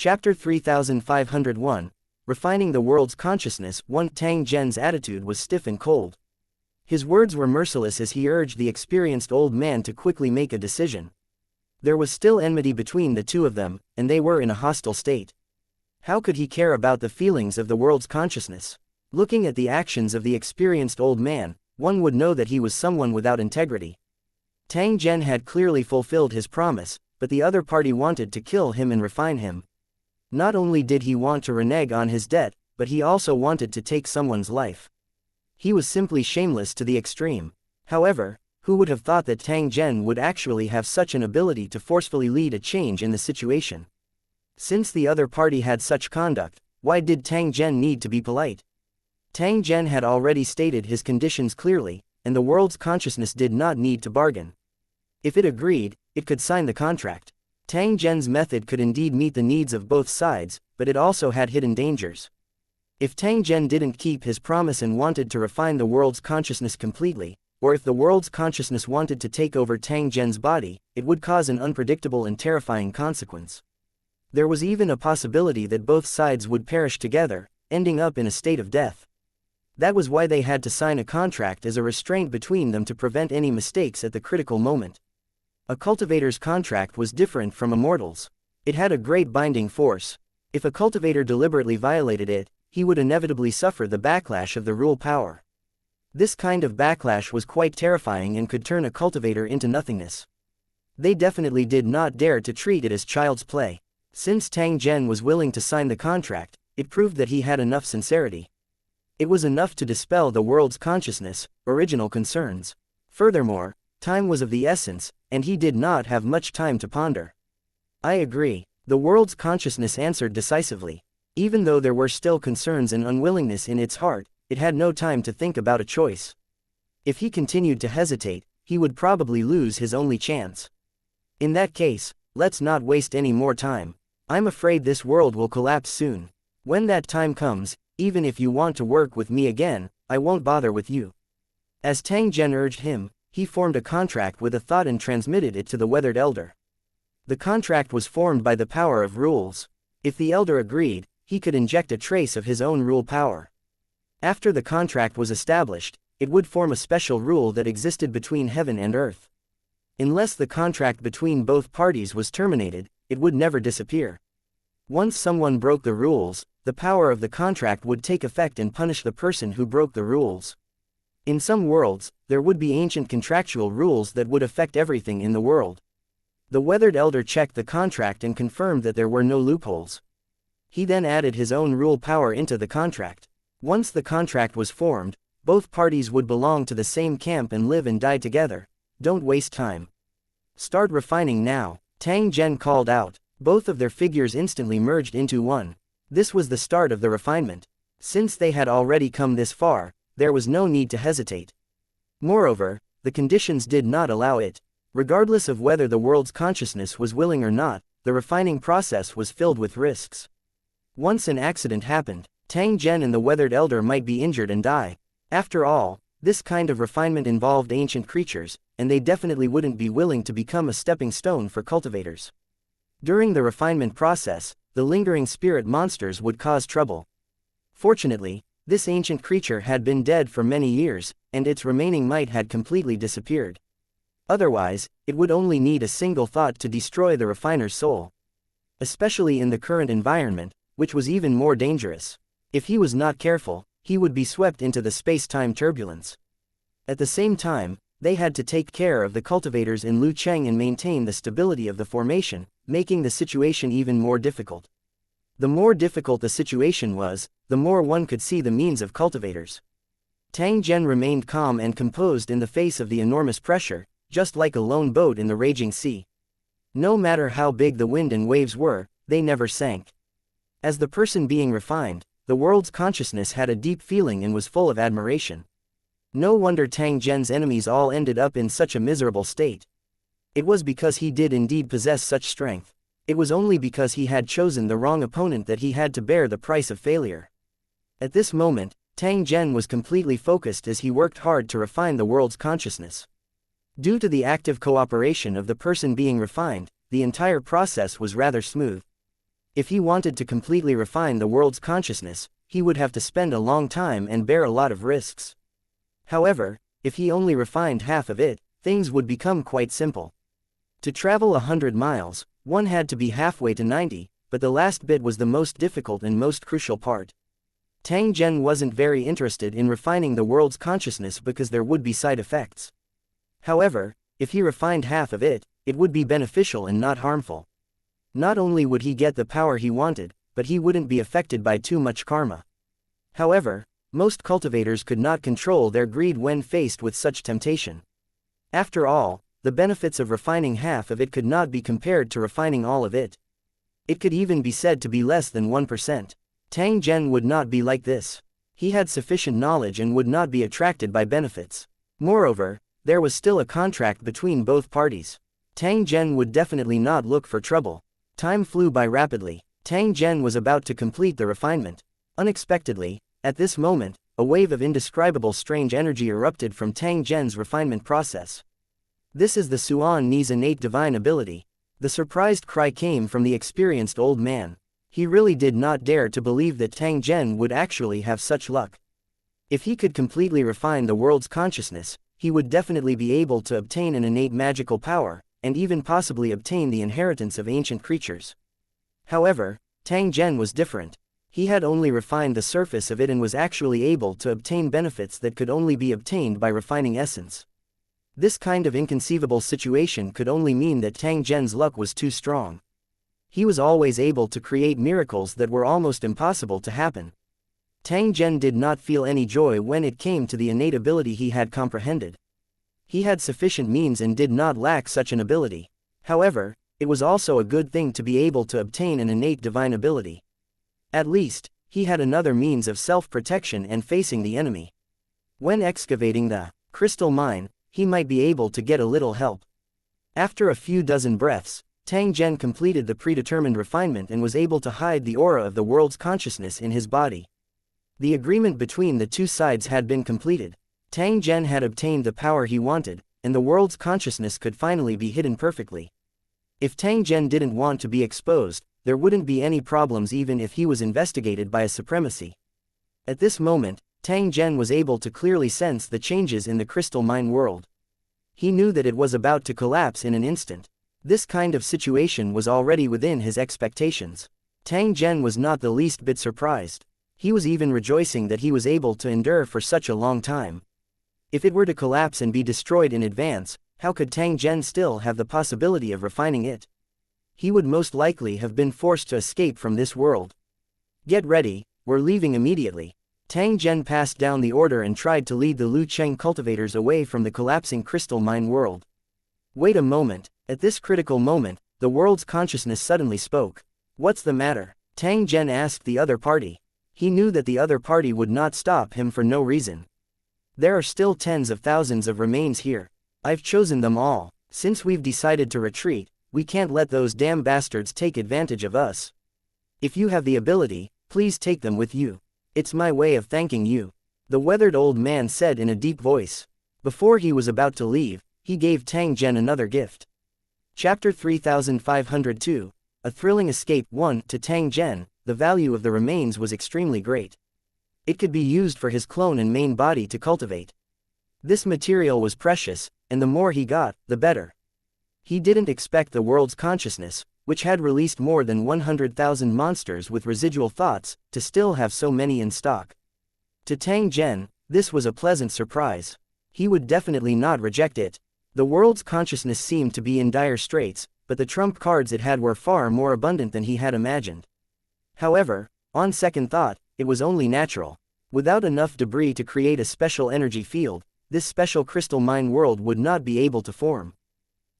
Chapter 3501, Refining the World's Consciousness. 1. Tang Zhen's attitude was stiff and cold. His words were merciless as he urged the experienced old man to quickly make a decision. There was still enmity between the two of them, and they were in a hostile state. How could he care about the feelings of the world's consciousness? Looking at the actions of the experienced old man, one would know that he was someone without integrity. Tang Zhen had clearly fulfilled his promise, but the other party wanted to kill him and refine him. Not only did he want to renege on his debt, but he also wanted to take someone's life. He was simply shameless to the extreme. However, who would have thought that Tang Zhen would actually have such an ability to forcefully lead a change in the situation? Since the other party had such conduct, why did Tang Zhen need to be polite? Tang Zhen had already stated his conditions clearly, and the world's consciousness did not need to bargain. If it agreed, it could sign the contract. Tang Zhen's method could indeed meet the needs of both sides, but it also had hidden dangers. If Tang Zhen didn't keep his promise and wanted to refine the world's consciousness completely, or if the world's consciousness wanted to take over Tang Zhen's body, it would cause an unpredictable and terrifying consequence. There was even a possibility that both sides would perish together, ending up in a state of death. That was why they had to sign a contract as a restraint between them to prevent any mistakes at the critical moment. A cultivator's contract was different from a mortal's. It had a great binding force. If a cultivator deliberately violated it, he would inevitably suffer the backlash of the rule power. This kind of backlash was quite terrifying and could turn a cultivator into nothingness. They definitely did not dare to treat it as child's play. Since Tang Zhen was willing to sign the contract, it proved that he had enough sincerity. It was enough to dispel the world's consciousness, original concerns. Furthermore, time was of the essence, and he did not have much time to ponder. I agree, the world's consciousness answered decisively. Even though there were still concerns and unwillingness in its heart, it had no time to think about a choice. If he continued to hesitate, he would probably lose his only chance. In that case, let's not waste any more time. I'm afraid this world will collapse soon. When that time comes, even if you want to work with me again, I won't bother with you. As Tang Zhen urged him, he formed a contract with a thought and transmitted it to the weathered elder. The contract was formed by the power of rules. If the elder agreed, he could inject a trace of his own rule power. After the contract was established, it would form a special rule that existed between heaven and earth. Unless the contract between both parties was terminated, it would never disappear. Once someone broke the rules, the power of the contract would take effect and punish the person who broke the rules. In some worlds, there would be ancient contractual rules that would affect everything in the world. The weathered elder checked the contract and confirmed that there were no loopholes. He then added his own rule power into the contract. Once the contract was formed, both parties would belong to the same camp and live and die together. Don't waste time. Start refining now, Tang Zhen called out. Both of their figures instantly merged into one. This was the start of the refinement. Since they had already come this far, there was no need to hesitate. Moreover, the conditions did not allow it. Regardless of whether the world's consciousness was willing or not, the refining process was filled with risks. Once an accident happened, Tang Zhen and the weathered elder might be injured and die. After all, this kind of refinement involved ancient creatures, and they definitely wouldn't be willing to become a stepping stone for cultivators. During the refinement process, the lingering spirit monsters would cause trouble. Fortunately, this ancient creature had been dead for many years, and its remaining might had completely disappeared. Otherwise, it would only need a single thought to destroy the refiner's soul. Especially in the current environment, which was even more dangerous. If he was not careful, he would be swept into the space-time turbulence. At the same time, they had to take care of the cultivators in Lucheng and maintain the stability of the formation, making the situation even more difficult. The more difficult the situation was, the more one could see the means of cultivators. Tang Zhen remained calm and composed in the face of the enormous pressure, just like a lone boat in the raging sea. No matter how big the wind and waves were, they never sank. As the person being refined, the world's consciousness had a deep feeling and was full of admiration. No wonder Tang Zhen's enemies all ended up in such a miserable state. It was because he did indeed possess such strength. It was only because he had chosen the wrong opponent that he had to bear the price of failure. At this moment, Tang Zhen was completely focused as he worked hard to refine the world's consciousness. Due to the active cooperation of the person being refined, the entire process was rather smooth. If he wanted to completely refine the world's consciousness, he would have to spend a long time and bear a lot of risks. However, if he only refined half of it, things would become quite simple. To travel 100 miles, one had to be halfway to 90, but the last bit was the most difficult and most crucial part. Tang Zhen wasn't very interested in refining the world's consciousness because there would be side effects. However, if he refined half of it, it would be beneficial and not harmful. Not only would he get the power he wanted, but he wouldn't be affected by too much karma. However, most cultivators could not control their greed when faced with such temptation. After all, the benefits of refining half of it could not be compared to refining all of it. It could even be said to be less than 1%. Tang Zhen would not be like this. He had sufficient knowledge and would not be attracted by benefits. Moreover, there was still a contract between both parties. Tang Zhen would definitely not look for trouble. Time flew by rapidly. Tang Zhen was about to complete the refinement. Unexpectedly, at this moment, a wave of indescribable strange energy erupted from Tang Zhen's refinement process. This is the Suan Ni's innate divine ability. The surprised cry came from the experienced old man. He really did not dare to believe that Tang Zhen would actually have such luck. If he could completely refine the world's consciousness, he would definitely be able to obtain an innate magical power, and even possibly obtain the inheritance of ancient creatures. However, Tang Zhen was different. He had only refined the surface of it and was actually able to obtain benefits that could only be obtained by refining essence. This kind of inconceivable situation could only mean that Tang Zhen's luck was too strong. He was always able to create miracles that were almost impossible to happen. Tang Zhen did not feel any joy when it came to the innate ability he had comprehended. He had sufficient means and did not lack such an ability. However, it was also a good thing to be able to obtain an innate divine ability. At least, he had another means of self-protection and facing the enemy. When excavating the crystal mine, he might be able to get a little help. After a few dozen breaths, Tang Zhen completed the predetermined refinement and was able to hide the aura of the world's consciousness in his body. The agreement between the two sides had been completed. Tang Zhen had obtained the power he wanted, and the world's consciousness could finally be hidden perfectly. If Tang Zhen didn't want to be exposed, there wouldn't be any problems even if he was investigated by a supremacy. At this moment, Tang Zhen was able to clearly sense the changes in the crystal mine world. He knew that it was about to collapse in an instant. This kind of situation was already within his expectations. Tang Zhen was not the least bit surprised. He was even rejoicing that he was able to endure for such a long time. If it were to collapse and be destroyed in advance, how could Tang Zhen still have the possibility of refining it? He would most likely have been forced to escape from this world. Get ready, we're leaving immediately. Tang Zhen passed down the order and tried to lead the Lu Cheng cultivators away from the collapsing crystal mine world. Wait a moment. At this critical moment, the world's consciousness suddenly spoke. What's the matter? Tang Zhen asked the other party. He knew that the other party would not stop him for no reason. There are still tens of thousands of remains here. I've chosen them all. Since we've decided to retreat, we can't let those damn bastards take advantage of us. If you have the ability, please take them with you. It's my way of thanking you. The weathered old man said in a deep voice. Before he was about to leave, he gave Tang Zhen another gift. Chapter 3502, A Thrilling Escape. 1. To Tang Zhen, the value of the remains was extremely great. It could be used for his clone and main body to cultivate. This material was precious, and the more he got, the better. He didn't expect the world's consciousness, which had released more than 100,000 monsters with residual thoughts, to still have so many in stock. To Tang Zhen, this was a pleasant surprise. He would definitely not reject it. The world's consciousness seemed to be in dire straits, but the trump cards it had were far more abundant than he had imagined. However, on second thought, it was only natural. Without enough debris to create a special energy field, this special crystal mine world would not be able to form.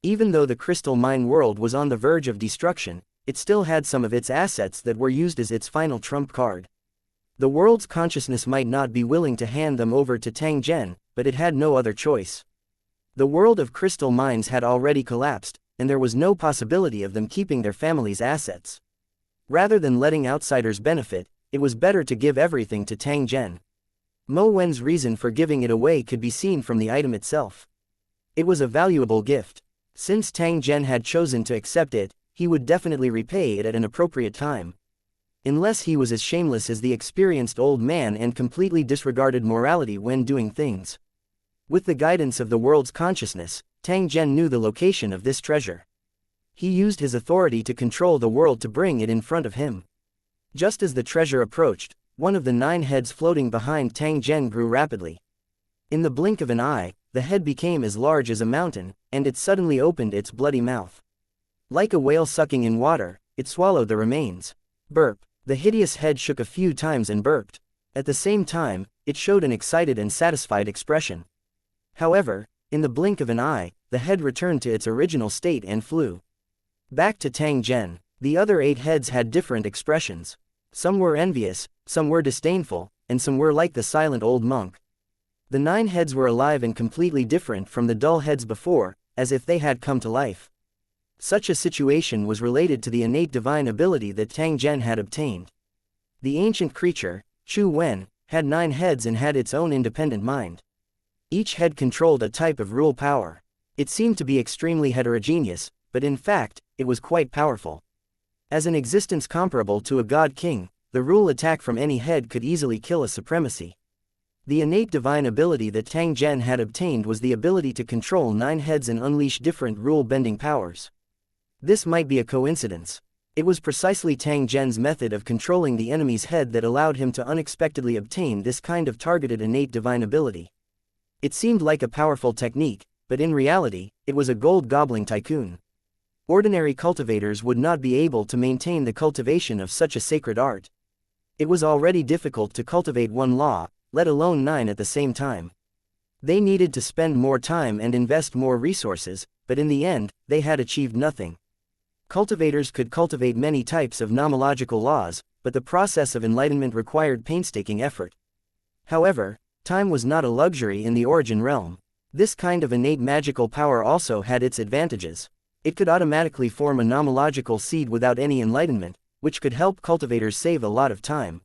Even though the crystal mine world was on the verge of destruction, it still had some of its assets that were used as its final trump card. The world's consciousness might not be willing to hand them over to Tang Zhen, but it had no other choice. The world of crystal mines had already collapsed, and there was no possibility of them keeping their family's assets. Rather than letting outsiders benefit, it was better to give everything to Tang Zhen. Mo Wen's reason for giving it away could be seen from the item itself. It was a valuable gift. Since Tang Zhen had chosen to accept it, he would definitely repay it at an appropriate time. Unless he was as shameless as the experienced old man and completely disregarded morality when doing things. With the guidance of the world's consciousness, Tang Zhen knew the location of this treasure. He used his authority to control the world to bring it in front of him. Just as the treasure approached, one of the 9 heads floating behind Tang Zhen grew rapidly. In the blink of an eye, the head became as large as a mountain, and it suddenly opened its bloody mouth. Like a whale sucking in water, it swallowed the remains. Burp. The hideous head shook a few times and burped. At the same time, it showed an excited and satisfied expression. However, in the blink of an eye, the head returned to its original state and flew back to Tang Zhen. The other 8 heads had different expressions. Some were envious, some were disdainful, and some were like the silent old monk. The 9 heads were alive and completely different from the dull heads before, as if they had come to life. Such a situation was related to the innate divine ability that Tang Zhen had obtained. The ancient creature, Chu Wen, had 9 heads and had its own independent mind. Each head controlled a type of rule power. It seemed to be extremely heterogeneous, but in fact, it was quite powerful. As an existence comparable to a god king, the rule attack from any head could easily kill a supremacy. The innate divine ability that Tang Zhen had obtained was the ability to control 9 heads and unleash different rule-bending powers. This might be a coincidence. It was precisely Tang Zhen's method of controlling the enemy's head that allowed him to unexpectedly obtain this kind of targeted innate divine ability. It seemed like a powerful technique, but in reality, it was a gold-gobbling tycoon. Ordinary cultivators would not be able to maintain the cultivation of such a sacred art. It was already difficult to cultivate 1 law, let alone 9 at the same time. They needed to spend more time and invest more resources, but in the end, they had achieved nothing. Cultivators could cultivate many types of nomological laws, but the process of enlightenment required painstaking effort. However, time was not a luxury in the origin realm. This kind of innate magical power also had its advantages. It could automatically form a nomological seed without any enlightenment, which could help cultivators save a lot of time.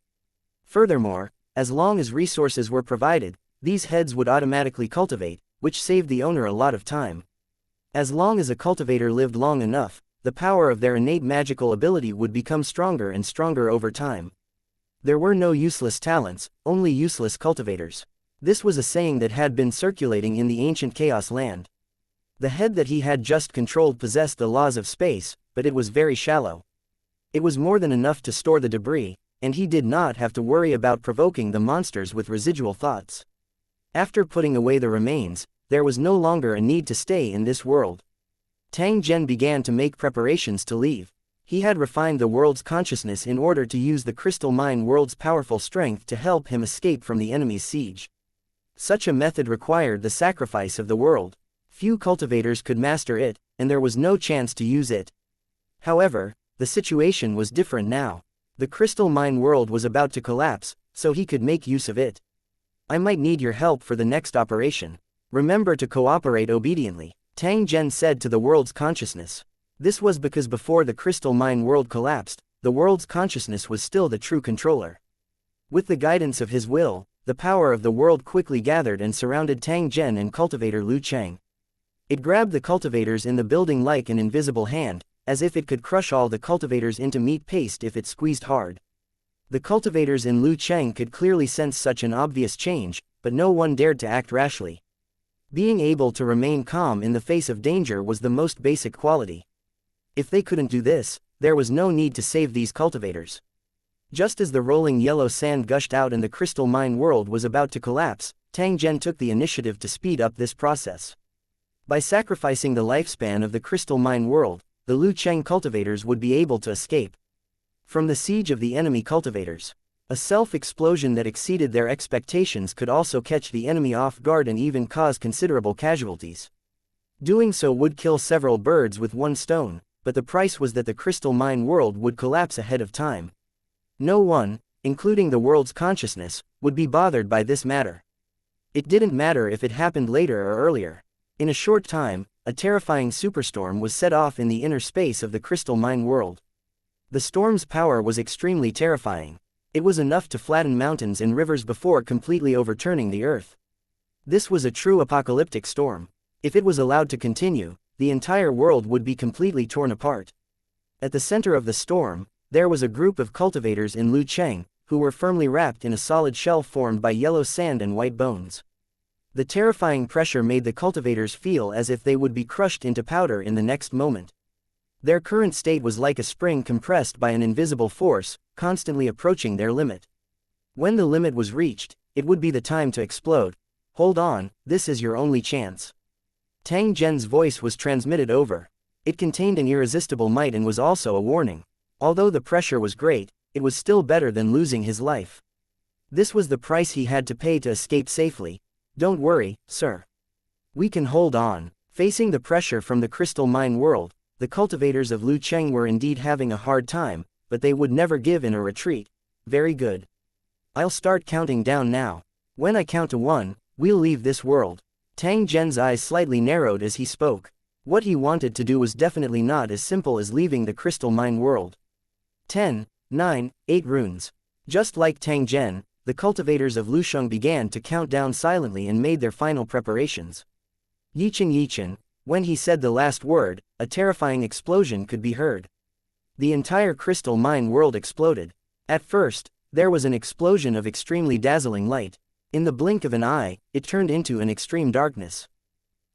Furthermore, as long as resources were provided, these heads would automatically cultivate, which saved the owner a lot of time. As long as a cultivator lived long enough, the power of their innate magical ability would become stronger and stronger over time. There were no useless talents, only useless cultivators. This was a saying that had been circulating in the ancient Chaos Land. The head that he had just controlled possessed the laws of space, but it was very shallow. It was more than enough to store the debris, and he did not have to worry about provoking the monsters with residual thoughts. After putting away the remains, there was no longer a need to stay in this world. Tang Zhen began to make preparations to leave. He had refined the world's consciousness in order to use the crystal mine world's powerful strength to help him escape from the enemy's siege. Such a method required the sacrifice of the world. Few cultivators could master it, and there was no chance to use it. However, the situation was different now. The crystal mine world was about to collapse, so he could make use of it. I might need your help for the next operation. Remember to cooperate obediently, Tang Zhen said to the world's consciousness. This was because before the crystal mine world collapsed, the world's consciousness was still the true controller. With the guidance of his will, the power of the world quickly gathered and surrounded Tang Zhen and cultivator Lu Cheng. It grabbed the cultivators in the building like an invisible hand, as if it could crush all the cultivators into meat paste if it squeezed hard. The cultivators in Lu Cheng could clearly sense such an obvious change, but no one dared to act rashly. Being able to remain calm in the face of danger was the most basic quality. If they couldn't do this, there was no need to save these cultivators. Just as the rolling yellow sand gushed out and the crystal mine world was about to collapse, Tang Zhen took the initiative to speed up this process. By sacrificing the lifespan of the crystal mine world, the Lu Cheng cultivators would be able to escape from the siege of the enemy cultivators. A self-explosion that exceeded their expectations could also catch the enemy off guard and even cause considerable casualties. Doing so would kill several birds with one stone, but the price was that the crystal mine world would collapse ahead of time. No one, including the world's consciousness, would be bothered by this matter. It didn't matter if it happened later or earlier. In a short time, a terrifying superstorm was set off in the inner space of the crystal mine world. The storm's power was extremely terrifying. It was enough to flatten mountains and rivers before completely overturning the earth. This was a true apocalyptic storm. If it was allowed to continue, the entire world would be completely torn apart. At the center of the storm, there was a group of cultivators in Lucheng, who were firmly wrapped in a solid shell formed by yellow sand and white bones. The terrifying pressure made the cultivators feel as if they would be crushed into powder in the next moment. Their current state was like a spring compressed by an invisible force, constantly approaching their limit. When the limit was reached, it would be the time to explode. Hold on, this is your only chance. Tang Zhen's voice was transmitted over. It contained an irresistible might and was also a warning. Although the pressure was great, it was still better than losing his life. This was the price he had to pay to escape safely. Don't worry, sir. We can hold on. Facing the pressure from the crystal mine world, the cultivators of Lucheng were indeed having a hard time, but they would never give in or retreat. Very good. I'll start counting down now. When I count to 1, we'll leave this world. Tang Zhen's eyes slightly narrowed as he spoke. What he wanted to do was definitely not as simple as leaving the crystal mine world. 10, 9, 8 runes. Just like Tang Zhen, the cultivators of Lusheng began to count down silently and made their final preparations. Yichen Yichen, when he said the last word, a terrifying explosion could be heard. The entire crystal mine world exploded. At first, there was an explosion of extremely dazzling light. In the blink of an eye, it turned into an extreme darkness.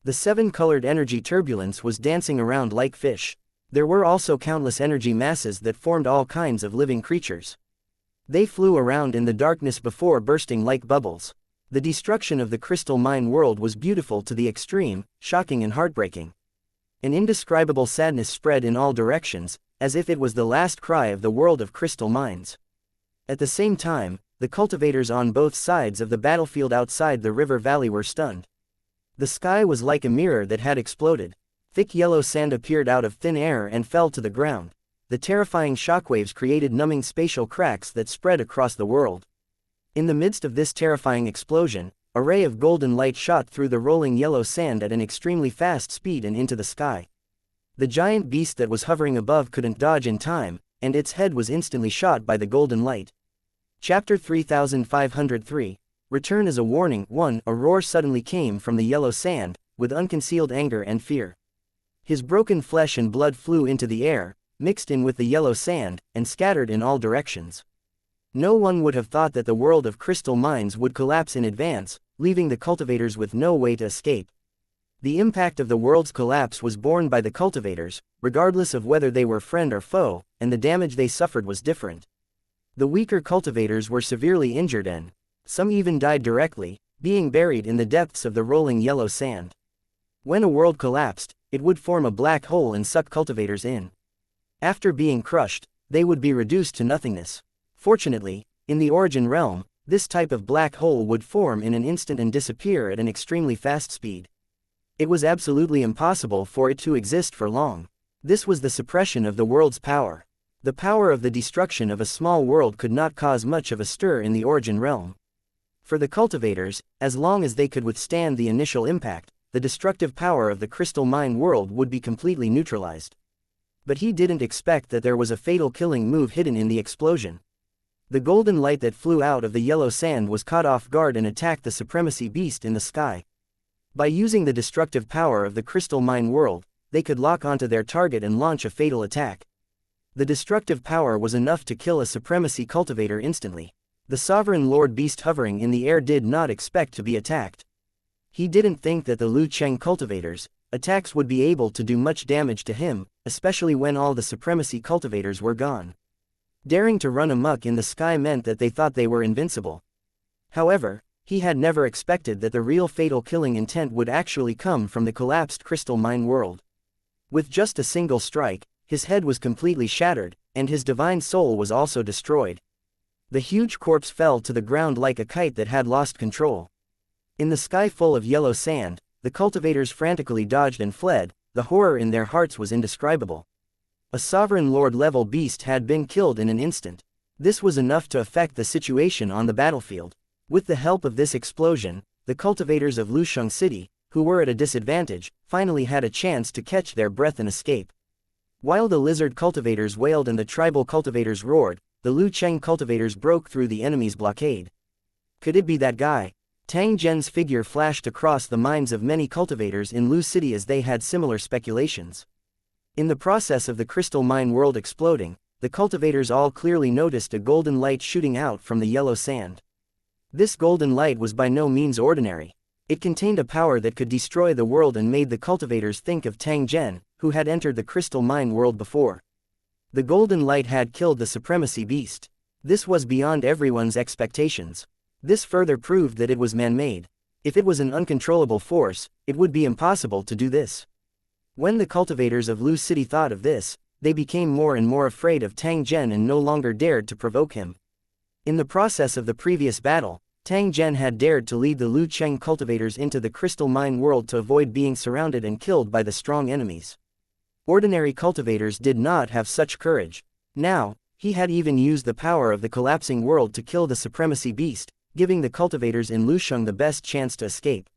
The 7-colored energy turbulence was dancing around like fish. There were also countless energy masses that formed all kinds of living creatures. They flew around in the darkness before bursting like bubbles. The destruction of the crystal mine world was beautiful to the extreme, shocking and heartbreaking. An indescribable sadness spread in all directions, as if it was the last cry of the world of crystal mines. At the same time, the cultivators on both sides of the battlefield outside the river valley were stunned. The sky was like a mirror that had exploded. Thick yellow sand appeared out of thin air and fell to the ground. The terrifying shockwaves created numbing spatial cracks that spread across the world. In the midst of this terrifying explosion, a ray of golden light shot through the rolling yellow sand at an extremely fast speed and into the sky. The giant beast that was hovering above couldn't dodge in time, and its head was instantly shot by the golden light. Chapter 3503. Return as a warning. 1. A roar suddenly came from the yellow sand, with unconcealed anger and fear. His broken flesh and blood flew into the air, mixed in with the yellow sand, and scattered in all directions. No one would have thought that the world of crystal mines would collapse in advance, leaving the cultivators with no way to escape. The impact of the world's collapse was borne by the cultivators, regardless of whether they were friend or foe, and the damage they suffered was different. The weaker cultivators were severely injured and some even died directly, being buried in the depths of the rolling yellow sand. When a world collapsed, it would form a black hole and suck cultivators in. After being crushed, they would be reduced to nothingness. Fortunately, in the origin realm, this type of black hole would form in an instant and disappear at an extremely fast speed. It was absolutely impossible for it to exist for long. This was the suppression of the world's power. The power of the destruction of a small world could not cause much of a stir in the origin realm. For the cultivators, as long as they could withstand the initial impact, the destructive power of the crystal mine world would be completely neutralized. But he didn't expect that there was a fatal killing move hidden in the explosion. The golden light that flew out of the yellow sand was caught off guard and attacked the supremacy beast in the sky. By using the destructive power of the crystal mine world, they could lock onto their target and launch a fatal attack. The destructive power was enough to kill a supremacy cultivator instantly. The sovereign lord beast hovering in the air did not expect to be attacked. He didn't think that the Lucheng cultivators' attacks would be able to do much damage to him, especially when all the supremacy cultivators were gone. Daring to run amok in the sky meant that they thought they were invincible. However, he had never expected that the real fatal killing intent would actually come from the collapsed crystal mine world. With just a single strike, his head was completely shattered, and his divine soul was also destroyed. The huge corpse fell to the ground like a kite that had lost control. In the sky full of yellow sand, the cultivators frantically dodged and fled. The horror in their hearts was indescribable. A sovereign lord-level beast had been killed in an instant. This was enough to affect the situation on the battlefield. With the help of this explosion, the cultivators of Lusheng City, who were at a disadvantage, finally had a chance to catch their breath and escape. While the lizard cultivators wailed and the tribal cultivators roared, the Lucheng cultivators broke through the enemy's blockade. Could it be that guy? Tang Zhen's figure flashed across the minds of many cultivators in Lu City as they had similar speculations. In the process of the crystal mine world exploding, the cultivators all clearly noticed a golden light shooting out from the yellow sand. This golden light was by no means ordinary. It contained a power that could destroy the world and made the cultivators think of Tang Zhen, who had entered the crystal mine world before. The golden light had killed the supremacy beast. This was beyond everyone's expectations. This further proved that it was man-made. If it was an uncontrollable force, it would be impossible to do this. When the cultivators of Lu City thought of this, they became more and more afraid of Tang Zhen and no longer dared to provoke him. In the process of the previous battle, Tang Zhen had dared to lead the Lu Cheng cultivators into the crystal mine world to avoid being surrounded and killed by the strong enemies. Ordinary cultivators did not have such courage. Now, he had even used the power of the collapsing world to kill the supremacy beast, giving the cultivators in Lusheng the best chance to escape.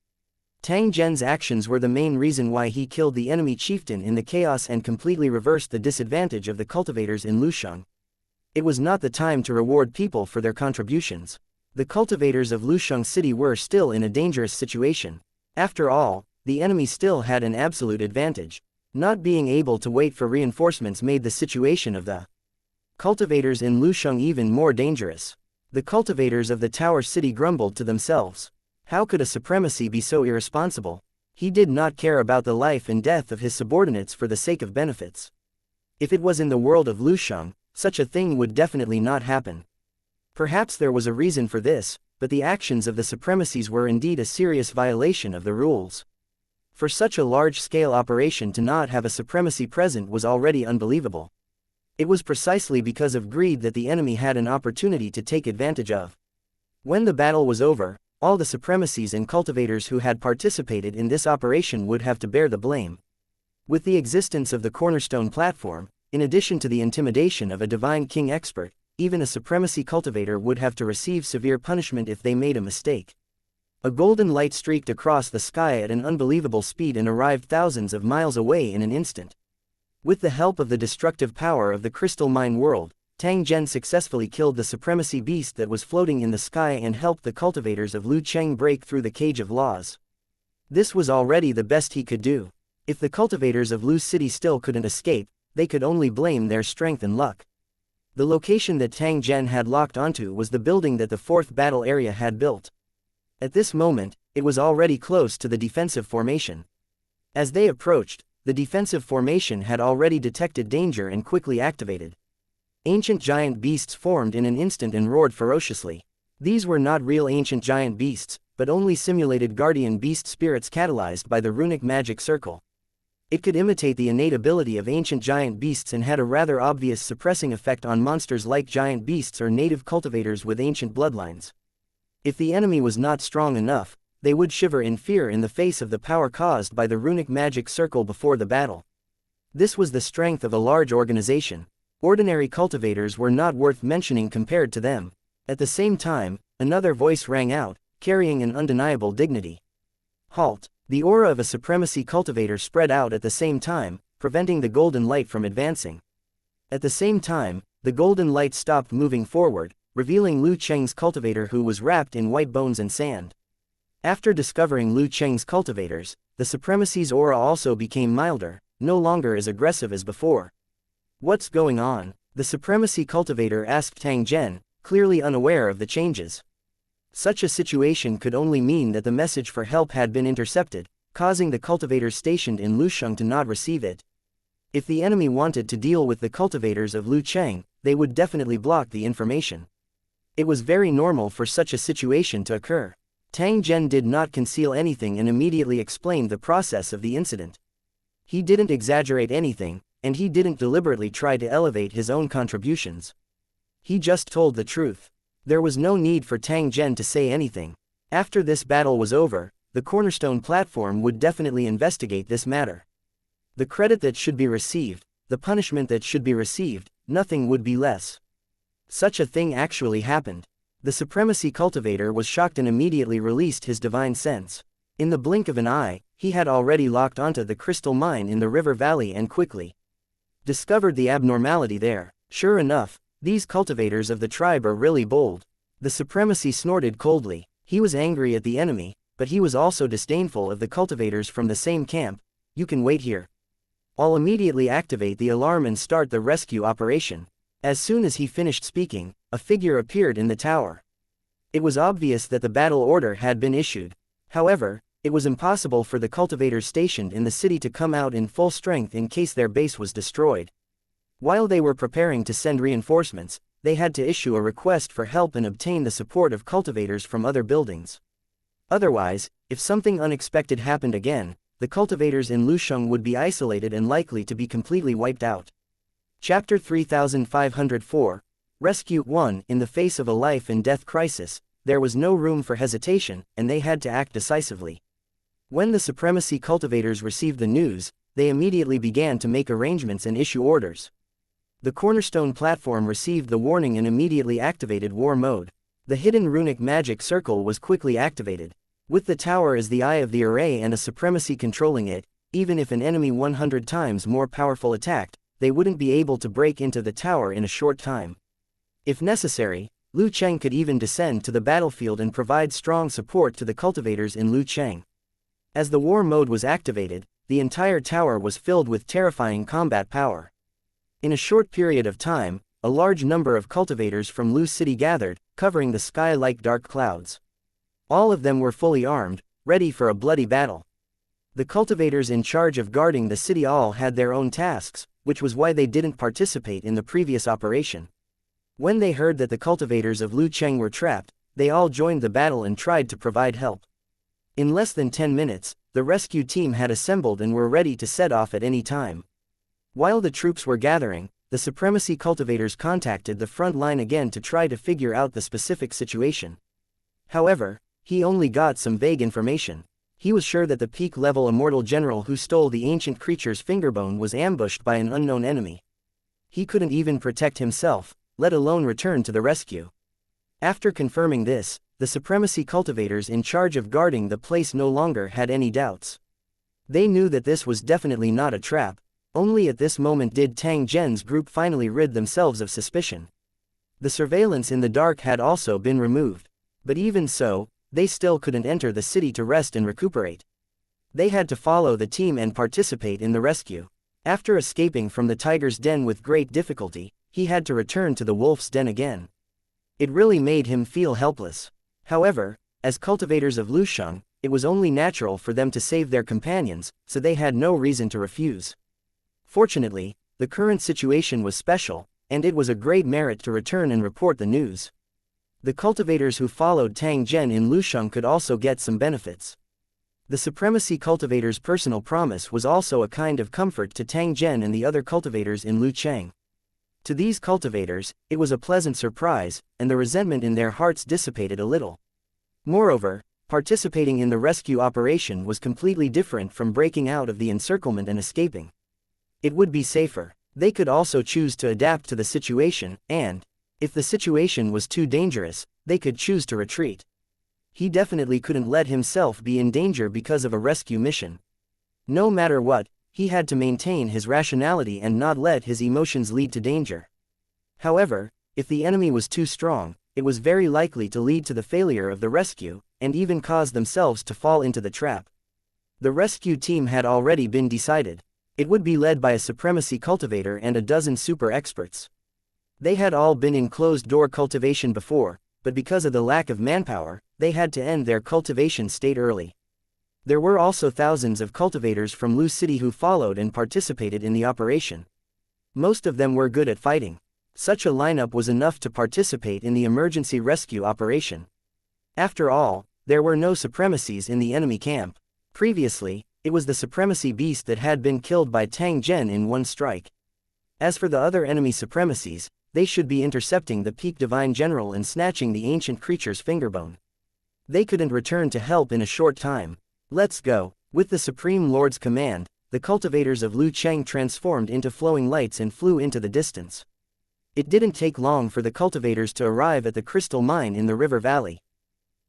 Tang Zhen's actions were the main reason why he killed the enemy chieftain in the chaos and completely reversed the disadvantage of the cultivators in Lusheng. It was not the time to reward people for their contributions. The cultivators of Lusheng City were still in a dangerous situation. After all, the enemy still had an absolute advantage. Not being able to wait for reinforcements made the situation of the cultivators in Lusheng even more dangerous. The cultivators of the Tower City grumbled to themselves. How could a supremacy be so irresponsible? He did not care about the life and death of his subordinates for the sake of benefits. If it was in the world of Lusheng, such a thing would definitely not happen. Perhaps there was a reason for this, but the actions of the supremacies were indeed a serious violation of the rules. For such a large-scale operation to not have a supremacy present was already unbelievable. It was precisely because of greed that the enemy had an opportunity to take advantage of. When the battle was over, all the supremacies and cultivators who had participated in this operation would have to bear the blame. With the existence of the cornerstone platform, in addition to the intimidation of a divine king expert, even a supremacy cultivator would have to receive severe punishment if they made a mistake. A golden light streaked across the sky at an unbelievable speed and arrived thousands of miles away in an instant. With the help of the destructive power of the crystal mine world, Tang Zhen successfully killed the supremacy beast that was floating in the sky and helped the cultivators of Lu Cheng break through the cage of laws. This was already the best he could do. If the cultivators of Lu City still couldn't escape, they could only blame their strength and luck. The location that Tang Zhen had locked onto was the building that the fourth battle area had built. At this moment, it was already close to the defensive formation. As they approached, the defensive formation had already detected danger and quickly activated. Ancient giant beasts formed in an instant and roared ferociously. These were not real ancient giant beasts, but only simulated guardian beast spirits catalyzed by the runic magic circle. It could imitate the innate ability of ancient giant beasts and had a rather obvious suppressing effect on monsters like giant beasts or native cultivators with ancient bloodlines. If the enemy was not strong enough, they would shiver in fear in the face of the power caused by the runic magic circle before the battle. This was the strength of a large organization. Ordinary cultivators were not worth mentioning compared to them. At the same time, another voice rang out, carrying an undeniable dignity. Halt! The aura of a supremacy cultivator spread out at the same time, preventing the golden light from advancing. At the same time, the golden light stopped moving forward, revealing Lu Cheng's cultivator who was wrapped in white bones and sand. After discovering Lu Cheng's cultivators, the supremacy's aura also became milder, no longer as aggressive as before. What's going on? The supremacy cultivator asked Tang Zhen, clearly unaware of the changes. Such a situation could only mean that the message for help had been intercepted, causing the cultivators stationed in Lusheng to not receive it. If the enemy wanted to deal with the cultivators of Lu Cheng, they would definitely block the information. It was very normal for such a situation to occur. Tang Zhen did not conceal anything and immediately explained the process of the incident. He didn't exaggerate anything, and he didn't deliberately try to elevate his own contributions. He just told the truth. There was no need for Tang Zhen to say anything. After this battle was over, the cornerstone platform would definitely investigate this matter. The credit that should be received, the punishment that should be received, nothing would be less. Such a thing actually happened. The supremacy cultivator was shocked and immediately released his divine sense. In the blink of an eye, he had already locked onto the crystal mine in the river valley and quickly discovered the abnormality there. Sure enough, these cultivators of the tribe are really bold. The supremacy snorted coldly. He was angry at the enemy, but he was also disdainful of the cultivators from the same camp. You can wait here. I'll immediately activate the alarm and start the rescue operation." As soon as he finished speaking, a figure appeared in the tower. It was obvious that the battle order had been issued. However, it was impossible for the cultivators stationed in the city to come out in full strength in case their base was destroyed. While they were preparing to send reinforcements, they had to issue a request for help and obtain the support of cultivators from other buildings. Otherwise, if something unexpected happened again, the cultivators in Lusheng would be isolated and likely to be completely wiped out. Chapter 3504, Rescue 1. In the face of a life and death crisis, there was no room for hesitation, and they had to act decisively. When the supremacy cultivators received the news, they immediately began to make arrangements and issue orders. The cornerstone platform received the warning and immediately activated war mode. The hidden runic magic circle was quickly activated. With the tower as the eye of the array and a supremacy controlling it, even if an enemy 100 times more powerful attacked, they wouldn't be able to break into the tower in a short time. If necessary, Lu Cheng could even descend to the battlefield and provide strong support to the cultivators in Lu Cheng. As the war mode was activated, the entire tower was filled with terrifying combat power. In a short period of time, a large number of cultivators from Lu City gathered, covering the sky like dark clouds. All of them were fully armed, ready for a bloody battle. The cultivators in charge of guarding the city all had their own tasks, which was why they didn't participate in the previous operation. When they heard that the cultivators of Lu Cheng were trapped, they all joined the battle and tried to provide help. In less than 10 minutes, the rescue team had assembled and were ready to set off at any time. While the troops were gathering, the supremacy cultivators contacted the front line again to try to figure out the specific situation. However, he only got some vague information. He was sure that the peak-level immortal general who stole the ancient creature's fingerbone was ambushed by an unknown enemy. He couldn't even protect himself, let alone return to the rescue. After confirming this, the supremacy cultivators in charge of guarding the place no longer had any doubts. They knew that this was definitely not a trap. Only at this moment did Tang Zhen's group finally rid themselves of suspicion. The surveillance in the dark had also been removed. But even so, they still couldn't enter the city to rest and recuperate. They had to follow the team and participate in the rescue. After escaping from the tiger's den with great difficulty, he had to return to the wolf's den again. It really made him feel helpless. However, as cultivators of Lusheng, it was only natural for them to save their companions, so they had no reason to refuse. Fortunately, the current situation was special, and it was a great merit to return and report the news. The cultivators who followed Tang Zhen in Lusheng could also get some benefits. The supremacy cultivators' personal promise was also a kind of comfort to Tang Zhen and the other cultivators in Lu Cheng. To these cultivators, it was a pleasant surprise, and the resentment in their hearts dissipated a little. Moreover, participating in the rescue operation was completely different from breaking out of the encirclement and escaping. It would be safer. They could also choose to adapt to the situation, and, if the situation was too dangerous, they could choose to retreat. He definitely couldn't let himself be in danger because of a rescue mission. No matter what, he had to maintain his rationality and not let his emotions lead to danger. However, if the enemy was too strong, it was very likely to lead to the failure of the rescue, and even cause themselves to fall into the trap. The rescue team had already been decided. It would be led by a supremacy cultivator and a dozen super experts. They had all been in closed-door cultivation before, but because of the lack of manpower, they had to end their cultivation state early. There were also thousands of cultivators from Lu City who followed and participated in the operation. Most of them were good at fighting. Such a lineup was enough to participate in the emergency rescue operation. After all, there were no supremacies in the enemy camp. Previously, it was the supremacy beast that had been killed by Tang Zhen in one strike. As for the other enemy supremacies, they should be intercepting the peak divine general and snatching the ancient creature's fingerbone. They couldn't return to help in a short time. Let's go. With the Supreme Lord's command, the cultivators of Lu Cheng transformed into flowing lights and flew into the distance. It didn't take long for the cultivators to arrive at the crystal mine in the river valley.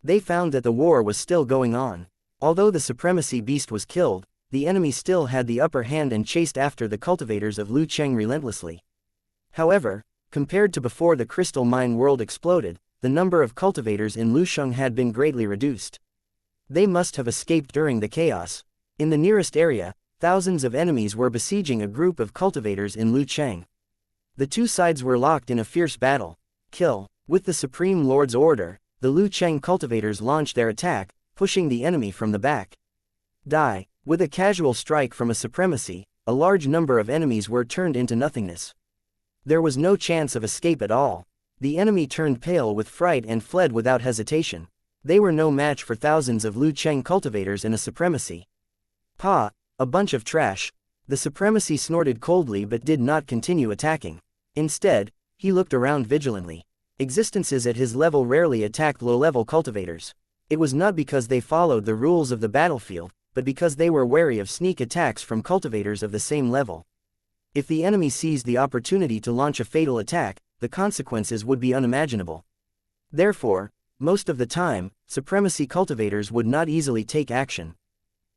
They found that the war was still going on. Although the supremacy beast was killed, the enemy still had the upper hand and chased after the cultivators of Lu Cheng relentlessly. However, compared to before the crystal mine world exploded, the number of cultivators in Lusheng had been greatly reduced. They must have escaped during the chaos. In the nearest area, thousands of enemies were besieging a group of cultivators in Lucheng. The two sides were locked in a fierce battle. Kill. With the Supreme Lord's order, the Lucheng cultivators launched their attack, pushing the enemy from the back. Die. With a casual strike from a supremacy, a large number of enemies were turned into nothingness. There was no chance of escape at all. The enemy turned pale with fright and fled without hesitation. They were no match for thousands of Lucheng cultivators and a supremacy. "Pa, a bunch of trash." The supremacy snorted coldly but did not continue attacking. Instead, he looked around vigilantly. Existences at his level rarely attacked low-level cultivators. It was not because they followed the rules of the battlefield, but because they were wary of sneak attacks from cultivators of the same level. If the enemy seized the opportunity to launch a fatal attack, the consequences would be unimaginable. Therefore, most of the time, supremacy cultivators would not easily take action.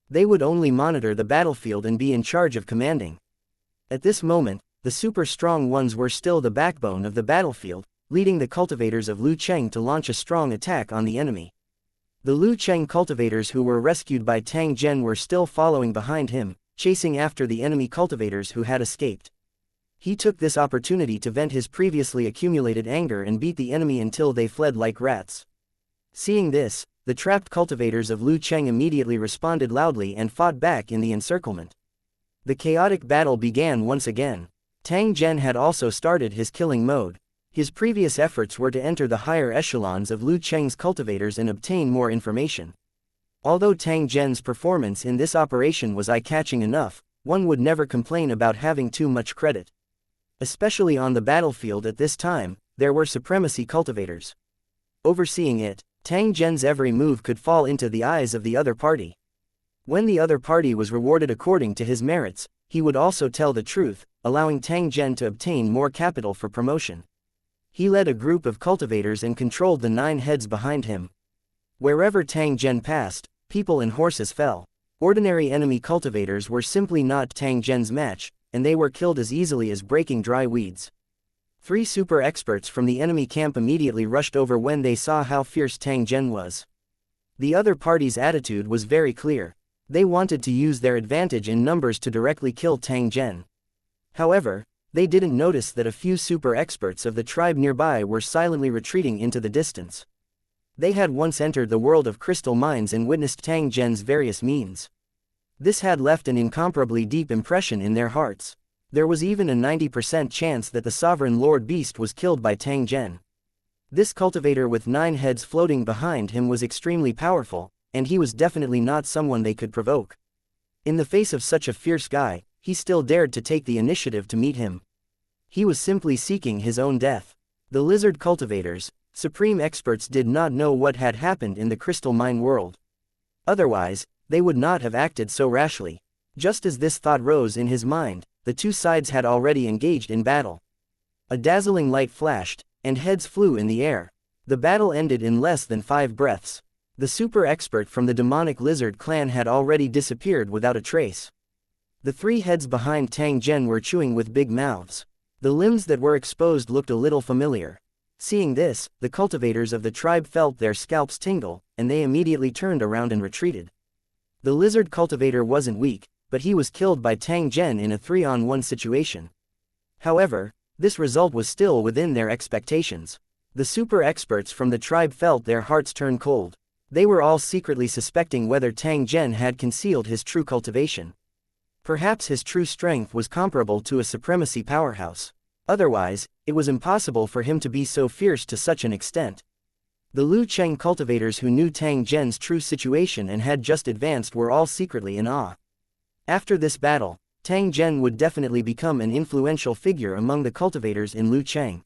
They would only monitor the battlefield and be in charge of commanding. At this moment, the super strong ones were still the backbone of the battlefield, leading the cultivators of Lucheng to launch a strong attack on the enemy. The Lucheng cultivators who were rescued by Tang Zhen were still following behind him, chasing after the enemy cultivators who had escaped. He took this opportunity to vent his previously accumulated anger and beat the enemy until they fled like rats. Seeing this, the trapped cultivators of Lucheng immediately responded loudly and fought back in the encirclement. The chaotic battle began once again. Tang Zhen had also started his killing mode. His previous efforts were to enter the higher echelons of Lucheng's cultivators and obtain more information. Although Tang Zhen's performance in this operation was eye-catching enough, one would never complain about having too much credit. Especially on the battlefield at this time, there were supremacy cultivators. Overseeing it, Tang Zhen's every move could fall into the eyes of the other party. When the other party was rewarded according to his merits, he would also tell the truth, allowing Tang Zhen to obtain more capital for promotion. He led a group of cultivators and controlled the 9 heads behind him. Wherever Tang Zhen passed, people and horses fell. Ordinary enemy cultivators were simply not Tang Zhen's match, and they were killed as easily as breaking dry weeds. 3 super experts from the enemy camp immediately rushed over when they saw how fierce Tang Zhen was. The other party's attitude was very clear. They wanted to use their advantage in numbers to directly kill Tang Zhen. However, they didn't notice that a few super experts of the tribe nearby were silently retreating into the distance. They had once entered the world of crystal mines and witnessed Tang Zhen's various means. This had left an incomparably deep impression in their hearts. There was even a 90% chance that the sovereign Lord Beast was killed by Tang Zhen. This cultivator with 9 heads floating behind him was extremely powerful, and he was definitely not someone they could provoke. In the face of such a fierce guy, he still dared to take the initiative to meet him. He was simply seeking his own death. The lizard cultivators, supreme experts, did not know what had happened in the crystal mine world. Otherwise, they would not have acted so rashly. Just as this thought rose in his mind, the two sides had already engaged in battle. A dazzling light flashed, and heads flew in the air. The battle ended in less than 5 breaths. The super expert from the demonic lizard clan had already disappeared without a trace. The 3 heads behind Tang Zhen were chewing with big mouths. The limbs that were exposed looked a little familiar. Seeing this, the cultivators of the tribe felt their scalps tingle, and they immediately turned around and retreated. The lizard cultivator wasn't weak, but he was killed by Tang Zhen in a 3-on-1 situation. However, this result was still within their expectations. The super experts from the tribe felt their hearts turn cold. They were all secretly suspecting whether Tang Zhen had concealed his true cultivation. Perhaps his true strength was comparable to a supremacy powerhouse. Otherwise, it was impossible for him to be so fierce to such an extent. The Lucheng cultivators who knew Tang Zhen's true situation and had just advanced were all secretly in awe. After this battle, Tang Zhen would definitely become an influential figure among the cultivators in Lucheng.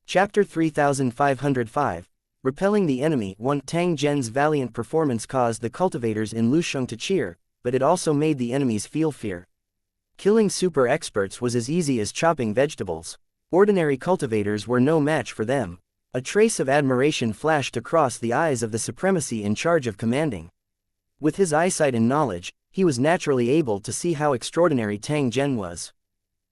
Chapter 3505. Repelling the enemy. 1. Tang Zhen's valiant performance caused the cultivators in Lucheng to cheer, but it also made the enemies feel fear. Killing super experts was as easy as chopping vegetables. Ordinary cultivators were no match for them. A trace of admiration flashed across the eyes of the supremacy in charge of commanding. With his eyesight and knowledge, he was naturally able to see how extraordinary Tang Zhen was.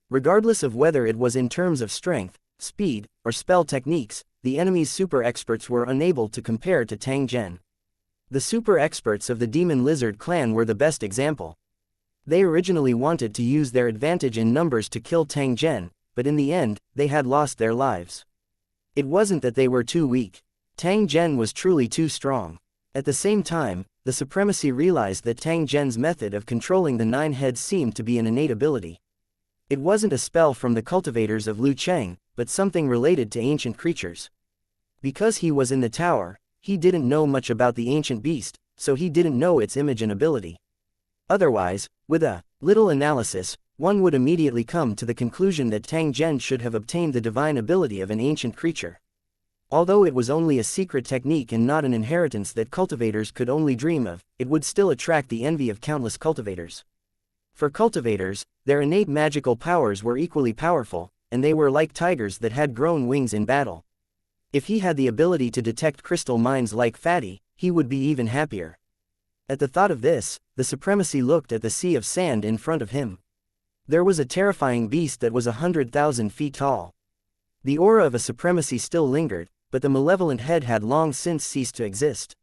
Regardless of whether it was in terms of strength, speed, or spell techniques, the enemy's super experts were unable to compare to Tang Zhen. The super experts of the demon lizard clan were the best example. They originally wanted to use their advantage in numbers to kill Tang Zhen, but in the end, they had lost their lives. It wasn't that they were too weak. Tang Zhen was truly too strong. At the same time, the supremacy realized that Tang Zhen's method of controlling the 9 heads seemed to be an innate ability. It wasn't a spell from the cultivators of Lu Cheng, but something related to ancient creatures. Because he was in the tower, he didn't know much about the ancient beast, so he didn't know its image and ability. Otherwise, with a little analysis, one would immediately come to the conclusion that Tang Zhen should have obtained the divine ability of an ancient creature. Although it was only a secret technique and not an inheritance that cultivators could only dream of, it would still attract the envy of countless cultivators. For cultivators, their innate magical powers were equally powerful, and they were like tigers that had grown wings in battle. If he had the ability to detect crystal mines like Fatty, he would be even happier. At the thought of this, the supremacy looked at the sea of sand in front of him. There was a terrifying beast that was 100,000 feet tall. The aura of a supremacy still lingered, but the malevolent head had long since ceased to exist.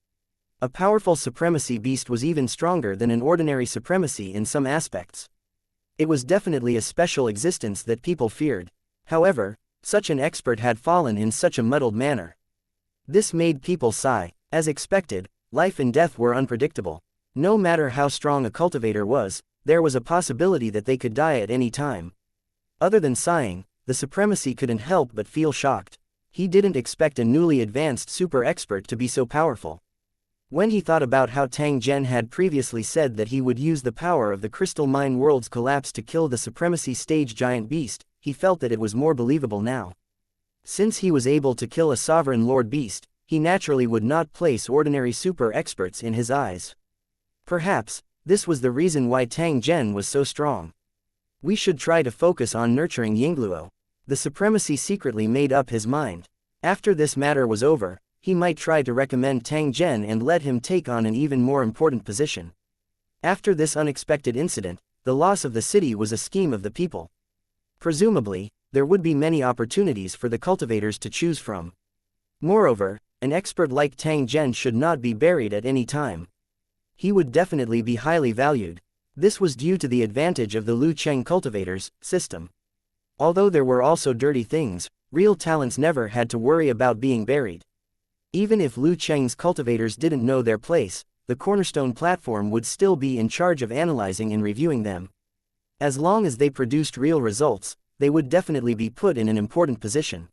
A powerful supremacy beast was even stronger than an ordinary supremacy in some aspects. It was definitely a special existence that people feared. However, such an expert had fallen in such a muddled manner. This made people sigh. As expected, life and death were unpredictable. No matter how strong a cultivator was, there was a possibility that they could die at any time. Other than sighing, the supremacy couldn't help but feel shocked. He didn't expect a newly advanced super expert to be so powerful. When he thought about how Tang Zhen had previously said that he would use the power of the crystal mine world's collapse to kill the supremacy stage giant beast, he felt that it was more believable now. Since he was able to kill a sovereign lord beast, he naturally would not place ordinary super experts in his eyes. Perhaps, this was the reason why Tang Zhen was so strong. We should try to focus on nurturing Yingluo. The supremacy secretly made up his mind. After this matter was over, he might try to recommend Tang Zhen and let him take on an even more important position. After this unexpected incident, the loss of the city was a scheme of the people. Presumably, there would be many opportunities for the cultivators to choose from. Moreover, an expert like Tang Zhen should not be buried at any time. He would definitely be highly valued. This was due to the advantage of the Lu Cheng cultivators system. Although there were also dirty things, real talents never had to worry about being buried. Even if Lu Cheng's cultivators didn't know their place, the cornerstone platform would still be in charge of analyzing and reviewing them. As long as they produced real results, they would definitely be put in an important position.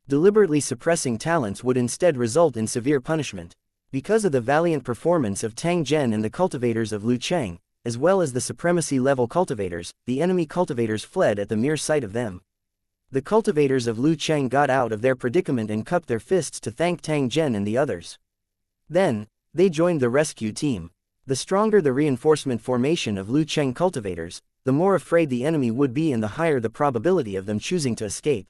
Deliberately suppressing talents would instead result in severe punishment. Because of the valiant performance of Tang Zhen and the cultivators of Lu Cheng, as well as the supremacy-level cultivators, the enemy cultivators fled at the mere sight of them. The cultivators of Lu Cheng got out of their predicament and cupped their fists to thank Tang Zhen and the others. Then, they joined the rescue team. The stronger the reinforcement formation of Lu Cheng cultivators, the more afraid the enemy would be and the higher the probability of them choosing to escape.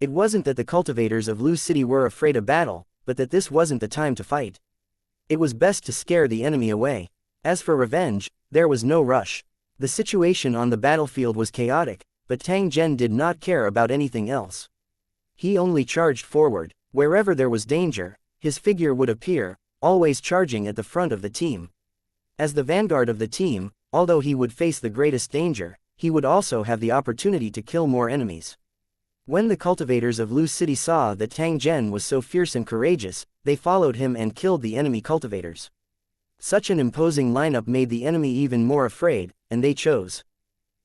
It wasn't that the cultivators of Lu City were afraid of battle, but that this wasn't the time to fight. It was best to scare the enemy away. As for revenge, there was no rush. The situation on the battlefield was chaotic, but Tang Zhen did not care about anything else. He only charged forward. Wherever there was danger, his figure would appear, always charging at the front of the team. As the vanguard of the team, although he would face the greatest danger, he would also have the opportunity to kill more enemies. When the cultivators of Lu City saw that Tang Zhen was so fierce and courageous, they followed him and killed the enemy cultivators. Such an imposing lineup made the enemy even more afraid, and they chose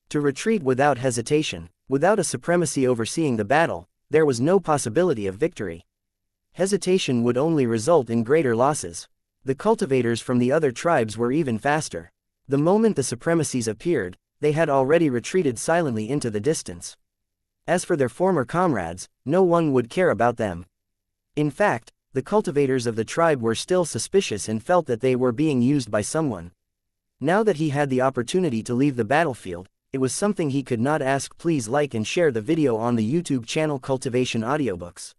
to retreat without hesitation. Without a supremacy overseeing the battle, there was no possibility of victory. Hesitation would only result in greater losses. The cultivators from the other tribes were even faster. The moment the supremacies appeared, they had already retreated silently into the distance. As for their former comrades, no one would care about them. In fact, the cultivators of the tribe were still suspicious and felt that they were being used by someone. Now that he had the opportunity to leave the battlefield, it was something he could not ask. Please like and share the video on the YouTube channel Cultivation Audiobooks.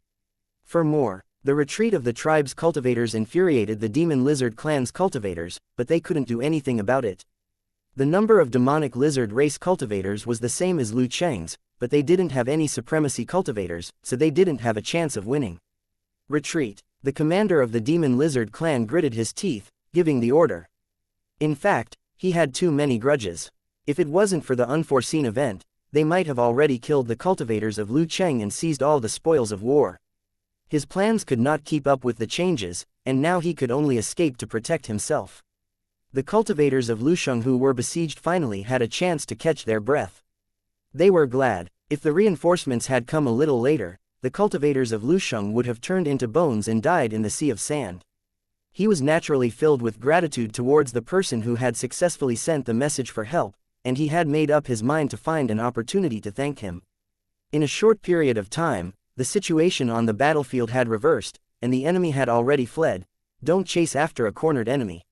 For more, the retreat of the tribe's cultivators infuriated the demon lizard clan's cultivators, but they couldn't do anything about it. The number of demonic lizard race cultivators was the same as Lu Cheng's, but they didn't have any supremacy cultivators, so they didn't have a chance of winning. Retreat. The commander of the demon lizard clan gritted his teeth, giving the order. In fact, He had too many grudges. If it wasn't for the unforeseen event, they might have already killed the cultivators of Lu Cheng and seized all the spoils of war. His plans could not keep up with the changes, and now he could only escape to protect himself. The cultivators of Lusheng who were besieged finally had a chance to catch their breath. They were glad. If the reinforcements had come a little later, the cultivators of Lusheng would have turned into bones and died in the sea of sand. He was naturally filled with gratitude towards the person who had successfully sent the message for help, and he had made up his mind to find an opportunity to thank him. In a short period of time, the situation on the battlefield had reversed, and the enemy had already fled. Don't chase after a cornered enemy.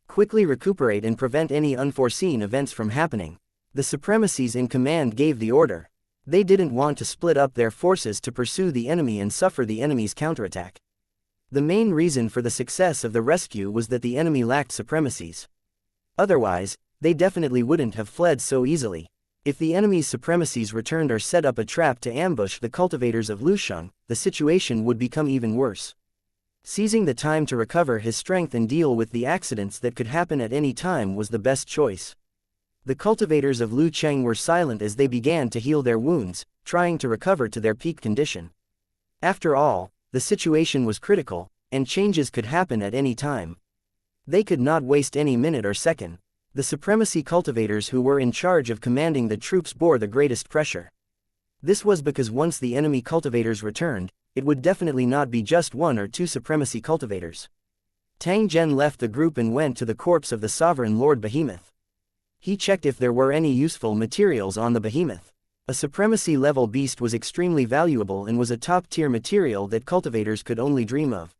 Quickly recuperate and prevent any unforeseen events from happening. The supremacies in command gave the order. They didn't want to split up their forces to pursue the enemy and suffer the enemy's counterattack. The main reason for the success of the rescue was that the enemy lacked supremacies. Otherwise, they definitely wouldn't have fled so easily. If the enemy's supremacies returned or set up a trap to ambush the cultivators of Lusheng, the situation would become even worse. Seizing the time to recover his strength and deal with the accidents that could happen at any time was the best choice. The cultivators of Lu Cheng were silent as they began to heal their wounds, trying to recover to their peak condition. After all, the situation was critical, and changes could happen at any time. They could not waste any minute or second. The supremacy cultivators who were in charge of commanding the troops bore the greatest pressure. This was because once the enemy cultivators returned, it would definitely not be just one or two supremacy cultivators. Tang Zhen left the group and went to the corpse of the sovereign Lord Behemoth. He checked if there were any useful materials on the behemoth. A supremacy-level beast was extremely valuable and was a top-tier material that cultivators could only dream of.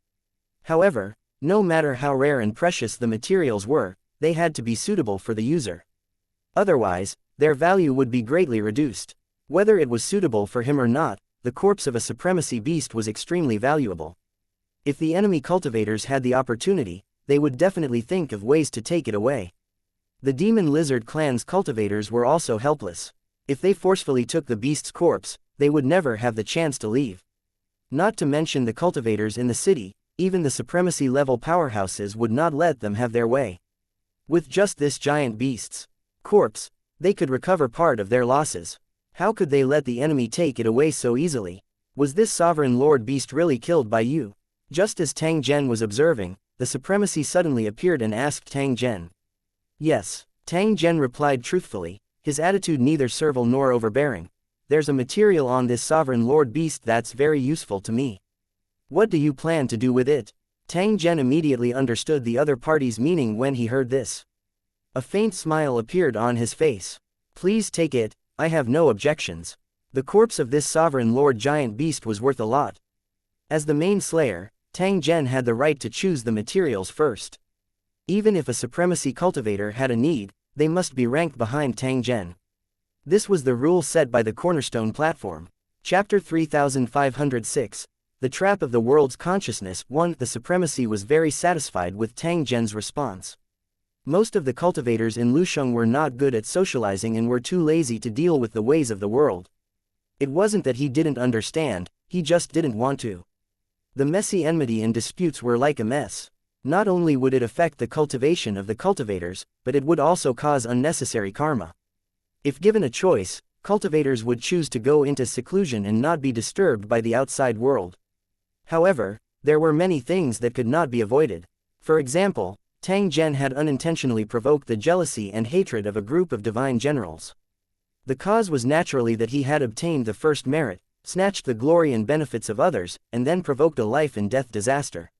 However, no matter how rare and precious the materials were, they had to be suitable for the user. Otherwise, their value would be greatly reduced. Whether it was suitable for him or not, the corpse of a supremacy beast was extremely valuable. If the enemy cultivators had the opportunity, they would definitely think of ways to take it away. The demon lizard clan's cultivators were also helpless. If they forcefully took the beast's corpse, they would never have the chance to leave. Not to mention the cultivators in the city, even the supremacy-level powerhouses would not let them have their way. With just this giant beast's corpse, they could recover part of their losses. How could they let the enemy take it away so easily? Was this sovereign lord beast really killed by you? Just as Tang Zhen was observing, the supremacy suddenly appeared and asked Tang Zhen. Yes, Tang Zhen replied truthfully, his attitude neither servile nor overbearing. There's a material on this sovereign lord beast that's very useful to me. What do you plan to do with it? Tang Zhen immediately understood the other party's meaning when he heard this. A faint smile appeared on his face. Please take it, I have no objections. The corpse of this sovereign lord giant beast was worth a lot. As the main slayer, Tang Zhen had the right to choose the materials first. Even if a supremacy cultivator had a need, they must be ranked behind Tang Zhen. This was the rule set by the Cornerstone Platform. Chapter 3506. The Trap of the World's Consciousness. 1. The supremacy was very satisfied with Tang Zhen's response. Most of the cultivators in Lusheng were not good at socializing and were too lazy to deal with the ways of the world. It wasn't that he didn't understand, he just didn't want to. The messy enmity and disputes were like a mess. Not only would it affect the cultivation of the cultivators, but it would also cause unnecessary karma. If given a choice, cultivators would choose to go into seclusion and not be disturbed by the outside world. However, there were many things that could not be avoided. For example, Tang Zhen had unintentionally provoked the jealousy and hatred of a group of divine generals. The cause was naturally that he had obtained the first merit, snatched the glory and benefits of others, and then provoked a life and death disaster.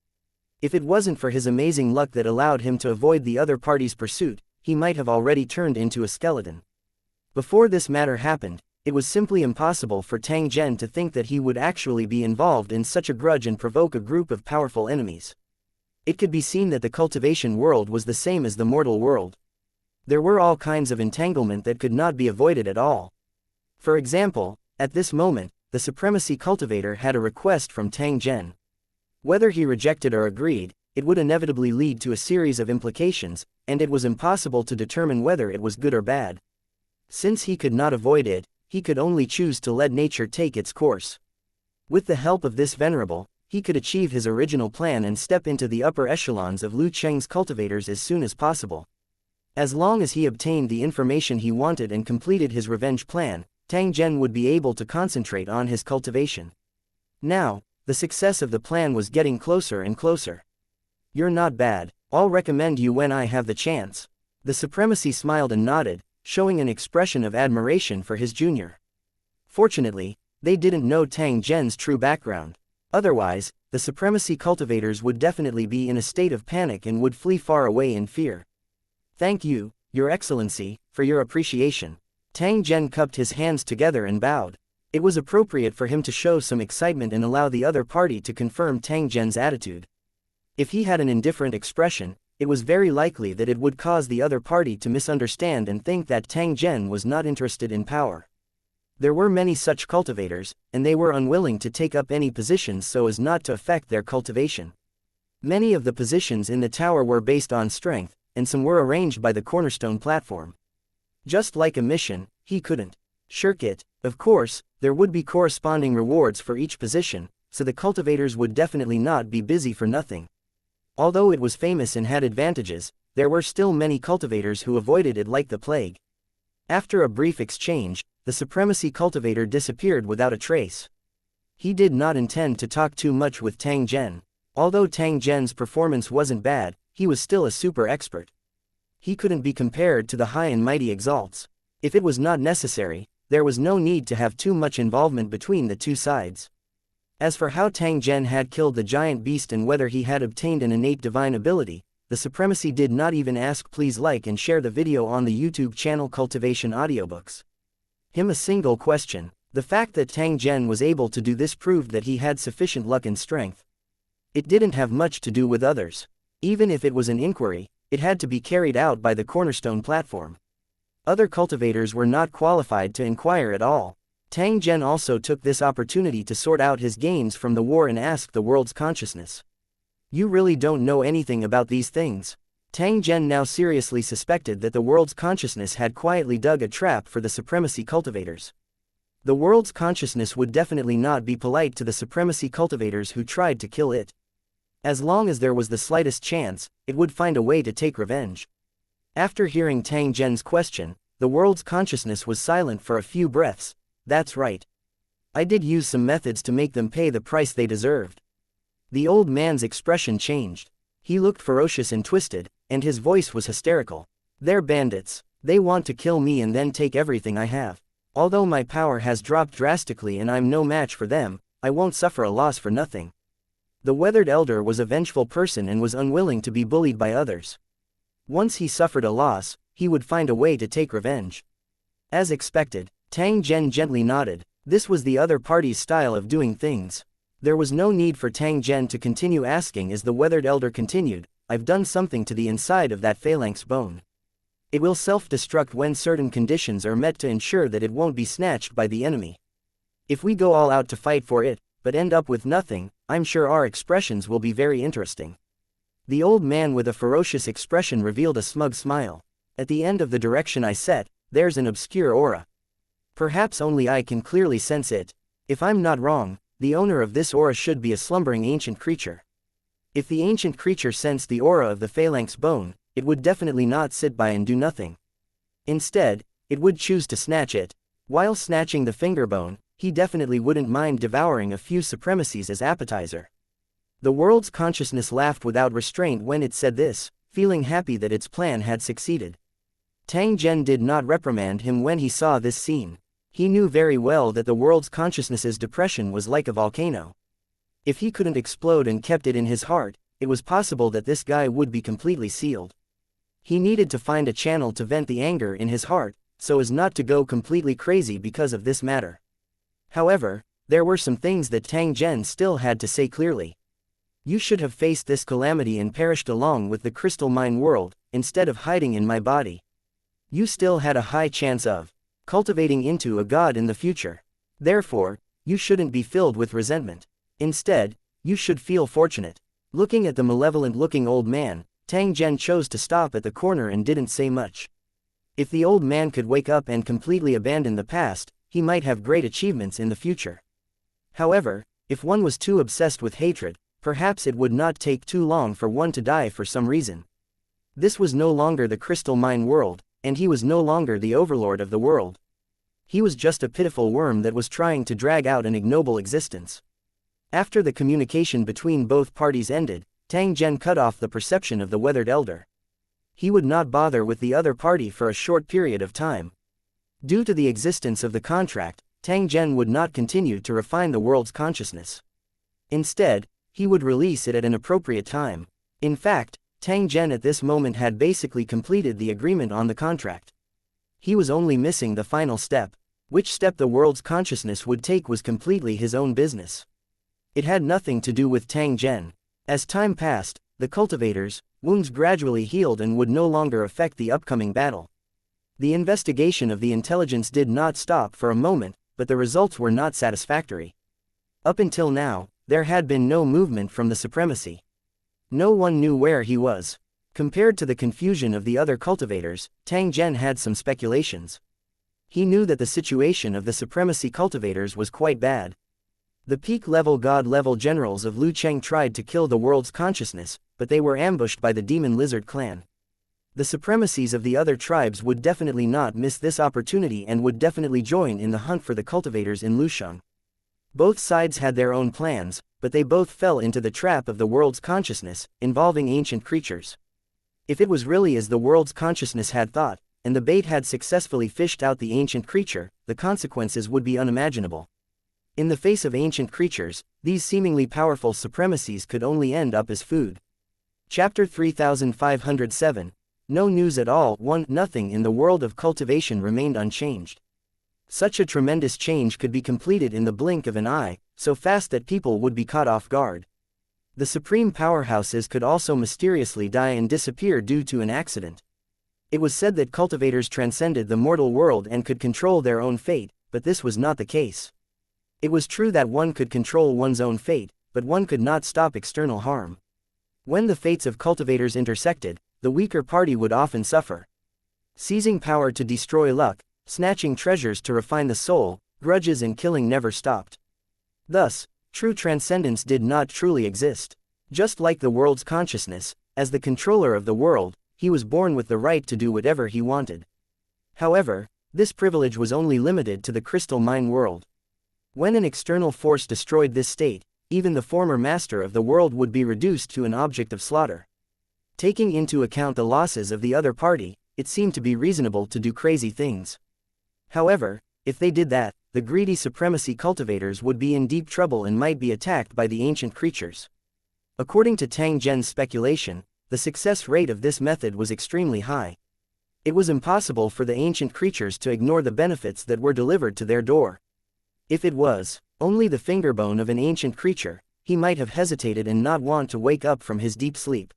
If it wasn't for his amazing luck that allowed him to avoid the other party's pursuit, he might have already turned into a skeleton. Before this matter happened, it was simply impossible for Tang Zhen to think that he would actually be involved in such a grudge and provoke a group of powerful enemies. It could be seen that the cultivation world was the same as the mortal world. There were all kinds of entanglement that could not be avoided at all. For example, at this moment, the supremacy cultivator had a request from Tang Zhen. Whether he rejected or agreed, it would inevitably lead to a series of implications, and it was impossible to determine whether it was good or bad. Since he could not avoid it, he could only choose to let nature take its course. With the help of this venerable, he could achieve his original plan and step into the upper echelons of Lu Cheng's cultivators as soon as possible. As long as he obtained the information he wanted and completed his revenge plan, Tang Zhen would be able to concentrate on his cultivation. Now, the success of the plan was getting closer and closer. You're not bad. I'll recommend you when I have the chance. The Supremacy smiled and nodded, showing an expression of admiration for his junior. Fortunately, they didn't know Tang Zhen's true background. Otherwise, the Supremacy cultivators would definitely be in a state of panic and would flee far away in fear. Thank you, Your Excellency, for your appreciation. Tang Zhen cupped his hands together and bowed. It was appropriate for him to show some excitement and allow the other party to confirm Tang Zhen's attitude. If he had an indifferent expression, it was very likely that it would cause the other party to misunderstand and think that Tang Zhen was not interested in power. There were many such cultivators, and they were unwilling to take up any positions so as not to affect their cultivation. Many of the positions in the tower were based on strength, and some were arranged by the cornerstone platform. Just like a mission, he couldn't shirk it. Of course, there would be corresponding rewards for each position, so the cultivators would definitely not be busy for nothing. Although it was famous and had advantages, there were still many cultivators who avoided it like the plague. After a brief exchange, the Supremacy cultivator disappeared without a trace. He did not intend to talk too much with Tang Zhen. Although Tang Zhen's performance wasn't bad, he was still a super expert. He couldn't be compared to the high and mighty exalts. If it was not necessary, there was no need to have too much involvement between the two sides. As for how Tang Zhen had killed the giant beast and whether he had obtained an innate divine ability, the Supremacy did not even ask. Please like and share the video on the YouTube channel Cultivation Audiobooks. Him a single question. The fact that Tang Zhen was able to do this proved that he had sufficient luck and strength. It didn't have much to do with others. Even if it was an inquiry, it had to be carried out by the cornerstone platform. Other cultivators were not qualified to inquire at all. Tang Zhen also took this opportunity to sort out his gains from the war and ask the world's consciousness. You really don't know anything about these things. Tang Zhen now seriously suspected that the world's consciousness had quietly dug a trap for the Supremacy cultivators. The world's consciousness would definitely not be polite to the Supremacy cultivators who tried to kill it. As long as there was the slightest chance, it would find a way to take revenge. After hearing Tang Zhen's question, the world's consciousness was silent for a few breaths. That's right. I did use some methods to make them pay the price they deserved. The old man's expression changed. He looked ferocious and twisted, and his voice was hysterical. They're bandits. They want to kill me and then take everything I have. Although my power has dropped drastically and I'm no match for them, I won't suffer a loss for nothing. The weathered elder was a vengeful person and was unwilling to be bullied by others. Once he suffered a loss, he would find a way to take revenge. As expected, Tang Zhen gently nodded. This was the other party's style of doing things. There was no need for Tang Zhen to continue asking as the weathered elder continued, I've done something to the inside of that phalanx bone. It will self-destruct when certain conditions are met to ensure that it won't be snatched by the enemy. If we go all out to fight for it, but end up with nothing, I'm sure our expressions will be very interesting. The old man with a ferocious expression revealed a smug smile. At the end of the direction I set, there's an obscure aura. Perhaps only I can clearly sense it. If I'm not wrong, the owner of this aura should be a slumbering ancient creature. If the ancient creature sensed the aura of the phalanx bone, it would definitely not sit by and do nothing. Instead, it would choose to snatch it. While snatching the finger bone, he definitely wouldn't mind devouring a few supremacies as appetizer. The world's consciousness laughed without restraint when it said this, feeling happy that its plan had succeeded. Tang Zhen did not reprimand him when he saw this scene. He knew very well that the world's consciousness's depression was like a volcano. If he couldn't explode and kept it in his heart, it was possible that this guy would be completely sealed. He needed to find a channel to vent the anger in his heart, so as not to go completely crazy because of this matter. However, there were some things that Tang Zhen still had to say clearly. You should have faced this calamity and perished along with the crystal mine world, instead of hiding in my body. You still had a high chance of cultivating into a god in the future. Therefore, you shouldn't be filled with resentment. Instead, you should feel fortunate. Looking at the malevolent-looking old man, Tang Zhen chose to stop at the corner and didn't say much. If the old man could wake up and completely abandon the past, he might have great achievements in the future. However, if one was too obsessed with hatred, perhaps it would not take too long for one to die for some reason. This was no longer the crystal mine world, and he was no longer the overlord of the world. He was just a pitiful worm that was trying to drag out an ignoble existence. After the communication between both parties ended, Tang Zhen cut off the perception of the weathered elder. He would not bother with the other party for a short period of time. Due to the existence of the contract, Tang Zhen would not continue to refine the world's consciousness. Instead, he would release it at an appropriate time. In fact, Tang Zhen at this moment had basically completed the agreement on the contract. He was only missing the final step. Which step the world's consciousness would take was completely his own business. It had nothing to do with Tang Zhen. As time passed, the cultivators' wounds gradually healed and would no longer affect the upcoming battle. The investigation of the intelligence did not stop for a moment, but the results were not satisfactory. Up until now, there had been no movement from the supremacy. No one knew where he was. Compared to the confusion of the other cultivators, Tang Zhen had some speculations. He knew that the situation of the supremacy cultivators was quite bad. The peak-level god-level generals of Lu Cheng tried to kill the world's consciousness, but they were ambushed by the demon lizard clan. The supremacies of the other tribes would definitely not miss this opportunity and would definitely join in the hunt for the cultivators in Lusheng. Both sides had their own plans, but they both fell into the trap of the world's consciousness, involving ancient creatures. If it was really as the world's consciousness had thought, and the bait had successfully fished out the ancient creature, the consequences would be unimaginable. In the face of ancient creatures, these seemingly powerful supremacies could only end up as food. Chapter 3507. No news at all. 1. Nothing in the world of cultivation remained unchanged. Such a tremendous change could be completed in the blink of an eye, so fast that people would be caught off guard. The supreme powerhouses could also mysteriously die and disappear due to an accident. It was said that cultivators transcended the mortal world and could control their own fate, but this was not the case. It was true that one could control one's own fate, but one could not stop external harm. When the fates of cultivators intersected, the weaker party would often suffer. Seizing power to destroy luck, snatching treasures to refine the soul, grudges and killing never stopped. Thus, true transcendence did not truly exist. Just like the world's consciousness, as the controller of the world, he was born with the right to do whatever he wanted. However, this privilege was only limited to the crystal mine world. When an external force destroyed this state, even the former master of the world would be reduced to an object of slaughter. Taking into account the losses of the other party, it seemed to be reasonable to do crazy things. However, if they did that, the greedy supremacy cultivators would be in deep trouble and might be attacked by the ancient creatures. According to Tang Zhen's speculation, the success rate of this method was extremely high. It was impossible for the ancient creatures to ignore the benefits that were delivered to their door. If it was only the fingerbone of an ancient creature, he might have hesitated and not want to wake up from his deep sleep.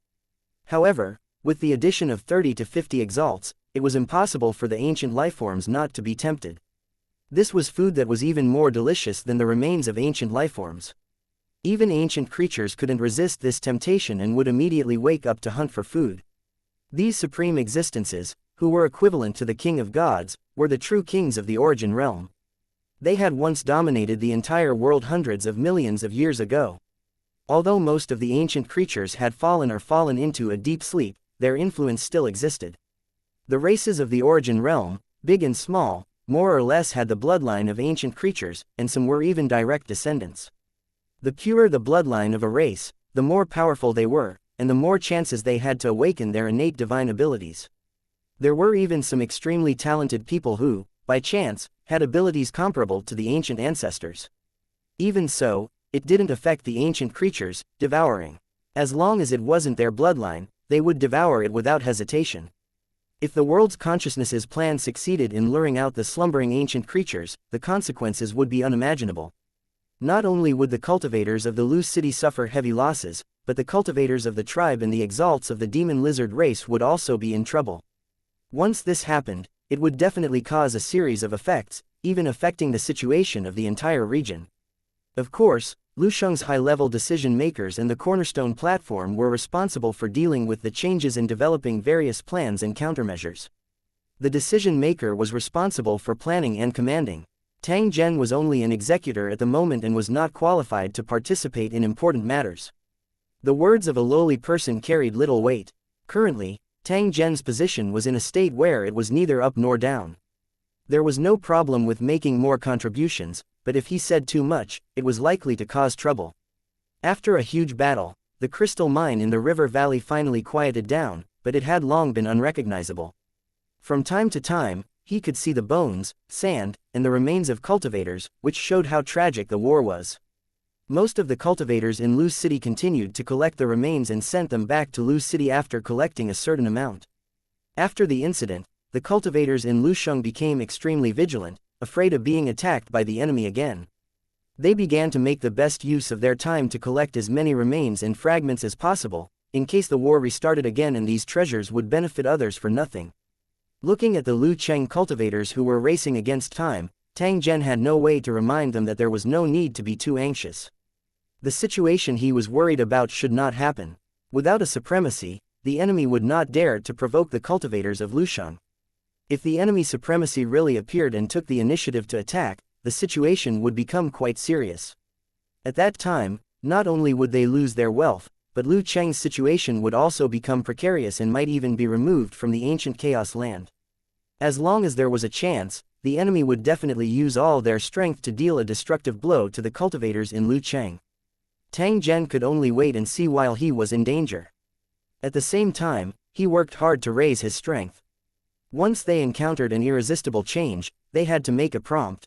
However, with the addition of 30 to 50 exalts, it was impossible for the ancient lifeforms not to be tempted. This was food that was even more delicious than the remains of ancient lifeforms. Even ancient creatures couldn't resist this temptation and would immediately wake up to hunt for food. These supreme existences, who were equivalent to the king of gods, were the true kings of the origin realm. They had once dominated the entire world hundreds of millions of years ago. Although most of the ancient creatures had fallen or fallen into a deep sleep, their influence still existed. The races of the origin realm, big and small, more or less had the bloodline of ancient creatures, and some were even direct descendants. The purer the bloodline of a race, the more powerful they were, and the more chances they had to awaken their innate divine abilities. There were even some extremely talented people who, by chance, had abilities comparable to the ancient ancestors. Even so, it didn't affect the ancient creatures, devouring. As long as it wasn't their bloodline, they would devour it without hesitation. If the world's consciousness's plan succeeded in luring out the slumbering ancient creatures, the consequences would be unimaginable. Not only would the cultivators of the Lu city suffer heavy losses, but the cultivators of the tribe and the exalts of the demon lizard race would also be in trouble. Once this happened, it would definitely cause a series of effects, even affecting the situation of the entire region. Of course, Lusheng's high-level decision-makers and the cornerstone platform were responsible for dealing with the changes and developing various plans and countermeasures. The decision-maker was responsible for planning and commanding. Tang Zhen was only an executor at the moment and was not qualified to participate in important matters. The words of a lowly person carried little weight. Currently, Tang Zhen's position was in a state where it was neither up nor down. There was no problem with making more contributions, but if he said too much, it was likely to cause trouble. After a huge battle, the crystal mine in the river valley finally quieted down, but it had long been unrecognizable. From time to time, he could see the bones, sand, and the remains of cultivators, which showed how tragic the war was. Most of the cultivators in Lu City continued to collect the remains and sent them back to Lu City after collecting a certain amount. After the incident, the cultivators in Lusheng became extremely vigilant, afraid of being attacked by the enemy again. They began to make the best use of their time to collect as many remains and fragments as possible, in case the war restarted again and these treasures would benefit others for nothing. Looking at the Lu Cheng cultivators who were racing against time, Tang Zhen had no way to remind them that there was no need to be too anxious. The situation he was worried about should not happen. Without a supremacy, the enemy would not dare to provoke the cultivators of Lusheng. If the enemy supremacy really appeared and took the initiative to attack, the situation would become quite serious. At that time, not only would they lose their wealth, but Lu Cheng's situation would also become precarious and might even be removed from the ancient Chaos land. As long as there was a chance, the enemy would definitely use all their strength to deal a destructive blow to the cultivators in Lu Cheng. Tang Zhen could only wait and see while he was in danger. At the same time, he worked hard to raise his strength. Once they encountered an irresistible change, they had to make a prompt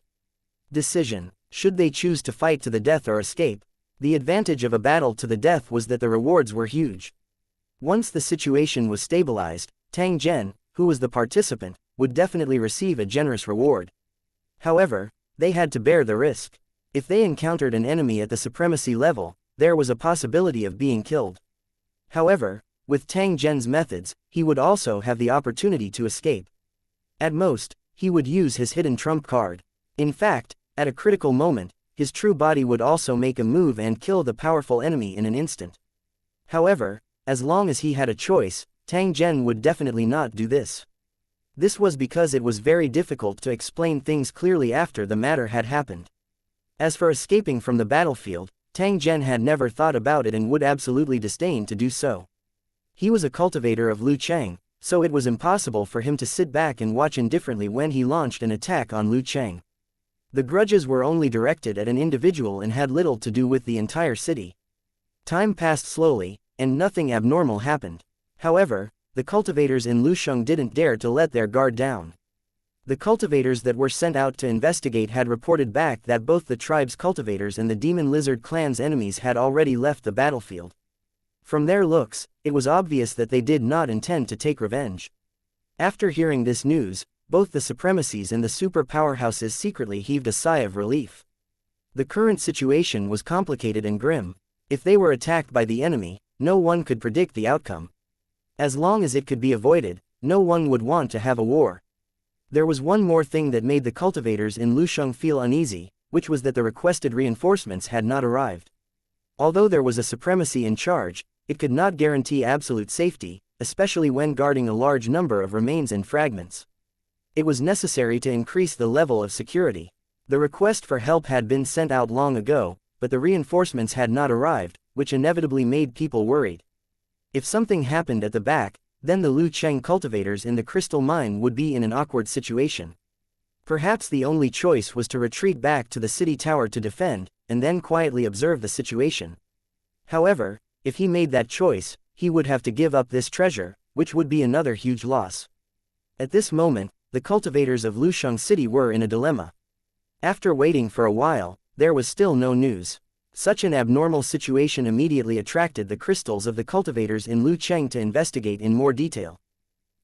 decision. Should they choose to fight to the death or escape? The advantage of a battle to the death was that the rewards were huge. Once the situation was stabilized, Tang Zhen, who was the participant, would definitely receive a generous reward. However, they had to bear the risk. If they encountered an enemy at the supremacy level, there was a possibility of being killed. However, with Tang Zhen's methods, he would also have the opportunity to escape. At most, he would use his hidden trump card. In fact, at a critical moment, his true body would also make a move and kill the powerful enemy in an instant. However, as long as he had a choice, Tang Zhen would definitely not do this. This was because it was very difficult to explain things clearly after the matter had happened. As for escaping from the battlefield, Tang Zhen had never thought about it and would absolutely disdain to do so. He was a cultivator of Lu Cheng, so it was impossible for him to sit back and watch indifferently when he launched an attack on Lu Cheng. The grudges were only directed at an individual and had little to do with the entire city. Time passed slowly, and nothing abnormal happened. However, the cultivators in Lusheng didn't dare to let their guard down. The cultivators that were sent out to investigate had reported back that both the tribe's cultivators and the demon lizard clan's enemies had already left the battlefield. From their looks, it was obvious that they did not intend to take revenge. After hearing this news, both the supremacies and the super powerhouses secretly heaved a sigh of relief. The current situation was complicated and grim. If they were attacked by the enemy, no one could predict the outcome. As long as it could be avoided, no one would want to have a war. There was one more thing that made the cultivators in Lusheng feel uneasy, which was that the requested reinforcements had not arrived. Although there was a supremacy in charge, it could not guarantee absolute safety, especially when guarding a large number of remains and fragments. It was necessary to increase the level of security. The request for help had been sent out long ago, but the reinforcements had not arrived, which inevitably made people worried. If something happened at the back, then the Lu Cheng cultivators in the crystal mine would be in an awkward situation. Perhaps the only choice was to retreat back to the city tower to defend, and then quietly observe the situation. However, if he made that choice, he would have to give up this treasure, which would be another huge loss. At this moment, the cultivators of Lusheng City were in a dilemma. After waiting for a while, there was still no news. Such an abnormal situation immediately attracted the crystals of the cultivators in Lu Cheng to investigate in more detail.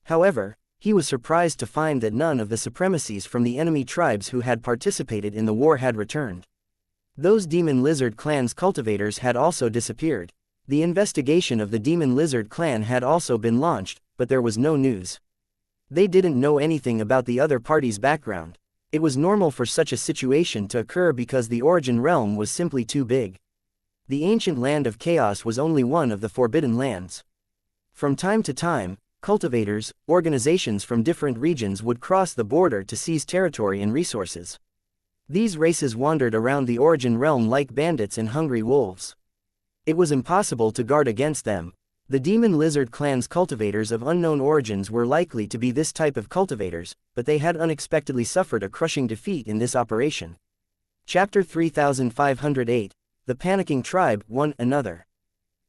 However, he was surprised to find that none of the supremacies from the enemy tribes who had participated in the war had returned. Those demon lizard clan's cultivators had also disappeared. The investigation of the demon lizard clan had also been launched, but there was no news. They didn't know anything about the other party's background. It was normal for such a situation to occur because the origin realm was simply too big. The ancient land of chaos was only one of the forbidden lands. From time to time, cultivators, organizations from different regions would cross the border to seize territory and resources. These races wandered around the origin realm like bandits and hungry wolves. It was impossible to guard against them. The Demon Lizard clan's cultivators of unknown origins were likely to be this type of cultivators, but they had unexpectedly suffered a crushing defeat in this operation. Chapter 3508, The Panicking Tribe, One Another.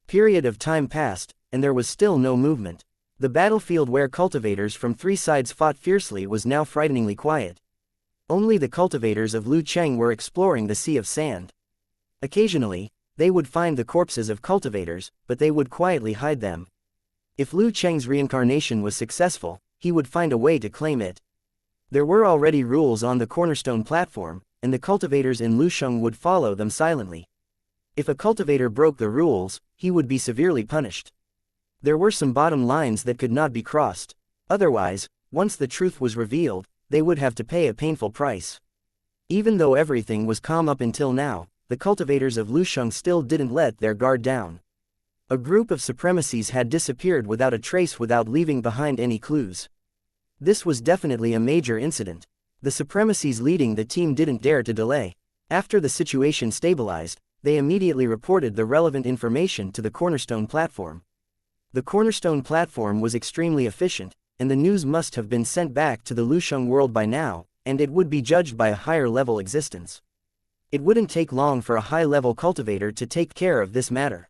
Period of time passed, and there was still no movement. The battlefield where cultivators from three sides fought fiercely was now frighteningly quiet. Only the cultivators of Lu Cheng were exploring the sea of sand. Occasionally, they would find the corpses of cultivators, but they would quietly hide them. If Lu Cheng's reincarnation was successful, he would find a way to claim it. There were already rules on the cornerstone platform, and the cultivators in Lusheng would follow them silently. If a cultivator broke the rules, he would be severely punished. There were some bottom lines that could not be crossed. Otherwise, once the truth was revealed, they would have to pay a painful price. Even though everything was calm up until now, the cultivators of Lusheng still didn't let their guard down. A group of supremacies had disappeared without a trace, without leaving behind any clues. This was definitely a major incident. The supremacies leading the team didn't dare to delay. After the situation stabilized, they immediately reported the relevant information to the cornerstone platform. The cornerstone platform was extremely efficient, and the news must have been sent back to the Lusheng world by now, and it would be judged by a higher-level existence. It wouldn't take long for a high-level cultivator to take care of this matter.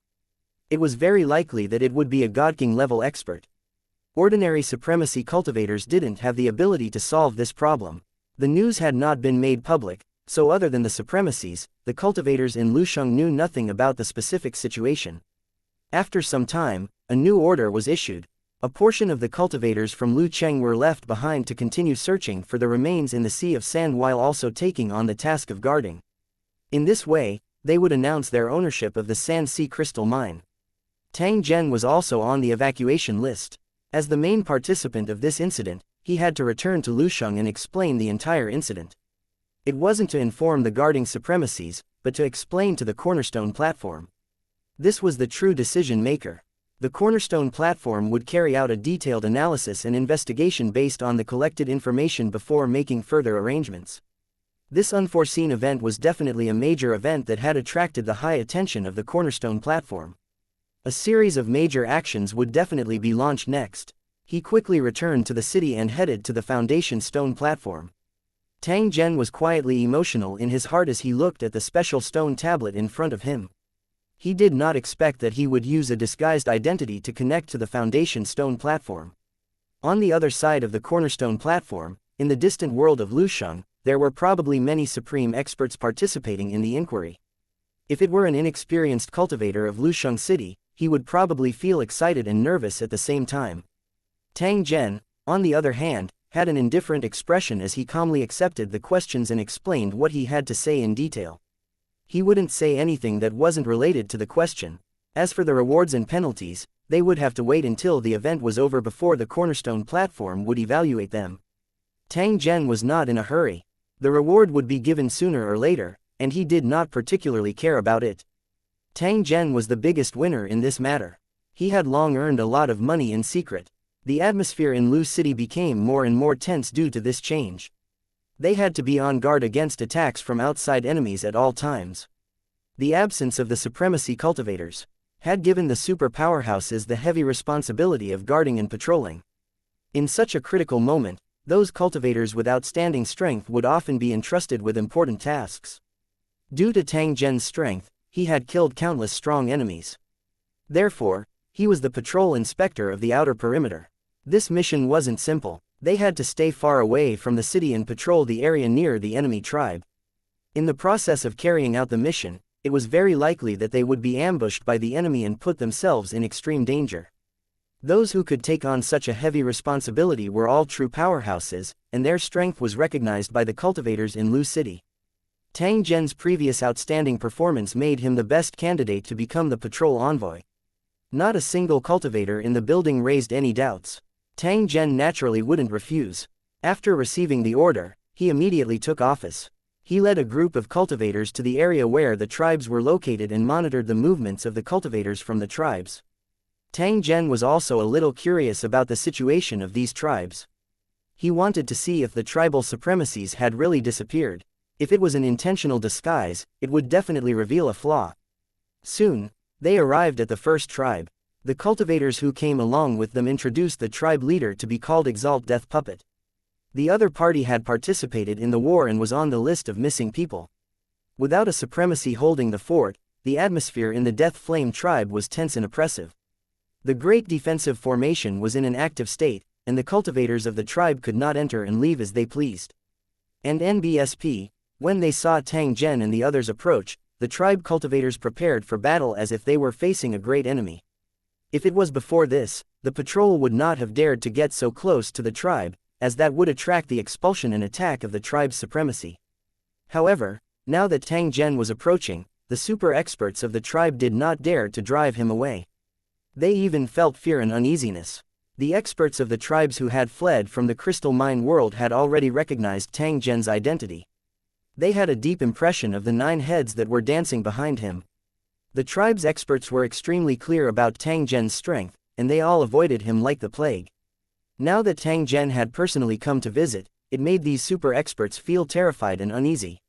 It was very likely that it would be a God-King-level expert. Ordinary supremacy cultivators didn't have the ability to solve this problem. The news had not been made public, so other than the supremacies, the cultivators in Lusheng knew nothing about the specific situation. After some time, a new order was issued. A portion of the cultivators from Lu Cheng were left behind to continue searching for the remains in the Sea of Sand while also taking on the task of guarding. In this way, they would announce their ownership of the Sand Sea Crystal Mine. Tang Zhen was also on the evacuation list. As the main participant of this incident, he had to return to Lusheng and explain the entire incident. It wasn't to inform the guarding supremacies, but to explain to the cornerstone platform. This was the true decision maker. The cornerstone platform would carry out a detailed analysis and investigation based on the collected information before making further arrangements. This unforeseen event was definitely a major event that had attracted the high attention of the cornerstone platform. A series of major actions would definitely be launched next. He quickly returned to the city and headed to the foundation stone platform. Tang Zhen was quietly emotional in his heart as he looked at the special stone tablet in front of him. He did not expect that he would use a disguised identity to connect to the foundation stone platform. On the other side of the cornerstone platform, in the distant world of Lusheng, there were probably many supreme experts participating in the inquiry. If it were an inexperienced cultivator of Lusheng City, he would probably feel excited and nervous at the same time. Tang Zhen, on the other hand, had an indifferent expression as he calmly accepted the questions and explained what he had to say in detail. He wouldn't say anything that wasn't related to the question. As for the rewards and penalties, they would have to wait until the event was over before the cornerstone platform would evaluate them. Tang Zhen was not in a hurry. The reward would be given sooner or later, and he did not particularly care about it. Tang Zhen was the biggest winner in this matter. He had long earned a lot of money in secret. The atmosphere in Lu City became more and more tense due to this change. They had to be on guard against attacks from outside enemies at all times. The absence of the supremacy cultivators had given the super powerhouses the heavy responsibility of guarding and patrolling. In such a critical moment, those cultivators with outstanding strength would often be entrusted with important tasks. Due to Tang Zhen's strength, he had killed countless strong enemies. Therefore, he was the patrol inspector of the outer perimeter. This mission wasn't simple. They had to stay far away from the city and patrol the area near the enemy tribe. In the process of carrying out the mission, it was very likely that they would be ambushed by the enemy and put themselves in extreme danger. Those who could take on such a heavy responsibility were all true powerhouses, and their strength was recognized by the cultivators in Lu City. Tang Zhen's previous outstanding performance made him the best candidate to become the patrol envoy. Not a single cultivator in the building raised any doubts. Tang Zhen naturally wouldn't refuse. After receiving the order, he immediately took office. He led a group of cultivators to the area where the tribes were located and monitored the movements of the cultivators from the tribes. Tang Zhen was also a little curious about the situation of these tribes. He wanted to see if the tribal supremacies had really disappeared. If it was an intentional disguise, it would definitely reveal a flaw. Soon, they arrived at the first tribe. The cultivators who came along with them introduced the tribe leader to be called Exalt Death Puppet. The other party had participated in the war and was on the list of missing people. Without a supremacy holding the fort, the atmosphere in the Death Flame tribe was tense and oppressive. The great defensive formation was in an active state, and the cultivators of the tribe could not enter and leave as they pleased. And NBSP, when they saw Tang Zhen and the others approach, the tribe cultivators prepared for battle as if they were facing a great enemy. If it was before this, the patrol would not have dared to get so close to the tribe, as that would attract the expulsion and attack of the tribe's supremacy. However, now that Tang Zhen was approaching, the super experts of the tribe did not dare to drive him away. They even felt fear and uneasiness. The experts of the tribes who had fled from the crystal mine world had already recognized Tang Zhen's identity. They had a deep impression of the 9 heads that were dancing behind him. The tribe's experts were extremely clear about Tang Zhen's strength, and they all avoided him like the plague. Now that Tang Zhen had personally come to visit, it made these super experts feel terrified and uneasy.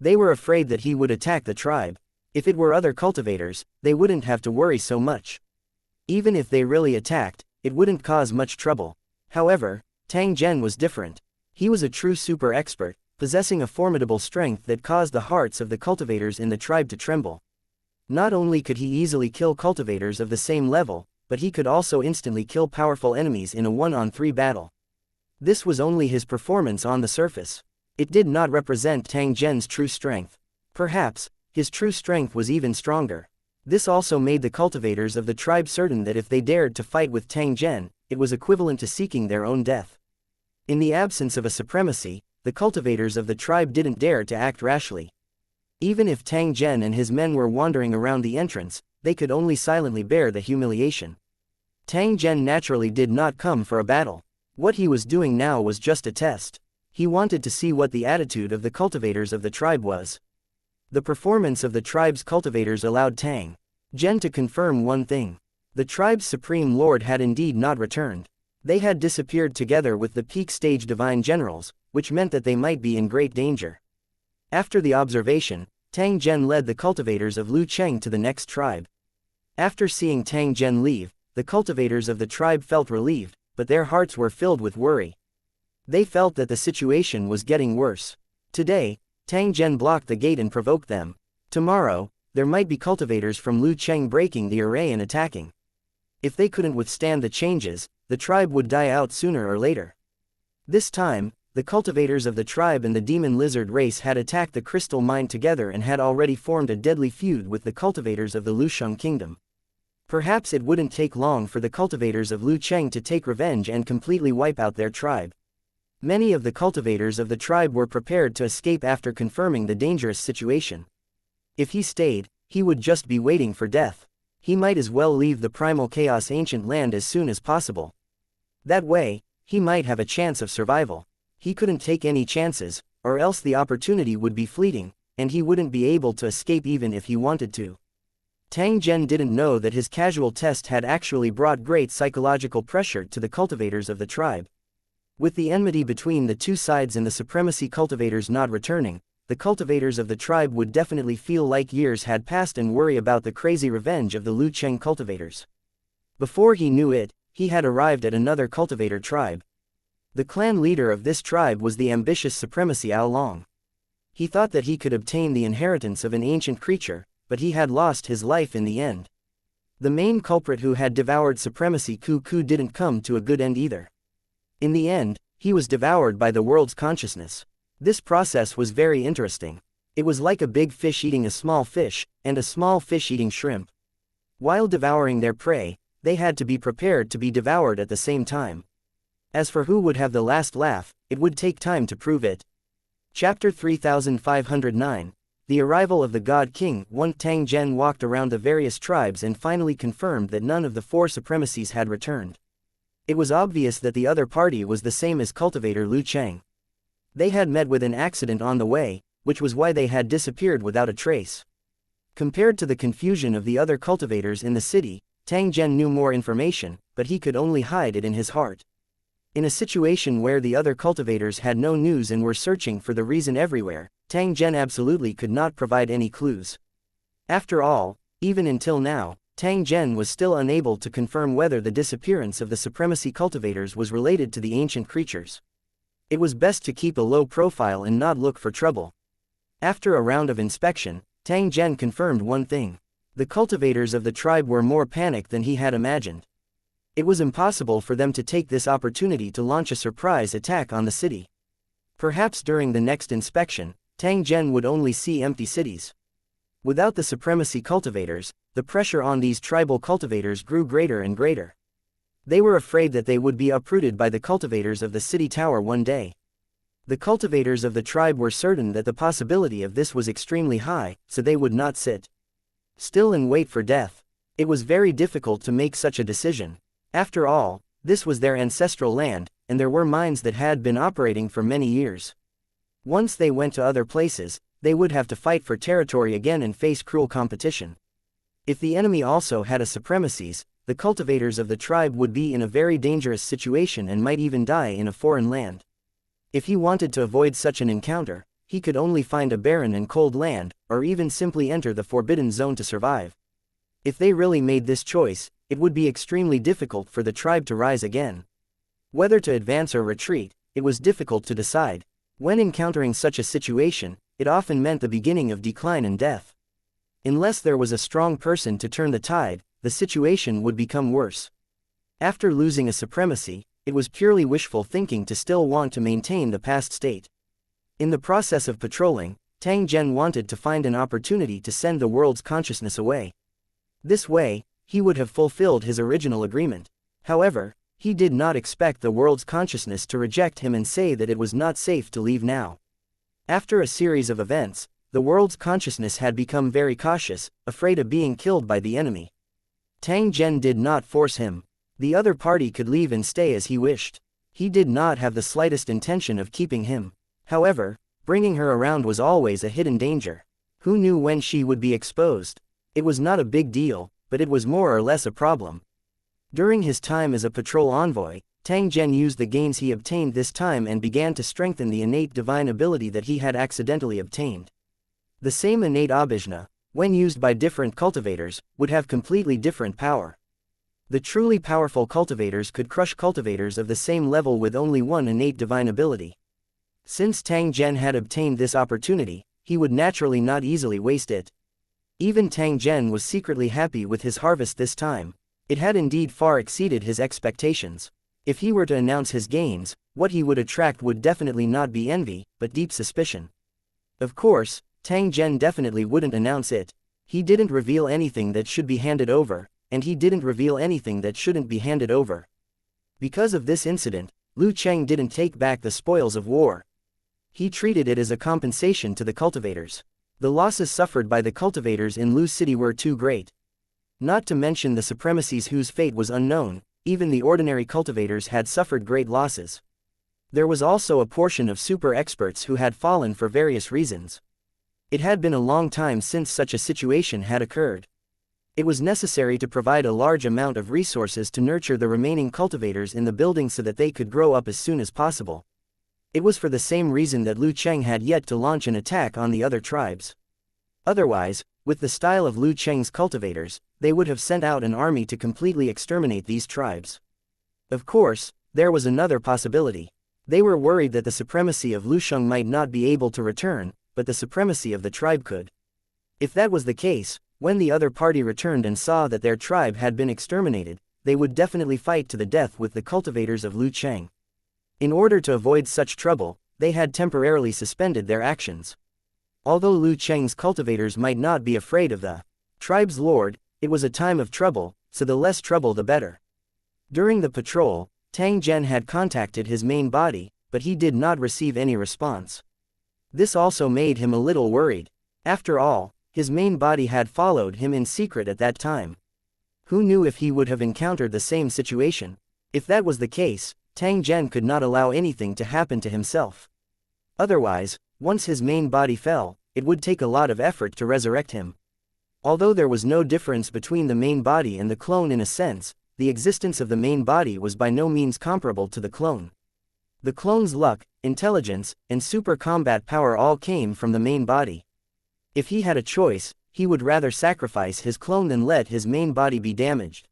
They were afraid that he would attack the tribe. If it were other cultivators, they wouldn't have to worry so much. Even if they really attacked, it wouldn't cause much trouble. However, Tang Zhen was different. He was a true super expert, possessing a formidable strength that caused the hearts of the cultivators in the tribe to tremble. Not only could he easily kill cultivators of the same level, but he could also instantly kill powerful enemies in a 1-on-3 battle. This was only his performance on the surface. It did not represent Tang Zhen's true strength. Perhaps, his true strength was even stronger. This also made the cultivators of the tribe certain that if they dared to fight with Tang Zhen, it was equivalent to seeking their own death. In the absence of a supremacy, the cultivators of the tribe didn't dare to act rashly. Even if Tang Zhen and his men were wandering around the entrance, they could only silently bear the humiliation. Tang Zhen naturally did not come for a battle. What he was doing now was just a test. He wanted to see what the attitude of the cultivators of the tribe was. The performance of the tribe's cultivators allowed Tang Zhen to confirm one thing. The tribe's supreme lord had indeed not returned. They had disappeared together with the peak stage divine generals, which meant that they might be in great danger. After the observation, Tang Zhen led the cultivators of Lu Cheng to the next tribe. After seeing Tang Zhen leave, the cultivators of the tribe felt relieved, but their hearts were filled with worry. They felt that the situation was getting worse. Today, Tang Zhen blocked the gate and provoked them. Tomorrow, there might be cultivators from Lu Cheng breaking the array and attacking. If they couldn't withstand the changes, the tribe would die out sooner or later. This time, the cultivators of the tribe and the demon lizard race had attacked the crystal mine together and had already formed a deadly feud with the cultivators of the Lusheng kingdom. Perhaps it wouldn't take long for the cultivators of Lu Cheng to take revenge and completely wipe out their tribe. Many of the cultivators of the tribe were prepared to escape after confirming the dangerous situation. If he stayed, he would just be waiting for death. He might as well leave the primal chaos ancient land as soon as possible. That way, he might have a chance of survival. He couldn't take any chances, or else the opportunity would be fleeting, and he wouldn't be able to escape even if he wanted to. Tang Zhen didn't know that his casual test had actually brought great psychological pressure to the cultivators of the tribe. With the enmity between the two sides and the supremacy cultivators not returning, the cultivators of the tribe would definitely feel like years had passed and worry about the crazy revenge of the Lu Cheng cultivators. Before he knew it, he had arrived at another cultivator tribe. The clan leader of this tribe was the ambitious supremacy Ao Long. He thought that he could obtain the inheritance of an ancient creature, but he had lost his life in the end. The main culprit who had devoured supremacy Ku Ku didn't come to a good end either. In the end, he was devoured by the world's consciousness. This process was very interesting. It was like a big fish eating a small fish, and a small fish eating shrimp. While devouring their prey, they had to be prepared to be devoured at the same time. As for who would have the last laugh, it would take time to prove it. Chapter 3509. The arrival of the God King. Tang Zhen walked around the various tribes and finally confirmed that none of the 4 supremacies had returned. It was obvious that the other party was the same as cultivator Lu Cheng. They had met with an accident on the way, which was why they had disappeared without a trace. Compared to the confusion of the other cultivators in the city, Tang Zhen knew more information, but he could only hide it in his heart. In a situation where the other cultivators had no news and were searching for the reason everywhere, Tang Zhen absolutely could not provide any clues. After all, even until now, Tang Zhen was still unable to confirm whether the disappearance of the supremacy cultivators was related to the ancient creatures. It was best to keep a low profile and not look for trouble. After a round of inspection, Tang Zhen confirmed one thing. The cultivators of the tribe were more panicked than he had imagined. It was impossible for them to take this opportunity to launch a surprise attack on the city. Perhaps during the next inspection, Tang Zhen would only see empty cities. Without the supremacy cultivators, the pressure on these tribal cultivators grew greater and greater. They were afraid that they would be uprooted by the cultivators of the city tower one day. The cultivators of the tribe were certain that the possibility of this was extremely high, so they would not sit still and wait for death. It was very difficult to make such a decision. After all, this was their ancestral land, and there were mines that had been operating for many years. Once they went to other places, they would have to fight for territory again and face cruel competition. If the enemy also had a supremacies, the cultivators of the tribe would be in a very dangerous situation and might even die in a foreign land. If he wanted to avoid such an encounter, he could only find a barren and cold land, or even simply enter the forbidden zone to survive. If they really made this choice, it would be extremely difficult for the tribe to rise again. Whether to advance or retreat, it was difficult to decide. When encountering such a situation, it often meant the beginning of decline and death. Unless there was a strong person to turn the tide, the situation would become worse. After losing a supremacy, it was purely wishful thinking to still want to maintain the past state. In the process of patrolling, Tang Zhen wanted to find an opportunity to send the world's consciousness away. This way, he would have fulfilled his original agreement. However, he did not expect the world's consciousness to reject him and say that it was not safe to leave now. After a series of events, the world's consciousness had become very cautious, afraid of being killed by the enemy. Tang Zhen did not force him. The other party could leave and stay as he wished. He did not have the slightest intention of keeping him. However, bringing her around was always a hidden danger. Who knew when she would be exposed? It was not a big deal, but it was more or less a problem. During his time as a patrol envoy, Tang Zhen used the gains he obtained this time and began to strengthen the innate divine ability that he had accidentally obtained. The same innate abhijna, when used by different cultivators, would have completely different power. The truly powerful cultivators could crush cultivators of the same level with only one innate divine ability. Since Tang Zhen had obtained this opportunity, he would naturally not easily waste it. Even Tang Zhen was secretly happy with his harvest this time. It had indeed far exceeded his expectations. If he were to announce his gains, what he would attract would definitely not be envy, but deep suspicion. Of course, Tang Zhen definitely wouldn't announce it. He didn't reveal anything that should be handed over, and he didn't reveal anything that shouldn't be handed over. Because of this incident, Lu Cheng didn't take back the spoils of war. He treated it as a compensation to the cultivators. The losses suffered by the cultivators in Lu City were too great. Not to mention the supremacies whose fate was unknown, even the ordinary cultivators had suffered great losses. There was also a portion of super experts who had fallen for various reasons. It had been a long time since such a situation had occurred. It was necessary to provide a large amount of resources to nurture the remaining cultivators in the building so that they could grow up as soon as possible. It was for the same reason that Lu Cheng had yet to launch an attack on the other tribes. Otherwise, with the style of Lu Cheng's cultivators, they would have sent out an army to completely exterminate these tribes. Of course, there was another possibility. They were worried that the supremacy of Lu Sheng might not be able to return, but the supremacy of the tribe could. If that was the case, when the other party returned and saw that their tribe had been exterminated, they would definitely fight to the death with the cultivators of Lu Cheng. In order to avoid such trouble, they had temporarily suspended their actions. Although Lu Cheng's cultivators might not be afraid of the tribe's lord, it was a time of trouble, so the less trouble the better. During the patrol, Tang Zhen had contacted his main body, but he did not receive any response. This also made him a little worried. After all, his main body had followed him in secret at that time. Who knew if he would have encountered the same situation? If that was the case, Tang Zhen could not allow anything to happen to himself. Otherwise, once his main body fell, it would take a lot of effort to resurrect him. Although there was no difference between the main body and the clone in a sense, the existence of the main body was by no means comparable to the clone. The clone's luck, intelligence, and super combat power all came from the main body. If he had a choice, he would rather sacrifice his clone than let his main body be damaged.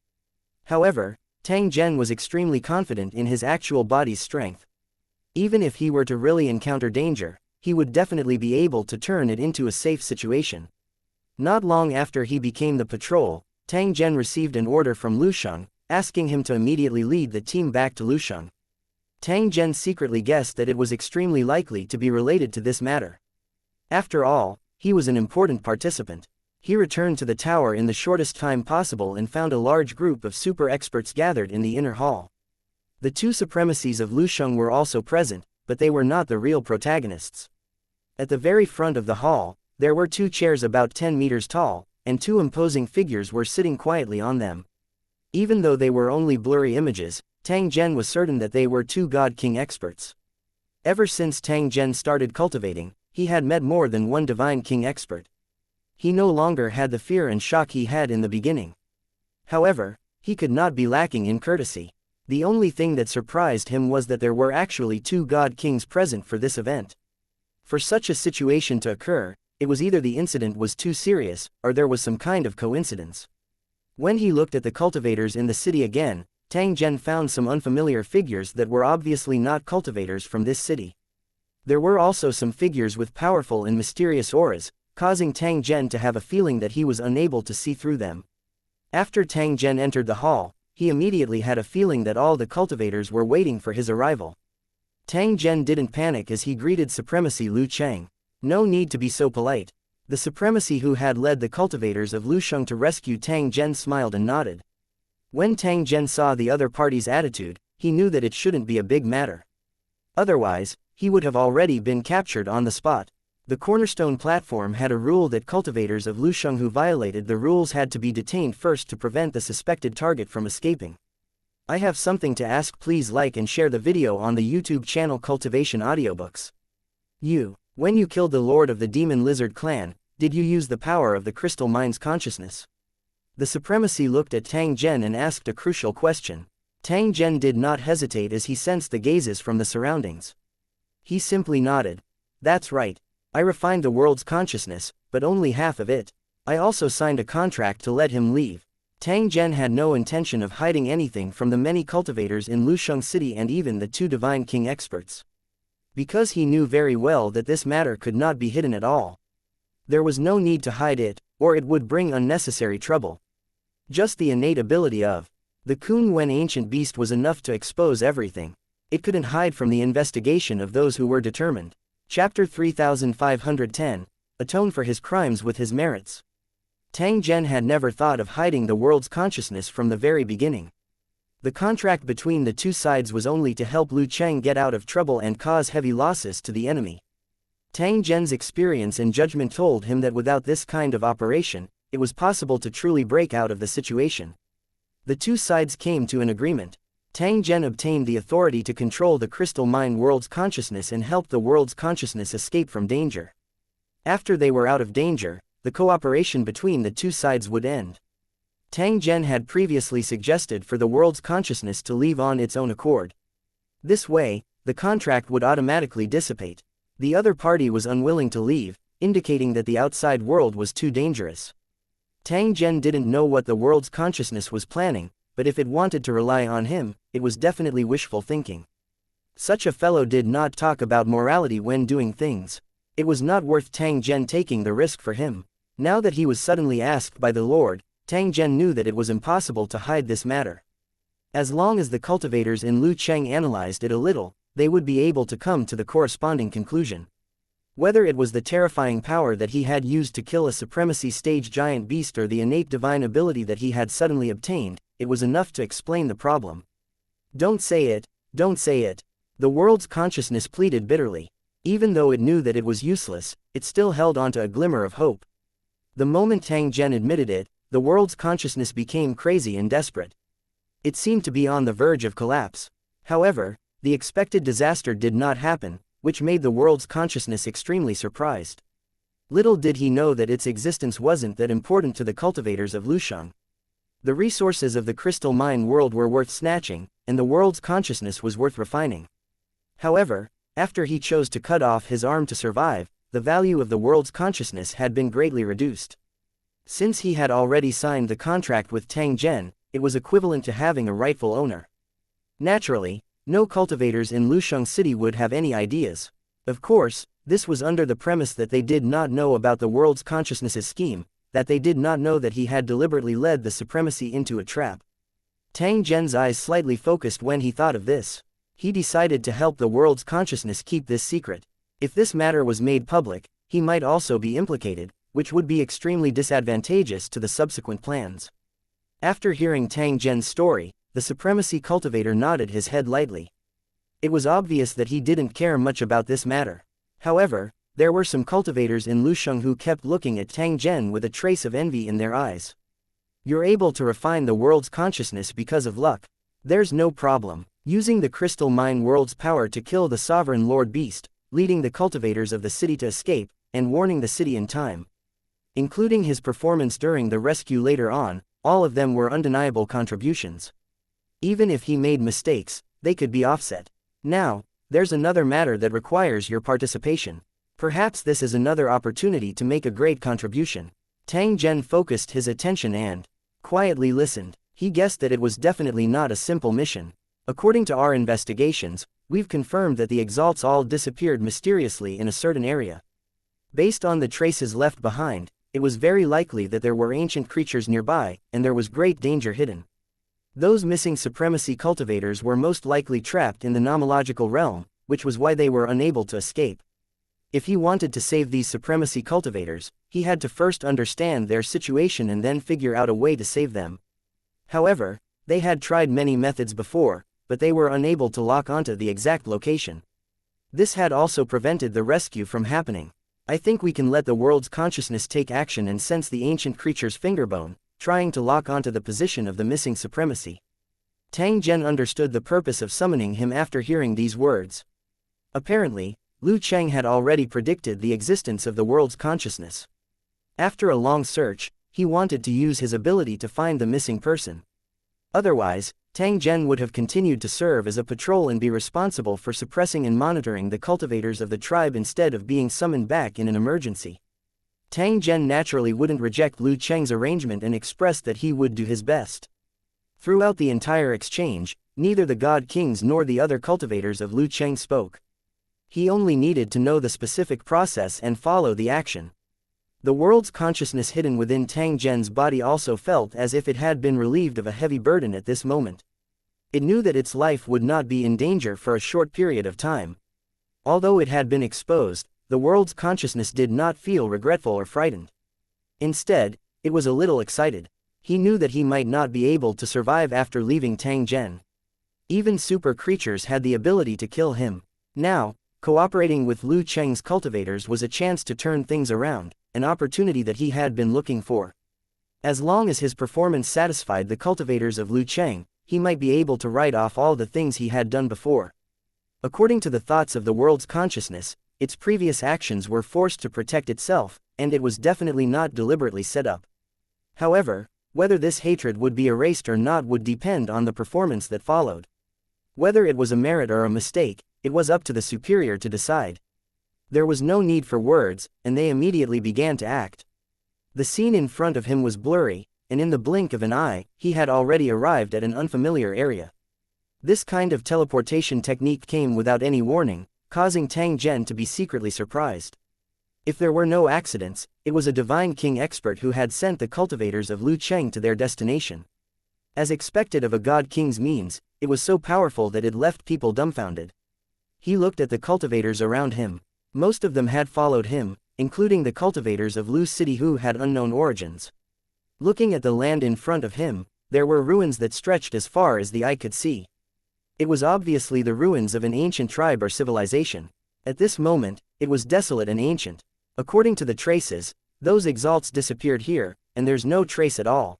However, Tang Zhen was extremely confident in his actual body's strength. Even if he were to really encounter danger, he would definitely be able to turn it into a safe situation. Not long after he became the patrol, Tang Zhen received an order from Lusheng, asking him to immediately lead the team back to Lusheng. Tang Zhen secretly guessed that it was extremely likely to be related to this matter. After all, he was an important participant. He returned to the tower in the shortest time possible and found a large group of super experts gathered in the inner hall. The two supremacies of Lusheng were also present, but they were not the real protagonists. At the very front of the hall, there were two chairs about 10 meters tall, and two imposing figures were sitting quietly on them. Even though they were only blurry images, Tang Zhen was certain that they were two God King experts. Ever since Tang Zhen started cultivating, he had met more than one Divine King expert. He no longer had the fear and shock he had in the beginning. However, he could not be lacking in courtesy. The only thing that surprised him was that there were actually two God Kings present for this event. For such a situation to occur, it was either the incident was too serious, or there was some kind of coincidence. When he looked at the cultivators in the city again, Tang Zhen found some unfamiliar figures that were obviously not cultivators from this city. There were also some figures with powerful and mysterious auras, causing Tang Zhen to have a feeling that he was unable to see through them. After Tang Zhen entered the hall, he immediately had a feeling that all the cultivators were waiting for his arrival. Tang Zhen didn't panic as he greeted Supremacy Lu Cheng. No need to be so polite. The Supremacy who had led the cultivators of Lusheng to rescue Tang Zhen smiled and nodded. When Tang Zhen saw the other party's attitude, he knew that it shouldn't be a big matter. Otherwise, he would have already been captured on the spot. The cornerstone platform had a rule that cultivators of Lusheng who violated the rules had to be detained first to prevent the suspected target from escaping. I have something to ask. Please like and share the video on the YouTube channel Cultivation Audiobooks. When you killed the Lord of the Demon Lizard Clan, did you use the power of the Crystal Mind's consciousness? The Supremacy looked at Tang Zhen and asked a crucial question. Tang Zhen did not hesitate as he sensed the gazes from the surroundings. He simply nodded. That's right. I refined the world's consciousness, but only half of it. I also signed a contract to let him leave. Tang Zhen had no intention of hiding anything from the many cultivators in Lusheng City and even the two Divine King experts. Because he knew very well that this matter could not be hidden at all. There was no need to hide it, or it would bring unnecessary trouble. Just the innate ability of the Kun Wen ancient beast was enough to expose everything. It couldn't hide from the investigation of those who were determined. Chapter 3510, Atone for his crimes with his merits. Tang Zhen had never thought of hiding the world's consciousness from the very beginning. The contract between the two sides was only to help Lu Cheng get out of trouble and cause heavy losses to the enemy. Tang Zhen's experience and judgment told him that without this kind of operation, it was possible to truly break out of the situation. The two sides came to an agreement. Tang Zhen obtained the authority to control the crystal mind world's consciousness and help the world's consciousness escape from danger. After they were out of danger, the cooperation between the two sides would end. Tang Zhen had previously suggested for the world's consciousness to leave on its own accord. This way, the contract would automatically dissipate. The other party was unwilling to leave, indicating that the outside world was too dangerous. Tang Zhen didn't know what the world's consciousness was planning, but if it wanted to rely on him, it was definitely wishful thinking. Such a fellow did not talk about morality when doing things. It was not worth Tang Zhen taking the risk for him. Now that he was suddenly asked by the Lord, Tang Zhen knew that it was impossible to hide this matter. As long as the cultivators in Lu Cheng analyzed it a little, they would be able to come to the corresponding conclusion. Whether it was the terrifying power that he had used to kill a supremacy stage giant beast or the innate divine ability that he had suddenly obtained, it was enough to explain the problem. Don't say it, don't say it. The world's consciousness pleaded bitterly. Even though it knew that it was useless, it still held onto a glimmer of hope. The moment Tang Zhen admitted it, the world's consciousness became crazy and desperate. It seemed to be on the verge of collapse. However, the expected disaster did not happen, which made the world's consciousness extremely surprised. Little did he know that its existence wasn't that important to the cultivators of Lusheng. The resources of the crystal mine world were worth snatching, and the world's consciousness was worth refining. However, after he chose to cut off his arm to survive, the value of the world's consciousness had been greatly reduced. Since he had already signed the contract with Tang Zhen, it was equivalent to having a rightful owner. Naturally, no cultivators in Lusheng City would have any ideas. Of course, this was under the premise that they did not know about the world's consciousness's scheme, that they did not know that he had deliberately led the supremacy into a trap. Tang Zhen's eyes slightly focused when he thought of this. He decided to help the world's consciousness keep this secret. If this matter was made public, he might also be implicated, which would be extremely disadvantageous to the subsequent plans. After hearing Tang Zhen's story, the supremacy cultivator nodded his head lightly. It was obvious that he didn't care much about this matter. However, there were some cultivators in Lusheng who kept looking at Tang Zhen with a trace of envy in their eyes. You're able to refine the world's consciousness because of luck. There's no problem. Using the crystal mine world's power to kill the sovereign Lord Beast, leading the cultivators of the city to escape, and warning the city in time. Including his performance during the rescue later on, all of them were undeniable contributions. Even if he made mistakes, they could be offset. Now, there's another matter that requires your participation. Perhaps this is another opportunity to make a great contribution. Tang Zhen focused his attention and quietly listened. He guessed that it was definitely not a simple mission. According to our investigations, we've confirmed that the exalts all disappeared mysteriously in a certain area. Based on the traces left behind, it was very likely that there were ancient creatures nearby, and there was great danger hidden. Those missing supremacy cultivators were most likely trapped in the nomological realm, which was why they were unable to escape. If he wanted to save these supremacy cultivators, he had to first understand their situation and then figure out a way to save them. However, they had tried many methods before, but they were unable to lock onto the exact location. This had also prevented the rescue from happening. I think we can let the world's consciousness take action and sense the ancient creature's fingerbone, trying to lock onto the position of the missing supremacy. Tang Zhen understood the purpose of summoning him after hearing these words. Apparently, Lu Cheng had already predicted the existence of the world's consciousness. After a long search, he wanted to use his ability to find the missing person. Otherwise, Tang Zhen would have continued to serve as a patrol and be responsible for suppressing and monitoring the cultivators of the tribe instead of being summoned back in an emergency. Tang Zhen naturally wouldn't reject Lu Cheng's arrangement and expressed that he would do his best. Throughout the entire exchange, neither the God Kings nor the other cultivators of Lu Cheng spoke. He only needed to know the specific process and follow the action. The world's consciousness hidden within Tang Zhen's body also felt as if it had been relieved of a heavy burden at this moment. It knew that its life would not be in danger for a short period of time. Although it had been exposed, the world's consciousness did not feel regretful or frightened. Instead, it was a little excited. He knew that he might not be able to survive after leaving Tang Zhen. Even super creatures had the ability to kill him. Now, cooperating with Lu Cheng's cultivators was a chance to turn things around, an opportunity that he had been looking for. As long as his performance satisfied the cultivators of Lu Cheng, he might be able to write off all the things he had done before. According to the thoughts of the world's consciousness, its previous actions were forced to protect itself, and it was definitely not deliberately set up. However, whether this hatred would be erased or not would depend on the performance that followed. Whether it was a merit or a mistake, it was up to the superior to decide. There was no need for words, and they immediately began to act. The scene in front of him was blurry, and in the blink of an eye, he had already arrived at an unfamiliar area. This kind of teleportation technique came without any warning, causing Tang Zhen to be secretly surprised. If there were no accidents, it was a Divine King expert who had sent the cultivators of Lu Cheng to their destination. As expected of a God King's means, it was so powerful that it left people dumbfounded. He looked at the cultivators around him. Most of them had followed him, including the cultivators of Lu City who had unknown origins. Looking at the land in front of him, there were ruins that stretched as far as the eye could see. It was obviously the ruins of an ancient tribe or civilization. At this moment, it was desolate and ancient. According to the traces, those exalts disappeared here, and there's no trace at all.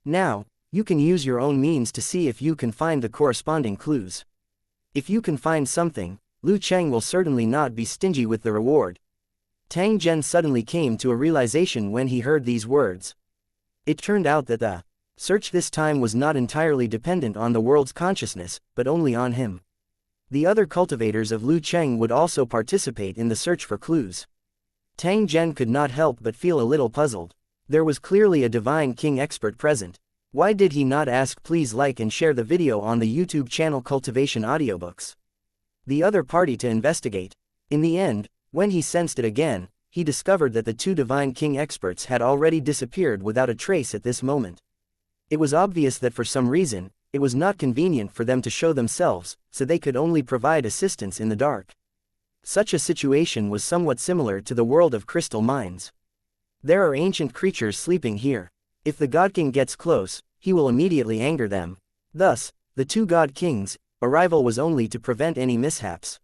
Now, you can use your own means to see if you can find the corresponding clues. If you can find something, Lu Cheng will certainly not be stingy with the reward. Tang Zhen suddenly came to a realization when he heard these words. It turned out that the search this time was not entirely dependent on the world's consciousness, but only on him. The other cultivators of Lu Cheng would also participate in the search for clues. Tang Zhen could not help but feel a little puzzled. There was clearly a divine king expert present. Why did he not ask? Please like and share the video on the YouTube channel Cultivation Audiobooks. The other party to investigate. In the end, when he sensed it again, he discovered that the two divine king experts had already disappeared without a trace at this moment. It was obvious that for some reason, it was not convenient for them to show themselves, so they could only provide assistance in the dark. Such a situation was somewhat similar to the world of crystal mines. There are ancient creatures sleeping here. If the God King gets close, he will immediately anger them. Thus, the two God Kings' arrival was only to prevent any mishaps.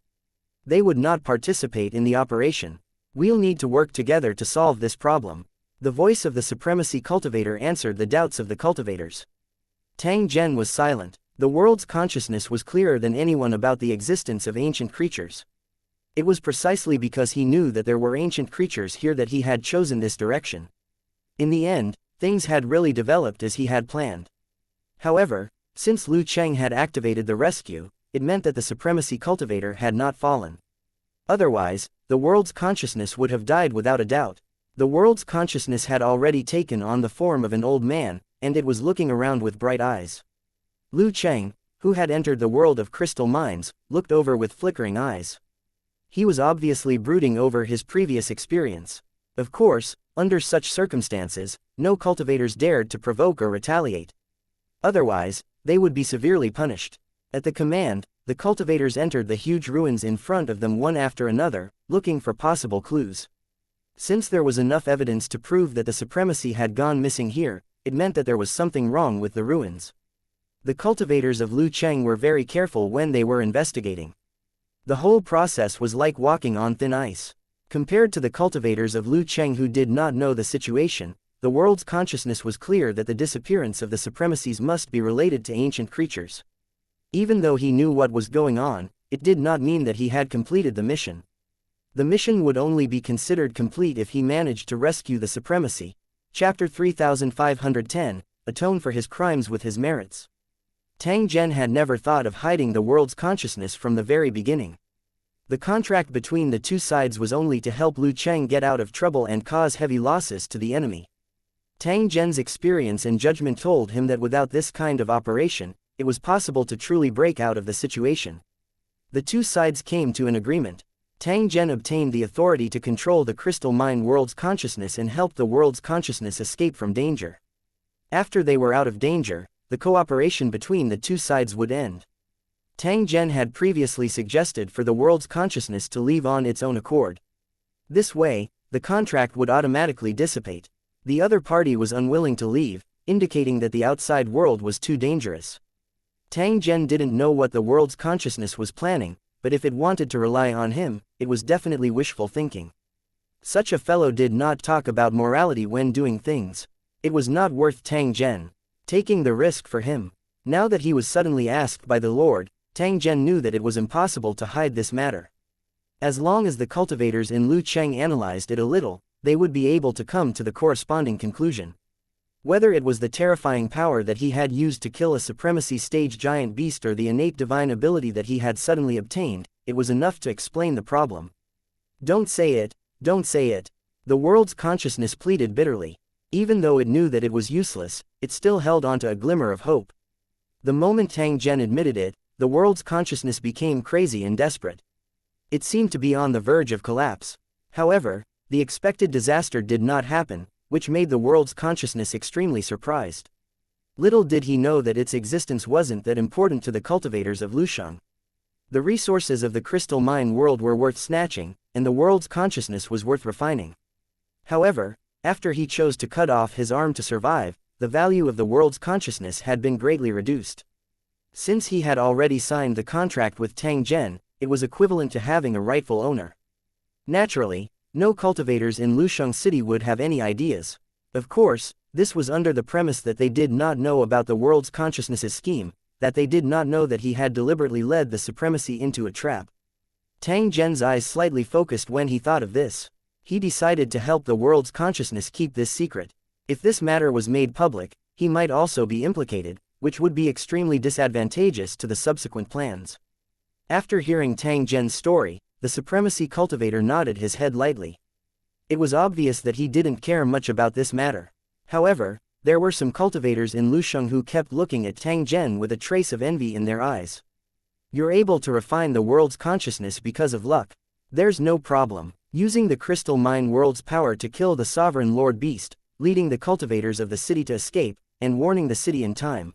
They would not participate in the operation. We'll need to work together to solve this problem. The voice of the supremacy cultivator answered the doubts of the cultivators. Tang Zhen was silent. The world's consciousness was clearer than anyone about the existence of ancient creatures. It was precisely because he knew that there were ancient creatures here that he had chosen this direction. In the end, things had really developed as he had planned. However, since Lu Cheng had activated the rescue, it meant that the supremacy cultivator had not fallen. Otherwise, the world's consciousness would have died without a doubt. The world's consciousness had already taken on the form of an old man, and it was looking around with bright eyes. Lu Cheng, who had entered the world of crystal mines, looked over with flickering eyes. He was obviously brooding over his previous experience. Of course, under such circumstances, no cultivators dared to provoke or retaliate. Otherwise, they would be severely punished. At the command, the cultivators entered the huge ruins in front of them one after another, looking for possible clues. Since there was enough evidence to prove that the supremacy had gone missing here, it meant that there was something wrong with the ruins. The cultivators of Lu Cheng were very careful when they were investigating. The whole process was like walking on thin ice. Compared to the cultivators of Lu Cheng who did not know the situation, the world's consciousness was clear that the disappearance of the supremacies must be related to ancient creatures. Even though he knew what was going on, it did not mean that he had completed the mission. The mission would only be considered complete if he managed to rescue the supremacy. Chapter 3510, Atone for his crimes with his merits. Tang Zhen had never thought of hiding the world's consciousness from the very beginning. The contract between the two sides was only to help Lu Cheng get out of trouble and cause heavy losses to the enemy. Tang Zhen's experience and judgment told him that without this kind of operation, it was possible to truly break out of the situation. The two sides came to an agreement. Tang Zhen obtained the authority to control the crystal mine world's consciousness and help the world's consciousness escape from danger. After they were out of danger, the cooperation between the two sides would end. Tang Zhen had previously suggested for the world's consciousness to leave on its own accord. This way, the contract would automatically dissipate. The other party was unwilling to leave, indicating that the outside world was too dangerous. Tang Zhen didn't know what the world's consciousness was planning, but if it wanted to rely on him, it was definitely wishful thinking. Such a fellow did not talk about morality when doing things. It was not worth Tang Zhen taking the risk for him. Now that he was suddenly asked by the Lord, Tang Zhen knew that it was impossible to hide this matter. As long as the cultivators in Lu Cheng analyzed it a little, they would be able to come to the corresponding conclusion. Whether it was the terrifying power that he had used to kill a supremacy stage giant beast or the innate divine ability that he had suddenly obtained, it was enough to explain the problem. Don't say it, don't say it. The world's consciousness pleaded bitterly. Even though it knew that it was useless, it still held onto a glimmer of hope. The moment Tang Zhen admitted it, the world's consciousness became crazy and desperate. It seemed to be on the verge of collapse. However, the expected disaster did not happen, which made the world's consciousness extremely surprised. Little did he know that its existence wasn't that important to the cultivators of Lusheng. The resources of the crystal mine world were worth snatching, and the world's consciousness was worth refining. However, after he chose to cut off his arm to survive, the value of the world's consciousness had been greatly reduced. Since he had already signed the contract with Tang Zhen, it was equivalent to having a rightful owner. Naturally, no cultivators in Lusheng City would have any ideas. Of course, this was under the premise that they did not know about the world's consciousness's scheme, that they did not know that he had deliberately led the supremacy into a trap. Tang Zhen's eyes slightly focused when he thought of this. He decided to help the world's consciousness keep this secret. If this matter was made public, he might also be implicated, which would be extremely disadvantageous to the subsequent plans. After hearing Tang Zhen's story, the supremacy cultivator nodded his head lightly. It was obvious that he didn't care much about this matter. However, there were some cultivators in Lusheng who kept looking at Tang Zhen with a trace of envy in their eyes. You're able to refine the world's consciousness because of luck. There's no problem. Using the crystal mine world's power to kill the sovereign Lord Beast, leading the cultivators of the city to escape, and warning the city in time.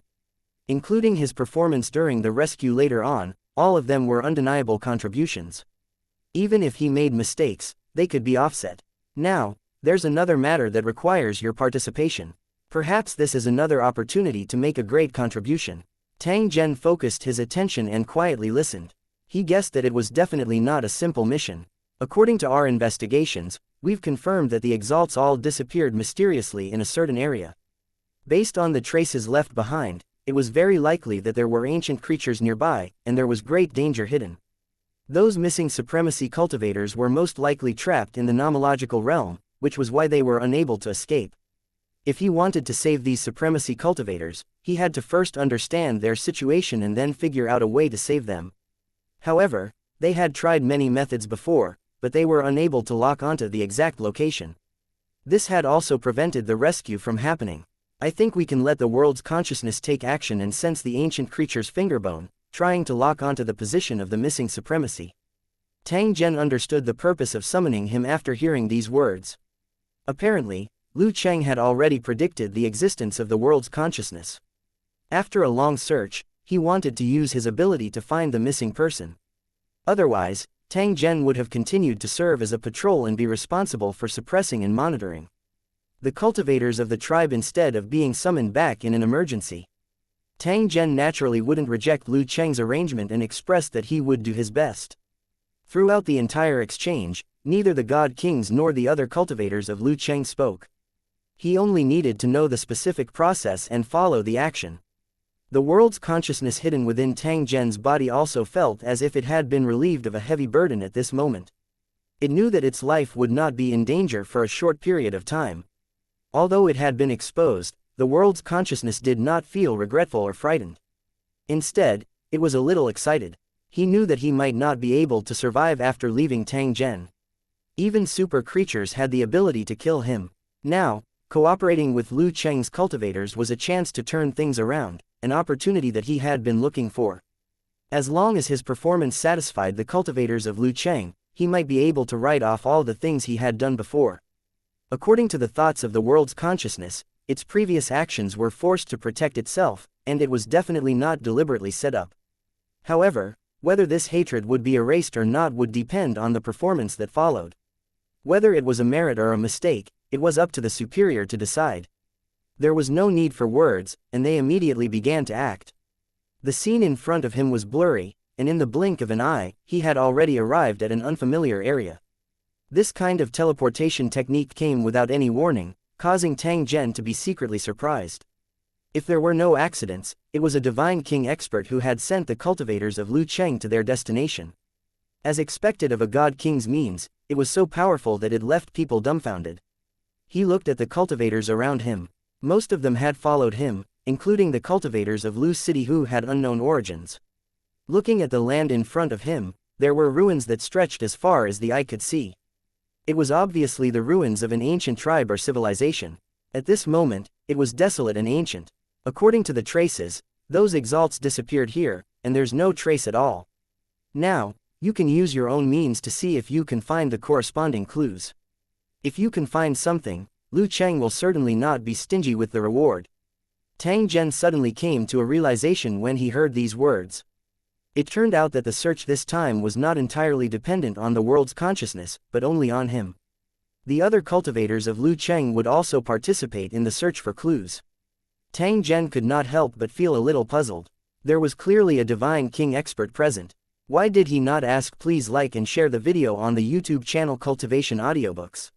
Including his performance during the rescue later on, all of them were undeniable contributions. Even if he made mistakes, they could be offset. Now, there's another matter that requires your participation. Perhaps this is another opportunity to make a great contribution. Tang Zhen focused his attention and quietly listened. He guessed that it was definitely not a simple mission. According to our investigations, we've confirmed that the exalts all disappeared mysteriously in a certain area. Based on the traces left behind, it was very likely that there were ancient creatures nearby, and there was great danger hidden. Those missing supremacy cultivators were most likely trapped in the nomological realm, which was why they were unable to escape. If he wanted to save these supremacy cultivators, he had to first understand their situation and then figure out a way to save them. However, they had tried many methods before, but they were unable to lock onto the exact location. This had also prevented the rescue from happening. I think we can let the world's consciousness take action and sense the ancient creature's fingerbone, trying to lock onto the position of the missing supremacy. Tang Zhen understood the purpose of summoning him after hearing these words. Apparently, Lu Cheng had already predicted the existence of the world's consciousness. After a long search, he wanted to use his ability to find the missing person. Otherwise, Tang Zhen would have continued to serve as a patrol and be responsible for suppressing and monitoring the cultivators of the tribe instead of being summoned back in an emergency. Tang Zhen naturally wouldn't reject Lu Cheng's arrangement and expressed that he would do his best. Throughout the entire exchange, neither the God Kings nor the other cultivators of Lu Cheng spoke. He only needed to know the specific process and follow the action. The world's consciousness hidden within Tang Zhen's body also felt as if it had been relieved of a heavy burden at this moment. It knew that its life would not be in danger for a short period of time. Although it had been exposed, the world's consciousness did not feel regretful or frightened. Instead, it was a little excited. He knew that he might not be able to survive after leaving Tang Zhen. Even super creatures had the ability to kill him. Now, cooperating with Lu Cheng's cultivators was a chance to turn things around, an opportunity that he had been looking for. As long as his performance satisfied the cultivators of Lu Cheng, he might be able to write off all the things he had done before. According to the thoughts of the world's consciousness, its previous actions were forced to protect itself, and it was definitely not deliberately set up. However, whether this hatred would be erased or not would depend on the performance that followed. Whether it was a merit or a mistake, it was up to the superior to decide. There was no need for words, and they immediately began to act. The scene in front of him was blurry, and in the blink of an eye, he had already arrived at an unfamiliar area. This kind of teleportation technique came without any warning, causing Tang Zhen to be secretly surprised. If there were no accidents, it was a Divine King expert who had sent the cultivators of Lu Cheng to their destination. As expected of a God King's means, it was so powerful that it left people dumbfounded. He looked at the cultivators around him. Most of them had followed him, including the cultivators of Lu City who had unknown origins. Looking at the land in front of him, there were ruins that stretched as far as the eye could see. It was obviously the ruins of an ancient tribe or civilization. At this moment, it was desolate and ancient. According to the traces, those exalts disappeared here, and there's no trace at all. Now, you can use your own means to see if you can find the corresponding clues. If you can find something, Lu Cheng will certainly not be stingy with the reward. Tang Zhen suddenly came to a realization when he heard these words. It turned out that the search this time was not entirely dependent on the world's consciousness, but only on him. The other cultivators of Lu Cheng would also participate in the search for clues. Tang Zhen could not help but feel a little puzzled. There was clearly a Divine King expert present. Why did he not ask please like and share the video on the YouTube channel Cultivation Audiobooks?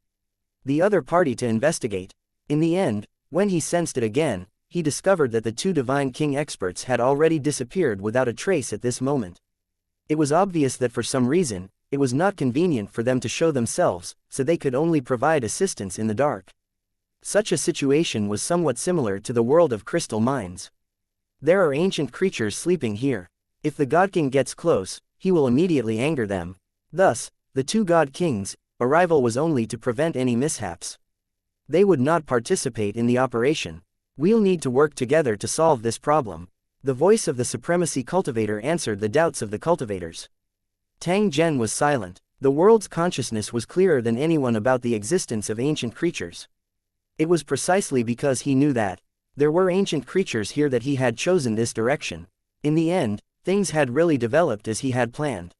The other party to investigate. In the end, when he sensed it again, he discovered that the two Divine King experts had already disappeared without a trace at this moment. It was obvious that for some reason, it was not convenient for them to show themselves, so they could only provide assistance in the dark. Such a situation was somewhat similar to the world of crystal mines. There are ancient creatures sleeping here. If the God King gets close, he will immediately anger them. Thus, the two God Kings, arrival was only to prevent any mishaps. They would not participate in the operation. We'll need to work together to solve this problem. The voice of the supremacy cultivator answered the doubts of the cultivators. Tang Zhen was silent. The world's consciousness was clearer than anyone about the existence of ancient creatures. It was precisely because he knew that there were ancient creatures here that he had chosen this direction. In the end, things had really developed as he had planned.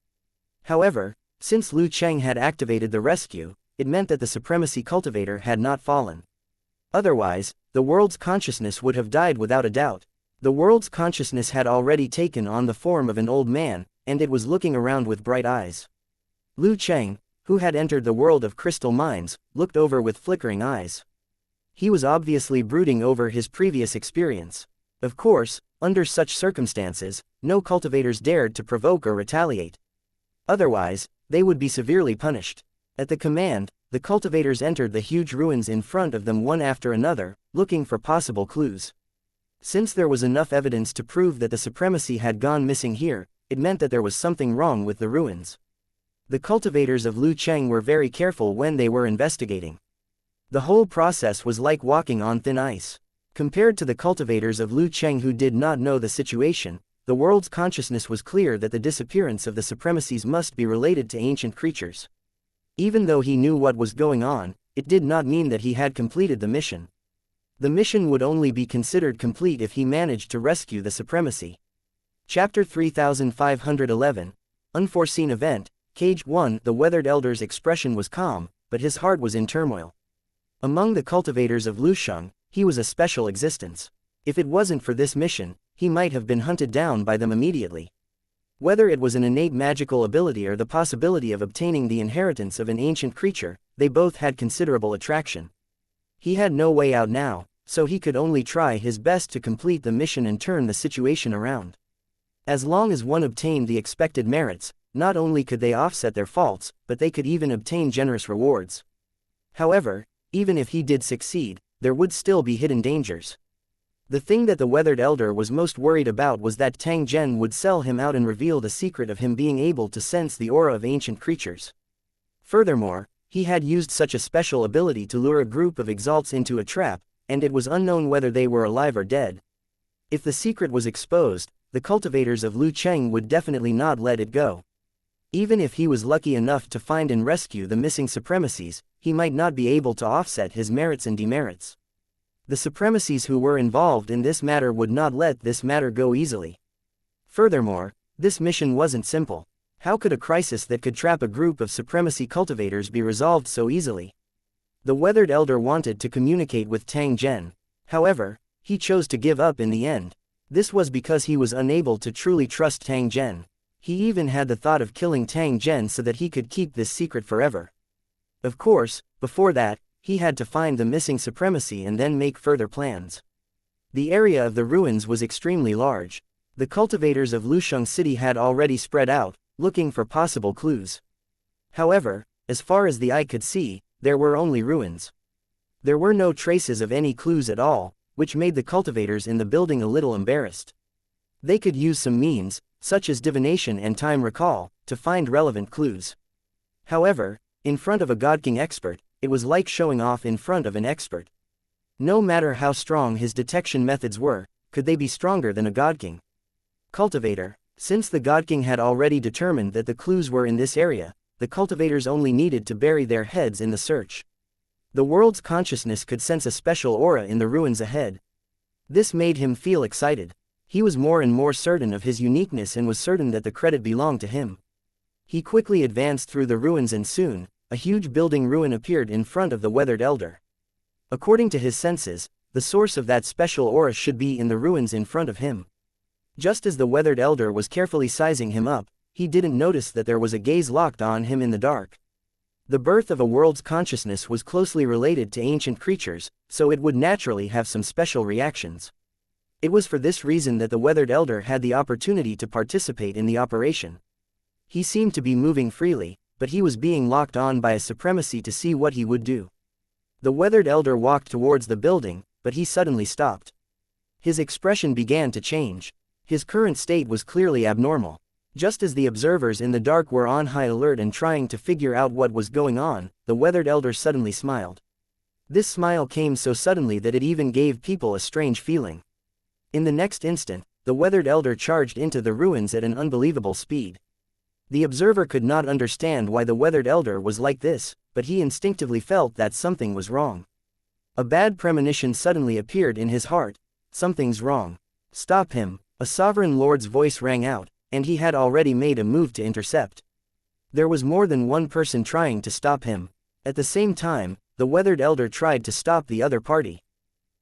However, since Lu Cheng had activated the rescue, it meant that the supremacy cultivator had not fallen. Otherwise, the world's consciousness would have died without a doubt. The world's consciousness had already taken on the form of an old man, and it was looking around with bright eyes. Lu Cheng, who had entered the world of crystal mines, looked over with flickering eyes. He was obviously brooding over his previous experience. Of course, under such circumstances, no cultivators dared to provoke or retaliate. Otherwise, they would be severely punished. At the command, the cultivators entered the huge ruins in front of them one after another, looking for possible clues. Since there was enough evidence to prove that the supremacy had gone missing here, it meant that there was something wrong with the ruins. The cultivators of Lu Cheng were very careful when they were investigating. The whole process was like walking on thin ice. Compared to the cultivators of Lu Cheng who did not know the situation, the world's consciousness was clear that the disappearance of the supremacies must be related to ancient creatures. Even though he knew what was going on, it did not mean that he had completed the mission. The mission would only be considered complete if he managed to rescue the supremacy. Chapter 3511. Unforeseen Event, Cage 1. The weathered elder's expression was calm, but his heart was in turmoil. Among the cultivators of Lusheng, he was a special existence. If it wasn't for this mission, he might have been hunted down by them immediately. Whether it was an innate magical ability or the possibility of obtaining the inheritance of an ancient creature, they both had considerable attraction. He had no way out now, so he could only try his best to complete the mission and turn the situation around. As long as one obtained the expected merits, not only could they offset their faults, but they could even obtain generous rewards. However, even if he did succeed, there would still be hidden dangers. The thing that the weathered elder was most worried about was that Tang Zhen would sell him out and reveal the secret of him being able to sense the aura of ancient creatures. Furthermore, he had used such a special ability to lure a group of exalts into a trap, and it was unknown whether they were alive or dead. If the secret was exposed, the cultivators of Lu Cheng would definitely not let it go. Even if he was lucky enough to find and rescue the missing supremacies, he might not be able to offset his merits and demerits. The supremacies who were involved in this matter would not let this matter go easily. Furthermore, this mission wasn't simple. How could a crisis that could trap a group of supremacy cultivators be resolved so easily? The weathered elder wanted to communicate with Tang Zhen. However, he chose to give up in the end. This was because he was unable to truly trust Tang Zhen. He even had the thought of killing Tang Zhen so that he could keep this secret forever. Of course, before that, he had to find the missing supremacy and then make further plans. The area of the ruins was extremely large. The cultivators of Lusheng City had already spread out, looking for possible clues. However, as far as the eye could see, there were only ruins. There were no traces of any clues at all, which made the cultivators in the building a little embarrassed. They could use some means, such as divination and time recall, to find relevant clues. However, in front of a God King expert, it was like showing off in front of an expert. No matter how strong his detection methods were, could they be stronger than a God King? Cultivator. Since the God King had already determined that the clues were in this area, the cultivators only needed to bury their heads in the search. The world's consciousness could sense a special aura in the ruins ahead. This made him feel excited. He was more and more certain of his uniqueness and was certain that the credit belonged to him. He quickly advanced through the ruins and soon, a huge building ruin appeared in front of the weathered elder. According to his senses, the source of that special aura should be in the ruins in front of him. Just as the weathered elder was carefully sizing him up, he didn't notice that there was a gaze locked on him in the dark. The birth of a world's consciousness was closely related to ancient creatures, so it would naturally have some special reactions. It was for this reason that the weathered elder had the opportunity to participate in the operation. He seemed to be moving freely, but he was being locked on by a supremacy to see what he would do. The weathered elder walked towards the building, but he suddenly stopped. His expression began to change. His current state was clearly abnormal. Just as the observers in the dark were on high alert and trying to figure out what was going on, the weathered elder suddenly smiled. This smile came so suddenly that it even gave people a strange feeling. In the next instant, the weathered elder charged into the ruins at an unbelievable speed. The observer could not understand why the weathered elder was like this, but he instinctively felt that something was wrong. A bad premonition suddenly appeared in his heart. Something's wrong. Stop him, a sovereign lord's voice rang out, and he had already made a move to intercept. There was more than one person trying to stop him. At the same time, the weathered elder tried to stop the other party.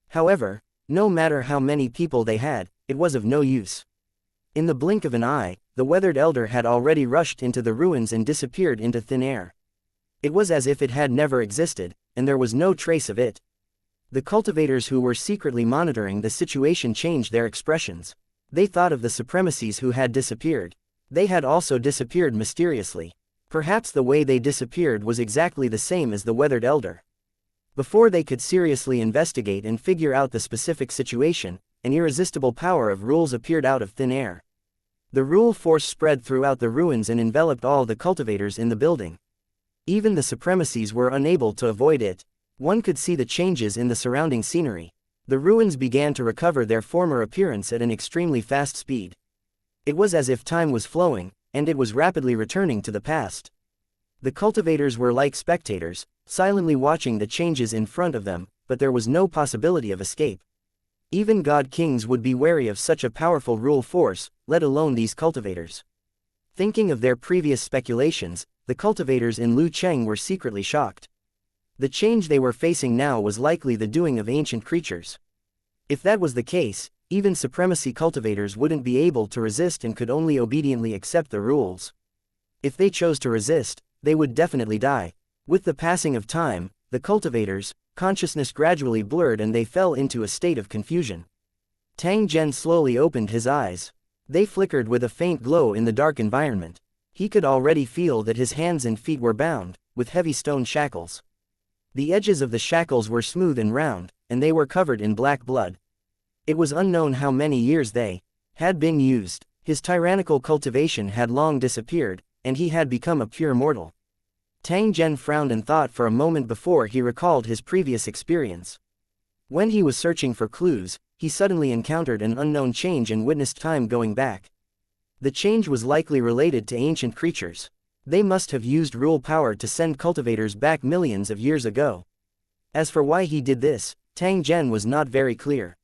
However, no matter how many people they had, it was of no use. In the blink of an eye, the weathered elder had already rushed into the ruins and disappeared into thin air. It was as if it had never existed, and there was no trace of it. The cultivators who were secretly monitoring the situation changed their expressions. They thought of the supremacies who had disappeared. They had also disappeared mysteriously. Perhaps the way they disappeared was exactly the same as the weathered elder. Before they could seriously investigate and figure out the specific situation, an irresistible power of rules appeared out of thin air. The rule force spread throughout the ruins and enveloped all the cultivators in the building. Even the supremacies were unable to avoid it. One could see the changes in the surrounding scenery. The ruins began to recover their former appearance at an extremely fast speed. It was as if time was flowing, and it was rapidly returning to the past. The cultivators were like spectators, silently watching the changes in front of them, but there was no possibility of escape. Even god-kings would be wary of such a powerful rule force, let alone these cultivators. Thinking of their previous speculations, the cultivators in Lucheng were secretly shocked. The change they were facing now was likely the doing of ancient creatures. If that was the case, even supremacy cultivators wouldn't be able to resist and could only obediently accept the rules. If they chose to resist, they would definitely die. With the passing of time, the cultivators' consciousness gradually blurred and they fell into a state of confusion. Tang Zhen slowly opened his eyes. They flickered with a faint glow in the dark environment. He could already feel that his hands and feet were bound, with heavy stone shackles. The edges of the shackles were smooth and round, and they were covered in black blood. It was unknown how many years they had been used. His tyrannical cultivation had long disappeared, and he had become a pure mortal. Tang Zhen frowned and thought for a moment before he recalled his previous experience. When he was searching for clues, he suddenly encountered an unknown change and witnessed time going back. The change was likely related to ancient creatures. They must have used rule power to send cultivators back millions of years ago. As for why he did this, Tang Zhen was not very clear.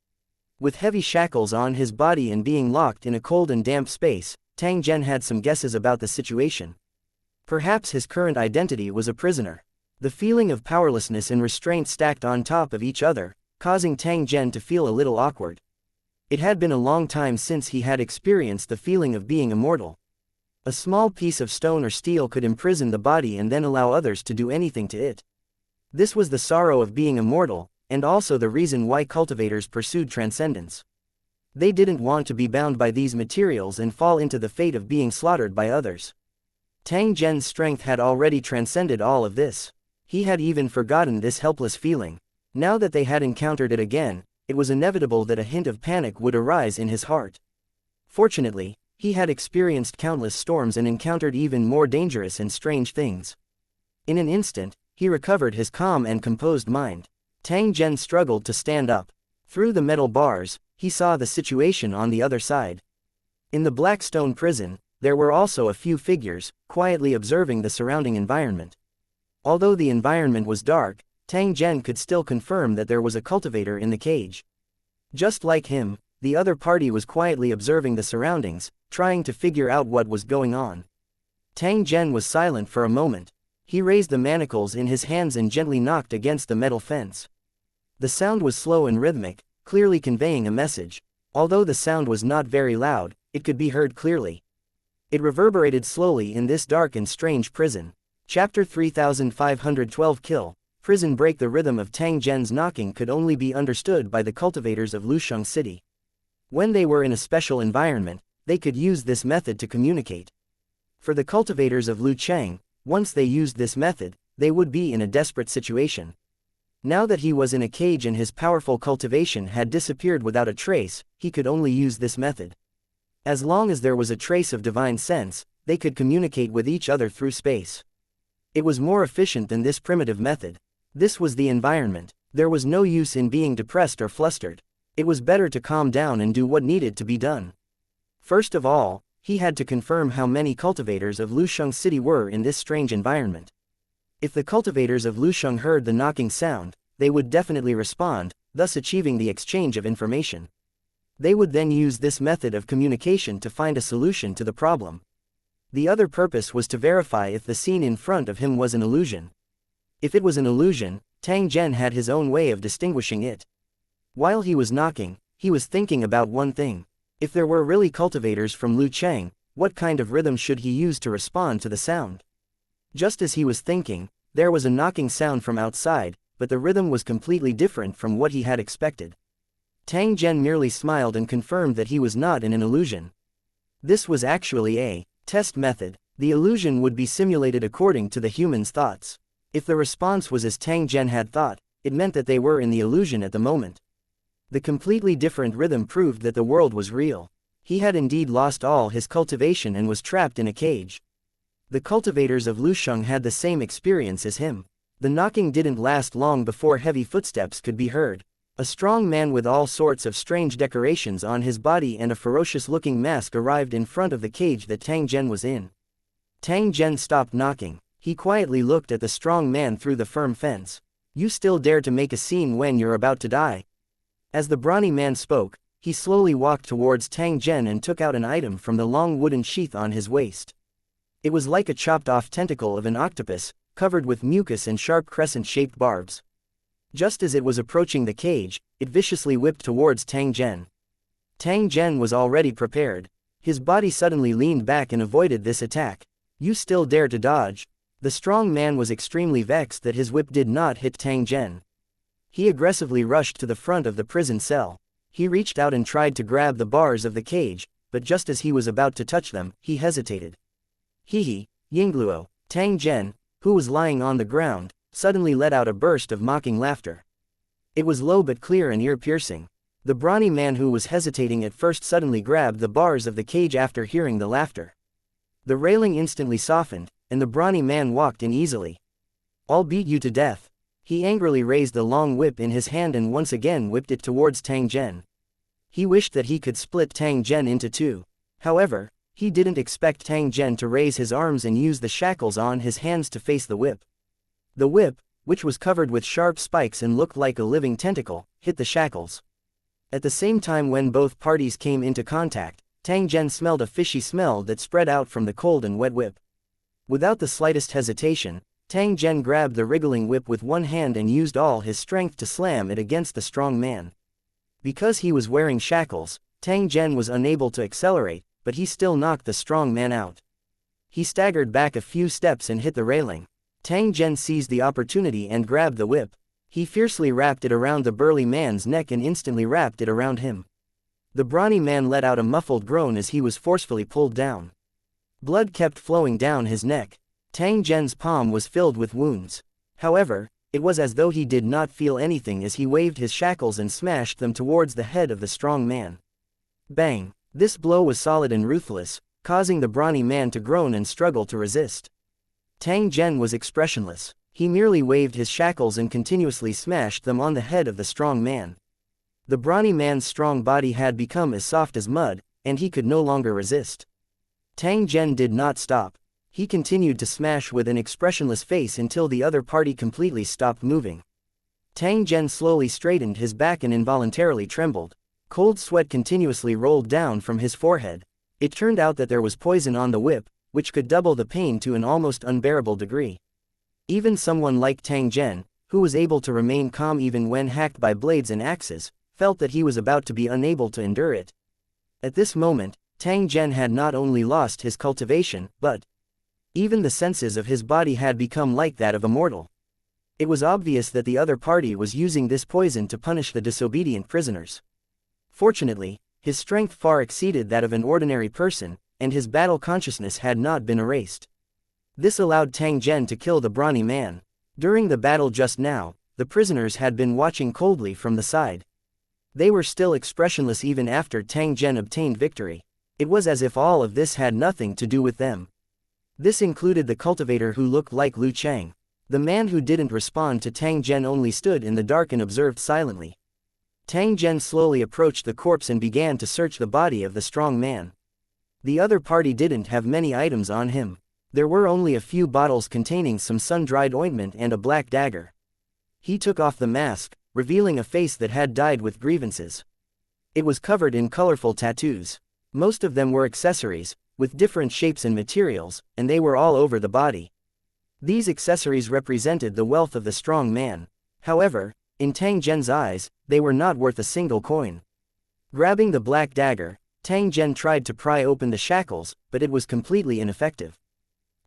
With heavy shackles on his body and being locked in a cold and damp space, Tang Zhen had some guesses about the situation. Perhaps his current identity was a prisoner. The feeling of powerlessness and restraint stacked on top of each other, causing Tang Zhen to feel a little awkward. It had been a long time since he had experienced the feeling of being immortal. A small piece of stone or steel could imprison the body and then allow others to do anything to it. This was the sorrow of being immortal, and also the reason why cultivators pursued transcendence. They didn't want to be bound by these materials and fall into the fate of being slaughtered by others. Tang Zhen's strength had already transcended all of this. He had even forgotten this helpless feeling. Now that they had encountered it again, it was inevitable that a hint of panic would arise in his heart. Fortunately, he had experienced countless storms and encountered even more dangerous and strange things. In an instant, he recovered his calm and composed mind. Tang Zhen struggled to stand up. Through the metal bars, he saw the situation on the other side. In the black stone prison, there were also a few figures, quietly observing the surrounding environment. Although the environment was dark, Tang Zhen could still confirm that there was a cultivator in the cage. Just like him, the other party was quietly observing the surroundings, trying to figure out what was going on. Tang Zhen was silent for a moment. He raised the manacles in his hands and gently knocked against the metal fence. The sound was slow and rhythmic, clearly conveying a message. Although the sound was not very loud, it could be heard clearly. It reverberated slowly in this dark and strange prison. Chapter 3512 Kill. Prison break. The rhythm of Tang Zhen's knocking could only be understood by the cultivators of Lusheng City. When they were in a special environment, they could use this method to communicate. For the cultivators of Lucheng, once they used this method, they would be in a desperate situation. Now that he was in a cage and his powerful cultivation had disappeared without a trace, he could only use this method. As long as there was a trace of divine sense, they could communicate with each other through space. It was more efficient than this primitive method. This was the environment. There was no use in being depressed or flustered. It was better to calm down and do what needed to be done. First of all, he had to confirm how many cultivators of Lusheng City were in this strange environment. If the cultivators of Lusheng heard the knocking sound, they would definitely respond, thus achieving the exchange of information. They would then use this method of communication to find a solution to the problem. The other purpose was to verify if the scene in front of him was an illusion. If it was an illusion, Tang Zhen had his own way of distinguishing it. While he was knocking, he was thinking about one thing. If there were really cultivators from Lucheng, what kind of rhythm should he use to respond to the sound? Just as he was thinking, there was a knocking sound from outside, but the rhythm was completely different from what he had expected. Tang Zhen merely smiled and confirmed that he was not in an illusion. This was actually a test method. The illusion would be simulated according to the human's thoughts. If the response was as Tang Zhen had thought, it meant that they were in the illusion at the moment. The completely different rhythm proved that the world was real. He had indeed lost all his cultivation and was trapped in a cage. The cultivators of Lusheng had the same experience as him. The knocking didn't last long before heavy footsteps could be heard. A strong man with all sorts of strange decorations on his body and a ferocious-looking mask arrived in front of the cage that Tang Zhen was in. Tang Zhen stopped knocking. He quietly looked at the strong man through the firm fence. "You still dare to make a scene when you're about to die?" As the brawny man spoke, he slowly walked towards Tang Zhen and took out an item from the long wooden sheath on his waist. It was like a chopped-off tentacle of an octopus, covered with mucus and sharp crescent-shaped barbs. Just as it was approaching the cage, it viciously whipped towards Tang Zhen. Tang Zhen was already prepared. His body suddenly leaned back and avoided this attack. "You still dare to dodge?" The strong man was extremely vexed that his whip did not hit Tang Zhen. He aggressively rushed to the front of the prison cell. He reached out and tried to grab the bars of the cage, but just as he was about to touch them, he hesitated. "Hehe, Yingluo." Tang Zhen, who was lying on the ground, suddenly let out a burst of mocking laughter. It was low but clear and ear-piercing. The brawny man who was hesitating at first suddenly grabbed the bars of the cage after hearing the laughter. The railing instantly softened, and the brawny man walked in easily. "I'll beat you to death." He angrily raised the long whip in his hand and once again whipped it towards Tang Zhen. He wished that he could split Tang Zhen into two. However, he didn't expect Tang Zhen to raise his arms and use the shackles on his hands to face the whip. The whip, which was covered with sharp spikes and looked like a living tentacle, hit the shackles. At the same time when both parties came into contact, Tang Zhen smelled a fishy smell that spread out from the cold and wet whip. Without the slightest hesitation, Tang Zhen grabbed the wriggling whip with one hand and used all his strength to slam it against the strong man. Because he was wearing shackles, Tang Zhen was unable to accelerate, but he still knocked the strong man out. He staggered back a few steps and hit the railing. Tang Zhen seized the opportunity and grabbed the whip. He fiercely wrapped it around the burly man's neck and instantly wrapped it around him. The brawny man let out a muffled groan as he was forcefully pulled down. Blood kept flowing down his neck. Tang Zhen's palm was filled with wounds. However, it was as though he did not feel anything as he waved his shackles and smashed them towards the head of the strong man. Bang! This blow was solid and ruthless, causing the brawny man to groan and struggle to resist. Tang Zhen was expressionless. He merely waved his shackles and continuously smashed them on the head of the strong man. The brawny man's strong body had become as soft as mud, and he could no longer resist. Tang Zhen did not stop. He continued to smash with an expressionless face until the other party completely stopped moving. Tang Zhen slowly straightened his back and involuntarily trembled. Cold sweat continuously rolled down from his forehead. It turned out that there was poison on the whip, which could double the pain to an almost unbearable degree. Even someone like Tang Zhen, who was able to remain calm even when hacked by blades and axes, felt that he was about to be unable to endure it. At this moment, Tang Zhen had not only lost his cultivation, but even the senses of his body had become like that of a mortal. It was obvious that the other party was using this poison to punish the disobedient prisoners. Fortunately, his strength far exceeded that of an ordinary person, and his battle consciousness had not been erased. This allowed Tang Zhen to kill the brawny man. During the battle just now, the prisoners had been watching coldly from the side. They were still expressionless even after Tang Zhen obtained victory. It was as if all of this had nothing to do with them. This included the cultivator who looked like Lu Chang. The man who didn't respond to Tang Zhen only stood in the dark and observed silently. Tang Zhen slowly approached the corpse and began to search the body of the strong man. The other party didn't have many items on him. There were only a few bottles containing some sun-dried ointment and a black dagger. He took off the mask, revealing a face that had died with grievances. It was covered in colorful tattoos. Most of them were accessories, with different shapes and materials, and they were all over the body. These accessories represented the wealth of the strong man. However, in Tang Zhen's eyes, they were not worth a single coin. Grabbing the black dagger, Tang Zhen tried to pry open the shackles, but it was completely ineffective.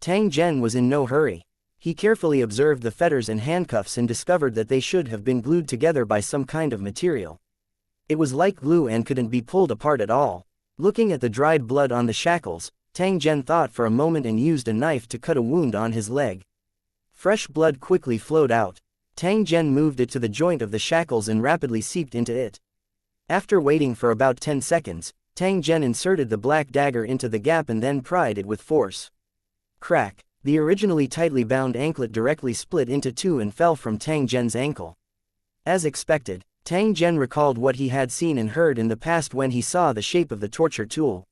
Tang Zhen was in no hurry. He carefully observed the fetters and handcuffs and discovered that they should have been glued together by some kind of material. It was like glue and couldn't be pulled apart at all. Looking at the dried blood on the shackles, Tang Zhen thought for a moment and used a knife to cut a wound on his leg. Fresh blood quickly flowed out. Tang Zhen moved it to the joint of the shackles and rapidly seeped into it. After waiting for about 10 seconds, Tang Zhen inserted the black dagger into the gap and then pried it with force. Crack! The originally tightly bound anklet directly split into two and fell from Tang Zhen's ankle. As expected, Tang Zhen recalled what he had seen and heard in the past when he saw the shape of the torture tool.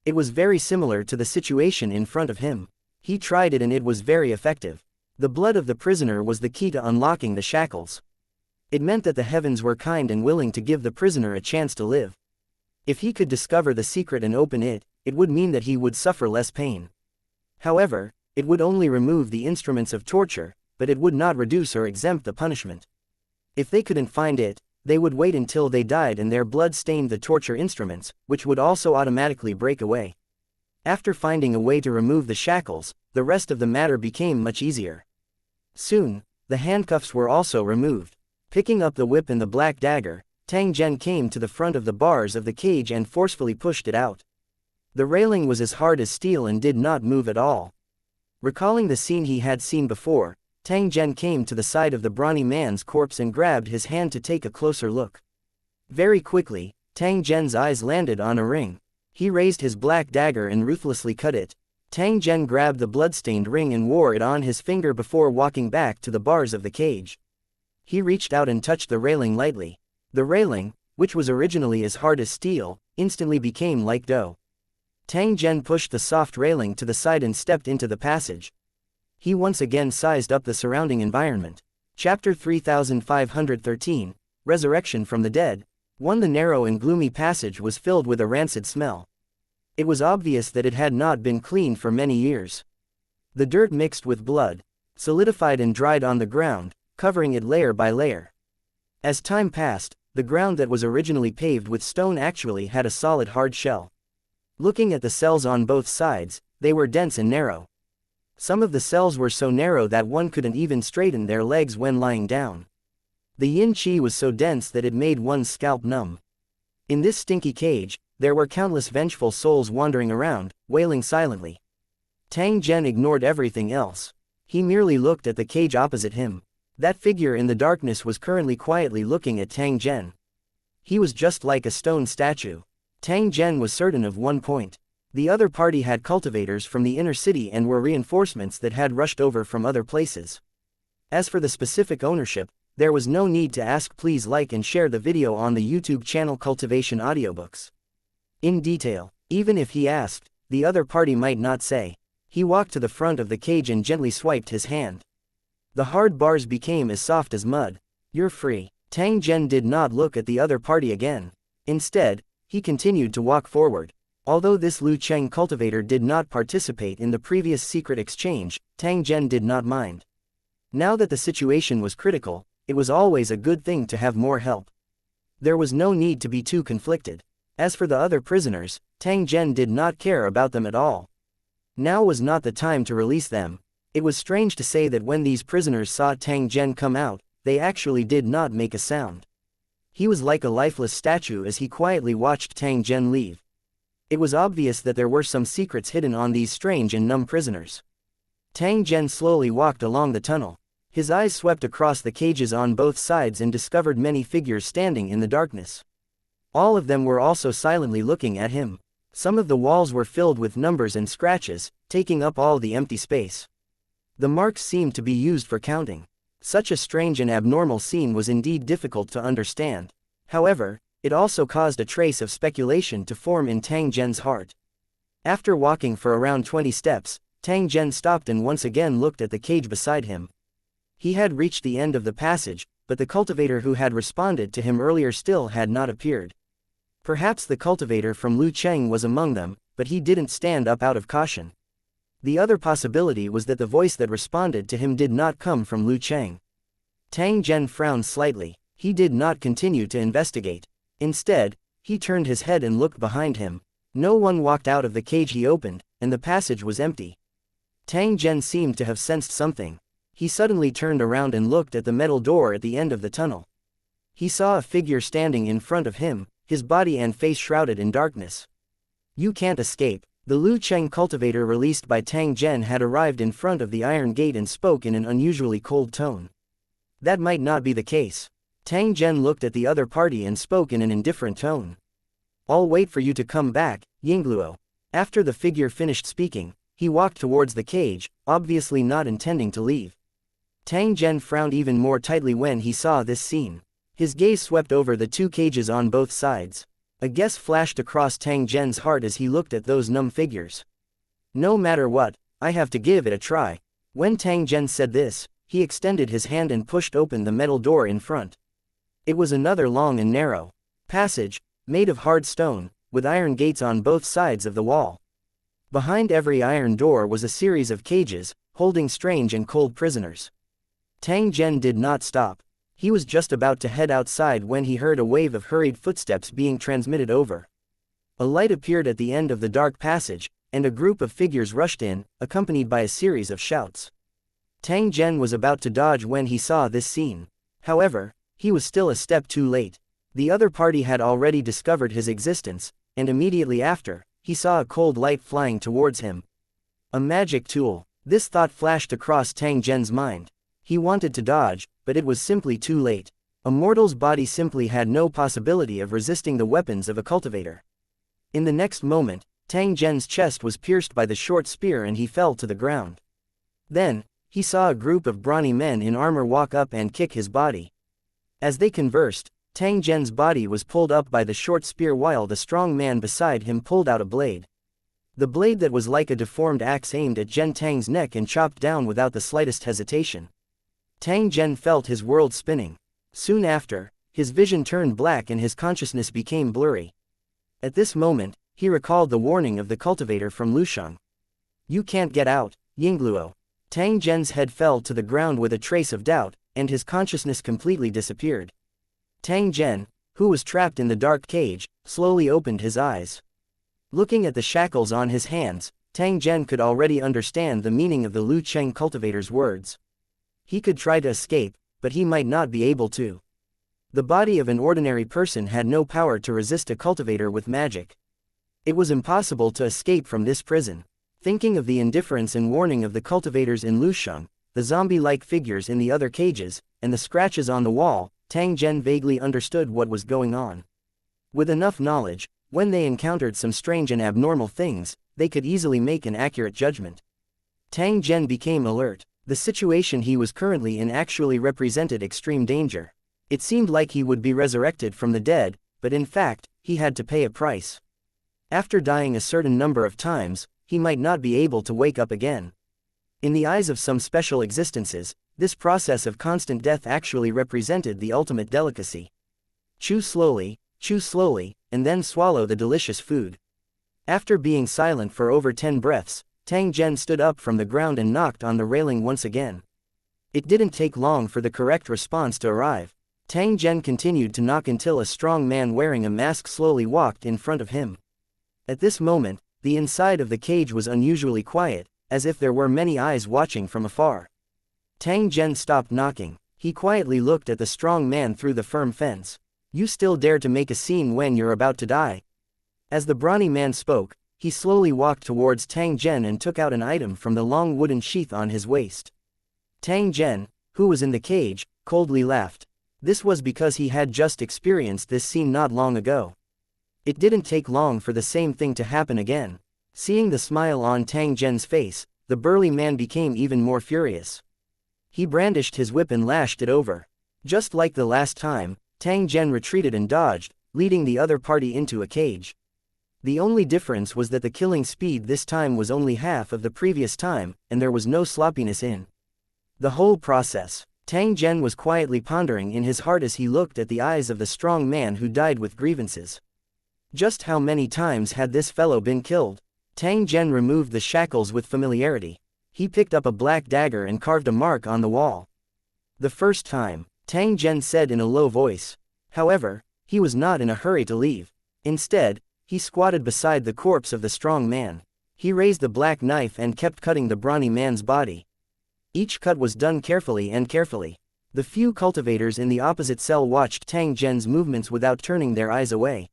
It was very similar to the situation in front of him. He tried it and it was very effective. The blood of the prisoner was the key to unlocking the shackles. It meant that the heavens were kind and willing to give the prisoner a chance to live. If he could discover the secret and open it, it would mean that he would suffer less pain. However, it would only remove the instruments of torture, but it would not reduce or exempt the punishment. If they couldn't find it, they would wait until they died and their blood stained the torture instruments, which would also automatically break away. After finding a way to remove the shackles, the rest of the matter became much easier. Soon, the handcuffs were also removed. Picking up the whip and the black dagger, Tang Zhen came to the front of the bars of the cage and forcefully pushed it out. The railing was as hard as steel and did not move at all. Recalling the scene he had seen before, Tang Zhen came to the side of the brawny man's corpse and grabbed his hand to take a closer look. Very quickly, Tang Zhen's eyes landed on a ring. He raised his black dagger and ruthlessly cut it. Tang Zhen grabbed the bloodstained ring and wore it on his finger before walking back to the bars of the cage. He reached out and touched the railing lightly. The railing, which was originally as hard as steel, instantly became like dough. Tang Zhen pushed the soft railing to the side and stepped into the passage. He once again sized up the surrounding environment. Chapter 3513, Resurrection from the Dead. 1. The narrow and gloomy passage was filled with a rancid smell. It was obvious that it had not been cleaned for many years. The dirt mixed with blood, solidified and dried on the ground, covering it layer by layer. As time passed, the ground that was originally paved with stone actually had a solid hard shell. Looking at the cells on both sides, they were dense and narrow. Some of the cells were so narrow that one couldn't even straighten their legs when lying down. The yin qi was so dense that it made one's scalp numb. In this stinky cage, there were countless vengeful souls wandering around, wailing silently. Tang Zhen ignored everything else. He merely looked at the cage opposite him. That figure in the darkness was currently quietly looking at Tang Zhen. He was just like a stone statue. Tang Zhen was certain of one point. The other party had cultivators from the inner city and were reinforcements that had rushed over from other places. As for the specific ownership, there was no need to ask. Please like and share the video on the YouTube channel Cultivation Audiobooks. In detail, even if he asked, the other party might not say. He walked to the front of the cage and gently swiped his hand. The hard bars became as soft as mud. You're free. Tang Zhen did not look at the other party again. Instead, he continued to walk forward. Although this Lu Cheng cultivator did not participate in the previous secret exchange, Tang Zhen did not mind. Now that the situation was critical, it was always a good thing to have more help. There was no need to be too conflicted. As for the other prisoners, Tang Zhen did not care about them at all. Now was not the time to release them. It was strange to say that when these prisoners saw Tang Zhen come out, they actually did not make a sound. He was like a lifeless statue as he quietly watched Tang Zhen leave. It was obvious that there were some secrets hidden on these strange and numb prisoners. Tang Zhen slowly walked along the tunnel. His eyes swept across the cages on both sides and discovered many figures standing in the darkness. All of them were also silently looking at him. Some of the walls were filled with numbers and scratches, taking up all the empty space. The marks seemed to be used for counting. Such a strange and abnormal scene was indeed difficult to understand. However, it also caused a trace of speculation to form in Tang Zhen's heart. After walking for around 20 steps, Tang Zhen stopped and once again looked at the cage beside him. He had reached the end of the passage, but the cultivator who had responded to him earlier still had not appeared. Perhaps the cultivator from Lu Cheng was among them, but he didn't stand up out of caution. The other possibility was that the voice that responded to him did not come from Lu Cheng. Tang Zhen frowned slightly. He did not continue to investigate. Instead, he turned his head and looked behind him. No one walked out of the cage he opened, and the passage was empty. Tang Zhen seemed to have sensed something. He suddenly turned around and looked at the metal door at the end of the tunnel. He saw a figure standing in front of him, his body and face shrouded in darkness. "You can't escape." The Lu Cheng cultivator released by Tang Zhen had arrived in front of the iron gate and spoke in an unusually cold tone. That might not be the case. Tang Zhen looked at the other party and spoke in an indifferent tone. "I'll wait for you to come back, Yingluo." After the figure finished speaking, he walked towards the cage, obviously not intending to leave. Tang Zhen frowned even more tightly when he saw this scene. His gaze swept over the two cages on both sides. A guess flashed across Tang Zhen's heart as he looked at those numb figures. "No matter what, I have to give it a try." When Tang Zhen said this, he extended his hand and pushed open the metal door in front. It was another long and narrow passage, made of hard stone, with iron gates on both sides of the wall. Behind every iron door was a series of cages, holding strange and cold prisoners. Tang Zhen did not stop. He was just about to head outside when he heard a wave of hurried footsteps being transmitted over. A light appeared at the end of the dark passage, and a group of figures rushed in, accompanied by a series of shouts. Tang Zhen was about to dodge when he saw this scene. However, he was still a step too late. The other party had already discovered his existence, and immediately after, he saw a cold light flying towards him. A magic tool. This thought flashed across Tang Zhen's mind. He wanted to dodge, but it was simply too late. A mortal's body simply had no possibility of resisting the weapons of a cultivator. In the next moment, Tang Zhen's chest was pierced by the short spear and he fell to the ground. Then, he saw a group of brawny men in armor walk up and kick his body. As they conversed, Tang Zhen's body was pulled up by the short spear while the strong man beside him pulled out a blade. The blade that was like a deformed axe aimed at Zhen Tang's neck and chopped down without the slightest hesitation. Tang Zhen felt his world spinning. Soon after, his vision turned black and his consciousness became blurry. At this moment, he recalled the warning of the cultivator from Lusheng. "You can't get out, Yingluo." Tang Zhen's head fell to the ground with a trace of doubt, and his consciousness completely disappeared. Tang Zhen, who was trapped in the dark cage, slowly opened his eyes. Looking at the shackles on his hands, Tang Zhen could already understand the meaning of the Lu Cheng cultivator's words. He could try to escape, but he might not be able to. The body of an ordinary person had no power to resist a cultivator with magic. It was impossible to escape from this prison. Thinking of the indifference and warning of the cultivators in Lusheng, the zombie-like figures in the other cages, and the scratches on the wall, Tang Zhen vaguely understood what was going on. With enough knowledge, when they encountered some strange and abnormal things, they could easily make an accurate judgment. Tang Zhen became alert. The situation he was currently in actually represented extreme danger. It seemed like he would be resurrected from the dead, but in fact, he had to pay a price. After dying a certain number of times, he might not be able to wake up again. In the eyes of some special existences, this process of constant death actually represented the ultimate delicacy. Chew slowly, and then swallow the delicious food. After being silent for over 10 breaths, Tang Zhen stood up from the ground and knocked on the railing once again. It didn't take long for the correct response to arrive. Tang Zhen continued to knock until a strong man wearing a mask slowly walked in front of him. At this moment, the inside of the cage was unusually quiet, as if there were many eyes watching from afar. Tang Zhen stopped knocking. He quietly looked at the strong man through the firm fence. "You still dare to make a scene when you're about to die?" As the brawny man spoke, he slowly walked towards Tang Zhen and took out an item from the long wooden sheath on his waist. Tang Zhen, who was in the cage, coldly laughed. This was because he had just experienced this scene not long ago. It didn't take long for the same thing to happen again. Seeing the smile on Tang Zhen's face, the burly man became even more furious. He brandished his whip and lashed it over. Just like the last time, Tang Zhen retreated and dodged, leading the other party into a cage. The only difference was that the killing speed this time was only half of the previous time, and there was no sloppiness in the whole process. Tang Zhen was quietly pondering in his heart as he looked at the eyes of the strong man who died with grievances. Just how many times had this fellow been killed? Tang Zhen removed the shackles with familiarity. He picked up a black dagger and carved a mark on the wall. The first time, Tang Zhen said in a low voice. However, he was not in a hurry to leave. Instead, he squatted beside the corpse of the strong man. He raised the black knife and kept cutting the brawny man's body. Each cut was done carefully and carefully. The few cultivators in the opposite cell watched Tang Zhen's movements without turning their eyes away.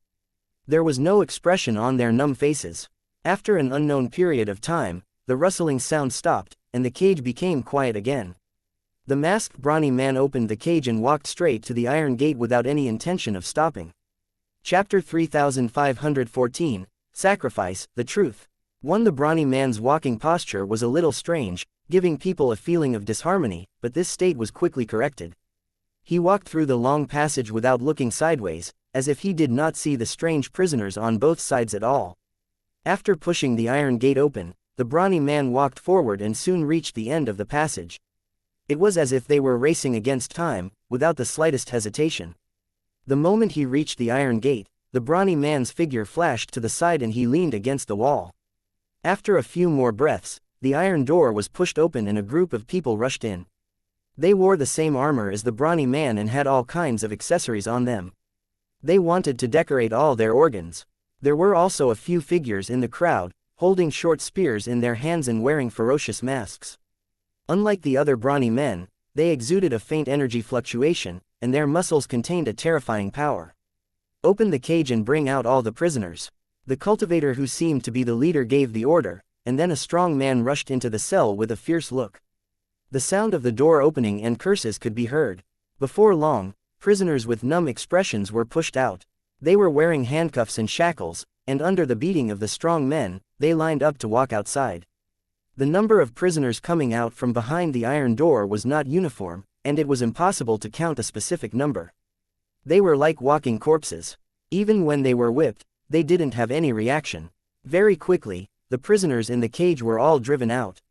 There was no expression on their numb faces. After an unknown period of time, the rustling sound stopped, and the cage became quiet again. The masked brawny man opened the cage and walked straight to the iron gate without any intention of stopping. Chapter 3514, Sacrifice, the Truth. 1. The brawny man's walking posture was a little strange, giving people a feeling of disharmony, but this state was quickly corrected. He walked through the long passage without looking sideways, as if he did not see the strange prisoners on both sides at all. After pushing the iron gate open, the brawny man walked forward and soon reached the end of the passage. It was as if they were racing against time, without the slightest hesitation. The moment he reached the iron gate, the brawny man's figure flashed to the side and he leaned against the wall. After a few more breaths, the iron door was pushed open and a group of people rushed in. They wore the same armor as the brawny man and had all kinds of accessories on them. They wanted to decorate all their organs. There were also a few figures in the crowd, holding short spears in their hands and wearing ferocious masks. Unlike the other brawny men, they exuded a faint energy fluctuation, and their muscles contained a terrifying power. Open the cage and bring out all the prisoners. The cultivator who seemed to be the leader gave the order, and then a strong man rushed into the cell with a fierce look. The sound of the door opening and curses could be heard. Before long, prisoners with numb expressions were pushed out. They were wearing handcuffs and shackles, and under the beating of the strong men, they lined up to walk outside. The number of prisoners coming out from behind the iron door was not uniform, and it was impossible to count a specific number. They were like walking corpses. Even when they were whipped, they didn't have any reaction. Very quickly, the prisoners in the cage were all driven out.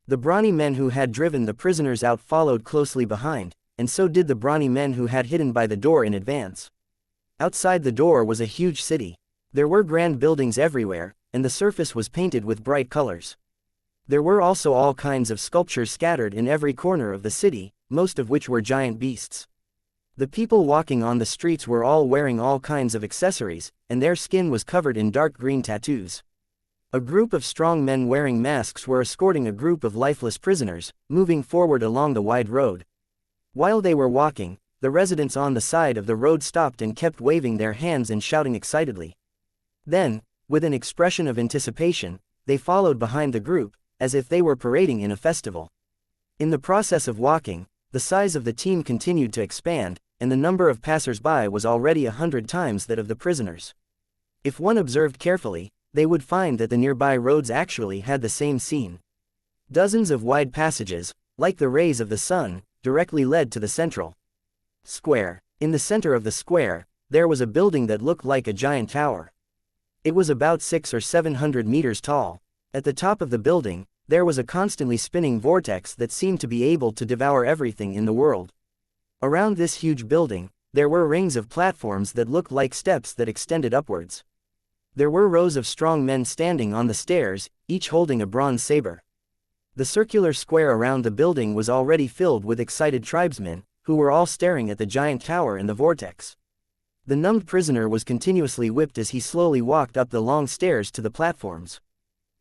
The brawny men who had driven the prisoners out followed closely behind, and so did the brawny men who had hidden by the door in advance. Outside the door was a huge city. There were grand buildings everywhere, and the surface was painted with bright colors. There were also all kinds of sculptures scattered in every corner of the city, most of which were giant beasts. The people walking on the streets were all wearing all kinds of accessories, and their skin was covered in dark green tattoos. A group of strong men wearing masks were escorting a group of lifeless prisoners, moving forward along the wide road. While they were walking, the residents on the side of the road stopped and kept waving their hands and shouting excitedly. Then, with an expression of anticipation, they followed behind the group, as if they were parading in a festival. In the process of walking, the size of the team continued to expand, and the number of passers-by was already 100 times that of the prisoners. If one observed carefully, they would find that the nearby roads actually had the same scene. Dozens of wide passages, like the rays of the sun, directly led to the central square. In the center of the square, there was a building that looked like a giant tower. It was about 600 or 700 meters tall. At the top of the building, there was a constantly spinning vortex that seemed to be able to devour everything in the world. Around this huge building, there were rings of platforms that looked like steps that extended upwards. There were rows of strong men standing on the stairs, each holding a bronze saber. The circular square around the building was already filled with excited tribesmen, who were all staring at the giant tower in the vortex. The numbed prisoner was continuously whipped as he slowly walked up the long stairs to the platforms.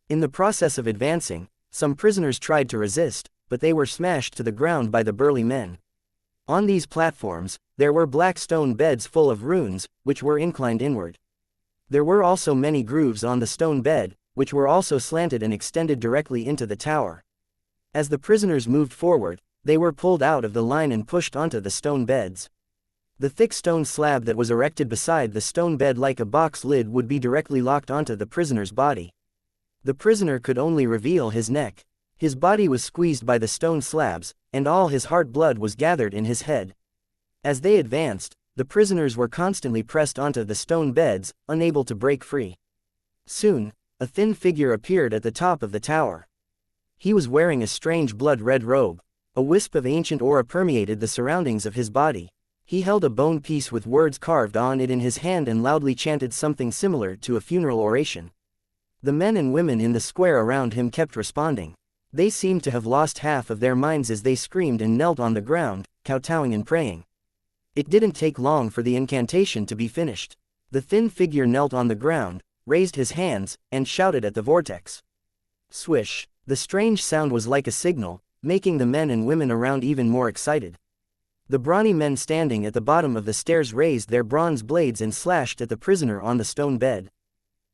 In the process of advancing, some prisoners tried to resist, but they were smashed to the ground by the burly men. On these platforms, there were black stone beds full of runes, which were inclined inward. There were also many grooves on the stone bed, which were also slanted and extended directly into the tower. As the prisoners moved forward, they were pulled out of the line and pushed onto the stone beds. The thick stone slab that was erected beside the stone bed like a box lid would be directly locked onto the prisoner's body. The prisoner could only reveal his neck. His body was squeezed by the stone slabs, and all his heart blood was gathered in his head. As they advanced, the prisoners were constantly pressed onto the stone beds, unable to break free. Soon, a thin figure appeared at the top of the tower. He was wearing a strange blood-red robe. A wisp of ancient aura permeated the surroundings of his body. He held a bone piece with words carved on it in his hand and loudly chanted something similar to a funeral oration. The men and women in the square around him kept responding. They seemed to have lost half of their minds as they screamed and knelt on the ground, kowtowing and praying. It didn't take long for the incantation to be finished. The thin figure knelt on the ground, raised his hands, and shouted at the vortex. Swish! The strange sound was like a signal, making the men and women around even more excited. The brawny men standing at the bottom of the stairs raised their bronze blades and slashed at the prisoner on the stone bed.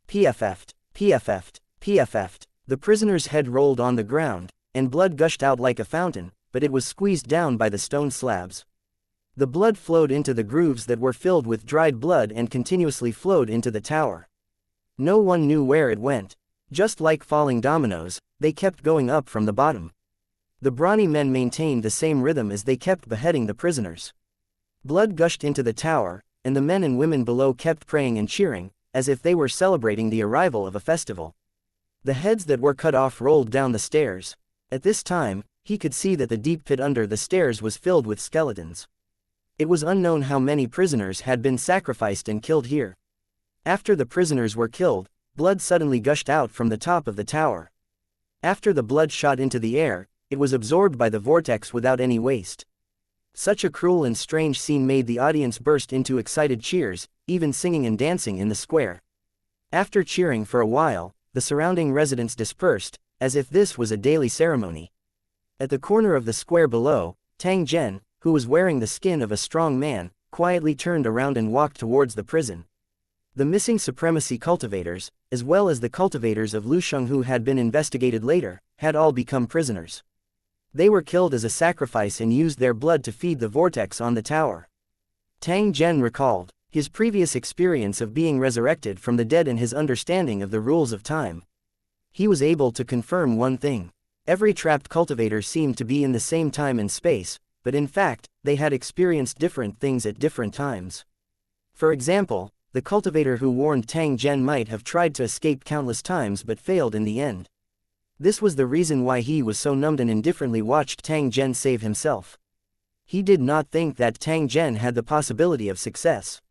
PFF'd, PFF'd, PFF'd. The prisoner's head rolled on the ground, and blood gushed out like a fountain, but it was squeezed down by the stone slabs. The blood flowed into the grooves that were filled with dried blood and continuously flowed into the tower. No one knew where it went. Just like falling dominoes, they kept going up from the bottom. The brawny men maintained the same rhythm as they kept beheading the prisoners. Blood gushed into the tower, and the men and women below kept praying and cheering, as if they were celebrating the arrival of a festival. The heads that were cut off rolled down the stairs. At this time, he could see that the deep pit under the stairs was filled with skeletons. It was unknown how many prisoners had been sacrificed and killed here. After the prisoners were killed, blood suddenly gushed out from the top of the tower. After the blood shot into the air, it was absorbed by the vortex without any waste. Such a cruel and strange scene made the audience burst into excited cheers, even singing and dancing in the square. After cheering for a while, the surrounding residents dispersed, as if this was a daily ceremony. At the corner of the square below, Tang Zhen, who was wearing the skin of a strong man, quietly turned around and walked towards the prison. The missing supremacy cultivators, as well as the cultivators of Lusheng who had been investigated later, had all become prisoners. They were killed as a sacrifice and used their blood to feed the vortex on the tower. Tang Zhen recalled his previous experience of being resurrected from the dead and his understanding of the rules of time. He was able to confirm one thing. Every trapped cultivator seemed to be in the same time and space, but in fact, they had experienced different things at different times. For example, the cultivator who warned Tang Zhen might have tried to escape countless times but failed in the end. This was the reason why he was so numbed and indifferently watched Tang Zhen save himself. He did not think that Tang Zhen had the possibility of success.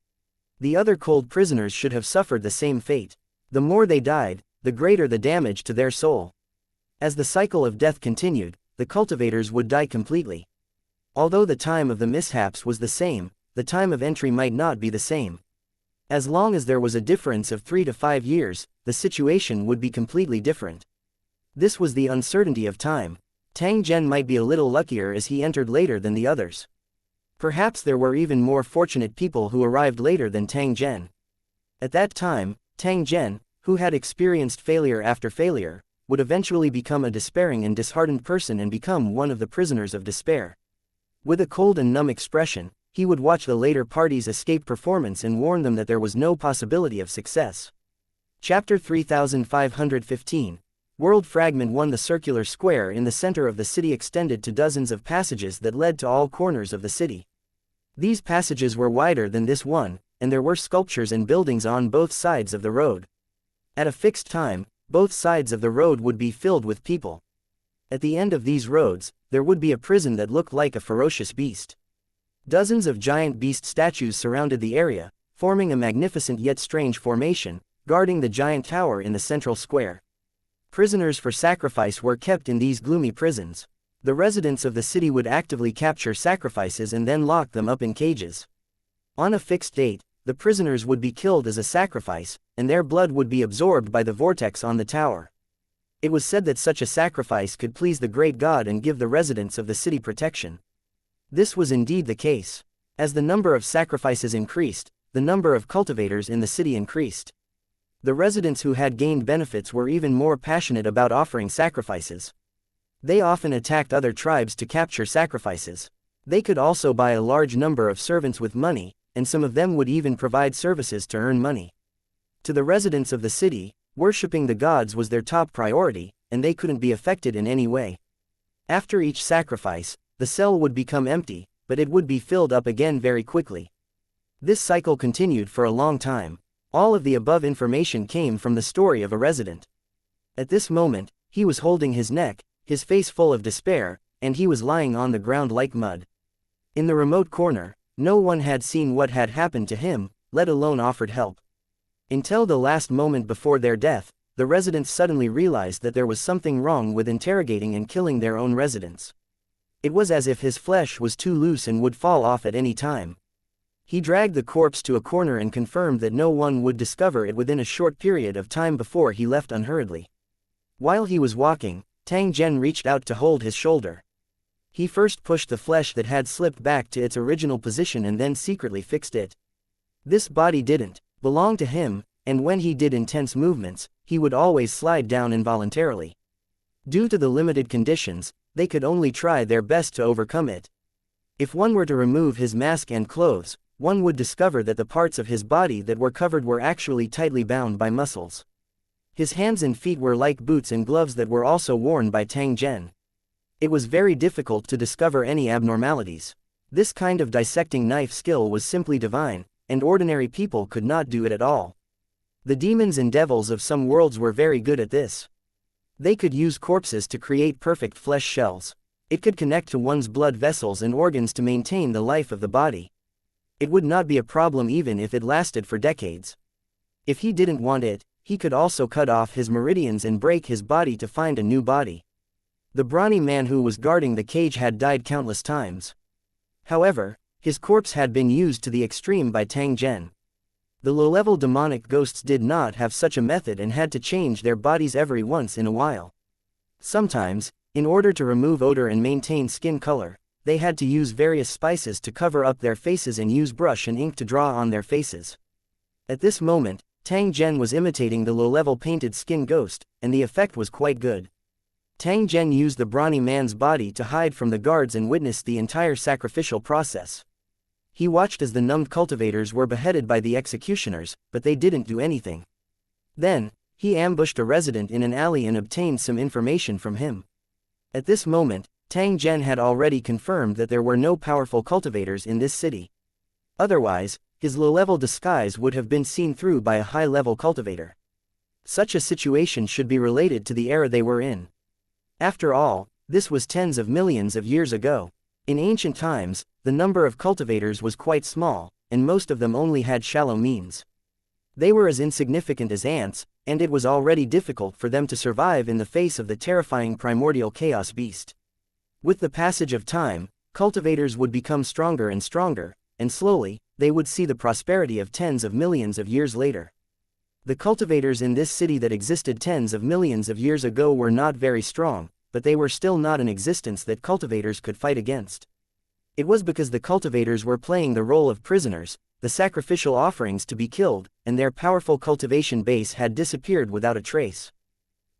The other cold prisoners should have suffered the same fate. The more they died, the greater the damage to their soul. As the cycle of death continued, the cultivators would die completely. Although the time of the mishaps was the same, the time of entry might not be the same. As long as there was a difference of 3 to 5 years, the situation would be completely different. This was the uncertainty of time. Tang Zhen might be a little luckier as he entered later than the others. Perhaps there were even more fortunate people who arrived later than Tang Zhen. At that time, Tang Zhen, who had experienced failure after failure, would eventually become a despairing and disheartened person and become one of the prisoners of despair. With a cold and numb expression, he would watch the later party's escape performance and warn them that there was no possibility of success. Chapter 3515. World Fragment 1. The circular square in the center of the city extended to dozens of passages that led to all corners of the city. These passages were wider than this one, and there were sculptures and buildings on both sides of the road. At a fixed time, both sides of the road would be filled with people. At the end of these roads, there would be a prison that looked like a ferocious beast. Dozens of giant beast statues surrounded the area, forming a magnificent yet strange formation, guarding the giant tower in the central square. Prisoners for sacrifice were kept in these gloomy prisons. The residents of the city would actively capture sacrifices and then lock them up in cages. On a fixed date, the prisoners would be killed as a sacrifice, and their blood would be absorbed by the vortex on the tower. It was said that such a sacrifice could please the great god and give the residents of the city protection. This was indeed the case. As the number of sacrifices increased, the number of cultivators in the city increased. The residents who had gained benefits were even more passionate about offering sacrifices. They often attacked other tribes to capture sacrifices. They could also buy a large number of servants with money, and some of them would even provide services to earn money. To the residents of the city, worshipping the gods was their top priority, and they couldn't be affected in any way. After each sacrifice, the cell would become empty, but it would be filled up again very quickly. This cycle continued for a long time. All of the above information came from the story of a resident. At this moment, he was holding his neck, his face full of despair, and he was lying on the ground like mud. In the remote corner, no one had seen what had happened to him, let alone offered help. Until the last moment before their death, the residents suddenly realized that there was something wrong with interrogating and killing their own residents. It was as if his flesh was too loose and would fall off at any time. He dragged the corpse to a corner and confirmed that no one would discover it within a short period of time before he left unhurriedly. While he was walking, Tang Zhen reached out to hold his shoulder. He first pushed the flesh that had slipped back to its original position and then secretly fixed it. This body didn't belong to him, and when he did intense movements, he would always slide down involuntarily. Due to the limited conditions, they could only try their best to overcome it. If one were to remove his mask and clothes, one would discover that the parts of his body that were covered were actually tightly bound by muscles. His hands and feet were like boots and gloves that were also worn by Tang Zhen. It was very difficult to discover any abnormalities. This kind of dissecting knife skill was simply divine, and ordinary people could not do it at all. The demons and devils of some worlds were very good at this. They could use corpses to create perfect flesh shells. It could connect to one's blood vessels and organs to maintain the life of the body. It would not be a problem even if it lasted for decades. If he didn't want it, he could also cut off his meridians and break his body to find a new body. The brawny man who was guarding the cage had died countless times. However, his corpse had been used to the extreme by Tang Zhen. The low-level demonic ghosts did not have such a method and had to change their bodies every once in a while. Sometimes, in order to remove odor and maintain skin color, they had to use various spices to cover up their faces and use brush and ink to draw on their faces. At this moment, Tang Zhen was imitating the low-level painted skin ghost, and the effect was quite good. Tang Zhen used the brawny man's body to hide from the guards and witnessed the entire sacrificial process. He watched as the numbed cultivators were beheaded by the executioners, but they didn't do anything. Then, he ambushed a resident in an alley and obtained some information from him. At this moment, Tang Zhen had already confirmed that there were no powerful cultivators in this city. Otherwise, his low-level disguise would have been seen through by a high-level cultivator. Such a situation should be related to the era they were in. After all, this was tens of millions of years ago. In ancient times, the number of cultivators was quite small, and most of them only had shallow means. They were as insignificant as ants, and it was already difficult for them to survive in the face of the terrifying primordial chaos beast. With the passage of time, cultivators would become stronger and stronger, and slowly, they would see the prosperity of tens of millions of years later. The cultivators in this city that existed tens of millions of years ago were not very strong, but they were still not an existence that cultivators could fight against. It was because the cultivators were playing the role of prisoners, the sacrificial offerings to be killed, and their powerful cultivation base had disappeared without a trace.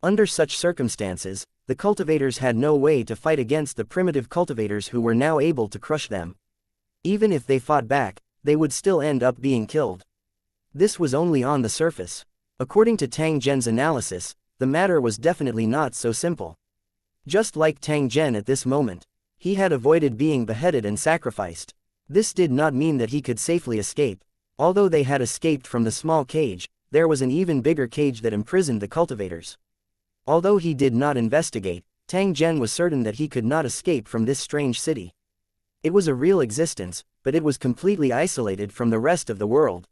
Under such circumstances, the cultivators had no way to fight against the primitive cultivators who were now able to crush them. Even if they fought back, they would still end up being killed. This was only on the surface. According to Tang Zhen's analysis, the matter was definitely not so simple. Just like Tang Zhen at this moment, he had avoided being beheaded and sacrificed. This did not mean that he could safely escape. Although they had escaped from the small cage, there was an even bigger cage that imprisoned the cultivators. Although he did not investigate, Tang Zhen was certain that he could not escape from this strange city. It was a real existence, but it was completely isolated from the rest of the world.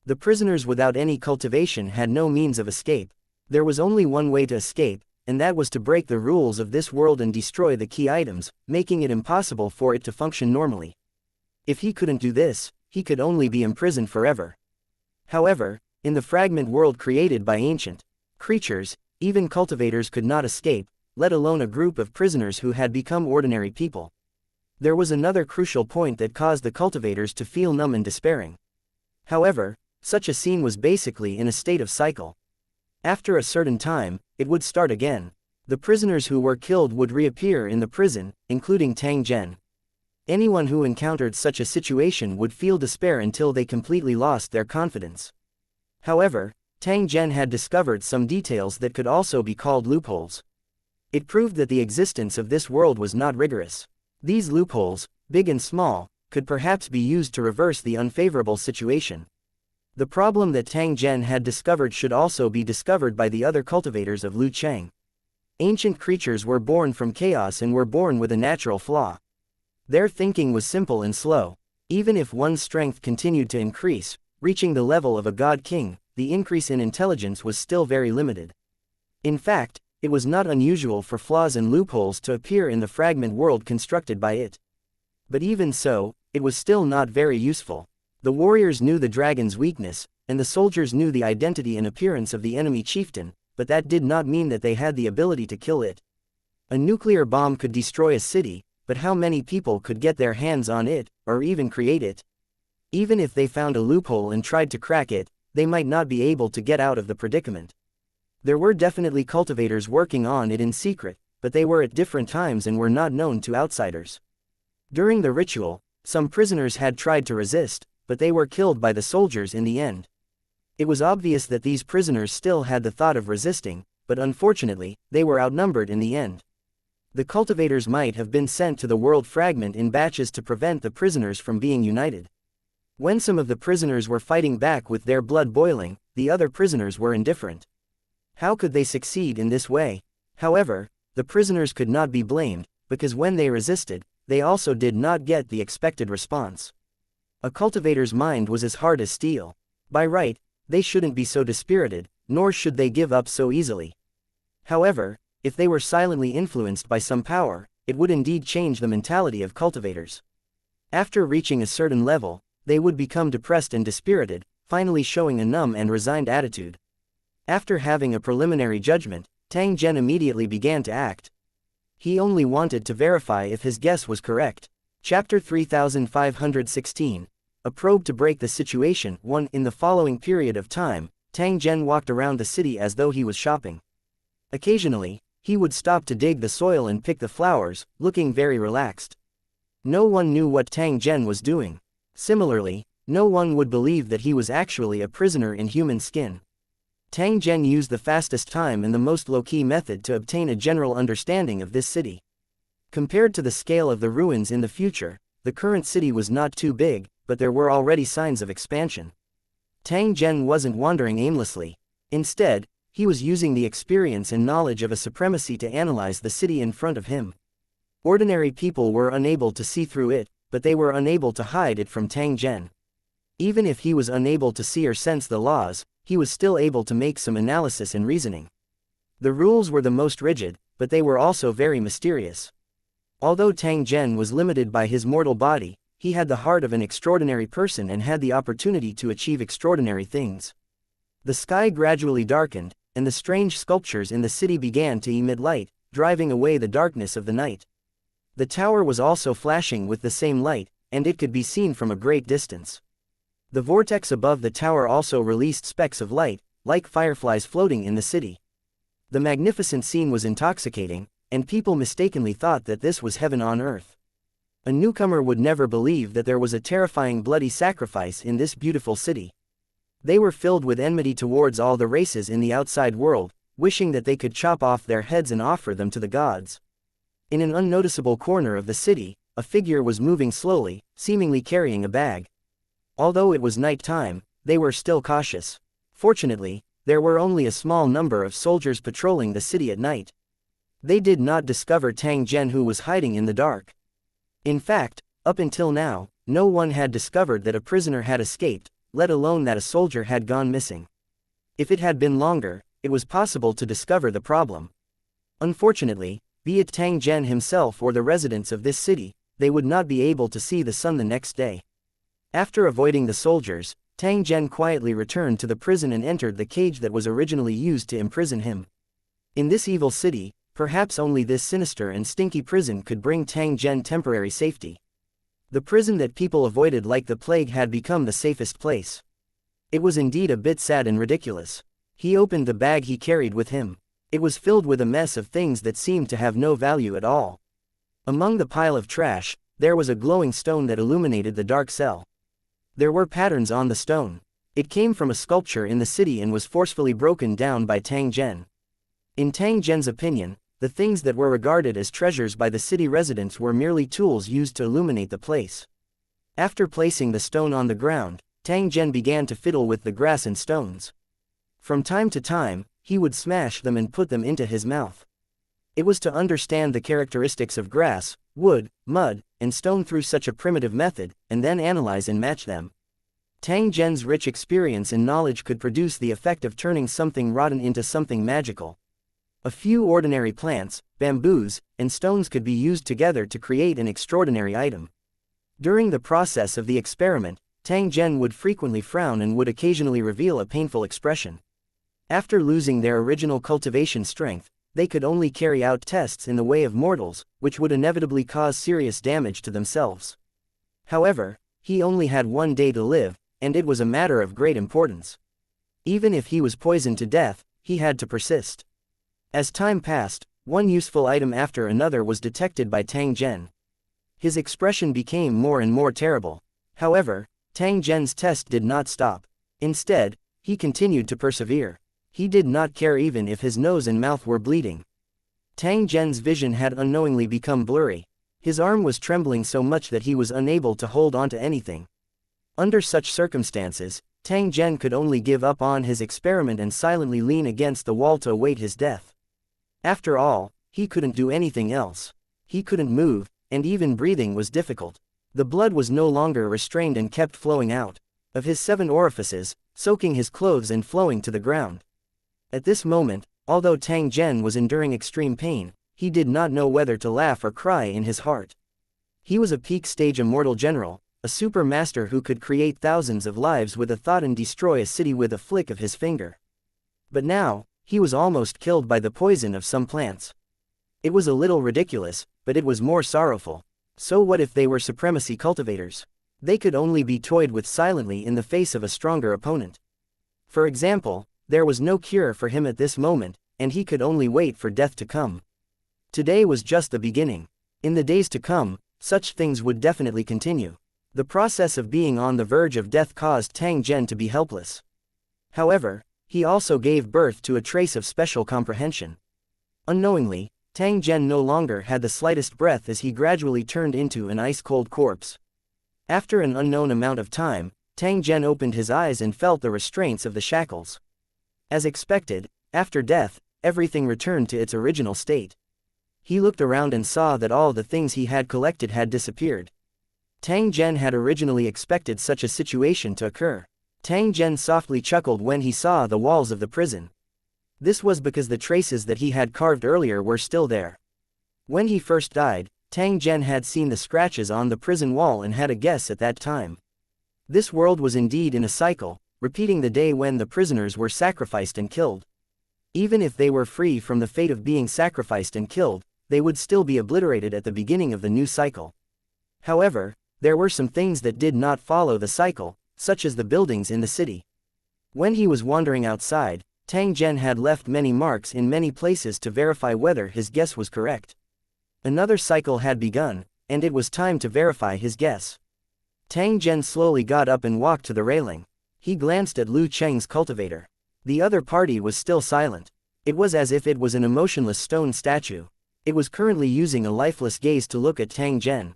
The prisoners without any cultivation had no means of escape. There was only one way to escape, and that was to break the rules of this world and destroy the key items, making it impossible for it to function normally. If he couldn't do this, he could only be imprisoned forever. However, in the fragment world created by ancient creatures, even cultivators could not escape, let alone a group of prisoners who had become ordinary people. There was another crucial point that caused the cultivators to feel numb and despairing. However, such a scene was basically in a state of cycle. After a certain time, it would start again. The prisoners who were killed would reappear in the prison, including Tang Zhen. Anyone who encountered such a situation would feel despair until they completely lost their confidence. However, Tang Zhen had discovered some details that could also be called loopholes. It proved that the existence of this world was not rigorous. These loopholes, big and small, could perhaps be used to reverse the unfavorable situation. The problem that Tang Zhen had discovered should also be discovered by the other cultivators of Lu Cheng. Ancient creatures were born from chaos and were born with a natural flaw. Their thinking was simple and slow. Even if one's strength continued to increase, reaching the level of a god king, the increase in intelligence was still very limited. In fact, it was not unusual for flaws and loopholes to appear in the fragment world constructed by it. But even so, it was still not very useful. The warriors knew the dragon's weakness, and the soldiers knew the identity and appearance of the enemy chieftain, but that did not mean that they had the ability to kill it. A nuclear bomb could destroy a city, but how many people could get their hands on it, or even create it? Even if they found a loophole and tried to crack it, they might not be able to get out of the predicament. There were definitely cultivators working on it in secret, but they were at different times and were not known to outsiders. During the ritual, some prisoners had tried to resist, but they were killed by the soldiers in the end. It was obvious that these prisoners still had the thought of resisting, but unfortunately, they were outnumbered in the end. The cultivators might have been sent to the world fragment in batches to prevent the prisoners from being united. When some of the prisoners were fighting back with their blood boiling, the other prisoners were indifferent. How could they succeed in this way? However, the prisoners could not be blamed, because when they resisted, they also did not get the expected response. A cultivator's mind was as hard as steel. By right, they shouldn't be so dispirited, nor should they give up so easily. However, if they were silently influenced by some power, it would indeed change the mentality of cultivators. After reaching a certain level, they would become depressed and dispirited, finally showing a numb and resigned attitude. After having a preliminary judgment, Tang Zhen immediately began to act. He only wanted to verify if his guess was correct. Chapter 3516. A probe to break the situation. 1. In the following period of time, Tang Zhen walked around the city as though he was shopping. Occasionally, he would stop to dig the soil and pick the flowers, looking very relaxed. No one knew what Tang Zhen was doing. Similarly, no one would believe that he was actually a prisoner in human skin. Tang Zhen used the fastest time and the most low-key method to obtain a general understanding of this city. Compared to the scale of the ruins in the future, the current city was not too big, but there were already signs of expansion. Tang Zhen wasn't wandering aimlessly. Instead, he was using the experience and knowledge of a supremacy to analyze the city in front of him. Ordinary people were unable to see through it, but they were unable to hide it from Tang Zhen. Even if he was unable to see or sense the laws, he was still able to make some analysis and reasoning. The rules were the most rigid, but they were also very mysterious. Although Tang Zhen was limited by his mortal body, he had the heart of an extraordinary person and had the opportunity to achieve extraordinary things. The sky gradually darkened, and the strange sculptures in the city began to emit light, driving away the darkness of the night. The tower was also flashing with the same light, and it could be seen from a great distance. The vortex above the tower also released specks of light, like fireflies floating in the city. The magnificent scene was intoxicating, and people mistakenly thought that this was heaven on earth. A newcomer would never believe that there was a terrifying bloody sacrifice in this beautiful city. They were filled with enmity towards all the races in the outside world, wishing that they could chop off their heads and offer them to the gods. In an unnoticeable corner of the city, a figure was moving slowly, seemingly carrying a bag. Although it was night time, they were still cautious. Fortunately, there were only a small number of soldiers patrolling the city at night. They did not discover Tang Zhen, who was hiding in the dark. In fact, up until now, no one had discovered that a prisoner had escaped, let alone that a soldier had gone missing. If it had been longer, it was possible to discover the problem. Unfortunately, be it Tang Zhen himself or the residents of this city, they would not be able to see the sun the next day. After avoiding the soldiers, Tang Zhen quietly returned to the prison and entered the cage that was originally used to imprison him. In this evil city, perhaps only this sinister and stinky prison could bring Tang Zhen temporary safety. The prison that people avoided like the plague had become the safest place. It was indeed a bit sad and ridiculous. He opened the bag he carried with him. It was filled with a mess of things that seemed to have no value at all. Among the pile of trash, there was a glowing stone that illuminated the dark cell. There were patterns on the stone. It came from a sculpture in the city and was forcefully broken down by Tang Zhen. In Tang Zhen's opinion, the things that were regarded as treasures by the city residents were merely tools used to illuminate the place. After placing the stone on the ground, Tang Zhen began to fiddle with the grass and stones. From time to time, he would smash them and put them into his mouth. It was to understand the characteristics of grass, wood, mud, and stone through such a primitive method, and then analyze and match them. Tang Zhen's rich experience and knowledge could produce the effect of turning something rotten into something magical. A few ordinary plants, bamboos, and stones could be used together to create an extraordinary item. During the process of the experiment, Tang Zhen would frequently frown and would occasionally reveal a painful expression. After losing their original cultivation strength, they could only carry out tests in the way of mortals, which would inevitably cause serious damage to themselves. However, he only had 1 day to live, and it was a matter of great importance. Even if he was poisoned to death, he had to persist. As time passed, one useful item after another was detected by Tang Zhen. His expression became more and more terrible. However, Tang Zhen's test did not stop. Instead, he continued to persevere. He did not care even if his nose and mouth were bleeding. Tang Zhen's vision had unknowingly become blurry. His arm was trembling so much that he was unable to hold on to anything. Under such circumstances, Tang Zhen could only give up on his experiment and silently lean against the wall to await his death. After all, he couldn't do anything else. He couldn't move, and even breathing was difficult. The blood was no longer restrained and kept flowing out of his 7 orifices, soaking his clothes and flowing to the ground. At this moment, although Tang Zhen was enduring extreme pain, he did not know whether to laugh or cry in his heart. He was a peak-stage immortal general, a super master who could create thousands of lives with a thought and destroy a city with a flick of his finger. But now, he was almost killed by the poison of some plants. It was a little ridiculous, but it was more sorrowful. So what if they were supremacy cultivators? They could only be toyed with silently in the face of a stronger opponent. For example, there was no cure for him at this moment, and he could only wait for death to come. Today was just the beginning. In the days to come, such things would definitely continue. The process of being on the verge of death caused Tang Zhen to be helpless. However, he also gave birth to a trace of special comprehension. Unknowingly, Tang Zhen no longer had the slightest breath as he gradually turned into an ice-cold corpse. After an unknown amount of time, Tang Zhen opened his eyes and felt the restraints of the shackles. As expected, after death, everything returned to its original state. He looked around and saw that all the things he had collected had disappeared. Tang Zhen had originally expected such a situation to occur. Tang Zhen softly chuckled when he saw the walls of the prison. This was because the traces that he had carved earlier were still there. When he first died, Tang Zhen had seen the scratches on the prison wall and had a guess at that time. This world was indeed in a cycle, repeating the day when the prisoners were sacrificed and killed. Even if they were free from the fate of being sacrificed and killed, they would still be obliterated at the beginning of the new cycle. However, there were some things that did not follow the cycle, such as the buildings in the city. When he was wandering outside, Tang Zhen had left many marks in many places to verify whether his guess was correct. Another cycle had begun, and it was time to verify his guess. Tang Zhen slowly got up and walked to the railing. He glanced at Lu Cheng's cultivator. The other party was still silent. It was as if it was an emotionless stone statue. It was currently using a lifeless gaze to look at Tang Zhen.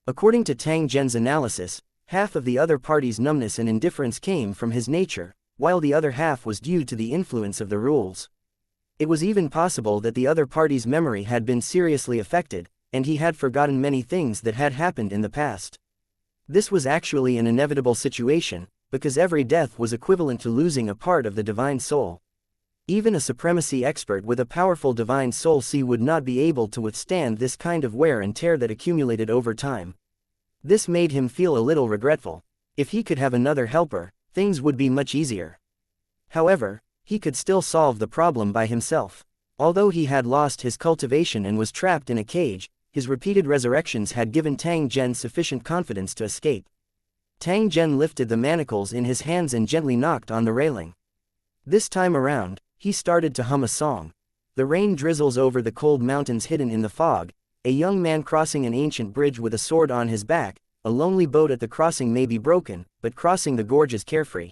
According to Tang Zhen's analysis, half of the other party's numbness and indifference came from his nature, while the other half was due to the influence of the rules. It was even possible that the other party's memory had been seriously affected, and he had forgotten many things that had happened in the past. This was actually an inevitable situation, because every death was equivalent to losing a part of the divine soul. Even a supremacy expert with a powerful divine soul would not be able to withstand this kind of wear and tear that accumulated over time. This made him feel a little regretful. If he could have another helper, things would be much easier. However, he could still solve the problem by himself. Although he had lost his cultivation and was trapped in a cage, his repeated resurrections had given Tang Zhen sufficient confidence to escape. Tang Zhen lifted the manacles in his hands and gently knocked on the railing. This time around, he started to hum a song. The rain drizzles over the cold mountains hidden in the fog, a young man crossing an ancient bridge with a sword on his back. A lonely boat at the crossing may be broken, but crossing the gorge is carefree.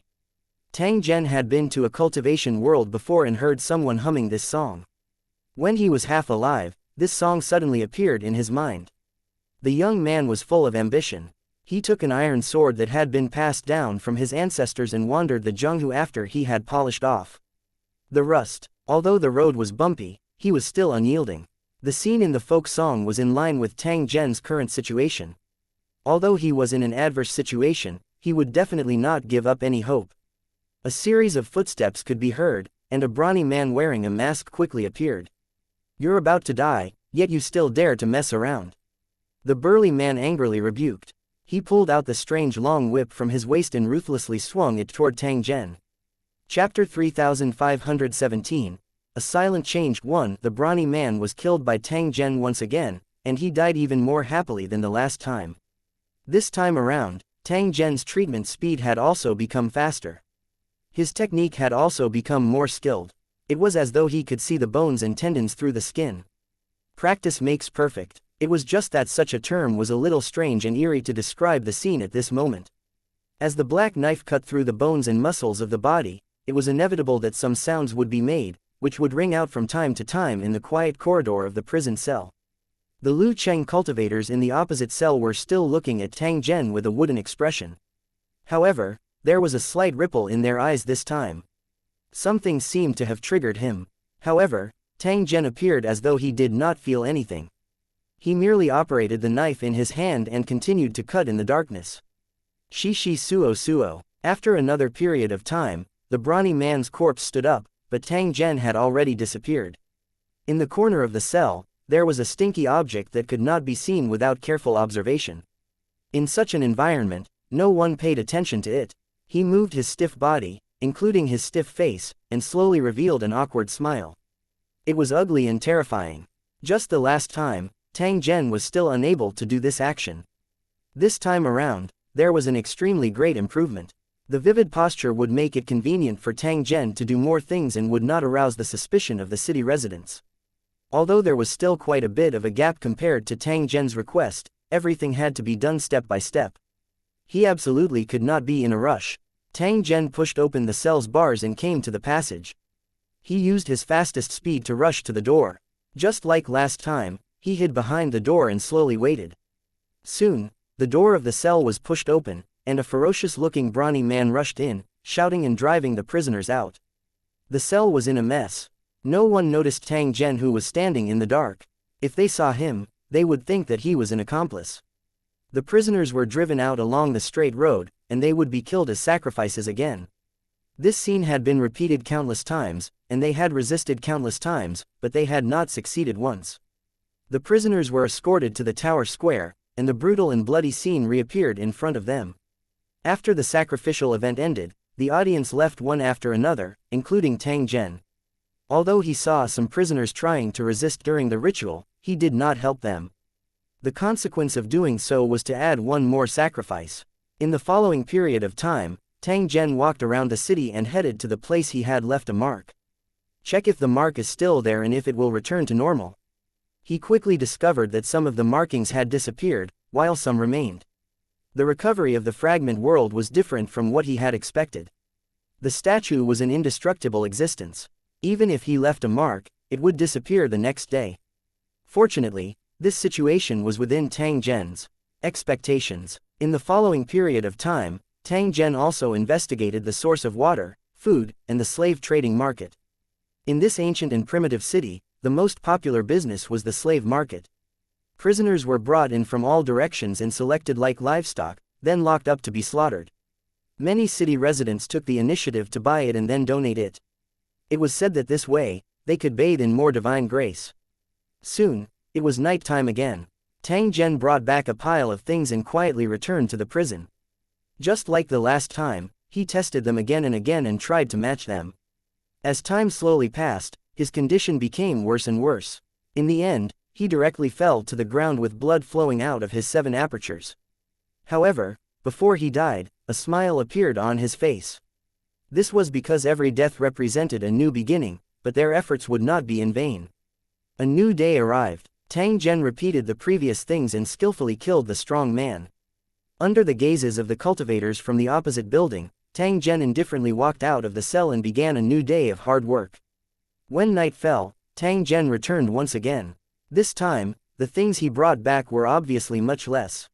Tang Zhen had been to a cultivation world before and heard someone humming this song. When he was half alive, this song suddenly appeared in his mind. The young man was full of ambition. He took an iron sword that had been passed down from his ancestors and wandered the Zhenghu after he had polished off the rust. Although the road was bumpy, he was still unyielding. The scene in the folk song was in line with Tang Zhen's current situation. Although he was in an adverse situation, he would definitely not give up any hope. A series of footsteps could be heard, and a brawny man wearing a mask quickly appeared. "You're about to die, yet you still dare to mess around," the burly man angrily rebuked. He pulled out the strange long whip from his waist and ruthlessly swung it toward Tang Zhen. Chapter 3517. A Silent Change. 1. The brawny man was killed by Tang Zhen once again, and he died even more happily than the last time. This time around, Tang Zhen's treatment speed had also become faster. His technique had also become more skilled. It was as though he could see the bones and tendons through the skin. Practice makes perfect. It was just that such a term was a little strange and eerie to describe the scene at this moment. As the black knife cut through the bones and muscles of the body, it was inevitable that some sounds would be made, which would ring out from time to time in the quiet corridor of the prison cell. The Lu Cheng cultivators in the opposite cell were still looking at Tang Zhen with a wooden expression. However, there was a slight ripple in their eyes this time. Something seemed to have triggered him. However, Tang Zhen appeared as though he did not feel anything. He merely operated the knife in his hand and continued to cut in the darkness. Shishi suo suo. After another period of time, the brawny man's corpse stood up, but Tang Zhen had already disappeared. In the corner of the cell, there was a stinky object that could not be seen without careful observation. In such an environment, no one paid attention to it. He moved his stiff body, including his stiff face, and slowly revealed an awkward smile. It was ugly and terrifying. Just the last time, Tang Zhen was still unable to do this action. This time around, there was an extremely great improvement. The vivid posture would make it convenient for Tang Zhen to do more things and would not arouse the suspicion of the city residents. Although there was still quite a bit of a gap compared to Tang Zhen's request, everything had to be done step by step. He absolutely could not be in a rush. Tang Zhen pushed open the cell's bars and came to the passage. He used his fastest speed to rush to the door. Just like last time, he hid behind the door and slowly waited. Soon, the door of the cell was pushed open, and a ferocious-looking brawny man rushed in, shouting and driving the prisoners out. The cell was in a mess. No one noticed Tang Zhen, who was standing in the dark. If they saw him, they would think that he was an accomplice. The prisoners were driven out along the straight road, and they would be killed as sacrifices again. This scene had been repeated countless times, and they had resisted countless times, but they had not succeeded once. The prisoners were escorted to the tower square, and the brutal and bloody scene reappeared in front of them. After the sacrificial event ended, the audience left one after another, including Tang Zhen. Although he saw some prisoners trying to resist during the ritual, he did not help them. The consequence of doing so was to add one more sacrifice. In the following period of time, Tang Zhen walked around the city and headed to the place he had left a mark. Check if the mark is still there and if it will return to normal. He quickly discovered that some of the markings had disappeared, while some remained. The recovery of the fragment world was different from what he had expected. The statue was an indestructible existence. Even if he left a mark, it would disappear the next day. Fortunately, this situation was within Tang Zhen's expectations. In the following period of time, Tang Zhen also investigated the source of water, food, and the slave trading market. In this ancient and primitive city, the most popular business was the slave market. Prisoners were brought in from all directions and selected like livestock, then locked up to be slaughtered. Many city residents took the initiative to buy it and then donate it. It was said that this way, they could bathe in more divine grace. Soon, it was night time again. Tang Zhen brought back a pile of things and quietly returned to the prison. Just like the last time, he tested them again and again and tried to match them. As time slowly passed, his condition became worse and worse. In the end, he directly fell to the ground with blood flowing out of his 7 apertures. However, before he died, a smile appeared on his face. This was because every death represented a new beginning, but their efforts would not be in vain. A new day arrived. Tang Zhen repeated the previous things and skillfully killed the strong man. Under the gazes of the cultivators from the opposite building, Tang Zhen indifferently walked out of the cell and began a new day of hard work. When night fell, Tang Zhen returned once again. This time, the things he brought back were obviously much less.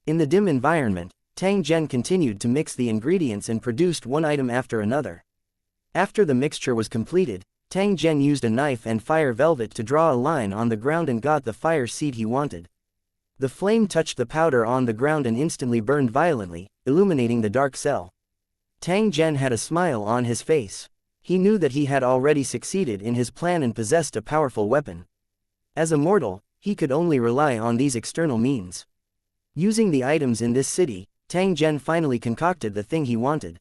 In the dim environment, Tang Zhen continued to mix the ingredients and produced one item after another. After the mixture was completed, Tang Zhen used a knife and fire velvet to draw a line on the ground and got the fire seed he wanted. The flame touched the powder on the ground and instantly burned violently, illuminating the dark cell. Tang Zhen had a smile on his face. He knew that he had already succeeded in his plan and possessed a powerful weapon. As a mortal, he could only rely on these external means. Using the items in this city, Tang Zhen finally concocted the thing he wanted.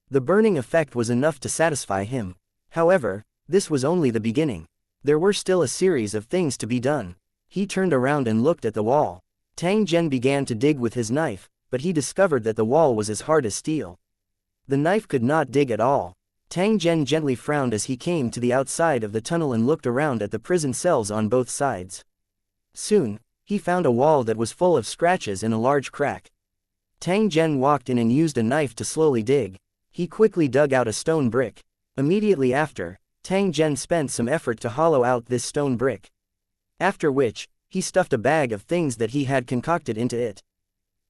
The burning effect was enough to satisfy him. However, this was only the beginning. There were still a series of things to be done. He turned around and looked at the wall. Tang Zhen began to dig with his knife, but he discovered that the wall was as hard as steel. The knife could not dig at all. Tang Zhen gently frowned as he came to the outside of the tunnel and looked around at the prison cells on both sides. Soon, he found a wall that was full of scratches and a large crack. Tang Zhen walked in and used a knife to slowly dig. He quickly dug out a stone brick. Immediately after, Tang Zhen spent some effort to hollow out this stone brick. After which, he stuffed a bag of things that he had concocted into it.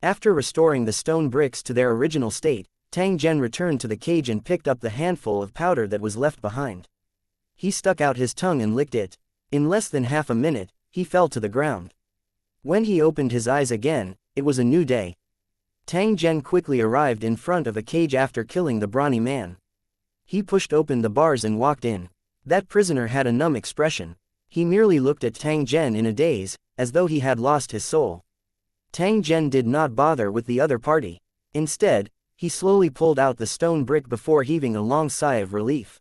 After restoring the stone bricks to their original state, Tang Zhen returned to the cage and picked up the handful of powder that was left behind. He stuck out his tongue and licked it. In less than half a minute, he fell to the ground. When he opened his eyes again, it was a new day. Tang Zhen quickly arrived in front of a cage after killing the brawny man. He pushed open the bars and walked in. That prisoner had a numb expression. He merely looked at Tang Zhen in a daze, as though he had lost his soul. Tang Zhen did not bother with the other party. Instead, he slowly pulled out the stone brick before heaving a long sigh of relief.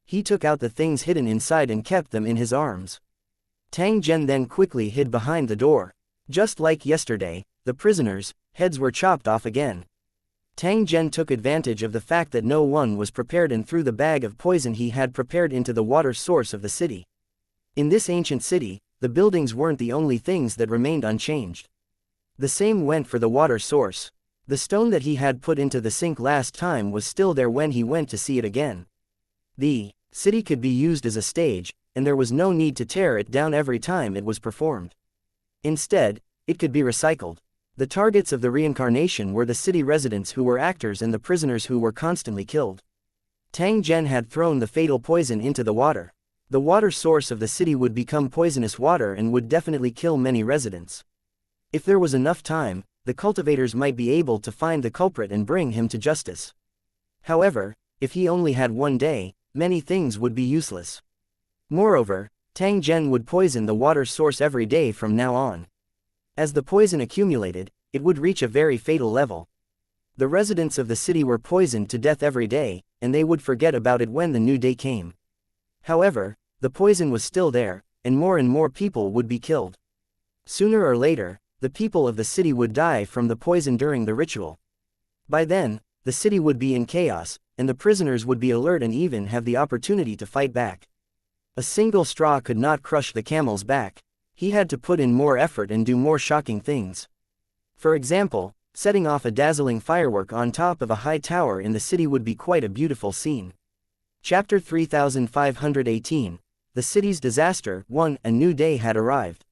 He took out the things hidden inside and kept them in his arms. Tang Zhen then quickly hid behind the door. Just like yesterday, the prisoners' heads were chopped off again. Tang Zhen took advantage of the fact that no one was prepared and threw the bag of poison he had prepared into the water source of the city. In this ancient city, the buildings weren't the only things that remained unchanged. The same went for the water source. The stone that he had put into the sink last time was still there when he went to see it again. The city could be used as a stage, and there was no need to tear it down every time it was performed. Instead, it could be recycled. The targets of the reincarnation were the city residents who were actors and the prisoners who were constantly killed. Tang Zhen had thrown the fatal poison into the water. The water source of the city would become poisonous water and would definitely kill many residents. If there was enough time, the cultivators might be able to find the culprit and bring him to justice. However, if he only had one day, many things would be useless. Moreover, Tang Zhen would poison the water source every day from now on. As the poison accumulated, it would reach a very fatal level. The residents of the city were poisoned to death every day, and they would forget about it when the new day came. However, the poison was still there, and more people would be killed. Sooner or later, the people of the city would die from the poison during the ritual. By then, the city would be in chaos, and the prisoners would be alert and even have the opportunity to fight back. A single straw could not crush the camel's back. He had to put in more effort and do more shocking things. For example, setting off a dazzling firework on top of a high tower in the city would be quite a beautiful scene. Chapter 3518, The City's Disaster. 1. A new day had arrived.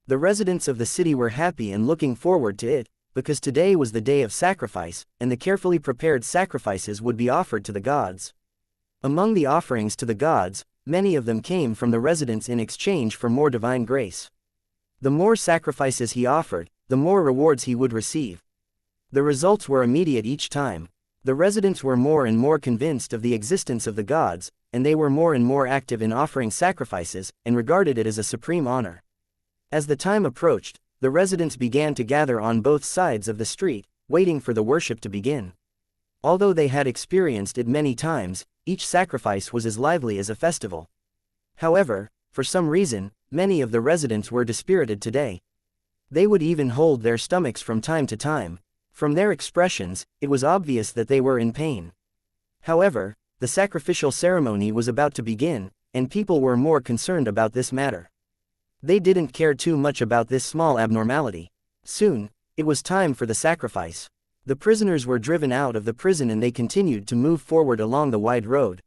The residents of the city were happy and looking forward to it, because today was the day of sacrifice, and the carefully prepared sacrifices would be offered to the gods. Among the offerings to the gods, many of them came from the residents in exchange for more divine grace. The more sacrifices he offered, the more rewards he would receive. The results were immediate each time. The residents were more and more convinced of the existence of the gods, and they were more and more active in offering sacrifices, and regarded it as a supreme honor. As the time approached, the residents began to gather on both sides of the street, waiting for the worship to begin. Although they had experienced it many times, each sacrifice was as lively as a festival. However, for some reason, many of the residents were dispirited today. They would even hold their stomachs from time to time. From their expressions, it was obvious that they were in pain. However, the sacrificial ceremony was about to begin, and people were more concerned about this matter. They didn't care too much about this small abnormality. Soon, it was time for the sacrifice. The prisoners were driven out of the prison and they continued to move forward along the wide road.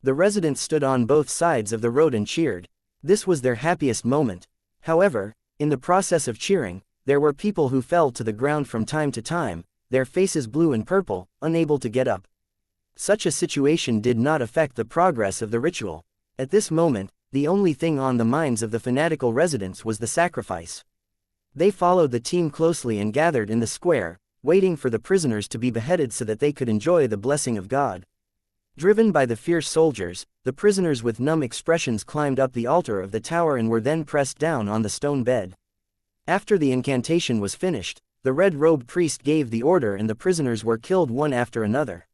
The residents stood on both sides of the road and cheered. This was their happiest moment. However, in the process of cheering, there were people who fell to the ground from time to time, their faces blue and purple, unable to get up. Such a situation did not affect the progress of the ritual. At this moment, the only thing on the minds of the fanatical residents was the sacrifice. They followed the team closely and gathered in the square, waiting for the prisoners to be beheaded so that they could enjoy the blessing of God. Driven by the fierce soldiers, the prisoners with numb expressions climbed up the altar of the tower and were then pressed down on the stone bed. After the incantation was finished, the red-robed priest gave the order and the prisoners were killed one after another.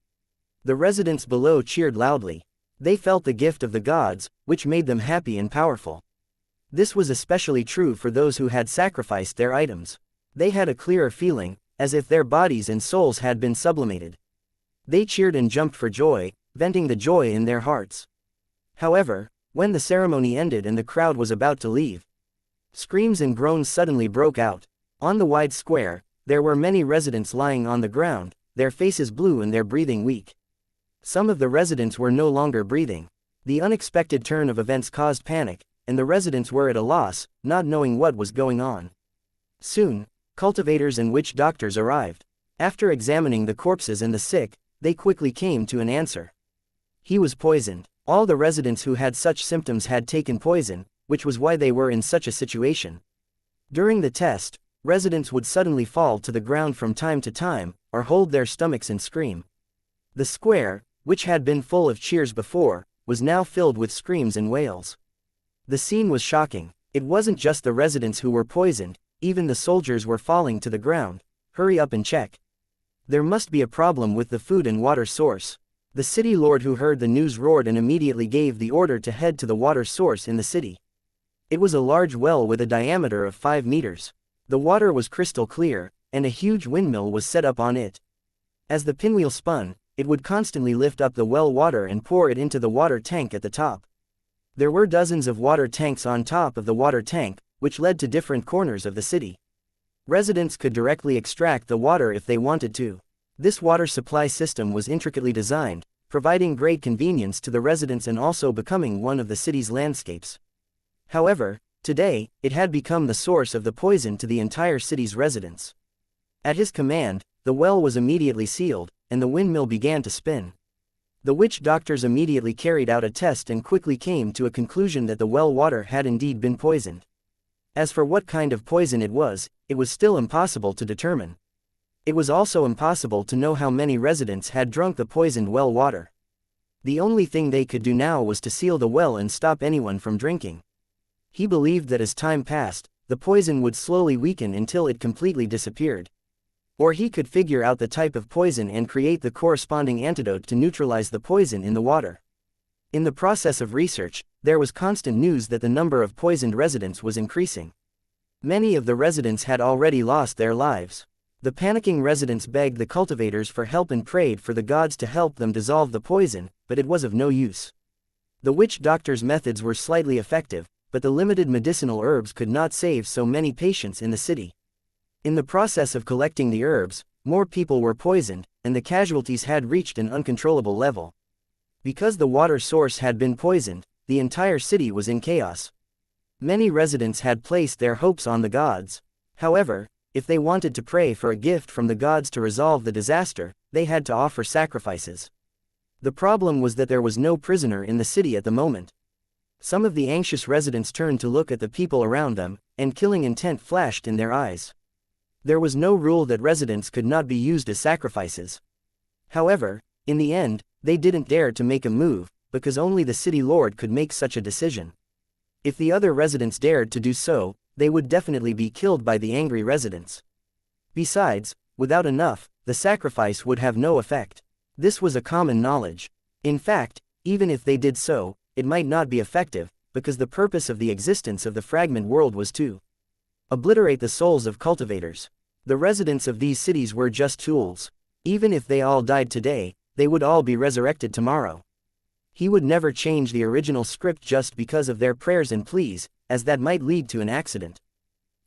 The residents below cheered loudly. They felt the gift of the gods, which made them happy and powerful. This was especially true for those who had sacrificed their items. They had a clearer feeling, as if their bodies and souls had been sublimated. They cheered and jumped for joy, venting the joy in their hearts. However, when the ceremony ended and the crowd was about to leave, screams and groans suddenly broke out. On the wide square, there were many residents lying on the ground, their faces blue and their breathing weak. Some of the residents were no longer breathing. The unexpected turn of events caused panic, and the residents were at a loss, not knowing what was going on. Soon, cultivators and witch doctors arrived. After examining the corpses and the sick, they quickly came to an answer. He was poisoned. All the residents who had such symptoms had taken poison, which was why they were in such a situation. During the test, residents would suddenly fall to the ground from time to time, or hold their stomachs and scream. The square, which had been full of cheers before, was now filled with screams and wails. The scene was shocking. It wasn't just the residents who were poisoned, even the soldiers were falling to the ground. Hurry up and check. There must be a problem with the food and water source. The city lord who heard the news roared and immediately gave the order to head to the water source in the city. It was a large well with a diameter of 5 meters. The water was crystal clear, and a huge windmill was set up on it. As the pinwheel spun, it would constantly lift up the well water and pour it into the water tank at the top. There were dozens of water tanks on top of the water tank, which led to different corners of the city. Residents could directly extract the water if they wanted to. This water supply system was intricately designed, providing great convenience to the residents and also becoming one of the city's landscapes. However, today, it had become the source of the poison to the entire city's residents. At his command, the well was immediately sealed, and the windmill began to spin. The witch doctors immediately carried out a test and quickly came to a conclusion that the well water had indeed been poisoned. As for what kind of poison it was still impossible to determine. It was also impossible to know how many residents had drunk the poisoned well water. The only thing they could do now was to seal the well and stop anyone from drinking. He believed that as time passed, the poison would slowly weaken until it completely disappeared. Or he could figure out the type of poison and create the corresponding antidote to neutralize the poison in the water. In the process of research, there was constant news that the number of poisoned residents was increasing. Many of the residents had already lost their lives. The panicking residents begged the cultivators for help and prayed for the gods to help them dissolve the poison, but it was of no use. The witch doctors' methods were slightly effective, but the limited medicinal herbs could not save so many patients in the city. In the process of collecting the herbs, more people were poisoned, and the casualties had reached an uncontrollable level. Because the water source had been poisoned, the entire city was in chaos. Many residents had placed their hopes on the gods. However, if they wanted to pray for a gift from the gods to resolve the disaster, they had to offer sacrifices. The problem was that there was no prisoner in the city at the moment. Some of the anxious residents turned to look at the people around them, and killing intent flashed in their eyes. There was no rule that residents could not be used as sacrifices. However, in the end, they didn't dare to make a move, because only the city lord could make such a decision. If the other residents dared to do so, they would definitely be killed by the angry residents. Besides, without enough, the sacrifice would have no effect. This was a common knowledge. In fact, even if they did so, it might not be effective, because the purpose of the existence of the fragment world was to obliterate the souls of cultivators. The residents of these cities were just tools. Even if they all died today, they would all be resurrected tomorrow. He would never change the original script just because of their prayers and pleas, as that might lead to an accident.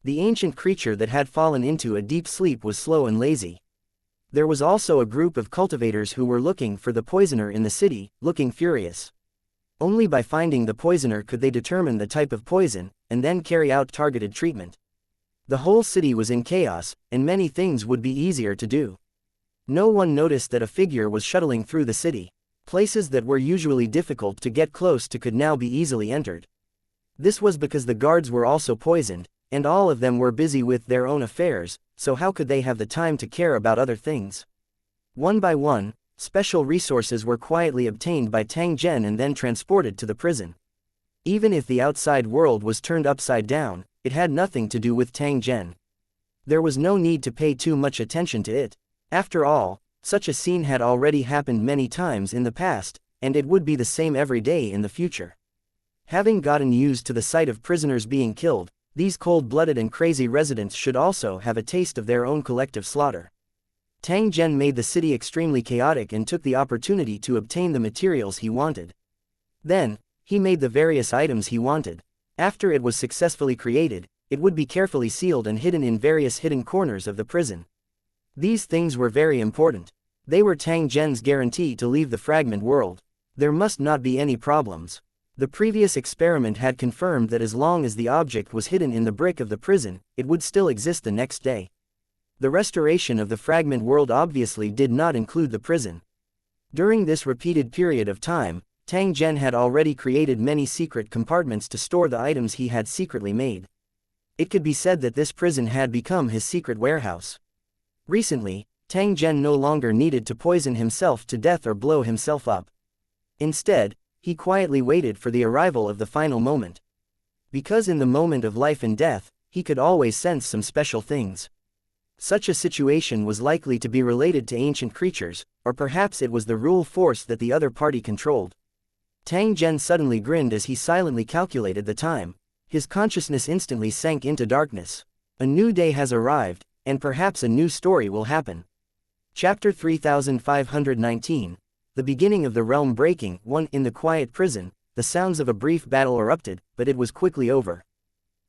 The ancient creature that had fallen into a deep sleep was slow and lazy. There was also a group of cultivators who were looking for the poisoner in the city, looking furious. Only by finding the poisoner could they determine the type of poison, and then carry out targeted treatment. The whole city was in chaos, and many things would be easier to do. No one noticed that a figure was shuttling through the city. Places that were usually difficult to get close to could now be easily entered. This was because the guards were also poisoned, and all of them were busy with their own affairs, so how could they have the time to care about other things? One by one, special resources were quietly obtained by Tang Zhen and then transported to the prison. Even if the outside world was turned upside down, it had nothing to do with Tang Zhen. There was no need to pay too much attention to it. After all, such a scene had already happened many times in the past, and it would be the same every day in the future. Having gotten used to the sight of prisoners being killed, these cold-blooded and crazy residents should also have a taste of their own collective slaughter. Tang Zhen made the city extremely chaotic and took the opportunity to obtain the materials he wanted. Then, he made the various items he wanted. After it was successfully created, it would be carefully sealed and hidden in various hidden corners of the prison. These things were very important. They were Tang Zhen's guarantee to leave the fragment world. There must not be any problems. The previous experiment had confirmed that as long as the object was hidden in the brick of the prison, it would still exist the next day. The restoration of the fragment world obviously did not include the prison. During this repeated period of time, Tang Zhen had already created many secret compartments to store the items he had secretly made. It could be said that this prison had become his secret warehouse. Recently, Tang Zhen no longer needed to poison himself to death or blow himself up. Instead, he quietly waited for the arrival of the final moment. Because in the moment of life and death, he could always sense some special things. Such a situation was likely to be related to ancient creatures, or perhaps it was the rule force that the other party controlled. Tang Zhen suddenly grinned as he silently calculated the time. His consciousness instantly sank into darkness. A new day has arrived, and perhaps a new story will happen. Chapter 3519. The beginning of the realm breaking. 1. In the quiet prison, the sounds of a brief battle erupted, but it was quickly over.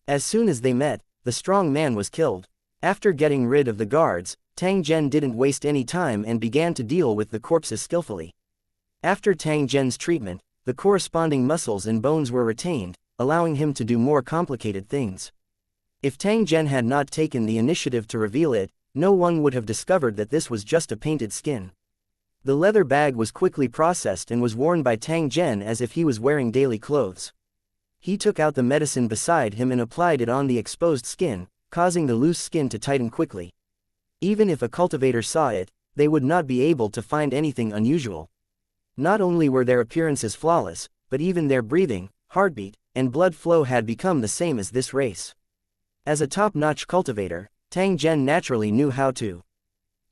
As soon as they met, the strong man was killed. After getting rid of the guards, Tang Zhen didn't waste any time and began to deal with the corpses skillfully. After Tang Zhen's treatment, the corresponding muscles and bones were retained, allowing him to do more complicated things. If Tang Zhen had not taken the initiative to reveal it, no one would have discovered that this was just a painted skin. The leather bag was quickly processed and was worn by Tang Zhen as if he was wearing daily clothes. He took out the medicine beside him and applied it on the exposed skin, causing the loose skin to tighten quickly. Even if a cultivator saw it, they would not be able to find anything unusual. Not only were their appearances flawless, but even their breathing, heartbeat, and blood flow had become the same as this race. As a top-notch cultivator, Tang Zhen naturally knew how to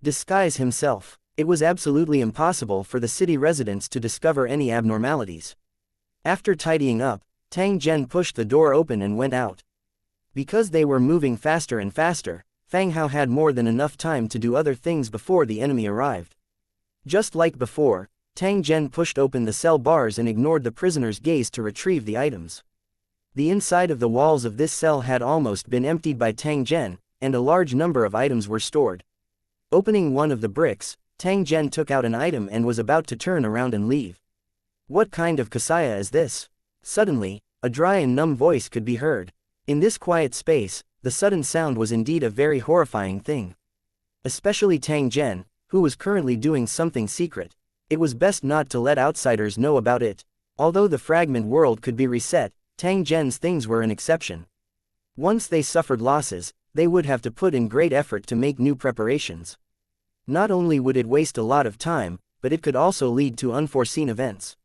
disguise himself. It was absolutely impossible for the city residents to discover any abnormalities. After tidying up, Tang Zhen pushed the door open and went out. Because they were moving faster and faster, Fang Hao had more than enough time to do other things before the enemy arrived. Just like before, Tang Zhen pushed open the cell bars and ignored the prisoner's gaze to retrieve the items. The inside of the walls of this cell had almost been emptied by Tang Zhen, and a large number of items were stored. Opening one of the bricks, Tang Zhen took out an item and was about to turn around and leave. What kind of xianxia is this? Suddenly, a dry and numb voice could be heard. In this quiet space, the sudden sound was indeed a very horrifying thing. Especially Tang Zhen, who was currently doing something secret. It was best not to let outsiders know about it. Although the fragment world could be reset, Tang Zhen's things were an exception. Once they suffered losses, they would have to put in great effort to make new preparations. Not only would it waste a lot of time, but it could also lead to unforeseen events.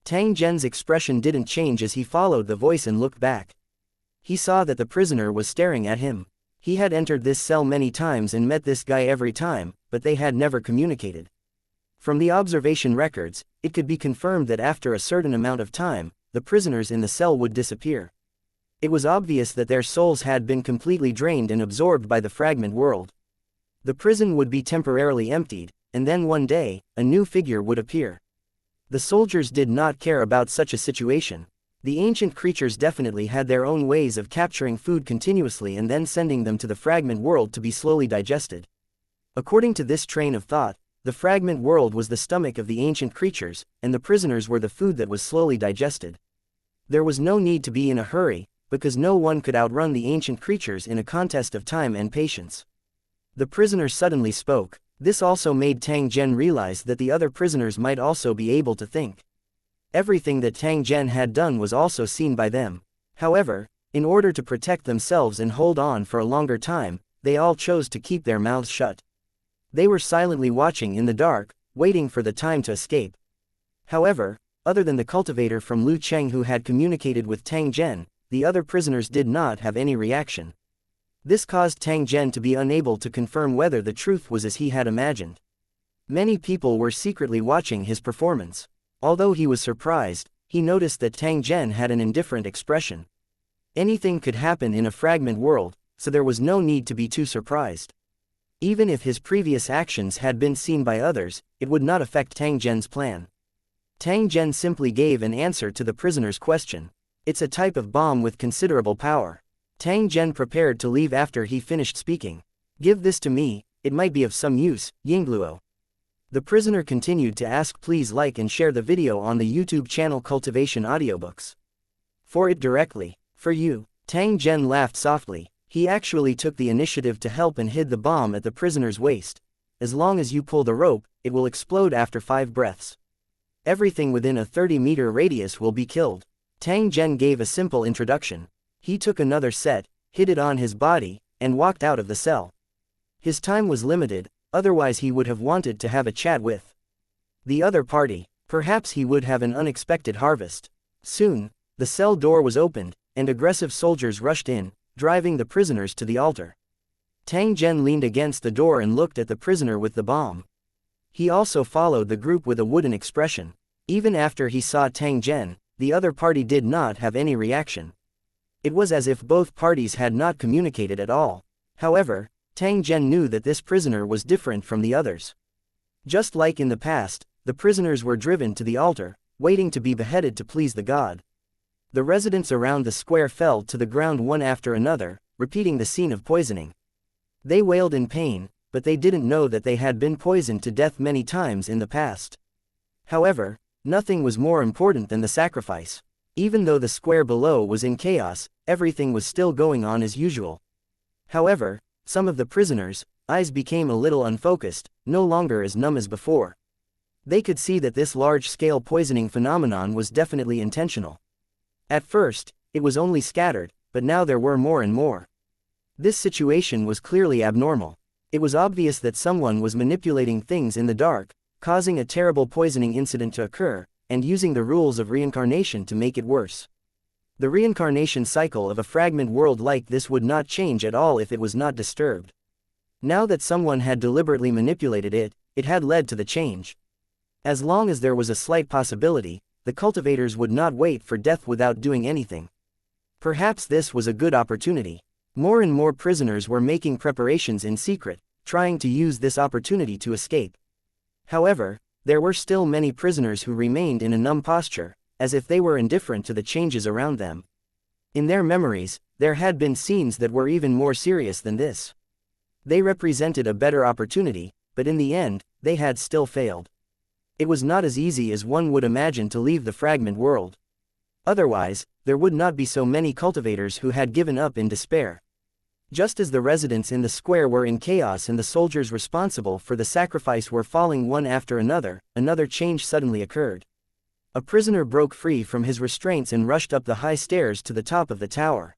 Tang Zhen's expression didn't change as he followed the voice and looked back. He saw that the prisoner was staring at him. He had entered this cell many times and met this guy every time, but they had never communicated. From the observation records, it could be confirmed that after a certain amount of time, the prisoners in the cell would disappear. It was obvious that their souls had been completely drained and absorbed by the fragment world. The prison would be temporarily emptied, and then one day, a new figure would appear. The soldiers did not care about such a situation. The ancient creatures definitely had their own ways of capturing food continuously and then sending them to the fragment world to be slowly digested. According to this train of thought, the fragment world was the stomach of the ancient creatures, and the prisoners were the food that was slowly digested. There was no need to be in a hurry, because no one could outrun the ancient creatures in a contest of time and patience. The prisoner suddenly spoke. This also made Tang Zhen realize that the other prisoners might also be able to think. Everything that Tang Zhen had done was also seen by them. However, in order to protect themselves and hold on for a longer time, they all chose to keep their mouths shut. They were silently watching in the dark, waiting for the time to escape. However, other than the cultivator from Lu Cheng who had communicated with Tang Zhen, the other prisoners did not have any reaction. This caused Tang Zhen to be unable to confirm whether the truth was as he had imagined. Many people were secretly watching his performance. Although he was surprised, he noticed that Tang Zhen had an indifferent expression. Anything could happen in a fragment world, so there was no need to be too surprised. Even if his previous actions had been seen by others, it would not affect Tang Zhen's plan. Tang Zhen simply gave an answer to the prisoner's question. It's a type of bomb with considerable power. Tang Zhen prepared to leave after he finished speaking. Give this to me, it might be of some use, Yingluo. The prisoner continued to ask, please like and share the video on the YouTube channel Cultivation Audiobooks. For it directly. For you. Tang Zhen laughed softly. He actually took the initiative to help and hid the bomb at the prisoner's waist. As long as you pull the rope, it will explode after 5 breaths. Everything within a 30-meter radius will be killed. Tang Zhen gave a simple introduction. He took another set, hid it on his body, and walked out of the cell. His time was limited, otherwise he would have wanted to have a chat with the other party. Perhaps he would have an unexpected harvest. Soon, the cell door was opened, and aggressive soldiers rushed in, driving the prisoners to the altar. Tang Zhen leaned against the door and looked at the prisoner with the bomb. He also followed the group with a wooden expression. Even after he saw Tang Zhen, the other party did not have any reaction. It was as if both parties had not communicated at all. However, Tang Zhen knew that this prisoner was different from the others. Just like in the past, the prisoners were driven to the altar, waiting to be beheaded to please the god. The residents around the square fell to the ground one after another, repeating the scene of poisoning. They wailed in pain, but they didn't know that they had been poisoned to death many times in the past. However, nothing was more important than the sacrifice. Even though the square below was in chaos, everything was still going on as usual. However, some of the prisoners' eyes became a little unfocused, no longer as numb as before. They could see that this large-scale poisoning phenomenon was definitely intentional. At first, it was only scattered, but now there were more and more. This situation was clearly abnormal. It was obvious that someone was manipulating things in the dark, causing a terrible poisoning incident to occur, and using the rules of reincarnation to make it worse. The reincarnation cycle of a fragment world like this would not change at all if it was not disturbed. Now that someone had deliberately manipulated it, it had led to the change. As long as there was a slight possibility, the cultivators would not wait for death without doing anything. Perhaps this was a good opportunity. More and more prisoners were making preparations in secret, trying to use this opportunity to escape. However, there were still many prisoners who remained in a numb posture, as if they were indifferent to the changes around them. In their memories, there had been scenes that were even more serious than this. They represented a better opportunity, but in the end, they had still failed. It was not as easy as one would imagine to leave the fragment world. Otherwise, there would not be so many cultivators who had given up in despair. Just as the residents in the square were in chaos and the soldiers responsible for the sacrifice were falling one after another, another change suddenly occurred. A prisoner broke free from his restraints and rushed up the high stairs to the top of the tower.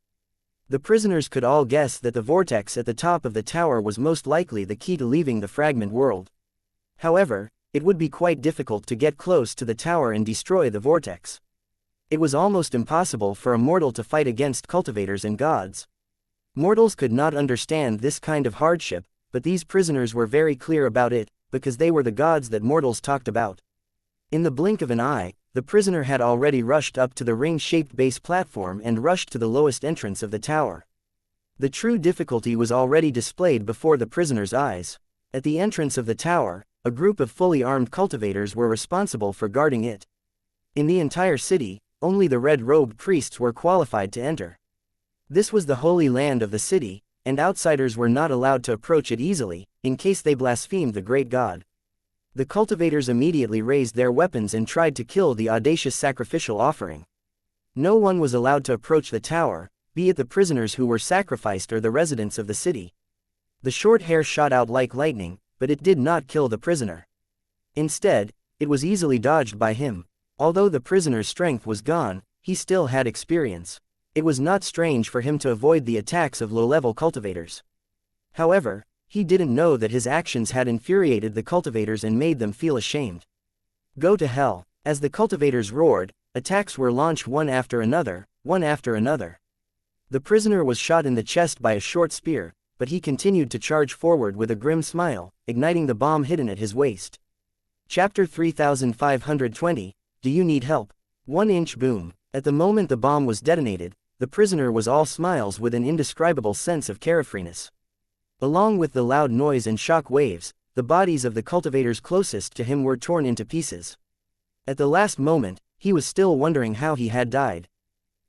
The prisoners could all guess that the vortex at the top of the tower was most likely the key to leaving the fragment world. However, it would be quite difficult to get close to the tower and destroy the vortex. It was almost impossible for a mortal to fight against cultivators and gods. Mortals could not understand this kind of hardship, but these prisoners were very clear about it, because they were the gods that mortals talked about. In the blink of an eye, the prisoner had already rushed up to the ring-shaped base platform and rushed to the lowest entrance of the tower. The true difficulty was already displayed before the prisoner's eyes. At the entrance of the tower, a group of fully armed cultivators were responsible for guarding it. In the entire city, only the red-robed priests were qualified to enter. This was the holy land of the city, and outsiders were not allowed to approach it easily, in case they blasphemed the great god. The cultivators immediately raised their weapons and tried to kill the audacious sacrificial offering. No one was allowed to approach the tower, be it the prisoners who were sacrificed or the residents of the city. The short hair shot out like lightning, but it did not kill the prisoner. Instead, it was easily dodged by him. Although the prisoner's strength was gone, he still had experience. It was not strange for him to avoid the attacks of low-level cultivators. However, he didn't know that his actions had infuriated the cultivators and made them feel ashamed. Go to hell! As the cultivators roared, attacks were launched one after another, one after another. The prisoner was shot in the chest by a short spear, but he continued to charge forward with a grim smile, igniting the bomb hidden at his waist. Chapter 3520, Do You Need Help? 1-inch boom. At the moment the bomb was detonated, the prisoner was all smiles with an indescribable sense of carefreeness. Along with the loud noise and shock waves, the bodies of the cultivators closest to him were torn into pieces. At the last moment, he was still wondering how he had died.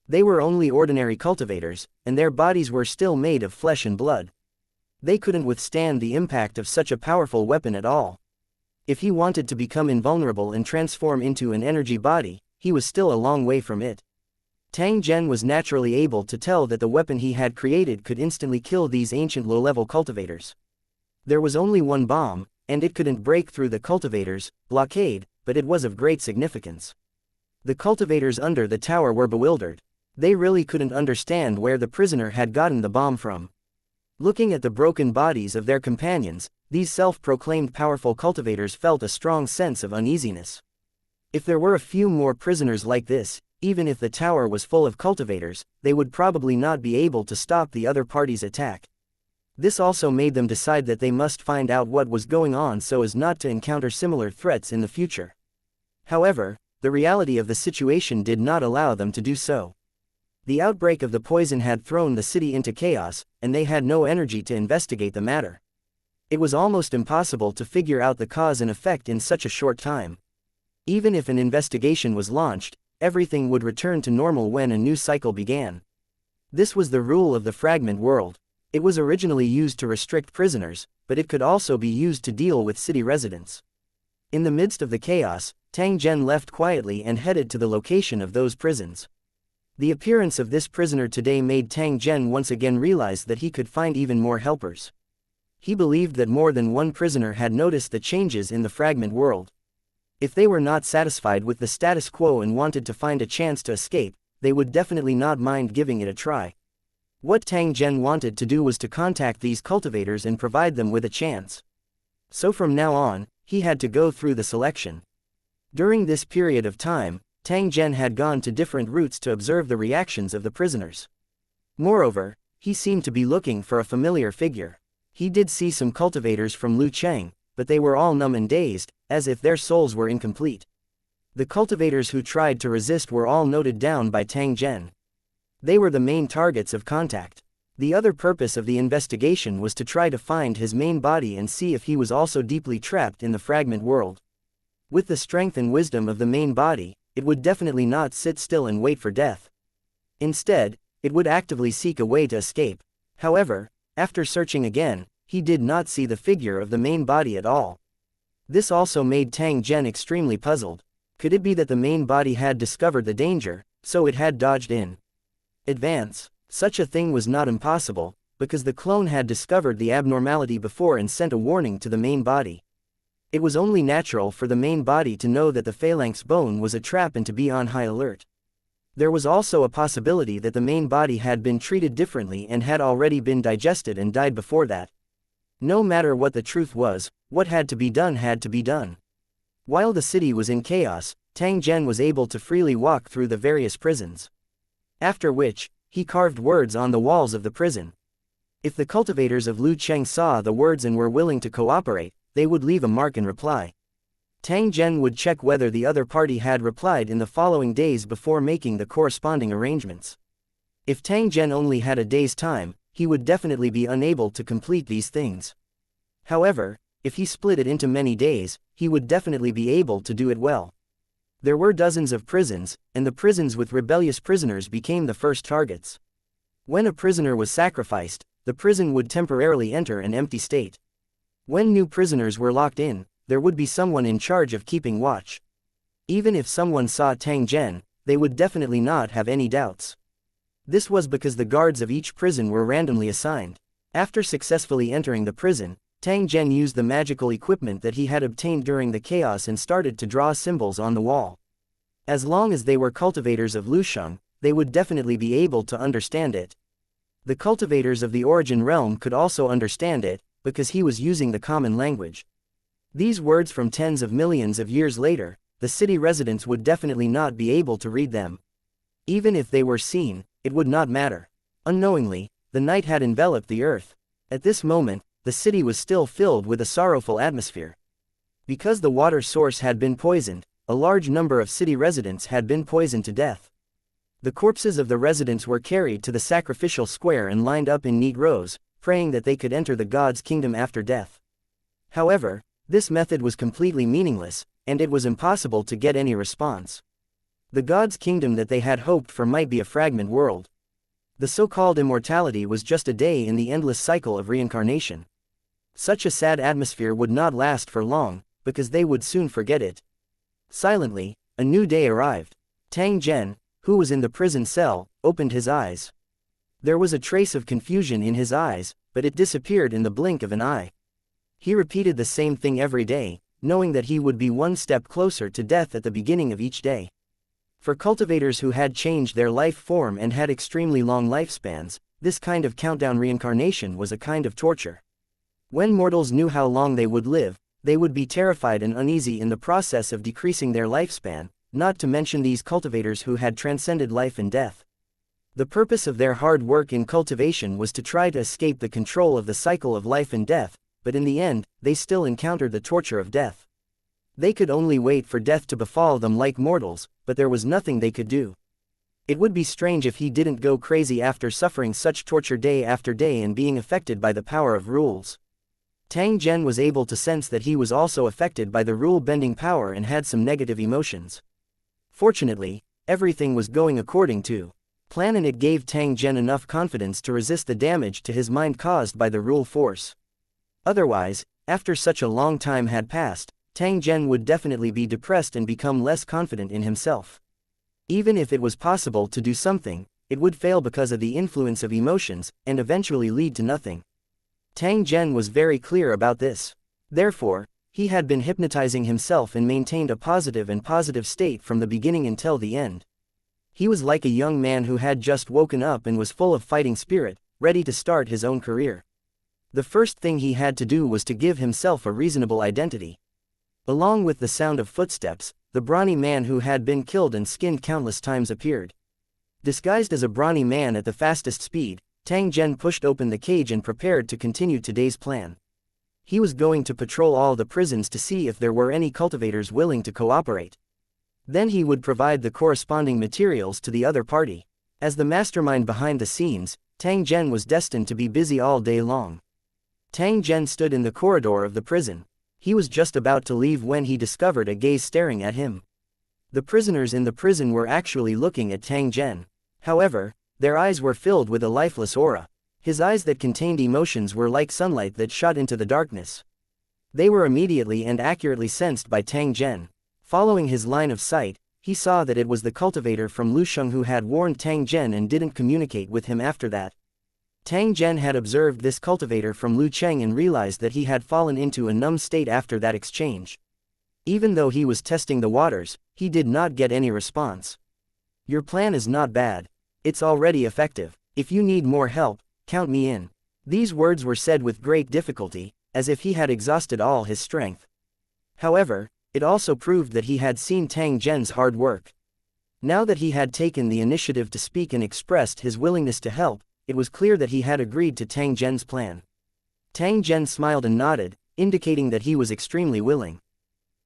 They were only ordinary cultivators, and their bodies were still made of flesh and blood. They couldn't withstand the impact of such a powerful weapon at all. If he wanted to become invulnerable and transform into an energy body, he was still a long way from it. Tang Zhen was naturally able to tell that the weapon he had created could instantly kill these ancient low-level cultivators. There was only one bomb, and it couldn't break through the cultivators' blockade, but it was of great significance. The cultivators under the tower were bewildered. They really couldn't understand where the prisoner had gotten the bomb from. Looking at the broken bodies of their companions, these self-proclaimed powerful cultivators felt a strong sense of uneasiness. If there were a few more prisoners like this, even if the tower was full of cultivators, they would probably not be able to stop the other party's attack. This also made them decide that they must find out what was going on so as not to encounter similar threats in the future. However, the reality of the situation did not allow them to do so. The outbreak of the poison had thrown the city into chaos, and they had no energy to investigate the matter. It was almost impossible to figure out the cause and effect in such a short time. Even if an investigation was launched, everything would return to normal when a new cycle began. This was the rule of the fragment world. It was originally used to restrict prisoners, but it could also be used to deal with city residents. In the midst of the chaos, Tang Zhen left quietly and headed to the location of those prisons. The appearance of this prisoner today made Tang Zhen once again realize that he could find even more helpers. He believed that more than one prisoner had noticed the changes in the fragment world. If they were not satisfied with the status quo and wanted to find a chance to escape, they would definitely not mind giving it a try. What Tang Zhen wanted to do was to contact these cultivators and provide them with a chance. So from now on, he had to go through the selection. During this period of time, Tang Zhen had gone to different routes to observe the reactions of the prisoners. Moreover, he seemed to be looking for a familiar figure. He did see some cultivators from Lucheng, but they were all numb and dazed, as if their souls were incomplete. The cultivators who tried to resist were all noted down by Tang Zhen. They were the main targets of contact. The other purpose of the investigation was to try to find his main body and see if he was also deeply trapped in the fragment world. With the strength and wisdom of the main body, it would definitely not sit still and wait for death. Instead, it would actively seek a way to escape. However, after searching again, he did not see the figure of the main body at all. This also made Tang Zhen extremely puzzled. Could it be that the main body had discovered the danger, so it had dodged in advance? Such a thing was not impossible, because the clone had discovered the abnormality before and sent a warning to the main body. It was only natural for the main body to know that the phalanx bone was a trap and to be on high alert. There was also a possibility that the main body had been treated differently and had already been digested and died before that. No matter what the truth was, what had to be done had to be done. While the city was in chaos, Tang Zhen was able to freely walk through the various prisons. After which, he carved words on the walls of the prison. If the cultivators of Lucheng saw the words and were willing to cooperate, they would leave a mark in reply. Tang Zhen would check whether the other party had replied in the following days before making the corresponding arrangements. If Tang Zhen only had a day's time, he would definitely be unable to complete these things. However, if he split it into many days, he would definitely be able to do it well. There were dozens of prisons, and the prisons with rebellious prisoners became the first targets. When a prisoner was sacrificed, the prison would temporarily enter an empty state. When new prisoners were locked in, there would be someone in charge of keeping watch. Even if someone saw Tang Zhen, they would definitely not have any doubts. This was because the guards of each prison were randomly assigned. After successfully entering the prison, Tang Zhen used the magical equipment that he had obtained during the chaos and started to draw symbols on the wall. As long as they were cultivators of Lusheng, they would definitely be able to understand it. The cultivators of the origin realm could also understand it, because he was using the common language. These words from tens of millions of years later, the city residents would definitely not be able to read them. Even if they were seen, it would not matter. Unknowingly, the night had enveloped the earth. At this moment, the city was still filled with a sorrowful atmosphere. Because the water source had been poisoned, a large number of city residents had been poisoned to death. The corpses of the residents were carried to the sacrificial square and lined up in neat rows, praying that they could enter the god's kingdom after death. However, this method was completely meaningless, and it was impossible to get any response. The god's kingdom that they had hoped for might be a fragment world. The so-called immortality was just a day in the endless cycle of reincarnation. Such a sad atmosphere would not last for long, because they would soon forget it. Silently, a new day arrived. Tang Zhen, who was in the prison cell, opened his eyes. There was a trace of confusion in his eyes, but it disappeared in the blink of an eye. He repeated the same thing every day, knowing that he would be one step closer to death at the beginning of each day. For cultivators who had changed their life form and had extremely long lifespans, this kind of countdown reincarnation was a kind of torture. When mortals knew how long they would live, they would be terrified and uneasy in the process of decreasing their lifespan, not to mention these cultivators who had transcended life and death. The purpose of their hard work in cultivation was to try to escape the control of the cycle of life and death, but in the end, they still encountered the torture of death. They could only wait for death to befall them like mortals, but there was nothing they could do. It would be strange if he didn't go crazy after suffering such torture day after day and being affected by the power of rules. Tang Zhen was able to sense that he was also affected by the rule-bending power and had some negative emotions. Fortunately, everything was going according to plan, and it gave Tang Zhen enough confidence to resist the damage to his mind caused by the rule force. Otherwise, after such a long time had passed, Tang Zhen would definitely be depressed and become less confident in himself. Even if it was possible to do something, it would fail because of the influence of emotions, and eventually lead to nothing. Tang Zhen was very clear about this. Therefore, he had been hypnotizing himself and maintained a positive state from the beginning until the end. He was like a young man who had just woken up and was full of fighting spirit, ready to start his own career. The first thing he had to do was to give himself a reasonable identity. Along with the sound of footsteps, the brawny man who had been killed and skinned countless times appeared. Disguised as a brawny man at the fastest speed, Tang Zhen pushed open the cage and prepared to continue today's plan. He was going to patrol all the prisons to see if there were any cultivators willing to cooperate. Then he would provide the corresponding materials to the other party. As the mastermind behind the scenes, Tang Zhen was destined to be busy all day long. Tang Zhen stood in the corridor of the prison. He was just about to leave when he discovered a gaze staring at him. The prisoners in the prison were actually looking at Tang Zhen. However, their eyes were filled with a lifeless aura. His eyes that contained emotions were like sunlight that shot into the darkness. They were immediately and accurately sensed by Tang Zhen. Following his line of sight, he saw that it was the cultivator from Lusheng who had warned Tang Zhen and didn't communicate with him after that. Tang Zhen had observed this cultivator from Lucheng and realized that he had fallen into a numb state after that exchange. Even though he was testing the waters, he did not get any response. "Your plan is not bad. It's already effective. If you need more help, count me in." These words were said with great difficulty, as if he had exhausted all his strength. However, it also proved that he had seen Tang Zhen's hard work. Now that he had taken the initiative to speak and expressed his willingness to help, it was clear that he had agreed to Tang Zhen's plan. Tang Zhen smiled and nodded, indicating that he was extremely willing.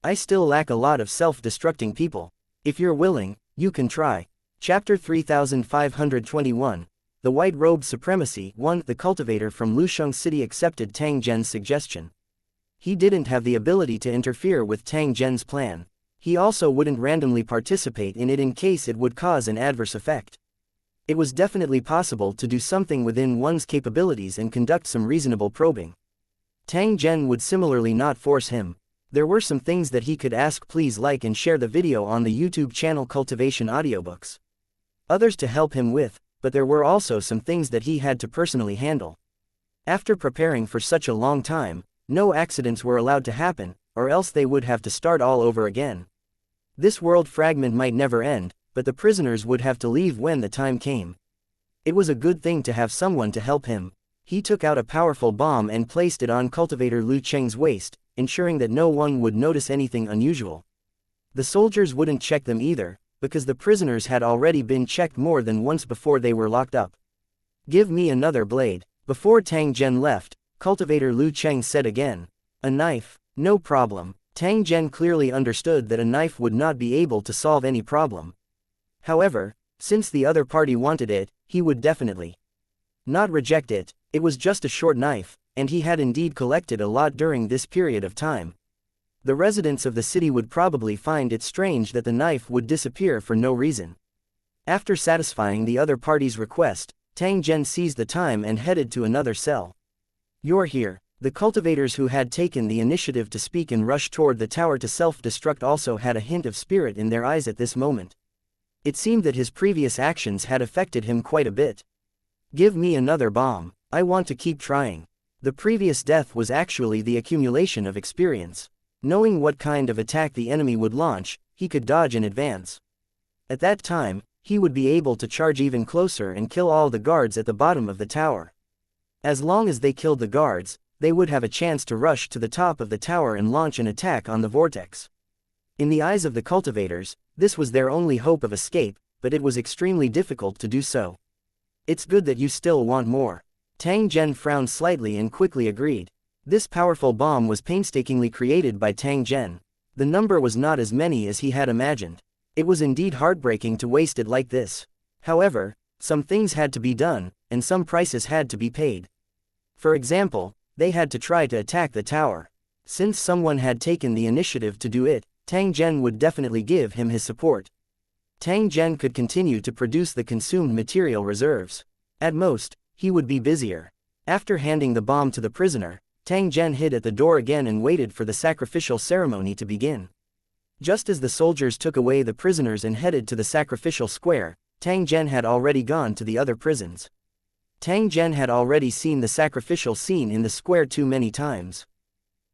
"I still lack a lot of self-destructing people. If you're willing, you can try." Chapter 3521, The White Robe Supremacy 1. The cultivator from Lusheng City accepted Tang Zhen's suggestion. He didn't have the ability to interfere with Tang Zhen's plan. He also wouldn't randomly participate in it in case it would cause an adverse effect. It was definitely possible to do something within one's capabilities and conduct some reasonable probing. Tang Zhen would similarly not force him. There were some things that he could ask. Please like and share the video on the YouTube channel Cultivation Audiobooks. Others to help him with, but there were also some things that he had to personally handle. After preparing for such a long time, no accidents were allowed to happen, or else they would have to start all over again. This world fragment might never end, but the prisoners would have to leave when the time came. It was a good thing to have someone to help him. He took out a powerful bomb and placed it on cultivator Lu Cheng's waist, ensuring that no one would notice anything unusual. The soldiers wouldn't check them either, because the prisoners had already been checked more than once before they were locked up. Give me another blade. Before Tang Zhen left, cultivator Lu Cheng said again. A knife? No problem. Tang Zhen clearly understood that a knife would not be able to solve any problem. However, since the other party wanted it, he would definitely not reject it. It was just a short knife, and he had indeed collected a lot during this period of time. The residents of the city would probably find it strange that the knife would disappear for no reason. After satisfying the other party's request, Tang Zhen seized the time and headed to another cell. You're here. The cultivators who had taken the initiative to speak and rush toward the tower to self-destruct also had a hint of spirit in their eyes at this moment. It seemed that his previous actions had affected him quite a bit. Give me another bomb. I want to keep trying. The previous death was actually the accumulation of experience. Knowing what kind of attack the enemy would launch, he could dodge in advance. At that time, he would be able to charge even closer and kill all the guards at the bottom of the tower. As long as they killed the guards, they would have a chance to rush to the top of the tower and launch an attack on the vortex. In the eyes of the cultivators, this was their only hope of escape, but it was extremely difficult to do so. It's good that you still want more. Tang Zhen frowned slightly and quickly agreed. This powerful bomb was painstakingly created by Tang Zhen. The number was not as many as he had imagined. It was indeed heartbreaking to waste it like this. However, some things had to be done, and some prices had to be paid. For example, they had to try to attack the tower. Since someone had taken the initiative to do it, Tang Zhen would definitely give him his support. Tang Zhen could continue to produce the consumed material reserves. At most, he would be busier. After handing the bomb to the prisoner, Tang Zhen hid at the door again and waited for the sacrificial ceremony to begin. Just as the soldiers took away the prisoners and headed to the sacrificial square, Tang Zhen had already gone to the other prisons. Tang Zhen had already seen the sacrificial scene in the square too many times.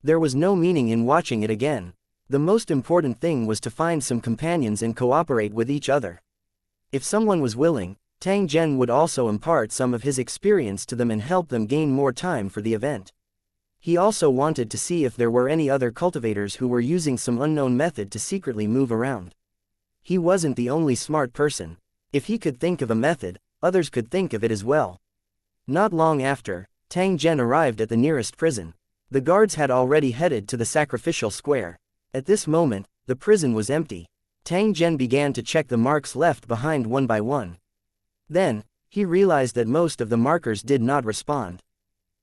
There was no meaning in watching it again. The most important thing was to find some companions and cooperate with each other. If someone was willing, Tang Zhen would also impart some of his experience to them and help them gain more time for the event. He also wanted to see if there were any other cultivators who were using some unknown method to secretly move around. He wasn't the only smart person. If he could think of a method, others could think of it as well. Not long after, Tang Zhen arrived at the nearest prison. The guards had already headed to the sacrificial square. At this moment, the prison was empty. Tang Zhen began to check the marks left behind one by one. Then, he realized that most of the markers did not respond.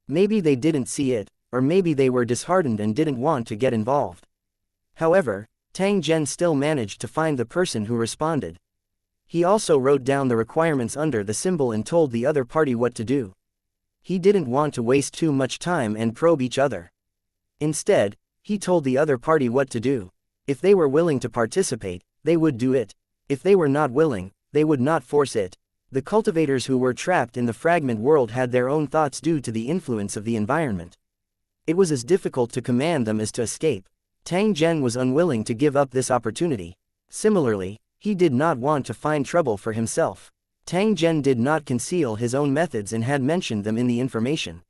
Maybe they didn't see it, or maybe they were disheartened and didn't want to get involved. However, Tang Zhen still managed to find the person who responded. He also wrote down the requirements under the symbol and told the other party what to do. He didn't want to waste too much time and probe each other. Instead, he told the other party what to do. If they were willing to participate, they would do it. If they were not willing, they would not force it. The cultivators who were trapped in the fragment world had their own thoughts due to the influence of the environment. It was as difficult to command them as to escape. Tang Zhen was unwilling to give up this opportunity. Similarly, he did not want to find trouble for himself. Tang Zhen did not conceal his own methods and had mentioned them in the information.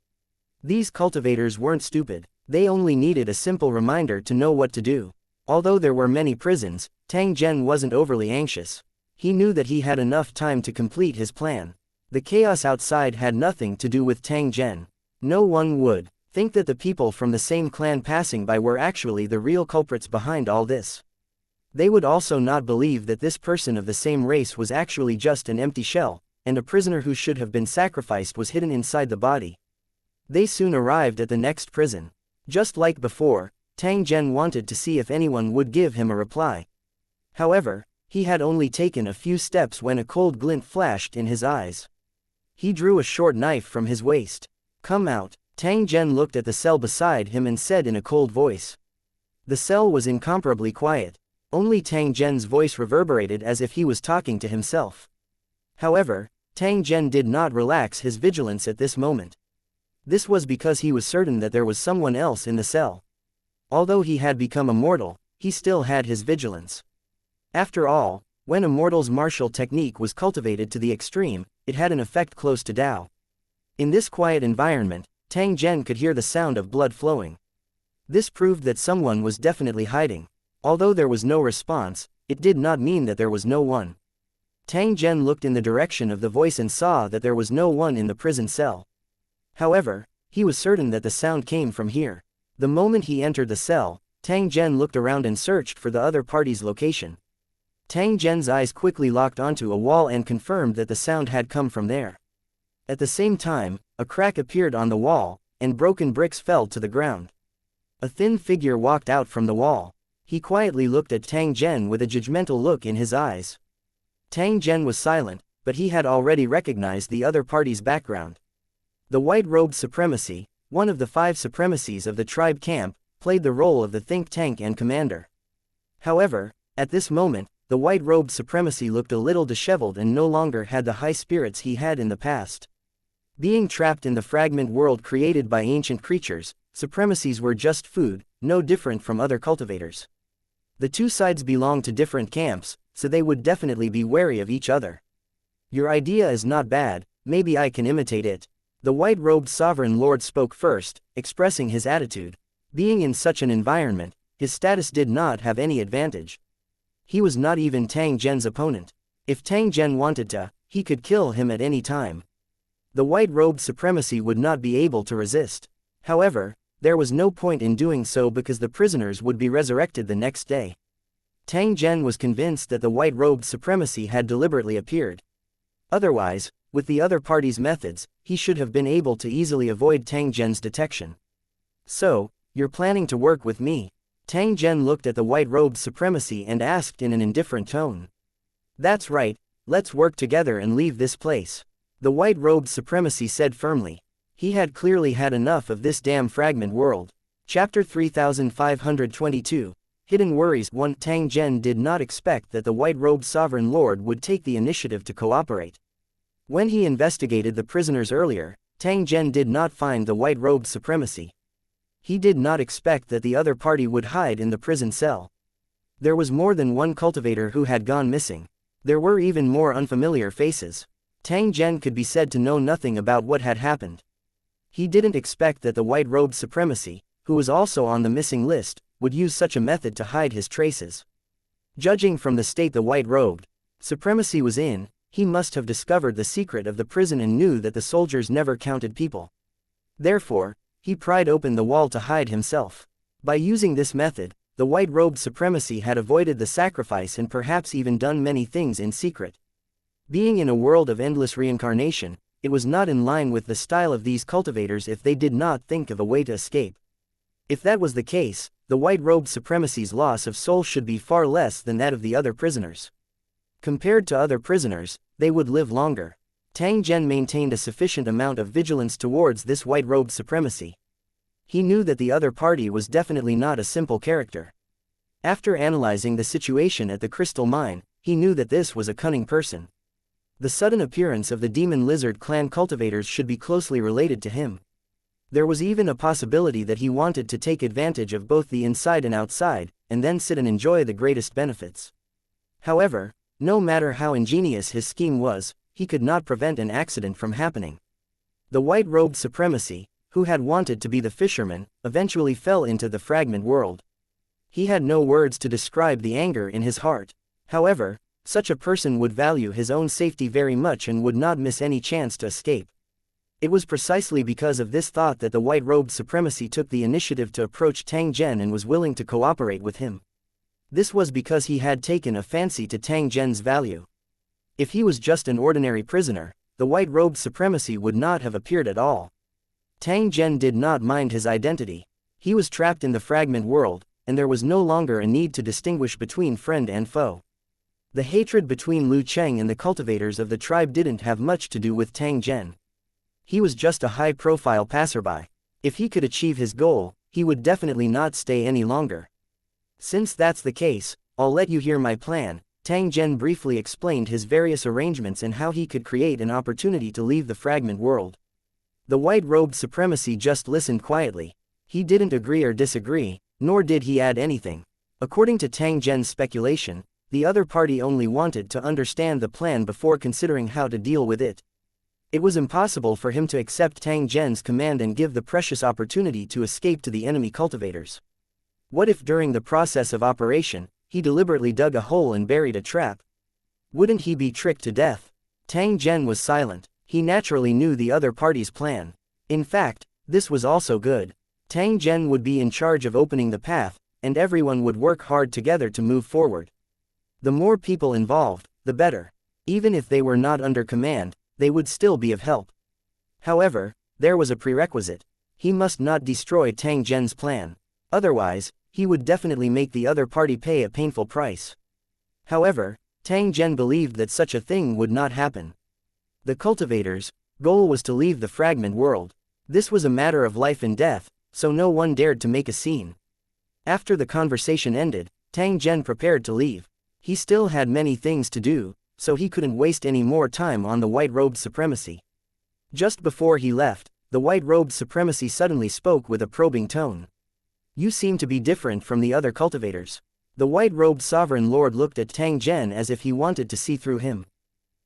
These cultivators weren't stupid. They only needed a simple reminder to know what to do. Although there were many prisons, Tang Zhen wasn't overly anxious. He knew that he had enough time to complete his plan. The chaos outside had nothing to do with Tang Zhen. No one would think that the people from the same clan passing by were actually the real culprits behind all this. They would also not believe that this person of the same race was actually just an empty shell, and a prisoner who should have been sacrificed was hidden inside the body. They soon arrived at the next prison. Just like before, Tang Zhen wanted to see if anyone would give him a reply. However, he had only taken a few steps when a cold glint flashed in his eyes. He drew a short knife from his waist. "Come out." Tang Zhen looked at the cell beside him and said in a cold voice. The cell was incomparably quiet. Only Tang Zhen's voice reverberated as if he was talking to himself. However, Tang Zhen did not relax his vigilance at this moment. This was because he was certain that there was someone else in the cell. Although he had become immortal, he still had his vigilance. After all, when a mortal's martial technique was cultivated to the extreme, it had an effect close to Tao. In this quiet environment, Tang Zhen could hear the sound of blood flowing. This proved that someone was definitely hiding. Although there was no response, it did not mean that there was no one. Tang Zhen looked in the direction of the voice and saw that there was no one in the prison cell. However, he was certain that the sound came from here. The moment he entered the cell, Tang Zhen looked around and searched for the other party's location. Tang Zhen's eyes quickly locked onto a wall and confirmed that the sound had come from there. At the same time, a crack appeared on the wall, and broken bricks fell to the ground. A thin figure walked out from the wall. He quietly looked at Tang Zhen with a judgmental look in his eyes. Tang Zhen was silent, but he had already recognized the other party's background. The white-robed supremacy, one of the 5 supremacies of the tribe camp, played the role of the think tank and commander. However, at this moment, the white-robed supremacy looked a little disheveled and no longer had the high spirits he had in the past. Being trapped in the fragment world created by ancient creatures, supremacies were just food, no different from other cultivators. The two sides belonged to different camps, so they would definitely be wary of each other. "Your idea is not bad, maybe I can imitate it." The white-robed sovereign lord spoke first, expressing his attitude. Being in such an environment, his status did not have any advantage. He was not even Tang Zhen's opponent. If Tang Zhen wanted to, he could kill him at any time. The white-robed supremacy would not be able to resist. However, there was no point in doing so because the prisoners would be resurrected the next day. Tang Zhen was convinced that the white-robed supremacy had deliberately appeared. Otherwise, with the other party's methods, he should have been able to easily avoid Tang Zhen's detection. "So, you're planning to work with me?" Tang Zhen looked at the white-robed supremacy and asked in an indifferent tone. "That's right, let's work together and leave this place," the white-robed supremacy said firmly. He had clearly had enough of this damn fragment world. Chapter 3522, Hidden Worries 1. Tang Zhen did not expect that the white-robed sovereign lord would take the initiative to cooperate. When he investigated the prisoners earlier, Tang Zhen did not find the white-robed supremacy. He did not expect that the other party would hide in the prison cell. There was more than one cultivator who had gone missing. There were even more unfamiliar faces. Tang Zhen could be said to know nothing about what had happened. He didn't expect that the white-robed supremacy, who was also on the missing list, would use such a method to hide his traces. Judging from the state the white-robed supremacy was in, he must have discovered the secret of the prison and knew that the soldiers never counted people. Therefore, he pried open the wall to hide himself. By using this method, the white-robed supremacy had avoided the sacrifice and perhaps even done many things in secret. Being in a world of endless reincarnation, it was not in line with the style of these cultivators if they did not think of a way to escape. If that was the case, the white-robed supremacy's loss of soul should be far less than that of the other prisoners. Compared to other prisoners, they would live longer. Tang Zhen maintained a sufficient amount of vigilance towards this white-robed supremacy. He knew that the other party was definitely not a simple character. After analyzing the situation at the crystal mine, he knew that this was a cunning person. The sudden appearance of the demon lizard clan cultivators should be closely related to him. There was even a possibility that he wanted to take advantage of both the inside and outside, and then sit and enjoy the greatest benefits. However, no matter how ingenious his scheme was, he could not prevent an accident from happening. The white-robed supremacy, who had wanted to be the fisherman, eventually fell into the fragment world. He had no words to describe the anger in his heart. However, such a person would value his own safety very much and would not miss any chance to escape. It was precisely because of this thought that the white-robed supremacy took the initiative to approach Tang Zhen and was willing to cooperate with him. This was because he had taken a fancy to Tang Zhen's value. If he was just an ordinary prisoner, the white-robed supremacy would not have appeared at all. Tang Zhen did not mind his identity. He was trapped in the fragment world, and there was no longer a need to distinguish between friend and foe. The hatred between Lu Cheng and the cultivators of the tribe didn't have much to do with Tang Zhen. He was just a high-profile passerby. If he could achieve his goal, he would definitely not stay any longer. Since that's the case, I'll let you hear my plan. Tang Zhen briefly explained his various arrangements and how he could create an opportunity to leave the fragment world. The white-robed supremacy just listened quietly. He didn't agree or disagree, nor did he add anything. According to Tang Zhen's speculation, the other party only wanted to understand the plan before considering how to deal with it. It was impossible for him to accept Tang Zhen's command and give the precious opportunity to escape to the enemy cultivators. What if during the process of operation, he deliberately dug a hole and buried a trap? Wouldn't he be tricked to death? Tang Zhen was silent. He naturally knew the other party's plan. In fact, this was also good. Tang Zhen would be in charge of opening the path, and everyone would work hard together to move forward. The more people involved, the better. Even if they were not under command, they would still be of help. However, there was a prerequisite. He must not destroy Tang Zhen's plan. Otherwise, he would definitely make the other party pay a painful price. However, Tang Zhen believed that such a thing would not happen. The cultivators' goal was to leave the fragment world. This was a matter of life and death, so no one dared to make a scene. After the conversation ended, Tang Zhen prepared to leave. He still had many things to do, so he couldn't waste any more time on the white-robed supremacy. Just before he left, the white-robed supremacy suddenly spoke with a probing tone. "You seem to be different from the other cultivators." The white-robed sovereign lord looked at Tang Zhen as if he wanted to see through him.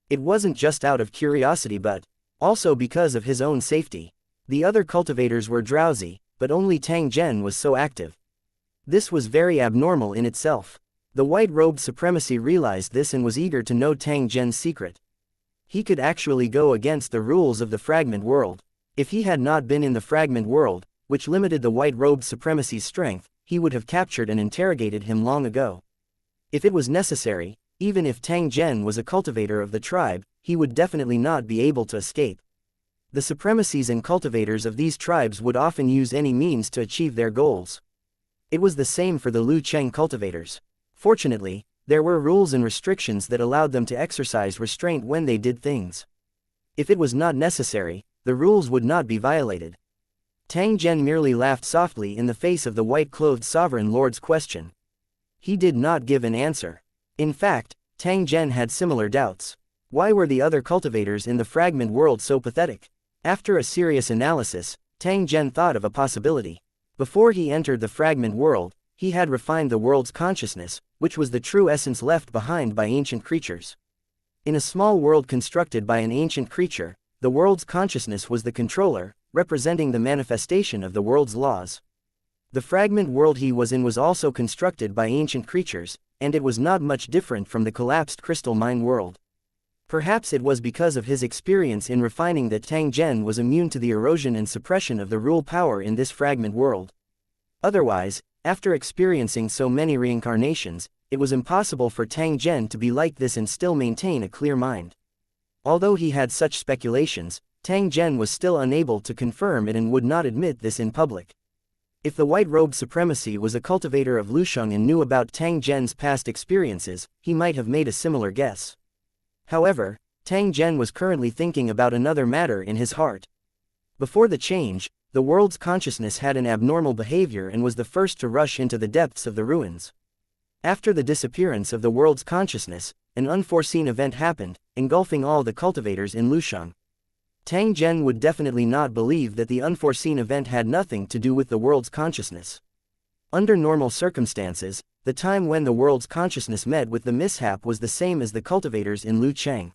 It wasn't just out of curiosity but also because of his own safety. The other cultivators were drowsy, but only Tang Zhen was so active. This was very abnormal in itself. The white-robed supremacy realized this and was eager to know Tang Zhen's secret. He could actually go against the rules of the fragment world. If he had not been in the fragment world, which limited the white-robed supremacy's strength, he would have captured and interrogated him long ago. If it was necessary, even if Tang Zhen was a cultivator of the tribe, he would definitely not be able to escape. The supremacies and cultivators of these tribes would often use any means to achieve their goals. It was the same for the Lu Cheng cultivators. Fortunately, there were rules and restrictions that allowed them to exercise restraint when they did things. If it was not necessary, the rules would not be violated. Tang Zhen merely laughed softly in the face of the white-clothed sovereign lord's question. He did not give an answer. In fact, Tang Zhen had similar doubts. Why were the other cultivators in the fragment world so pathetic? After a serious analysis, Tang Zhen thought of a possibility. Before he entered the fragment world, he had refined the world's consciousness, which was the true essence left behind by ancient creatures. In a small world constructed by an ancient creature, the world's consciousness was the controller, representing the manifestation of the world's laws. The fragment world he was in was also constructed by ancient creatures, and it was not much different from the collapsed crystal mine world. Perhaps it was because of his experience in refining that Tang Zhen was immune to the erosion and suppression of the rule power in this fragment world. Otherwise, after experiencing so many reincarnations, it was impossible for Tang Zhen to be like this and still maintain a clear mind. Although he had such speculations, Tang Zhen was still unable to confirm it and would not admit this in public. If the white-robed supremacy was a cultivator of Lusheng and knew about Tang Zhen's past experiences, he might have made a similar guess. However, Tang Zhen was currently thinking about another matter in his heart. Before the change, the world's consciousness had an abnormal behavior and was the first to rush into the depths of the ruins. After the disappearance of the world's consciousness, an unforeseen event happened, engulfing all the cultivators in Lusheng. Tang Zhen would definitely not believe that the unforeseen event had nothing to do with the world's consciousness. Under normal circumstances, the time when the world's consciousness met with the mishap was the same as the cultivators in Lu Cheng.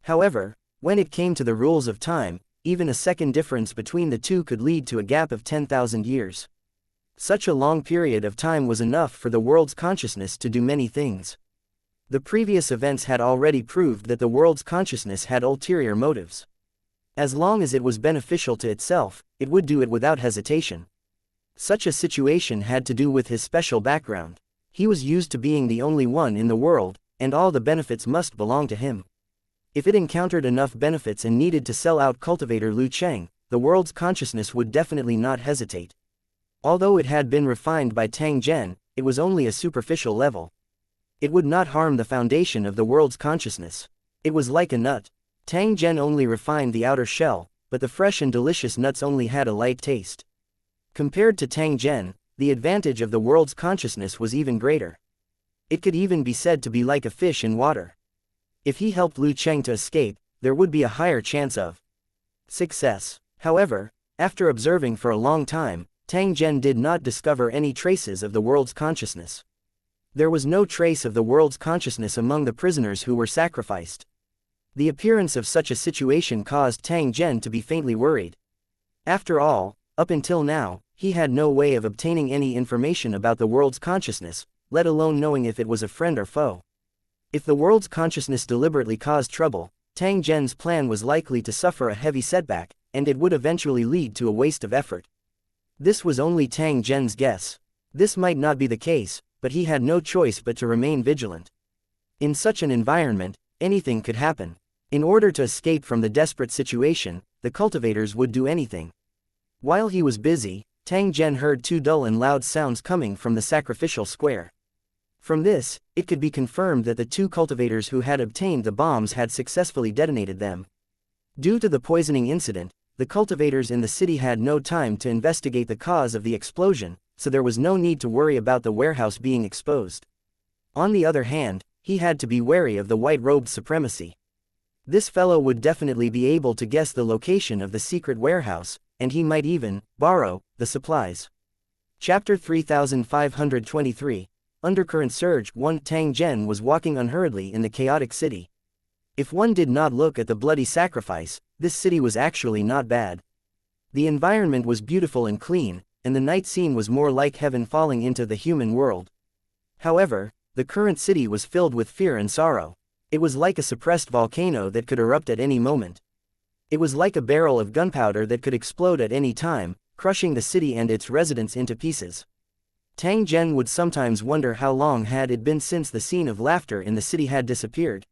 However, when it came to the rules of time, even a second difference between the two could lead to a gap of 10,000 years. Such a long period of time was enough for the world's consciousness to do many things. The previous events had already proved that the world's consciousness had ulterior motives. As long as it was beneficial to itself, it would do it without hesitation. Such a situation had to do with his special background. He was used to being the only one in the world, and all the benefits must belong to him. If it encountered enough benefits and needed to sell out cultivator Lu Cheng, the world's consciousness would definitely not hesitate. Although it had been refined by Tang Zhen, it was only a superficial level. It would not harm the foundation of the world's consciousness. It was like a nut. Tang Zhen only refined the outer shell, but the fresh and delicious nuts only had a light taste. Compared to Tang Zhen, the advantage of the world's consciousness was even greater. It could even be said to be like a fish in water. If he helped Lu Cheng to escape, there would be a higher chance of success. However, after observing for a long time, Tang Zhen did not discover any traces of the world's consciousness. There was no trace of the world's consciousness among the prisoners who were sacrificed. The appearance of such a situation caused Tang Zhen to be faintly worried. After all, up until now, he had no way of obtaining any information about the world's consciousness, let alone knowing if it was a friend or foe. If the world's consciousness deliberately caused trouble, Tang Zhen's plan was likely to suffer a heavy setback, and it would eventually lead to a waste of effort. This was only Tang Zhen's guess. This might not be the case, but he had no choice but to remain vigilant. In such an environment, anything could happen. In order to escape from the desperate situation, the cultivators would do anything. While he was busy, Tang Zhen heard two dull and loud sounds coming from the sacrificial square. From this, it could be confirmed that the two cultivators who had obtained the bombs had successfully detonated them. Due to the poisoning incident, the cultivators in the city had no time to investigate the cause of the explosion, so there was no need to worry about the warehouse being exposed. On the other hand, he had to be wary of the white-robed supremacy. This fellow would definitely be able to guess the location of the secret warehouse, and he might even borrow the supplies. Chapter 3523, Undercurrent Surge 1. Tang Zhen was walking unhurriedly in the chaotic city. If one did not look at the bloody sacrifice, this city was actually not bad. The environment was beautiful and clean, and the night scene was more like heaven falling into the human world. However, the current city was filled with fear and sorrow. It was like a suppressed volcano that could erupt at any moment. It was like a barrel of gunpowder that could explode at any time, crushing the city and its residents into pieces. Tang Zhen would sometimes wonder how long had it been since the scene of laughter in the city had disappeared.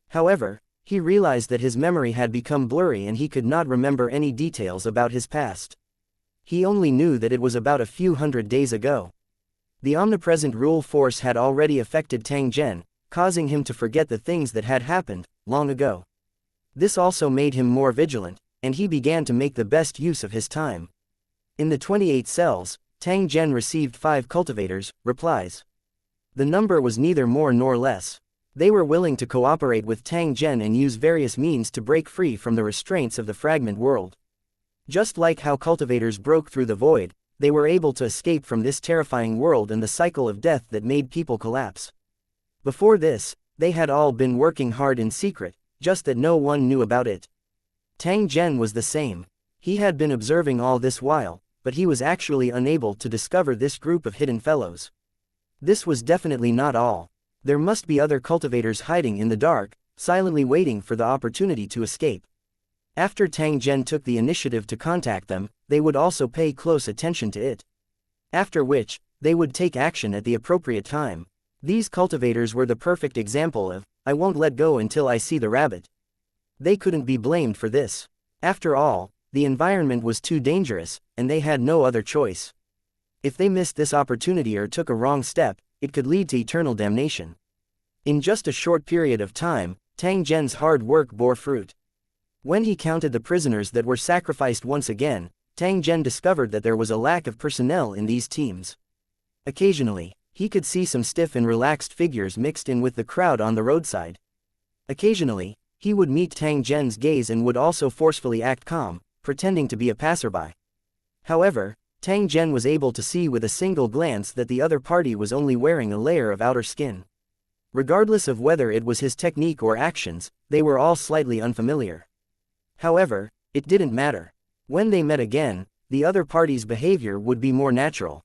However, he realized that his memory had become blurry and he could not remember any details about his past. He only knew that it was about a few hundred days ago. The omnipresent rule force had already affected Tang Zhen, causing him to forget the things that had happened long ago. This also made him more vigilant, and he began to make the best use of his time. In the 28 cells, Tang Zhen received 5 cultivators' replies. The number was neither more nor less. They were willing to cooperate with Tang Zhen and use various means to break free from the restraints of the fragment world. Just like how cultivators broke through the void, they were able to escape from this terrifying world and the cycle of death that made people collapse. Before this, they had all been working hard in secret, just that no one knew about it. Tang Zhen was the same. He had been observing all this while, but he was actually unable to discover this group of hidden fellows. This was definitely not all. There must be other cultivators hiding in the dark, silently waiting for the opportunity to escape. After Tang Zhen took the initiative to contact them, they would also pay close attention to it. After which, they would take action at the appropriate time. These cultivators were the perfect example of, I won't let go until I see the rabbit. They couldn't be blamed for this. After all, the environment was too dangerous, and they had no other choice. If they missed this opportunity or took a wrong step, it could lead to eternal damnation. In just a short period of time, Tang Zhen's hard work bore fruit. When he counted the prisoners that were sacrificed once again, Tang Zhen discovered that there was a lack of personnel in these teams. Occasionally, he could see some stiff and relaxed figures mixed in with the crowd on the roadside. Occasionally, he would meet Tang Zhen's gaze and would also forcefully act calm, pretending to be a passerby. However, Tang Zhen was able to see with a single glance that the other party was only wearing a layer of outer skin. Regardless of whether it was his technique or actions, they were all slightly unfamiliar. However, it didn't matter. When they met again, the other party's behavior would be more natural.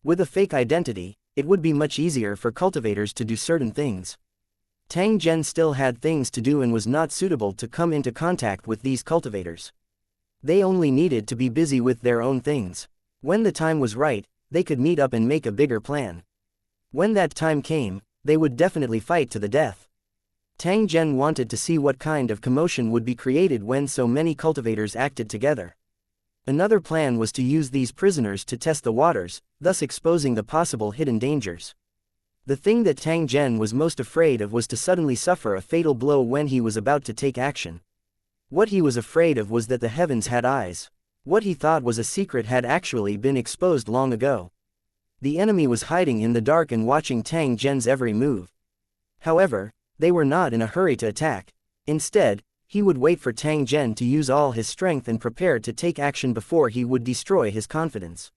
With a fake identity, it would be much easier for cultivators to do certain things. Tang Zhen still had things to do and was not suitable to come into contact with these cultivators. They only needed to be busy with their own things. When the time was right, they could meet up and make a bigger plan. When that time came, they would definitely fight to the death. Tang Zhen wanted to see what kind of commotion would be created when so many cultivators acted together. Another plan was to use these prisoners to test the waters, thus exposing the possible hidden dangers. The thing that Tang Zhen was most afraid of was to suddenly suffer a fatal blow when he was about to take action. What he was afraid of was that the heavens had eyes. What he thought was a secret had actually been exposed long ago. The enemy was hiding in the dark and watching Tang Zhen's every move. However, they were not in a hurry to attack. Instead, he would wait for Tang Zhen to use all his strength and prepare to take action before he would destroy his confidence.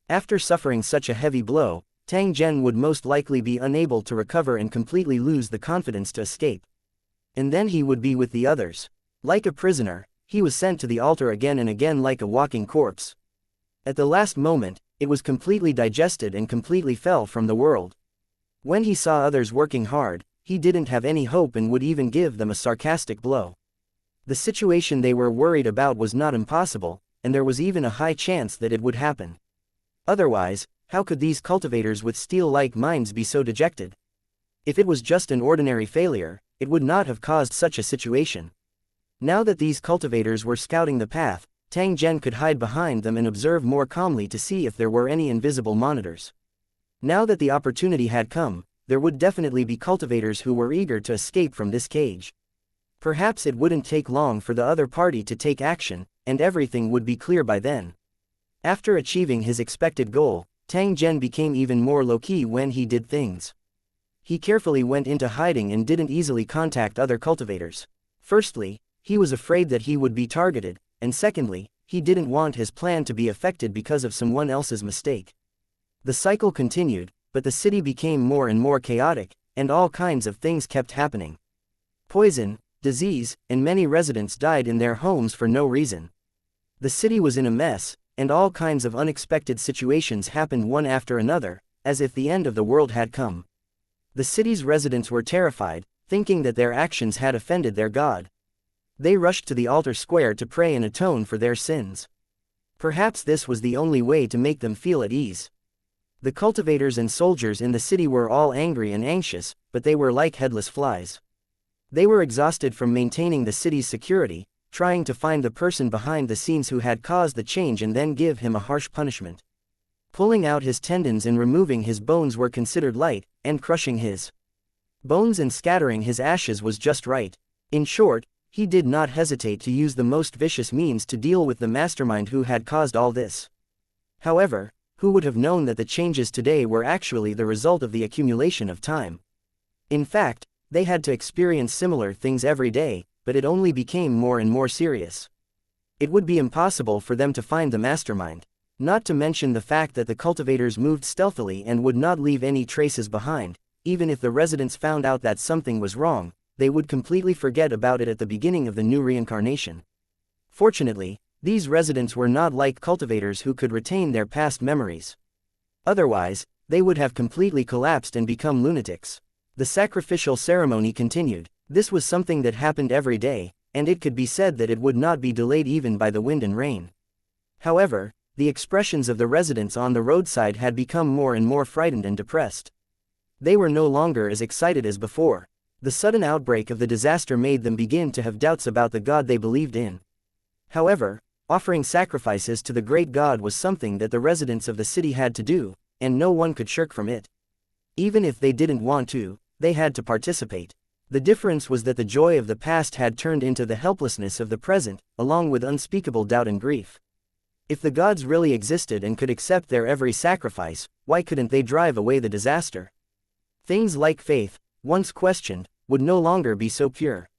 After suffering such a heavy blow, Tang Zhen would most likely be unable to recover and completely lose the confidence to escape. And then he would be with the others. Like a prisoner, he was sent to the altar again and again like a walking corpse. At the last moment, it was completely digested and completely fell from the world. When he saw others working hard, he didn't have any hope and would even give them a sarcastic blow. The situation they were worried about was not impossible, and there was even a high chance that it would happen. Otherwise, how could these cultivators with steel-like minds be so dejected? If it was just an ordinary failure, it would not have caused such a situation. Now that these cultivators were scouting the path, Tang Zhen could hide behind them and observe more calmly to see if there were any invisible monitors. Now that the opportunity had come, there would definitely be cultivators who were eager to escape from this cage. Perhaps it wouldn't take long for the other party to take action, and everything would be clear by then. After achieving his expected goal, Tang Zhen became even more low-key when he did things. He carefully went into hiding and didn't easily contact other cultivators. Firstly, he was afraid that he would be targeted, and secondly, he didn't want his plan to be affected because of someone else's mistake. The cycle continued, but the city became more and more chaotic, and all kinds of things kept happening. Poison, disease, and many residents died in their homes for no reason. The city was in a mess, and all kinds of unexpected situations happened one after another, as if the end of the world had come. The city's residents were terrified, thinking that their actions had offended their god. They rushed to the altar square to pray and atone for their sins. Perhaps this was the only way to make them feel at ease. The cultivators and soldiers in the city were all angry and anxious, but they were like headless flies. They were exhausted from maintaining the city's security, trying to find the person behind the scenes who had caused the change and then give him a harsh punishment. Pulling out his tendons and removing his bones were considered light, and crushing his bones and scattering his ashes was just right. In short, he did not hesitate to use the most vicious means to deal with the mastermind who had caused all this. However, who would have known that the changes today were actually the result of the accumulation of time? In fact, they had to experience similar things every day, but it only became more and more serious. It would be impossible for them to find the mastermind. Not to mention the fact that the cultivators moved stealthily and would not leave any traces behind. Even if the residents found out that something was wrong, they would completely forget about it at the beginning of the new reincarnation. Fortunately, these residents were not like cultivators who could retain their past memories. Otherwise, they would have completely collapsed and become lunatics. The sacrificial ceremony continued. This was something that happened every day, and it could be said that it would not be delayed even by the wind and rain. However, the expressions of the residents on the roadside had become more and more frightened and depressed. They were no longer as excited as before. The sudden outbreak of the disaster made them begin to have doubts about the god they believed in. However, offering sacrifices to the great god was something that the residents of the city had to do, and no one could shirk from it. Even if they didn't want to, they had to participate. The difference was that the joy of the past had turned into the helplessness of the present, along with unspeakable doubt and grief. If the gods really existed and could accept their every sacrifice, why couldn't they drive away the disaster? Things like faith, once questioned, would no longer be so pure.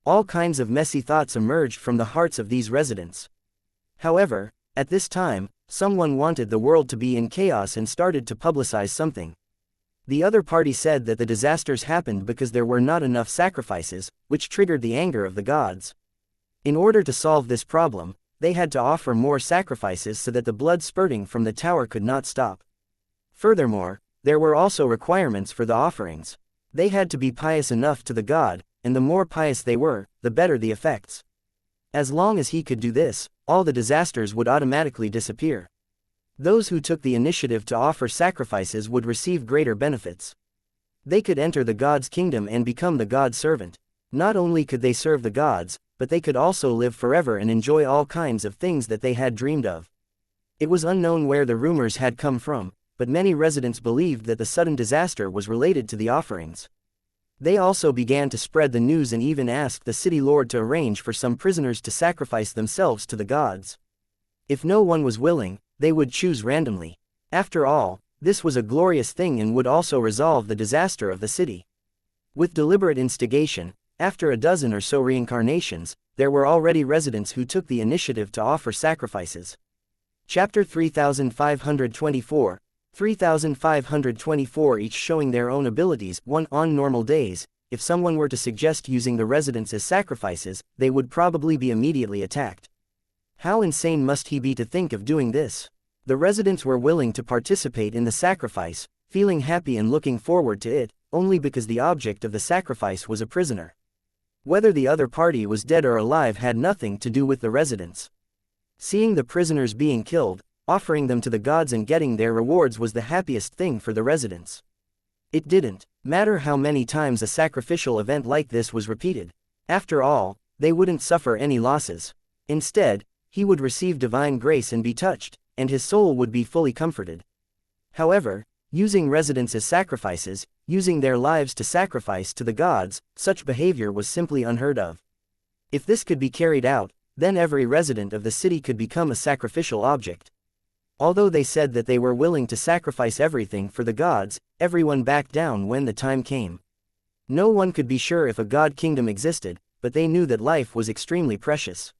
All kinds of messy thoughts emerged from the hearts of these residents. However, at this time, someone wanted the world to be in chaos and started to publicize something. The other party said that the disasters happened because there were not enough sacrifices, which triggered the anger of the gods. In order to solve this problem, they had to offer more sacrifices so that the blood spurting from the tower could not stop. Furthermore, there were also requirements for the offerings. They had to be pious enough to the god, and the more pious they were, the better the effects. As long as he could do this, all the disasters would automatically disappear. Those who took the initiative to offer sacrifices would receive greater benefits. They could enter the god's kingdom and become the god's servant. Not only could they serve the gods, but they could also live forever and enjoy all kinds of things that they had dreamed of. It was unknown where the rumors had come from, but many residents believed that the sudden disaster was related to the offerings. They also began to spread the news and even asked the city lord to arrange for some prisoners to sacrifice themselves to the gods. If no one was willing, they would choose randomly. After all, this was a glorious thing and would also resolve the disaster of the city. With deliberate instigation, after a dozen or so reincarnations, there were already residents who took the initiative to offer sacrifices. Chapter 3524, 3524 each showing their own abilities. 1. On normal days, if someone were to suggest using the residents as sacrifices, they would probably be immediately attacked. How insane must he be to think of doing this? The residents were willing to participate in the sacrifice, feeling happy and looking forward to it, only because the object of the sacrifice was a prisoner. Whether the other party was dead or alive had nothing to do with the residents. Seeing the prisoners being killed, offering them to the gods and getting their rewards was the happiest thing for the residents. It didn't matter how many times a sacrificial event like this was repeated. After all, they wouldn't suffer any losses. Instead, he would receive divine grace and be touched, and his soul would be fully comforted. However, using residents as sacrifices, using their lives to sacrifice to the gods, such behavior was simply unheard of. If this could be carried out, then every resident of the city could become a sacrificial object. Although they said that they were willing to sacrifice everything for the gods, everyone backed down when the time came. No one could be sure if a god kingdom existed, but they knew that life was extremely precious.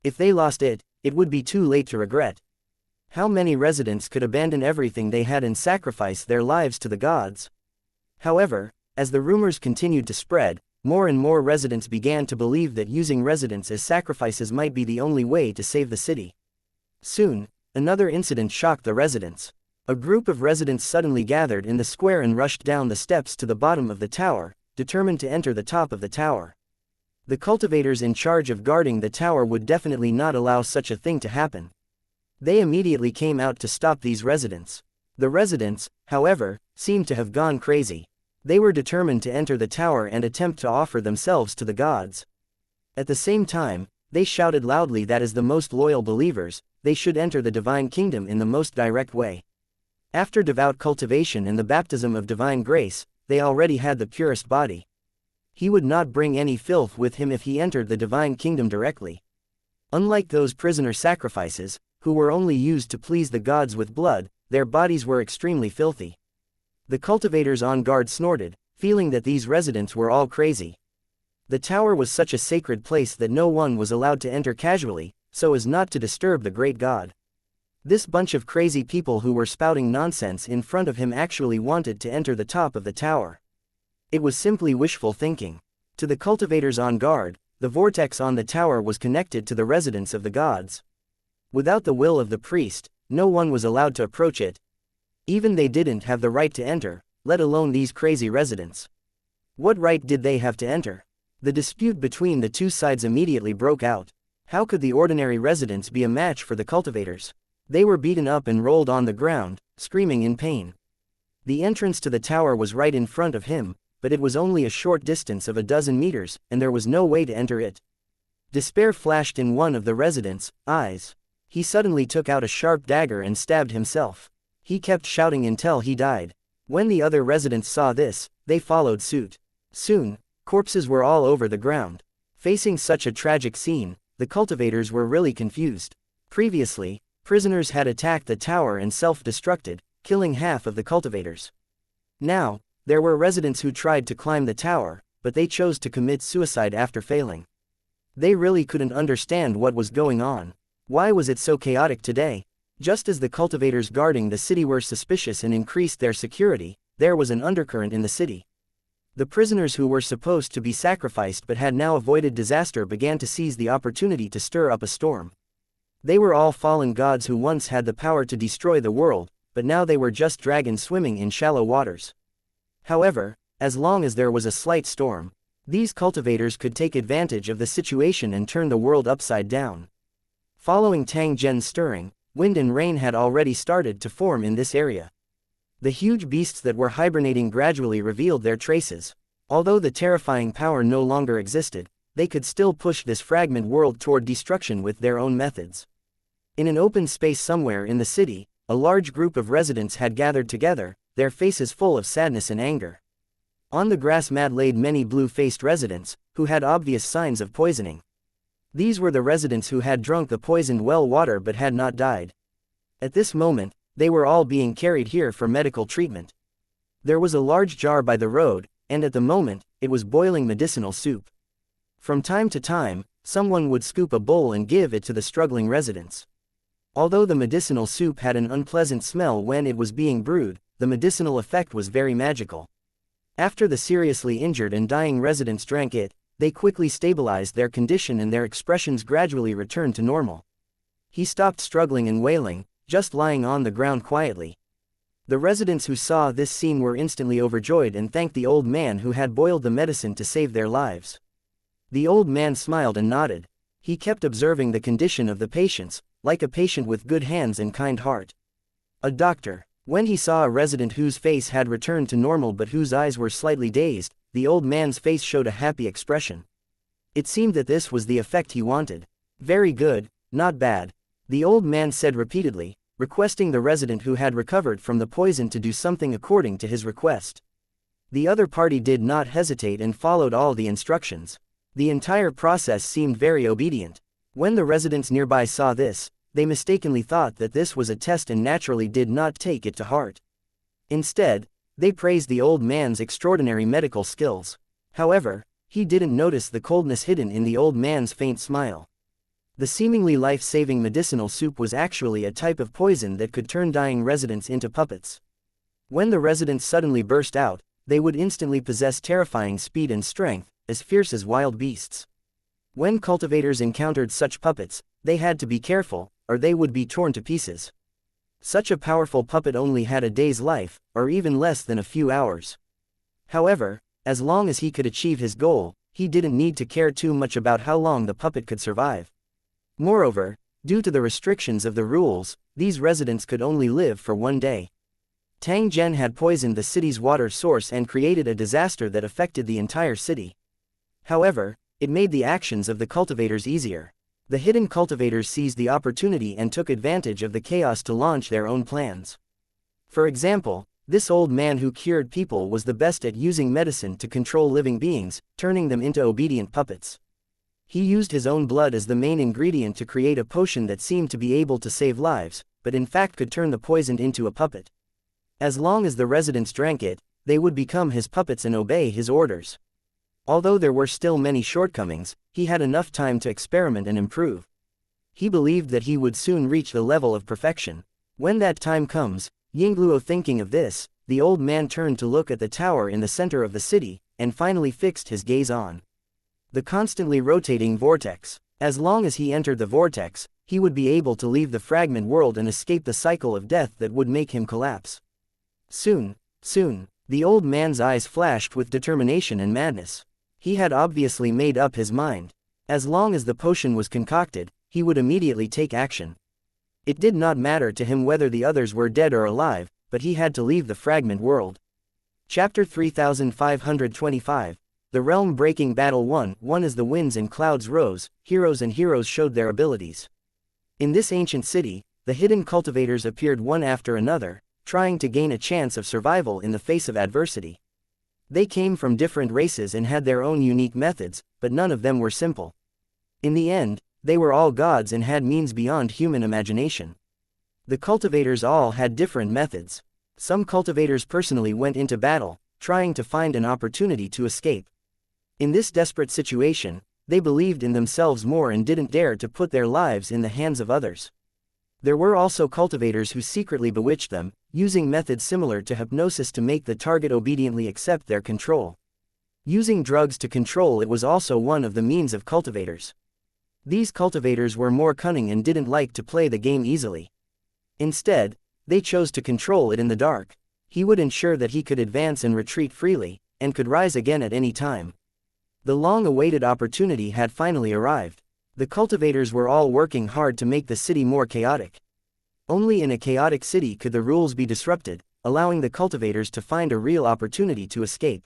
If they lost it, it would be too late to regret. How many residents could abandon everything they had and sacrifice their lives to the gods? However, as the rumors continued to spread, more and more residents began to believe that using residents as sacrifices might be the only way to save the city. Soon, another incident shocked the residents. A group of residents suddenly gathered in the square and rushed down the steps to the bottom of the tower, determined to enter the top of the tower. The cultivators in charge of guarding the tower would definitely not allow such a thing to happen. They immediately came out to stop these residents. The residents, however, seemed to have gone crazy. They were determined to enter the tower and attempt to offer themselves to the gods. At the same time, they shouted loudly that as the most loyal believers, they should enter the divine kingdom in the most direct way. After devout cultivation and the baptism of divine grace, they already had the purest body. He would not bring any filth with him if he entered the divine kingdom directly. Unlike those prisoner sacrifices, who were only used to please the gods with blood, their bodies were extremely filthy. The cultivators on guard snorted, feeling that these residents were all crazy. The tower was such a sacred place that no one was allowed to enter casually, so as not to disturb the great god. This bunch of crazy people who were spouting nonsense in front of him actually wanted to enter the top of the tower. It was simply wishful thinking. To the cultivators on guard, the vortex on the tower was connected to the residence of the gods. Without the will of the priest, no one was allowed to approach it. Even they didn't have the right to enter, let alone these crazy residents. What right did they have to enter? The dispute between the two sides immediately broke out. How could the ordinary residents be a match for the cultivators? They were beaten up and rolled on the ground, screaming in pain. The entrance to the tower was right in front of him, but it was only a short distance of a dozen meters, and there was no way to enter it. Despair flashed in one of the residents' eyes. He suddenly took out a sharp dagger and stabbed himself. He kept shouting until he died. When the other residents saw this, they followed suit. Soon, corpses were all over the ground. Facing such a tragic scene, the cultivators were really confused. Previously, prisoners had attacked the tower and self-destructed, killing half of the cultivators. Now, there were residents who tried to climb the tower, but they chose to commit suicide after failing. They really couldn't understand what was going on. Why was it so chaotic today? Just as the cultivators guarding the city were suspicious and increased their security, there was an undercurrent in the city. The prisoners who were supposed to be sacrificed but had now avoided disaster began to seize the opportunity to stir up a storm. They were all fallen gods who once had the power to destroy the world, but now they were just dragons swimming in shallow waters. However, as long as there was a slight storm, these cultivators could take advantage of the situation and turn the world upside down. Following Tang Zhen's stirring, wind and rain had already started to form in this area. The huge beasts that were hibernating gradually revealed their traces. Although the terrifying power no longer existed, they could still push this fragment world toward destruction with their own methods. In an open space somewhere in the city, a large group of residents had gathered together, their faces full of sadness and anger. On the grass mat laid many blue-faced residents, who had obvious signs of poisoning. These were the residents who had drunk the poisoned well water but had not died. At this moment, they were all being carried here for medical treatment. There was a large jar by the road, and at the moment, it was boiling medicinal soup. From time to time, someone would scoop a bowl and give it to the struggling residents. Although the medicinal soup had an unpleasant smell when it was being brewed, the medicinal effect was very magical. After the seriously injured and dying residents drank it, they quickly stabilized their condition and their expressions gradually returned to normal. He stopped struggling and wailing, just lying on the ground quietly. The residents who saw this scene were instantly overjoyed and thanked the old man who had boiled the medicine to save their lives. The old man smiled and nodded. He kept observing the condition of the patients, like a patient with good hands and kind heart. A doctor. When he saw a resident whose face had returned to normal but whose eyes were slightly dazed, the old man's face showed a happy expression. It seemed that this was the effect he wanted. Very good, not bad, the old man said repeatedly, requesting the resident who had recovered from the poison to do something according to his request. The other party did not hesitate and followed all the instructions. The entire process seemed very obedient. When the residents nearby saw this, they mistakenly thought that this was a test and naturally did not take it to heart. Instead, they praised the old man's extraordinary medical skills. However, he didn't notice the coldness hidden in the old man's faint smile. The seemingly life-saving medicinal soup was actually a type of poison that could turn dying residents into puppets. When the residents suddenly burst out, they would instantly possess terrifying speed and strength, as fierce as wild beasts. When cultivators encountered such puppets, they had to be careful, or they would be torn to pieces. Such a powerful puppet only had a day's life, or even less than a few hours. However, as long as he could achieve his goal, he didn't need to care too much about how long the puppet could survive. Moreover, due to the restrictions of the rules, these residents could only live for one day. Tang Zhen had poisoned the city's water source and created a disaster that affected the entire city. However, it made the actions of the cultivators easier. The hidden cultivators seized the opportunity and took advantage of the chaos to launch their own plans. For example, this old man who cured people was the best at using medicine to control living beings, turning them into obedient puppets. He used his own blood as the main ingredient to create a potion that seemed to be able to save lives, but in fact could turn the poisoned into a puppet. As long as the residents drank it, they would become his puppets and obey his orders. Although there were still many shortcomings, he had enough time to experiment and improve. He believed that he would soon reach the level of perfection. When that time comes, Yingluo thinking of this, the old man turned to look at the tower in the center of the city, and finally fixed his gaze on the constantly rotating vortex. As long as he entered the vortex, he would be able to leave the fragment world and escape the cycle of death that would make him collapse. Soon, the old man's eyes flashed with determination and madness. He had obviously made up his mind. As long as the potion was concocted, he would immediately take action. It did not matter to him whether the others were dead or alive, but he had to leave the fragment world. Chapter 3525, The Realm-Breaking Battle 1 As the winds and clouds rose, heroes showed their abilities. In this ancient city, the hidden cultivators appeared one after another, trying to gain a chance of survival in the face of adversity. They came from different races and had their own unique methods, but none of them were simple. In the end, they were all gods and had means beyond human imagination. The cultivators all had different methods. Some cultivators personally went into battle, trying to find an opportunity to escape. In this desperate situation, they believed in themselves more and didn't dare to put their lives in the hands of others. There were also cultivators who secretly bewitched them, using methods similar to hypnosis to make the target obediently accept their control. Using drugs to control it was also one of the means of cultivators. These cultivators were more cunning and didn't like to play the game easily. Instead, they chose to control it in the dark. He would ensure that he could advance and retreat freely, and could rise again at any time. The long-awaited opportunity had finally arrived. The cultivators were all working hard to make the city more chaotic. Only in a chaotic city could the rules be disrupted, allowing the cultivators to find a real opportunity to escape.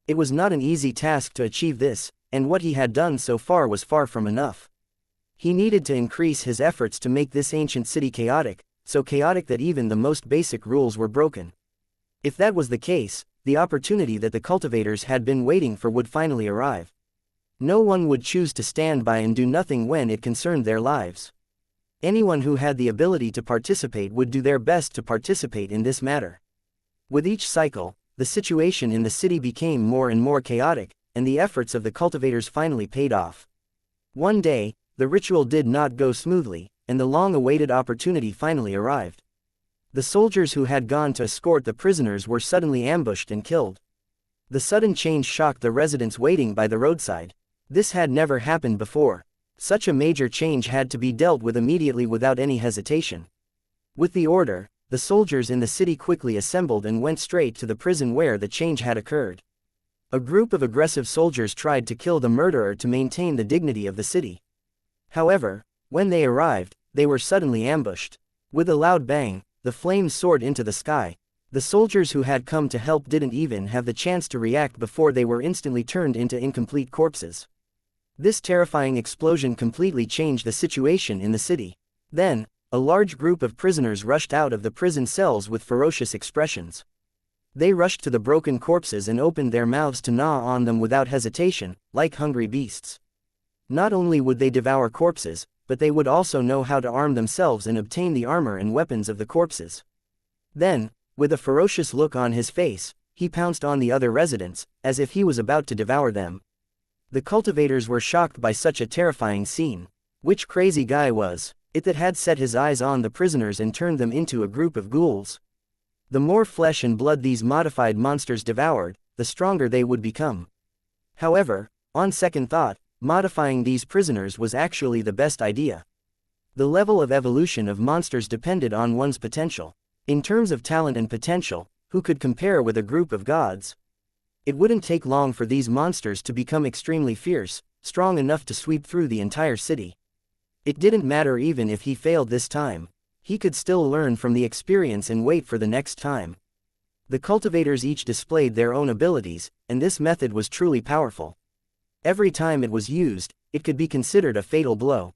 It was not an easy task to achieve this, and what he had done so far was far from enough. He needed to increase his efforts to make this ancient city chaotic, so chaotic that even the most basic rules were broken. If that was the case, the opportunity that the cultivators had been waiting for would finally arrive. No one would choose to stand by and do nothing when it concerned their lives. Anyone who had the ability to participate would do their best to participate in this matter. With each cycle, the situation in the city became more and more chaotic, and the efforts of the cultivators finally paid off. One day, the ritual did not go smoothly, and the long-awaited opportunity finally arrived. The soldiers who had gone to escort the prisoners were suddenly ambushed and killed. The sudden change shocked the residents waiting by the roadside. This had never happened before. Such a major change had to be dealt with immediately without any hesitation. With the order, the soldiers in the city quickly assembled and went straight to the prison where the change had occurred. A group of aggressive soldiers tried to kill the murderer to maintain the dignity of the city. However, when they arrived, they were suddenly ambushed. With a loud bang, the flames soared into the sky. The soldiers who had come to help didn't even have the chance to react before they were instantly turned into incomplete corpses. This terrifying explosion completely changed the situation in the city. Then, a large group of prisoners rushed out of the prison cells with ferocious expressions. They rushed to the broken corpses and opened their mouths to gnaw on them without hesitation, like hungry beasts. Not only would they devour corpses, but they would also know how to arm themselves and obtain the armor and weapons of the corpses. Then, with a ferocious look on his face, he pounced on the other residents, as if he was about to devour them. The cultivators were shocked by such a terrifying scene. Which crazy guy was it that had set his eyes on the prisoners and turned them into a group of ghouls? The more flesh and blood these modified monsters devoured, the stronger they would become. However, on second thought, modifying these prisoners was actually the best idea. The level of evolution of monsters depended on one's potential. In terms of talent and potential, who could compare with a group of gods? It wouldn't take long for these monsters to become extremely fierce, strong enough to sweep through the entire city. It didn't matter even if he failed this time. He could still learn from the experience and wait for the next time. The cultivators each displayed their own abilities, and this method was truly powerful. Every time it was used, it could be considered a fatal blow.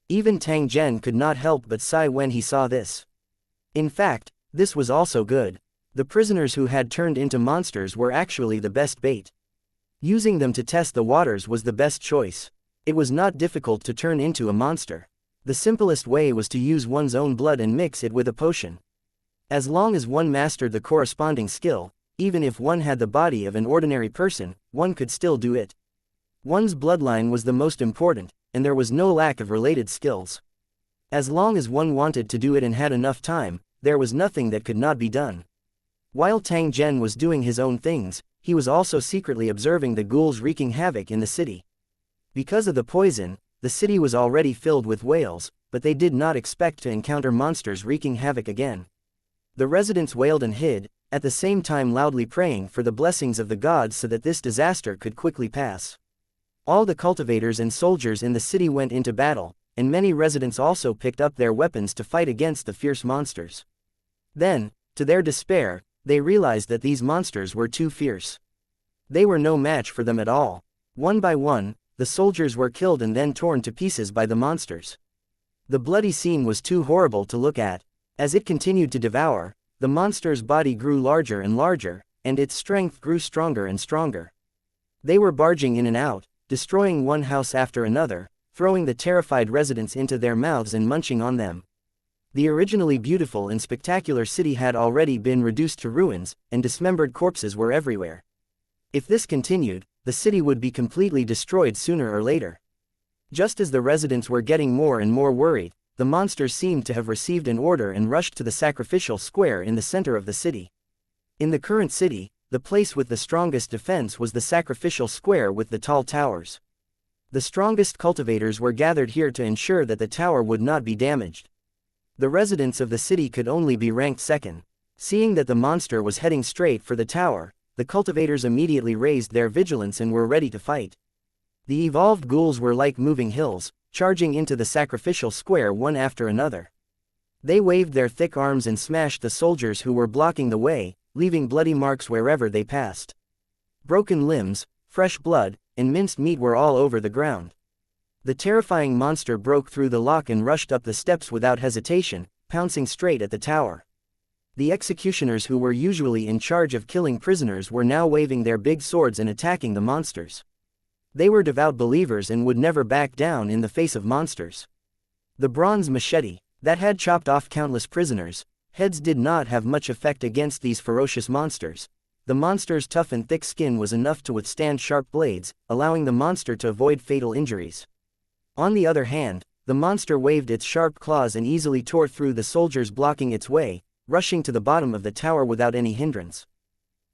Even Tang Zhen could not help but sigh when he saw this. In fact, this was also good. The prisoners who had turned into monsters were actually the best bait. Using them to test the waters was the best choice. It was not difficult to turn into a monster. The simplest way was to use one's own blood and mix it with a potion. As long as one mastered the corresponding skill, even if one had the body of an ordinary person, one could still do it. One's bloodline was the most important, and there was no lack of related skills. As long as one wanted to do it and had enough time, there was nothing that could not be done. While Tang Zhen was doing his own things, he was also secretly observing the ghouls wreaking havoc in the city. Because of the poison, the city was already filled with whales, but they did not expect to encounter monsters wreaking havoc again. The residents wailed and hid, at the same time loudly praying for the blessings of the gods so that this disaster could quickly pass. All the cultivators and soldiers in the city went into battle, and many residents also picked up their weapons to fight against the fierce monsters. Then, to their despair, they realized that these monsters were too fierce. They were no match for them at all. One by one, the soldiers were killed and then torn to pieces by the monsters. The bloody scene was too horrible to look at. As it continued to devour, the monster's body grew larger and larger, and its strength grew stronger and stronger. They were barging in and out, destroying one house after another, throwing the terrified residents into their mouths and munching on them. The originally beautiful and spectacular city had already been reduced to ruins, and dismembered corpses were everywhere. If this continued, the city would be completely destroyed sooner or later. Just as the residents were getting more and more worried, the monsters seemed to have received an order and rushed to the sacrificial square in the center of the city. In the current city, the place with the strongest defense was the sacrificial square with the tall towers. The strongest cultivators were gathered here to ensure that the tower would not be damaged. The residents of the city could only be ranked second. Seeing that the monster was heading straight for the tower, the cultivators immediately raised their vigilance and were ready to fight. The evolved ghouls were like moving hills, charging into the sacrificial square one after another. They waved their thick arms and smashed the soldiers who were blocking the way, leaving bloody marks wherever they passed. Broken limbs, fresh blood, and minced meat were all over the ground. The terrifying monster broke through the lock and rushed up the steps without hesitation, pouncing straight at the tower. The executioners who were usually in charge of killing prisoners were now waving their big swords and attacking the monsters. They were devout believers and would never back down in the face of monsters. The bronze machete, that had chopped off countless prisoners' heads, did not have much effect against these ferocious monsters. The monster's tough and thick skin was enough to withstand sharp blades, allowing the monster to avoid fatal injuries. On the other hand, the monster waved its sharp claws and easily tore through the soldiers blocking its way, rushing to the bottom of the tower without any hindrance.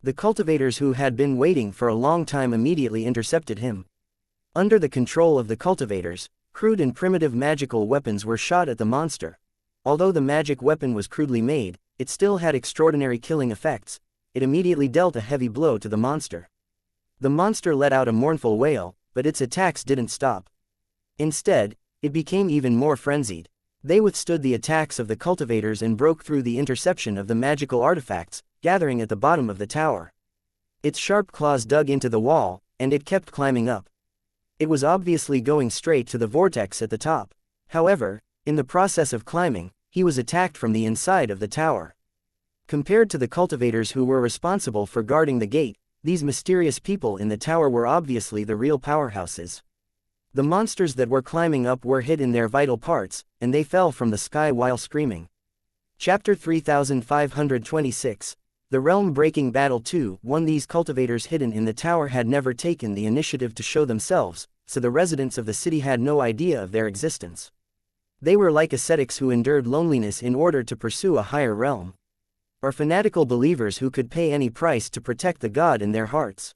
The cultivators who had been waiting for a long time immediately intercepted him. Under the control of the cultivators, crude and primitive magical weapons were shot at the monster. Although the magic weapon was crudely made, it still had extraordinary killing effects. It immediately dealt a heavy blow to the monster. The monster let out a mournful wail, but its attacks didn't stop. Instead, it became even more frenzied. They withstood the attacks of the cultivators and broke through the interception of the magical artifacts, gathering at the bottom of the tower. Its sharp claws dug into the wall, and it kept climbing up. It was obviously going straight to the vortex at the top. However, in the process of climbing, he was attacked from the inside of the tower. Compared to the cultivators who were responsible for guarding the gate, these mysterious people in the tower were obviously the real powerhouses. The monsters that were climbing up were hit in their vital parts, and they fell from the sky while screaming. Chapter 3526, The Realm-Breaking Battle 2. These cultivators hidden in the tower had never taken the initiative to show themselves, so the residents of the city had no idea of their existence. They were like ascetics who endured loneliness in order to pursue a higher realm. Or fanatical believers who could pay any price to protect the god in their hearts.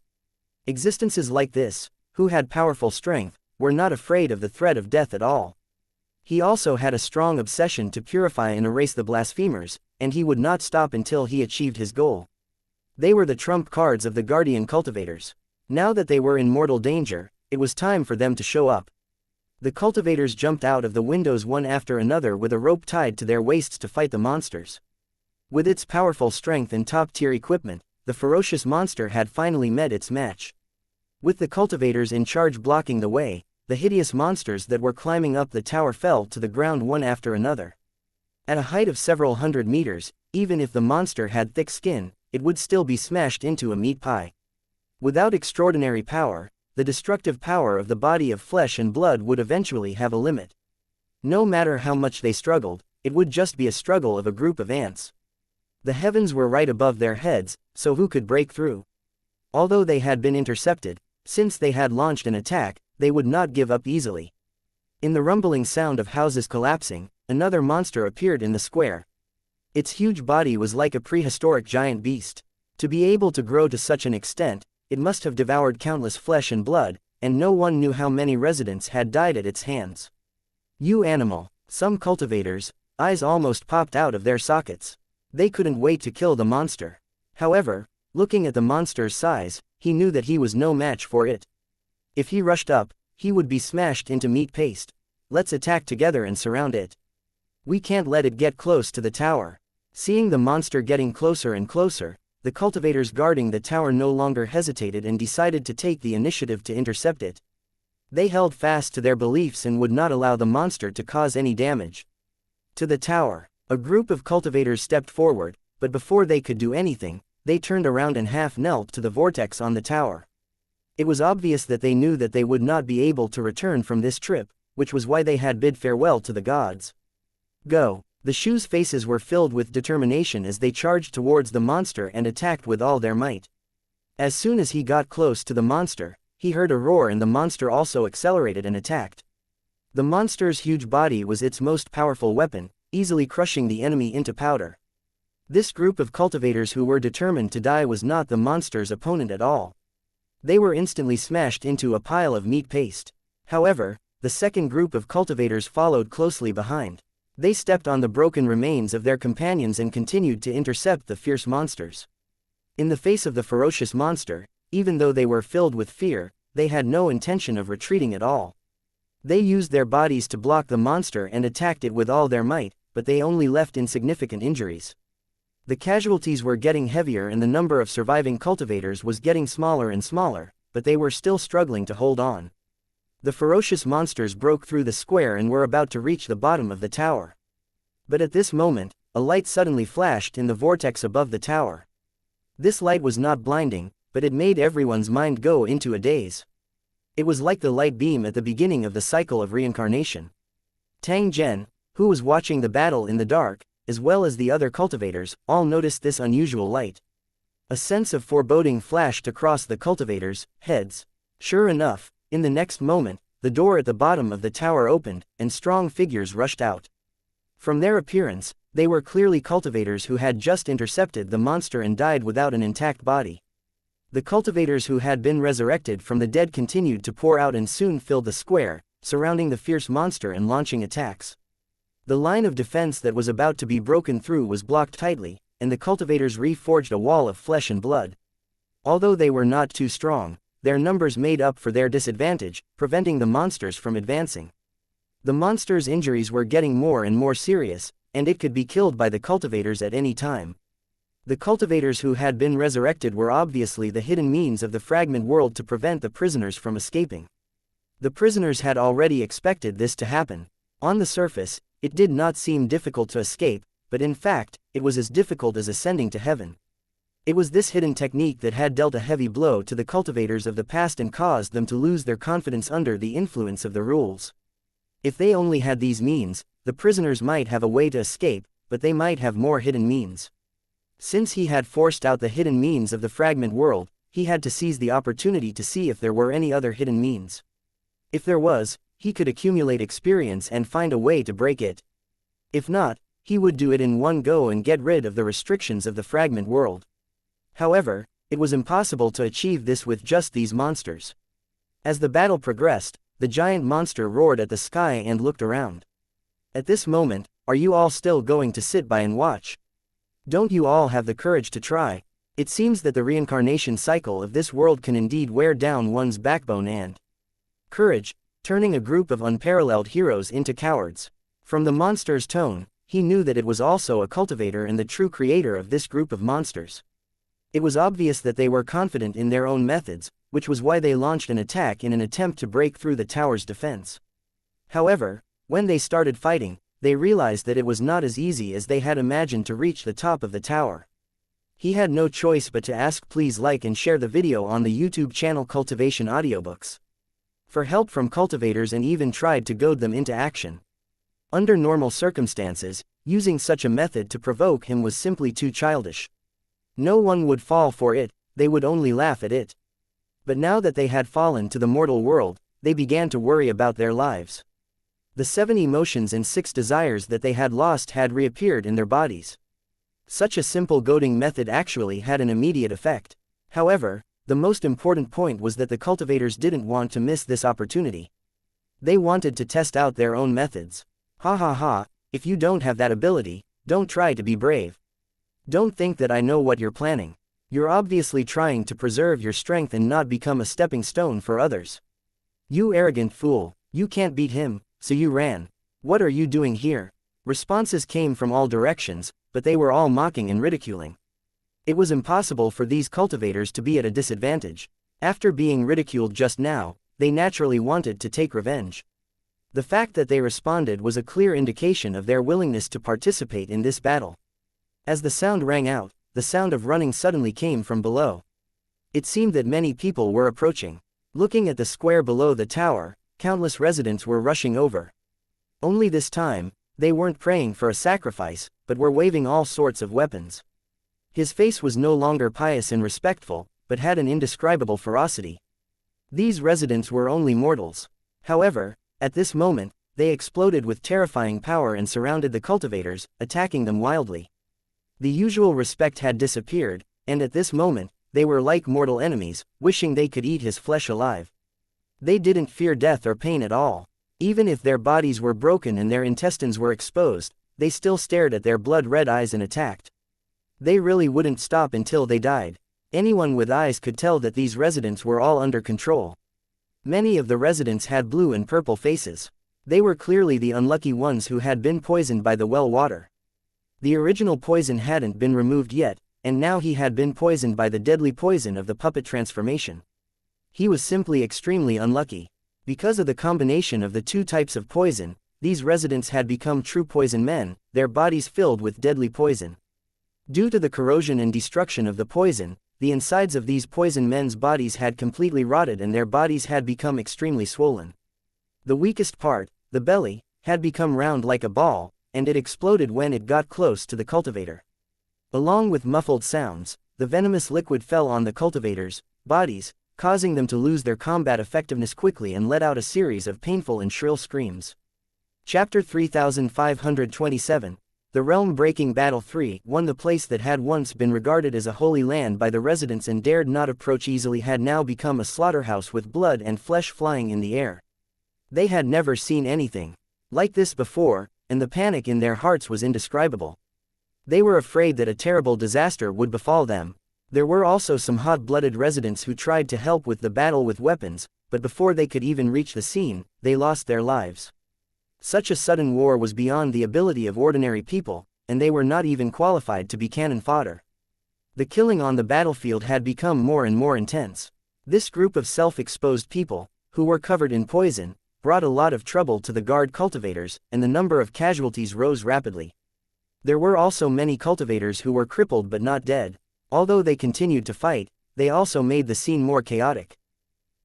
Existences like this, who had powerful strength, were not afraid of the threat of death at all. He also had a strong obsession to purify and erase the blasphemers, and he would not stop until he achieved his goal. They were the trump cards of the guardian cultivators. Now that they were in mortal danger, it was time for them to show up. The cultivators jumped out of the windows one after another with a rope tied to their waists to fight the monsters. With its powerful strength and top-tier equipment, the ferocious monster had finally met its match. With the cultivators in charge blocking the way, the hideous monsters that were climbing up the tower fell to the ground one after another. At a height of several hundred meters, even if the monster had thick skin, it would still be smashed into a meat pie. Without extraordinary power, the destructive power of the body of flesh and blood would eventually have a limit. No matter how much they struggled, it would just be a struggle of a group of ants. The heavens were right above their heads, so who could break through? Although they had been intercepted, since they had launched an attack, they would not give up easily. In the rumbling sound of houses collapsing, another monster appeared in the square. Its huge body was like a prehistoric giant beast. To be able to grow to such an extent, it must have devoured countless flesh and blood, and no one knew how many residents had died at its hands. You animal! Some cultivators' eyes almost popped out of their sockets. They couldn't wait to kill the monster. However, looking at the monster's size, he knew that he was no match for it. If he rushed up, he would be smashed into meat paste. Let's attack together and surround it. We can't let it get close to the tower. Seeing the monster getting closer and closer, the cultivators guarding the tower no longer hesitated and decided to take the initiative to intercept it. They held fast to their beliefs and would not allow the monster to cause any damage. To the tower, a group of cultivators stepped forward, but before they could do anything, they turned around and half-knelt to the vortex on the tower. It was obvious that they knew that they would not be able to return from this trip, which was why they had bid farewell to the gods. Go! The Shu's faces were filled with determination as they charged towards the monster and attacked with all their might. As soon as he got close to the monster, he heard a roar and the monster also accelerated and attacked. The monster's huge body was its most powerful weapon, easily crushing the enemy into powder. This group of cultivators who were determined to die was not the monster's opponent at all. They were instantly smashed into a pile of meat paste. However, the second group of cultivators followed closely behind. They stepped on the broken remains of their companions and continued to intercept the fierce monsters. In the face of the ferocious monster, even though they were filled with fear, they had no intention of retreating at all. They used their bodies to block the monster and attacked it with all their might, but they only left insignificant injuries. The casualties were getting heavier and the number of surviving cultivators was getting smaller and smaller, but they were still struggling to hold on. The ferocious monsters broke through the square and were about to reach the bottom of the tower. But at this moment, a light suddenly flashed in the vortex above the tower. This light was not blinding, but it made everyone's mind go into a daze. It was like the light beam at the beginning of the cycle of reincarnation. Tang Zhen, who was watching the battle in the dark, as well as the other cultivators, all noticed this unusual light. A sense of foreboding flashed across the cultivators' heads. Sure enough, in the next moment, the door at the bottom of the tower opened, and strong figures rushed out. From their appearance, they were clearly cultivators who had just intercepted the monster and died without an intact body. The cultivators who had been resurrected from the dead continued to pour out and soon filled the square, surrounding the fierce monster and launching attacks. The line of defense that was about to be broken through was blocked tightly, and the cultivators reforged a wall of flesh and blood. Although they were not too strong, their numbers made up for their disadvantage, preventing the monsters from advancing. The monster's injuries were getting more and more serious, and it could be killed by the cultivators at any time. The cultivators who had been resurrected were obviously the hidden means of the fragment world to prevent the prisoners from escaping. The prisoners had already expected this to happen. On the surface, it did not seem difficult to escape, but in fact, it was as difficult as ascending to heaven. It was this hidden technique that had dealt a heavy blow to the cultivators of the past and caused them to lose their confidence under the influence of the rules. If they only had these means, the prisoners might have a way to escape, but they might have more hidden means. Since he had forced out the hidden means of the fragment world, he had to seize the opportunity to see if there were any other hidden means. If there was, he could accumulate experience and find a way to break it. If not, he would do it in one go and get rid of the restrictions of the fragment world. However, it was impossible to achieve this with just these monsters. As the battle progressed, the giant monster roared at the sky and looked around. At this moment, are you all still going to sit by and watch? Don't you all have the courage to try? It seems that the reincarnation cycle of this world can indeed wear down one's backbone and courage, turning a group of unparalleled heroes into cowards. From the monster's tone, he knew that it was also a cultivator and the true creator of this group of monsters. It was obvious that they were confident in their own methods, which was why they launched an attack in an attempt to break through the tower's defense. However, when they started fighting, they realized that it was not as easy as they had imagined to reach the top of the tower. He had no choice but to ask, please like and share the video on the YouTube channel Cultivation Audiobooks for help from cultivators, and even tried to goad them into action. Under normal circumstances, using such a method to provoke him was simply too childish. No one would fall for it, they would only laugh at it. But now that they had fallen to the mortal world, they began to worry about their lives. The 7 emotions and 6 desires that they had lost had reappeared in their bodies. Such a simple goading method actually had an immediate effect. However, the most important point was that the cultivators didn't want to miss this opportunity. They wanted to test out their own methods. Ha ha ha, if you don't have that ability, don't try to be brave. Don't think that I know what you're planning. You're obviously trying to preserve your strength and not become a stepping stone for others. You arrogant fool, you can't beat him, so you ran. What are you doing here? Responses came from all directions, but they were all mocking and ridiculing. It was impossible for these cultivators to be at a disadvantage. After being ridiculed just now, they naturally wanted to take revenge. The fact that they responded was a clear indication of their willingness to participate in this battle. As the sound rang out, the sound of running suddenly came from below. It seemed that many people were approaching. Looking at the square below the tower, countless residents were rushing over. Only this time, they weren't praying for a sacrifice, but were waving all sorts of weapons. His face was no longer pious and respectful, but had an indescribable ferocity. These residents were only mortals. However, at this moment, they exploded with terrifying power and surrounded the cultivators, attacking them wildly. The usual respect had disappeared, and at this moment, they were like mortal enemies, wishing they could eat his flesh alive. They didn't fear death or pain at all. Even if their bodies were broken and their intestines were exposed, they still stared at their blood-red eyes and attacked. They really wouldn't stop until they died. Anyone with eyes could tell that these residents were all under control. Many of the residents had blue and purple faces. They were clearly the unlucky ones who had been poisoned by the well water. The original poison hadn't been removed yet, and now he had been poisoned by the deadly poison of the puppet transformation. He was simply extremely unlucky. Because of the combination of the two types of poison, these residents had become true poison men, their bodies filled with deadly poison. Due to the corrosion and destruction of the poison, the insides of these poison men's bodies had completely rotted and their bodies had become extremely swollen. The weakest part, the belly, had become round like a ball, and it exploded when it got close to the cultivator. Along with muffled sounds, the venomous liquid fell on the cultivators' bodies, causing them to lose their combat effectiveness quickly and let out a series of painful and shrill screams. Chapter 3527, The Realm-Breaking Battle 3. The place that had once been regarded as a holy land by the residents and dared not approach easily had now become a slaughterhouse with blood and flesh flying in the air. They had never seen anything like this before, and the panic in their hearts was indescribable. They were afraid that a terrible disaster would befall them. There were also some hot-blooded residents who tried to help with the battle with weapons, but before they could even reach the scene, they lost their lives. Such a sudden war was beyond the ability of ordinary people, and they were not even qualified to be cannon fodder. The killing on the battlefield had become more and more intense. This group of self-exposed people, who were covered in poison, brought a lot of trouble to the guard cultivators, and the number of casualties rose rapidly. There were also many cultivators who were crippled but not dead. Although they continued to fight, they also made the scene more chaotic.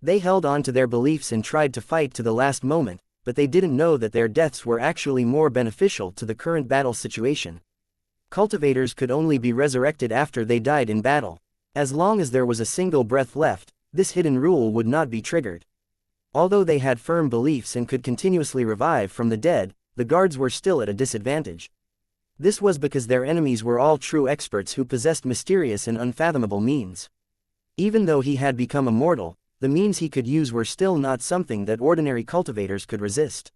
They held on to their beliefs and tried to fight to the last moment, but they didn't know that their deaths were actually more beneficial to the current battle situation. Cultivators could only be resurrected after they died in battle. As long as there was a single breath left, this hidden rule would not be triggered. Although they had firm beliefs and could continuously revive from the dead, the guards were still at a disadvantage. This was because their enemies were all true experts who possessed mysterious and unfathomable means. Even though he had become immortal, the means he could use were still not something that ordinary cultivators could resist.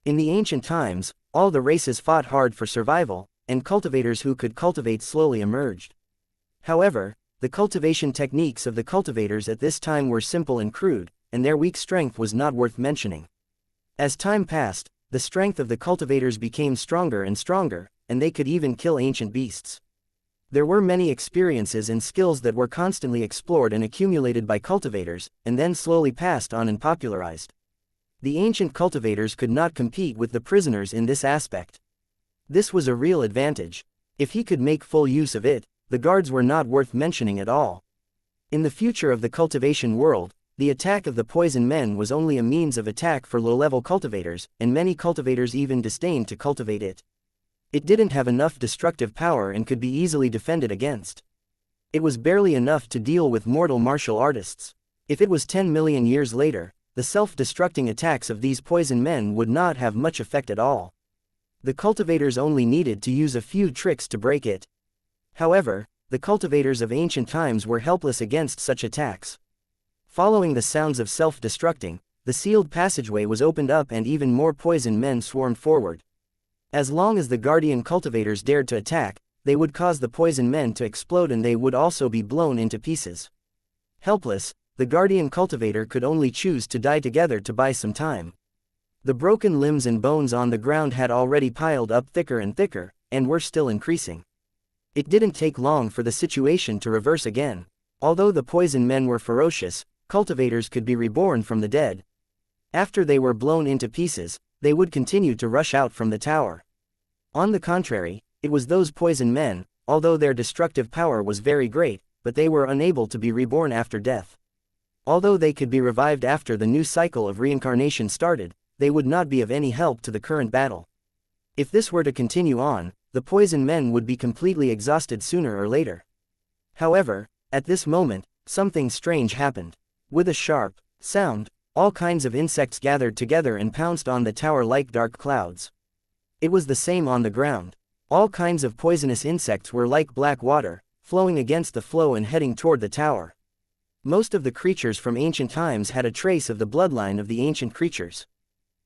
In the ancient times, all the races fought hard for survival, and cultivators who could cultivate slowly emerged. However, the cultivation techniques of the cultivators at this time were simple and crude, and their weak strength was not worth mentioning. As time passed, the strength of the cultivators became stronger and stronger, and they could even kill ancient beasts. There were many experiences and skills that were constantly explored and accumulated by cultivators, and then slowly passed on and popularized. The ancient cultivators could not compete with the prisoners in this aspect. This was a real advantage. If he could make full use of it, the guards were not worth mentioning at all. In the future of the cultivation world, the attack of the poison men was only a means of attack for low-level cultivators, and many cultivators even disdained to cultivate it. It didn't have enough destructive power and could be easily defended against. It was barely enough to deal with mortal martial artists. If it was 10 million years later, the self-destructing attacks of these poison men would not have much effect at all. The cultivators only needed to use a few tricks to break it. However, the cultivators of ancient times were helpless against such attacks. Following the sounds of self-destructing, the sealed passageway was opened up and even more poison men swarmed forward. As long as the guardian cultivators dared to attack, they would cause the poison men to explode and they would also be blown into pieces. Helpless, the guardian cultivator could only choose to die together to buy some time. The broken limbs and bones on the ground had already piled up thicker and thicker, and were still increasing. It didn't take long for the situation to reverse again. Although the poison men were ferocious, cultivators could be reborn from the dead. After they were blown into pieces, they would continue to rush out from the tower. On the contrary, it was those poison men, although their destructive power was very great, but they were unable to be reborn after death. Although they could be revived after the new cycle of reincarnation started, they would not be of any help to the current battle. If this were to continue on, the poison men would be completely exhausted sooner or later. However, at this moment, something strange happened. With a sharp sound, all kinds of insects gathered together and pounced on the tower like dark clouds. It was the same on the ground. All kinds of poisonous insects were like black water, flowing against the flow and heading toward the tower. Most of the creatures from ancient times had a trace of the bloodline of the ancient creatures.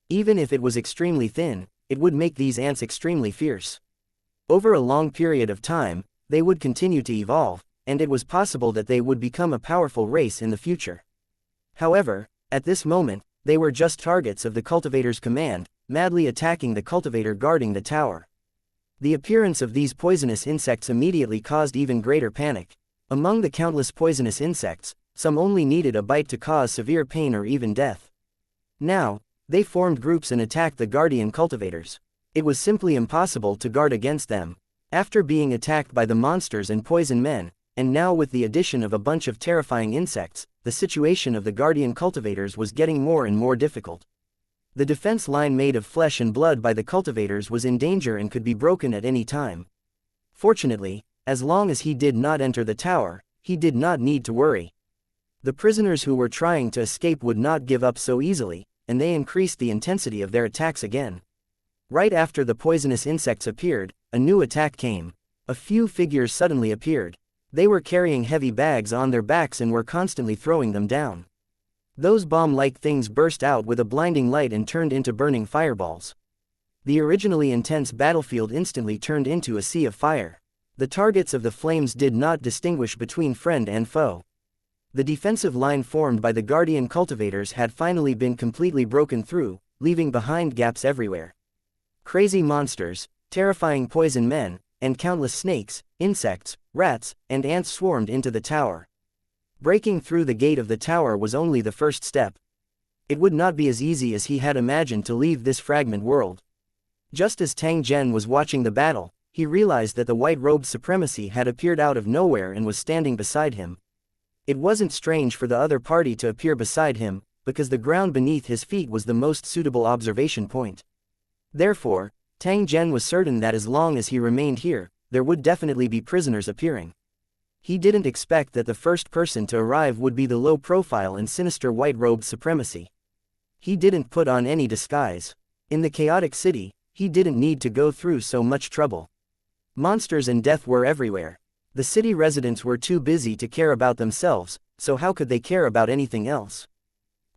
Even if it was extremely thin, it would make these ants extremely fierce. Over a long period of time, they would continue to evolve, and it was possible that they would become a powerful race in the future. However, at this moment, they were just targets of the cultivator's command, madly attacking the cultivator guarding the tower. The appearance of these poisonous insects immediately caused even greater panic. Among the countless poisonous insects, some only needed a bite to cause severe pain or even death. Now, they formed groups and attacked the guardian cultivators. It was simply impossible to guard against them. After being attacked by the monsters and poison men, and now with the addition of a bunch of terrifying insects, the situation of the guardian cultivators was getting more and more difficult. The defense line made of flesh and blood by the cultivators was in danger and could be broken at any time. Fortunately, as long as he did not enter the tower, he did not need to worry. The prisoners who were trying to escape would not give up so easily, and they increased the intensity of their attacks again. Right after the poisonous insects appeared, a new attack came. A few figures suddenly appeared. They were carrying heavy bags on their backs and were constantly throwing them down. Those bomb-like things burst out with a blinding light and turned into burning fireballs. The originally intense battlefield instantly turned into a sea of fire. The targets of the flames did not distinguish between friend and foe. The defensive line formed by the guardian cultivators had finally been completely broken through, leaving behind gaps everywhere. Crazy monsters, terrifying poison men, and countless snakes, insects, rats, and ants swarmed into the tower. Breaking through the gate of the tower was only the first step. It would not be as easy as he had imagined to leave this fragment world. Just as Tang Zhen was watching the battle, he realized that the white-robed supremacy had appeared out of nowhere and was standing beside him. It wasn't strange for the other party to appear beside him, because the ground beneath his feet was the most suitable observation point. Therefore, Tang Zhen was certain that as long as he remained here, there would definitely be prisoners appearing. He didn't expect that the first person to arrive would be the low-profile and sinister white-robed supremacy. He didn't put on any disguise. In the chaotic city, he didn't need to go through so much trouble. Monsters and death were everywhere. The city residents were too busy to care about themselves, so how could they care about anything else?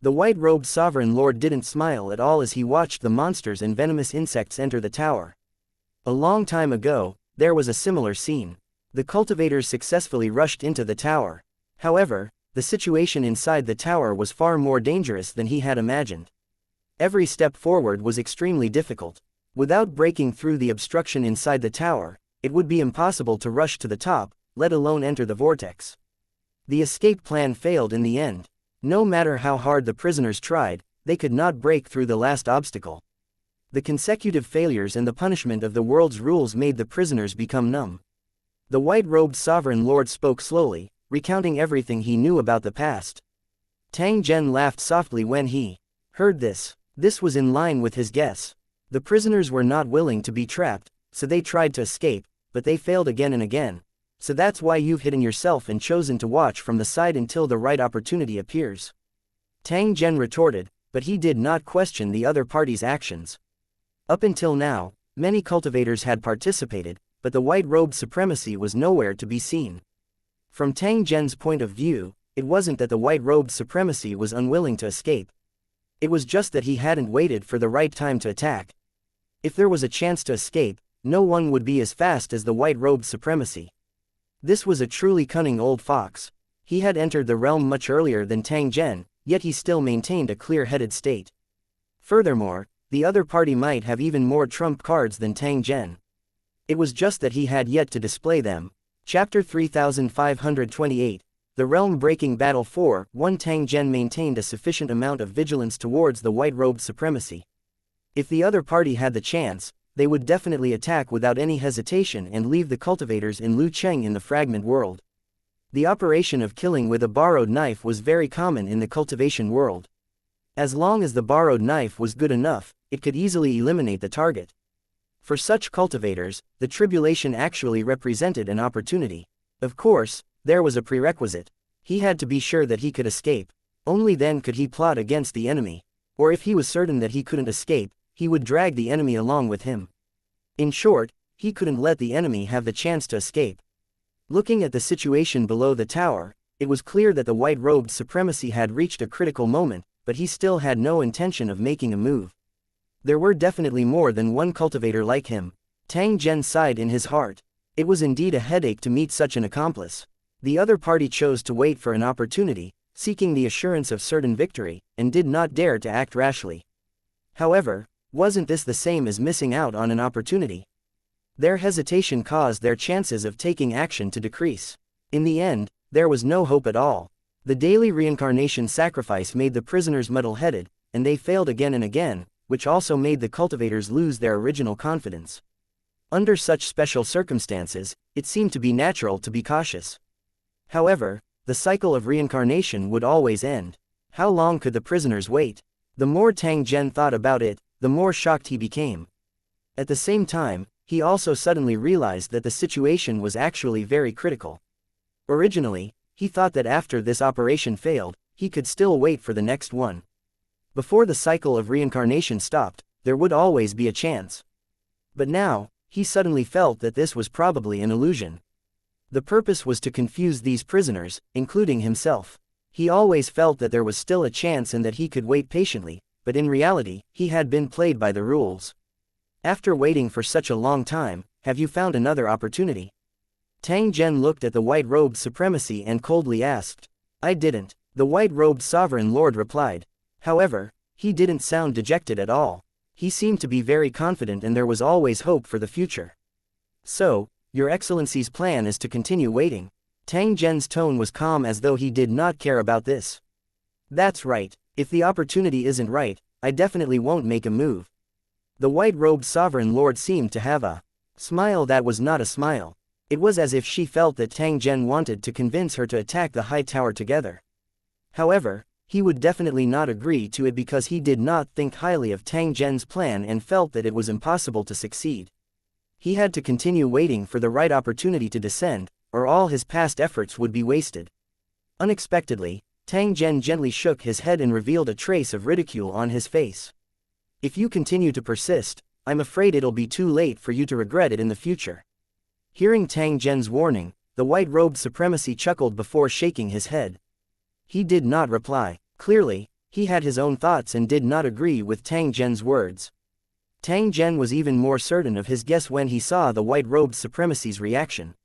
The white-robed sovereign lord didn't smile at all as he watched the monsters and venomous insects enter the tower. A long time ago, there was a similar scene. The cultivators successfully rushed into the tower. However, the situation inside the tower was far more dangerous than he had imagined. Every step forward was extremely difficult. Without breaking through the obstruction inside the tower, it would be impossible to rush to the top, let alone enter the vortex. The escape plan failed in the end. No matter how hard the prisoners tried, they could not break through the last obstacle. The consecutive failures and the punishment of the world's rules made the prisoners become numb. The white-robed sovereign lord spoke slowly, recounting everything he knew about the past. Tang Zhen laughed softly when he heard this. This was in line with his guess. The prisoners were not willing to be trapped, so they tried to escape, but they failed again and again. So that's why you've hidden yourself and chosen to watch from the side until the right opportunity appears. Tang Zhen retorted, but he did not question the other party's actions. Up until now, many cultivators had participated, but the white-robed supremacy was nowhere to be seen. From Tang Zhen's point of view, it wasn't that the white-robed supremacy was unwilling to escape. It was just that he hadn't waited for the right time to attack. If there was a chance to escape, no one would be as fast as the white-robed supremacy. This was a truly cunning old fox. He had entered the realm much earlier than Tang Zhen, yet he still maintained a clear-headed state. Furthermore, the other party might have even more trump cards than Tang Zhen. It was just that he had yet to display them. Chapter 3528, The Realm-Breaking Battle 4-1. Tang Zhen maintained a sufficient amount of vigilance towards the white-robed supremacy. If the other party had the chance, they would definitely attack without any hesitation and leave the cultivators in Lu Cheng in the fragment world. The operation of killing with a borrowed knife was very common in the cultivation world. As long as the borrowed knife was good enough, it could easily eliminate the target. For such cultivators, the tribulation actually represented an opportunity. Of course, there was a prerequisite. He had to be sure that he could escape. Only then could he plot against the enemy. Or if he was certain that he couldn't escape, he would drag the enemy along with him. In short, he couldn't let the enemy have the chance to escape. Looking at the situation below the tower, it was clear that the white-robed supremacy had reached a critical moment, but he still had no intention of making a move. There were definitely more than one cultivator like him. Tang Zhen sighed in his heart. It was indeed a headache to meet such an accomplice. The other party chose to wait for an opportunity, seeking the assurance of certain victory, and did not dare to act rashly. However, wasn't this the same as missing out on an opportunity? Their hesitation caused their chances of taking action to decrease. In the end, there was no hope at all. The daily reincarnation sacrifice made the prisoners muddle-headed, and they failed again and again, which also made the cultivators lose their original confidence. Under such special circumstances, it seemed to be natural to be cautious. However, the cycle of reincarnation would always end. How long could the prisoners wait? The more Tang Zhen thought about it, the more shocked he became. At the same time, he also suddenly realized that the situation was actually very critical. Originally, he thought that after this operation failed, he could still wait for the next one. Before the cycle of reincarnation stopped, there would always be a chance. But now, he suddenly felt that this was probably an illusion. The purpose was to confuse these prisoners, including himself. He always felt that there was still a chance and that he could wait patiently, but in reality, he had been played by the rules. After waiting for such a long time, have you found another opportunity? Tang Zhen looked at the white-robed supremacy and coldly asked. I didn't, the white-robed sovereign lord replied. However, he didn't sound dejected at all. He seemed to be very confident and there was always hope for the future. So, Your Excellency's plan is to continue waiting. Tang Zhen's tone was calm as though he did not care about this. That's right, if the opportunity isn't right, I definitely won't make a move. The white-robed sovereign lord seemed to have a smile that was not a smile. It was as if she felt that Tang Zhen wanted to convince her to attack the high tower together. However, he would definitely not agree to it because he did not think highly of Tang Zhen's plan and felt that it was impossible to succeed. He had to continue waiting for the right opportunity to descend, or all his past efforts would be wasted. Unexpectedly, Tang Zhen gently shook his head and revealed a trace of ridicule on his face. If you continue to persist, I'm afraid it'll be too late for you to regret it in the future. Hearing Tang Zhen's warning, the white-robed supremacy chuckled before shaking his head. He did not reply. Clearly, he had his own thoughts and did not agree with Tang Zhen's words. Tang Zhen was even more certain of his guess when he saw the white-robed supremacy's reaction.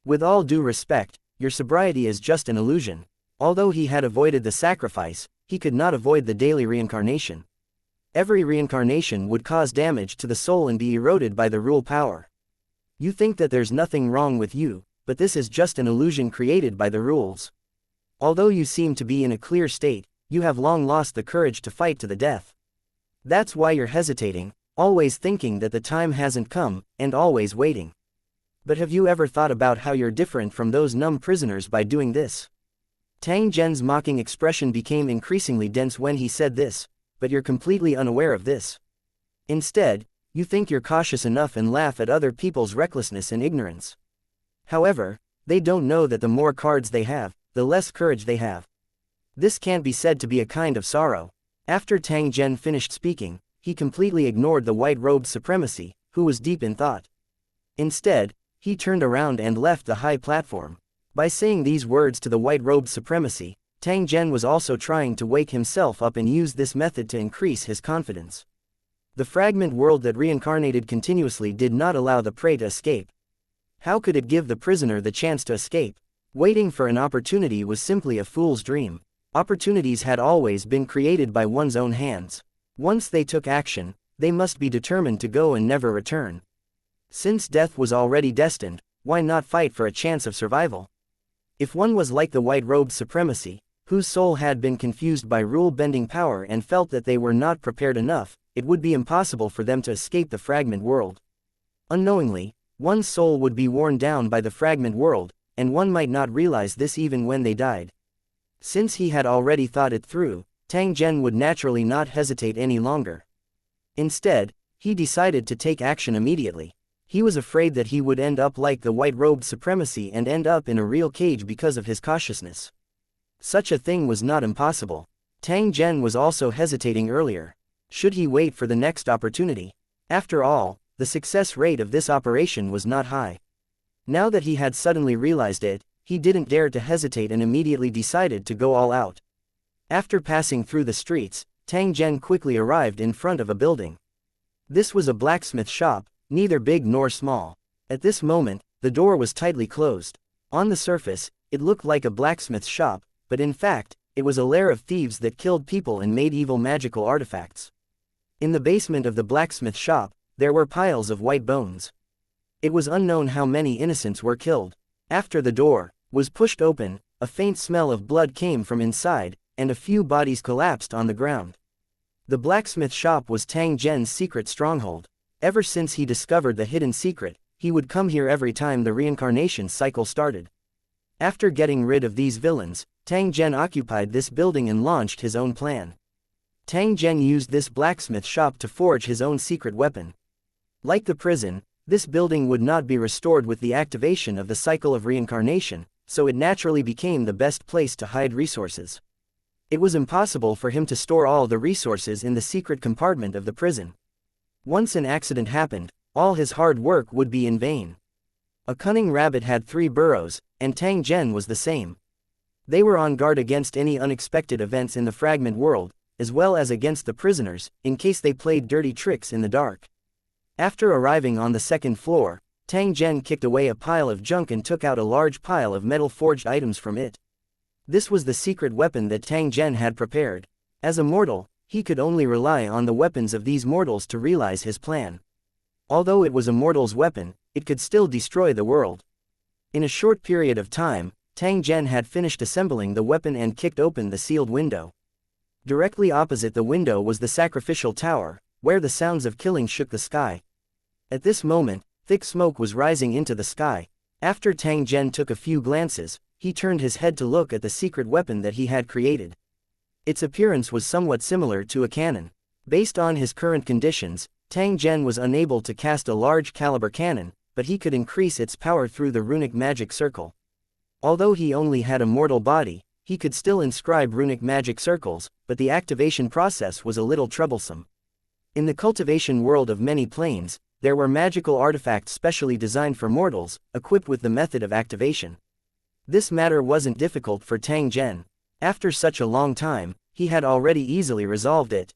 With all due respect, your sobriety is just an illusion. Although he had avoided the sacrifice, he could not avoid the daily reincarnation. Every reincarnation would cause damage to the soul and be eroded by the rule power. You think that there's nothing wrong with you, but this is just an illusion created by the rules. Although you seem to be in a clear state, you have long lost the courage to fight to the death. That's why you're hesitating, always thinking that the time hasn't come, and always waiting. But have you ever thought about how you're different from those numb prisoners by doing this? Tang Zhen's mocking expression became increasingly dense when he said this, but you're completely unaware of this. Instead, you think you're cautious enough and laugh at other people's recklessness and ignorance. However, they don't know that the more cards they have, the less courage they have. This can't be said to be a kind of sorrow. After Tang Zhen finished speaking, he completely ignored the white-robed supremacy, who was deep in thought. Instead, he turned around and left the high platform. By saying these words to the white-robed supremacy, Tang Zhen was also trying to wake himself up and use this method to increase his confidence. The fragment world that reincarnated continuously did not allow the prey to escape. How could it give the prisoner the chance to escape? Waiting for an opportunity was simply a fool's dream. Opportunities had always been created by one's own hands. Once they took action, they must be determined to go and never return. Since death was already destined, why not fight for a chance of survival? If one was like the white-robed supremacy, whose soul had been confused by rule-bending power and felt that they were not prepared enough, it would be impossible for them to escape the fragment world. Unknowingly, one's soul would be worn down by the fragment world, and one might not realize this even when they died. Since he had already thought it through, Tang Zhen would naturally not hesitate any longer. Instead, he decided to take action immediately. He was afraid that he would end up like the white-robed supremacy and end up in a real cage because of his cautiousness. Such a thing was not impossible. Tang Zhen was also hesitating earlier. Should he wait for the next opportunity? After all, the success rate of this operation was not high. Now that he had suddenly realized it, he didn't dare to hesitate and immediately decided to go all out. After passing through the streets, Tang Zhen quickly arrived in front of a building. This was a blacksmith shop, neither big nor small. At this moment, the door was tightly closed. On the surface, it looked like a blacksmith shop, but in fact, it was a lair of thieves that killed people and made evil magical artifacts. In the basement of the blacksmith shop, there were piles of white bones. It was unknown how many innocents were killed. After the door was pushed open, a faint smell of blood came from inside, and a few bodies collapsed on the ground. The blacksmith shop was Tang Zhen's secret stronghold. Ever since he discovered the hidden secret, he would come here every time the reincarnation cycle started. After getting rid of these villains, Tang Zhen occupied this building and launched his own plan. Tang Zhen used this blacksmith shop to forge his own secret weapon. Like the prison, this building would not be restored with the activation of the cycle of reincarnation, so it naturally became the best place to hide resources. It was impossible for him to store all the resources in the secret compartment of the prison. Once an accident happened, all his hard work would be in vain. A cunning rabbit had 3 burrows, and Tang Zhen was the same. They were on guard against any unexpected events in the fragment world, as well as against the prisoners, in case they played dirty tricks in the dark. After arriving on the 2nd floor, Tang Zhen kicked away a pile of junk and took out a large pile of metal forged items from it. This was the secret weapon that Tang Zhen had prepared. As a mortal, he could only rely on the weapons of these mortals to realize his plan. Although it was a mortal's weapon, it could still destroy the world. In a short period of time, Tang Zhen had finished assembling the weapon and kicked open the sealed window. Directly opposite the window was the sacrificial tower, where the sounds of killing shook the sky. At this moment, thick smoke was rising into the sky. After Tang Zhen took a few glances, he turned his head to look at the secret weapon that he had created. Its appearance was somewhat similar to a cannon. Based on his current conditions, Tang Zhen was unable to cast a large caliber cannon, but he could increase its power through the runic magic circle. Although he only had a mortal body, he could still inscribe runic magic circles, but the activation process was a little troublesome. In the cultivation world of many planes, there were magical artifacts specially designed for mortals, equipped with the method of activation. This matter wasn't difficult for Tang Zhen. After such a long time, he had already easily resolved it.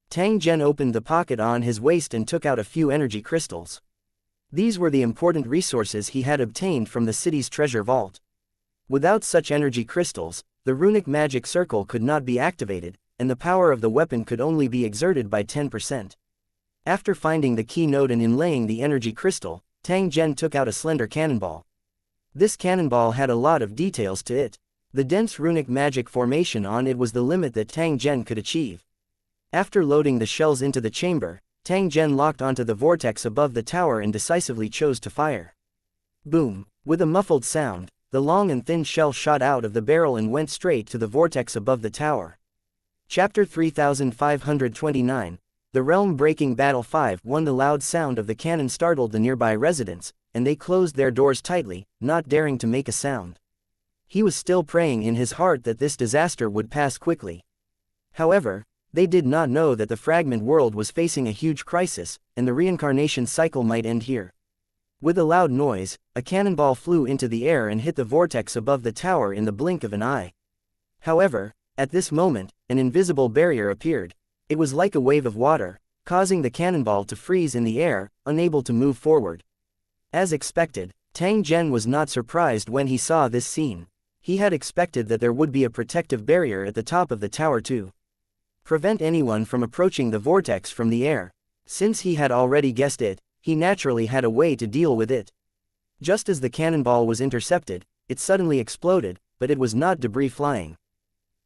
Tang Zhen opened the pocket on his waist and took out a few energy crystals. These were the important resources he had obtained from the city's treasure vault. Without such energy crystals, the runic magic circle could not be activated, and the power of the weapon could only be exerted by 10%. After finding the key node and inlaying the energy crystal, Tang Zhen took out a slender cannonball. This cannonball had a lot of details to it. The dense runic magic formation on it was the limit that Tang Zhen could achieve. After loading the shells into the chamber, Tang Zhen locked onto the vortex above the tower and decisively chose to fire. Boom! With a muffled sound, the long and thin shell shot out of the barrel and went straight to the vortex above the tower. Chapter 3529, The Realm-Breaking Battle 5. The loud sound of the cannon startled the nearby residents, and they closed their doors tightly, not daring to make a sound. He was still praying in his heart that this disaster would pass quickly. However, they did not know that the fragment world was facing a huge crisis, and the reincarnation cycle might end here. With a loud noise, a cannonball flew into the air and hit the vortex above the tower in the blink of an eye. However, at this moment, an invisible barrier appeared. It was like a wave of water, causing the cannonball to freeze in the air, unable to move forward. As expected, Tang Zhen was not surprised when he saw this scene. He had expected that there would be a protective barrier at the top of the tower to prevent anyone from approaching the vortex from the air. Since he had already guessed it, he naturally had a way to deal with it. Just as the cannonball was intercepted, it suddenly exploded, but it was not debris flying.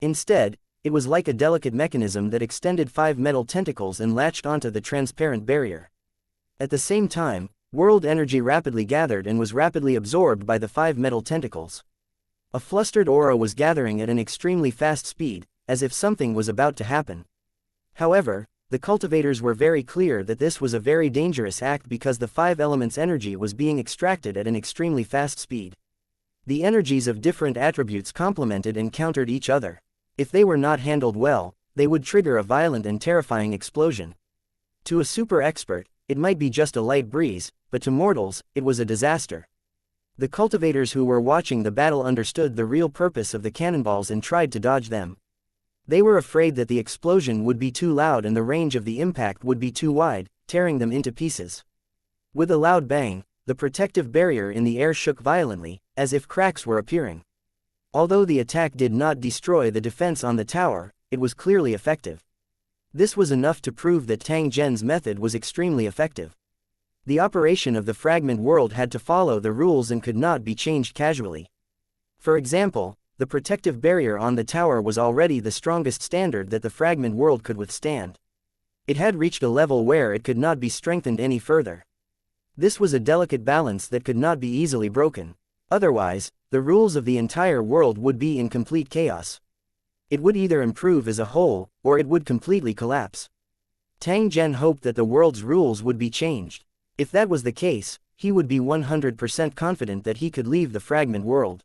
Instead, it was like a delicate mechanism that extended 5 metal tentacles and latched onto the transparent barrier. At the same time, world energy rapidly gathered and was rapidly absorbed by the 5 metal tentacles. A flustered aura was gathering at an extremely fast speed, as if something was about to happen. However, the cultivators were very clear that this was a very dangerous act because the 5 elements' energy was being extracted at an extremely fast speed. The energies of different attributes complemented and countered each other. If they were not handled well, they would trigger a violent and terrifying explosion. To a super expert, it might be just a light breeze, but to mortals, it was a disaster. The cultivators who were watching the battle understood the real purpose of the cannonballs and tried to dodge them. They were afraid that the explosion would be too loud and the range of the impact would be too wide, tearing them into pieces. With a loud bang, the protective barrier in the air shook violently, as if cracks were appearing. Although the attack did not destroy the defense on the tower, it was clearly effective. This was enough to prove that Tang Zhen's method was extremely effective. The operation of the fragment world had to follow the rules and could not be changed casually. For example, the protective barrier on the tower was already the strongest standard that the fragment world could withstand. It had reached a level where it could not be strengthened any further. This was a delicate balance that could not be easily broken. Otherwise, the rules of the entire world would be in complete chaos. It would either improve as a whole, or it would completely collapse. Tang Zhen hoped that the world's rules would be changed. If that was the case, he would be 100% confident that he could leave the fragment world.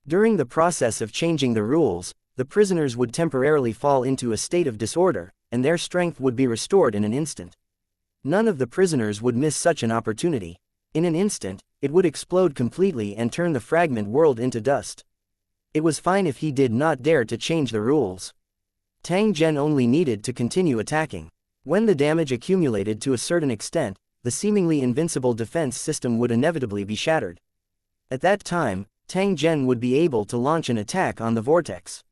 During the process of changing the rules, the prisoners would temporarily fall into a state of disorder, and their strength would be restored in an instant. None of the prisoners would miss such an opportunity. In an instant, it would explode completely and turn the fragment world into dust. It was fine if he did not dare to change the rules. Tang Zhen only needed to continue attacking. When the damage accumulated to a certain extent, the seemingly invincible defense system would inevitably be shattered. At that time, Tang Zhen would be able to launch an attack on the vortex.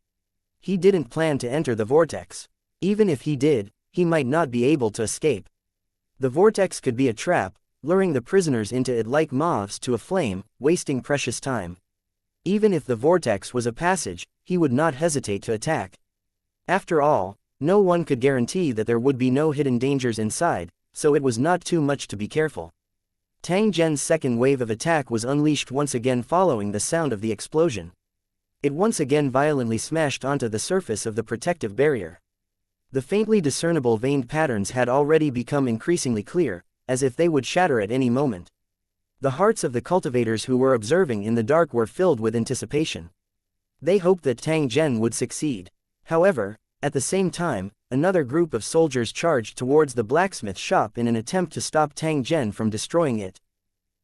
He didn't plan to enter the vortex. Even if he did, he might not be able to escape. The vortex could be a trap, luring the prisoners into it like moths to a flame, wasting precious time. Even if the vortex was a passage, he would not hesitate to attack. After all, no one could guarantee that there would be no hidden dangers inside, so it was not too much to be careful. Tang Zhen's second wave of attack was unleashed once again following the sound of the explosion. It once again violently smashed onto the surface of the protective barrier. The faintly discernible veined patterns had already become increasingly clear, as if they would shatter at any moment. The hearts of the cultivators who were observing in the dark were filled with anticipation. They hoped that Tang Zhen would succeed. However, at the same time, another group of soldiers charged towards the blacksmith shop in an attempt to stop Tang Zhen from destroying it.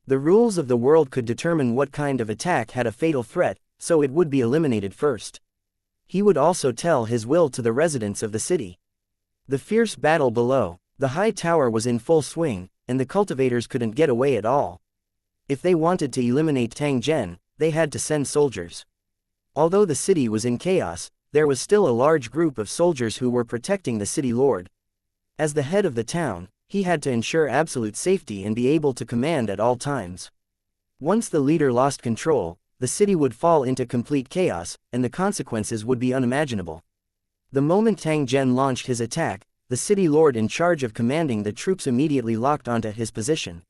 The rules of the world could determine what kind of attack had a fatal threat, so it would be eliminated first. He would also tell his will to the residents of the city. The fierce battle below, the high tower was in full swing, and the cultivators couldn't get away at all. If they wanted to eliminate Tang Zhen, they had to send soldiers. Although the city was in chaos, there was still a large group of soldiers who were protecting the city lord. As the head of the town, he had to ensure absolute safety and be able to command at all times. Once the leader lost control, the city would fall into complete chaos, and the consequences would be unimaginable. The moment Tang Zhen launched his attack, the city lord in charge of commanding the troops immediately locked onto his position.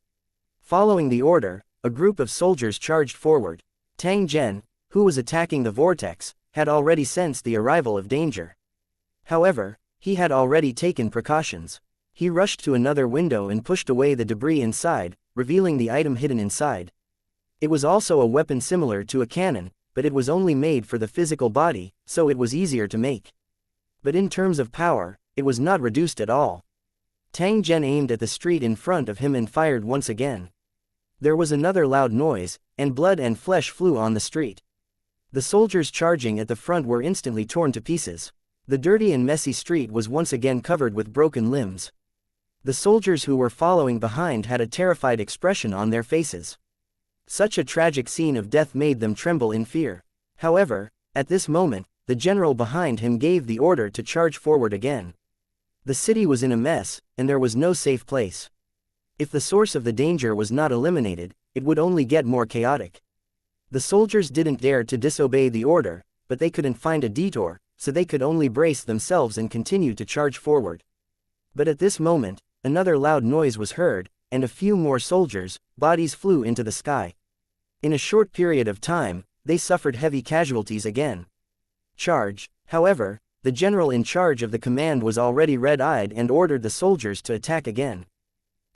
Following the order, a group of soldiers charged forward. Tang Zhen, who was attacking the vortex, had already sensed the arrival of danger. However, he had already taken precautions. He rushed to another window and pushed away the debris inside, revealing the item hidden inside. It was also a weapon similar to a cannon, but it was only made for the physical body, so it was easier to make. But in terms of power, it was not reduced at all. Tang Zhen aimed at the street in front of him and fired once again. There was another loud noise, and blood and flesh flew on the street. The soldiers charging at the front were instantly torn to pieces. The dirty and messy street was once again covered with broken limbs. The soldiers who were following behind had a terrified expression on their faces. Such a tragic scene of death made them tremble in fear. However, at this moment, the general behind him gave the order to charge forward again. The city was in a mess, and there was no safe place. If the source of the danger was not eliminated, it would only get more chaotic. The soldiers didn't dare to disobey the order, but they couldn't find a detour, so they could only brace themselves and continue to charge forward. But at this moment, another loud noise was heard, and a few more soldiers' bodies flew into the sky. In a short period of time, they suffered heavy casualties again. Charge. However, the general in charge of the command was already red-eyed and ordered the soldiers to attack again.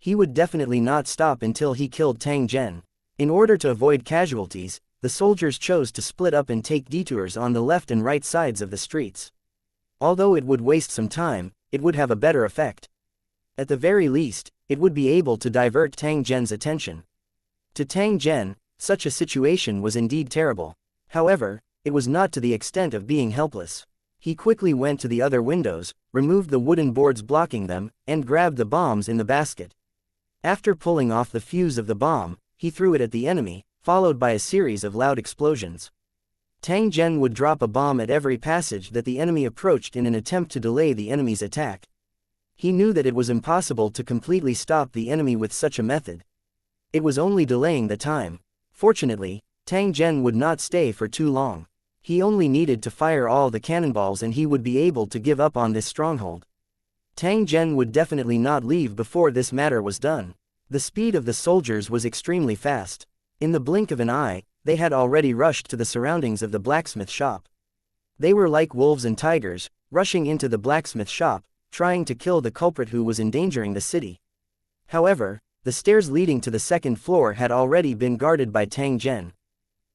He would definitely not stop until he killed Tang Zhen. In order to avoid casualties, the soldiers chose to split up and take detours on the left and right sides of the streets. Although it would waste some time, it would have a better effect. At the very least, it would be able to divert Tang Zhen's attention. To Tang Zhen, such a situation was indeed terrible. However, it was not to the extent of being helpless. He quickly went to the other windows, removed the wooden boards blocking them, and grabbed the bombs in the basket. After pulling off the fuse of the bomb, he threw it at the enemy, followed by a series of loud explosions. Tang Zhen would drop a bomb at every passage that the enemy approached in an attempt to delay the enemy's attack. He knew that it was impossible to completely stop the enemy with such a method. It was only delaying the time. Fortunately, Tang Zhen would not stay for too long. He only needed to fire all the cannonballs and he would be able to give up on this stronghold. Tang Zhen would definitely not leave before this matter was done. The speed of the soldiers was extremely fast. In the blink of an eye, they had already rushed to the surroundings of the blacksmith shop. They were like wolves and tigers, rushing into the blacksmith shop, trying to kill the culprit who was endangering the city. However, the stairs leading to the second floor had already been guarded by Tang Zhen.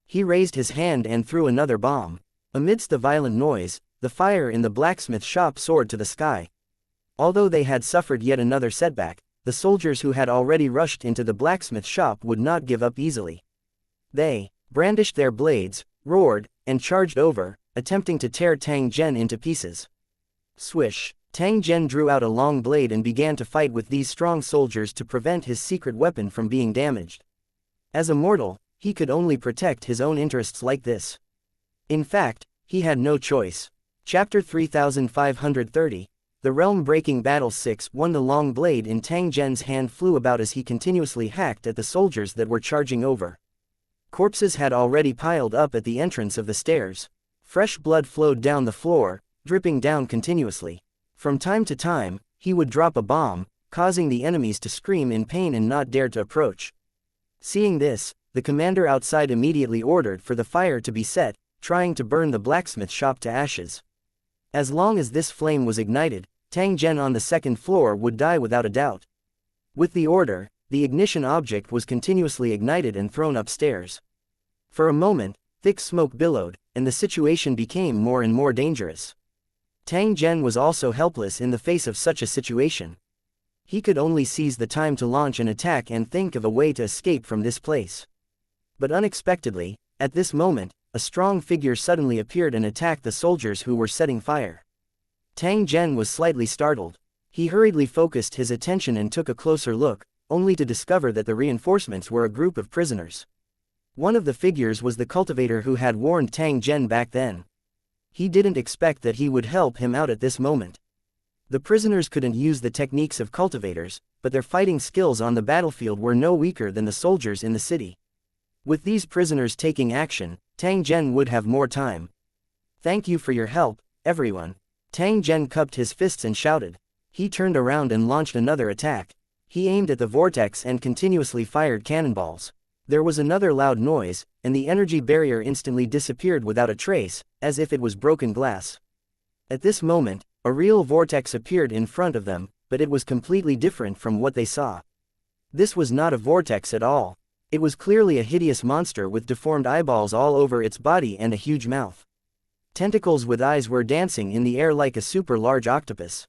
He raised his hand and threw another bomb. Amidst the violent noise, the fire in the blacksmith shop soared to the sky. Although they had suffered yet another setback, the soldiers who had already rushed into the blacksmith shop would not give up easily. They brandished their blades, roared, and charged over, attempting to tear Tang Zhen into pieces. Swish! Tang Zhen drew out a long blade and began to fight with these strong soldiers to prevent his secret weapon from being damaged. As a mortal, he could only protect his own interests like this. In fact, he had no choice. Chapter 3530. The Realm-Breaking Battle 6. The long blade in Tang Zhen's hand flew about as he continuously hacked at the soldiers that were charging over. Corpses had already piled up at the entrance of the stairs. Fresh blood flowed down the floor, dripping down continuously. From time to time, he would drop a bomb, causing the enemies to scream in pain and not dare to approach. Seeing this, the commander outside immediately ordered for the fire to be set, trying to burn the blacksmith shop to ashes. As long as this flame was ignited, Tang Zhen on the second floor would die without a doubt. With the order, the ignition object was continuously ignited and thrown upstairs. For a moment, thick smoke billowed, and the situation became more and more dangerous. Tang Zhen was also helpless in the face of such a situation. He could only seize the time to launch an attack and think of a way to escape from this place. But unexpectedly, at this moment, a strong figure suddenly appeared and attacked the soldiers who were setting fire. Tang Zhen was slightly startled. He hurriedly focused his attention and took a closer look, only to discover that the reinforcements were a group of prisoners. One of the figures was the cultivator who had warned Tang Zhen back then. He didn't expect that he would help him out at this moment. The prisoners couldn't use the techniques of cultivators, but their fighting skills on the battlefield were no weaker than the soldiers in the city. With these prisoners taking action, Tang Zhen would have more time. "Thank you for your help, everyone." Tang Zhen cupped his fists and shouted. He turned around and launched another attack. He aimed at the vortex and continuously fired cannonballs. There was another loud noise, and the energy barrier instantly disappeared without a trace, as if it was broken glass. At this moment, a real vortex appeared in front of them, but it was completely different from what they saw. This was not a vortex at all. It was clearly a hideous monster with deformed eyeballs all over its body and a huge mouth. Tentacles with eyes were dancing in the air like a super large octopus.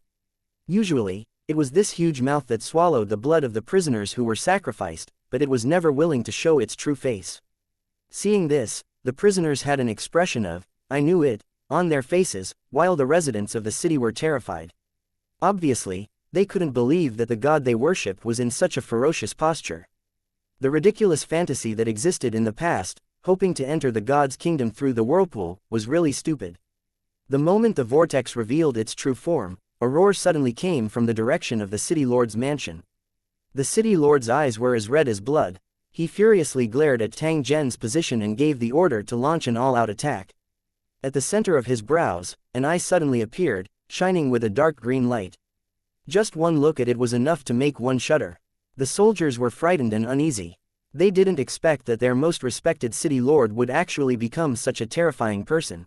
Usually, it was this huge mouth that swallowed the blood of the prisoners who were sacrificed, but it was never willing to show its true face. Seeing this, the prisoners had an expression of, "I knew it," on their faces, while the residents of the city were terrified. Obviously, they couldn't believe that the god they worshipped was in such a ferocious posture. The ridiculous fantasy that existed in the past, hoping to enter the god's kingdom through the whirlpool, was really stupid. The moment the vortex revealed its true form, a roar suddenly came from the direction of the city lord's mansion. The city lord's eyes were as red as blood. He furiously glared at Tang Zhen's position and gave the order to launch an all-out attack. At the center of his brows, an eye suddenly appeared, shining with a dark green light. Just one look at it was enough to make one shudder. The soldiers were frightened and uneasy. They didn't expect that their most respected city lord would actually become such a terrifying person.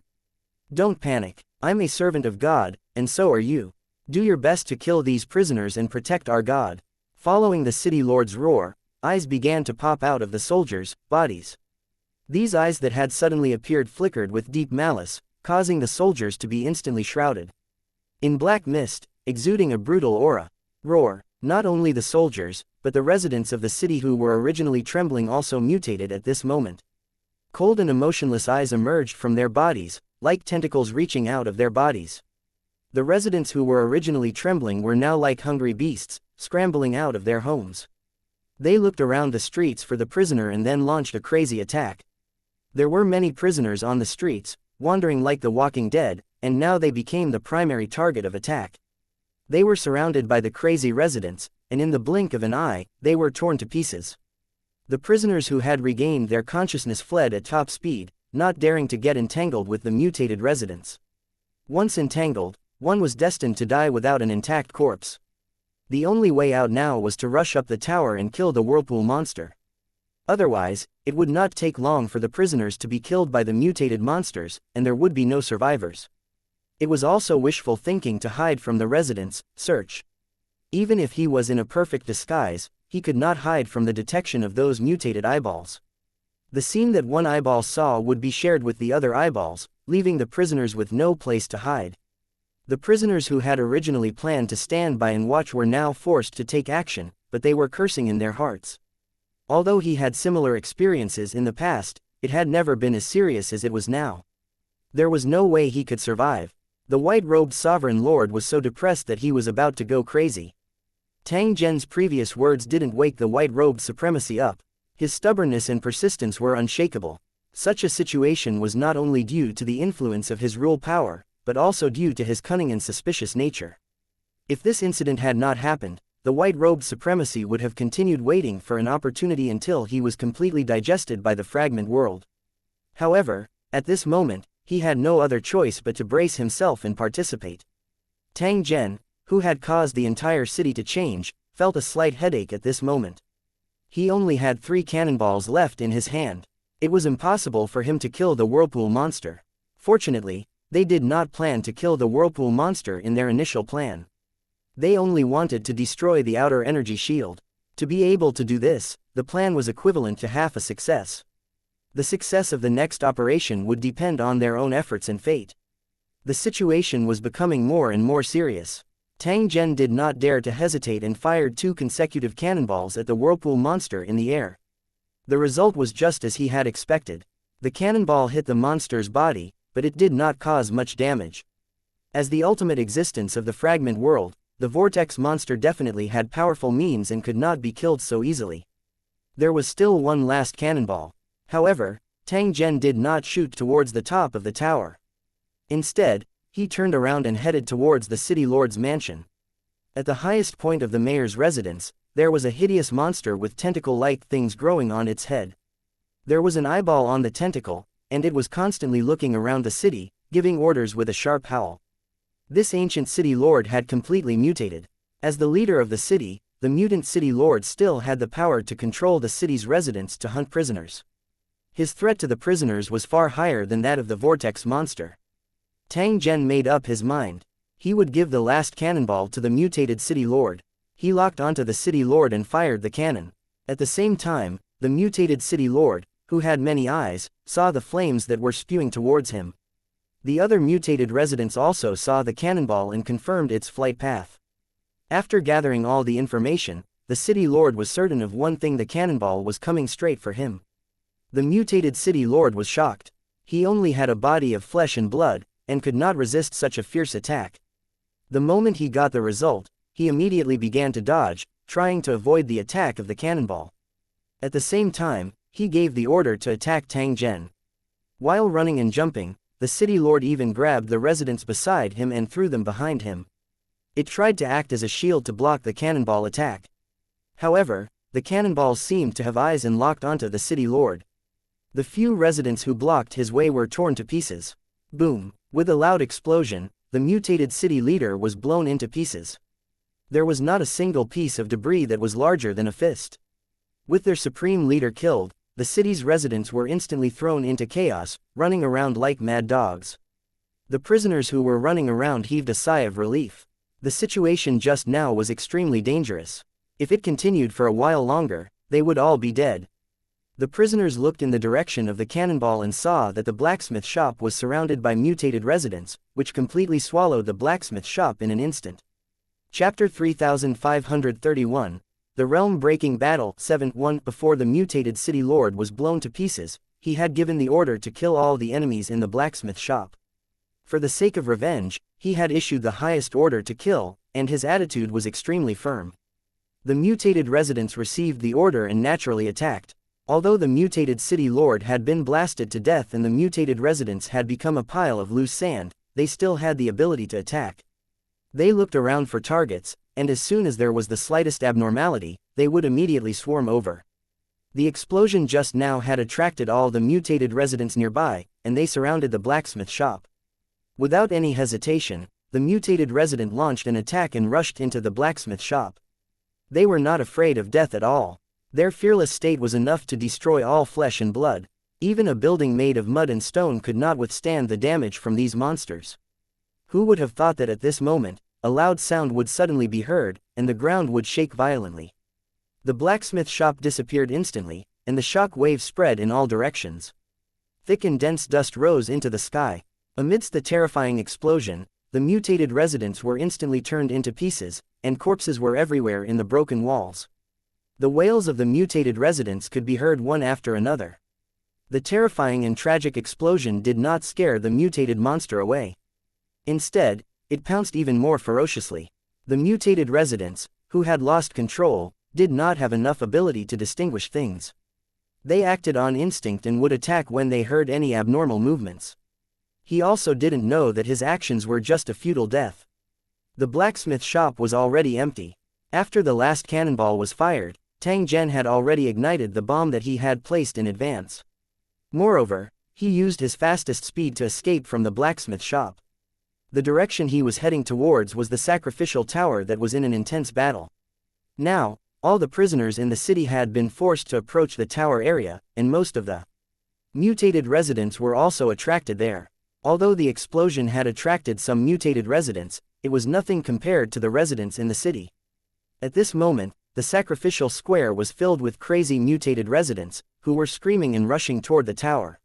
"Don't panic. I'm a servant of God, and so are you. Do your best to kill these prisoners and protect our god." Following the city lord's roar, eyes began to pop out of the soldiers' bodies. These eyes that had suddenly appeared flickered with deep malice, causing the soldiers to be instantly shrouded in black mist, exuding a brutal aura. Roar! Not only the soldiers, but the residents of the city who were originally trembling also mutated at this moment. Cold and emotionless eyes emerged from their bodies, like tentacles reaching out of their bodies. The residents who were originally trembling were now like hungry beasts, scrambling out of their homes. They looked around the streets for the prisoner and then launched a crazy attack. There were many prisoners on the streets, wandering like the walking dead, and now they became the primary target of attack. They were surrounded by the crazy residents, and in the blink of an eye, they were torn to pieces. The prisoners who had regained their consciousness fled at top speed, not daring to get entangled with the mutated residents. Once entangled, one was destined to die without an intact corpse. The only way out now was to rush up the tower and kill the whirlpool monster. Otherwise, it would not take long for the prisoners to be killed by the mutated monsters, and there would be no survivors. It was also wishful thinking to hide from the residents. Search. Even if he was in a perfect disguise, he could not hide from the detection of those mutated eyeballs. The scene that one eyeball saw would be shared with the other eyeballs, leaving the prisoners with no place to hide. The prisoners who had originally planned to stand by and watch were now forced to take action, but they were cursing in their hearts. Although he had similar experiences in the past, it had never been as serious as it was now. There was no way he could survive. The white-robed sovereign lord was so depressed that he was about to go crazy. Tang Zhen's previous words didn't wake the white-robed supremacy up. His stubbornness and persistence were unshakable. Such a situation was not only due to the influence of his rule power, but also due to his cunning and suspicious nature. If this incident had not happened, the white-robed supremacy would have continued waiting for an opportunity until he was completely digested by the fragment world. However, at this moment, he had no other choice but to brace himself and participate. Tang Zhen, who had caused the entire city to change, felt a slight headache at this moment. He only had 3 cannonballs left in his hand. It was impossible for him to kill the whirlpool monster. Fortunately, they did not plan to kill the whirlpool monster in their initial plan. They only wanted to destroy the outer energy shield. To be able to do this, the plan was equivalent to half a success. The success of the next operation would depend on their own efforts and fate. The situation was becoming more and more serious. Tang Zhen did not dare to hesitate and fired 2 consecutive cannonballs at the whirlpool monster in the air. The result was just as he had expected. The cannonball hit the monster's body, but it did not cause much damage. As the ultimate existence of the fragment world, the vortex monster definitely had powerful means and could not be killed so easily. There was still one last cannonball. However, Tang Zhen did not shoot towards the top of the tower. Instead, he turned around and headed towards the city lord's mansion. At the highest point of the mayor's residence, there was a hideous monster with tentacle-like things growing on its head. There was an eyeball on the tentacle, and it was constantly looking around the city, giving orders with a sharp howl. This ancient city lord had completely mutated. As the leader of the city, the mutant city lord still had the power to control the city's residents to hunt prisoners. His threat to the prisoners was far higher than that of the vortex monster. Tang Zhen made up his mind. He would give the last cannonball to the mutated city lord. He locked onto the city lord and fired the cannon. At the same time, the mutated city lord, who had many eyes, saw the flames that were spewing towards him. The other mutated residents also saw the cannonball and confirmed its flight path. After gathering all the information, the city lord was certain of one thing: the cannonball was coming straight for him. The mutated city lord was shocked. He only had a body of flesh and blood, and could not resist such a fierce attack. The moment he got the result, he immediately began to dodge, trying to avoid the attack of the cannonball. At the same time, he gave the order to attack Tang Zhen. While running and jumping, the city lord even grabbed the residents beside him and threw them behind him. It tried to act as a shield to block the cannonball attack. However, the cannonballs seemed to have eyes and locked onto the city lord. The few residents who blocked his way were torn to pieces. Boom! With a loud explosion, the mutated city leader was blown into pieces. There was not a single piece of debris that was larger than a fist. With their supreme leader killed, the city's residents were instantly thrown into chaos, running around like mad dogs. The prisoners who were running around heaved a sigh of relief. The situation just now was extremely dangerous. If it continued for a while longer, they would all be dead. The prisoners looked in the direction of the cannonball and saw that the blacksmith shop was surrounded by mutated residents, which completely swallowed the blacksmith shop in an instant. Chapter 3531, The Realm-Breaking Battle 7-1. Before the mutated city lord was blown to pieces, he had given the order to kill all the enemies in the blacksmith shop. For the sake of revenge, he had issued the highest order to kill, and his attitude was extremely firm. The mutated residents received the order and naturally attacked. Although the mutated city lord had been blasted to death and the mutated residents had become a pile of loose sand, they still had the ability to attack. They looked around for targets, and as soon as there was the slightest abnormality, they would immediately swarm over. The explosion just now had attracted all the mutated residents nearby, and they surrounded the blacksmith shop. Without any hesitation, the mutated resident launched an attack and rushed into the blacksmith shop. They were not afraid of death at all. Their fearless state was enough to destroy all flesh and blood. Even a building made of mud and stone could not withstand the damage from these monsters. Who would have thought that at this moment, a loud sound would suddenly be heard, and the ground would shake violently. The blacksmith shop disappeared instantly, and the shock wave spread in all directions. Thick and dense dust rose into the sky. Amidst the terrifying explosion, the mutated residents were instantly turned into pieces, and corpses were everywhere in the broken walls. The wails of the mutated residents could be heard one after another. The terrifying and tragic explosion did not scare the mutated monster away. Instead, it pounced even more ferociously. The mutated residents, who had lost control, did not have enough ability to distinguish things. They acted on instinct and would attack when they heard any abnormal movements. He also didn't know that his actions were just a futile death. The blacksmith shop was already empty. After the last cannonball was fired, Tang Zhen had already ignited the bomb that he had placed in advance. Moreover, he used his fastest speed to escape from the blacksmith shop. The direction he was heading towards was the sacrificial tower that was in an intense battle. Now, all the prisoners in the city had been forced to approach the tower area, and most of the mutated residents were also attracted there. Although the explosion had attracted some mutated residents, it was nothing compared to the residents in the city. At this moment, the sacrificial square was filled with crazy mutated residents, who were screaming and rushing toward the tower.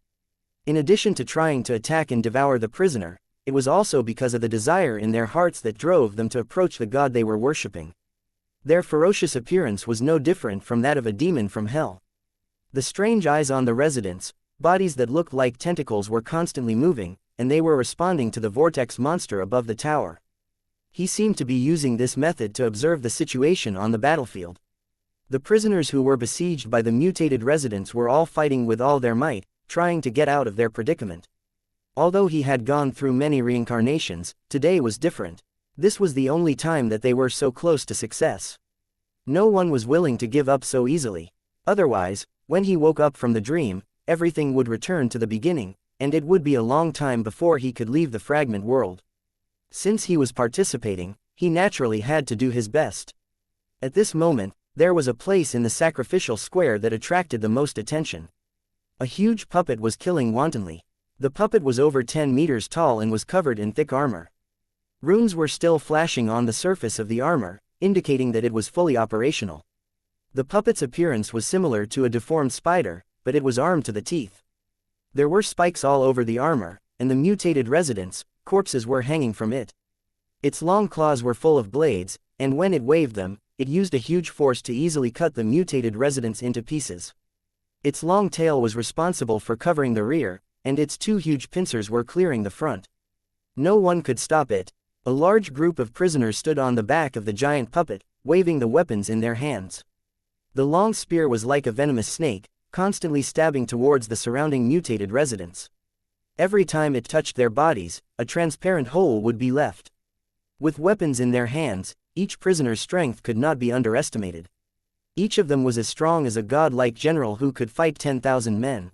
In addition to trying to attack and devour the prisoner, it was also because of the desire in their hearts that drove them to approach the god they were worshipping. Their ferocious appearance was no different from that of a demon from hell. The strange eyes on the residents, bodies that looked like tentacles were constantly moving, and they were responding to the vortex monster above the tower. He seemed to be using this method to observe the situation on the battlefield. The prisoners who were besieged by the mutated residents were all fighting with all their might, trying to get out of their predicament. Although he had gone through many reincarnations, today was different. This was the only time that they were so close to success. No one was willing to give up so easily. Otherwise, when he woke up from the dream, everything would return to the beginning, and it would be a long time before he could leave the fragment world. Since he was participating, he naturally had to do his best. At this moment, there was a place in the sacrificial square that attracted the most attention. A huge puppet was killing wantonly. The puppet was over 10 meters tall and was covered in thick armor. Runes were still flashing on the surface of the armor, indicating that it was fully operational. The puppet's appearance was similar to a deformed spider, but it was armed to the teeth. There were spikes all over the armor, and the mutated residents' corpses were hanging from it. Its long claws were full of blades, and when it waved them, it used a huge force to easily cut the mutated residents into pieces. Its long tail was responsible for covering the rear, and its two huge pincers were clearing the front. No one could stop it. A large group of prisoners stood on the back of the giant puppet, waving the weapons in their hands. The long spear was like a venomous snake, constantly stabbing towards the surrounding mutated residents. Every time it touched their bodies, a transparent hole would be left. With weapons in their hands, each prisoner's strength could not be underestimated. Each of them was as strong as a god-like general who could fight 10,000 men.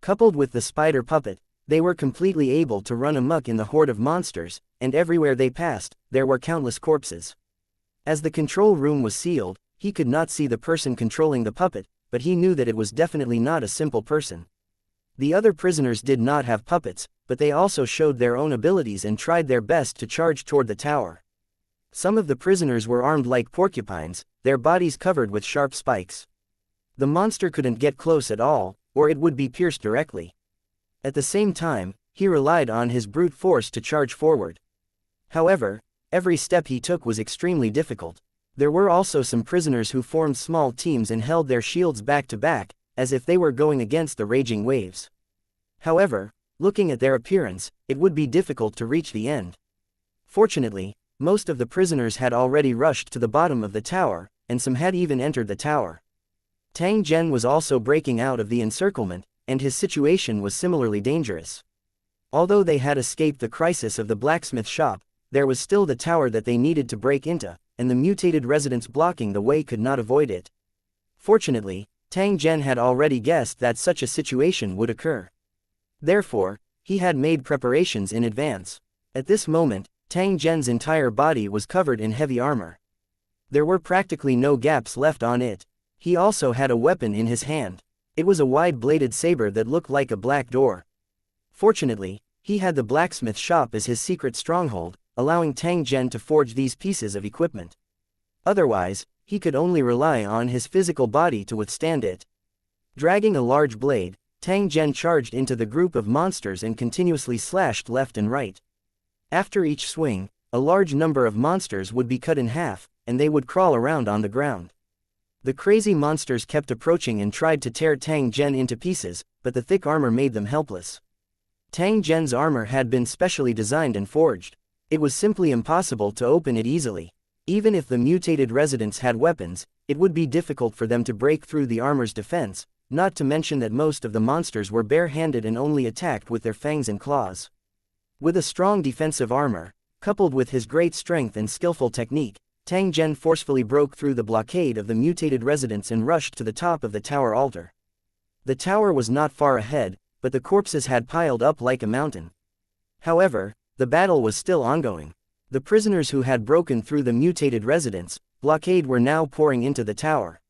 Coupled with the spider puppet, they were completely able to run amok in the horde of monsters, and everywhere they passed, there were countless corpses. As the control room was sealed, he could not see the person controlling the puppet, but he knew that it was definitely not a simple person. The other prisoners did not have puppets, but they also showed their own abilities and tried their best to charge toward the tower. Some of the prisoners were armed like porcupines, their bodies covered with sharp spikes. The monster couldn't get close at all, or it would be pierced directly. At the same time, he relied on his brute force to charge forward. However, every step he took was extremely difficult. There were also some prisoners who formed small teams and held their shields back to back, as if they were going against the raging waves. However, looking at their appearance, it would be difficult to reach the end. Fortunately, most of the prisoners had already rushed to the bottom of the tower, and some had even entered the tower. Tang Zhen was also breaking out of the encirclement, and his situation was similarly dangerous. Although they had escaped the crisis of the blacksmith shop, there was still the tower that they needed to break into, and the mutated residents blocking the way could not avoid it. Fortunately, Tang Zhen had already guessed that such a situation would occur. Therefore, he had made preparations in advance. At this moment, Tang Zhen's entire body was covered in heavy armor. There were practically no gaps left on it. He also had a weapon in his hand. It was a wide-bladed saber that looked like a black door. Fortunately, he had the blacksmith shop as his secret stronghold, allowing Tang Zhen to forge these pieces of equipment. Otherwise, he could only rely on his physical body to withstand it. Dragging a large blade, Tang Zhen charged into the group of monsters and continuously slashed left and right. After each swing, a large number of monsters would be cut in half, and they would crawl around on the ground. The crazy monsters kept approaching and tried to tear Tang Zhen into pieces, but the thick armor made them helpless. Tang Zhen's armor had been specially designed and forged. It was simply impossible to open it easily. Even if the mutated residents had weapons, it would be difficult for them to break through the armor's defense, not to mention that most of the monsters were bare-handed and only attacked with their fangs and claws. With a strong defensive armor, coupled with his great strength and skillful technique, Tang Zhen forcefully broke through the blockade of the mutated residents and rushed to the top of the tower altar. The tower was not far ahead, but the corpses had piled up like a mountain. However, the battle was still ongoing. The prisoners who had broken through the mutated residents' blockade were now pouring into the tower.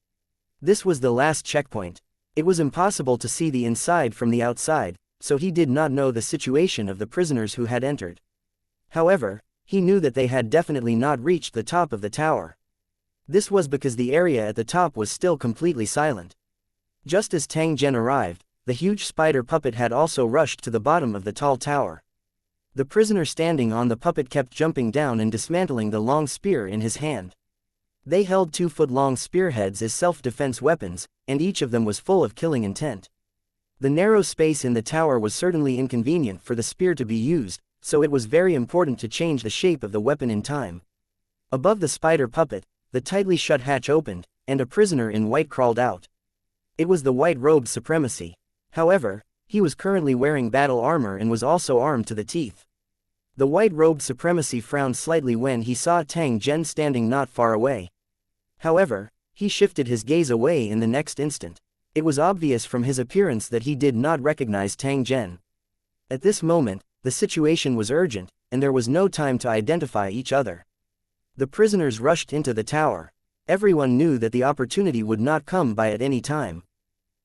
This was the last checkpoint. It was impossible to see the inside from the outside, so he did not know the situation of the prisoners who had entered. However, he knew that they had definitely not reached the top of the tower. This was because the area at the top was still completely silent. Just as Tang Zhen arrived, the huge spider puppet had also rushed to the bottom of the tall tower. The prisoner standing on the puppet kept jumping down and dismantling the long spear in his hand. They held 2-foot-long spearheads as self-defense weapons, and each of them was full of killing intent. The narrow space in the tower was certainly inconvenient for the spear to be used, so it was very important to change the shape of the weapon in time. Above the spider puppet, the tightly shut hatch opened, and a prisoner in white crawled out. It was the white-robed supremacy. However, he was currently wearing battle armor and was also armed to the teeth. The white-robed supremacy frowned slightly when he saw Tang Zhen standing not far away. However, he shifted his gaze away in the next instant. It was obvious from his appearance that he did not recognize Tang Zhen. At this moment, the situation was urgent, and there was no time to identify each other. The prisoners rushed into the tower. Everyone knew that the opportunity would not come by at any time.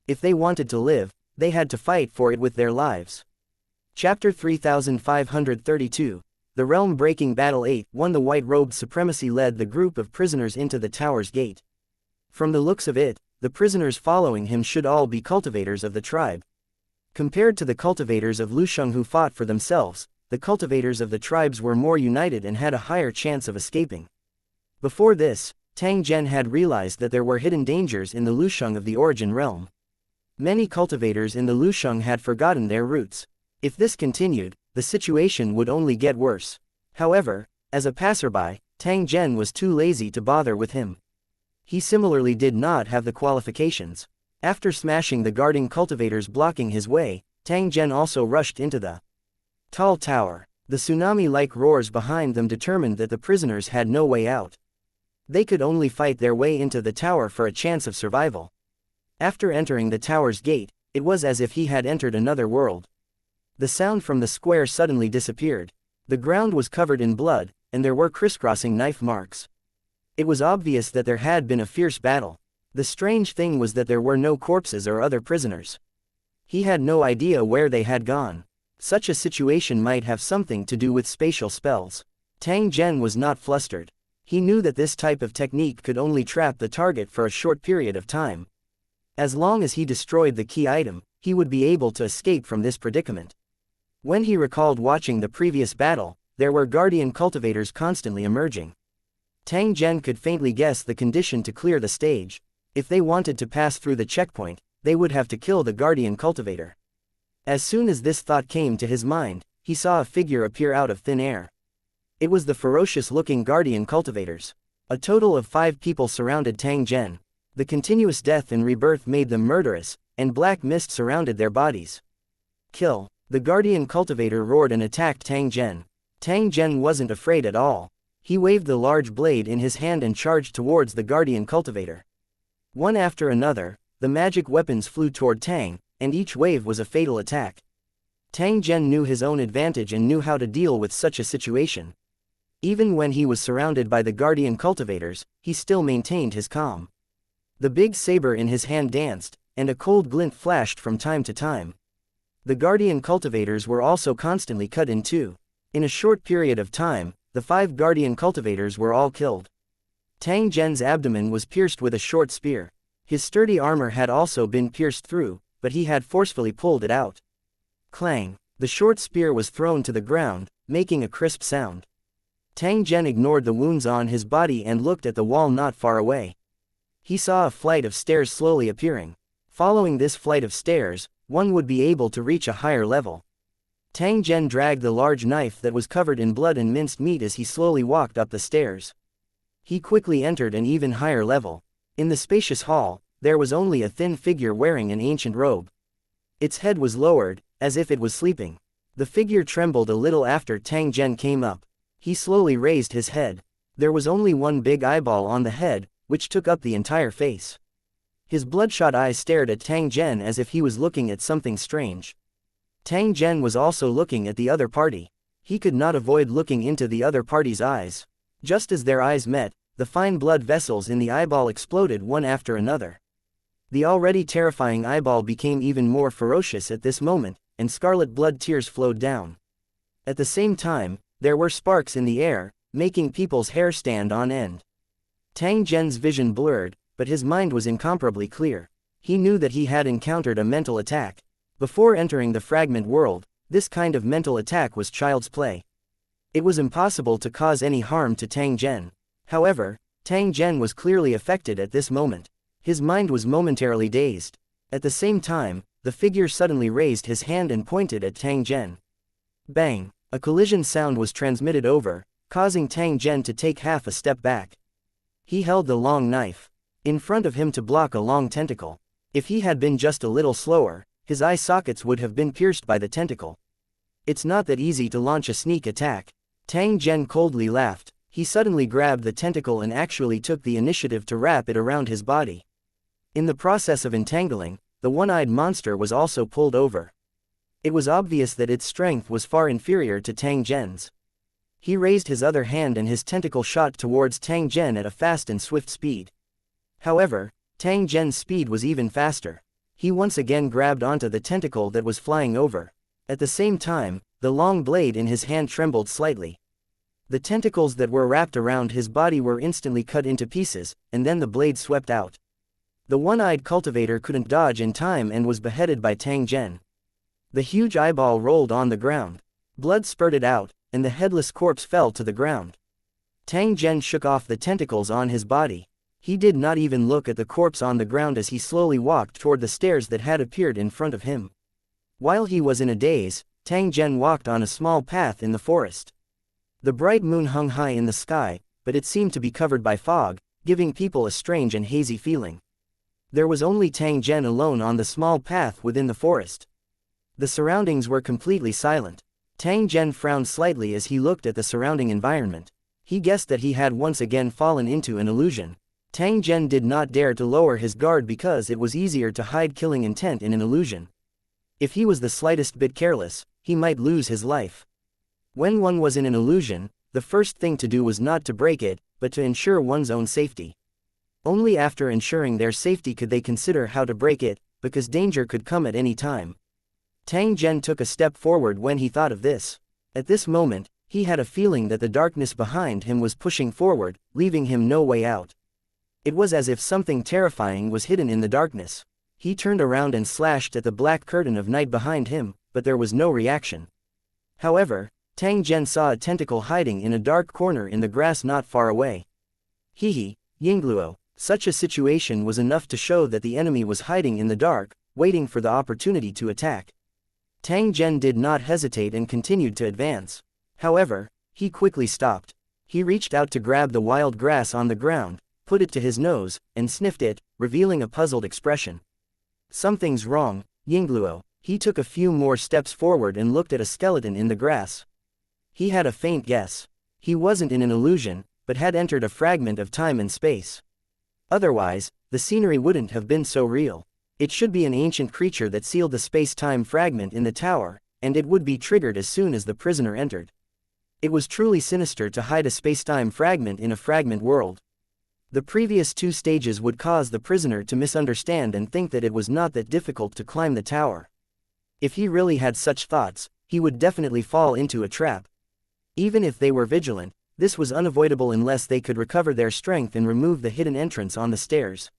If they wanted to live, they had to fight for it with their lives. Chapter 3532, The Realm-Breaking Battle 8. 1. The white-robed supremacy led the group of prisoners into the tower's gate. From the looks of it, the prisoners following him should all be cultivators of the tribe. Compared to the cultivators of Lusheng who fought for themselves, the cultivators of the tribes were more united and had a higher chance of escaping. Before this, Tang Zhen had realized that there were hidden dangers in the Lusheng of the origin realm. Many cultivators in the Lusheng had forgotten their roots. If this continued, the situation would only get worse. However, as a passerby, Tang Zhen was too lazy to bother with him. He similarly did not have the qualifications. After smashing the guarding cultivators blocking his way, Tang Zhen also rushed into the tall tower. The tsunami-like roars behind them determined that the prisoners had no way out. They could only fight their way into the tower for a chance of survival. After entering the tower's gate, it was as if he had entered another world. The sound from the square suddenly disappeared. The ground was covered in blood, and there were crisscrossing knife marks. It was obvious that there had been a fierce battle. The strange thing was that there were no corpses or other prisoners. He had no idea where they had gone. Such a situation might have something to do with spatial spells. Tang Zhen was not flustered. He knew that this type of technique could only trap the target for a short period of time. As long as he destroyed the key item, he would be able to escape from this predicament. When he recalled watching the previous battle, there were guardian cultivators constantly emerging. Tang Zhen could faintly guess the condition to clear the stage. If they wanted to pass through the checkpoint, they would have to kill the guardian cultivator. As soon as this thought came to his mind, he saw a figure appear out of thin air. It was the ferocious-looking guardian cultivators. A total of 5 people surrounded Tang Zhen. The continuous death and rebirth made them murderous, and black mist surrounded their bodies. Kill! The guardian cultivator roared and attacked Tang Zhen. Tang Zhen wasn't afraid at all. He waved the large blade in his hand and charged towards the guardian cultivator. One after another, the magic weapons flew toward Tang, and each wave was a fatal attack. Tang Zhen knew his own advantage and knew how to deal with such a situation. Even when he was surrounded by the guardian cultivators, he still maintained his calm. The big saber in his hand danced, and a cold glint flashed from time to time. The guardian cultivators were also constantly cut in two. In a short period of time, the 5 guardian cultivators were all killed. Tang Zhen's abdomen was pierced with a short spear. His sturdy armor had also been pierced through, but he had forcefully pulled it out. Clang! The short spear was thrown to the ground, making a crisp sound. Tang Zhen ignored the wounds on his body and looked at the wall not far away. He saw a flight of stairs slowly appearing. Following this flight of stairs, one would be able to reach a higher level. Tang Zhen dragged the large knife that was covered in blood and minced meat as he slowly walked up the stairs. He quickly entered an even higher level. In the spacious hall, there was only a thin figure wearing an ancient robe. Its head was lowered, as if it was sleeping. The figure trembled a little after Tang Zhen came up. He slowly raised his head. There was only one big eyeball on the head, which took up the entire face. His bloodshot eyes stared at Tang Zhen as if he was looking at something strange. Tang Zhen was also looking at the other party. He could not avoid looking into the other party's eyes. Just as their eyes met, the fine blood vessels in the eyeball exploded one after another. The already terrifying eyeball became even more ferocious at this moment, and scarlet blood tears flowed down. At the same time, there were sparks in the air, making people's hair stand on end. Tang Zhen's vision blurred, but his mind was incomparably clear. He knew that he had encountered a mental attack. Before entering the fragment world, this kind of mental attack was child's play. It was impossible to cause any harm to Tang Zhen. However, Tang Zhen was clearly affected at this moment. His mind was momentarily dazed. At the same time, the figure suddenly raised his hand and pointed at Tang Zhen. Bang! A collision sound was transmitted over, causing Tang Zhen to take half a step back. He held the long knife in front of him to block a long tentacle. If he had been just a little slower, his eye sockets would have been pierced by the tentacle. It's not that easy to launch a sneak attack. Tang Zhen coldly laughed. He suddenly grabbed the tentacle and actually took the initiative to wrap it around his body. In the process of entangling, the one-eyed monster was also pulled over. It was obvious that its strength was far inferior to Tang Zhen's. He raised his other hand and his tentacle shot towards Tang Zhen at a fast and swift speed. However, Tang Zhen's speed was even faster. He once again grabbed onto the tentacle that was flying over. At the same time, the long blade in his hand trembled slightly. The tentacles that were wrapped around his body were instantly cut into pieces, and then the blade swept out. The one-eyed cultivator couldn't dodge in time and was beheaded by Tang Zhen. The huge eyeball rolled on the ground. Blood spurted out, and the headless corpse fell to the ground. Tang Zhen shook off the tentacles on his body. He did not even look at the corpse on the ground as he slowly walked toward the stairs that had appeared in front of him. While he was in a daze, Tang Zhen walked on a small path in the forest. The bright moon hung high in the sky, but it seemed to be covered by fog, giving people a strange and hazy feeling. There was only Tang Zhen alone on the small path within the forest. The surroundings were completely silent. Tang Zhen frowned slightly as he looked at the surrounding environment. He guessed that he had once again fallen into an illusion. Tang Zhen did not dare to lower his guard because it was easier to hide killing intent in an illusion. If he was the slightest bit careless, he might lose his life. When one was in an illusion, the first thing to do was not to break it, but to ensure one's own safety. Only after ensuring their safety could they consider how to break it, because danger could come at any time. Tang Zhen took a step forward when he thought of this. At this moment, he had a feeling that the darkness behind him was pushing forward, leaving him no way out. It was as if something terrifying was hidden in the darkness. He turned around and slashed at the black curtain of night behind him, but there was no reaction. However, Tang Zhen saw a tentacle hiding in a dark corner in the grass not far away. Hehe, Yingluo, such a situation was enough to show that the enemy was hiding in the dark, waiting for the opportunity to attack. Tang Zhen did not hesitate and continued to advance. However, he quickly stopped. He reached out to grab the wild grass on the ground, put it to his nose, and sniffed it, revealing a puzzled expression. Something's wrong, Yingluo. He took a few more steps forward and looked at a skeleton in the grass. He had a faint guess. He wasn't in an illusion, but had entered a fragment of time and space. Otherwise, the scenery wouldn't have been so real. It should be an ancient creature that sealed the space-time fragment in the tower, and it would be triggered as soon as the prisoner entered. It was truly sinister to hide a space-time fragment in a fragment world. The previous 2 stages would cause the prisoner to misunderstand and think that it was not that difficult to climb the tower. If he really had such thoughts, he would definitely fall into a trap. Even if they were vigilant, this was unavoidable unless they could recover their strength and remove the hidden entrance on the stairs.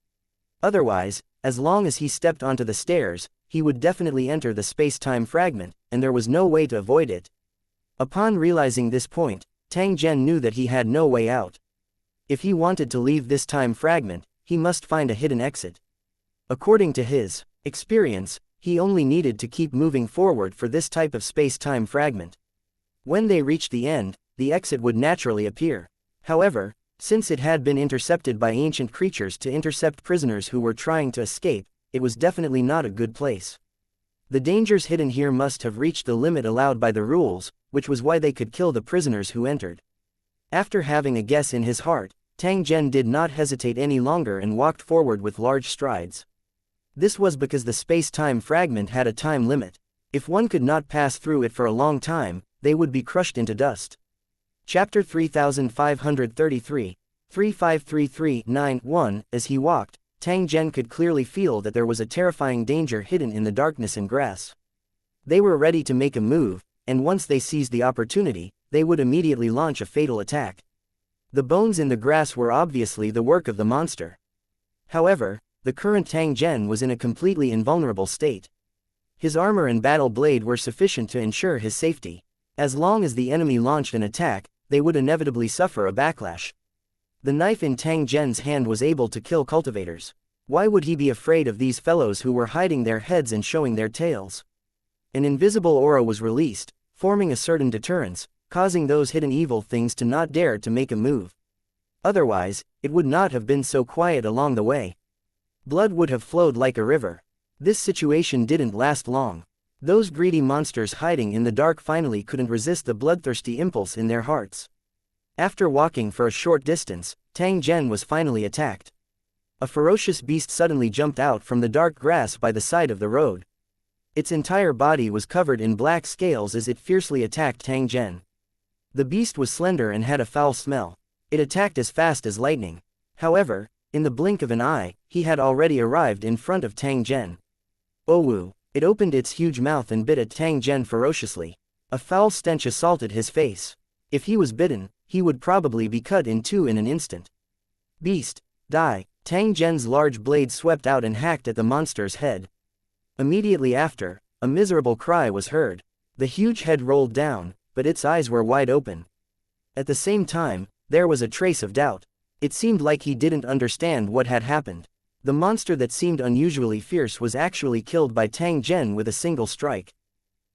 Otherwise, as long as he stepped onto the stairs, he would definitely enter the space-time fragment, and there was no way to avoid it. Upon realizing this point, Tang Zhen knew that he had no way out. If he wanted to leave this time fragment, he must find a hidden exit. According to his experience, he only needed to keep moving forward for this type of space-time fragment. When they reached the end, the exit would naturally appear. However, since it had been intercepted by ancient creatures to intercept prisoners who were trying to escape, it was definitely not a good place. The dangers hidden here must have reached the limit allowed by the rules, which was why they could kill the prisoners who entered. After having a guess in his heart, Tang Zhen did not hesitate any longer and walked forward with large strides. This was because the space-time fragment had a time limit. If one could not pass through it for a long time, they would be crushed into dust. Chapter 3533, 3533-9-1. As he walked, Tang Zhen could clearly feel that there was a terrifying danger hidden in the darkness and grass. They were ready to make a move, and once they seized the opportunity, they would immediately launch a fatal attack. The bones in the grass were obviously the work of the monster. However, the current Tang Zhen was in a completely invulnerable state. His armor and battle blade were sufficient to ensure his safety. As long as the enemy launched an attack, they would inevitably suffer a backlash. The knife in Tang Zhen's hand was able to kill cultivators. Why would he be afraid of these fellows who were hiding their heads and showing their tails? An invisible aura was released, forming a certain deterrence, causing those hidden evil things to not dare to make a move. Otherwise, it would not have been so quiet along the way. Blood would have flowed like a river. This situation didn't last long. Those greedy monsters hiding in the dark finally couldn't resist the bloodthirsty impulse in their hearts. After walking for a short distance, Tang Zhen was finally attacked. A ferocious beast suddenly jumped out from the dark grass by the side of the road. Its entire body was covered in black scales as it fiercely attacked Tang Zhen. The beast was slender and had a foul smell. It attacked as fast as lightning. However, in the blink of an eye, he had already arrived in front of Tang Zhen. Owu! It opened its huge mouth and bit at Tang Zhen ferociously. A foul stench assaulted his face. If he was bitten, he would probably be cut in two in an instant. Beast, die! Tang Zhen's large blade swept out and hacked at the monster's head. Immediately after, a miserable cry was heard. The huge head rolled down, but its eyes were wide open. At the same time, there was a trace of doubt. It seemed like he didn't understand what had happened. The monster that seemed unusually fierce was actually killed by Tang Zhen with a single strike.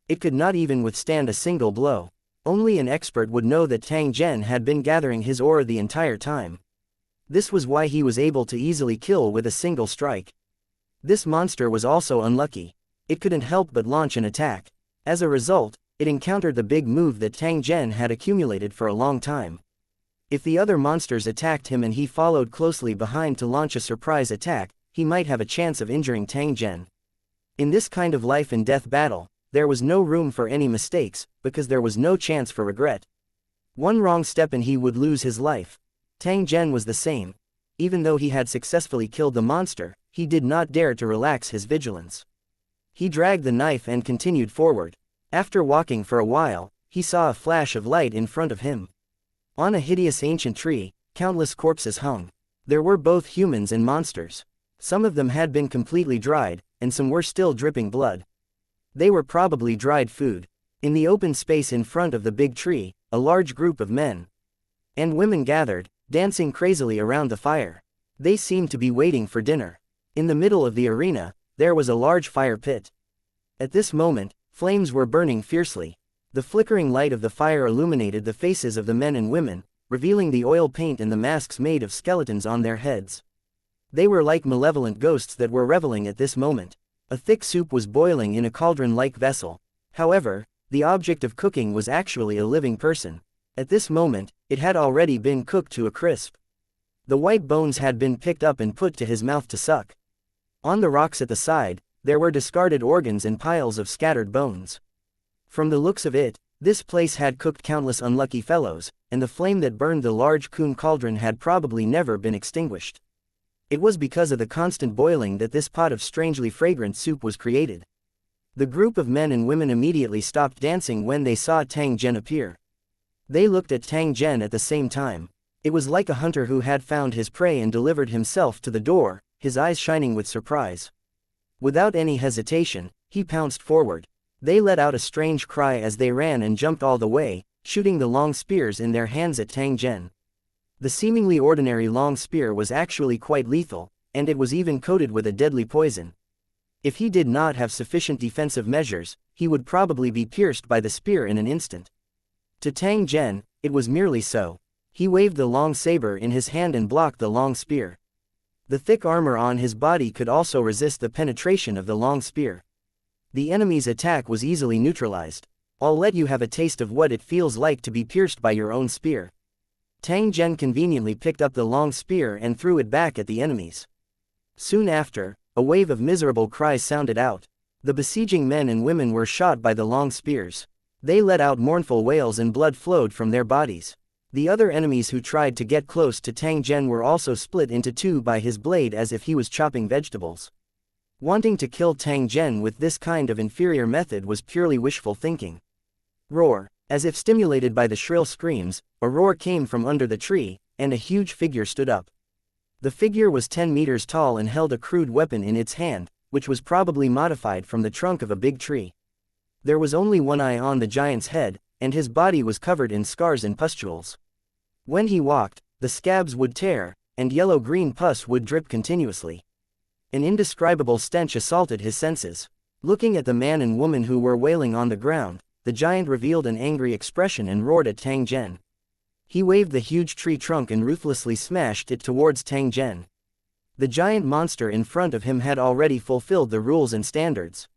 It could not even withstand a single blow. Only an expert would know that Tang Zhen had been gathering his aura the entire time. This was why he was able to easily kill with a single strike. This monster was also unlucky. It couldn't help but launch an attack. As a result, it encountered the big move that Tang Zhen had accumulated for a long time. If the other monsters attacked him and he followed closely behind to launch a surprise attack, he might have a chance of injuring Tang Zhen. In this kind of life and death battle, there was no room for any mistakes, because there was no chance for regret. One wrong step and he would lose his life. Tang Zhen was the same. Even though he had successfully killed the monster, he did not dare to relax his vigilance. He dragged the knife and continued forward. After walking for a while, he saw a flash of light in front of him. On a hideous ancient tree, countless corpses hung. There were both humans and monsters. Some of them had been completely dried, and some were still dripping blood. They were probably dried food. In the open space in front of the big tree, a large group of men and women gathered, dancing crazily around the fire. They seemed to be waiting for dinner. In the middle of the arena, there was a large fire pit. At this moment, flames were burning fiercely. The flickering light of the fire illuminated the faces of the men and women, revealing the oil paint and the masks made of skeletons on their heads. They were like malevolent ghosts that were reveling at this moment. A thick soup was boiling in a cauldron-like vessel. However, The object of cooking was actually a living person. At this moment, it had already been cooked to a crisp. The white bones had been picked up and put to his mouth to suck. On the rocks at the side, there were discarded organs and piles of scattered bones. From the looks of it, this place had cooked countless unlucky fellows, and the flame that burned the large Kun cauldron had probably never been extinguished. It was because of the constant boiling that this pot of strangely fragrant soup was created. The group of men and women immediately stopped dancing when they saw Tang Zhen appear. They looked at Tang Zhen at the same time. It was like a hunter who had found his prey and delivered himself to the door, his eyes shining with surprise. Without any hesitation, he pounced forward. They let out a strange cry as they ran and jumped all the way, shooting the long spears in their hands at Tang Zhen. The seemingly ordinary long spear was actually quite lethal, and it was even coated with a deadly poison. If he did not have sufficient defensive measures, he would probably be pierced by the spear in an instant. To Tang Zhen, it was merely so. He waved the long saber in his hand and blocked the long spear. The thick armor on his body could also resist the penetration of the long spear. The enemy's attack was easily neutralized. I'll let you have a taste of what it feels like to be pierced by your own spear. Tang Zhen conveniently picked up the long spear and threw it back at the enemies. Soon after, a wave of miserable cries sounded out. The besieging men and women were shot by the long spears. They let out mournful wails and blood flowed from their bodies. The other enemies who tried to get close to Tang Zhen were also split into two by his blade as if he was chopping vegetables. Wanting to kill Tang Zhen with this kind of inferior method was purely wishful thinking. Roar! As if stimulated by the shrill screams, a roar came from under the tree, and a huge figure stood up. The figure was 10 meters tall and held a crude weapon in its hand, which was probably modified from the trunk of a big tree. There was only one eye on the giant's head, and his body was covered in scars and pustules. When he walked, the scabs would tear, and yellow-green pus would drip continuously. An indescribable stench assaulted his senses. Looking at the man and woman who were wailing on the ground, the giant revealed an angry expression and roared at Tang Zhen. He waved the huge tree trunk and ruthlessly smashed it towards Tang Zhen. The giant monster in front of him had already fulfilled the rules and standards.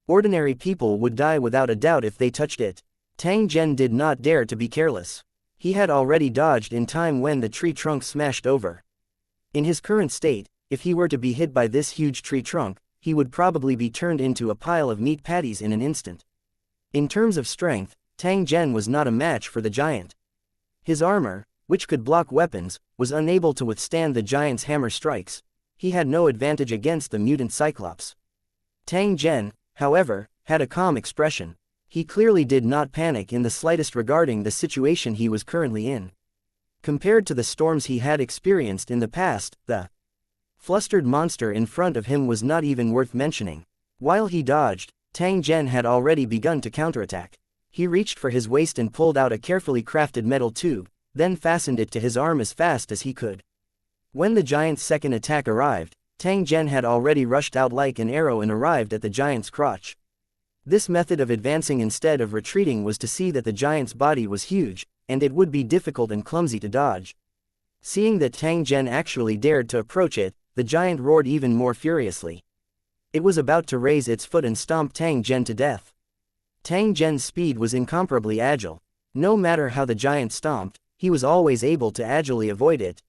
Ordinary people would die without a doubt if they touched it. Tang Zhen did not dare to be careless. He had already dodged in time when the tree trunk smashed over. In his current state, if he were to be hit by this huge tree trunk, he would probably be turned into a pile of meat patties in an instant. In terms of strength, Tang Zhen was not a match for the giant. His armor, which could block weapons, was unable to withstand the giant's hammer strikes. He had no advantage against the mutant Cyclops. Tang Zhen, however, had a calm expression. He clearly did not panic in the slightest regarding the situation he was currently in. Compared to the storms he had experienced in the past, the flustered monster in front of him was not even worth mentioning. While he dodged, Tang Zhen had already begun to counterattack. He reached for his waist and pulled out a carefully crafted metal tube, then fastened it to his arm as fast as he could. When the giant's second attack arrived, Tang Zhen had already rushed out like an arrow and arrived at the giant's crotch. This method of advancing instead of retreating was to see that the giant's body was huge, and it would be difficult and clumsy to dodge. Seeing that Tang Zhen actually dared to approach it, the giant roared even more furiously. It was about to raise its foot and stomp Tang Zhen to death. Tang Zhen's speed was incomparably agile. No matter how the giant stomped, he was always able to agilely avoid it.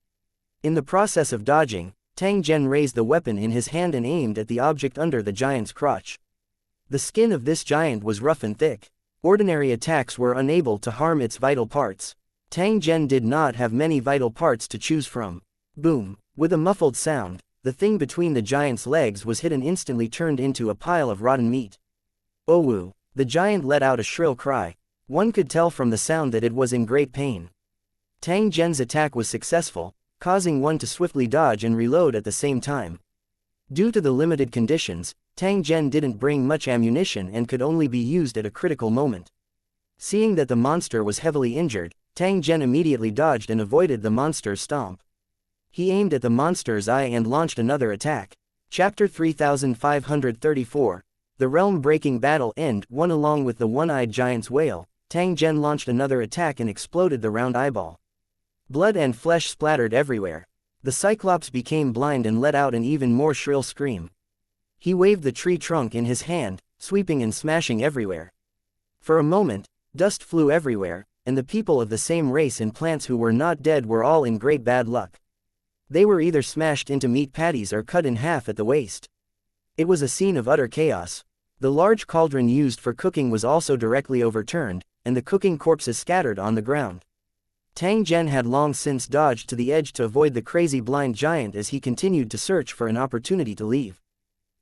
In the process of dodging, Tang Zhen raised the weapon in his hand and aimed at the object under the giant's crotch. The skin of this giant was rough and thick. Ordinary attacks were unable to harm its vital parts. Tang Zhen did not have many vital parts to choose from. Boom! With a muffled sound, the thing between the giant's legs was hit and instantly turned into a pile of rotten meat. Owu! The giant let out a shrill cry. One could tell from the sound that it was in great pain. Tang Zhen's attack was successful, causing one to swiftly dodge and reload at the same time. Due to the limited conditions, Tang Zhen didn't bring much ammunition and could only be used at a critical moment. Seeing that the monster was heavily injured, Tang Zhen immediately dodged and avoided the monster's stomp. He aimed at the monster's eye and launched another attack. Chapter 3534, The Realm-Breaking Battle End 1. Along with the one-eyed giant's wail, Tang Zhen launched another attack and exploded the round eyeball. Blood and flesh splattered everywhere. The Cyclops became blind and let out an even more shrill scream. He waved the tree trunk in his hand, sweeping and smashing everywhere. For a moment, dust flew everywhere, and the people of the same race and plants who were not dead were all in great bad luck. They were either smashed into meat patties or cut in half at the waist. It was a scene of utter chaos. The large cauldron used for cooking was also directly overturned, and the cooking corpses scattered on the ground. Tang Zhen had long since dodged to the edge to avoid the crazy blind giant as he continued to search for an opportunity to leave.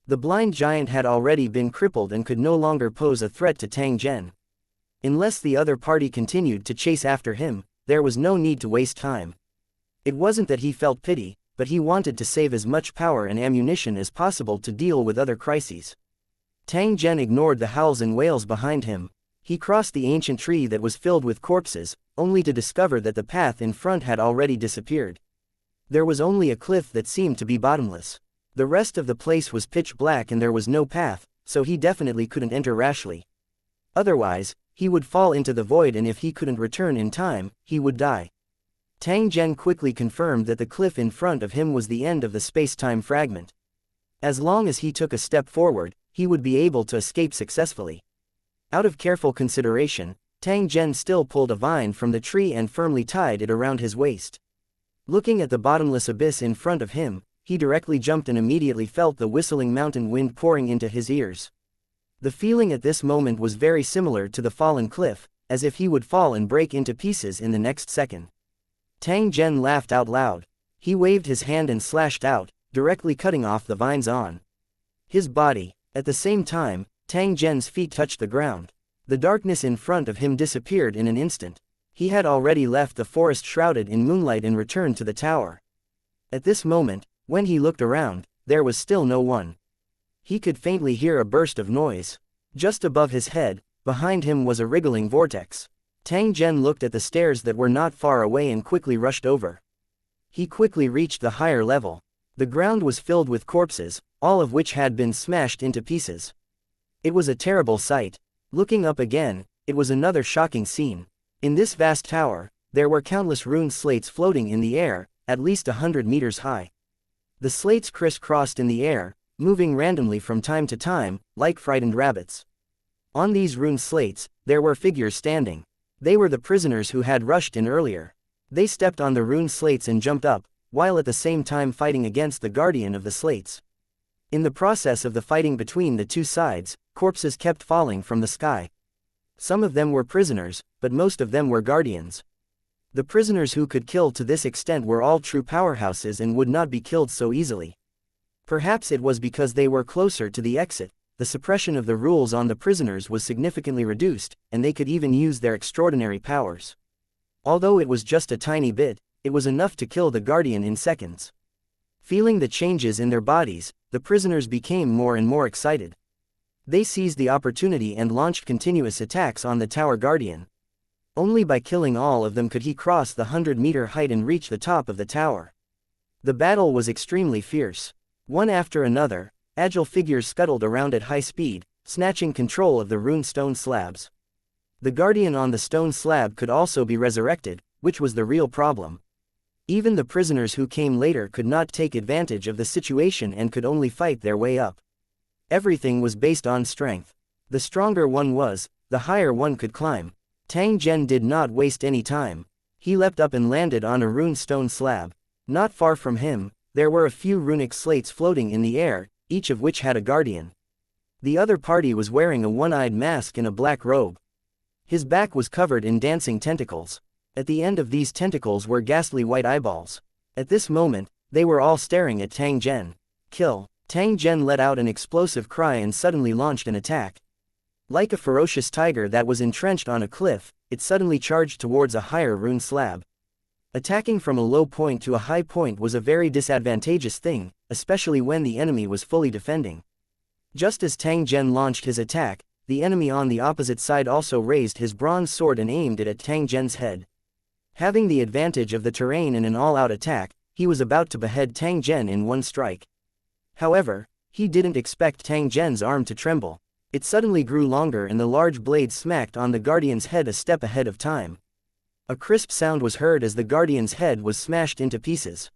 The blind giant had already been crippled and could no longer pose a threat to Tang Zhen. Unless the other party continued to chase after him, there was no need to waste time. It wasn't that he felt pity, but he wanted to save as much power and ammunition as possible to deal with other crises. Tang Zhen ignored the howls and wails behind him. He crossed the ancient tree that was filled with corpses, only to discover that the path in front had already disappeared. There was only a cliff that seemed to be bottomless. The rest of the place was pitch black and there was no path, so he definitely couldn't enter rashly. Otherwise, he would fall into the void, and if he couldn't return in time, he would die. Tang Zhen quickly confirmed that the cliff in front of him was the end of the space-time fragment. As long as he took a step forward, he would be able to escape successfully. Out of careful consideration, Tang Zhen still pulled a vine from the tree and firmly tied it around his waist. Looking at the bottomless abyss in front of him, he directly jumped and immediately felt the whistling mountain wind pouring into his ears. The feeling at this moment was very similar to the fallen cliff, as if he would fall and break into pieces in the next second. Tang Zhen laughed out loud. He waved his hand and slashed out, directly cutting off the vines on his body. At the same time, Tang Zhen's feet touched the ground. The darkness in front of him disappeared in an instant. He had already left the forest shrouded in moonlight and returned to the tower. At this moment, when he looked around, there was still no one. He could faintly hear a burst of noise. Just above his head, behind him was a wriggling vortex. Tang Zhen looked at the stairs that were not far away and quickly rushed over. He quickly reached the higher level. The ground was filled with corpses, all of which had been smashed into pieces. It was a terrible sight. Looking up again, it was another shocking scene. In this vast tower, there were countless rune slates floating in the air, at least 100 meters high. The slates crisscrossed in the air, moving randomly from time to time, like frightened rabbits. On these rune slates, there were figures standing. They were the prisoners who had rushed in earlier. They stepped on the rune slates and jumped up, while at the same time fighting against the guardian of the slates. In the process of the fighting between the two sides, corpses kept falling from the sky. Some of them were prisoners, but most of them were guardians. The prisoners who could kill to this extent were all true powerhouses and would not be killed so easily. Perhaps it was because they were closer to the exit. The suppression of the rules on the prisoners was significantly reduced, and they could even use their extraordinary powers. Although it was just a tiny bit, it was enough to kill the guardian in seconds. Feeling the changes in their bodies, the prisoners became more and more excited. They seized the opportunity and launched continuous attacks on the tower guardian. Only by killing all of them could he cross the 100-meter height and reach the top of the tower. The battle was extremely fierce. One after another, agile figures scuttled around at high speed, snatching control of the rune stone slabs. The guardian on the stone slab could also be resurrected, which was the real problem. Even the prisoners who came later could not take advantage of the situation and could only fight their way up. Everything was based on strength. The stronger one was, the higher one could climb. Tang Zhen did not waste any time. He leapt up and landed on a rune stone slab. Not far from him, there were a few runic slates floating in the air, each of which had a guardian. The other party was wearing a one-eyed mask and a black robe. His back was covered in dancing tentacles. At the end of these tentacles were ghastly white eyeballs. At this moment, they were all staring at Tang Zhen. Kill! Tang Zhen let out an explosive cry and suddenly launched an attack. Like a ferocious tiger that was entrenched on a cliff, it suddenly charged towards a higher rune slab. Attacking from a low point to a high point was a very disadvantageous thing, especially when the enemy was fully defending. Just as Tang Zhen launched his attack, the enemy on the opposite side also raised his bronze sword and aimed it at Tang Zhen's head. Having the advantage of the terrain in an all-out attack, he was about to behead Tang Zhen in one strike. However, he didn't expect Tang Zhen's arm to tremble. It suddenly grew longer and the large blade smacked on the guardian's head a step ahead of time. A crisp sound was heard as the guardian's head was smashed into pieces.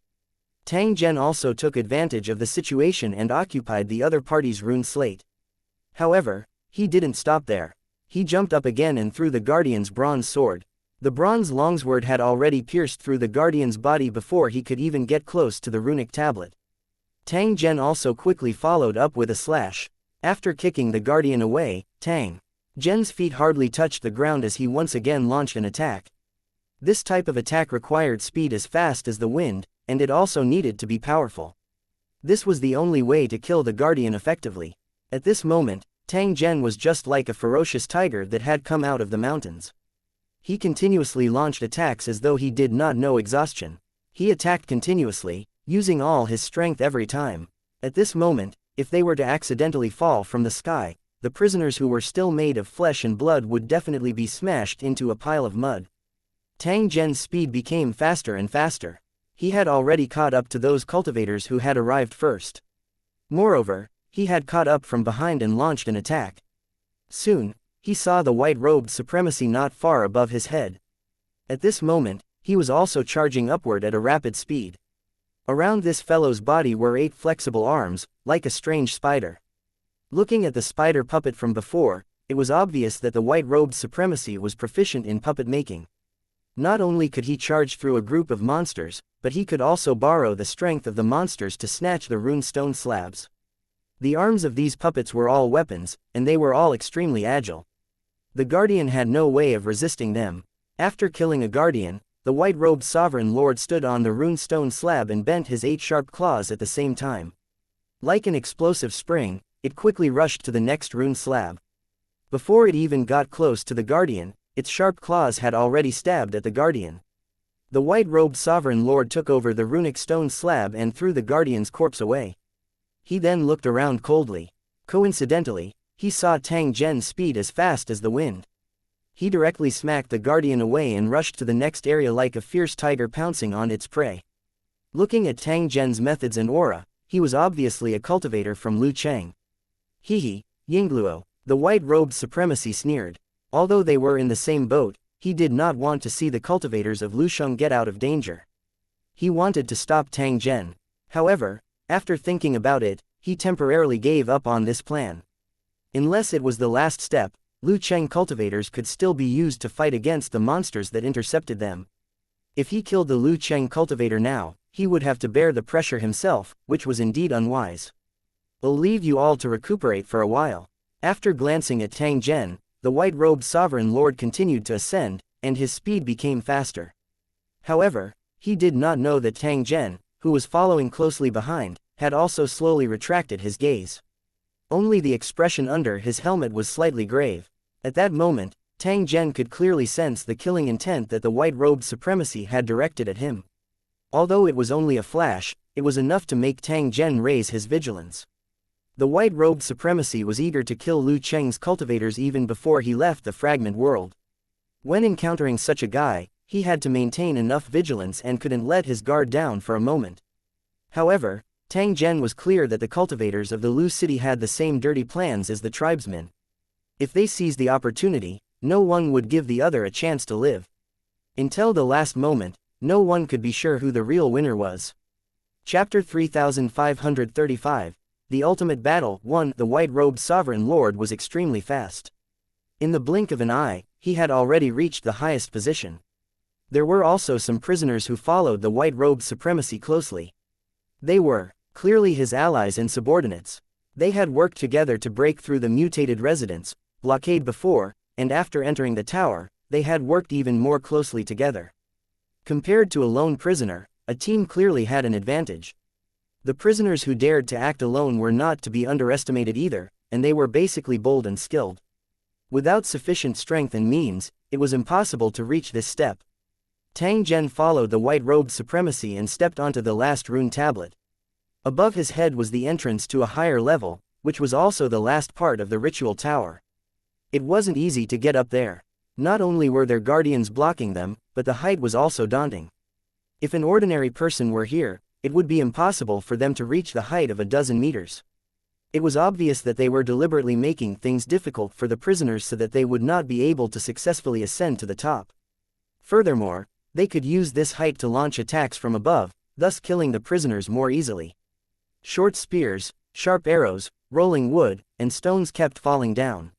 Tang Zhen also took advantage of the situation and occupied the other party's rune slate. However, he didn't stop there. He jumped up again and threw the guardian's bronze sword. The bronze longsword had already pierced through the guardian's body before he could even get close to the runic tablet. Tang Zhen also quickly followed up with a slash. After kicking the guardian away, Tang Zhen's feet hardly touched the ground as he once again launched an attack. This type of attack required speed as fast as the wind, and it also needed to be powerful. This was the only way to kill the guardian effectively. At this moment, Tang Zhen was just like a ferocious tiger that had come out of the mountains. He continuously launched attacks as though he did not know exhaustion. He attacked continuously, using all his strength every time. At this moment, if they were to accidentally fall from the sky, the prisoners who were still made of flesh and blood would definitely be smashed into a pile of mud. Tang Zhen's speed became faster and faster. He had already caught up to those cultivators who had arrived first. Moreover, he had caught up from behind and launched an attack. Soon, he saw the white-robed supremacy not far above his head. At this moment, he was also charging upward at a rapid speed. Around this fellow's body were 8 flexible arms, like a strange spider. Looking at the spider puppet from before, it was obvious that the white-robed supremacy was proficient in puppet making. Not only could he charge through a group of monsters, but he could also borrow the strength of the monsters to snatch the rune stone slabs. The arms of these puppets were all weapons, and they were all extremely agile. The guardian had no way of resisting them. After killing a guardian, the white-robed sovereign lord stood on the rune stone slab and bent his 8 sharp claws at the same time. Like an explosive spring, it quickly rushed to the next rune slab. Before it even got close to the guardian, its sharp claws had already stabbed at the guardian. The white-robed sovereign lord took over the runic stone slab and threw the guardian's corpse away. He then looked around coldly. Coincidentally, he saw Tang Zhen's speed as fast as the wind. He directly smacked the guardian away and rushed to the next area like a fierce tiger pouncing on its prey. Looking at Tang Zhen's methods and aura, he was obviously a cultivator from Lu Cheng. Hehe, Yingluo, the white-robed supremacy sneered. Although they were in the same boat, he did not want to see the cultivators of Lu Sheng get out of danger. He wanted to stop Tang Zhen. However, after thinking about it, he temporarily gave up on this plan. Unless it was the last step, Lu Cheng cultivators could still be used to fight against the monsters that intercepted them. If he killed the Lu Cheng cultivator now, he would have to bear the pressure himself, which was indeed unwise. I'll leave you all to recuperate for a while. After glancing at Tang Zhen, the white-robed sovereign lord continued to ascend, and his speed became faster. However, he did not know that Tang Zhen, who was following closely behind, had also slowly retracted his gaze. Only the expression under his helmet was slightly grave. At that moment, Tang Zhen could clearly sense the killing intent that the white-robed supremacy had directed at him. Although it was only a flash, it was enough to make Tang Zhen raise his vigilance. The white-robed supremacy was eager to kill Lu Cheng's cultivators even before he left the fragment world. When encountering such a guy, he had to maintain enough vigilance and couldn't let his guard down for a moment. However, Tang Zhen was clear that the cultivators of the Lu city had the same dirty plans as the tribesmen. If they seized the opportunity, no one would give the other a chance to live. Until the last moment, no one could be sure who the real winner was. Chapter 3535, The Ultimate Battle 1. The white-robed sovereign lord was extremely fast. In the blink of an eye, he had already reached the highest position. There were also some prisoners who followed the white-robed supremacy closely. They were clearly his allies and subordinates. They had worked together to break through the mutated residence blockade before, and after entering the tower, they had worked even more closely together. Compared to a lone prisoner, a team clearly had an advantage. The prisoners who dared to act alone were not to be underestimated either, and they were basically bold and skilled. Without sufficient strength and means, it was impossible to reach this step. Tang Zhen followed the white-robed supremacy and stepped onto the last rune tablet. Above his head was the entrance to a higher level, which was also the last part of the ritual tower. It wasn't easy to get up there. Not only were there guardians blocking them, but the height was also daunting. If an ordinary person were here, it would be impossible for them to reach the height of a dozen meters. It was obvious that they were deliberately making things difficult for the prisoners so that they would not be able to successfully ascend to the top. Furthermore, they could use this height to launch attacks from above, thus killing the prisoners more easily. Short spears, sharp arrows, rolling wood, and stones kept falling down.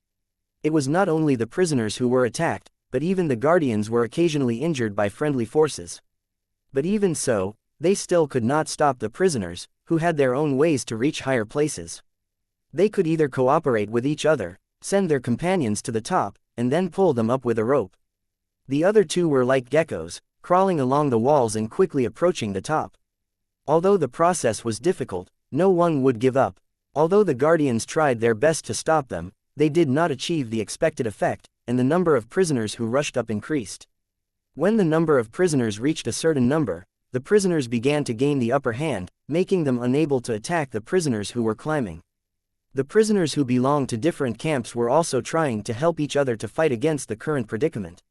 It was not only the prisoners who were attacked, but even the guardians were occasionally injured by friendly forces. But even so, they still could not stop the prisoners, who had their own ways to reach higher places. They could either cooperate with each other, send their companions to the top, and then pull them up with a rope. The other two were like geckos, crawling along the walls and quickly approaching the top. Although the process was difficult, no one would give up. Although the guardians tried their best to stop them, they did not achieve the expected effect, and the number of prisoners who rushed up increased. When the number of prisoners reached a certain number, the prisoners began to gain the upper hand, making them unable to attack the prisoners who were climbing. The prisoners who belonged to different camps were also trying to help each other to fight against the current predicament.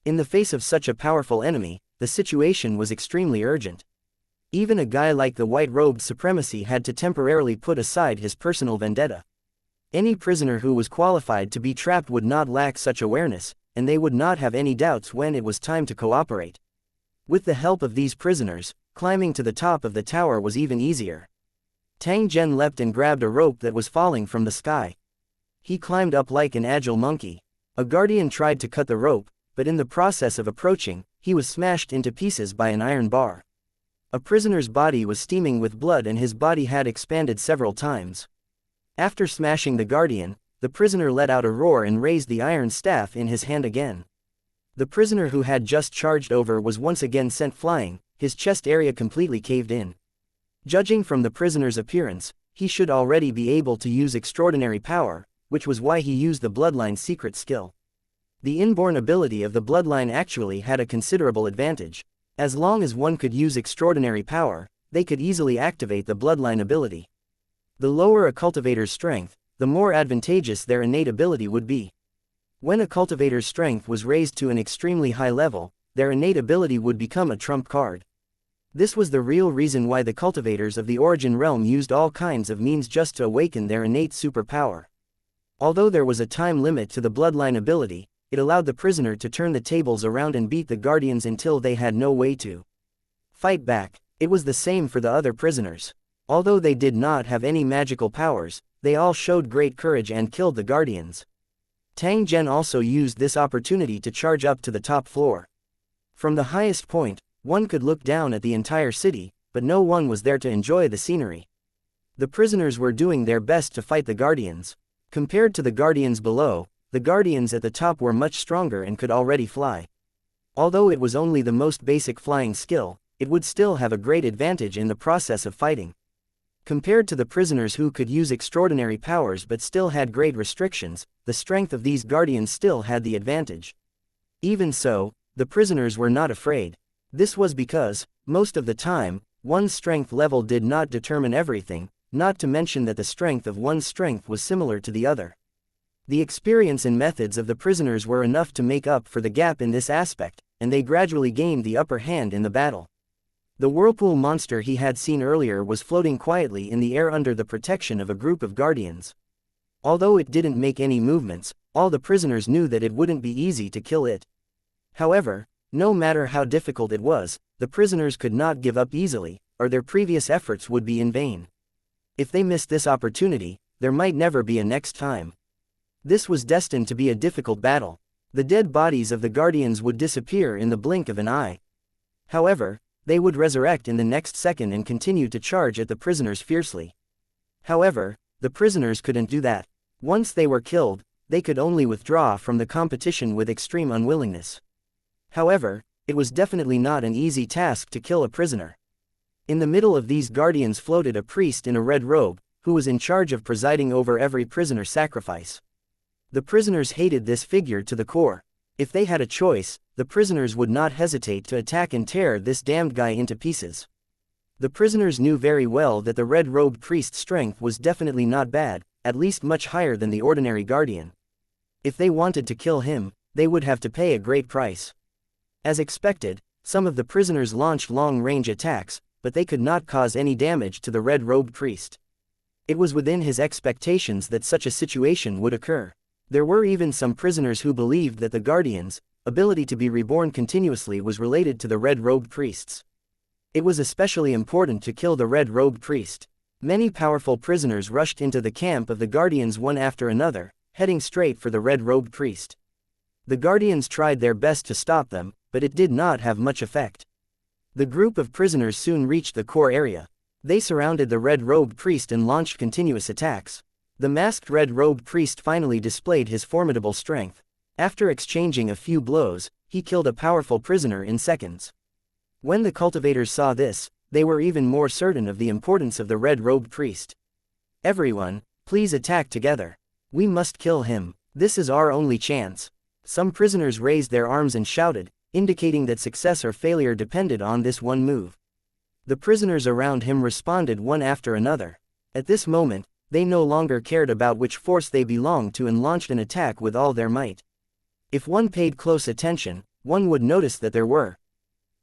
In the face of such a powerful enemy, the situation was extremely urgent. Even a guy like the white-robed supremacy had to temporarily put aside his personal vendetta. Any prisoner who was qualified to be trapped would not lack such awareness, and they would not have any doubts when it was time to cooperate. With the help of these prisoners, climbing to the top of the tower was even easier. Tang Zhen leapt and grabbed a rope that was falling from the sky. He climbed up like an agile monkey. A guardian tried to cut the rope, but in the process of approaching, he was smashed into pieces by an iron bar. A prisoner's body was steaming with blood and his body had expanded several times. After smashing the guardian, the prisoner let out a roar and raised the iron staff in his hand again. The prisoner who had just charged over was once again sent flying, his chest area completely caved in. Judging from the prisoner's appearance, he should already be able to use extraordinary power, which was why he used the bloodline's secret skill. The inborn ability of the bloodline actually had a considerable advantage. As long as one could use extraordinary power, they could easily activate the bloodline ability. The lower a cultivator's strength, the more advantageous their innate ability would be. When a cultivator's strength was raised to an extremely high level, their innate ability would become a trump card. This was the real reason why the cultivators of the Origin Realm used all kinds of means just to awaken their innate superpower. Although there was a time limit to the bloodline ability, it allowed the prisoner to turn the tables around and beat the guardians until they had no way to fight back. It was the same for the other prisoners. Although they did not have any magical powers, they all showed great courage and killed the guardians. Tang Zhen also used this opportunity to charge up to the top floor. From the highest point, one could look down at the entire city, but no one was there to enjoy the scenery. The prisoners were doing their best to fight the guardians. Compared to the guardians below, the guardians at the top were much stronger and could already fly. Although it was only the most basic flying skill, it would still have a great advantage in the process of fighting. Compared to the prisoners who could use extraordinary powers but still had great restrictions, the strength of these guardians still had the advantage. Even so, the prisoners were not afraid. This was because, most of the time, one's strength level did not determine everything, not to mention that the strength of one's strength was similar to the other. The experience and methods of the prisoners were enough to make up for the gap in this aspect, and they gradually gained the upper hand in the battle. The whirlpool monster he had seen earlier was floating quietly in the air under the protection of a group of guardians. Although it didn't make any movements, all the prisoners knew that it wouldn't be easy to kill it. However, no matter how difficult it was, the prisoners could not give up easily, or their previous efforts would be in vain. If they missed this opportunity, there might never be a next time. This was destined to be a difficult battle. The dead bodies of the guardians would disappear in the blink of an eye. However, they would resurrect in the next second and continue to charge at the prisoners fiercely. However, the prisoners couldn't do that. Once they were killed, they could only withdraw from the competition with extreme unwillingness. However, it was definitely not an easy task to kill a prisoner. In the middle of these guardians floated a priest in a red robe, who was in charge of presiding over every prisoner sacrifice. The prisoners hated this figure to the core. If they had a choice, the prisoners would not hesitate to attack and tear this damned guy into pieces. The prisoners knew very well that the red-robed priest's strength was definitely not bad, at least much higher than the ordinary guardian. If they wanted to kill him, they would have to pay a great price. As expected, some of the prisoners launched long-range attacks, but they could not cause any damage to the red-robed priest. It was within his expectations that such a situation would occur. There were even some prisoners who believed that the guardians' ability to be reborn continuously was related to the red-robed priests. It was especially important to kill the red-robed priest. Many powerful prisoners rushed into the camp of the guardians one after another, heading straight for the red-robed priest. The guardians tried their best to stop them, but it did not have much effect. The group of prisoners soon reached the core area. They surrounded the red-robed priest and launched continuous attacks. The masked red-robed priest finally displayed his formidable strength. After exchanging a few blows, he killed a powerful prisoner in seconds. When the cultivators saw this, they were even more certain of the importance of the red-robed priest. "Everyone, please attack together. We must kill him. This is our only chance." Some prisoners raised their arms and shouted, indicating that success or failure depended on this one move. The prisoners around him responded one after another. At this moment, they no longer cared about which force they belonged to and launched an attack with all their might. If one paid close attention, one would notice that there were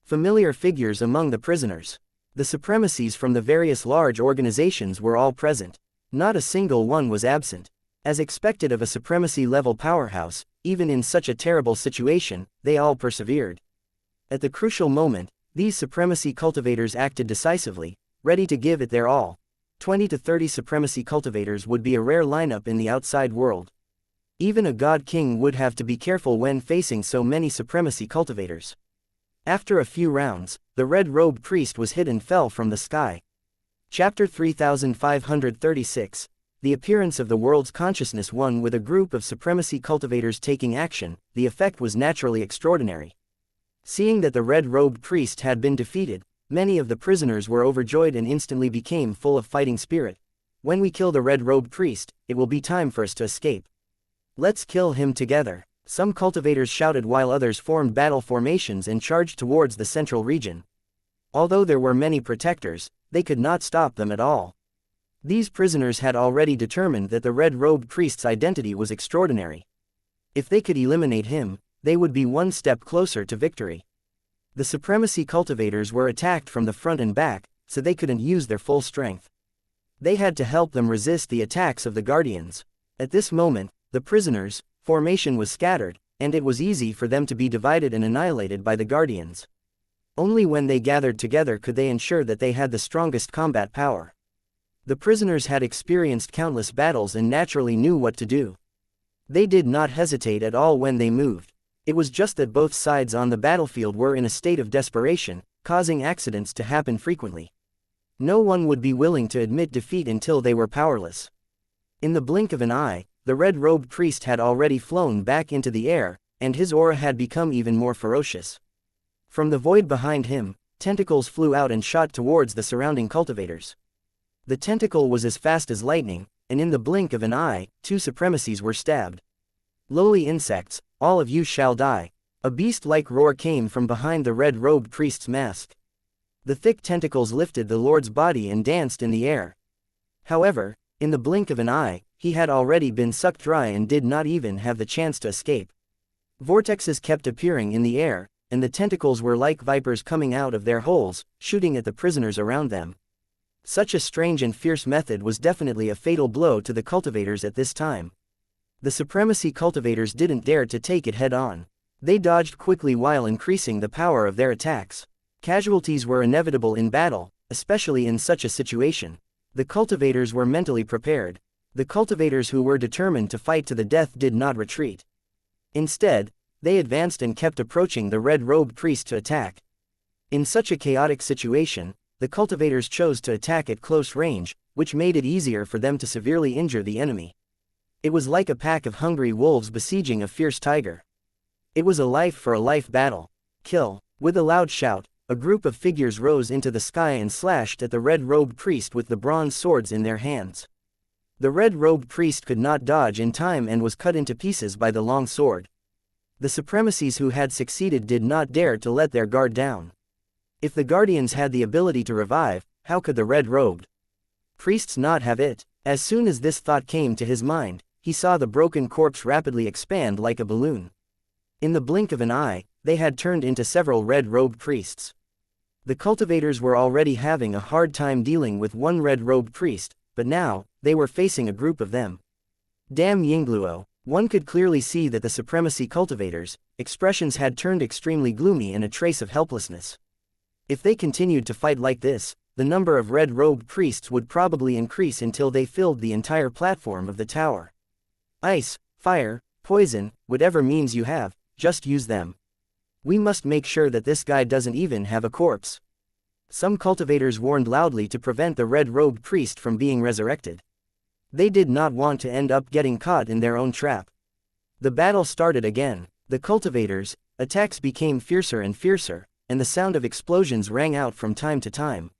familiar figures among the prisoners. The supremacies from the various large organizations were all present. Not a single one was absent. As expected of a supremacy-level powerhouse, even in such a terrible situation, they all persevered. At the crucial moment, these supremacy cultivators acted decisively, ready to give it their all. 20 to 30 supremacy cultivators would be a rare lineup in the outside world. Even a god king would have to be careful when facing so many supremacy cultivators. After a few rounds, the red-robed priest was hit and fell from the sky. Chapter 3536. The appearance of the world's consciousness. One with a group of supremacy cultivators taking action, the effect was naturally extraordinary. Seeing that the red-robed priest had been defeated, many of the prisoners were overjoyed and instantly became full of fighting spirit. "When we kill the red-robed priest, it will be time for us to escape. Let's kill him together," some cultivators shouted while others formed battle formations and charged towards the central region. Although there were many protectors, they could not stop them at all. These prisoners had already determined that the red-robed priest's identity was extraordinary. If they could eliminate him, they would be one step closer to victory. The supremacy cultivators were attacked from the front and back, so they couldn't use their full strength. They had to help them resist the attacks of the guardians. At this moment, the prisoners' formation was scattered, and it was easy for them to be divided and annihilated by the guardians. Only when they gathered together could they ensure that they had the strongest combat power. The prisoners had experienced countless battles and naturally knew what to do. They did not hesitate at all when they moved. It was just that both sides on the battlefield were in a state of desperation, causing accidents to happen frequently. No one would be willing to admit defeat until they were powerless. In the blink of an eye, the red-robed priest had already flown back into the air, and his aura had become even more ferocious. From the void behind him, tentacles flew out and shot towards the surrounding cultivators. The tentacle was as fast as lightning, and in the blink of an eye, 2 supremacies were stabbed. "Lowly insects, all of you shall die." A beast-like roar came from behind the red-robed priest's mask. The thick tentacles lifted the lord's body and danced in the air. However, in the blink of an eye, he had already been sucked dry and did not even have the chance to escape. Vortexes kept appearing in the air, and the tentacles were like vipers coming out of their holes, shooting at the prisoners around them. Such a strange and fierce method was definitely a fatal blow to the cultivators at this time. The supremacy cultivators didn't dare to take it head-on. They dodged quickly while increasing the power of their attacks. Casualties were inevitable in battle, especially in such a situation. The cultivators were mentally prepared. The cultivators who were determined to fight to the death did not retreat. Instead, they advanced and kept approaching the red-robed priest to attack. In such a chaotic situation, the cultivators chose to attack at close range, which made it easier for them to severely injure the enemy. It was like a pack of hungry wolves besieging a fierce tiger. It was a life-for-a-life battle. "Kill!" With a loud shout, a group of figures rose into the sky and slashed at the red-robed priest with the bronze swords in their hands. The red-robed priest could not dodge in time and was cut into pieces by the long sword. The supremacies who had succeeded did not dare to let their guard down. If the guardians had the ability to revive, how could the red-robed priests not have it? As soon as this thought came to his mind, he saw the broken corpse rapidly expand like a balloon. In the blink of an eye, they had turned into several red-robed priests. The cultivators were already having a hard time dealing with one red-robed priest, but now, they were facing a group of them. Damn Yingluo! One could clearly see that the supremacy cultivators' expressions had turned extremely gloomy and a trace of helplessness. If they continued to fight like this, the number of red-robed priests would probably increase until they filled the entire platform of the tower. "Ice, Fire, poison, whatever means you have, just use them. We must make sure that this guy doesn't even have a corpse. Some cultivators warned loudly to prevent the red-robed priest from being resurrected. They did not want to end up getting caught in their own trap. The battle started again. The cultivators' attacks became fiercer and fiercer, and the sound of explosions rang out from time to time.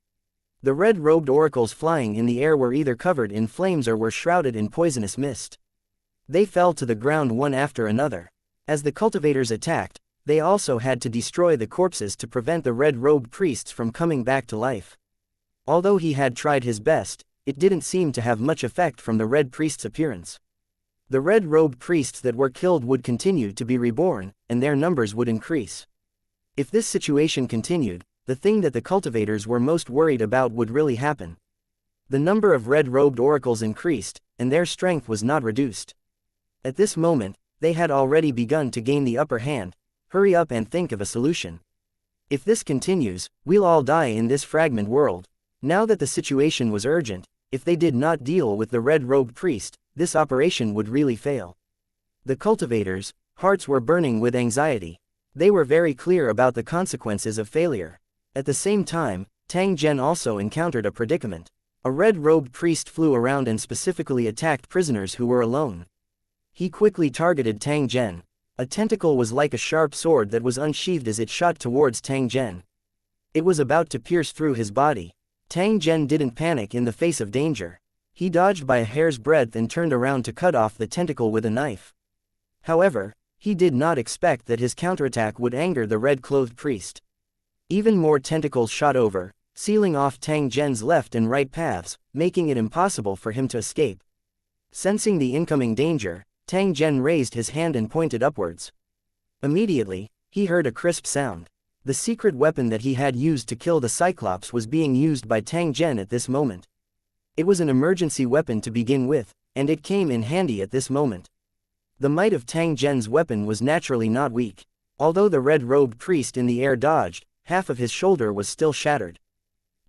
The red-robed oracles flying in the air were either covered in flames or were shrouded in poisonous mist. They fell to the ground one after another. As the cultivators attacked, they also had to destroy the corpses to prevent the red-robed priests from coming back to life. Although he had tried his best, it didn't seem to have much effect from the red priest's appearance. The red-robed priests that were killed would continue to be reborn, and their numbers would increase. If this situation continued, the thing that the cultivators were most worried about would really happen. The number of red-robed oracles increased, and their strength was not reduced. At this moment, they had already begun to gain the upper hand. Hurry up and think of a solution. If this continues, we'll all die in this fragment world. Now that the situation was urgent, if they did not deal with the red-robed priest, this operation would really fail. The cultivators' hearts were burning with anxiety. They were very clear about the consequences of failure. At the same time, Tang Zhen also encountered a predicament. A red-robed priest flew around and specifically attacked prisoners who were alone. He quickly targeted Tang Zhen. A tentacle was like a sharp sword that was unsheathed as it shot towards Tang Zhen. It was about to pierce through his body. Tang Zhen didn't panic in the face of danger. He dodged by a hair's breadth and turned around to cut off the tentacle with a knife. However, he did not expect that his counterattack would anger the red-clothed priest. Even more tentacles shot over, sealing off Tang Zhen's left and right paths, making it impossible for him to escape. Sensing the incoming danger, Tang Zhen raised his hand and pointed upwards. Immediately, he heard a crisp sound. The secret weapon that he had used to kill the Cyclops was being used by Tang Zhen at this moment. It was an emergency weapon to begin with, and it came in handy at this moment. The might of Tang Zhen's weapon was naturally not weak. Although the red-robed priest in the air dodged, half of his shoulder was still shattered.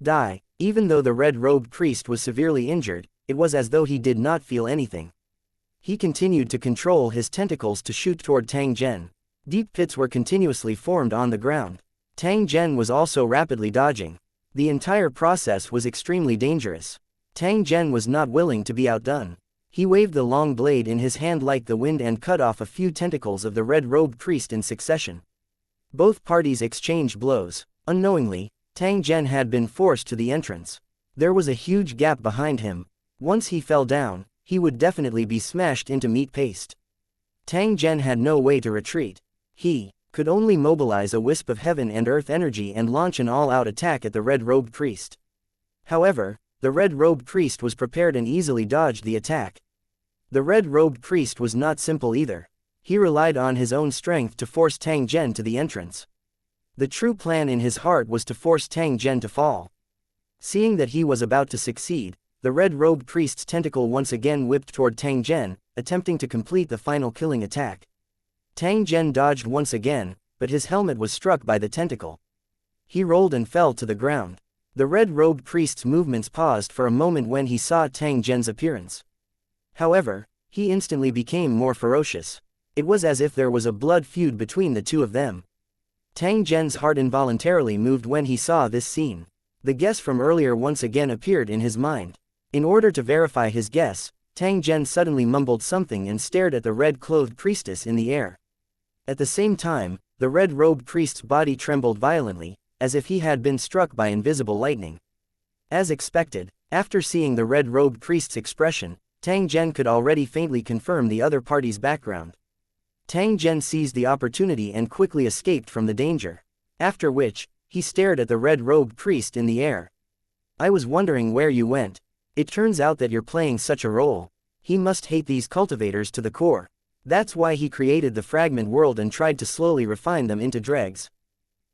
Die. Even though the red-robed priest was severely injured, it was as though he did not feel anything. He continued to control his tentacles to shoot toward Tang Zhen. Deep pits were continuously formed on the ground. Tang Zhen was also rapidly dodging. The entire process was extremely dangerous. Tang Zhen was not willing to be outdone. He waved the long blade in his hand like the wind and cut off a few tentacles of the red-robed priest in succession. Both parties exchanged blows. Unknowingly, Tang Zhen had been forced to the entrance. There was a huge gap behind him. Once he fell down, he would definitely be smashed into meat paste. Tang Zhen had no way to retreat. He could only mobilize a wisp of heaven and earth energy and launch an all-out attack at the red-robed priest. However, the red-robed priest was prepared and easily dodged the attack. The red-robed priest was not simple either. He relied on his own strength to force Tang Zhen to the entrance. The true plan in his heart was to force Tang Zhen to fall. Seeing that he was about to succeed, the red-robed priest's tentacle once again whipped toward Tang Zhen, attempting to complete the final killing attack. Tang Zhen dodged once again, but his helmet was struck by the tentacle. He rolled and fell to the ground. The red-robed priest's movements paused for a moment when he saw Tang Zhen's appearance. However, he instantly became more ferocious. It was as if there was a blood feud between the two of them. Tang Zhen's heart involuntarily moved when he saw this scene. The guess from earlier once again appeared in his mind. In order to verify his guess, Tang Zhen suddenly mumbled something and stared at the red-clothed priestess in the air. At the same time, the red-robed priest's body trembled violently, as if he had been struck by invisible lightning. As expected, after seeing the red-robed priest's expression, Tang Zhen could already faintly confirm the other party's background. Tang Zhen seized the opportunity and quickly escaped from the danger. After which, he stared at the red-robed priest in the air. "I was wondering where you went. It turns out that you're playing such a role." He must hate these cultivators to the core. That's why he created the fragment world and tried to slowly refine them into dregs.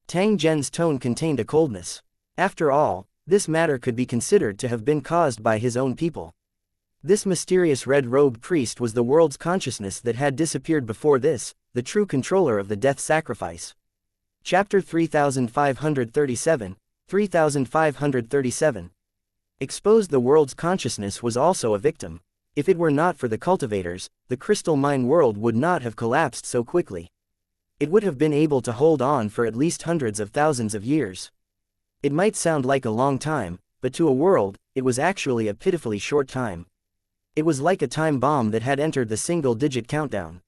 Tang Zhen's tone contained a coldness. After all, this matter could be considered to have been caused by his own people. This mysterious red-robed priest was the world's consciousness that had disappeared before this, the true controller of the death sacrifice. Chapter 3537, 3537. Exposed. The world's consciousness was also a victim. If it were not for the cultivators, the crystal mine world would not have collapsed so quickly. It would have been able to hold on for at least hundreds of thousands of years. It might sound like a long time, but to a world, it was actually a pitifully short time. It was like a time bomb that had entered the single-digit countdown.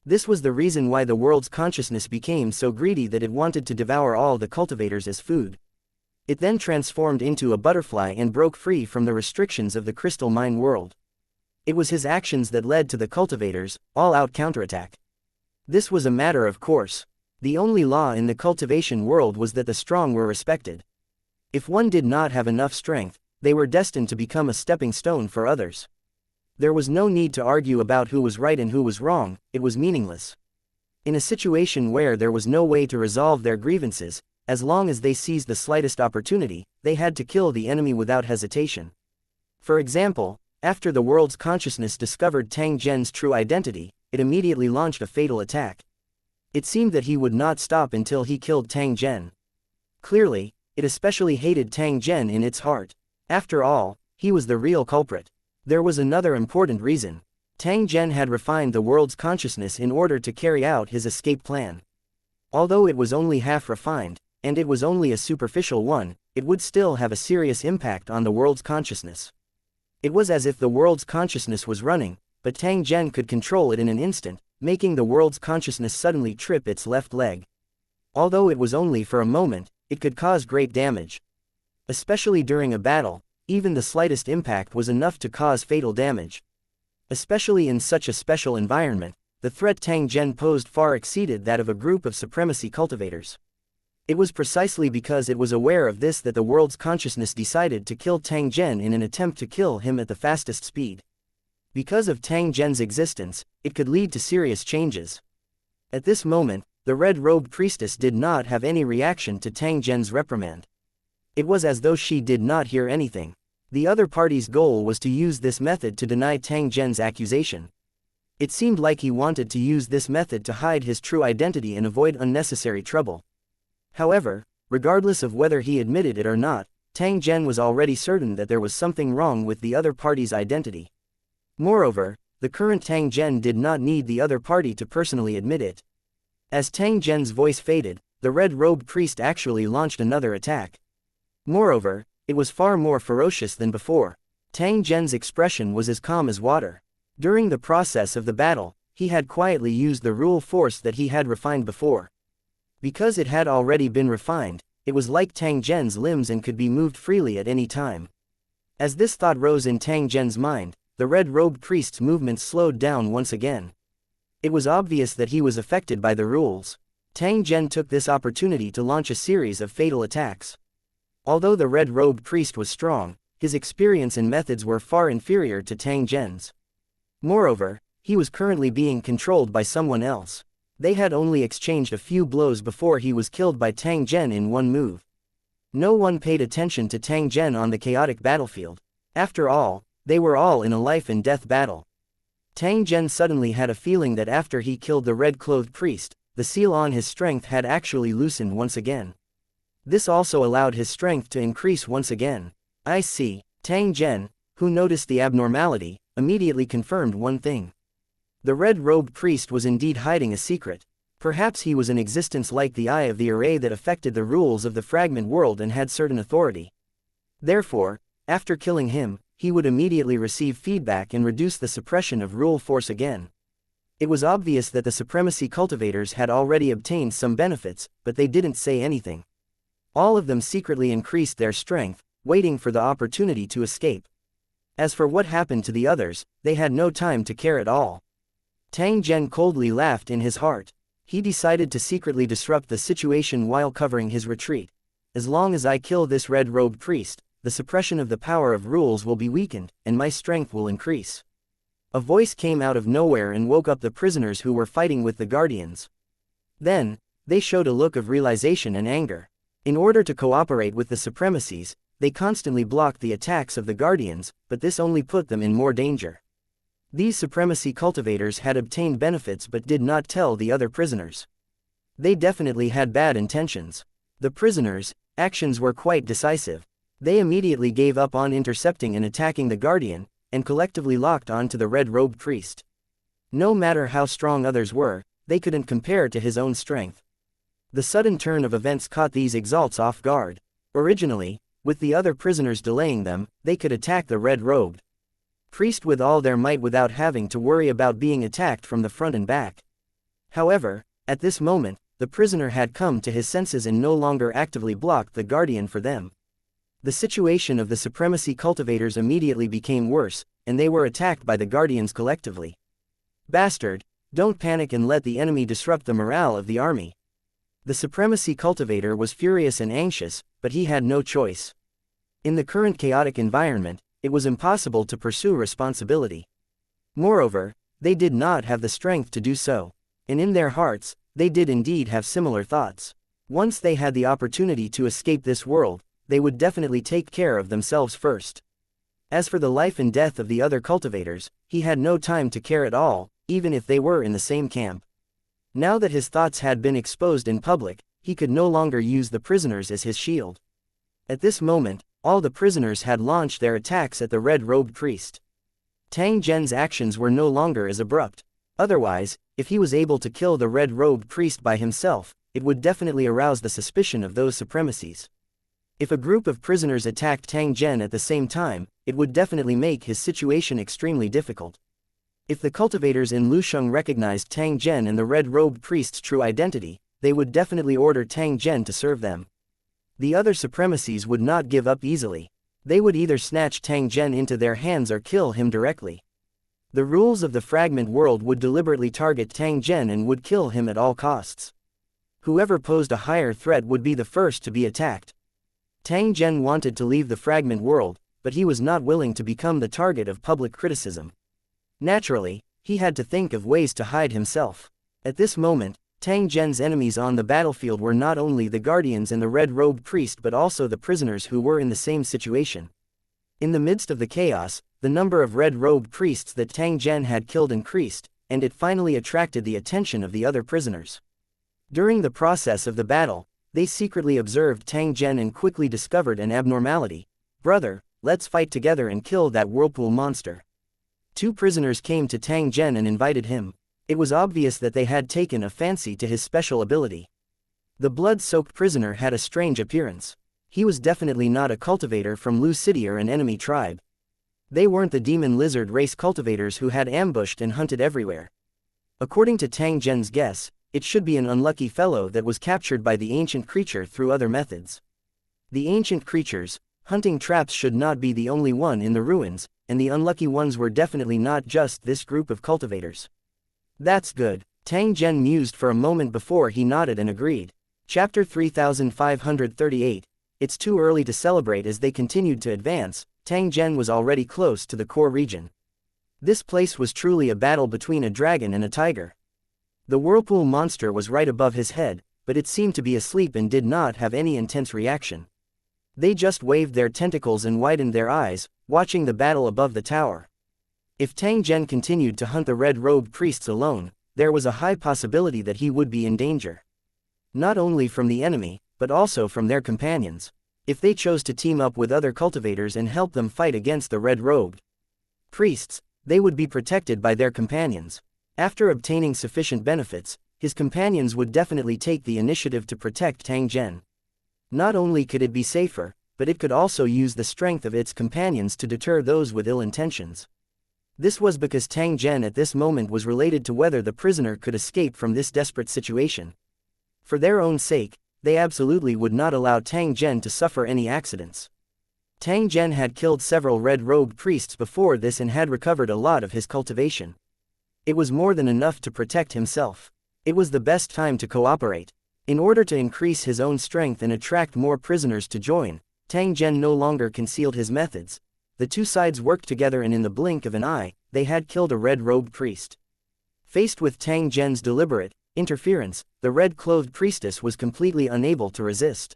This was the reason why the world's consciousness became so greedy that it wanted to devour all the cultivators as food. It then transformed into a butterfly and broke free from the restrictions of the crystal mine world. It was his actions that led to the cultivators' all-out counterattack. This was a matter of course. The only law in the cultivation world was that the strong were respected. If one did not have enough strength, they were destined to become a stepping stone for others. There was no need to argue about who was right and who was wrong, it was meaningless. In a situation where there was no way to resolve their grievances, as long as they seized the slightest opportunity, they had to kill the enemy without hesitation. For example, after the world's consciousness discovered Tang Zhen's true identity, it immediately launched a fatal attack. It seemed that he would not stop until he killed Tang Zhen. Clearly, it especially hated Tang Zhen in its heart. After all, he was the real culprit. There was another important reason. Tang Zhen had refined the world's consciousness in order to carry out his escape plan. Although it was only half refined, and it was only a superficial one, it would still have a serious impact on the world's consciousness. It was as if the world's consciousness was running, but Tang Zhen could control it in an instant, making the world's consciousness suddenly trip its left leg. Although it was only for a moment, it could cause great damage. Especially during a battle, even the slightest impact was enough to cause fatal damage. Especially in such a special environment, the threat Tang Zhen posed far exceeded that of a group of supremacy cultivators. It was precisely because it was aware of this that the world's consciousness decided to kill Tang Zhen in an attempt to kill him at the fastest speed. Because of Tang Zhen's existence, it could lead to serious changes. At this moment, the red-robed priestess did not have any reaction to Tang Zhen's reprimand. It was as though she did not hear anything. The other party's goal was to use this method to deny Tang Zhen's accusation. It seemed like he wanted to use this method to hide his true identity and avoid unnecessary trouble. However, regardless of whether he admitted it or not, Tang Zhen was already certain that there was something wrong with the other party's identity. Moreover, the current Tang Zhen did not need the other party to personally admit it. As Tang Zhen's voice faded, the red-robed priest actually launched another attack. Moreover, it was far more ferocious than before. Tang Zhen's expression was as calm as water. During the process of the battle, he had quietly used the rule force that he had refined before. Because it had already been refined, it was like Tang Zhen's limbs and could be moved freely at any time. As this thought rose in Tang Zhen's mind, the red-robed priest's movements slowed down once again. It was obvious that he was affected by the rules. Tang Zhen took this opportunity to launch a series of fatal attacks. Although the red-robed priest was strong, his experience and methods were far inferior to Tang Zhen's. Moreover, he was currently being controlled by someone else. They had only exchanged a few blows before he was killed by Tang Zhen in one move. No one paid attention to Tang Zhen on the chaotic battlefield. After all, they were all in a life-and-death battle. Tang Zhen suddenly had a feeling that after he killed the red-clothed priest, the seal on his strength had actually loosened once again. This also allowed his strength to increase once again. I see. Tang Zhen, who noticed the abnormality, immediately confirmed one thing. The red-robed priest was indeed hiding a secret. Perhaps he was an existence like the eye of the array that affected the rules of the fragment world and had certain authority. Therefore, after killing him, he would immediately receive feedback and reduce the suppression of rule force again. It was obvious that the supremacy cultivators had already obtained some benefits, but they didn't say anything. All of them secretly increased their strength, waiting for the opportunity to escape. As for what happened to the others, they had no time to care at all. Tang Zhen coldly laughed in his heart. He decided to secretly disrupt the situation while covering his retreat. As long as I kill this red-robed priest, the suppression of the power of rules will be weakened, and my strength will increase. A voice came out of nowhere and woke up the prisoners who were fighting with the guardians. Then, they showed a look of realization and anger. In order to cooperate with the supremacies, they constantly blocked the attacks of the guardians, but this only put them in more danger. These supremacy cultivators had obtained benefits but did not tell the other prisoners. They definitely had bad intentions. The prisoners' actions were quite decisive. They immediately gave up on intercepting and attacking the guardian, and collectively locked onto the red-robed priest. No matter how strong others were, they couldn't compare to his own strength. The sudden turn of events caught these exalts off guard. Originally, with the other prisoners delaying them, they could attack the red-robed priest with all their might without having to worry about being attacked from the front and back. However, at this moment, the prisoner had come to his senses and no longer actively blocked the guardian for them. The situation of the supremacy cultivators immediately became worse, and they were attacked by the guardians collectively. Bastard, don't panic and let the enemy disrupt the morale of the army. The supremacy cultivator was furious and anxious, but he had no choice. In the current chaotic environment, it was impossible to pursue responsibility. Moreover, they did not have the strength to do so. And in their hearts, they did indeed have similar thoughts. Once they had the opportunity to escape this world, they would definitely take care of themselves first. As for the life and death of the other cultivators, he had no time to care at all, even if they were in the same camp. Now that his thoughts had been exposed in public, he could no longer use the prisoners as his shield. At this moment, all the prisoners had launched their attacks at the red-robed priest. Tang Zhen's actions were no longer as abrupt. Otherwise, if he was able to kill the red-robed priest by himself, it would definitely arouse the suspicion of those supremacies. If a group of prisoners attacked Tang Zhen at the same time, it would definitely make his situation extremely difficult. If the cultivators in Lusheng recognized Tang Zhen and the red-robed priest's true identity, they would definitely order Tang Zhen to serve them. The other supremacies would not give up easily. They would either snatch Tang Zhen into their hands or kill him directly. The rules of the fragment world would deliberately target Tang Zhen and would kill him at all costs. Whoever posed a higher threat would be the first to be attacked. Tang Zhen wanted to leave the fragment world, but he was not willing to become the target of public criticism. Naturally, he had to think of ways to hide himself. At this moment, Tang Zhen's enemies on the battlefield were not only the guardians and the red-robed priest but also the prisoners who were in the same situation. In the midst of the chaos, the number of red-robed priests that Tang Zhen had killed increased, and it finally attracted the attention of the other prisoners. During the process of the battle, they secretly observed Tang Zhen and quickly discovered an abnormality. "Brother, let's fight together and kill that whirlpool monster." Two prisoners came to Tang Zhen and invited him. It was obvious that they had taken a fancy to his special ability. The blood-soaked prisoner had a strange appearance. He was definitely not a cultivator from Lu City or an enemy tribe. They weren't the demon lizard race cultivators who had ambushed and hunted everywhere. According to Tang Zhen's guess, it should be an unlucky fellow that was captured by the ancient creature through other methods. The ancient creatures, hunting traps should not be the only one in the ruins, and the unlucky ones were definitely not just this group of cultivators. That's good, Tang Zhen mused for a moment before he nodded and agreed. Chapter 3538. It's too early to celebrate. As they continued to advance, Tang Zhen was already close to the core region. This place was truly a battle between a dragon and a tiger. The whirlpool monster was right above his head, but it seemed to be asleep and did not have any intense reaction. They just waved their tentacles and widened their eyes, watching the battle above the tower. If Tang Zhen continued to hunt the red-robed priests alone, there was a high possibility that he would be in danger. Not only from the enemy, but also from their companions. If they chose to team up with other cultivators and help them fight against the red-robed priests, they would be protected by their companions. After obtaining sufficient benefits, his companions would definitely take the initiative to protect Tang Zhen. Not only could it be safer, but it could also use the strength of its companions to deter those with ill intentions. This was because Tang Zhen at this moment was related to whether the prisoner could escape from this desperate situation. For their own sake, they absolutely would not allow Tang Zhen to suffer any accidents. Tang Zhen had killed several red-robed priests before this and had recovered a lot of his cultivation. It was more than enough to protect himself. It was the best time to cooperate. In order to increase his own strength and attract more prisoners to join, Tang Zhen no longer concealed his methods. The two sides worked together and in the blink of an eye, they had killed a red-robed priest. Faced with Tang Zhen's deliberate interference, the red-clothed priestess was completely unable to resist.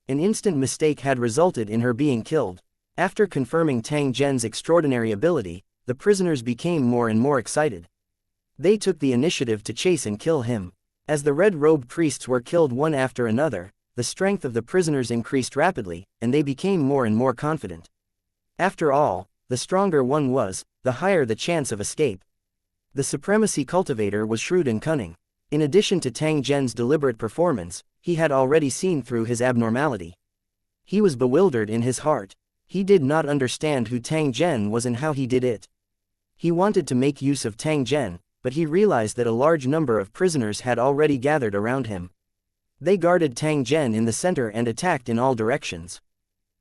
An instant mistake had resulted in her being killed. After confirming Tang Zhen's extraordinary ability, the prisoners became more and more excited. They took the initiative to chase and kill him. As the red-robed priests were killed one after another, the strength of the prisoners increased rapidly, and they became more and more confident. After all, the stronger one was, the higher the chance of escape. The supremacy cultivator was shrewd and cunning. In addition to Tang Zhen's deliberate performance, he had already seen through his abnormality. He was bewildered in his heart. He did not understand who Tang Zhen was and how he did it. He wanted to make use of Tang Zhen, but he realized that a large number of prisoners had already gathered around him. They guarded Tang Zhen in the center and attacked in all directions.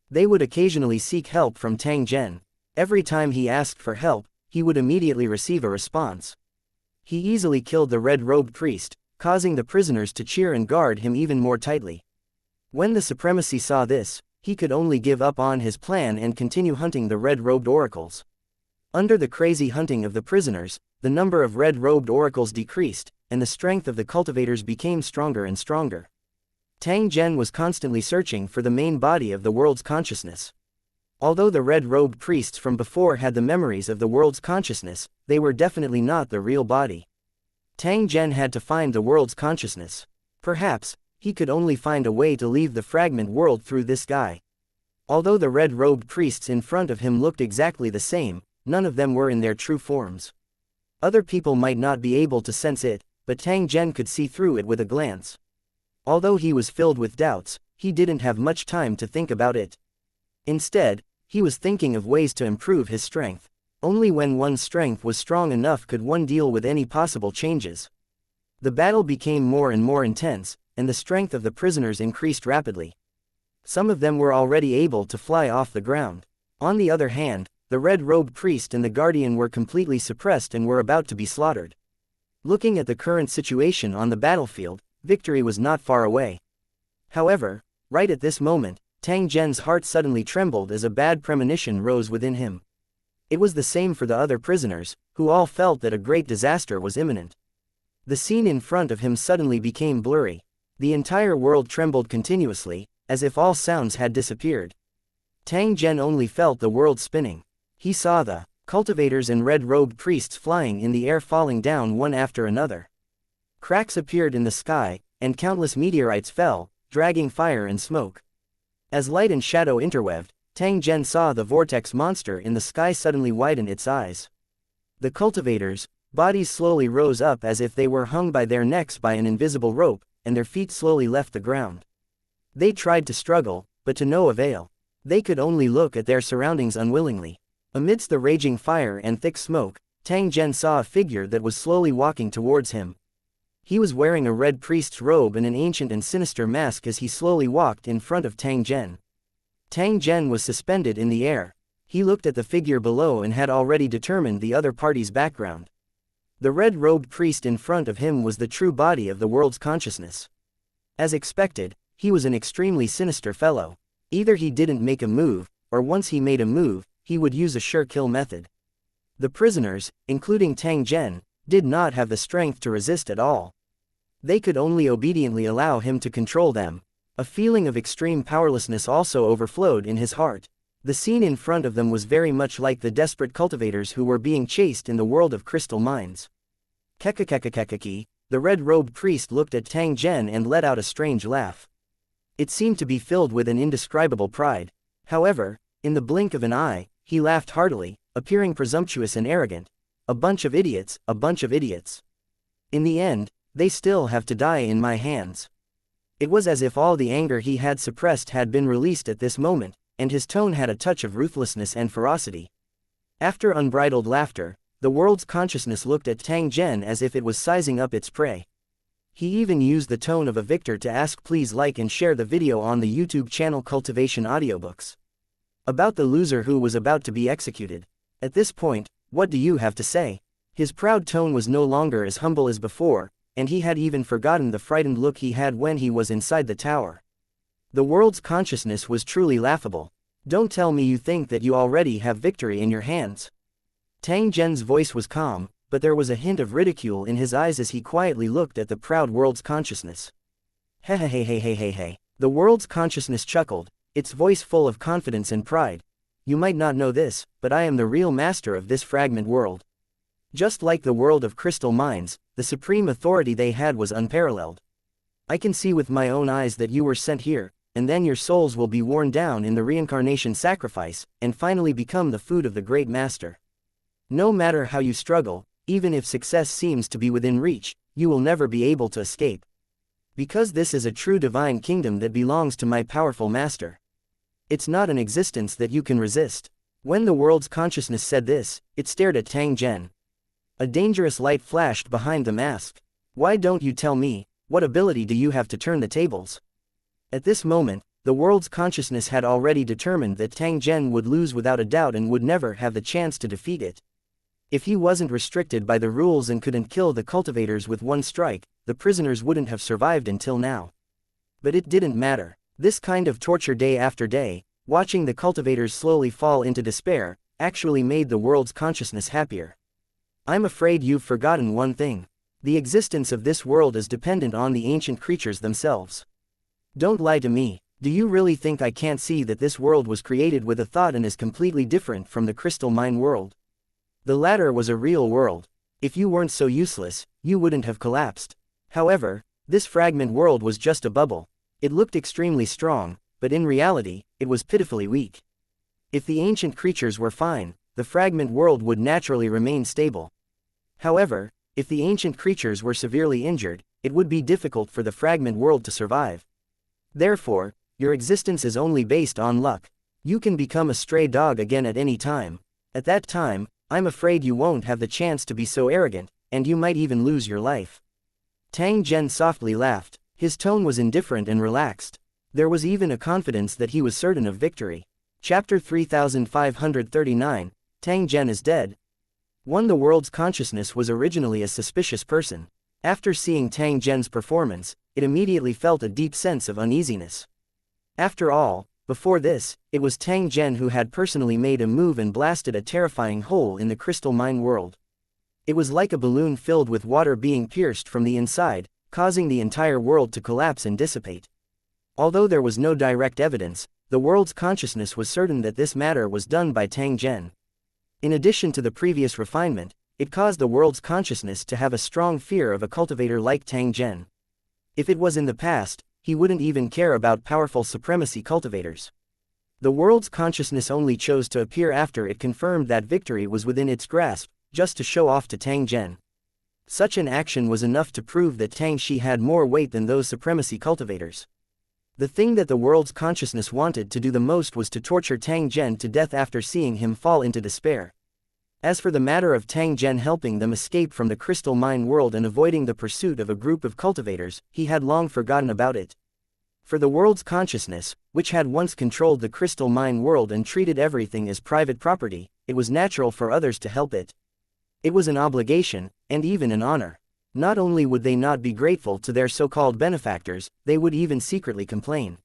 They would occasionally seek help from Tang Zhen. Every time he asked for help, he would immediately receive a response. He easily killed the red-robed priest, causing the prisoners to cheer and guard him even more tightly. When the supremacy saw this, he could only give up on his plan and continue hunting the red-robed oracles. Under the crazy hunting of the prisoners, the number of red-robed oracles decreased, and the strength of the cultivators became stronger and stronger. Tang Zhen was constantly searching for the main body of the world's consciousness. Although the red-robed priests from before had the memories of the world's consciousness, they were definitely not the real body. Tang Zhen had to find the world's consciousness. Perhaps, he could only find a way to leave the fragment world through this guy. Although the red-robed priests in front of him looked exactly the same, none of them were in their true forms. Other people might not be able to sense it, but Tang Zhen could see through it with a glance. Although he was filled with doubts, he didn't have much time to think about it. Instead, he was thinking of ways to improve his strength. Only when one's strength was strong enough could one deal with any possible changes. The battle became more and more intense, and the strength of the prisoners increased rapidly. Some of them were already able to fly off the ground. On the other hand, the red-robed priest and the guardian were completely suppressed and were about to be slaughtered. Looking at the current situation on the battlefield, victory was not far away. However, right at this moment, Tang Zhen's heart suddenly trembled as a bad premonition rose within him. It was the same for the other prisoners, who all felt that a great disaster was imminent. The scene in front of him suddenly became blurry. The entire world trembled continuously, as if all sounds had disappeared. Tang Zhen only felt the world spinning. He saw the cultivators and red-robed priests flying in the air, falling down one after another. Cracks appeared in the sky, and countless meteorites fell, dragging fire and smoke. As light and shadow interweaved, Tang Zhen saw the vortex monster in the sky suddenly widen its eyes. The cultivators' bodies slowly rose up as if they were hung by their necks by an invisible rope, and their feet slowly left the ground. They tried to struggle, but to no avail. They could only look at their surroundings unwillingly. Amidst the raging fire and thick smoke, Tang Zhen saw a figure that was slowly walking towards him. He was wearing a red priest's robe and an ancient and sinister mask as he slowly walked in front of Tang Zhen. Tang Zhen was suspended in the air. He looked at the figure below and had already determined the other party's background. The red-robed priest in front of him was the true body of the world's consciousness. As expected, he was an extremely sinister fellow. Either he didn't make a move, or once he made a move, he would use a sure kill method. The prisoners, including Tang Zhen, did not have the strength to resist at all. They could only obediently allow him to control them. A feeling of extreme powerlessness also overflowed in his heart. The scene in front of them was very much like the desperate cultivators who were being chased in the world of crystal mines. Kekakekakekaki, the red-robed priest looked at Tang Zhen and let out a strange laugh. It seemed to be filled with an indescribable pride. However, in the blink of an eye, he laughed heartily, appearing presumptuous and arrogant. A bunch of idiots, a bunch of idiots. In the end, they still have to die in my hands. It was as if all the anger he had suppressed had been released at this moment, and his tone had a touch of ruthlessness and ferocity. After unbridled laughter, the world's consciousness looked at Tang Zhen as if it was sizing up its prey. He even used the tone of a victor to ask, please like and share the video on the YouTube channel Cultivation Audiobooks. About the loser who was about to be executed. At this point, what do you have to say? His proud tone was no longer as humble as before, and he had even forgotten the frightened look he had when he was inside the tower. The world's consciousness was truly laughable. Don't tell me you think that you already have victory in your hands. Tang Zhen's voice was calm, but there was a hint of ridicule in his eyes as he quietly looked at the proud world's consciousness. Hey. The world's consciousness chuckled, its voice full of confidence and pride. You might not know this, but I am the real master of this fragment world. Just like the world of crystal mines, the supreme authority they had was unparalleled. I can see with my own eyes that you were sent here, and then your souls will be worn down in the reincarnation sacrifice, and finally become the food of the great master. No matter how you struggle, even if success seems to be within reach, you will never be able to escape. Because this is a true divine kingdom that belongs to my powerful master. It's not an existence that you can resist. When the world's consciousness said this, it stared at Tang Zhen. A dangerous light flashed behind the mask. Why don't you tell me, what ability do you have to turn the tables? At this moment, the world's consciousness had already determined that Tang Zhen would lose without a doubt and would never have the chance to defeat it. If he wasn't restricted by the rules and couldn't kill the cultivators with one strike, the prisoners wouldn't have survived until now. But it didn't matter. This kind of torture day after day, watching the cultivators slowly fall into despair, actually made the world's consciousness happier. I'm afraid you've forgotten one thing. The existence of this world is dependent on the ancient creatures themselves. Don't lie to me. Do you really think I can't see that this world was created with a thought and is completely different from the crystal mine world? The latter was a real world. If you weren't so useless, you wouldn't have collapsed. However, this fragment world was just a bubble. It looked extremely strong, but in reality, it was pitifully weak. If the ancient creatures were fine, the fragment world would naturally remain stable. However, if the ancient creatures were severely injured, it would be difficult for the fragment world to survive. Therefore, your existence is only based on luck. You can become a stray dog again at any time. At that time, I'm afraid you won't have the chance to be so arrogant, and you might even lose your life. Tang Zhen softly laughed. His tone was indifferent and relaxed. There was even a confidence that he was certain of victory. Chapter 3539, Tang Zhen is dead. One the world's consciousness was originally a suspicious person. After seeing Tang Zhen's performance, it immediately felt a deep sense of uneasiness. After all, before this, it was Tang Zhen who had personally made a move and blasted a terrifying hole in the crystal mine world. It was like a balloon filled with water being pierced from the inside, causing the entire world to collapse and dissipate. Although there was no direct evidence, the world's consciousness was certain that this matter was done by Tang Zhen. In addition to the previous refinement, it caused the world's consciousness to have a strong fear of a cultivator like Tang Zhen. If it was in the past, he wouldn't even care about powerful supremacy cultivators. The world's consciousness only chose to appear after it confirmed that victory was within its grasp, just to show off to Tang Zhen. Such an action was enough to prove that Tang Shi had more weight than those supremacy cultivators. The thing that the world's consciousness wanted to do the most was to torture Tang Zhen to death after seeing him fall into despair. As for the matter of Tang Zhen helping them escape from the crystal mine world and avoiding the pursuit of a group of cultivators, he had long forgotten about it. For the world's consciousness, which had once controlled the crystal mine world and treated everything as private property, it was natural for others to help it. It was an obligation, and even an honor. Not only would they not be grateful to their so-called benefactors, they would even secretly complain.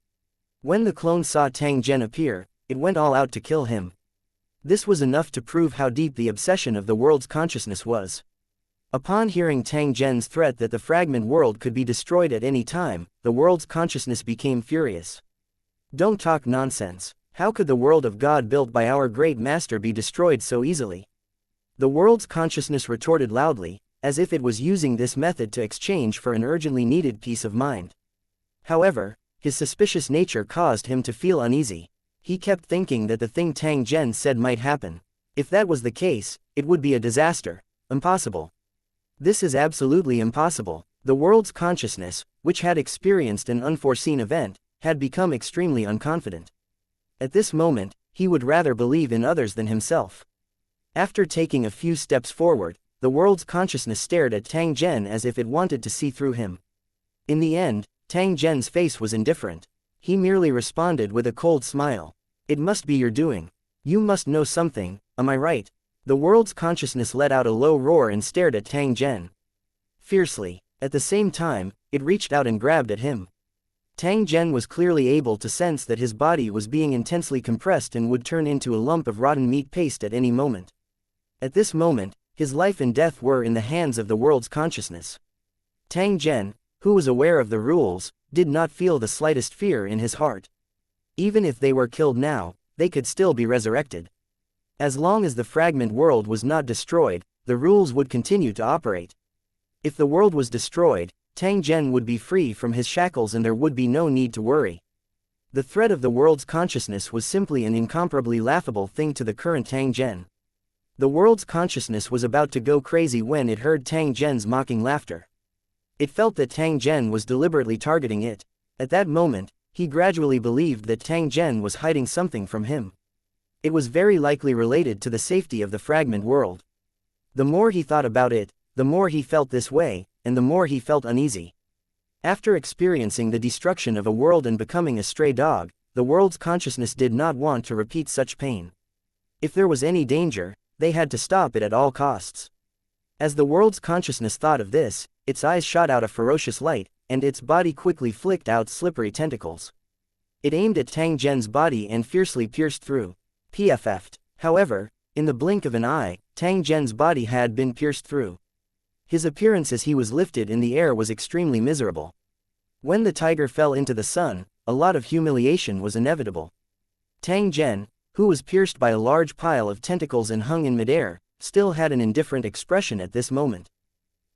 When the clone saw Tang Zhen appear, it went all out to kill him. This was enough to prove how deep the obsession of the world's consciousness was. Upon hearing Tang Zhen's threat that the fragment world could be destroyed at any time, the world's consciousness became furious. Don't talk nonsense. How could the world of God built by our great master be destroyed so easily? The world's consciousness retorted loudly, as if it was using this method to exchange for an urgently needed peace of mind. However, his suspicious nature caused him to feel uneasy. He kept thinking that the thing Tang Zhen said might happen. If that was the case, it would be a disaster. Impossible. This is absolutely impossible. The world's consciousness, which had experienced an unforeseen event, had become extremely unconfident. At this moment, he would rather believe in others than himself. After taking a few steps forward, the world's consciousness stared at Tang Zhen as if it wanted to see through him. In the end, Tang Zhen's face was indifferent. He merely responded with a cold smile. It must be your doing. You must know something, am I right? The world's consciousness let out a low roar and stared at Tang Zhen fiercely. At the same time, it reached out and grabbed at him. Tang Zhen was clearly able to sense that his body was being intensely compressed and would turn into a lump of rotten meat paste at any moment. At this moment, his life and death were in the hands of the world's consciousness. Tang Zhen, who was aware of the rules, did not feel the slightest fear in his heart. Even if they were killed now, they could still be resurrected. As long as the fragment world was not destroyed, the rules would continue to operate. If the world was destroyed, Tang Zhen would be free from his shackles and there would be no need to worry. The threat of the world's consciousness was simply an incomparably laughable thing to the current Tang Zhen. The world's consciousness was about to go crazy when it heard Tang Zhen's mocking laughter. It felt that Tang Zhen was deliberately targeting it. At that moment, he gradually believed that Tang Zhen was hiding something from him. It was very likely related to the safety of the fragment world. The more he thought about it, the more he felt this way, and the more he felt uneasy. After experiencing the destruction of a world and becoming a stray dog, the world's consciousness did not want to repeat such pain. If there was any danger, they had to stop it at all costs. As the world's consciousness thought of this, its eyes shot out a ferocious light, and its body quickly flicked out slippery tentacles. It aimed at Tang Zhen's body and fiercely pierced through. PFF'd. However, in the blink of an eye, Tang Zhen's body had been pierced through. His appearance as he was lifted in the air was extremely miserable. When the tiger fell into the sun, a lot of humiliation was inevitable. Tang Zhen, who was pierced by a large pile of tentacles and hung in midair, still had an indifferent expression at this moment.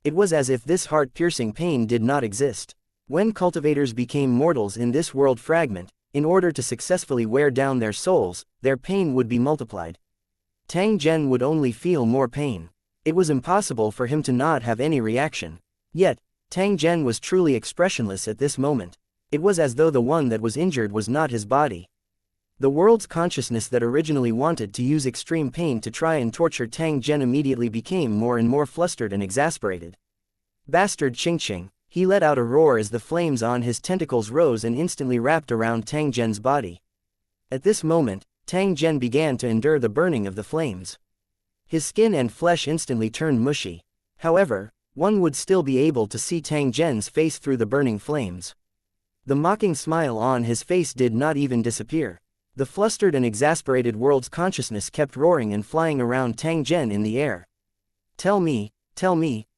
It was as if this heart-piercing pain did not exist. When cultivators became mortals in this world fragment, in order to successfully wear down their souls, their pain would be multiplied. Tang Zhen would only feel more pain. It was impossible for him to not have any reaction. Yet, Tang Zhen was truly expressionless at this moment. It was as though the one that was injured was not his body. The world's consciousness that originally wanted to use extreme pain to try and torture Tang Zhen immediately became more and more flustered and exasperated. Bastard Xianxia, he let out a roar as the flames on his tentacles rose and instantly wrapped around Tang Zhen's body. At this moment, Tang Zhen began to endure the burning of the flames. His skin and flesh instantly turned mushy. However, one would still be able to see Tang Zhen's face through the burning flames. The mocking smile on his face did not even disappear. The flustered and exasperated world's consciousness kept roaring and flying around Tang Zhen in the air. Tell me,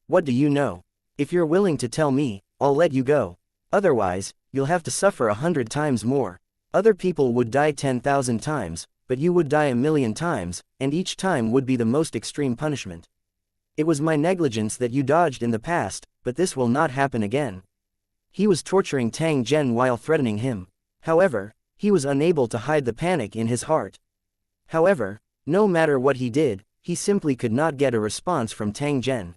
what do you know? If you're willing to tell me, I'll let you go. Otherwise, you'll have to suffer 100 times more. Other people would die 10,000 times, but you would die 1,000,000 times, and each time would be the most extreme punishment. It was my negligence that you dodged in the past, but this will not happen again. He was torturing Tang Zhen while threatening him. However, he was unable to hide the panic in his heart. However, no matter what he did, he simply could not get a response from Tang Zhen.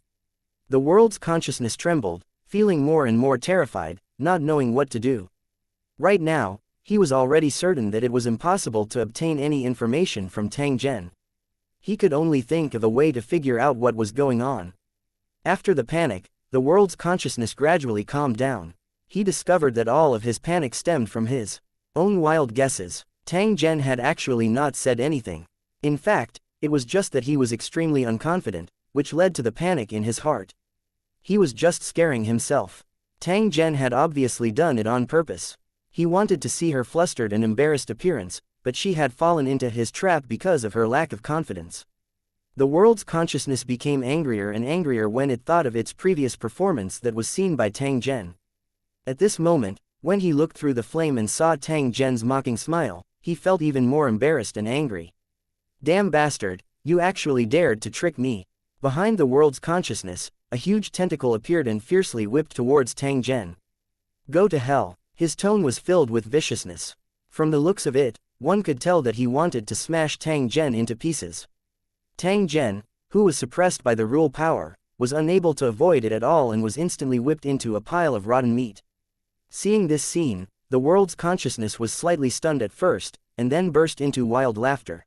The world's consciousness trembled, feeling more and more terrified, not knowing what to do. Right now, he was already certain that it was impossible to obtain any information from Tang Zhen. He could only think of a way to figure out what was going on. After the panic, the world's consciousness gradually calmed down. He discovered that all of his panic stemmed from his own wild guesses. Tang Zhen had actually not said anything. In fact, it was just that he was extremely unconfident, which led to the panic in his heart. He was just scaring himself. Tang Zhen had obviously done it on purpose. He wanted to see her flustered and embarrassed appearance, but she had fallen into his trap because of her lack of confidence. The world's consciousness became angrier and angrier when it thought of its previous performance that was seen by Tang Zhen. At this moment, when he looked through the flame and saw Tang Zhen's mocking smile, he felt even more embarrassed and angry. Damn bastard, you actually dared to trick me. Behind the world's consciousness, a huge tentacle appeared and fiercely whipped towards Tang Zhen. Go to hell. His tone was filled with viciousness. From the looks of it, one could tell that he wanted to smash Tang Zhen into pieces. Tang Zhen, who was suppressed by the rule power, was unable to avoid it at all and was instantly whipped into a pile of rotten meat. Seeing this scene, the world's consciousness was slightly stunned at first, and then burst into wild laughter.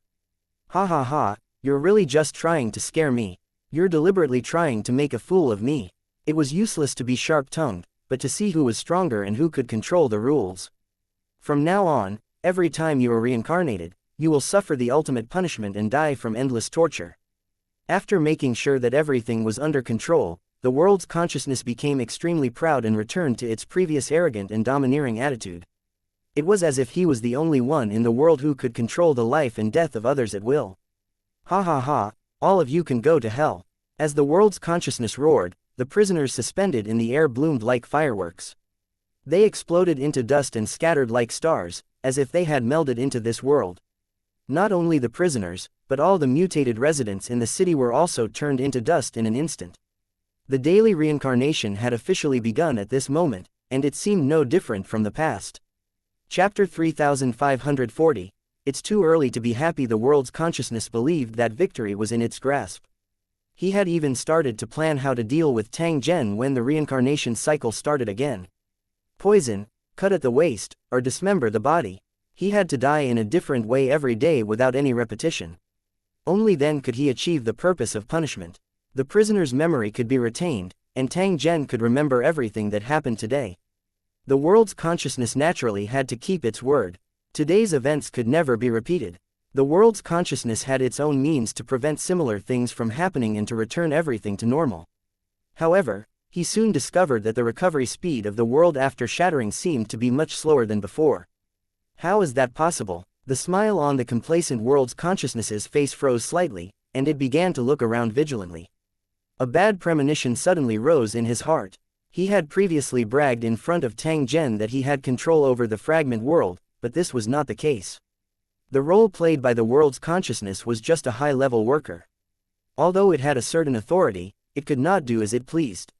Ha ha ha, you're really just trying to scare me. You're deliberately trying to make a fool of me. It was useless to be sharp-tongued, but to see who was stronger and who could control the rules. From now on, every time you are reincarnated, you will suffer the ultimate punishment and die from endless torture. After making sure that everything was under control, the world's consciousness became extremely proud and returned to its previous arrogant and domineering attitude. It was as if he was the only one in the world who could control the life and death of others at will. Ha ha ha, all of you can go to hell. As the world's consciousness roared, the prisoners suspended in the air bloomed like fireworks. They exploded into dust and scattered like stars, as if they had melded into this world. Not only the prisoners, but all the mutated residents in the city were also turned into dust in an instant. The daily reincarnation had officially begun at this moment, and it seemed no different from the past. Chapter 3540. It's too early to be happy. The world's consciousness believed that victory was in its grasp. He had even started to plan how to deal with Tang Zhen when the reincarnation cycle started again. Poison, cut at the waist, or dismember the body. He had to die in a different way every day without any repetition. Only then could he achieve the purpose of punishment. The prisoner's memory could be retained, and Tang Zhen could remember everything that happened today. The world's consciousness naturally had to keep its word. Today's events could never be repeated. The world's consciousness had its own means to prevent similar things from happening and to return everything to normal. However, he soon discovered that the recovery speed of the world after shattering seemed to be much slower than before. How is that possible? The smile on the complacent world's consciousness's face froze slightly, and it began to look around vigilantly. A bad premonition suddenly rose in his heart. He had previously bragged in front of Tang Zhen that he had control over the fragment world, but this was not the case. The role played by the world's consciousness was just a high-level worker. Although it had a certain authority, it could not do as it pleased.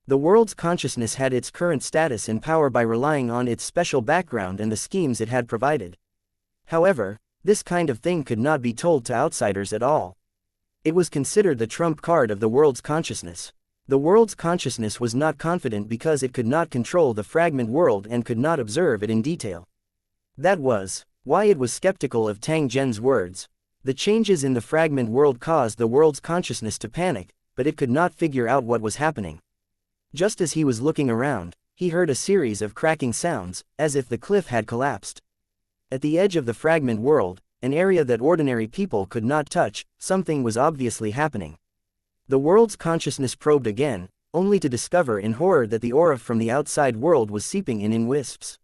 The world's consciousness had its current status and power by relying on its special background and the schemes it had provided. However, this kind of thing could not be told to outsiders at all. It was considered the trump card of the world's consciousness. The world's consciousness was not confident because it could not control the fragment world and could not observe it in detail. That was why it was skeptical of Tang Zhen's words. The changes in the fragment world caused the world's consciousness to panic, but it could not figure out what was happening. Just as he was looking around, he heard a series of cracking sounds, as if the cliff had collapsed. At the edge of the fragment world, an area that ordinary people could not touch, something was obviously happening. The world's consciousness probed again, only to discover in horror that the aura from the outside world was seeping in wisps.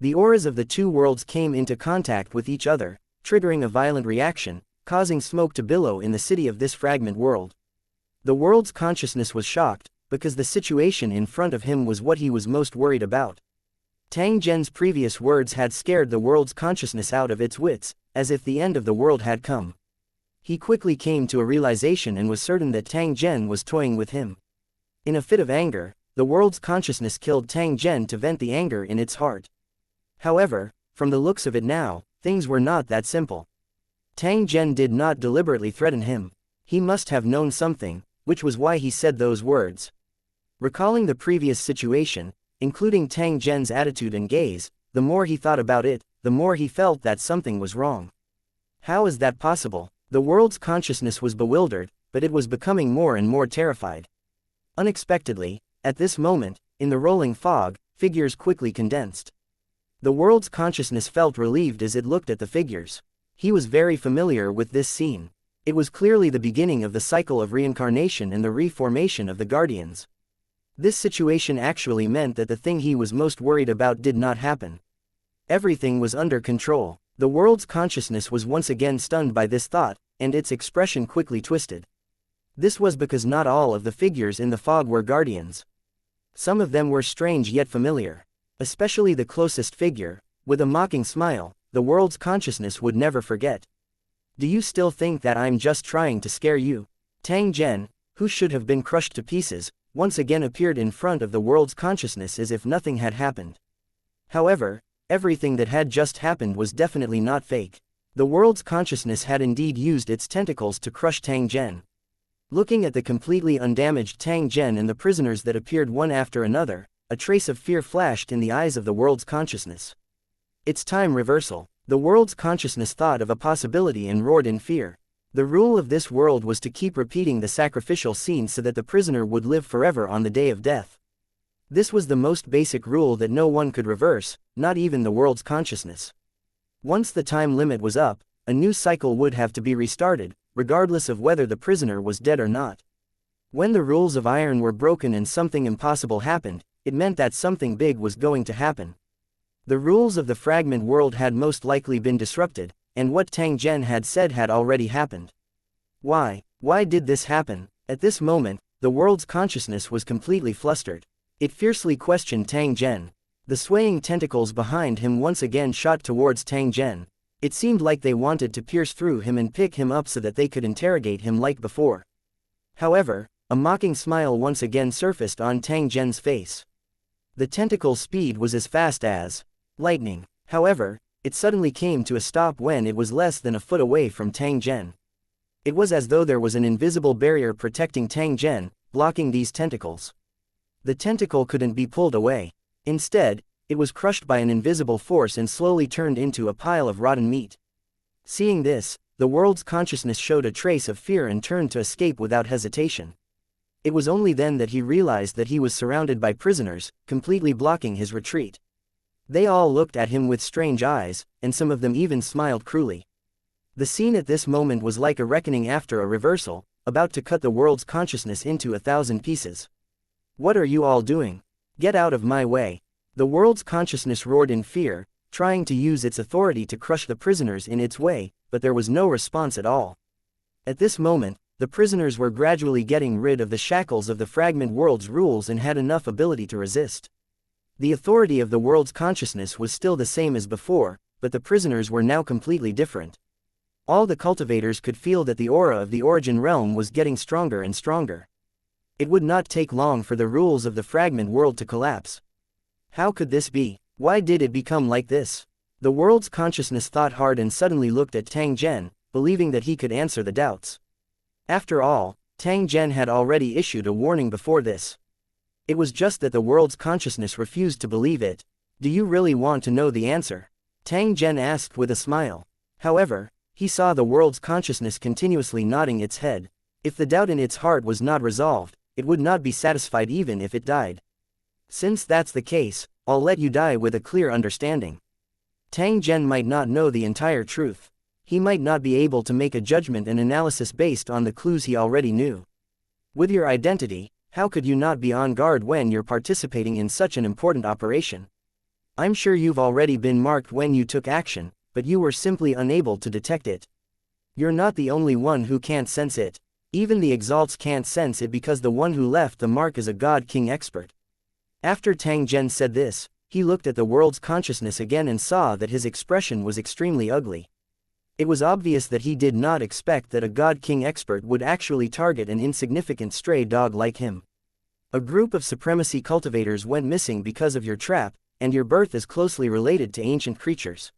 The auras of the two worlds came into contact with each other, triggering a violent reaction, causing smoke to billow in the city of this fragment world. The world's consciousness was shocked, because the situation in front of him was what he was most worried about. Tang Zhen's previous words had scared the world's consciousness out of its wits, as if the end of the world had come. He quickly came to a realization and was certain that Tang Zhen was toying with him. In a fit of anger, the world's consciousness killed Tang Zhen to vent the anger in its heart. However, from the looks of it now, things were not that simple. Tang Zhen did not deliberately threaten him. He must have known something, which was why he said those words. Recalling the previous situation, including Tang Zhen's attitude and gaze, the more he thought about it, the more he felt that something was wrong. How is that possible? The world's consciousness was bewildered, but it was becoming more and more terrified. Unexpectedly, at this moment, in the rolling fog, figures quickly condensed. The world's consciousness felt relieved as it looked at the figures. He was very familiar with this scene. It was clearly the beginning of the cycle of reincarnation and the reformation of the Guardians. This situation actually meant that the thing he was most worried about did not happen. Everything was under control. The world's consciousness was once again stunned by this thought, and its expression quickly twisted. This was because not all of the figures in the fog were Guardians. Some of them were strange yet familiar. Especially the closest figure, with a mocking smile, the world's consciousness would never forget. Do you still think that I'm just trying to scare you? Tang Zhen, who should have been crushed to pieces, once again appeared in front of the world's consciousness as if nothing had happened. However, everything that had just happened was definitely not fake. The world's consciousness had indeed used its tentacles to crush Tang Zhen. Looking at the completely undamaged Tang Zhen and the prisoners that appeared one after another, a trace of fear flashed in the eyes of the world's consciousness. It's time reversal. The world's consciousness thought of a possibility and roared in fear. The rule of this world was to keep repeating the sacrificial scene so that the prisoner would live forever on the day of death. This was the most basic rule that no one could reverse, not even the world's consciousness. Once the time limit was up, a new cycle would have to be restarted, regardless of whether the prisoner was dead or not. When the rules of iron were broken and something impossible happened, it meant that something big was going to happen. The rules of the fragment world had most likely been disrupted, and what Tang Zhen had said had already happened. Why did this happen? At this moment, the world's consciousness was completely flustered. It fiercely questioned Tang Zhen. The swaying tentacles behind him once again shot towards Tang Zhen. It seemed like they wanted to pierce through him and pick him up so that they could interrogate him like before. However, a mocking smile once again surfaced on Tang Zhen's face. The tentacle's speed was as fast as lightning. However, it suddenly came to a stop when it was less than a foot away from Tang Zhen. It was as though there was an invisible barrier protecting Tang Zhen, blocking these tentacles. The tentacle couldn't be pulled away. Instead, it was crushed by an invisible force and slowly turned into a pile of rotten meat. Seeing this, the world's consciousness showed a trace of fear and turned to escape without hesitation. It was only then that he realized that he was surrounded by prisoners, completely blocking his retreat. They all looked at him with strange eyes, and some of them even smiled cruelly. The scene at this moment was like a reckoning after a reversal, about to cut the world's consciousness into 1,000 pieces. "What are you all doing? Get out of my way!" The world's consciousness roared in fear, trying to use its authority to crush the prisoners in its way, but there was no response at all. At this moment, the prisoners were gradually getting rid of the shackles of the fragment world's rules and had enough ability to resist. The authority of the world's consciousness was still the same as before, but the prisoners were now completely different. All the cultivators could feel that the aura of the origin realm was getting stronger and stronger. It would not take long for the rules of the fragment world to collapse. How could this be? Why did it become like this? The world's consciousness thought hard and suddenly looked at Tang Zhen, believing that he could answer the doubts. After all, Tang Zhen had already issued a warning before this. It was just that the world's consciousness refused to believe it. "Do you really want to know the answer?" Tang Zhen asked with a smile. However, he saw the world's consciousness continuously nodding its head. If the doubt in its heart was not resolved, it would not be satisfied even if it died. "Since that's the case, I'll let you die with a clear understanding." Tang Zhen might not know the entire truth. He might not be able to make a judgment and analysis based on the clues he already knew. With your identity, how could you not be on guard when you're participating in such an important operation? I'm sure you've already been marked when you took action, but you were simply unable to detect it. You're not the only one who can't sense it. Even the exalts can't sense it because the one who left the mark is a God King expert. After Tang Zhen said this, he looked at the world's consciousness again and saw that his expression was extremely ugly. It was obvious that he did not expect that a God King expert would actually target an insignificant stray dog like him. A group of supremacy cultivators went missing because of your trap, and your birth is closely related to ancient creatures.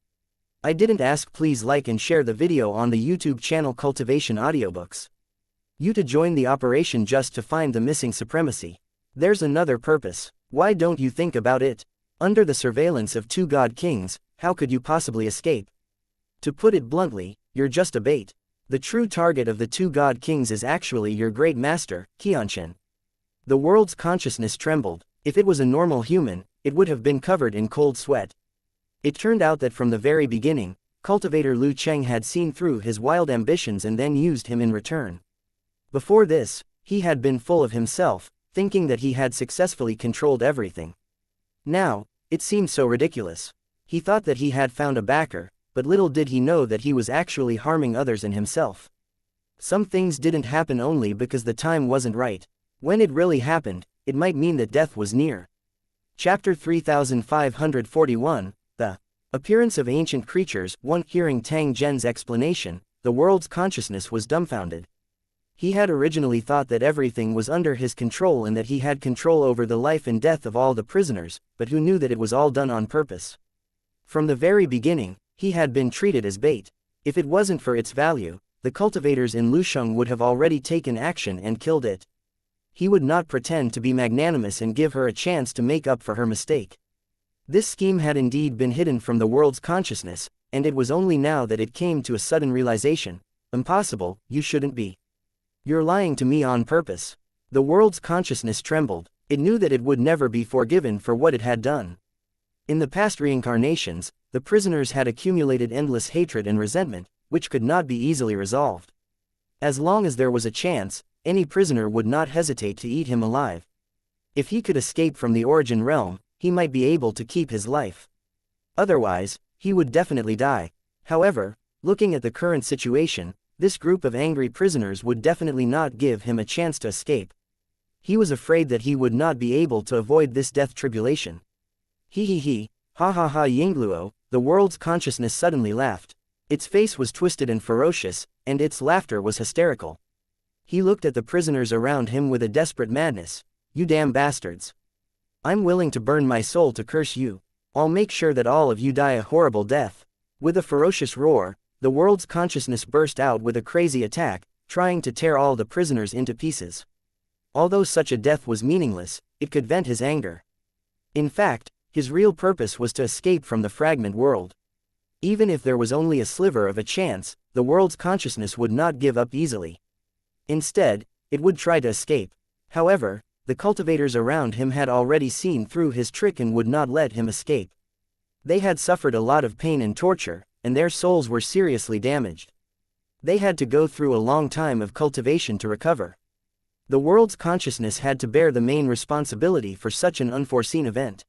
I didn't ask. Please like and share the video on the YouTube channel Cultivation Audiobooks. You to join the operation just to find the missing supremacy. There's another purpose. Why don't you think about it? Under the surveillance of two God Kings, how could you possibly escape? To put it bluntly, you're just a bait. The true target of the two God Kings is actually your great master, xianxia. The world's consciousness trembled. If it was a normal human, it would have been covered in cold sweat. It turned out that from the very beginning, cultivator Lu Cheng had seen through his wild ambitions and then used him in return. Before this, he had been full of himself, thinking that he had successfully controlled everything. Now, it seemed so ridiculous. He thought that he had found a backer, but little did he know that he was actually harming others and himself. Some things didn't happen only because the time wasn't right. When it really happened, it might mean that death was near. Chapter 3541, The Appearance of Ancient Creatures. 1. Hearing Tang Zhen's explanation, the world's consciousness was dumbfounded. He had originally thought that everything was under his control and that he had control over the life and death of all the prisoners, but who knew that it was all done on purpose? From the very beginning, he had been treated as bait. If it wasn't for its value, the cultivators in Lusheng would have already taken action and killed it. He would not pretend to be magnanimous and give her a chance to make up for her mistake. This scheme had indeed been hidden from the world's consciousness, and it was only now that it came to a sudden realization. Impossible, you shouldn't be. You're lying to me on purpose. The world's consciousness trembled. It knew that it would never be forgiven for what it had done. In the past reincarnations, the prisoners had accumulated endless hatred and resentment, which could not be easily resolved. As long as there was a chance, any prisoner would not hesitate to eat him alive. If he could escape from the origin realm, he might be able to keep his life. Otherwise, he would definitely die. However, looking at the current situation, this group of angry prisoners would definitely not give him a chance to escape. He was afraid that he would not be able to avoid this death tribulation. He, ha ha ha Yingluo, the world's consciousness suddenly laughed. Its face was twisted and ferocious, and its laughter was hysterical. He looked at the prisoners around him with a desperate madness. You damn bastards. I'm willing to burn my soul to curse you. I'll make sure that all of you die a horrible death." With a ferocious roar, the world's consciousness burst out with a crazy attack, trying to tear all the prisoners into pieces. Although such a death was meaningless, it could vent his anger. In fact, his real purpose was to escape from the fragment world. Even if there was only a sliver of a chance, the world's consciousness would not give up easily. Instead, it would try to escape. However, the cultivators around him had already seen through his trick and would not let him escape. They had suffered a lot of pain and torture, and their souls were seriously damaged. They had to go through a long time of cultivation to recover. The world's consciousness had to bear the main responsibility for such an unforeseen event.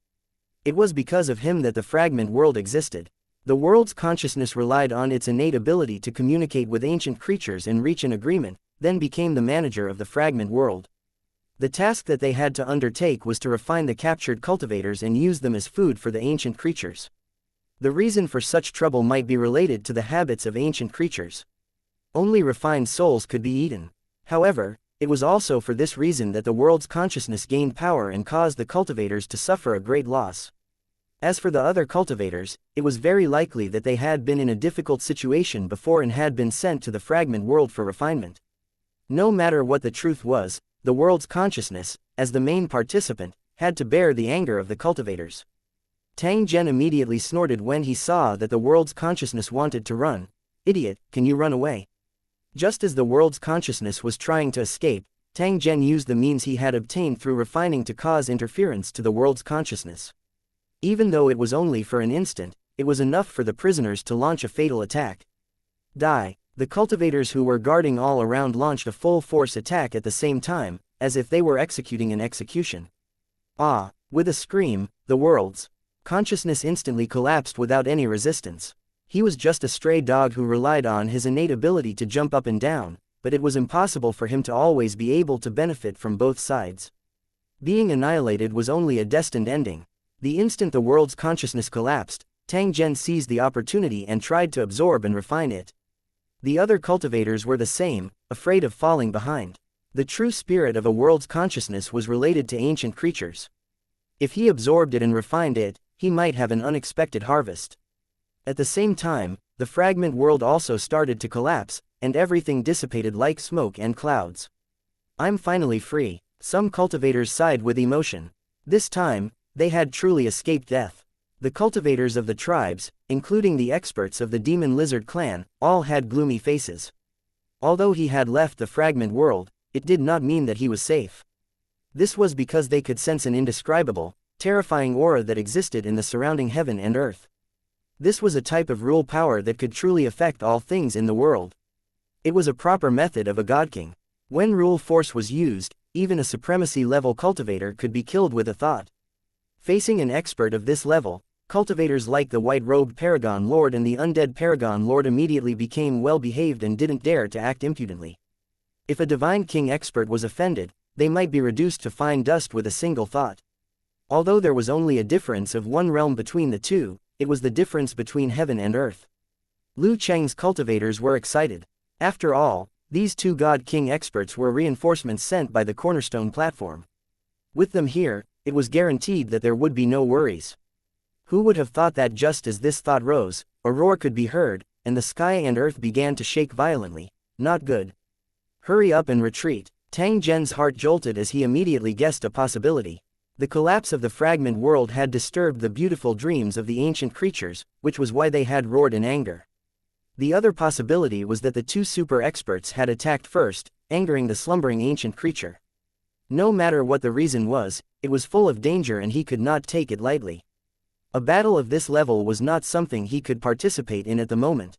It was because of him that the fragment world existed. The world's consciousness relied on its innate ability to communicate with ancient creatures and reach an agreement, then became the manager of the fragment world. The task that they had to undertake was to refine the captured cultivators and use them as food for the ancient creatures. The reason for such trouble might be related to the habits of ancient creatures. Only refined souls could be eaten. However, it was also for this reason that the world's consciousness gained power and caused the cultivators to suffer a great loss. As for the other cultivators, it was very likely that they had been in a difficult situation before and had been sent to the fragment world for refinement. No matter what the truth was, the world's consciousness, as the main participant, had to bear the anger of the cultivators. Tang Zhen immediately snorted when he saw that the world's consciousness wanted to run. "Idiot, can you run away?" Just as the world's consciousness was trying to escape, Tang Zhen used the means he had obtained through refining to cause interference to the world's consciousness. Even though it was only for an instant, it was enough for the prisoners to launch a fatal attack. Die! The cultivators who were guarding all around launched a full-force attack at the same time, as if they were executing an execution. Ah! With a scream, the world's consciousness instantly collapsed without any resistance. He was just a stray dog who relied on his innate ability to jump up and down, but it was impossible for him to always be able to benefit from both sides. Being annihilated was only a destined ending. The instant the world's consciousness collapsed, Tang Zhen seized the opportunity and tried to absorb and refine it. The other cultivators were the same, afraid of falling behind. The true spirit of a world's consciousness was related to ancient creatures. If he absorbed it and refined it, he might have an unexpected harvest. At the same time, the fragment world also started to collapse, and everything dissipated like smoke and clouds. "I'm finally free," some cultivators sighed with emotion. This time, they had truly escaped death. The cultivators of the tribes, including the experts of the demon lizard clan, all had gloomy faces. Although he had left the fragment world, it did not mean that he was safe. This was because they could sense an indescribable, terrifying aura that existed in the surrounding heaven and earth. This was a type of rule power that could truly affect all things in the world. It was a proper method of a god king. When rule force was used, even a supremacy-level cultivator could be killed with a thought. Facing an expert of this level, cultivators like the white-robed Paragon Lord and the undead Paragon Lord immediately became well-behaved and didn't dare to act impudently. If a divine king expert was offended, they might be reduced to fine dust with a single thought. Although there was only a difference of one realm between the two, it was the difference between heaven and earth. Lu Cheng's cultivators were excited. After all, these two God King experts were reinforcements sent by the Cornerstone platform. With them here, it was guaranteed that there would be no worries. Who would have thought that just as this thought rose, a roar could be heard, and the sky and earth began to shake violently. Not good. Hurry up and retreat. Tang Zhen's heart jolted as he immediately guessed a possibility. The collapse of the fragment world had disturbed the beautiful dreams of the ancient creatures, which was why they had roared in anger. The other possibility was that the two super experts had attacked first, angering the slumbering ancient creature. No matter what the reason was, it was full of danger and he could not take it lightly. A battle of this level was not something he could participate in at the moment.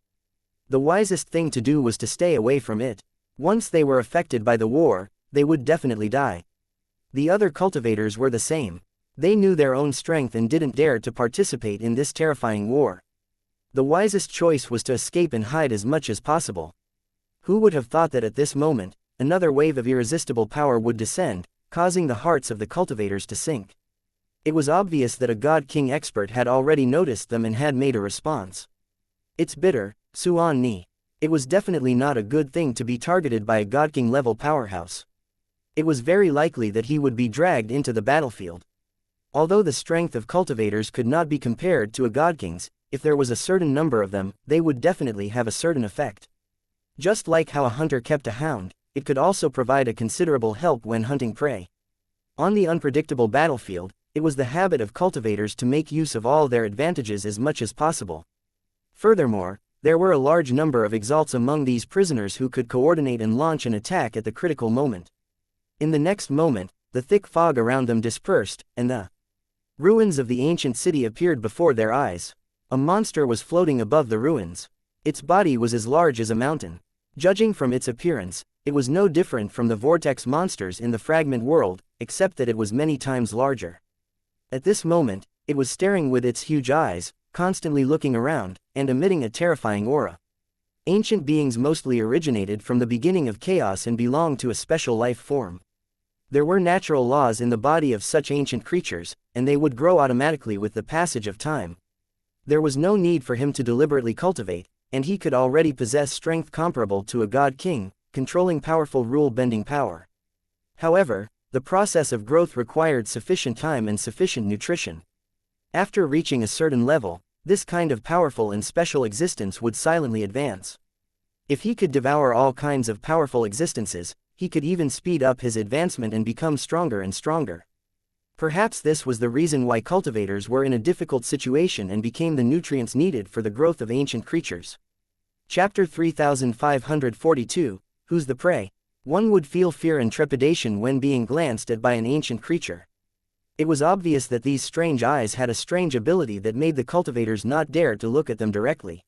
The wisest thing to do was to stay away from it. Once they were affected by the war, they would definitely die. The other cultivators were the same. They knew their own strength and didn't dare to participate in this terrifying war. The wisest choice was to escape and hide as much as possible. Who would have thought that at this moment, another wave of irresistible power would descend, causing the hearts of the cultivators to sink? It was obvious that a God King expert had already noticed them and had made a response. It's bitter, Suan Ni. It was definitely not a good thing to be targeted by a God King level powerhouse. It was very likely that he would be dragged into the battlefield. Although the strength of cultivators could not be compared to a god-king's, if there was a certain number of them, they would definitely have a certain effect. Just like how a hunter kept a hound, it could also provide a considerable help when hunting prey. On the unpredictable battlefield, it was the habit of cultivators to make use of all their advantages as much as possible. Furthermore, there were a large number of exalts among these prisoners who could coordinate and launch an attack at the critical moment. In the next moment, the thick fog around them dispersed, and the ruins of the ancient city appeared before their eyes. A monster was floating above the ruins. Its body was as large as a mountain. Judging from its appearance, it was no different from the vortex monsters in the fragment world, except that it was many times larger. At this moment, it was staring with its huge eyes, constantly looking around, and emitting a terrifying aura. Ancient beings mostly originated from the beginning of chaos and belonged to a special life form. There were natural laws in the body of such ancient creatures, and they would grow automatically with the passage of time. There was no need for him to deliberately cultivate, and he could already possess strength comparable to a god-king, controlling powerful rule-bending power. However, the process of growth required sufficient time and sufficient nutrition. After reaching a certain level, this kind of powerful and special existence would silently advance. If he could devour all kinds of powerful existences, he could even speed up his advancement and become stronger and stronger. Perhaps this was the reason why cultivators were in a difficult situation and became the nutrients needed for the growth of ancient creatures. Chapter 3542, Who's the Prey? One would feel fear and trepidation when being glanced at by an ancient creature. It was obvious that these strange eyes had a strange ability that made the cultivators not dare to look at them directly.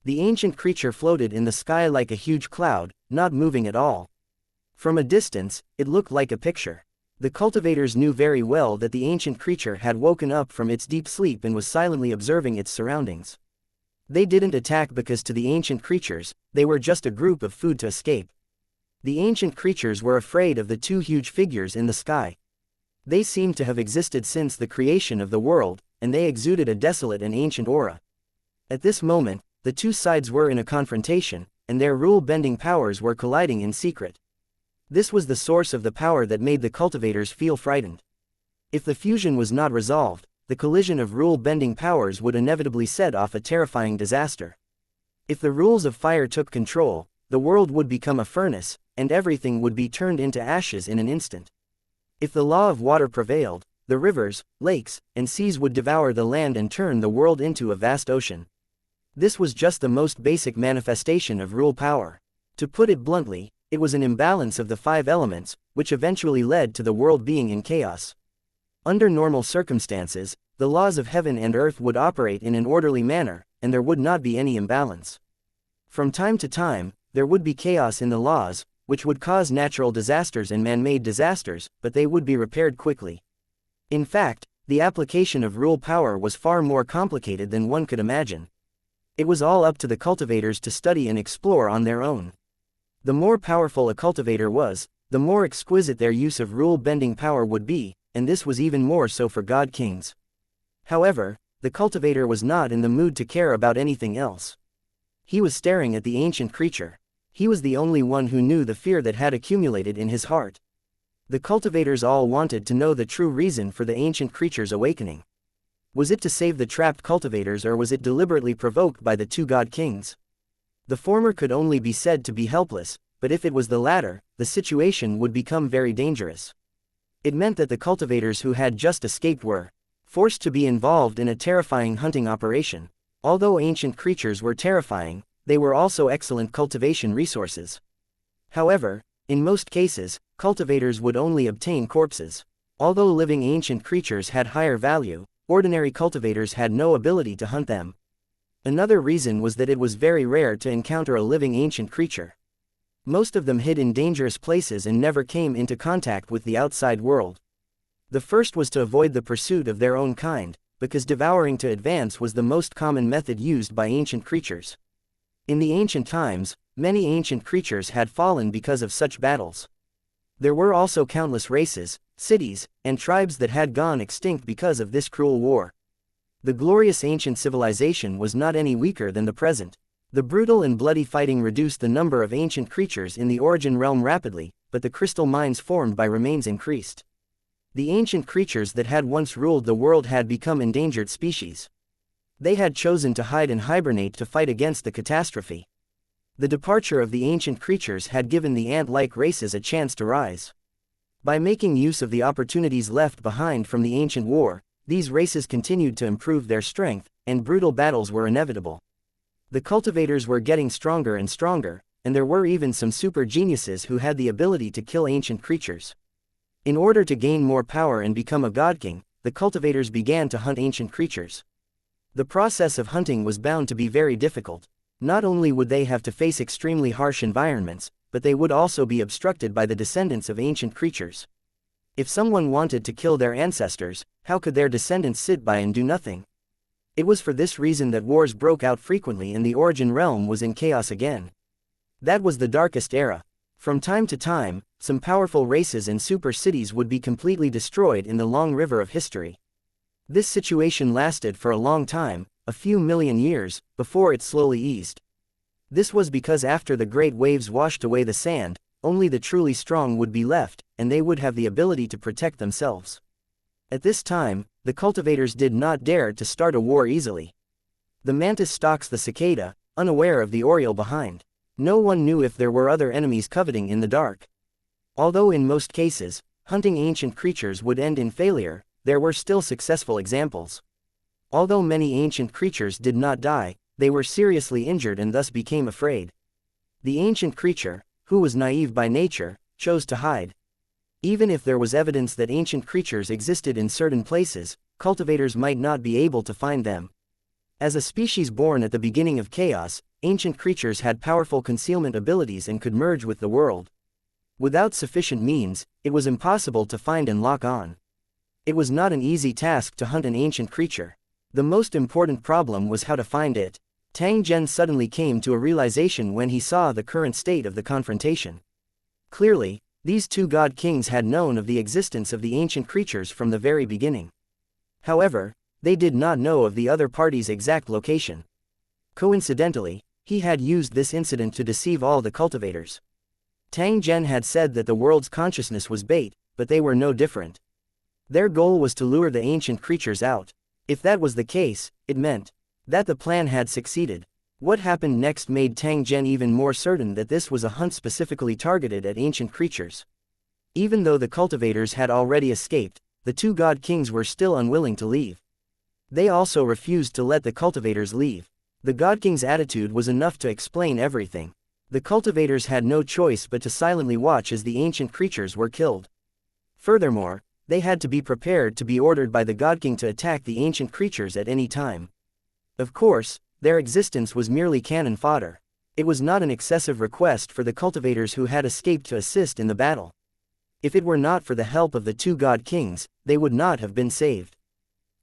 The ancient creature floated in the sky like a huge cloud, not moving at all. From a distance, it looked like a picture. The cultivators knew very well that the ancient creature had woken up from its deep sleep and was silently observing its surroundings. They didn't attack because to the ancient creatures, they were just a group of food to escape. The ancient creatures were afraid of the two huge figures in the sky. They seemed to have existed since the creation of the world, and they exuded a desolate and ancient aura. At this moment, the two sides were in a confrontation, and their rule-bending powers were colliding in secret. This was the source of the power that made the cultivators feel frightened. If the fusion was not resolved, the collision of rule-bending powers would inevitably set off a terrifying disaster. If the rules of fire took control, the world would become a furnace, and everything would be turned into ashes in an instant. If the law of water prevailed, the rivers, lakes, and seas would devour the land and turn the world into a vast ocean. This was just the most basic manifestation of rule power. To put it bluntly, it was an imbalance of the five elements, which eventually led to the world being in chaos. Under normal circumstances, the laws of heaven and earth would operate in an orderly manner, and there would not be any imbalance. From time to time, there would be chaos in the laws, which would cause natural disasters and man-made disasters, but they would be repaired quickly. In fact, the application of rule power was far more complicated than one could imagine. It was all up to the cultivators to study and explore on their own. The more powerful a cultivator was, the more exquisite their use of rule-bending power would be, and this was even more so for god-kings. However, the cultivator was not in the mood to care about anything else. He was staring at the ancient creature. He was the only one who knew the fear that had accumulated in his heart. The cultivators all wanted to know the true reason for the ancient creature's awakening. Was it to save the trapped cultivators, or was it deliberately provoked by the two god-kings? The former could only be said to be helpless, but if it was the latter, the situation would become very dangerous. It meant that the cultivators who had just escaped were forced to be involved in a terrifying hunting operation. Although ancient creatures were terrifying, they were also excellent cultivation resources. However, in most cases, cultivators would only obtain corpses. Although living ancient creatures had higher value, ordinary cultivators had no ability to hunt them. Another reason was that it was very rare to encounter a living ancient creature. Most of them hid in dangerous places and never came into contact with the outside world. The first was to avoid the pursuit of their own kind, because devouring to advance was the most common method used by ancient creatures. In the ancient times, many ancient creatures had fallen because of such battles. There were also countless races, cities, and tribes that had gone extinct because of this cruel war. The glorious ancient civilization was not any weaker than the present. The brutal and bloody fighting reduced the number of ancient creatures in the origin realm rapidly, but the crystal mines formed by remains increased. The ancient creatures that had once ruled the world had become endangered species. They had chosen to hide and hibernate to fight against the catastrophe. The departure of the ancient creatures had given the ant-like races a chance to rise. By making use of the opportunities left behind from the ancient war, these races continued to improve their strength, and brutal battles were inevitable. The cultivators were getting stronger and stronger, and there were even some super geniuses who had the ability to kill ancient creatures. In order to gain more power and become a god king, the cultivators began to hunt ancient creatures. The process of hunting was bound to be very difficult. Not only would they have to face extremely harsh environments, but they would also be obstructed by the descendants of ancient creatures. If someone wanted to kill their ancestors, how could their descendants sit by and do nothing? It was for this reason that wars broke out frequently and the origin realm was in chaos again. That was the darkest era. From time to time, some powerful races and super cities would be completely destroyed in the long river of history. This situation lasted for a long time, a few million years, before it slowly eased. This was because after the great waves washed away the sand, only the truly strong would be left, and they would have the ability to protect themselves. At this time, the cultivators did not dare to start a war easily. The mantis stalks the cicada, unaware of the oriole behind. No one knew if there were other enemies coveting in the dark. Although in most cases, hunting ancient creatures would end in failure, there were still successful examples. Although many ancient creatures did not die, they were seriously injured and thus became afraid. The ancient creature, who was naive by nature, chose to hide. Even if there was evidence that ancient creatures existed in certain places, cultivators might not be able to find them. As a species born at the beginning of chaos, ancient creatures had powerful concealment abilities and could merge with the world. Without sufficient means, it was impossible to find and lock on. It was not an easy task to hunt an ancient creature. The most important problem was how to find it. Tang Zhen suddenly came to a realization when he saw the current state of the confrontation. Clearly, these two god kings had known of the existence of the ancient creatures from the very beginning. However, they did not know of the other party's exact location. Coincidentally, he had used this incident to deceive all the cultivators. Tang Zhen had said that the world's consciousness was bait, but they were no different. Their goal was to lure the ancient creatures out. If that was the case, it meant that the plan had succeeded. What happened next made Tang Zhen even more certain that this was a hunt specifically targeted at ancient creatures. Even though the cultivators had already escaped, the two god kings were still unwilling to leave. They also refused to let the cultivators leave. The god king's attitude was enough to explain everything. The cultivators had no choice but to silently watch as the ancient creatures were killed. Furthermore, they had to be prepared to be ordered by the god king to attack the ancient creatures at any time. Of course, their existence was merely cannon fodder. It was not an excessive request for the cultivators who had escaped to assist in the battle. If it were not for the help of the two god kings, they would not have been saved.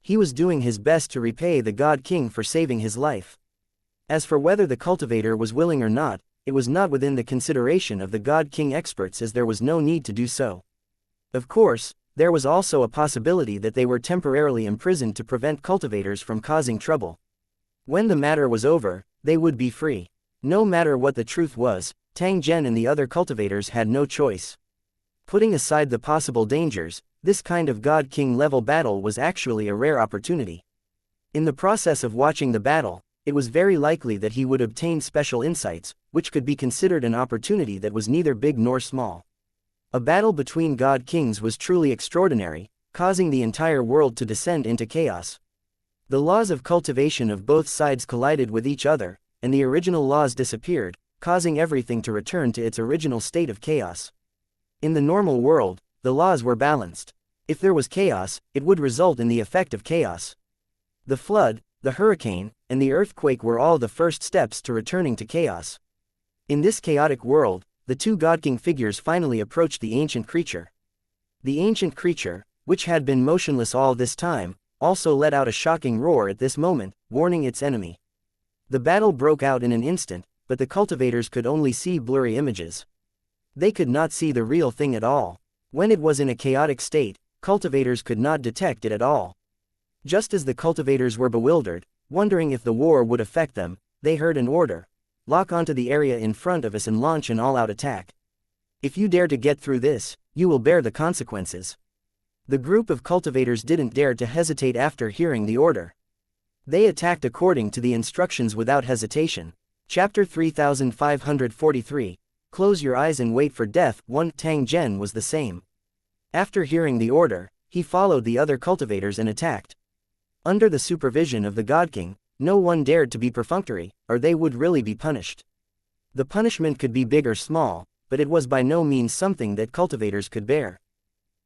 He was doing his best to repay the god king for saving his life. As for whether the cultivator was willing or not, it was not within the consideration of the god king experts, as there was no need to do so. Of course, there was also a possibility that they were temporarily imprisoned to prevent cultivators from causing trouble. When the matter was over, they would be free. No matter what the truth was, Tang Zhen and the other cultivators had no choice. Putting aside the possible dangers, this kind of god king level battle was actually a rare opportunity. In the process of watching the battle, it was very likely that he would obtain special insights, which could be considered an opportunity that was neither big nor small. A battle between god kings was truly extraordinary, causing the entire world to descend into chaos. The laws of cultivation of both sides collided with each other, and the original laws disappeared, causing everything to return to its original state of chaos. In the normal world, the laws were balanced. If there was chaos, it would result in the effect of chaos. The flood, the hurricane, and the earthquake were all the first steps to returning to chaos. In this chaotic world, the two god king figures finally approached the ancient creature. The ancient creature, which had been motionless all this time, also let out a shocking roar at this moment, warning its enemy. The battle broke out in an instant, but the cultivators could only see blurry images. They could not see the real thing at all. When it was in a chaotic state, cultivators could not detect it at all. Just as the cultivators were bewildered, wondering if the war would affect them, they heard an order: lock onto the area in front of us and launch an all-out attack. If you dare to get through this, you will bear the consequences. The group of cultivators didn't dare to hesitate after hearing the order. They attacked according to the instructions without hesitation. Chapter 3543, Close Your Eyes and Wait for Death. 1. Tang Zhen was the same. After hearing the order, he followed the other cultivators and attacked. Under the supervision of the God King, no one dared to be perfunctory, or they would really be punished. The punishment could be big or small, but it was by no means something that cultivators could bear.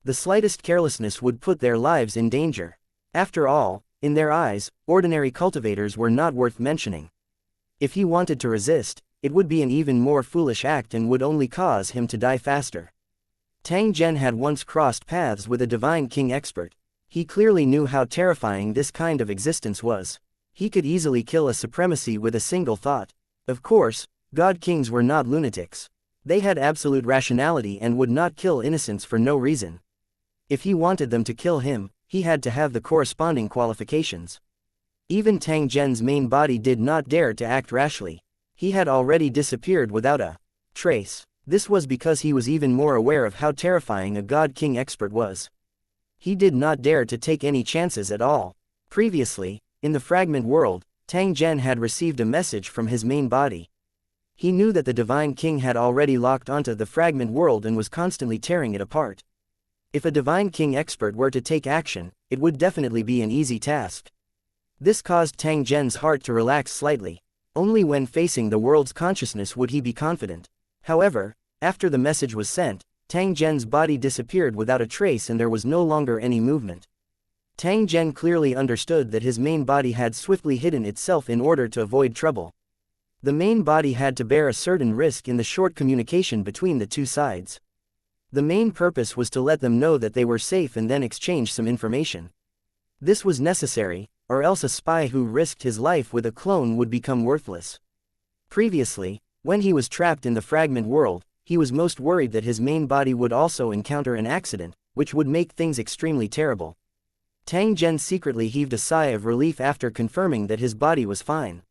The slightest carelessness would put their lives in danger. After all, in their eyes, ordinary cultivators were not worth mentioning. If he wanted to resist, it would be an even more foolish act and would only cause him to die faster. Tang Zhen had once crossed paths with a divine king expert. He clearly knew how terrifying this kind of existence was. He could easily kill a supremacy with a single thought. Of course, god kings were not lunatics. They had absolute rationality and would not kill innocents for no reason. If he wanted them to kill him, he had to have the corresponding qualifications. Even Tang Zhen's main body did not dare to act rashly. He had already disappeared without a trace. This was because he was even more aware of how terrifying a god king expert was. He did not dare to take any chances at all. Previously, in the fragment world, Tang Zhen had received a message from his main body. He knew that the divine king had already locked onto the fragment world and was constantly tearing it apart. If a divine king expert were to take action, it would definitely be an easy task. This caused Tang Zhen's heart to relax slightly. Only when facing the world's consciousness would he be confident. However, after the message was sent, Tang Zhen's body disappeared without a trace and there was no longer any movement. Tang Zhen clearly understood that his main body had swiftly hidden itself in order to avoid trouble. The main body had to bear a certain risk in the short communication between the two sides. The main purpose was to let them know that they were safe and then exchange some information. This was necessary, or else a spy who risked his life with a clone would become worthless. Previously, when he was trapped in the fragment world, he was most worried that his main body would also encounter an accident, which would make things extremely terrible. Tang Zhen secretly heaved a sigh of relief after confirming that his body was fine.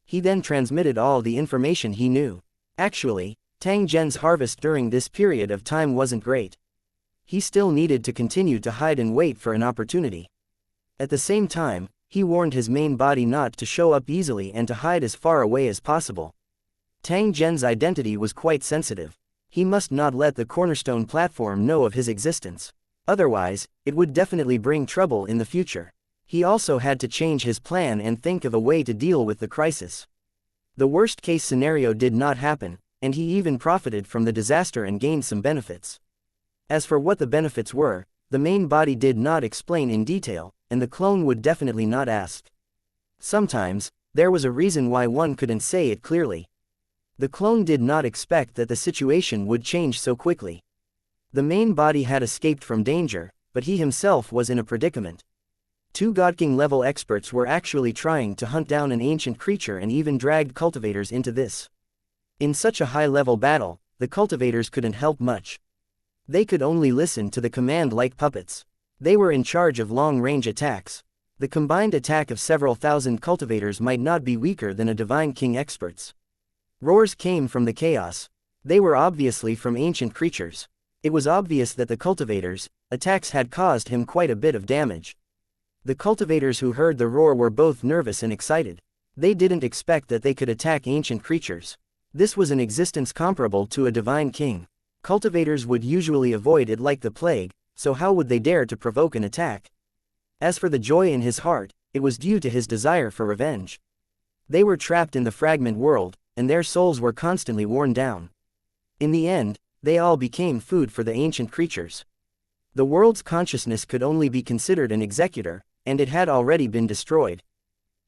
He then transmitted all the information he knew. Actually, Tang Zhen's harvest during this period of time wasn't great. He still needed to continue to hide and wait for an opportunity. At the same time, he warned his main body not to show up easily and to hide as far away as possible. Tang Zhen's identity was quite sensitive. He must not let the cornerstone platform know of his existence. Otherwise, it would definitely bring trouble in the future. He also had to change his plan and think of a way to deal with the crisis. The worst-case scenario did not happen, and he even profited from the disaster and gained some benefits. As for what the benefits were, the main body did not explain in detail, and the clone would definitely not ask. Sometimes, there was a reason why one couldn't say it clearly. The clone did not expect that the situation would change so quickly. The main body had escaped from danger, but he himself was in a predicament. Two God King level experts were actually trying to hunt down an ancient creature and even dragged cultivators into this. In such a high-level battle, the cultivators couldn't help much. They could only listen to the command like puppets. They were in charge of long-range attacks. The combined attack of several thousand cultivators might not be weaker than a divine king expert's. Roars came from the chaos. They were obviously from ancient creatures. It was obvious that the cultivators' attacks had caused him quite a bit of damage. The cultivators who heard the roar were both nervous and excited. They didn't expect that they could attack ancient creatures. This was an existence comparable to a divine king. Cultivators would usually avoid it like the plague, so how would they dare to provoke an attack? As for the joy in his heart, it was due to his desire for revenge. They were trapped in the fragment world, and their souls were constantly worn down. In the end, they all became food for the ancient creatures. The world's consciousness could only be considered an executor, and it had already been destroyed.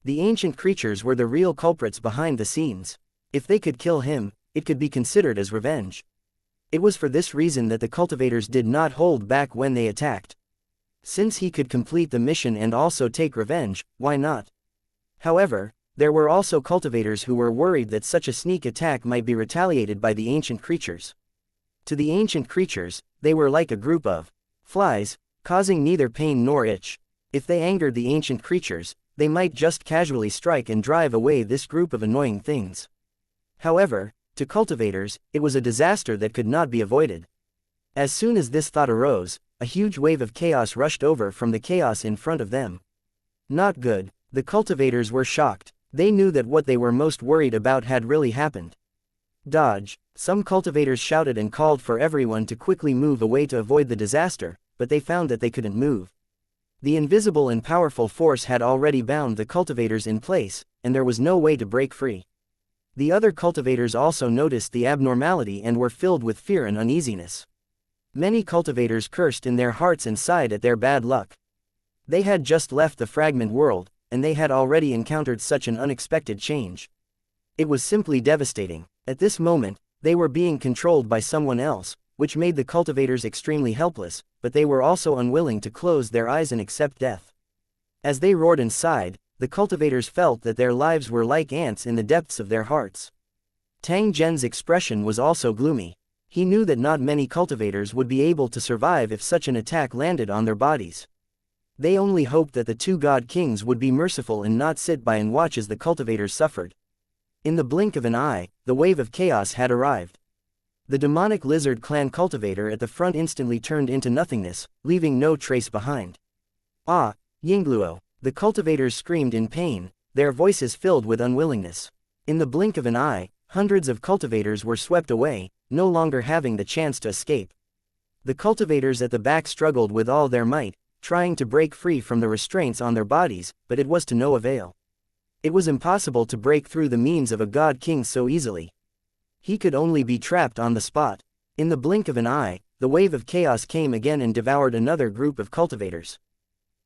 The ancient creatures were the real culprits behind the scenes. If they could kill him, it could be considered as revenge. It was for this reason that the cultivators did not hold back when they attacked. Since he could complete the mission and also take revenge, why not? However, there were also cultivators who were worried that such a sneak attack might be retaliated by the ancient creatures. To the ancient creatures, they were like a group of flies, causing neither pain nor itch. If they angered the ancient creatures, they might just casually strike and drive away this group of annoying things. However, to cultivators, it was a disaster that could not be avoided. As soon as this thought arose, a huge wave of chaos rushed over from the chaos in front of them. Not good. The cultivators were shocked. They knew that what they were most worried about had really happened. Dodge. Some cultivators shouted and called for everyone to quickly move away to avoid the disaster, but they found that they couldn't move. The invisible and powerful force had already bound the cultivators in place, and there was no way to break free. The other cultivators also noticed the abnormality and were filled with fear and uneasiness. Many cultivators cursed in their hearts and sighed at their bad luck. They had just left the fragment world, and they had already encountered such an unexpected change. It was simply devastating. At this moment, they were being controlled by someone else, which made the cultivators extremely helpless, but they were also unwilling to close their eyes and accept death. As they roared and sighed, the cultivators felt that their lives were like ants in the depths of their hearts. Tang Zhen's expression was also gloomy. He knew that not many cultivators would be able to survive if such an attack landed on their bodies. They only hoped that the two god kings would be merciful and not sit by and watch as the cultivators suffered. In the blink of an eye, the wave of chaos had arrived. The demonic lizard clan cultivator at the front instantly turned into nothingness, leaving no trace behind. Ah, Yingluo! The cultivators screamed in pain, their voices filled with unwillingness. In the blink of an eye, hundreds of cultivators were swept away, no longer having the chance to escape. The cultivators at the back struggled with all their might, trying to break free from the restraints on their bodies, but it was to no avail. It was impossible to break through the means of a god king so easily. He could only be trapped on the spot. In the blink of an eye, the wave of chaos came again and devoured another group of cultivators.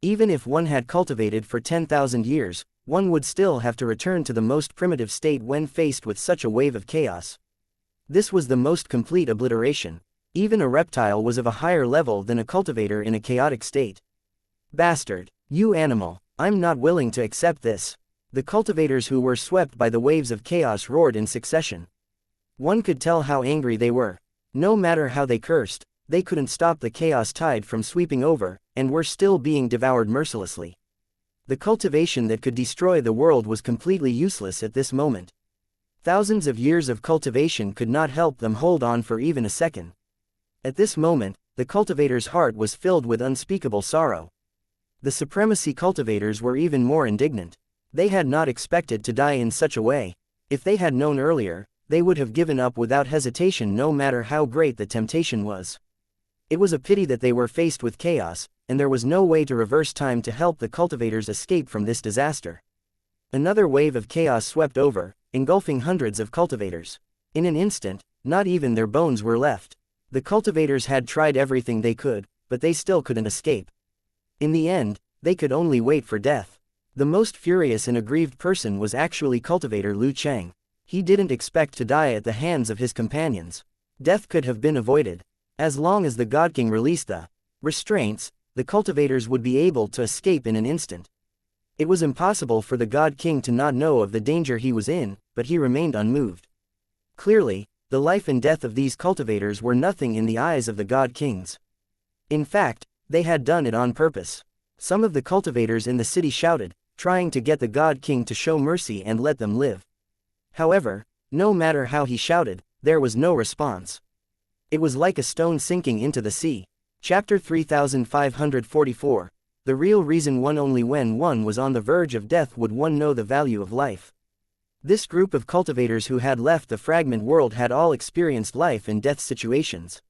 Even if one had cultivated for 10,000 years, one would still have to return to the most primitive state when faced with such a wave of chaos. This was the most complete obliteration. Even a reptile was of a higher level than a cultivator in a chaotic state. Bastard! You animal! I'm not willing to accept this. The cultivators who were swept by the waves of chaos roared in succession. One could tell how angry they were. No matter how they cursed, they couldn't stop the chaos tide from sweeping over, and were still being devoured mercilessly. The cultivation that could destroy the world was completely useless at this moment. Thousands of years of cultivation could not help them hold on for even a second. At this moment, the cultivator's heart was filled with unspeakable sorrow. The supremacy cultivators were even more indignant. They had not expected to die in such a way. If they had known earlier, they would have given up without hesitation no matter how great the temptation was. It was a pity that they were faced with chaos, and there was no way to reverse time to help the cultivators escape from this disaster. Another wave of chaos swept over, engulfing hundreds of cultivators. In an instant, not even their bones were left. The cultivators had tried everything they could, but they still couldn't escape. In the end, they could only wait for death. The most furious and aggrieved person was actually cultivator Lu Cheng. He didn't expect to die at the hands of his companions. Death could have been avoided. As long as the God King released the restraints, the cultivators would be able to escape in an instant. It was impossible for the God King to not know of the danger he was in, but he remained unmoved. Clearly, the life and death of these cultivators were nothing in the eyes of the God Kings. In fact, they had done it on purpose. Some of the cultivators in the city shouted, trying to get the God King to show mercy and let them live. However, no matter how he shouted, there was no response. It was like a stone sinking into the sea. Chapter 3544. The real reason. Only when one was on the verge of death would one know the value of life. This group of cultivators who had left the fragment world had all experienced life and death situations.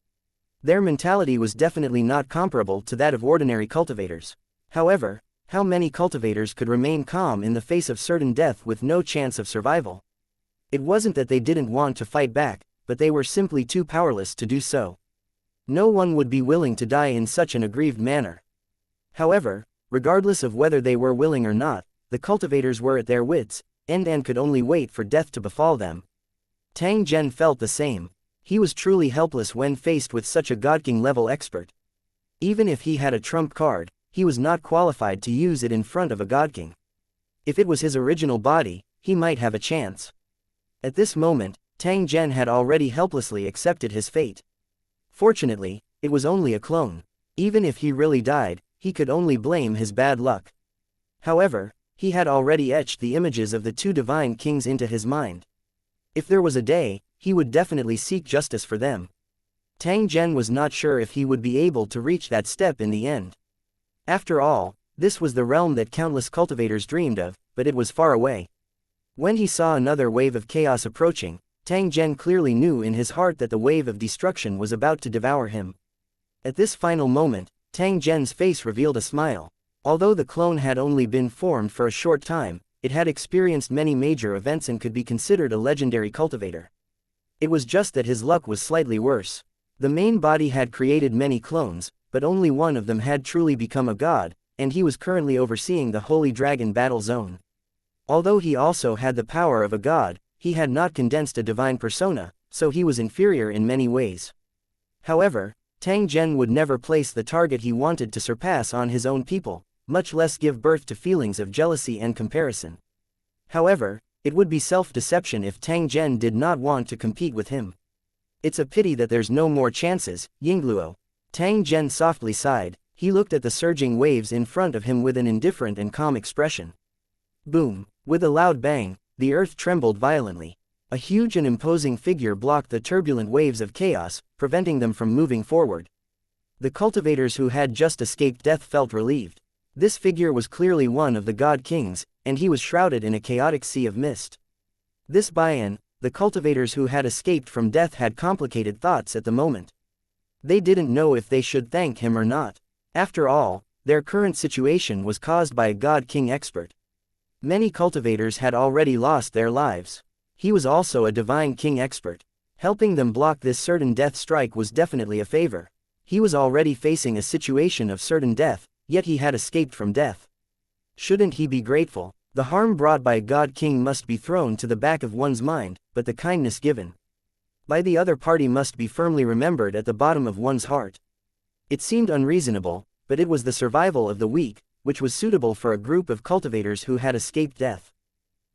Their mentality was definitely not comparable to that of ordinary cultivators. However, how many cultivators could remain calm in the face of certain death with no chance of survival? It wasn't that they didn't want to fight back, but they were simply too powerless to do so. No one would be willing to die in such an aggrieved manner. However, regardless of whether they were willing or not, the cultivators were at their wits' end and could only wait for death to befall them. Tang Zhen felt the same. He was truly helpless when faced with such a God King level expert. Even if he had a trump card, he was not qualified to use it in front of a God King. If it was his original body, he might have a chance. At this moment, Tang Zhen had already helplessly accepted his fate. Fortunately, it was only a clone. Even if he really died, he could only blame his bad luck. However, he had already etched the images of the two divine kings into his mind. If there was a day, he would definitely seek justice for them. Tang Zhen was not sure if he would be able to reach that step in the end. After all, this was the realm that countless cultivators dreamed of, but it was far away. When he saw another wave of chaos approaching, Tang Zhen clearly knew in his heart that the wave of destruction was about to devour him. At this final moment, Tang Zhen's face revealed a smile. Although the clone had only been formed for a short time, it had experienced many major events and could be considered a legendary cultivator. It was just that his luck was slightly worse. The main body had created many clones, but only one of them had truly become a god, and he was currently overseeing the Holy Dragon battle zone. Although he also had the power of a god, he had not condensed a divine persona, so he was inferior in many ways. However, Tang Zhen would never place the target he wanted to surpass on his own people, much less give birth to feelings of jealousy and comparison. However, it would be self-deception if Tang Zhen did not want to compete with him. It's a pity that there's no more chances, Yingluo. Tang Zhen softly sighed. He looked at the surging waves in front of him with an indifferent and calm expression. Boom! With a loud bang, the earth trembled violently. A huge and imposing figure blocked the turbulent waves of chaos, preventing them from moving forward. The cultivators who had just escaped death felt relieved. This figure was clearly one of the God Kings, and he was shrouded in a chaotic sea of mist. This buy-in, the cultivators who had escaped from death had complicated thoughts at the moment. They didn't know if they should thank him or not. After all, their current situation was caused by a God King expert. Many cultivators had already lost their lives. He was also a divine king expert. Helping them block this certain death strike was definitely a favor. He was already facing a situation of certain death, yet he had escaped from death. Shouldn't he be grateful? The harm brought by a God King must be thrown to the back of one's mind, but the kindness given by the other party must be firmly remembered at the bottom of one's heart. It seemed unreasonable, but it was the survival of the weak, which was suitable for a group of cultivators who had escaped death.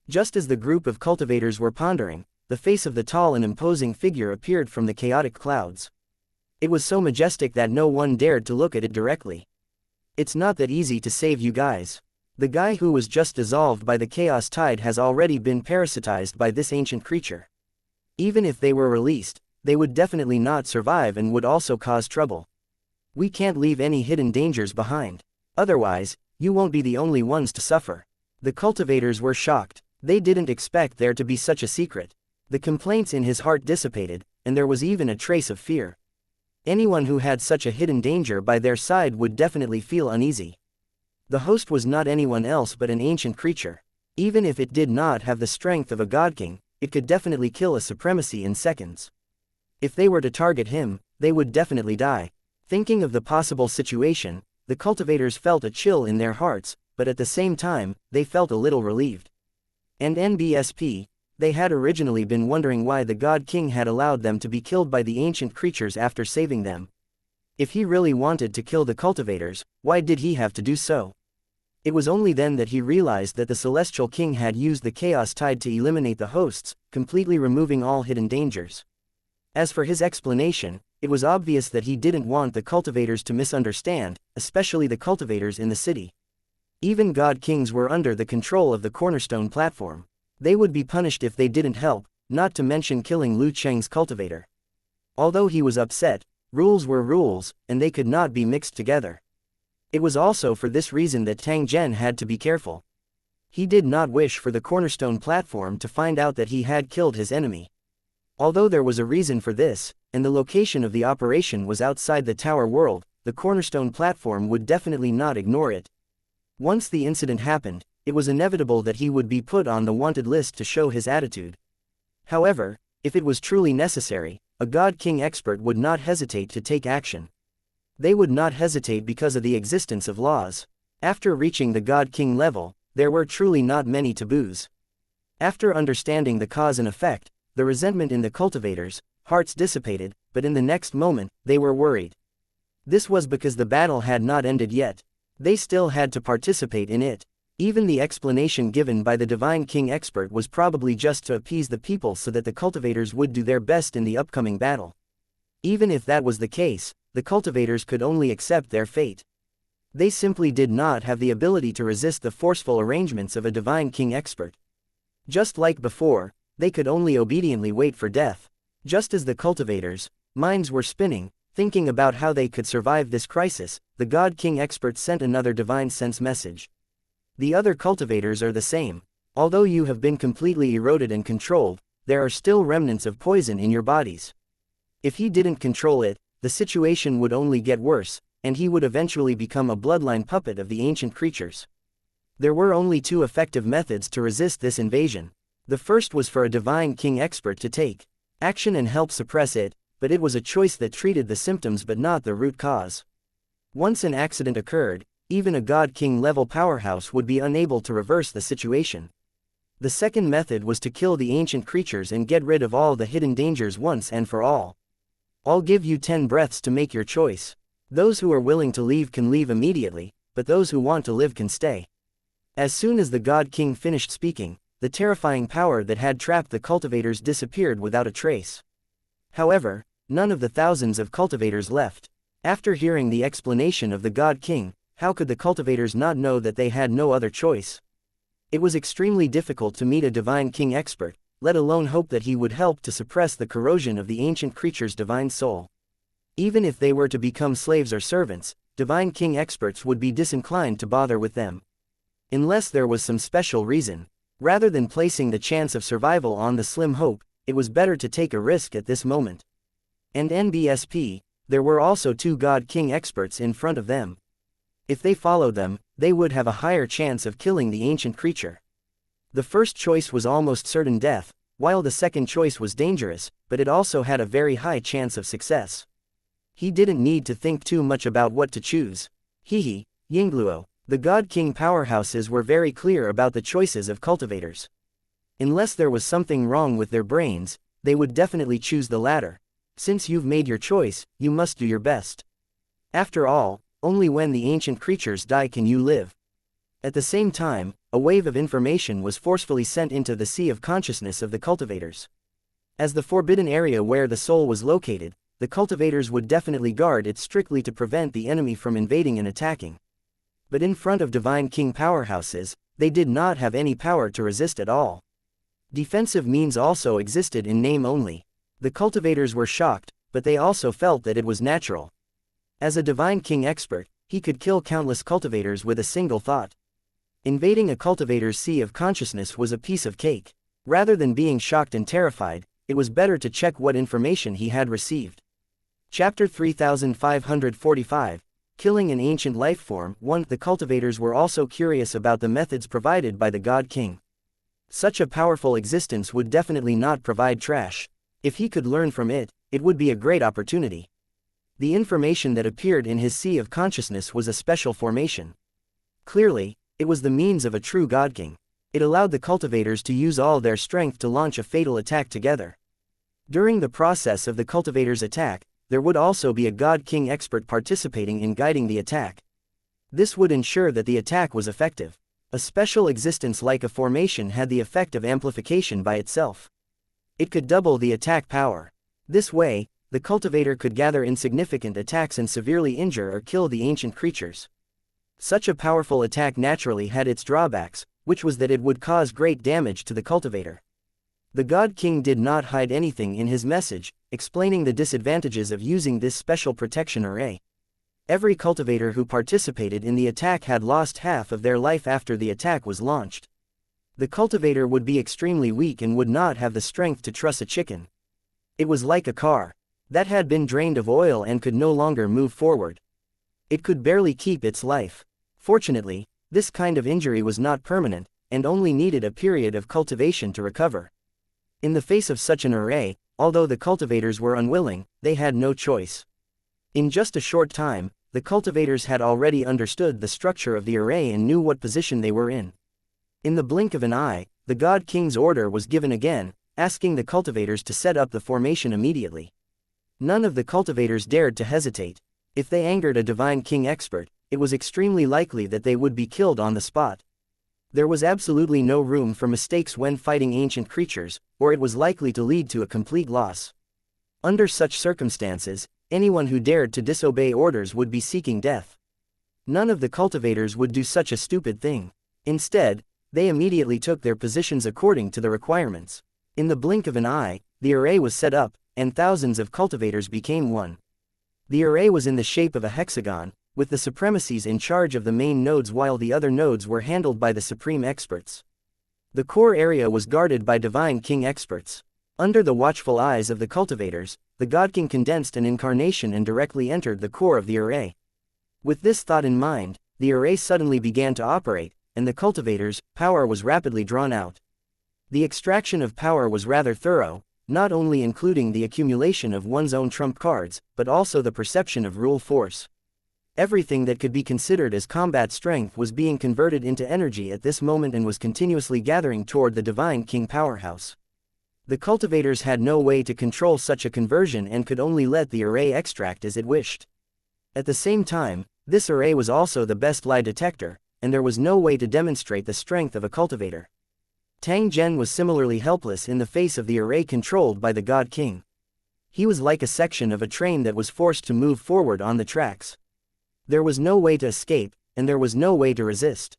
Just as the group of cultivators were pondering, the face of the tall and imposing figure appeared from the chaotic clouds. It was so majestic that no one dared to look at it directly. It's not that easy to save you guys. The guy who was just dissolved by the chaos tide has already been parasitized by this ancient creature. Even if they were released, they would definitely not survive and would also cause trouble. We can't leave any hidden dangers behind. Otherwise, you won't be the only ones to suffer. The cultivators were shocked. They didn't expect there to be such a secret. The complaints in his heart dissipated, and there was even a trace of fear. Anyone who had such a hidden danger by their side would definitely feel uneasy. The host was not anyone else but an ancient creature. Even if it did not have the strength of a god king, it could definitely kill a supremacy in seconds. If they were to target him, they would definitely die. Thinking of the possible situation, the cultivators felt a chill in their hearts, but at the same time, they felt a little relieved. And NBSP, they had originally been wondering why the God King had allowed them to be killed by the ancient creatures after saving them. If he really wanted to kill the cultivators, why did he have to do so? It was only then that he realized that the Celestial King had used the Chaos Tide to eliminate the hosts, completely removing all hidden dangers. As for his explanation, it was obvious that he didn't want the cultivators to misunderstand, especially the cultivators in the city. Even God Kings were under the control of the Cornerstone platform. They would be punished if they didn't help, not to mention killing Lu Cheng's cultivator. Although he was upset, rules were rules, and they could not be mixed together. It was also for this reason that Tang Zhen had to be careful. He did not wish for the Cornerstone platform to find out that he had killed his enemy. Although there was a reason for this, and the location of the operation was outside the Tower World, the Cornerstone platform would definitely not ignore it. Once the incident happened, it was inevitable that he would be put on the wanted list to show his attitude. However, if it was truly necessary, a God King expert would not hesitate to take action. They would not hesitate because of the existence of laws. After reaching the God King level, there were truly not many taboos. After understanding the cause and effect, the resentment in the cultivators' hearts dissipated, but in the next moment, they were worried. This was because the battle had not ended yet. They still had to participate in it. Even the explanation given by the Divine King expert was probably just to appease the people so that the cultivators would do their best in the upcoming battle. Even if that was the case, the cultivators could only accept their fate. They simply did not have the ability to resist the forceful arrangements of a Divine King expert. Just like before, they could only obediently wait for death. Just as the cultivators, Minds were spinning, thinking about how they could survive this crisis. The God King expert sent another divine sense message. The other cultivators are the same. Although you have been completely eroded and controlled, there are still remnants of poison in your bodies. If he didn't control it, the situation would only get worse, and he would eventually become a bloodline puppet of the ancient creatures. There were only two effective methods to resist this invasion. The first was for a divine king expert to take action and help suppress it, but it was a choice that treated the symptoms but not the root cause. Once an accident occurred, even a God King level powerhouse would be unable to reverse the situation. The second method was to kill the ancient creatures and get rid of all the hidden dangers once and for all. I'll give you 10 breaths to make your choice. Those who are willing to leave can leave immediately, but those who want to live can stay. As soon as the God King finished speaking, the terrifying power that had trapped the cultivators disappeared without a trace. However, none of the thousands of cultivators left. After hearing the explanation of the God King, how could the cultivators not know that they had no other choice? It was extremely difficult to meet a divine king expert, let alone hope that he would help to suppress the corrosion of the ancient creature's divine soul. Even if they were to become slaves or servants, divine king experts would be disinclined to bother with them. Unless there was some special reason. Rather than placing the chance of survival on the slim hope, it was better to take a risk at this moment. And NBSP, there were also 2 God King experts in front of them. If they followed them, they would have a higher chance of killing the ancient creature. The first choice was almost certain death, while the second choice was dangerous, but it also had a very high chance of success. He didn't need to think too much about what to choose. Yingluo. The God King powerhouses were very clear about the choices of cultivators. Unless there was something wrong with their brains, they would definitely choose the latter. Since you've made your choice, you must do your best. After all, only when the ancient creatures die can you live. At the same time, a wave of information was forcefully sent into the sea of consciousness of the cultivators. As the forbidden area where the soul was located, the cultivators would definitely guard it strictly to prevent the enemy from invading and attacking. But in front of divine king powerhouses, they did not have any power to resist at all. Defensive means also existed in name only. The cultivators were shocked, but they also felt that it was natural. As a divine king expert, he could kill countless cultivators with a single thought. Invading a cultivator's sea of consciousness was a piece of cake. Rather than being shocked and terrified, it was better to check what information he had received. Chapter 3545. Killing an ancient life form. 1. The cultivators were also curious about the methods provided by the God King. Such a powerful existence would definitely not provide trash. If he could learn from it, it would be a great opportunity. The information that appeared in his sea of consciousness was a special formation. Clearly, it was the means of a true God King. It allowed the cultivators to use all their strength to launch a fatal attack together. During the process of the cultivators' attack, there would also be a God King expert participating in guiding the attack. This would ensure that the attack was effective. A special existence like a formation had the effect of amplification by itself. It could double the attack power. This way, the cultivator could gather insignificant attacks and severely injure or kill the ancient creatures. Such a powerful attack naturally had its drawbacks, which was that it would cause great damage to the cultivator. The God King did not hide anything in his message, explaining the disadvantages of using this special protection array. Every cultivator who participated in the attack had lost half of their life after the attack was launched. The cultivator would be extremely weak and would not have the strength to truss a chicken. It was like a car that had been drained of oil and could no longer move forward. It could barely keep its life. Fortunately, this kind of injury was not permanent, and only needed a period of cultivation to recover. In the face of such an array, although the cultivators were unwilling, they had no choice. In just a short time, the cultivators had already understood the structure of the array and knew what position they were in. In the blink of an eye, the God King's order was given again, asking the cultivators to set up the formation immediately. None of the cultivators dared to hesitate. If they angered a divine king expert, it was extremely likely that they would be killed on the spot. There was absolutely no room for mistakes when fighting ancient creatures, or it was likely to lead to a complete loss. Under such circumstances, anyone who dared to disobey orders would be seeking death. None of the cultivators would do such a stupid thing. Instead, they immediately took their positions according to the requirements. In the blink of an eye, the array was set up, and thousands of cultivators became one. The array was in the shape of a hexagon, with the supremacies in charge of the main nodes while the other nodes were handled by the supreme experts. The core area was guarded by divine king experts. Under the watchful eyes of the cultivators, the God King condensed an incarnation and directly entered the core of the array. With this thought in mind, the array suddenly began to operate, and the cultivators' power was rapidly drawn out. The extraction of power was rather thorough, not only including the accumulation of one's own trump cards, but also the perception of rule force. Everything that could be considered as combat strength was being converted into energy at this moment and was continuously gathering toward the Divine King powerhouse. The cultivators had no way to control such a conversion and could only let the array extract as it wished. At the same time, this array was also the best lie detector, and there was no way to demonstrate the strength of a cultivator. Tang Zhen was similarly helpless in the face of the array controlled by the God King. He was like a section of a train that was forced to move forward on the tracks. There was no way to escape, and there was no way to resist.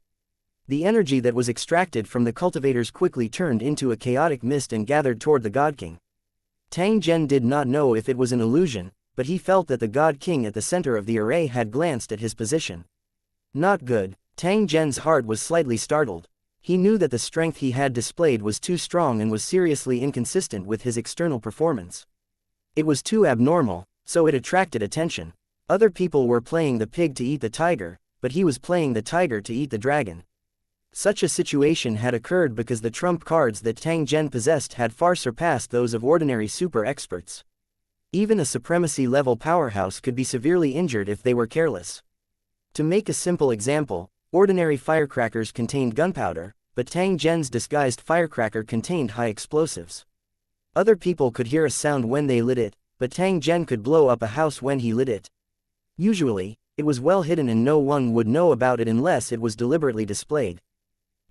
The energy that was extracted from the cultivators quickly turned into a chaotic mist and gathered toward the God King. Tang Zhen did not know if it was an illusion, but he felt that the God King at the center of the array had glanced at his position. Not good. Tang Zhen's heart was slightly startled. He knew that the strength he had displayed was too strong and was seriously inconsistent with his external performance. It was too abnormal, so it attracted attention. Other people were playing the pig to eat the tiger, but he was playing the tiger to eat the dragon. Such a situation had occurred because the trump cards that Tang Zhen possessed had far surpassed those of ordinary super experts. Even a supremacy-level powerhouse could be severely injured if they were careless. To make a simple example, ordinary firecrackers contained gunpowder, but Tang Zhen's disguised firecracker contained high explosives. Other people could hear a sound when they lit it, but Tang Zhen could blow up a house when he lit it. Usually, it was well hidden and no one would know about it unless it was deliberately displayed.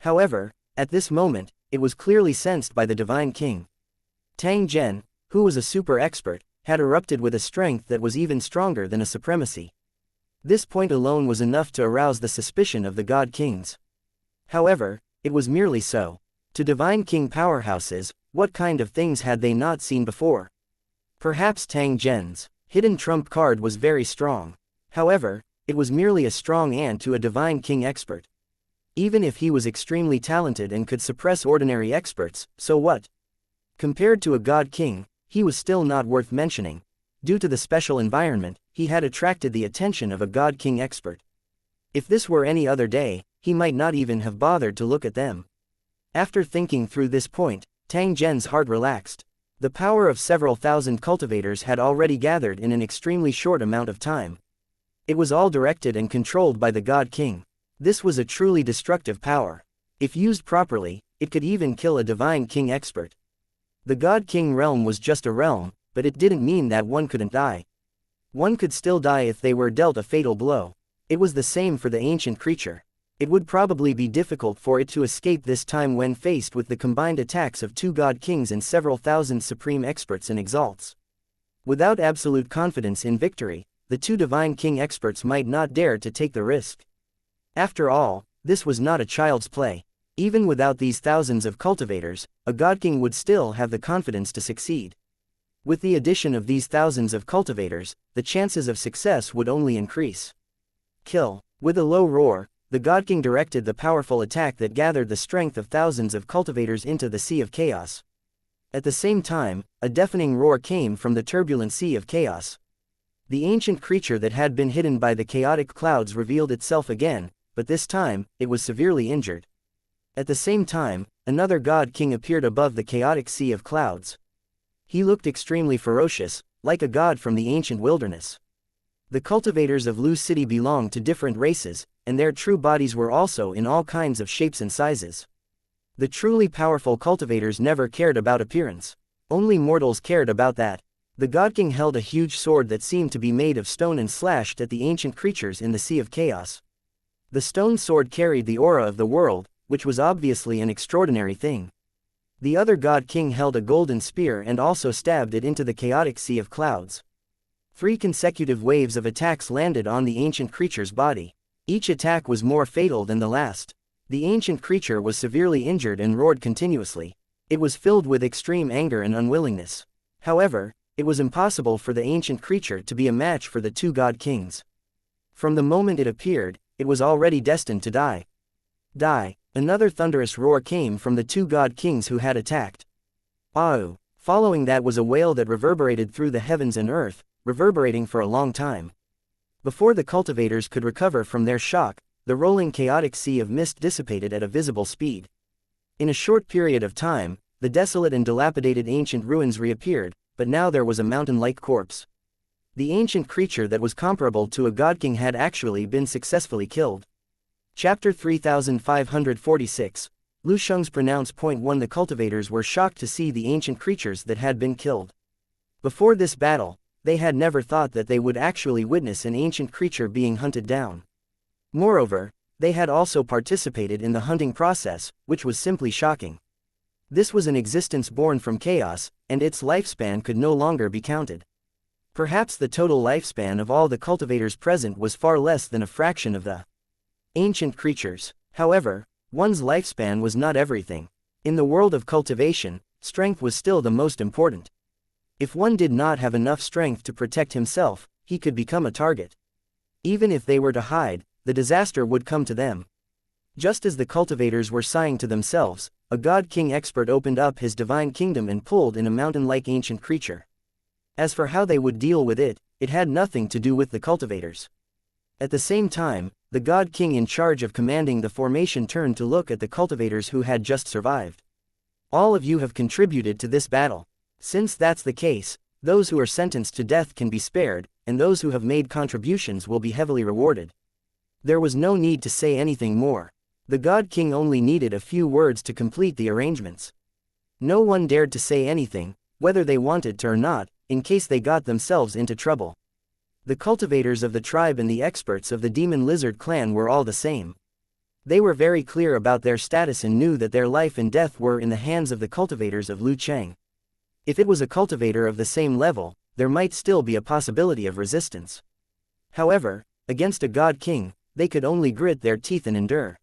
However, at this moment, it was clearly sensed by the Divine King. Tang Zhen, who was a super expert, had erupted with a strength that was even stronger than a supremacy. This point alone was enough to arouse the suspicion of the God Kings. However, it was merely so. To Divine King powerhouses, what kind of things had they not seen before? Perhaps Tang Zhen's hidden trump card was very strong. However, it was merely a strong ant to a Divine King expert. Even if he was extremely talented and could suppress ordinary experts, so what? Compared to a God King, he was still not worth mentioning. Due to the special environment, he had attracted the attention of a God King expert. If this were any other day, he might not even have bothered to look at them. After thinking through this point, Tang Zhen's heart relaxed. The power of several thousand cultivators had already gathered in an extremely short amount of time. It was all directed and controlled by the God King. This was a truly destructive power. If used properly, it could even kill a Divine King expert. The God King realm was just a realm, but it didn't mean that one couldn't die. One could still die if they were dealt a fatal blow. It was the same for the ancient creature. It would probably be difficult for it to escape this time when faced with the combined attacks of two God Kings and several thousand supreme experts and exalts. Without absolute confidence in victory, the two Divine King experts might not dare to take the risk. After all, this was not a child's play. Even without these thousands of cultivators, a God King would still have the confidence to succeed. With the addition of these thousands of cultivators, the chances of success would only increase. Kill. With a low roar, the God King directed the powerful attack that gathered the strength of thousands of cultivators into the Sea of Chaos. At the same time, a deafening roar came from the turbulent Sea of Chaos. The ancient creature that had been hidden by the chaotic clouds revealed itself again, but this time, it was severely injured. At the same time, another God King appeared above the chaotic sea of clouds. He looked extremely ferocious, like a god from the ancient wilderness. The cultivators of Lu City belonged to different races, and their true bodies were also in all kinds of shapes and sizes. The truly powerful cultivators never cared about appearance. Only mortals cared about that. The God King held a huge sword that seemed to be made of stone and slashed at the ancient creatures in the Sea of Chaos. The stone sword carried the aura of the world, which was obviously an extraordinary thing. The other God King held a golden spear and also stabbed it into the chaotic sea of clouds. 3 consecutive waves of attacks landed on the ancient creature's body. Each attack was more fatal than the last. The ancient creature was severely injured and roared continuously. It was filled with extreme anger and unwillingness. However, It was impossible for the ancient creature to be a match for the two god kings. From the moment it appeared, it was already destined to die. Die! Another thunderous roar came from the two god kings who had attacked. Au! Following that was a wail that reverberated through the heavens and earth, reverberating for a long time. Before the cultivators could recover from their shock, the rolling chaotic sea of mist dissipated at a visible speed. In a short period of time, the desolate and dilapidated ancient ruins reappeared, but now there was a mountain-like corpse. The ancient creature that was comparable to a god king had actually been successfully killed. Chapter 3546, Lu Sheng's pronounce. Point 1. The cultivators were shocked to see the ancient creatures that had been killed. Before this battle, they had never thought that they would actually witness an ancient creature being hunted down. Moreover, they had also participated in the hunting process, which was simply shocking. This was an existence born from chaos, and its lifespan could no longer be counted. Perhaps the total lifespan of all the cultivators present was far less than a fraction of the ancient creatures. However, one's lifespan was not everything. In the world of cultivation, strength was still the most important. If one did not have enough strength to protect himself, he could become a target. Even if they were to hide, the disaster would come to them. Just as the cultivators were sighing to themselves, a god king expert opened up his divine kingdom and pulled in a mountain-like ancient creature. As for how they would deal with it, it had nothing to do with the cultivators. At the same time, the god king in charge of commanding the formation turned to look at the cultivators who had just survived. All of you have contributed to this battle. Since that's the case, those who are sentenced to death can be spared, and those who have made contributions will be heavily rewarded. There was no need to say anything more. The god king only needed a few words to complete the arrangements. No one dared to say anything, whether they wanted to or not, in case they got themselves into trouble. The cultivators of the tribe and the experts of the demon lizard clan were all the same. They were very clear about their status and knew that their life and death were in the hands of the cultivators of Lu Cheng. If it was a cultivator of the same level, there might still be a possibility of resistance. However, against a god king, they could only grit their teeth and endure.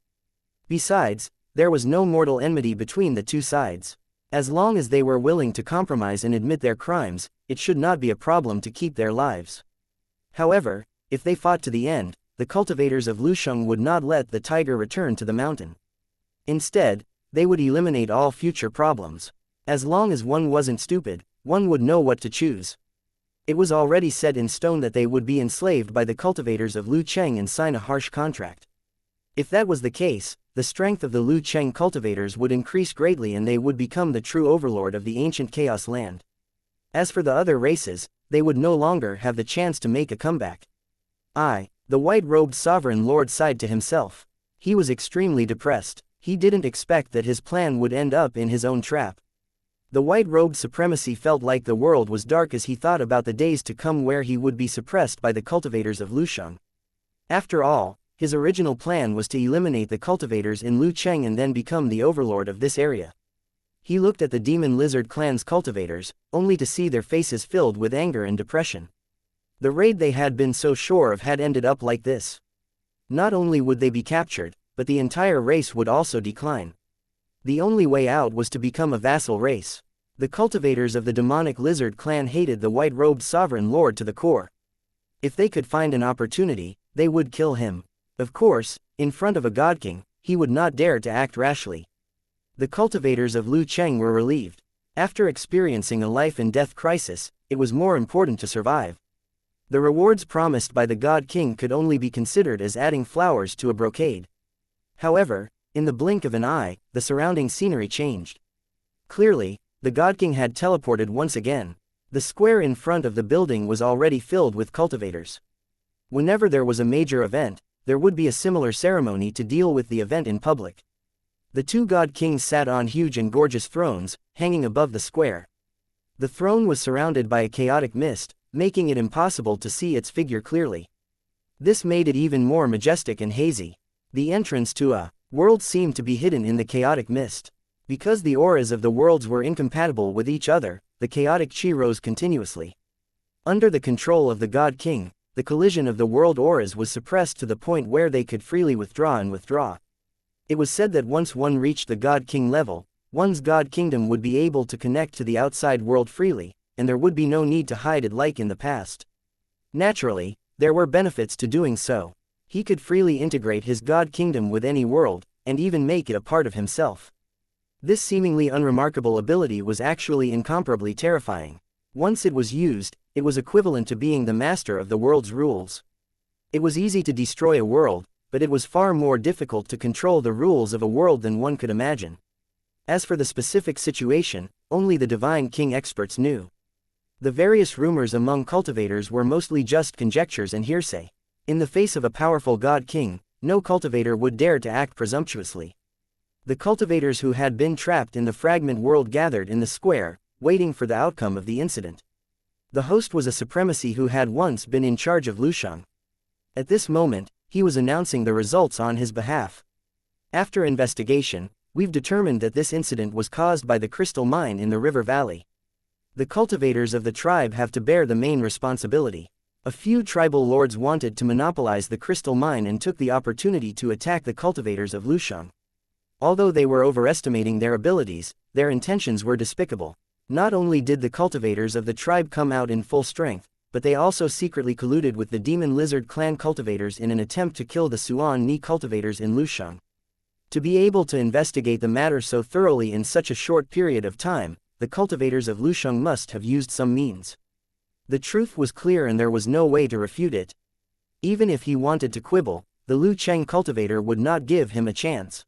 Besides, there was no mortal enmity between the two sides. As long as they were willing to compromise and admit their crimes, it should not be a problem to keep their lives. However, if they fought to the end, the cultivators of Lu Sheng would not let the tiger return to the mountain. Instead, they would eliminate all future problems. As long as one wasn't stupid, one would know what to choose. It was already set in stone that they would be enslaved by the cultivators of Lu Cheng and sign a harsh contract. If that was the case, the strength of the Lu Cheng cultivators would increase greatly and they would become the true overlord of the ancient chaos land. As for the other races, they would no longer have the chance to make a comeback. The white-robed sovereign lord sighed to himself. He was extremely depressed. He didn't expect that his plan would end up in his own trap. The white-robed supremacy felt like the world was dark as he thought about the days to come where he would be suppressed by the cultivators of Lu Sheng. After all, his original plan was to eliminate the cultivators in Lu Cheng and then become the overlord of this area. He looked at the demon lizard clan's cultivators, only to see their faces filled with anger and depression. The raid they had been so sure of had ended up like this. Not only would they be captured, but the entire race would also decline. The only way out was to become a vassal race. The cultivators of the demonic lizard clan hated the white-robed sovereign lord to the core. If they could find an opportunity, they would kill him. Of course, in front of a god king, he would not dare to act rashly. The cultivators of Lu Cheng were relieved. After experiencing a life and death crisis, it was more important to survive. The rewards promised by the god king could only be considered as adding flowers to a brocade. However, in the blink of an eye, the surrounding scenery changed. Clearly, the god king had teleported once again. The square in front of the building was already filled with cultivators. Whenever there was a major event, there would be a similar ceremony to deal with the event in public. The two god kings sat on huge and gorgeous thrones, hanging above the square. The throne was surrounded by a chaotic mist, making it impossible to see its figure clearly. This made it even more majestic and hazy. The entrance to a world seemed to be hidden in the chaotic mist. Because the auras of the worlds were incompatible with each other, the chaotic chi rose continuously. Under the control of the god king, the collision of the world auras was suppressed to the point where they could freely withdraw and withdraw. It was said that once one reached the god king level, one's god kingdom would be able to connect to the outside world freely, and there would be no need to hide it like in the past. Naturally, there were benefits to doing so. He could freely integrate his god kingdom with any world, and even make it a part of himself. This seemingly unremarkable ability was actually incomparably terrifying. Once it was used, it was equivalent to being the master of the world's rules. It was easy to destroy a world, but it was far more difficult to control the rules of a world than one could imagine. As for the specific situation, only the Divine King experts knew. The various rumors among cultivators were mostly just conjectures and hearsay. In the face of a powerful god king, no cultivator would dare to act presumptuously. The cultivators who had been trapped in the fragment world gathered in the square, waiting for the outcome of the incident. The host was a supremacy who had once been in charge of Lusheng. At this moment, he was announcing the results on his behalf. After investigation, we've determined that this incident was caused by the crystal mine in the river valley. The cultivators of the tribe have to bear the main responsibility. A few tribal lords wanted to monopolize the crystal mine and took the opportunity to attack the cultivators of Lusheng. Although they were overestimating their abilities, their intentions were despicable. Not only did the cultivators of the tribe come out in full strength, but they also secretly colluded with the Demon Lizard clan cultivators in an attempt to kill the Suan Ni cultivators in Lusheng. To be able to investigate the matter so thoroughly in such a short period of time, the cultivators of Lusheng must have used some means. The truth was clear and there was no way to refute it. Even if he wanted to quibble, the Lu Cheng cultivator would not give him a chance.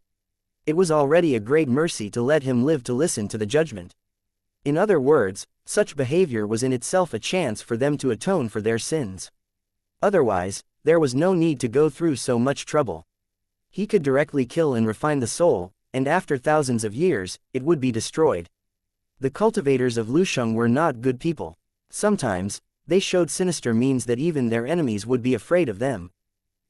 It was already a great mercy to let him live to listen to the judgment. In other words, such behavior was in itself a chance for them to atone for their sins. Otherwise, there was no need to go through so much trouble. He could directly kill and refine the soul, and after thousands of years, it would be destroyed. The cultivators of Lusheng were not good people. Sometimes, they showed sinister means that even their enemies would be afraid of them.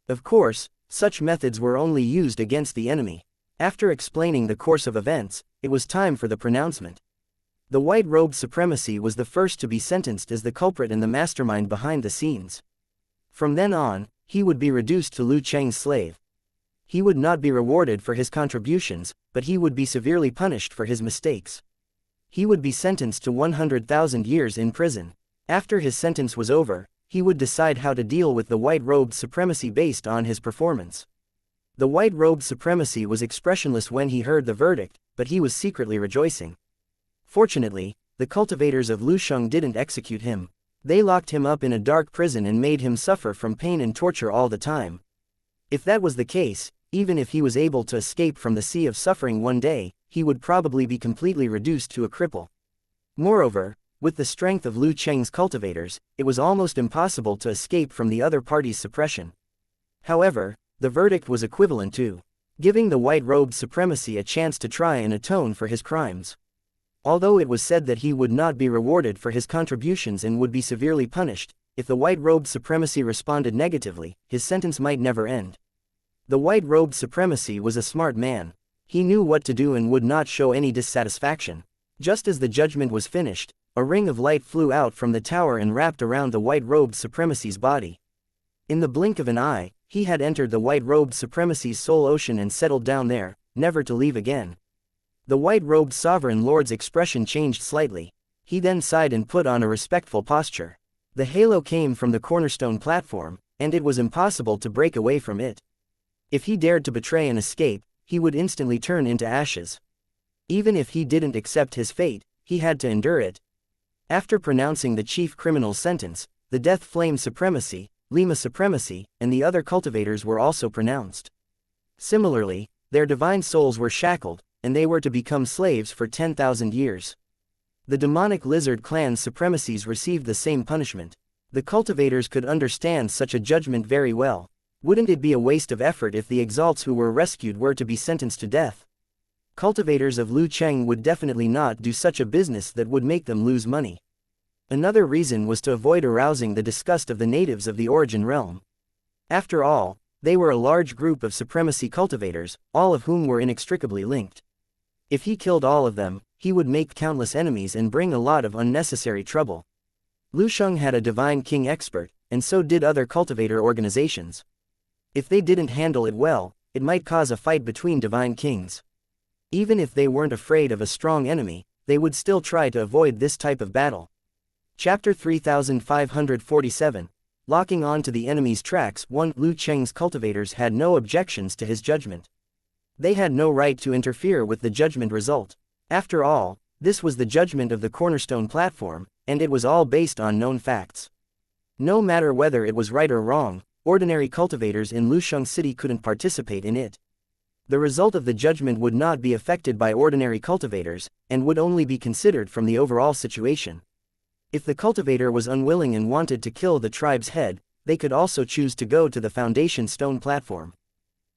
Of course, such methods were only used against the enemy. After explaining the course of events, it was time for the pronouncement. The white-robed supremacy was the first to be sentenced as the culprit and the mastermind behind the scenes. From then on, he would be reduced to Lu Cheng's slave. He would not be rewarded for his contributions, but he would be severely punished for his mistakes. He would be sentenced to 100,000 years in prison. After his sentence was over, he would decide how to deal with the white-robed supremacy based on his performance. The white-robed supremacy was expressionless when he heard the verdict, but he was secretly rejoicing. Fortunately, the cultivators of Lusheng didn't execute him. They locked him up in a dark prison and made him suffer from pain and torture all the time. If that was the case, even if he was able to escape from the sea of suffering one day, he would probably be completely reduced to a cripple. Moreover, with the strength of Lu Cheng's cultivators, it was almost impossible to escape from the other party's suppression. However, the verdict was equivalent to giving the white-robed supremacy a chance to try and atone for his crimes. Although it was said that he would not be rewarded for his contributions and would be severely punished, if the white-robed supremacy responded negatively, his sentence might never end. The white-robed supremacy was a smart man. He knew what to do and would not show any dissatisfaction. Just as the judgment was finished, a ring of light flew out from the tower and wrapped around the white-robed supremacy's body. In the blink of an eye, he had entered the white-robed supremacy's soul ocean and settled down there, never to leave again. The white-robed sovereign lord's expression changed slightly. He then sighed and put on a respectful posture. The halo came from the cornerstone platform, and it was impossible to break away from it. If he dared to betray and escape, he would instantly turn into ashes. Even if he didn't accept his fate, he had to endure it. After pronouncing the chief criminal's sentence, the Death Flame Supremacy, Lima Supremacy, and the other cultivators were also pronounced. Similarly, their divine souls were shackled, and they were to become slaves for 10,000 years. The demonic lizard clan's supremacies received the same punishment. The cultivators could understand such a judgment very well. Wouldn't it be a waste of effort if the exalts who were rescued were to be sentenced to death? Cultivators of Lu Cheng would definitely not do such a business that would make them lose money. Another reason was to avoid arousing the disgust of the natives of the Origin Realm. After all, they were a large group of supremacy cultivators, all of whom were inextricably linked. If he killed all of them, he would make countless enemies and bring a lot of unnecessary trouble. Lusheng had a divine king expert, and so did other cultivator organizations. If they didn't handle it well, it might cause a fight between divine kings. Even if they weren't afraid of a strong enemy, they would still try to avoid this type of battle. Chapter 3547. Locking on to the enemy's tracks. 1. Lu Cheng's cultivators had no objections to his judgment. They had no right to interfere with the judgment result. After all, this was the judgment of the cornerstone platform, and it was all based on known facts. No matter whether it was right or wrong, ordinary cultivators in Lusheng City couldn't participate in it. The result of the judgment would not be affected by ordinary cultivators, and would only be considered from the overall situation. If the cultivator was unwilling and wanted to kill the tribe's head, they could also choose to go to the foundation stone platform.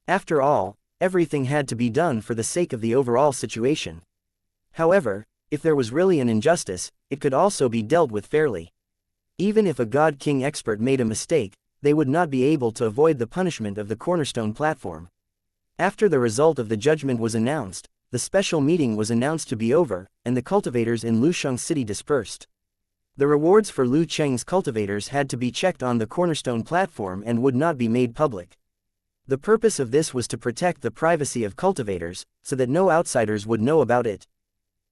After all, everything had to be done for the sake of the overall situation. However, if there was really an injustice, it could also be dealt with fairly. Even if a God King expert made a mistake, they would not be able to avoid the punishment of the cornerstone platform. After the result of the judgment was announced, the special meeting was announced to be over, and the cultivators in Lusheng City dispersed. The rewards for Lu Cheng's cultivators had to be checked on the cornerstone platform and would not be made public. The purpose of this was to protect the privacy of cultivators, so that no outsiders would know about it.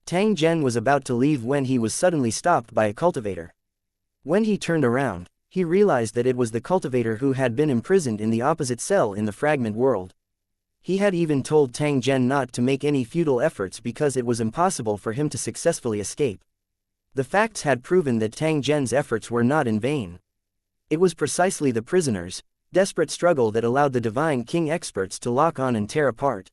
Tang Zhen was about to leave when he was suddenly stopped by a cultivator. When he turned around, he realized that it was the cultivator who had been imprisoned in the opposite cell in the fragment world. He had even told Tang Zhen not to make any futile efforts because it was impossible for him to successfully escape. The facts had proven that Tang Zhen's efforts were not in vain. It was precisely the prisoners' desperate struggle that allowed the Divine King experts to lock on and tear apart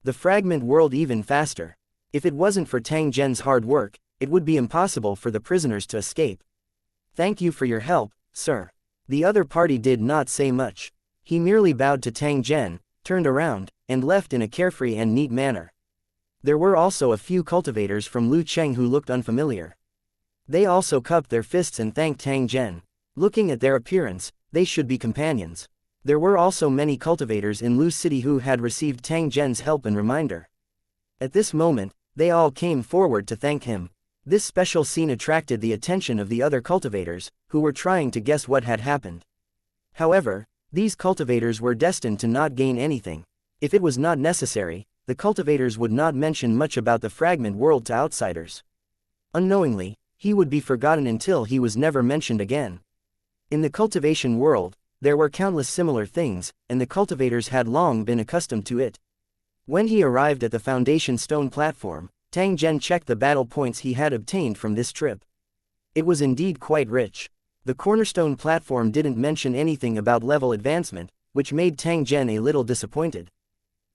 the fragment world even faster. If it wasn't for Tang Zhen's hard work, it would be impossible for the prisoners to escape. "Thank you for your help, sir." The other party did not say much. He merely bowed to Tang Zhen, turned around, and left in a carefree and neat manner. There were also a few cultivators from Lu Cheng who looked unfamiliar. They also cupped their fists and thanked Tang Zhen. Looking at their appearance, they should be companions. There were also many cultivators in Lu City who had received Tang Zhen's help and reminder. At this moment, they all came forward to thank him. This special scene attracted the attention of the other cultivators, who were trying to guess what had happened. However, these cultivators were destined to not gain anything. If it was not necessary, the cultivators would not mention much about the fragment world to outsiders. Unknowingly, he would be forgotten until he was never mentioned again. In the cultivation world, there were countless similar things, and the cultivators had long been accustomed to it. When he arrived at the foundation stone platform, Tang Zhen checked the battle points he had obtained from this trip. It was indeed quite rich. The cornerstone platform didn't mention anything about level advancement, which made Tang Zhen a little disappointed.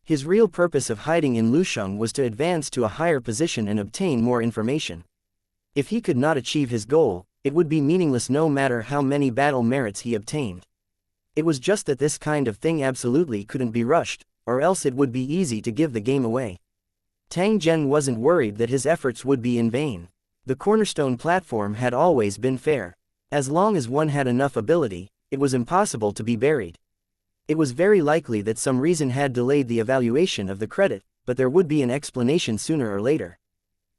His real purpose of hiding in Lusheng was to advance to a higher position and obtain more information. If he could not achieve his goal, it would be meaningless no matter how many battle merits he obtained. It was just that this kind of thing absolutely couldn't be rushed, or else it would be easy to give the game away. Tang Zhen wasn't worried that his efforts would be in vain. The cornerstone platform had always been fair. As long as one had enough ability, it was impossible to be buried. It was very likely that some reason had delayed the evaluation of the credit, but there would be an explanation sooner or later.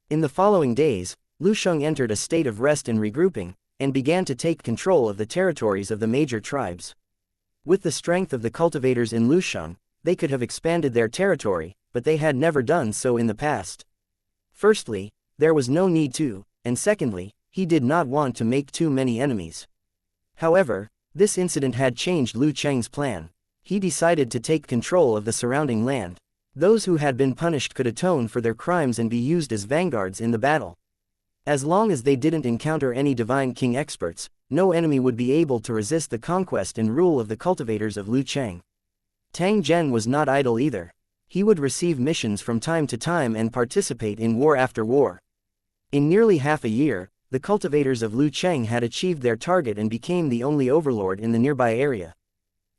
In the following days, Lusheng entered a state of rest and regrouping, and began to take control of the territories of the major tribes. With the strength of the cultivators in Lusheng, they could have expanded their territory, but they had never done so in the past. Firstly, there was no need to, and secondly, he did not want to make too many enemies. However, this incident had changed Lu Cheng's plan. He decided to take control of the surrounding land. Those who had been punished could atone for their crimes and be used as vanguards in the battle. As long as they didn't encounter any Divine King experts, no enemy would be able to resist the conquest and rule of the cultivators of Lu Cheng. Tang Zhen was not idle either. He would receive missions from time to time and participate in war after war. In nearly half a year, the cultivators of Lu Cheng had achieved their target and became the only overlord in the nearby area.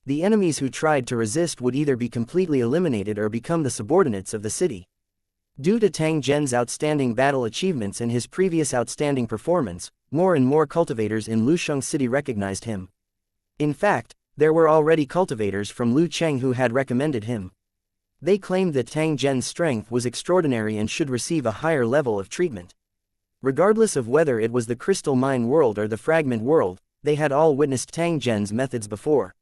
The enemies who tried to resist would either be completely eliminated or become the subordinates of the city. Due to Tang Zhen's outstanding battle achievements and his previous outstanding performance, more and more cultivators in Lusheng City recognized him. In fact, there were already cultivators from Lu Cheng who had recommended him. They claimed that Tang Zhen's strength was extraordinary and should receive a higher level of treatment. Regardless of whether it was the crystal mine world or the fragment world, they had all witnessed Tang Zhen's methods before.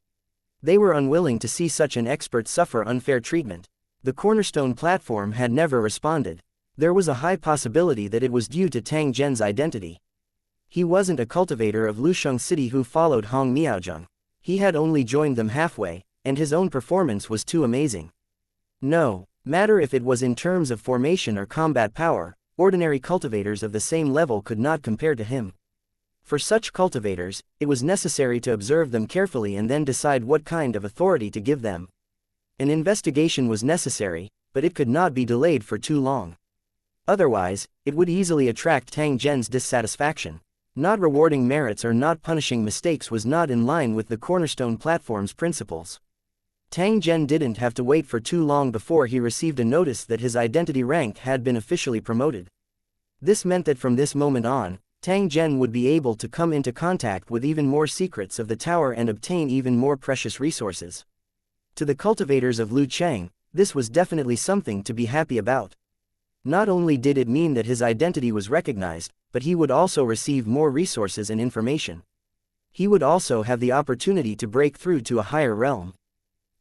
They were unwilling to see such an expert suffer unfair treatment. The cornerstone platform had never responded. There was a high possibility that it was due to Tang Zhen's identity. He wasn't a cultivator of Lusheng City who followed Hong Miaozheng. He had only joined them halfway, and his own performance was too amazing. No matter if it was in terms of formation or combat power, ordinary cultivators of the same level could not compare to him. For such cultivators, it was necessary to observe them carefully and then decide what kind of authority to give them. An investigation was necessary, but it could not be delayed for too long. Otherwise, it would easily attract Tang Zhen's dissatisfaction. Not rewarding merits or not punishing mistakes was not in line with the Cornerstone Platform's principles. Tang Zhen didn't have to wait for too long before he received a notice that his identity rank had been officially promoted. This meant that from this moment on, Tang Zhen would be able to come into contact with even more secrets of the tower and obtain even more precious resources. To the cultivators of Lu Cheng, this was definitely something to be happy about. Not only did it mean that his identity was recognized, but he would also receive more resources and information. He would also have the opportunity to break through to a higher realm.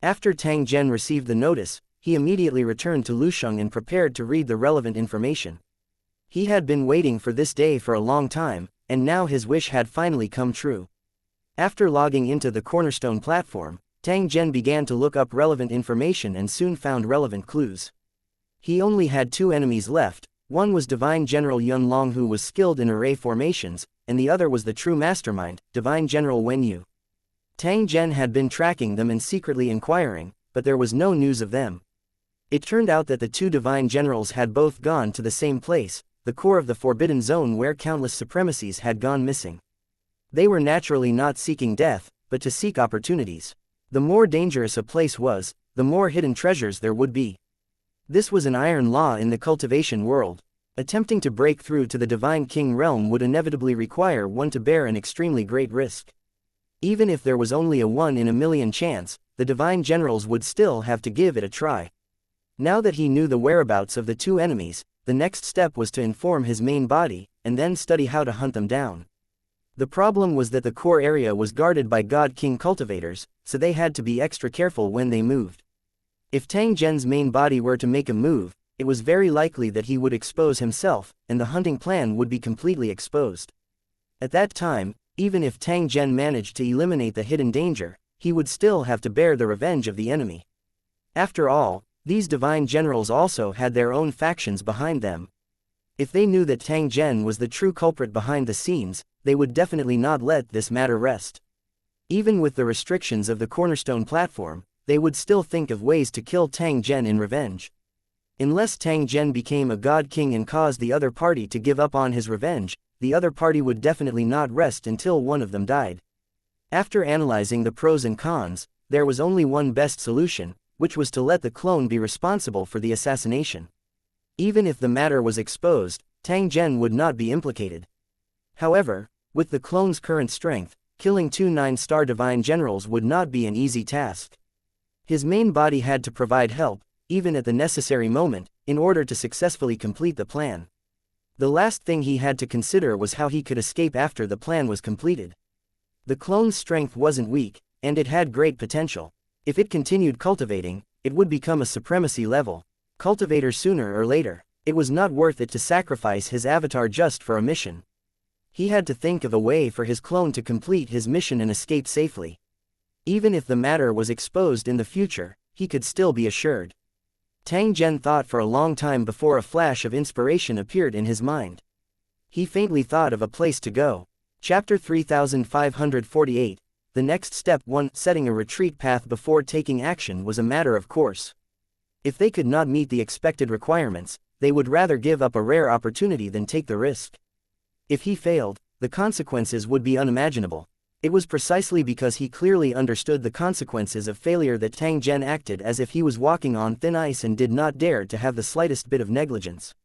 After Tang Zhen received the notice, he immediately returned to Lusheng and prepared to read the relevant information. He had been waiting for this day for a long time, and now his wish had finally come true. After logging into the Cornerstone Platform, Tang Zhen began to look up relevant information and soon found relevant clues. He only had 2 enemies left. One was Divine General Yun Long, who was skilled in array formations, and the other was the true mastermind, Divine General Wen Yu. Tang Zhen had been tracking them and secretly inquiring, but there was no news of them. It turned out that the 2 divine generals had both gone to the same place, the core of the Forbidden Zone where countless supremacies had gone missing. They were naturally not seeking death, but to seek opportunities. The more dangerous a place was, the more hidden treasures there would be. This was an iron law in the cultivation world. Attempting to break through to the Divine King realm would inevitably require one to bear an extremely great risk. Even if there was only a 1 in a million chance, the divine generals would still have to give it a try. Now that he knew the whereabouts of the 2 enemies, the next step was to inform his main body, and then study how to hunt them down. The problem was that the core area was guarded by God King cultivators, so they had to be extra careful when they moved. If Tang Zhen's main body were to make a move, it was very likely that he would expose himself, and the hunting plan would be completely exposed. At that time, even if Tang Zhen managed to eliminate the hidden danger, he would still have to bear the revenge of the enemy. After all, these divine generals also had their own factions behind them. If they knew that Tang Zhen was the true culprit behind the scenes, they would definitely not let this matter rest. Even with the restrictions of the Cornerstone Platform, they would still think of ways to kill Tang Zhen in revenge. Unless Tang Zhen became a god king and caused the other party to give up on his revenge, the other party would definitely not rest until one of them died. After analyzing the pros and cons, there was only one best solution, which was to let the clone be responsible for the assassination. Even if the matter was exposed, Tang Zhen would not be implicated. However, with the clone's current strength, killing 2 9-star divine generals would not be an easy task. His main body had to provide help, even at the necessary moment, in order to successfully complete the plan. The last thing he had to consider was how he could escape after the plan was completed. The clone's strength wasn't weak, and it had great potential. If it continued cultivating, it would become a supremacy level cultivator sooner or later. It was not worth it to sacrifice his avatar just for a mission. He had to think of a way for his clone to complete his mission and escape safely. Even if the matter was exposed in the future, he could still be assured. Tang Zhen thought for a long time before a flash of inspiration appeared in his mind. He faintly thought of a place to go. Chapter 3548. The next step 1. Setting a retreat path before taking action was a matter of course. If they could not meet the expected requirements, they would rather give up a rare opportunity than take the risk. If he failed, the consequences would be unimaginable. It was precisely because he clearly understood the consequences of failure that Tang Zhen acted as if he was walking on thin ice and did not dare to have the slightest bit of negligence.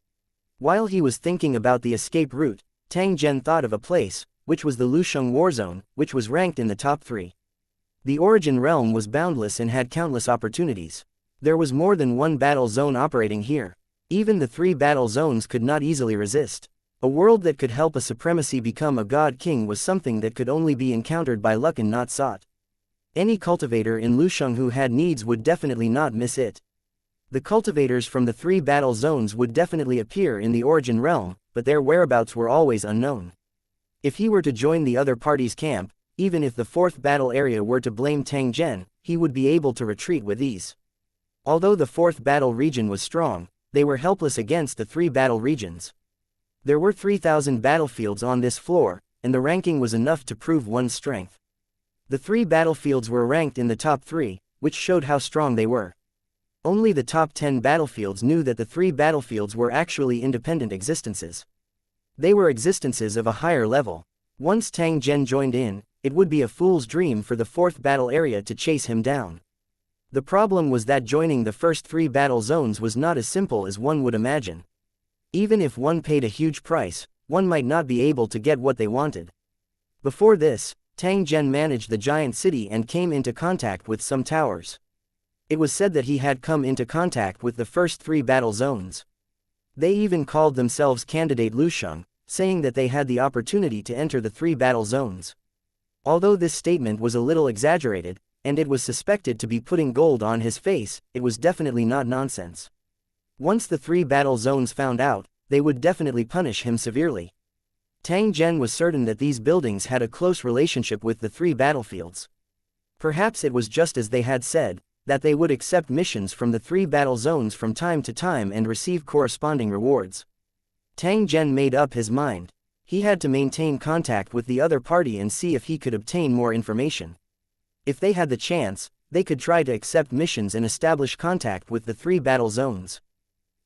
While he was thinking about the escape route, Tang Zhen thought of a place, which was the Lusheng War Zone, which was ranked in the top 3. The Origin Realm was boundless and had countless opportunities. There was more than one battle zone operating here. Even the 3 battle zones could not easily resist. A world that could help a supremacy become a god king was something that could only be encountered by luck and not sought. Any cultivator in Lusheng who had needs would definitely not miss it. The cultivators from the 3 battle zones would definitely appear in the Origin Realm, but their whereabouts were always unknown. If he were to join the other party's camp, even if the fourth battle area were to blame Tang Zhen, he would be able to retreat with ease. Although the fourth battle region was strong, they were helpless against the three battle regions. There were 3,000 battlefields on this floor, and the ranking was enough to prove one's strength. The three battlefields were ranked in the top 3, which showed how strong they were. Only the top 10 battlefields knew that the three battlefields were actually independent existences. They were existences of a higher level. Once Tang Zhen joined in, it would be a fool's dream for the fourth battle area to chase him down. The problem was that joining the first 3 battle zones was not as simple as one would imagine. Even if one paid a huge price, one might not be able to get what they wanted. Before this, Tang Zhen managed the giant city and came into contact with some towers. It was said that he had come into contact with the first 3 battle zones. They even called themselves Candidate Lusheng, saying that they had the opportunity to enter the 3 battle zones. Although this statement was a little exaggerated, and it was suspected to be putting gold on his face, it was definitely not nonsense. Once the 3 battle zones found out, they would definitely punish him severely. Tang Zhen was certain that these buildings had a close relationship with the 3 battlefields. Perhaps it was just as they had said, that they would accept missions from the 3 battle zones from time to time and receive corresponding rewards. Tang Zhen made up his mind. He had to maintain contact with the other party and see if he could obtain more information. If they had the chance, they could try to accept missions and establish contact with the 3 battle zones.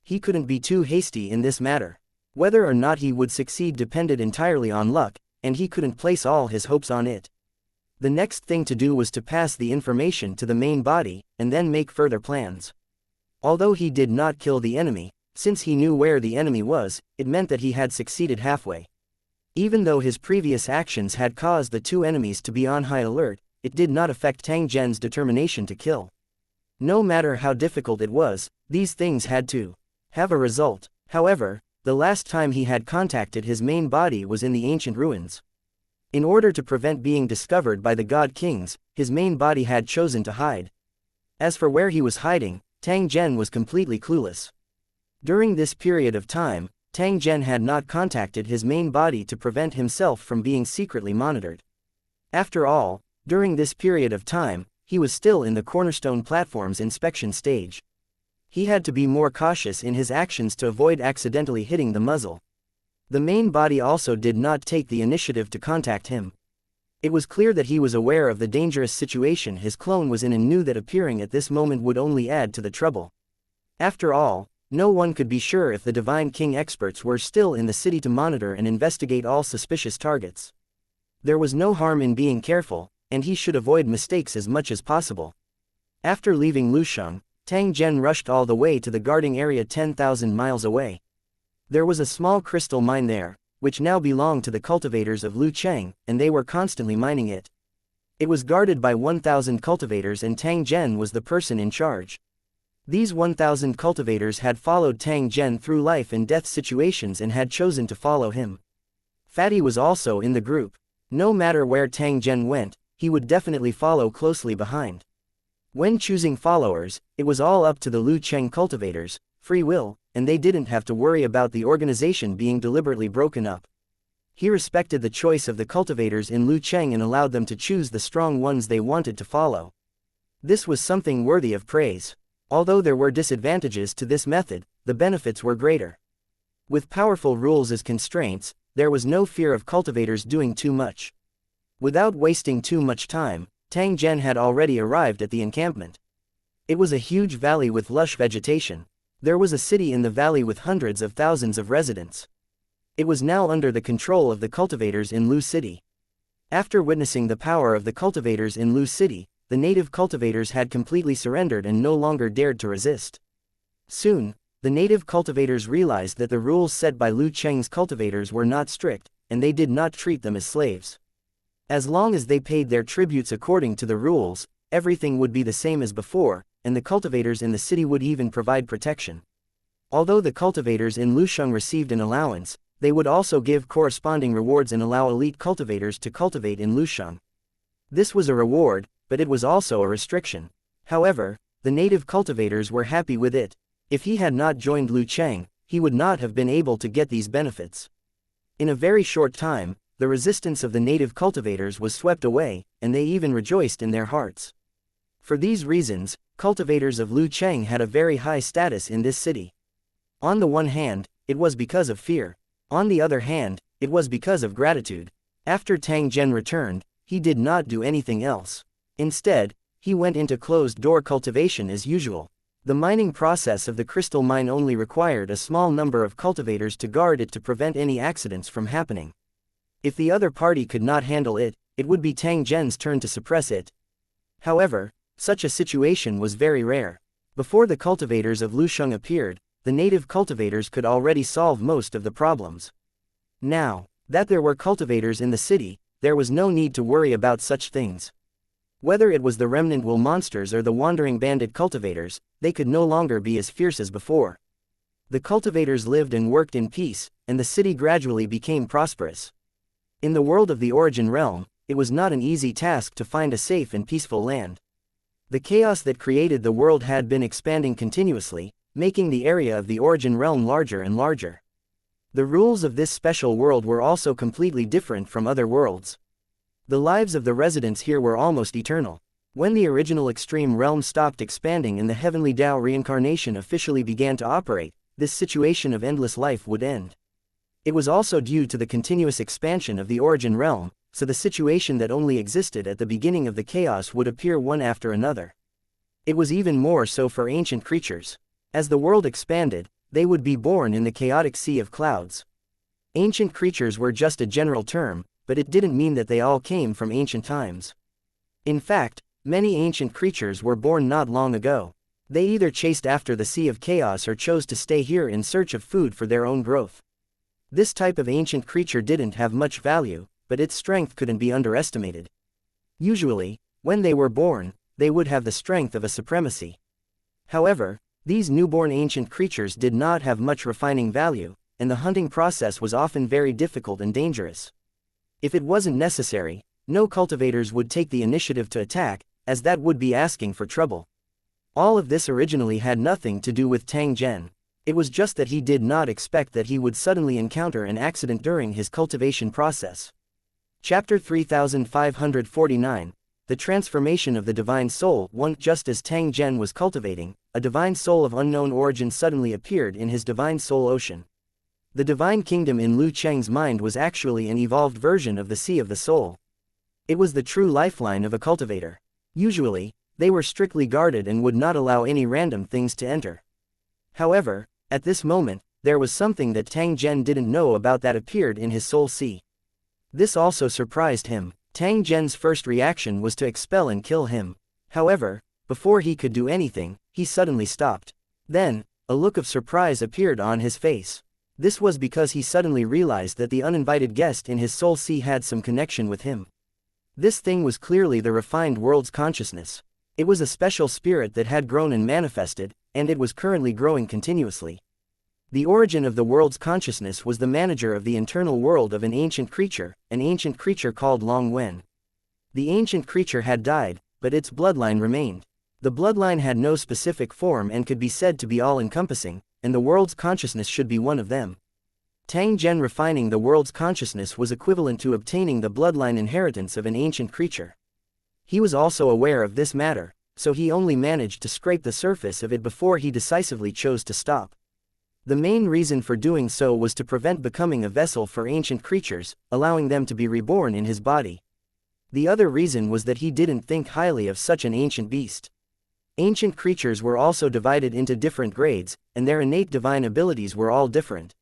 He couldn't be too hasty in this matter. Whether or not he would succeed depended entirely on luck, and he couldn't place all his hopes on it. The next thing to do was to pass the information to the main body, and then make further plans. Although he did not kill the enemy, since he knew where the enemy was, it meant that he had succeeded halfway. Even though his previous actions had caused the 2 enemies to be on high alert, it did not affect Tang Zhen's determination to kill. No matter how difficult it was, these things had to have a result. However, the last time he had contacted his main body was in the ancient ruins. In order to prevent being discovered by the God Kings, his main body had chosen to hide. As for where he was hiding, Tang Zhen was completely clueless. During this period of time, Tang Zhen had not contacted his main body to prevent himself from being secretly monitored. After all, during this period of time, he was still in the cornerstone platform's inspection stage. He had to be more cautious in his actions to avoid accidentally hitting the muzzle. The main body also did not take the initiative to contact him. It was clear that he was aware of the dangerous situation his clone was in and knew that appearing at this moment would only add to the trouble. After all, no one could be sure if the Divine King experts were still in the city to monitor and investigate all suspicious targets. There was no harm in being careful, and he should avoid mistakes as much as possible. After leaving Lusheng, Tang Zhen rushed all the way to the guarding area 10,000 miles away. There was a small crystal mine there, which now belonged to the cultivators of Lu Cheng, and they were constantly mining it. It was guarded by 1,000 cultivators and Tang Zhen was the person in charge. These 1,000 cultivators had followed Tang Zhen through life and death situations and had chosen to follow him. Fatty was also in the group. No matter where Tang Zhen went, he would definitely follow closely behind. When choosing followers, it was all up to the Lu Cheng cultivators, free will, and they didn't have to worry about the organization being deliberately broken up. He respected the choice of the cultivators in Lu Cheng and allowed them to choose the strong ones they wanted to follow. This was something worthy of praise. Although there were disadvantages to this method, the benefits were greater. With powerful rules as constraints, there was no fear of cultivators doing too much. Without wasting too much time, Tang Zhen had already arrived at the encampment. It was a huge valley with lush vegetation. There was a city in the valley with hundreds of thousands of residents. It was now under the control of the cultivators in Lu City. After witnessing the power of the cultivators in Lu City, the native cultivators had completely surrendered and no longer dared to resist. Soon, the native cultivators realized that the rules set by Lu Cheng's cultivators were not strict, and they did not treat them as slaves. As long as they paid their tributes according to the rules, everything would be the same as before, and the cultivators in the city would even provide protection. Although the cultivators in Lusheng received an allowance, they would also give corresponding rewards and allow elite cultivators to cultivate in Lusheng. This was a reward, but it was also a restriction. However, the native cultivators were happy with it. If he had not joined Lu Cheng, he would not have been able to get these benefits. In a very short time, the resistance of the native cultivators was swept away, and they even rejoiced in their hearts. For these reasons, cultivators of Lucheng had a very high status in this city. On the one hand, it was because of fear. On the other hand, it was because of gratitude. After Tang Zhen returned, he did not do anything else. Instead, he went into closed-door cultivation as usual. The mining process of the crystal mine only required a small number of cultivators to guard it to prevent any accidents from happening. If the other party could not handle it, it would be Tang Zhen's turn to suppress it. However, such a situation was very rare. Before the cultivators of Lusheng appeared, the native cultivators could already solve most of the problems. Now that there were cultivators in the city, there was no need to worry about such things. Whether it was the remnant wool monsters or the wandering bandit cultivators, they could no longer be as fierce as before. The cultivators lived and worked in peace, and the city gradually became prosperous. In the world of the Origin Realm, it was not an easy task to find a safe and peaceful land. The chaos that created the world had been expanding continuously, making the area of the Origin Realm larger and larger. The rules of this special world were also completely different from other worlds. The lives of the residents here were almost eternal. When the original extreme realm stopped expanding and the heavenly Tao reincarnation officially began to operate, this situation of endless life would end. It was also due to the continuous expansion of the Origin Realm, so the situation that only existed at the beginning of the chaos would appear one after another. It was even more so for ancient creatures. As the world expanded, they would be born in the chaotic sea of clouds. Ancient creatures were just a general term, but it didn't mean that they all came from ancient times. In fact, many ancient creatures were born not long ago. They either chased after the sea of chaos or chose to stay here in search of food for their own growth. This type of ancient creature didn't have much value, but its strength couldn't be underestimated. Usually, when they were born, they would have the strength of a supremacy. However, these newborn ancient creatures did not have much refining value, and the hunting process was often very difficult and dangerous. If it wasn't necessary, no cultivators would take the initiative to attack, as that would be asking for trouble. All of this originally had nothing to do with Tang Zhen. It was just that he did not expect that he would suddenly encounter an accident during his cultivation process. Chapter 3549, The Transformation of the Divine Soul. Just as Tang Zhen was cultivating, a divine soul of unknown origin suddenly appeared in his divine soul ocean. The divine kingdom in Lu Cheng's mind was actually an evolved version of the Sea of the Soul. It was the true lifeline of a cultivator. Usually, they were strictly guarded and would not allow any random things to enter. However, at this moment, there was something that Tang Zhen didn't know about that appeared in his soul sea. This also surprised him. Tang Zhen's first reaction was to expel and kill him. However, before he could do anything, he suddenly stopped. Then, a look of surprise appeared on his face. This was because he suddenly realized that the uninvited guest in his soul sea had some connection with him. This thing was clearly the refined world's consciousness. It was a special spirit that had grown and manifested, and it was currently growing continuously. The origin of the world's consciousness was the manager of the internal world of an ancient creature called Long Wen. The ancient creature had died, but its bloodline remained. The bloodline had no specific form and could be said to be all-encompassing, and the world's consciousness should be one of them. Tang Zhen refining the world's consciousness was equivalent to obtaining the bloodline inheritance of an ancient creature. He was also aware of this matter, so he only managed to scrape the surface of it before he decisively chose to stop. The main reason for doing so was to prevent becoming a vessel for ancient creatures, allowing them to be reborn in his body. The other reason was that he didn't think highly of such an ancient beast. Ancient creatures were also divided into different grades, and their innate divine abilities were all different.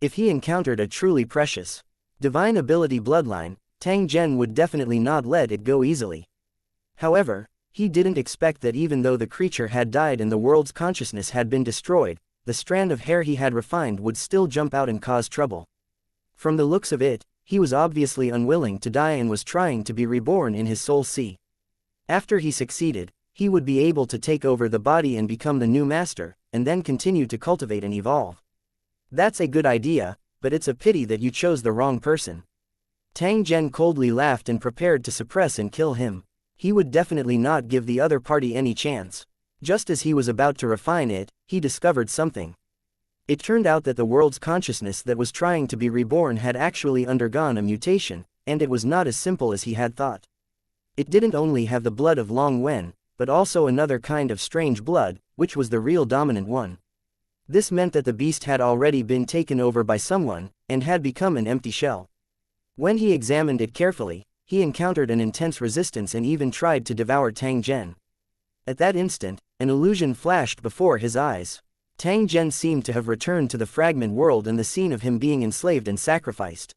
If he encountered a truly precious divine ability bloodline, Tang Zhen would definitely not let it go easily. However, he didn't expect that even though the creature had died and the world's consciousness had been destroyed, the strand of hair he had refined would still jump out and cause trouble. From the looks of it, he was obviously unwilling to die and was trying to be reborn in his soul sea. After he succeeded, he would be able to take over the body and become the new master, and then continue to cultivate and evolve. That's a good idea, but it's a pity that you chose the wrong person. Tang Zhen coldly laughed and prepared to suppress and kill him. He would definitely not give the other party any chance. Just as he was about to refine it, he discovered something. It turned out that the world's consciousness that was trying to be reborn had actually undergone a mutation, and it was not as simple as he had thought. It didn't only have the blood of Long Wen, but also another kind of strange blood, which was the real dominant one. This meant that the beast had already been taken over by someone, and had become an empty shell. When he examined it carefully, he encountered an intense resistance and even tried to devour Tang Zhen. At that instant, an illusion flashed before his eyes. Tang Zhen seemed to have returned to the fragment world and the scene of him being enslaved and sacrificed.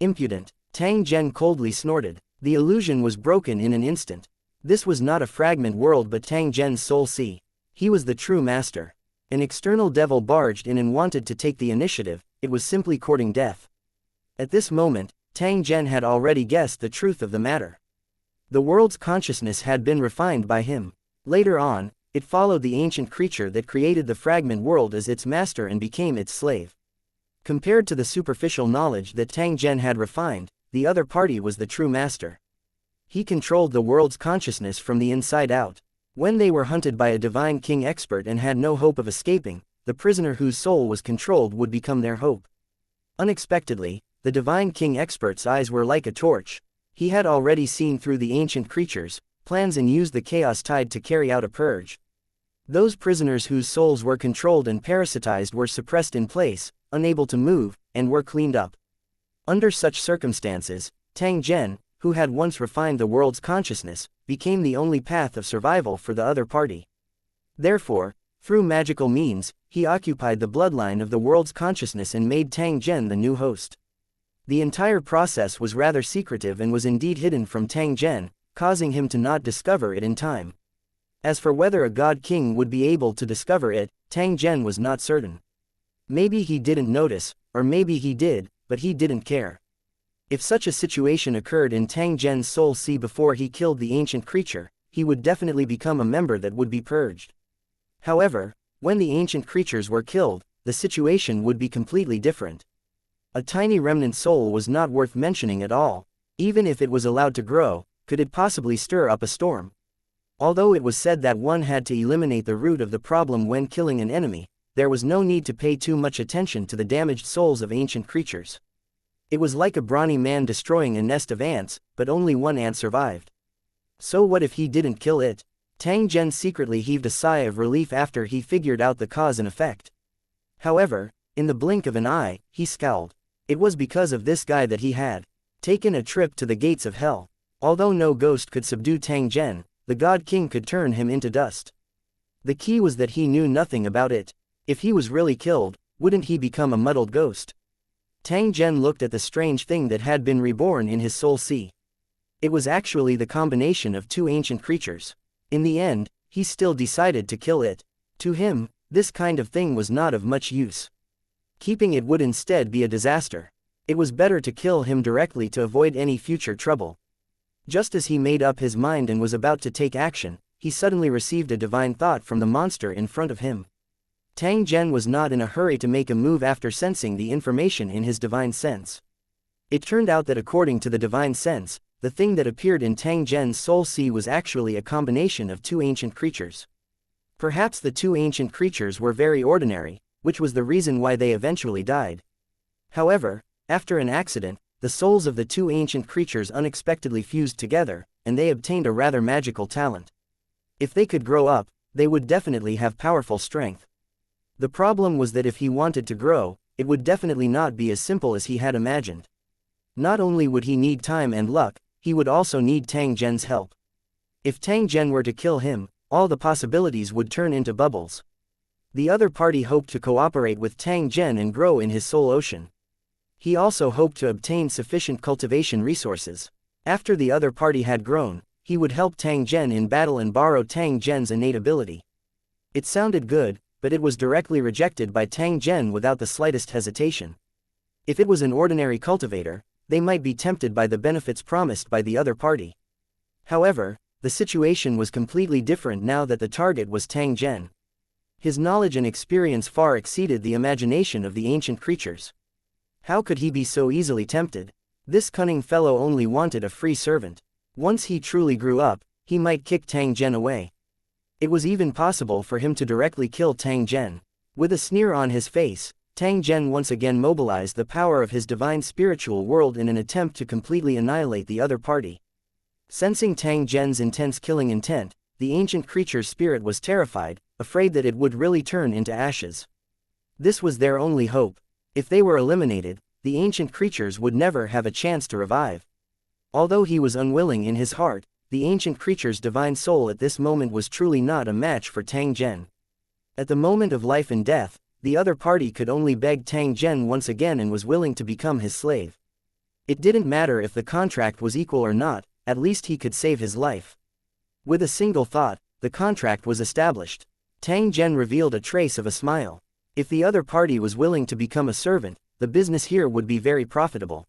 Impudent! Tang Zhen coldly snorted. The illusion was broken in an instant. This was not a fragment world but Tang Zhen's soul sea. He was the true master. An external devil barged in and wanted to take the initiative. It was simply courting death. At this moment, Tang Zhen had already guessed the truth of the matter. The world's consciousness had been refined by him. Later on, it followed the ancient creature that created the fragment world as its master and became its slave. Compared to the superficial knowledge that Tang Zhen had refined, the other party was the true master. He controlled the world's consciousness from the inside out. When they were hunted by a divine king expert and had no hope of escaping, the prisoner whose soul was controlled would become their hope. Unexpectedly, the divine king expert's eyes were like a torch. He had already seen through the ancient creatures' plans and used the chaos tide to carry out a purge. Those prisoners whose souls were controlled and parasitized were suppressed in place, unable to move, and were cleaned up. Under such circumstances, Tang Zhen, who had once refined the world's consciousness, became the only path of survival for the other party. Therefore, through magical means, he occupied the bloodline of the world's consciousness and made Tang Zhen the new host. The entire process was rather secretive and was indeed hidden from Tang Zhen, causing him to not discover it in time. As for whether a god king would be able to discover it, Tang Zhen was not certain. Maybe he didn't notice, or maybe he did, but he didn't care. If such a situation occurred in Tang Zhen's soul sea before he killed the ancient creature, he would definitely become a member that would be purged. However, when the ancient creatures were killed, the situation would be completely different. A tiny remnant soul was not worth mentioning at all. Even if it was allowed to grow, could it possibly stir up a storm? Although it was said that one had to eliminate the root of the problem when killing an enemy, there was no need to pay too much attention to the damaged souls of ancient creatures. It was like a brawny man destroying a nest of ants, but only one ant survived. So what if he didn't kill it? Tang Zhen secretly heaved a sigh of relief after he figured out the cause and effect. However, in the blink of an eye, he scowled. It was because of this guy that he had taken a trip to the gates of hell. Although no ghost could subdue Tang Zhen, the God King could turn him into dust. The key was that he knew nothing about it. If he was really killed, wouldn't he become a muddled ghost? Tang Zhen looked at the strange thing that had been reborn in his soul sea. It was actually the combination of two ancient creatures. In the end, he still decided to kill it. To him, this kind of thing was not of much use. Keeping it would instead be a disaster. It was better to kill him directly to avoid any future trouble. Just as he made up his mind and was about to take action, he suddenly received a divine thought from the monster in front of him. Tang Zhen was not in a hurry to make a move after sensing the information in his divine sense. It turned out that according to the divine sense, the thing that appeared in Tang Zhen's soul sea was actually a combination of two ancient creatures. Perhaps the two ancient creatures were very ordinary, which was the reason why they eventually died. However, after an accident, the souls of the two ancient creatures unexpectedly fused together, and they obtained a rather magical talent. If they could grow up, they would definitely have powerful strength. The problem was that if he wanted to grow, it would definitely not be as simple as he had imagined. Not only would he need time and luck, he would also need Tang Zhen's help. If Tang Zhen were to kill him, all the possibilities would turn into bubbles. The other party hoped to cooperate with Tang Zhen and grow in his soul ocean. He also hoped to obtain sufficient cultivation resources. After the other party had grown, he would help Tang Zhen in battle and borrow Tang Zhen's innate ability. It sounded good, but it was directly rejected by Tang Zhen without the slightest hesitation. If it was an ordinary cultivator, they might be tempted by the benefits promised by the other party. However, the situation was completely different now that the target was Tang Zhen. His knowledge and experience far exceeded the imagination of the ancient creatures. How could he be so easily tempted? This cunning fellow only wanted a free servant. Once he truly grew up, he might kick Tang Zhen away. It was even possible for him to directly kill Tang Zhen. With a sneer on his face, Tang Zhen once again mobilized the power of his divine spiritual world in an attempt to completely annihilate the other party. Sensing Tang Zhen's intense killing intent, the ancient creature's spirit was terrified, afraid that it would really turn into ashes. This was their only hope. If they were eliminated, the ancient creatures would never have a chance to revive. Although he was unwilling in his heart, the ancient creature's divine soul at this moment was truly not a match for Tang Zhen. At the moment of life and death, the other party could only beg Tang Zhen once again and was willing to become his slave. It didn't matter if the contract was equal or not, at least he could save his life. With a single thought, the contract was established. Tang Zhen revealed a trace of a smile. If the other party was willing to become a servant, the business here would be very profitable.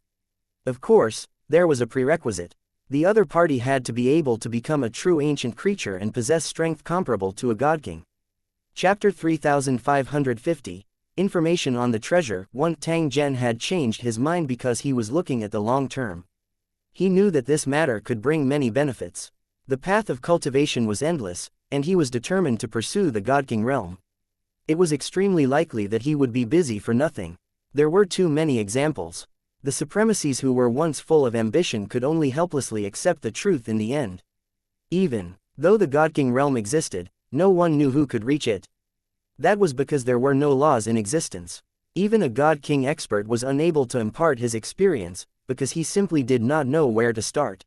Of course, there was a prerequisite. The other party had to be able to become a true ancient creature and possess strength comparable to a god king. Chapter 3550, Information on the Treasure. 1. Tang Zhen had changed his mind because he was looking at the long term. He knew that this matter could bring many benefits. The path of cultivation was endless, and he was determined to pursue the God King realm. It was extremely likely that he would be busy for nothing. There were too many examples. The supremacies who were once full of ambition could only helplessly accept the truth in the end. Even though the God King realm existed, no one knew who could reach it. That was because there were no laws in existence. Even a God King expert was unable to impart his experience, because he simply did not know where to start.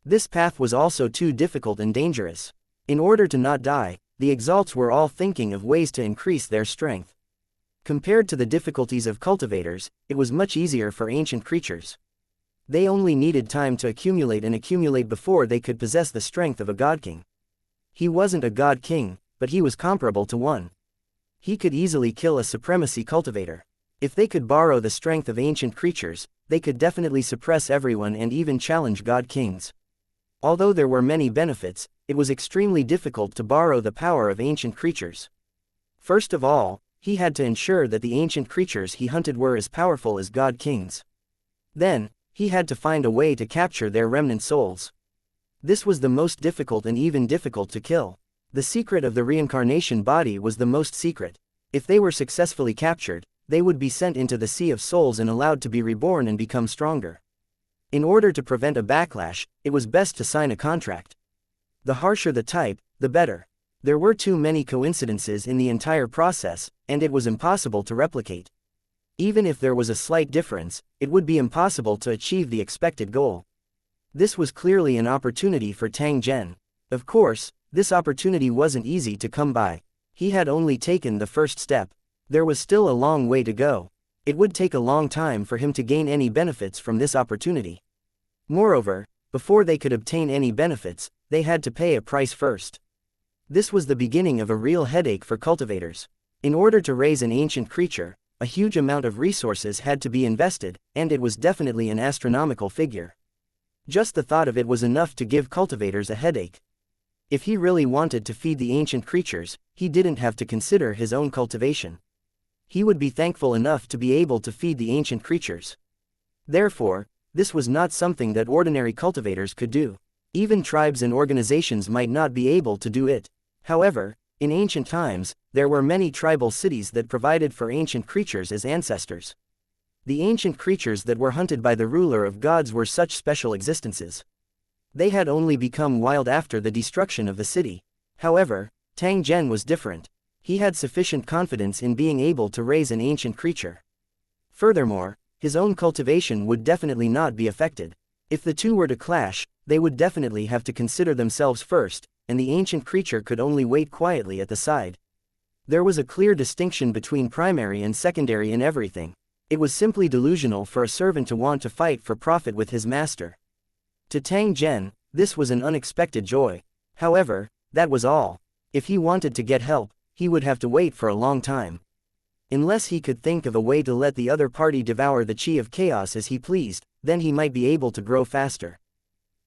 This path was also too difficult and dangerous. In order to not die, the exalts were all thinking of ways to increase their strength. Compared to the difficulties of cultivators, it was much easier for ancient creatures. They only needed time to accumulate and accumulate before they could possess the strength of a God King. He wasn't a God King, but he was comparable to one. He could easily kill a supremacy cultivator. If they could borrow the strength of ancient creatures, they could definitely suppress everyone and even challenge God Kings. Although there were many benefits, it was extremely difficult to borrow the power of ancient creatures. First of all, he had to ensure that the ancient creatures he hunted were as powerful as God Kings. Then, he had to find a way to capture their remnant souls. This was the most difficult and even difficult to kill. The secret of the reincarnation body was the most secret. If they were successfully captured, they would be sent into the sea of souls and allowed to be reborn and become stronger. In order to prevent a backlash, it was best to sign a contract. The harsher the type, the better. There were too many coincidences in the entire process, and it was impossible to replicate. Even if there was a slight difference, it would be impossible to achieve the expected goal. This was clearly an opportunity for Tang Zhen. Of course, this opportunity wasn't easy to come by. He had only taken the first step. There was still a long way to go. It would take a long time for him to gain any benefits from this opportunity. Moreover, before they could obtain any benefits, they had to pay a price first. This was the beginning of a real headache for cultivators. In order to raise an ancient creature, a huge amount of resources had to be invested, and it was definitely an astronomical figure. Just the thought of it was enough to give cultivators a headache. If he really wanted to feed the ancient creatures, he didn't have to consider his own cultivation. He would be thankful enough to be able to feed the ancient creatures. Therefore, this was not something that ordinary cultivators could do. Even tribes and organizations might not be able to do it. However, in ancient times, there were many tribal cities that provided for ancient creatures as ancestors. The ancient creatures that were hunted by the ruler of gods were such special existences. They had only become wild after the destruction of the city. However, Tang Zhen was different. He had sufficient confidence in being able to raise an ancient creature. Furthermore, his own cultivation would definitely not be affected. If the two were to clash, they would definitely have to consider themselves first, and the ancient creature could only wait quietly at the side. There was a clear distinction between primary and secondary in everything. It was simply delusional for a servant to want to fight for profit with his master. To Tang Zhen, this was an unexpected joy. However, that was all. If he wanted to get help, he would have to wait for a long time. Unless he could think of a way to let the other party devour the chi of chaos as he pleased, then he might be able to grow faster.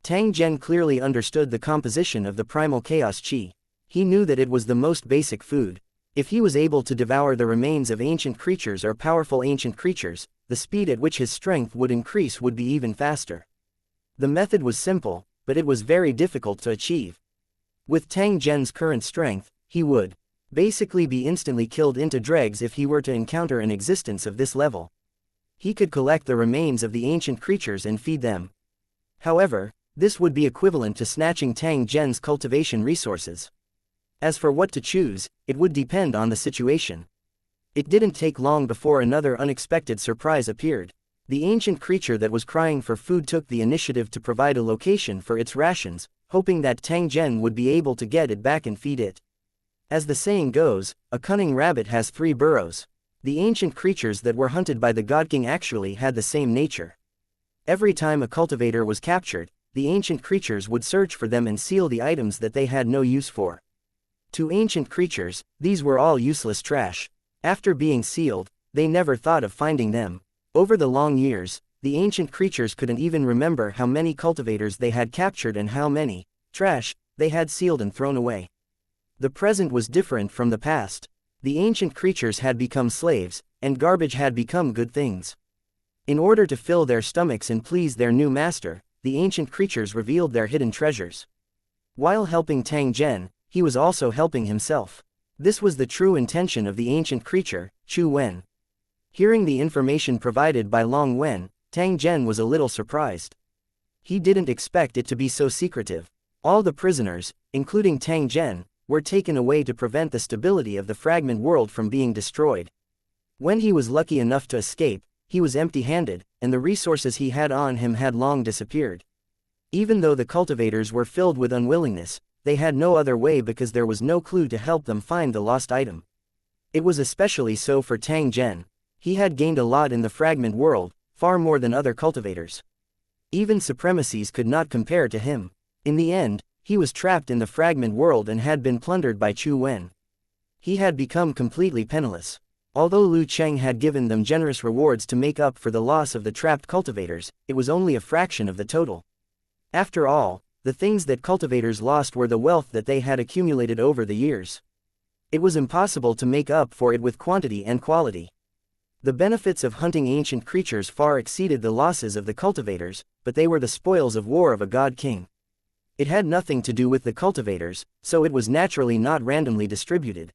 Tang Zhen clearly understood the composition of the primal chaos chi. He knew that it was the most basic food. If he was able to devour the remains of ancient creatures or powerful ancient creatures, the speed at which his strength would increase would be even faster. The method was simple, but it was very difficult to achieve. With Tang Zhen's current strength, he would basically be instantly killed into dregs if he were to encounter an existence of this level. He could collect the remains of the ancient creatures and feed them. However, this would be equivalent to snatching Tang Zhen's cultivation resources. As for what to choose, it would depend on the situation. It didn't take long before another unexpected surprise appeared. The ancient creature that was crying for food took the initiative to provide a location for its rations, hoping that Tang Zhen would be able to get it back and feed it. As the saying goes, a cunning rabbit has 3 burrows. The ancient creatures that were hunted by the God King actually had the same nature. Every time a cultivator was captured, the ancient creatures would search for them and steal the items that they had no use for. To ancient creatures, these were all useless trash. After being sealed, they never thought of finding them. Over the long years, the ancient creatures couldn't even remember how many cultivators they had captured and how many trash they had sealed and thrown away. The present was different from the past. The ancient creatures had become slaves, and garbage had become good things. In order to fill their stomachs and please their new master, the ancient creatures revealed their hidden treasures. While helping Tang Zhen, he was also helping himself. This was the true intention of the ancient creature, Chu Wen. Hearing the information provided by Long Wen, Tang Zhen was a little surprised. He didn't expect it to be so secretive. All the prisoners, including Tang Zhen, were taken away to prevent the stability of the fragment world from being destroyed. When he was lucky enough to escape, he was empty-handed, and the resources he had on him had long disappeared. Even though the cultivators were filled with unwillingness, they had no other way because there was no clue to help them find the lost item. It was especially so for Tang Zhen. He had gained a lot in the fragment world, far more than other cultivators. Even supremacies could not compare to him. In the end, he was trapped in the fragment world and had been plundered by Chu Wen. He had become completely penniless. Although Lu Cheng had given them generous rewards to make up for the loss of the trapped cultivators, it was only a fraction of the total. After all, the things that cultivators lost were the wealth that they had accumulated over the years. It was impossible to make up for it with quantity and quality. The benefits of hunting ancient creatures far exceeded the losses of the cultivators, but they were the spoils of war of a god king. It had nothing to do with the cultivators, so it was naturally not randomly distributed.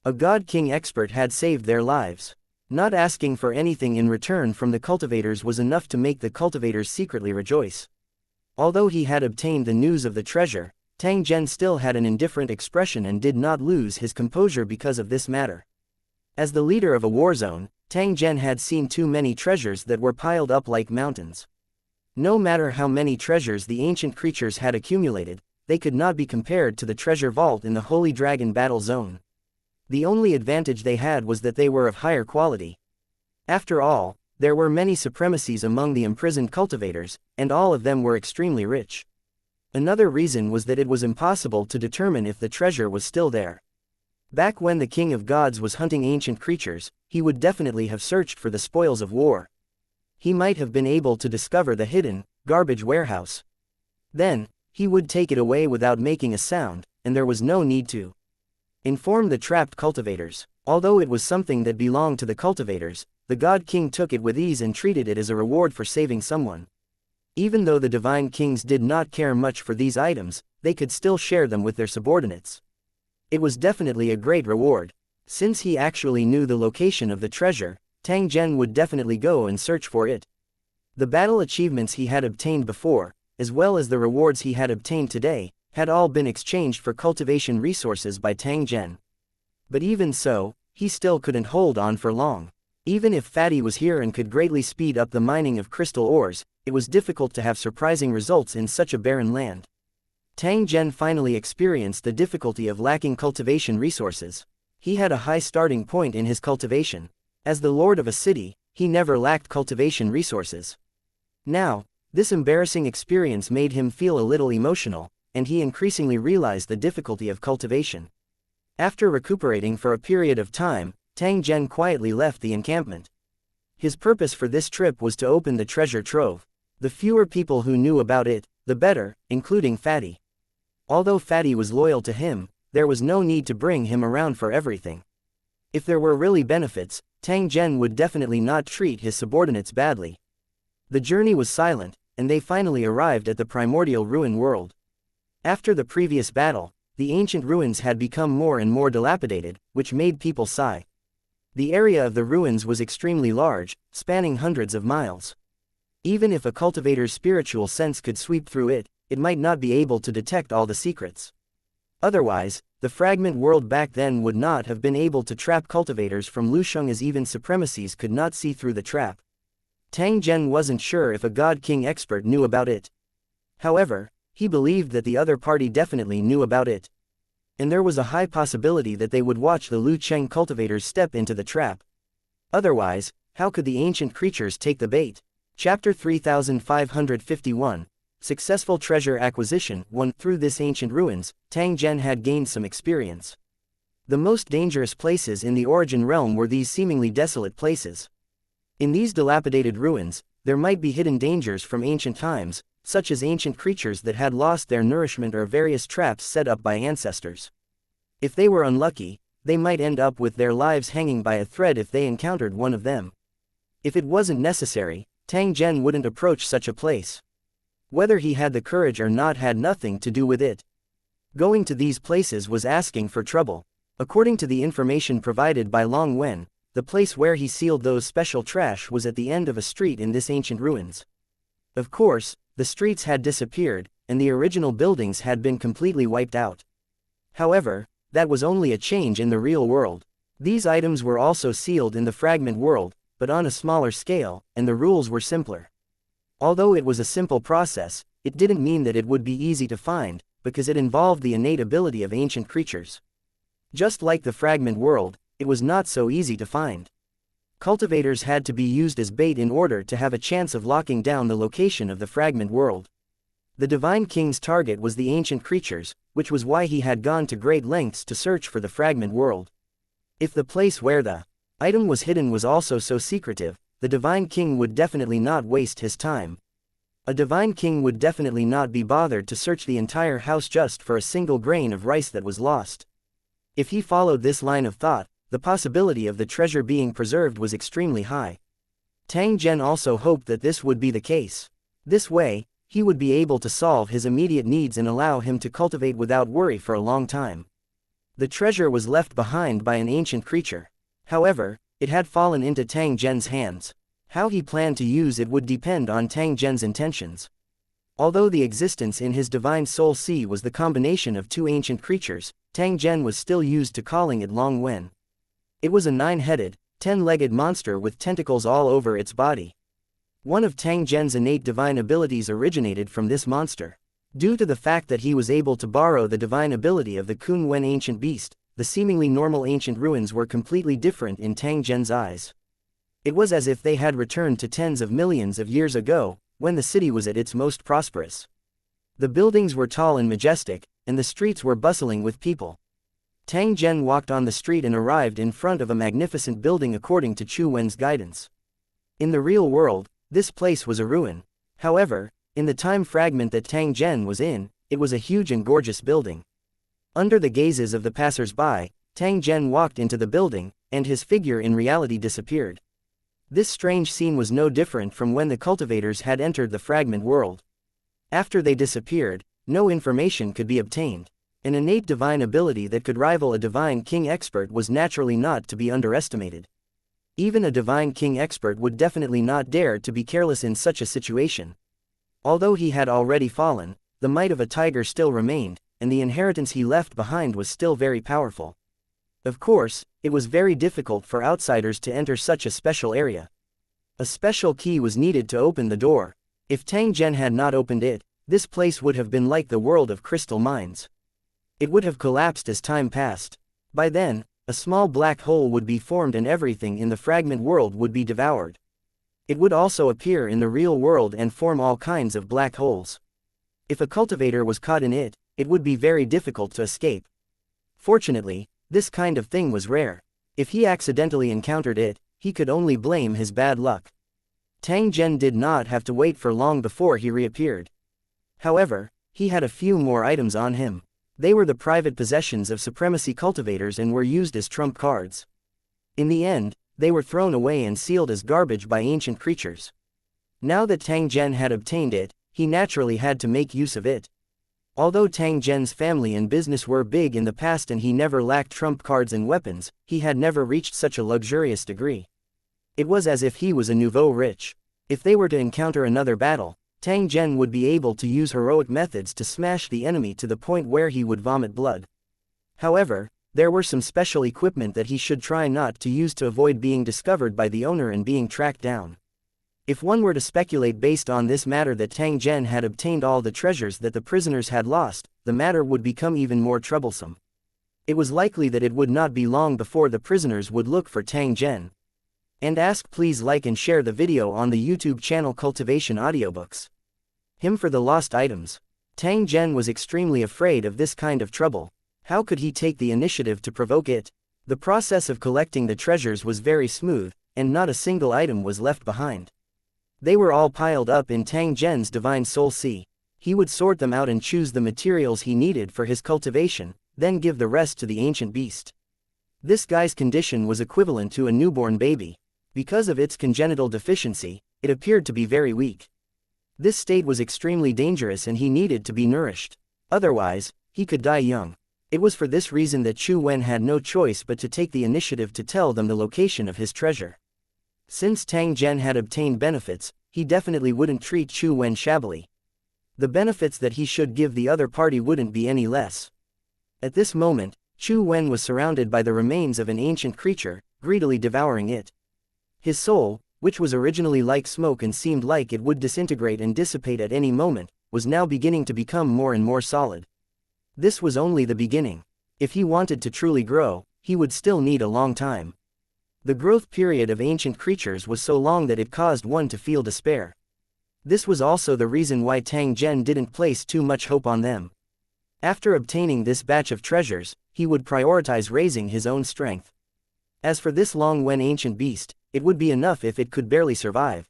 A god king expert had saved their lives. Not asking for anything in return from the cultivators was enough to make the cultivators secretly rejoice. Although he had obtained the news of the treasure, Tang Zhen still had an indifferent expression and did not lose his composure because of this matter. As the leader of a war zone, Tang Zhen had seen too many treasures that were piled up like mountains. No matter how many treasures the ancient creatures had accumulated, they could not be compared to the treasure vault in the Holy Dragon battle zone. The only advantage they had was that they were of higher quality. After all, there were many supremacies among the imprisoned cultivators, and all of them were extremely rich. Another reason was that it was impossible to determine if the treasure was still there. Back when the King of Gods was hunting ancient creatures, he would definitely have searched for the spoils of war. He might have been able to discover the hidden, garbage warehouse. Then, he would take it away without making a sound, and there was no need to inform the trapped cultivators. Although it was something that belonged to the cultivators, the God King took it with ease and treated it as a reward for saving someone. Even though the divine kings did not care much for these items, they could still share them with their subordinates. It was definitely a great reward. Since he actually knew the location of the treasure, Tang Zhen would definitely go and search for it. The battle achievements he had obtained before, as well as the rewards he had obtained today, had all been exchanged for cultivation resources by Tang Zhen. But even so, he still couldn't hold on for long. Even if Fatty was here and could greatly speed up the mining of crystal ores, it was difficult to have surprising results in such a barren land. Tang Zhen finally experienced the difficulty of lacking cultivation resources. He had a high starting point in his cultivation. As the lord of a city, he never lacked cultivation resources. Now, this embarrassing experience made him feel a little emotional, and he increasingly realized the difficulty of cultivation. After recuperating for a period of time, Tang Zhen quietly left the encampment. His purpose for this trip was to open the treasure trove. The fewer people who knew about it, the better, including Fatty. Although Fatty was loyal to him, there was no need to bring him around for everything. If there were really benefits, Tang Zhen would definitely not treat his subordinates badly. The journey was silent, and they finally arrived at the primordial ruin world. After the previous battle, the ancient ruins had become more and more dilapidated, which made people sigh. The area of the ruins was extremely large, spanning hundreds of miles. Even if a cultivator's spiritual sense could sweep through it, it might not be able to detect all the secrets. Otherwise, the fragment world back then would not have been able to trap cultivators from Lusheng, as even supremacies could not see through the trap. Tang Zhen wasn't sure if a God King expert knew about it. However, he believed that the other party definitely knew about it. And there was a high possibility that they would watch the Lu Cheng cultivators step into the trap. Otherwise, how could the ancient creatures take the bait? Chapter 3551. Successful Treasure Acquisition 1. Through this ancient ruins, Tang Zhen had gained some experience. The most dangerous places in the Origin Realm were these seemingly desolate places. In these dilapidated ruins, there might be hidden dangers from ancient times, such as ancient creatures that had lost their nourishment or various traps set up by ancestors. If they were unlucky, they might end up with their lives hanging by a thread if they encountered one of them. If it wasn't necessary, Tang Zhen wouldn't approach such a place. Whether he had the courage or not had nothing to do with it. Going to these places was asking for trouble. According to the information provided by Long Wen, the place where he sealed those special trash was at the end of a street in this ancient ruins. Of course, the streets had disappeared, and the original buildings had been completely wiped out. However, that was only a change in the real world. These items were also sealed in the fragment world, but on a smaller scale, and the rules were simpler. Although it was a simple process, it didn't mean that it would be easy to find, because it involved the innate ability of ancient creatures. Just like the fragment world, it was not so easy to find. Cultivators had to be used as bait in order to have a chance of locking down the location of the fragment world. The Divine King's target was the ancient creatures, which was why he had gone to great lengths to search for the fragment world. If the place where the item was hidden was also so secretive, the Divine King would definitely not waste his time. A Divine King would definitely not be bothered to search the entire house just for a single grain of rice that was lost. If he followed this line of thought, the possibility of the treasure being preserved was extremely high. Tang Zhen also hoped that this would be the case. This way, he would be able to solve his immediate needs and allow him to cultivate without worry for a long time. The treasure was left behind by an ancient creature. However, it had fallen into Tang Zhen's hands. How he planned to use it would depend on Tang Zhen's intentions. Although the existence in his divine soul sea was the combination of two ancient creatures, Tang Zhen was still used to calling it Long Wen. It was a 9-headed, 10-legged monster with tentacles all over its body. One of Tang Zhen's innate divine abilities originated from this monster. Due to the fact that he was able to borrow the divine ability of the Kun Wen ancient beast, the seemingly normal ancient ruins were completely different in Tang Zhen's eyes. It was as if they had returned to tens of millions of years ago, when the city was at its most prosperous. The buildings were tall and majestic, and the streets were bustling with people. Tang Zhen walked on the street and arrived in front of a magnificent building according to Chu Wen's guidance. In the real world, this place was a ruin. However, in the time fragment that Tang Zhen was in, it was a huge and gorgeous building. Under the gazes of the passers-by, Tang Zhen walked into the building, and his figure in reality disappeared. This strange scene was no different from when the cultivators had entered the fragment world. After they disappeared, no information could be obtained. An innate divine ability that could rival a Divine King expert was naturally not to be underestimated. Even a Divine King expert would definitely not dare to be careless in such a situation. Although he had already fallen, the might of a tiger still remained, and the inheritance he left behind was still very powerful. Of course, it was very difficult for outsiders to enter such a special area. A special key was needed to open the door. If Tang Zhen had not opened it, this place would have been like the world of crystal mines. It would have collapsed as time passed. By then, a small black hole would be formed and everything in the fragment world would be devoured. It would also appear in the real world and form all kinds of black holes. If a cultivator was caught in it, it would be very difficult to escape. Fortunately, this kind of thing was rare. If he accidentally encountered it, he could only blame his bad luck. Tang Zhen did not have to wait for long before he reappeared. However, he had a few more items on him. They were the private possessions of supremacy cultivators and were used as trump cards. In the end, they were thrown away and sealed as garbage by ancient creatures. Now that Tang Zhen had obtained it, he naturally had to make use of it. Although Tang Zhen's family and business were big in the past and he never lacked trump cards and weapons, he had never reached such a luxurious degree. It was as if he was a nouveau rich. If they were to encounter another battle, Tang Zhen would be able to use heroic methods to smash the enemy to the point where he would vomit blood. However, there were some special equipment that he should try not to use to avoid being discovered by the owner and being tracked down. If one were to speculate based on this matter that Tang Zhen had obtained all the treasures that the prisoners had lost, the matter would become even more troublesome. It was likely that it would not be long before the prisoners would look for Tang Zhen. And ask, please like and share the video on the YouTube channel Cultivation Audiobooks. Him for the lost items. Tang Zhen was extremely afraid of this kind of trouble. How could he take the initiative to provoke it? The process of collecting the treasures was very smooth, and not a single item was left behind. They were all piled up in Tang Zhen's divine soul sea. He would sort them out and choose the materials he needed for his cultivation, then give the rest to the ancient beast. This guy's condition was equivalent to a newborn baby. Because of its congenital deficiency, it appeared to be very weak. This state was extremely dangerous and he needed to be nourished. Otherwise, he could die young. It was for this reason that Chu Wen had no choice but to take the initiative to tell them the location of his treasure. Since Tang Zhen had obtained benefits, he definitely wouldn't treat Chu Wen shabbily. The benefits that he should give the other party wouldn't be any less. At this moment, Chu Wen was surrounded by the remains of an ancient creature, greedily devouring it. His soul, which was originally like smoke and seemed like it would disintegrate and dissipate at any moment, was now beginning to become more and more solid. This was only the beginning. If he wanted to truly grow, he would still need a long time. The growth period of ancient creatures was so long that it caused one to feel despair. This was also the reason why Tang Zhen didn't place too much hope on them. After obtaining this batch of treasures, he would prioritize raising his own strength. As for this Long Wen ancient beast, it would be enough if it could barely survive.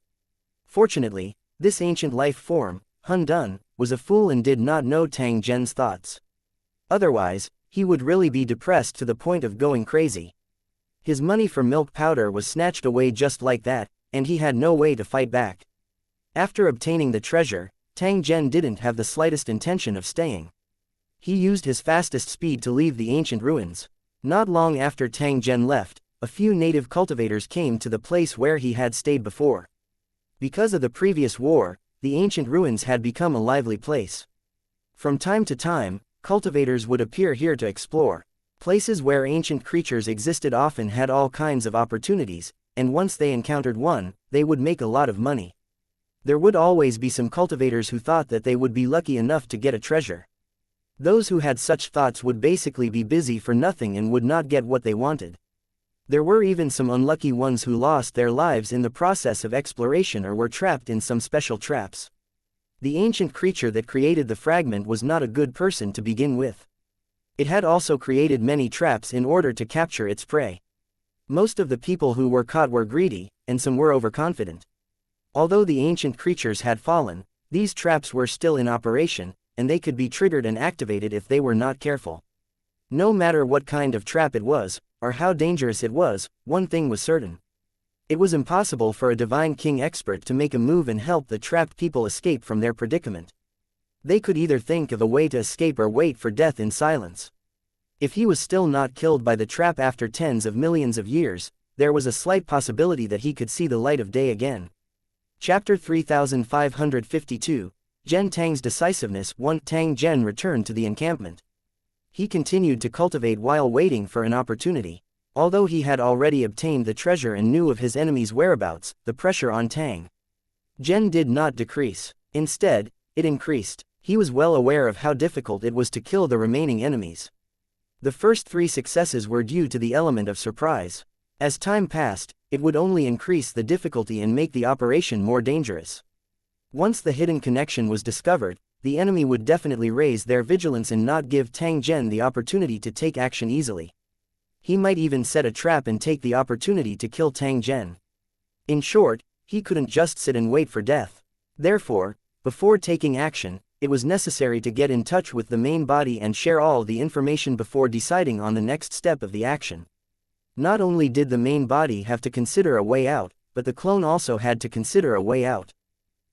Fortunately, this ancient life form, Hun Dun, was a fool and did not know Tang Zhen's thoughts. Otherwise, he would really be depressed to the point of going crazy. His money for milk powder was snatched away just like that, and he had no way to fight back. After obtaining the treasure, Tang Zhen didn't have the slightest intention of staying. He used his fastest speed to leave the ancient ruins. Not long after Tang Zhen left, a few native cultivators came to the place where he had stayed before. Because of the previous war, the ancient ruins had become a lively place. From time to time, cultivators would appear here to explore. Places where ancient creatures existed often had all kinds of opportunities, and once they encountered one, they would make a lot of money. There would always be some cultivators who thought that they would be lucky enough to get a treasure. Those who had such thoughts would basically be busy for nothing and would not get what they wanted. There were even some unlucky ones who lost their lives in the process of exploration or were trapped in some special traps. The ancient creature that created the fragment was not a good person to begin with. It had also created many traps in order to capture its prey. Most of the people who were caught were greedy, and some were overconfident. Although the ancient creatures had fallen, these traps were still in operation, and they could be triggered and activated if they were not careful. No matter what kind of trap it was, or how dangerous it was, one thing was certain. It was impossible for a divine king expert to make a move and help the trapped people escape from their predicament. They could either think of a way to escape or wait for death in silence. If he was still not killed by the trap after tens of millions of years, there was a slight possibility that he could see the light of day again. Chapter 3552, Zhen Tang's Decisiveness. 1. Tang Zhen returned to the encampment. He continued to cultivate while waiting for an opportunity. Although he had already obtained the treasure and knew of his enemy's whereabouts, the pressure on Tang Zhen did not decrease. Instead, it increased. He was well aware of how difficult it was to kill the remaining enemies. The first 3 successes were due to the element of surprise. As time passed, it would only increase the difficulty and make the operation more dangerous. Once the hidden connection was discovered, the enemy would definitely raise their vigilance and not give Tang Zhen the opportunity to take action easily. He might even set a trap and take the opportunity to kill Tang Zhen. In short, he couldn't just sit and wait for death. Therefore, before taking action, it was necessary to get in touch with the main body and share all the information before deciding on the next step of the action. Not only did the main body have to consider a way out, but the clone also had to consider a way out.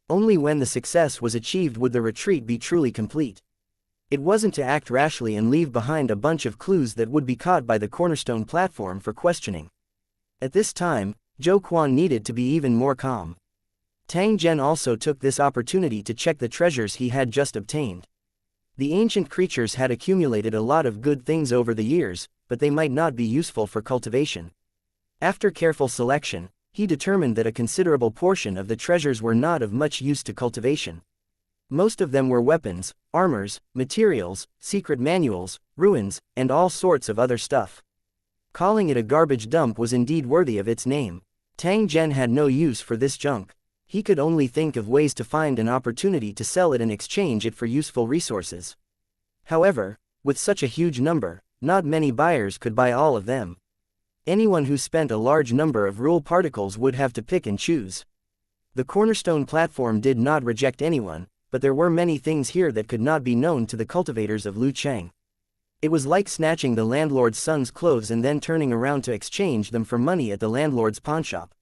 Only when the success was achieved would the retreat be truly complete. It wasn't to act rashly and leave behind a bunch of clues that would be caught by the cornerstone platform for questioning. At this time, Zhou Quan needed to be even more calm. Tang Zhen also took this opportunity to check the treasures he had just obtained. The ancient creatures had accumulated a lot of good things over the years, but they might not be useful for cultivation. After careful selection, he determined that a considerable portion of the treasures were not of much use to cultivation. Most of them were weapons, armors, materials, secret manuals, ruins, and all sorts of other stuff. Calling it a garbage dump was indeed worthy of its name. Tang Zhen had no use for this junk. He could only think of ways to find an opportunity to sell it and exchange it for useful resources. However, with such a huge number, not many buyers could buy all of them. Anyone who spent a large number of rule particles would have to pick and choose. The cornerstone platform did not reject anyone, but there were many things here that could not be known to the cultivators of Lucheng. It was like snatching the landlord's son's clothes and then turning around to exchange them for money at the landlord's pawnshop.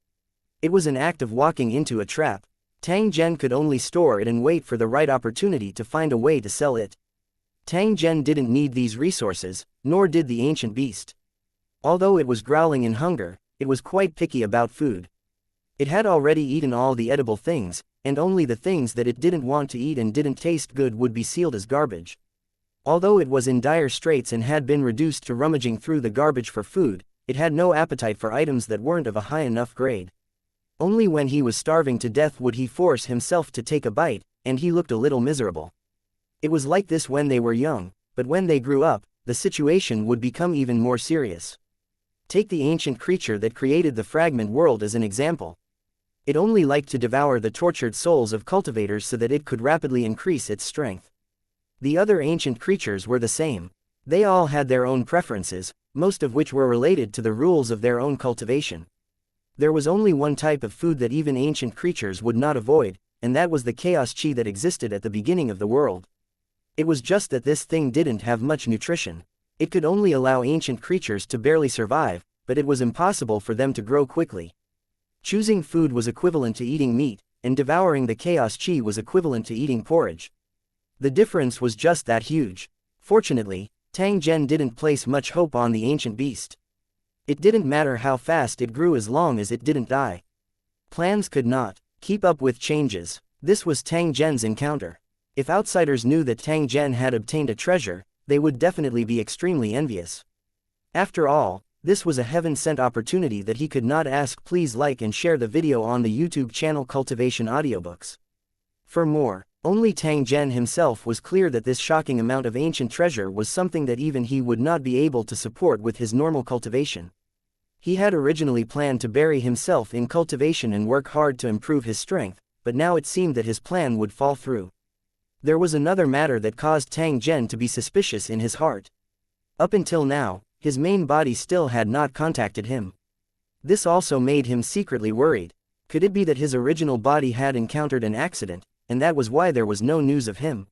It was an act of walking into a trap. Tang Zhen could only store it and wait for the right opportunity to find a way to sell it. Tang Zhen didn't need these resources, nor did the ancient beast. Although it was growling in hunger, it was quite picky about food. It had already eaten all the edible things, and only the things that it didn't want to eat and didn't taste good would be sealed as garbage. Although it was in dire straits and had been reduced to rummaging through the garbage for food, it had no appetite for items that weren't of a high enough grade. Only when he was starving to death would he force himself to take a bite, and he looked a little miserable. It was like this when they were young, but when they grew up, the situation would become even more serious. Take the ancient creature that created the fragment world as an example. It only liked to devour the tortured souls of cultivators so that it could rapidly increase its strength. The other ancient creatures were the same. They all had their own preferences, most of which were related to the rules of their own cultivation. There was only one type of food that even ancient creatures would not avoid, and that was the chaos chi that existed at the beginning of the world. It was just that this thing didn't have much nutrition. It could only allow ancient creatures to barely survive, but it was impossible for them to grow quickly. Choosing food was equivalent to eating meat, and devouring the chaos chi was equivalent to eating porridge. The difference was just that huge. Fortunately, Tang Zhen didn't place much hope on the ancient beast. It didn't matter how fast it grew as long as it didn't die. Plans could not keep up with changes. This was Tang Zhen's encounter. If outsiders knew that Tang Zhen had obtained a treasure, they would definitely be extremely envious. After all, this was a heaven-sent opportunity that he could not ask. Please like and share the video on the YouTube channel Cultivation Audiobooks. For more, only Tang Zhen himself was clear that this shocking amount of ancient treasure was something that even he would not be able to support with his normal cultivation. He had originally planned to bury himself in cultivation and work hard to improve his strength, but now it seemed that his plan would fall through. There was another matter that caused Tang Zhen to be suspicious in his heart. Up until now, his main body still had not contacted him. This also made him secretly worried. Could it be that his original body had encountered an accident, and that was why there was no news of him?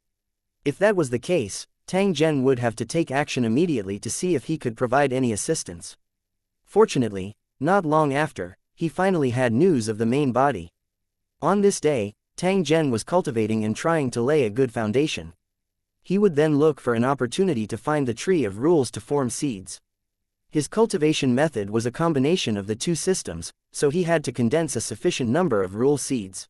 If that was the case, Tang Zhen would have to take action immediately to see if he could provide any assistance. Fortunately, not long after, he finally had news of the main body. On this day, Tang Zhen was cultivating and trying to lay a good foundation. He would then look for an opportunity to find the tree of rules to form seeds. His cultivation method was a combination of the two systems, so he had to condense a sufficient number of rule seeds.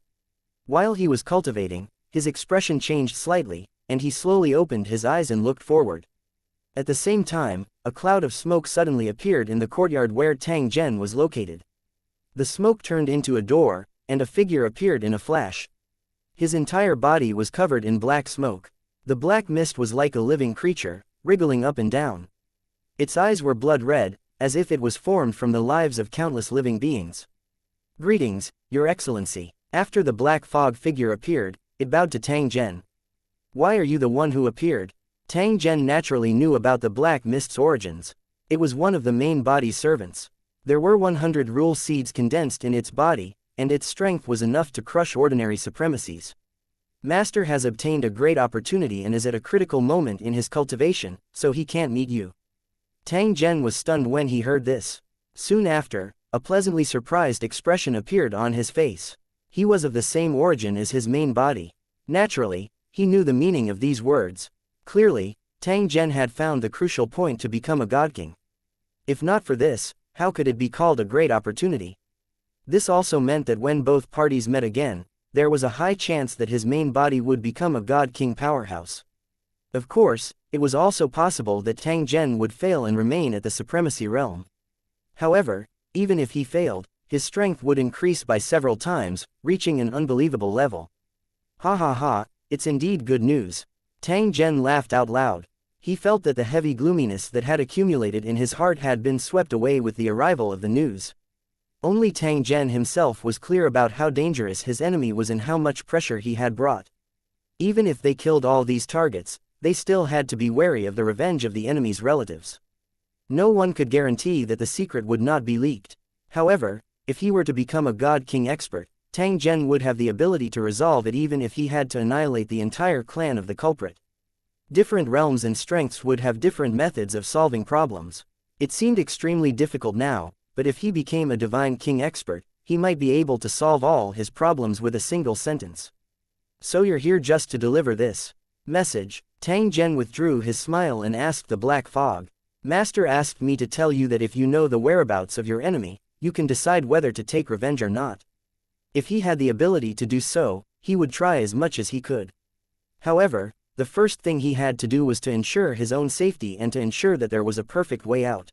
While he was cultivating, his expression changed slightly, and he slowly opened his eyes and looked forward. At the same time, a cloud of smoke suddenly appeared in the courtyard where Tang Zhen was located. The smoke turned into a door, and a figure appeared in a flash. His entire body was covered in black smoke. The black mist was like a living creature, wriggling up and down. Its eyes were blood red, as if it was formed from the lives of countless living beings. "Greetings, Your Excellency." After the black fog figure appeared, it bowed to Tang Zhen. "Why are you the one who appeared?" Tang Zhen naturally knew about the black mist's origins. It was one of the main body's servants. There were 100 rule seeds condensed in its body, and its strength was enough to crush ordinary supremacies. Master has obtained a great opportunity and is at a critical moment in his cultivation, so he can't meet you. Tang Zhen was stunned when he heard this. Soon after, a pleasantly surprised expression appeared on his face. He was of the same origin as his main body. Naturally, he knew the meaning of these words. Clearly, Tang Zhen had found the crucial point to become a god king. If not for this, how could it be called a great opportunity? This also meant that when both parties met again, there was a high chance that his main body would become a god king powerhouse. Of course, it was also possible that Tang Zhen would fail and remain at the supremacy realm. However, even if he failed, his strength would increase by several times, reaching an unbelievable level. Ha ha ha, it's indeed good news. Tang Zhen laughed out loud. He felt that the heavy gloominess that had accumulated in his heart had been swept away with the arrival of the news. Only Tang Zhen himself was clear about how dangerous his enemy was and how much pressure he had brought. Even if they killed all these targets, they still had to be wary of the revenge of the enemy's relatives. No one could guarantee that the secret would not be leaked. However, if he were to become a God King expert, Tang Zhen would have the ability to resolve it even if he had to annihilate the entire clan of the culprit. Different realms and strengths would have different methods of solving problems. It seemed extremely difficult now, but if he became a divine king expert, he might be able to solve all his problems with a single sentence. So you're here just to deliver this message? Tang Zhen withdrew his smile and asked the black fog. Master asked me to tell you that if you know the whereabouts of your enemy, you can decide whether to take revenge or not. If he had the ability to do so, he would try as much as he could. However, the first thing he had to do was to ensure his own safety and to ensure that there was a perfect way out.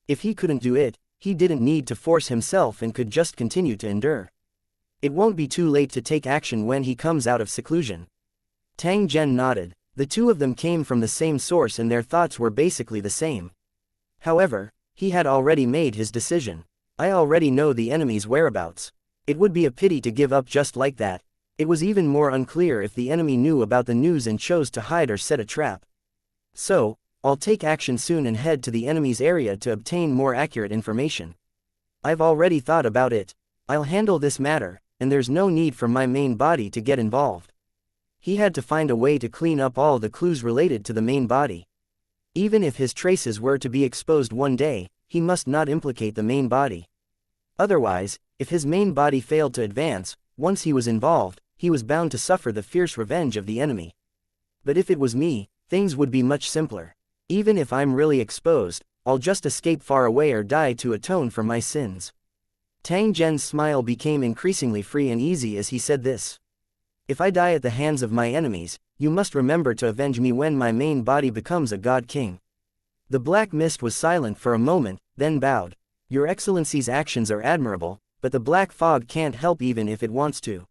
If he couldn't do it, he didn't need to force himself and could just continue to endure. It won't be too late to take action when he comes out of seclusion. Tang Zhen nodded. The two of them came from the same source and their thoughts were basically the same. However, he had already made his decision. I already know the enemy's whereabouts. It would be a pity to give up just like that. It was even more unclear if the enemy knew about the news and chose to hide or set a trap. So, I'll take action soon and head to the enemy's area to obtain more accurate information. I've already thought about it. I'll handle this matter, and there's no need for my main body to get involved. He had to find a way to clean up all the clues related to the main body. Even if his traces were to be exposed one day, he must not implicate the main body. Otherwise, if his main body failed to advance, once he was involved, he was bound to suffer the fierce revenge of the enemy. But if it was me, things would be much simpler. Even if I'm really exposed, I'll just escape far away or die to atone for my sins. Tang Zhen's smile became increasingly free and easy as he said this. If I die at the hands of my enemies, you must remember to avenge me when my main body becomes a god king. The black mist was silent for a moment, then bowed. Your Excellency's actions are admirable, but the black fog can't help even if it wants to.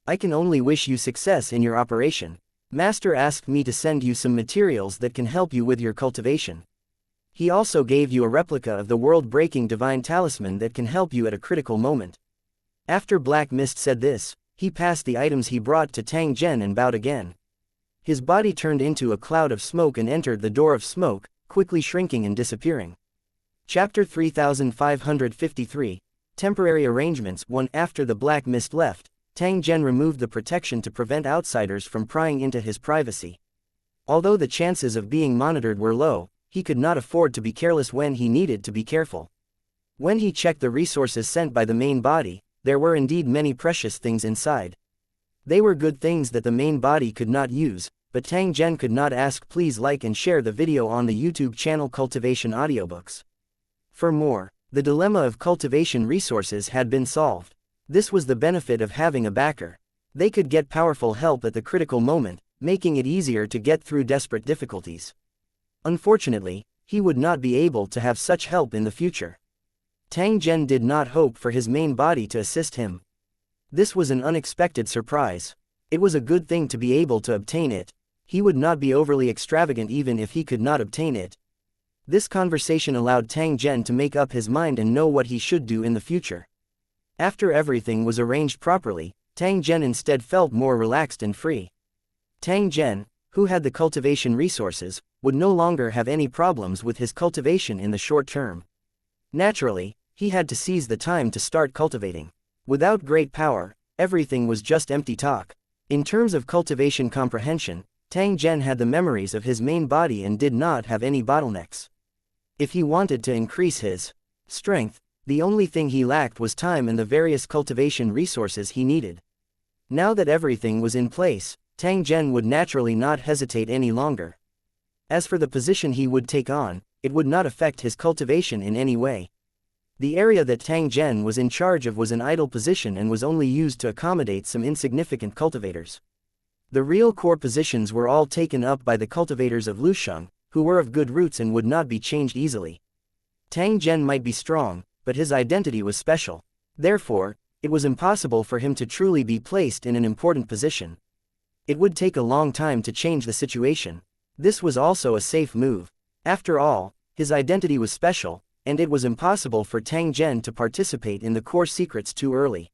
I can only wish you success in your operation. Master asked me to send you some materials that can help you with your cultivation. He also gave you a replica of the world-breaking divine talisman that can help you at a critical moment. After Black Mist said this, he passed the items he brought to Tang Zhen and bowed again. His body turned into a cloud of smoke and entered the door of smoke, quickly shrinking and disappearing. Chapter 3553, Temporary Arrangements 1. After the Black Mist left, Tang Zhen removed the protection to prevent outsiders from prying into his privacy. Although the chances of being monitored were low, he could not afford to be careless when he needed to be careful. When he checked the resources sent by the main body, there were indeed many precious things inside. They were good things that the main body could not use, but Tang Zhen could not ask. Please like and share the video on the YouTube channel Cultivation Audiobooks. For more, the dilemma of cultivation resources had been solved. This was the benefit of having a backer. They could get powerful help at the critical moment, making it easier to get through desperate difficulties. Unfortunately, he would not be able to have such help in the future. Tang Zhen did not hope for his main body to assist him. This was an unexpected surprise. It was a good thing to be able to obtain it. He would not be overly extravagant even if he could not obtain it. This conversation allowed Tang Zhen to make up his mind and know what he should do in the future. After everything was arranged properly, Tang Zhen instead felt more relaxed and free. Tang Zhen, who had the cultivation resources, would no longer have any problems with his cultivation in the short term. Naturally, he had to seize the time to start cultivating. Without great power, everything was just empty talk. In terms of cultivation comprehension, Tang Zhen had the memories of his main body and did not have any bottlenecks. If he wanted to increase his strength, the only thing he lacked was time and the various cultivation resources he needed. Now that everything was in place, Tang Zhen would naturally not hesitate any longer. As for the position he would take on, it would not affect his cultivation in any way. The area that Tang Zhen was in charge of was an idle position and was only used to accommodate some insignificant cultivators. The real core positions were all taken up by the cultivators of Lusheng, who were of good roots and would not be changed easily. Tang Zhen might be strong, but his identity was special. Therefore, it was impossible for him to truly be placed in an important position. It would take a long time to change the situation. This was also a safe move. After all, his identity was special, and it was impossible for Tang Zhen to participate in the core secrets too early.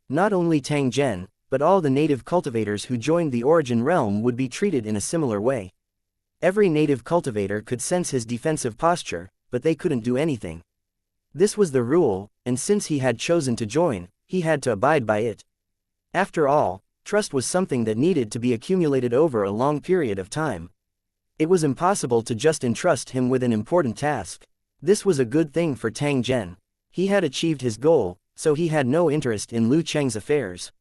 Not only Tang Zhen, but all the native cultivators who joined the origin realm would be treated in a similar way. Every native cultivator could sense his defensive posture, but they couldn't do anything. This was the rule, and since he had chosen to join, he had to abide by it. After all, trust was something that needed to be accumulated over a long period of time. It was impossible to just entrust him with an important task. This was a good thing for Tang Zhen. He had achieved his goal, so he had no interest in Lu Cheng's affairs.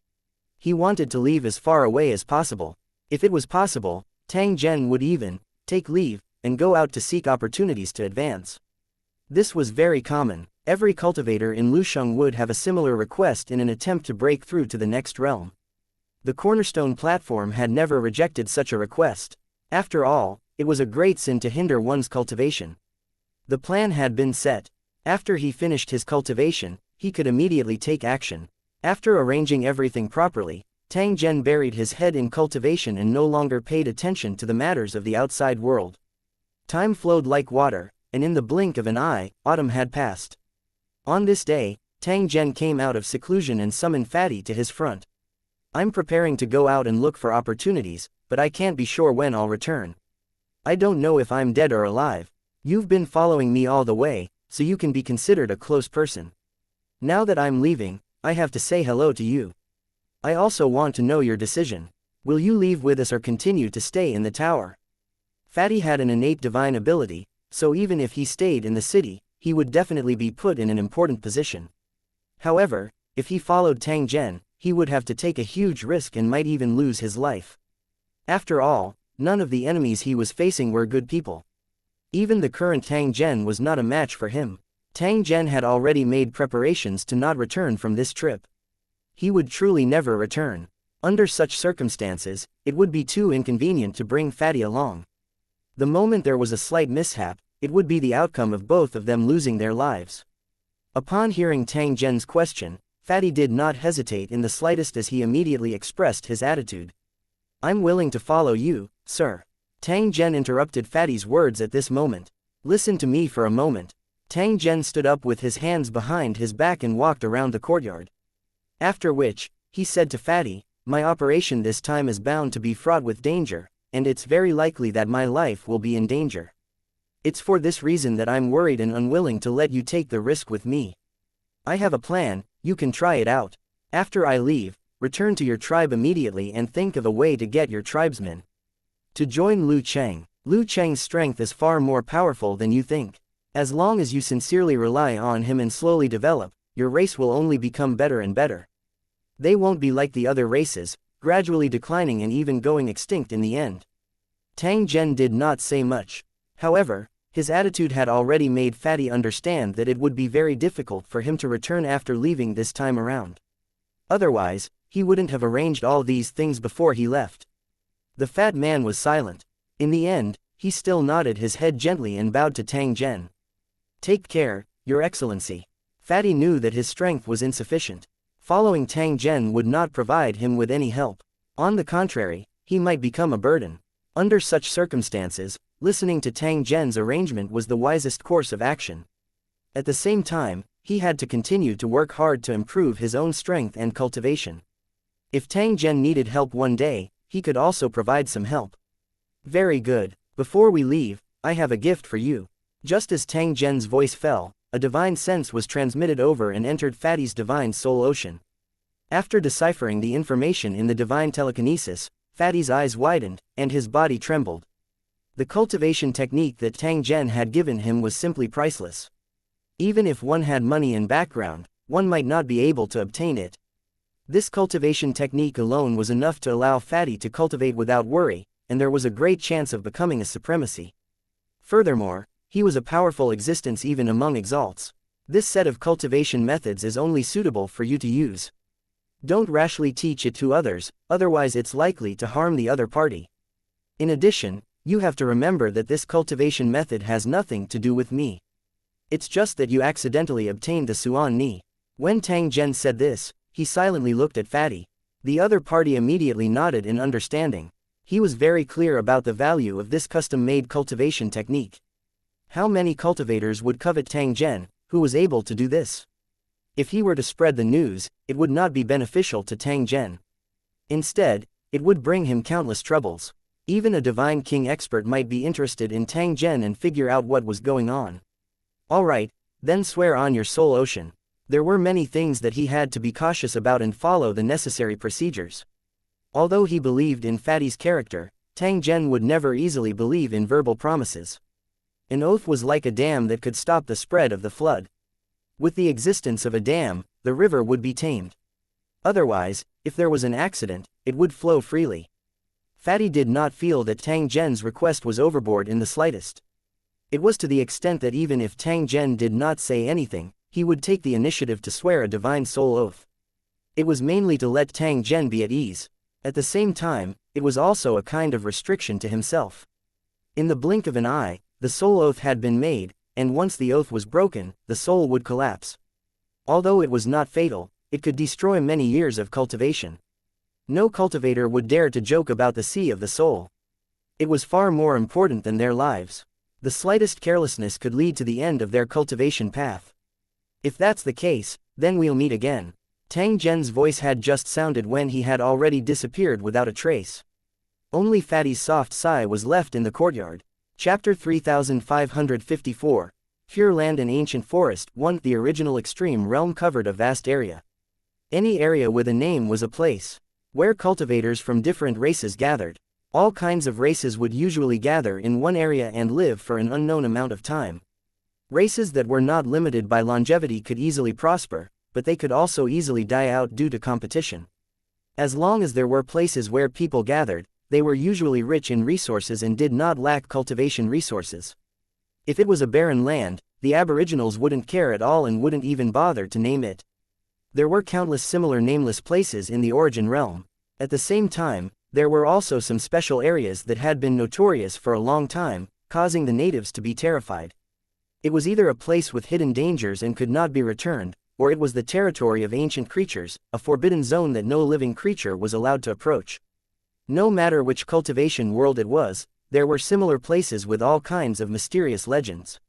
He wanted to leave as far away as possible. If it was possible, Tang Zhen would even take leave and go out to seek opportunities to advance. This was very common. Every cultivator in Lusheng would have a similar request in an attempt to break through to the next realm. The cornerstone platform had never rejected such a request. After all, it was a great sin to hinder one's cultivation. The plan had been set. After he finished his cultivation, he could immediately take action. After arranging everything properly, Tang Zhen buried his head in cultivation and no longer paid attention to the matters of the outside world. Time flowed like water, and in the blink of an eye, autumn had passed. On this day, Tang Zhen came out of seclusion and summoned Fatty to his front. I'm preparing to go out and look for opportunities, but I can't be sure when I'll return. I don't know if I'm dead or alive. You've been following me all the way, so you can be considered a close person. Now that I'm leaving, I have to say hello to you. I also want to know your decision. Will you leave with us or continue to stay in the tower? Fatty had an innate divine ability, so even if he stayed in the city, he would definitely be put in an important position. However, if he followed Tang Zhen, he would have to take a huge risk and might even lose his life. After all, none of the enemies he was facing were good people. Even the current Tang Zhen was not a match for him. Tang Zhen had already made preparations to not return from this trip. He would truly never return. Under such circumstances, it would be too inconvenient to bring Fatty along. The moment there was a slight mishap, it would be the outcome of both of them losing their lives. Upon hearing Tang Zhen's question, Fatty did not hesitate in the slightest as he immediately expressed his attitude. I'm willing to follow you, sir. Tang Zhen interrupted Fatty's words at this moment. Listen to me for a moment. Tang Zhen stood up with his hands behind his back and walked around the courtyard. After which, he said to Fatty, my operation this time is bound to be fraught with danger, and it's very likely that my life will be in danger. It's for this reason that I'm worried and unwilling to let you take the risk with me. I have a plan, you can try it out. After I leave, return to your tribe immediately and think of a way to get your tribesmen to join Lu Cheng. Lu Cheng's strength is far more powerful than you think. As long as you sincerely rely on him and slowly develop, your race will only become better and better. They won't be like the other races, gradually declining and even going extinct in the end. Tang Zhen did not say much. However, his attitude had already made Fatty understand that it would be very difficult for him to return after leaving this time around. Otherwise, he wouldn't have arranged all these things before he left. The fat man was silent. In the end, he still nodded his head gently and bowed to Tang Zhen. Take care, Your Excellency. Fatty knew that his strength was insufficient. Following Tang Zhen would not provide him with any help. On the contrary, he might become a burden. Under such circumstances, listening to Tang Zhen's arrangement was the wisest course of action. At the same time, he had to continue to work hard to improve his own strength and cultivation. If Tang Zhen needed help one day, he could also provide some help. Very good. Before we leave, I have a gift for you. Just as Tang Zhen's voice fell, a divine sense was transmitted over and entered Fatty's divine soul ocean. After deciphering the information in the divine telekinesis, Fatty's eyes widened, and his body trembled. The cultivation technique that Tang Zhen had given him was simply priceless. Even if one had money and background, one might not be able to obtain it. This cultivation technique alone was enough to allow Fatty to cultivate without worry, and there was a great chance of becoming a supremacy. Furthermore, he was a powerful existence even among exalts. This set of cultivation methods is only suitable for you to use. Don't rashly teach it to others, otherwise it's likely to harm the other party. In addition, you have to remember that this cultivation method has nothing to do with me. It's just that you accidentally obtained the Suan Ni. When Tang Zhen said this, he silently looked at Fatty. The other party immediately nodded in understanding. He was very clear about the value of this custom-made cultivation technique. How many cultivators would covet Tang Zhen, who was able to do this? If he were to spread the news, it would not be beneficial to Tang Zhen. Instead, it would bring him countless troubles. Even a divine king expert might be interested in Tang Zhen and figure out what was going on. Alright, then swear on your soul ocean. There were many things that he had to be cautious about and follow the necessary procedures. Although he believed in Fatty's character, Tang Zhen would never easily believe in verbal promises. An oath was like a dam that could stop the spread of the flood. With the existence of a dam, the river would be tamed. Otherwise, if there was an accident, it would flow freely. Fatty did not feel that Tang Zhen's request was overboard in the slightest. It was to the extent that even if Tang Zhen did not say anything, he would take the initiative to swear a divine soul oath. It was mainly to let Tang Zhen be at ease. At the same time, it was also a kind of restriction to himself. In the blink of an eye, the soul oath had been made, and once the oath was broken, the soul would collapse. Although it was not fatal, it could destroy many years of cultivation. No cultivator would dare to joke about the sea of the soul. It was far more important than their lives. The slightest carelessness could lead to the end of their cultivation path. If that's the case, then we'll meet again. Tang Zhen's voice had just sounded when he had already disappeared without a trace. Only Fatty's soft sigh was left in the courtyard. Chapter 3554. Pure Land and Ancient Forest. 1. The original extreme realm covered a vast area. Any area with a name was a place where cultivators from different races gathered. All kinds of races would usually gather in one area and live for an unknown amount of time. Races that were not limited by longevity could easily prosper, but they could also easily die out due to competition. As long as there were places where people gathered, they were usually rich in resources and did not lack cultivation resources. If it was a barren land, the Aboriginals wouldn't care at all and wouldn't even bother to name it. There were countless similar nameless places in the Origin realm. At the same time, there were also some special areas that had been notorious for a long time, causing the natives to be terrified. It was either a place with hidden dangers and could not be returned, or it was the territory of ancient creatures, a forbidden zone that no living creature was allowed to approach. No matter which cultivation world it was, there were similar places with all kinds of mysterious legends.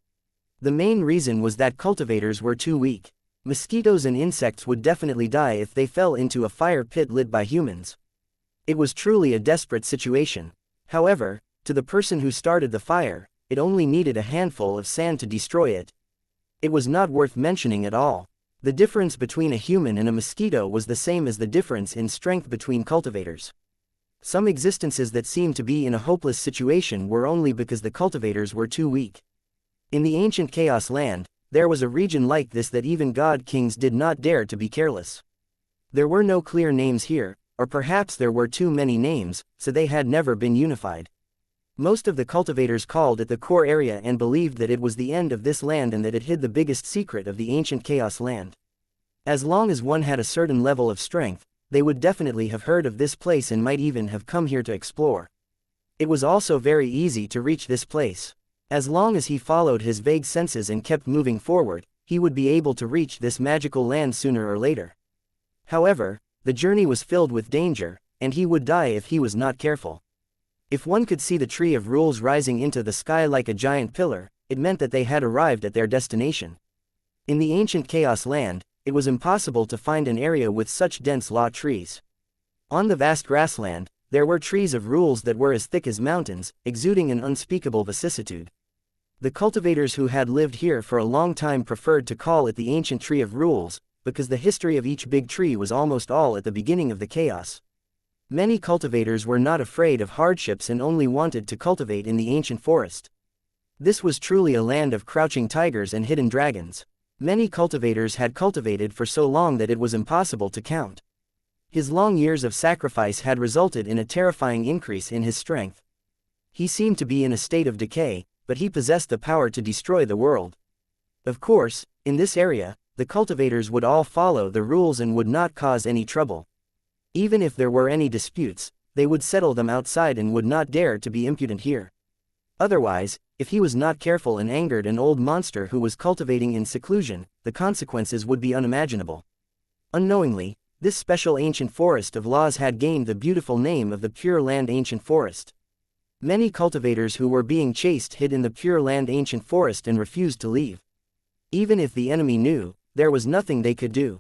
The main reason was that cultivators were too weak. Mosquitoes and insects would definitely die if they fell into a fire pit lit by humans. It was truly a desperate situation. However, to the person who started the fire, it only needed a handful of sand to destroy it. It was not worth mentioning at all. The difference between a human and a mosquito was the same as the difference in strength between cultivators. Some existences that seemed to be in a hopeless situation were only because the cultivators were too weak. In the ancient Chaos Land, there was a region like this that even god kings did not dare to be careless. There were no clear names here, or perhaps there were too many names, so they had never been unified. Most of the cultivators called it the core area and believed that it was the end of this land and that it hid the biggest secret of the ancient Chaos Land. As long as one had a certain level of strength, they would definitely have heard of this place and might even have come here to explore. It was also very easy to reach this place. As long as he followed his vague senses and kept moving forward, he would be able to reach this magical land sooner or later. However, the journey was filled with danger, and he would die if he was not careful. If one could see the Tree of Rules rising into the sky like a giant pillar, it meant that they had arrived at their destination. In the ancient Chaos Land, it was impossible to find an area with such dense law trees. On the vast grassland, there were trees of rules that were as thick as mountains, exuding an unspeakable vicissitude. The cultivators who had lived here for a long time preferred to call it the ancient Tree of Rules, because the history of each big tree was almost all at the beginning of the chaos. Many cultivators were not afraid of hardships and only wanted to cultivate in the ancient forest. This was truly a land of crouching tigers and hidden dragons. Many cultivators had cultivated for so long that it was impossible to count. His long years of sacrifice had resulted in a terrifying increase in his strength. He seemed to be in a state of decay, but he possessed the power to destroy the world. Of course, in this area, the cultivators would all follow the rules and would not cause any trouble. Even if there were any disputes, they would settle them outside and would not dare to be impudent here. Otherwise, if he was not careful and angered an old monster who was cultivating in seclusion, the consequences would be unimaginable. Unknowingly, this special ancient forest of laws had gained the beautiful name of the Pure Land Ancient Forest. Many cultivators who were being chased hid in the Pure Land Ancient Forest and refused to leave. Even if the enemy knew, there was nothing they could do.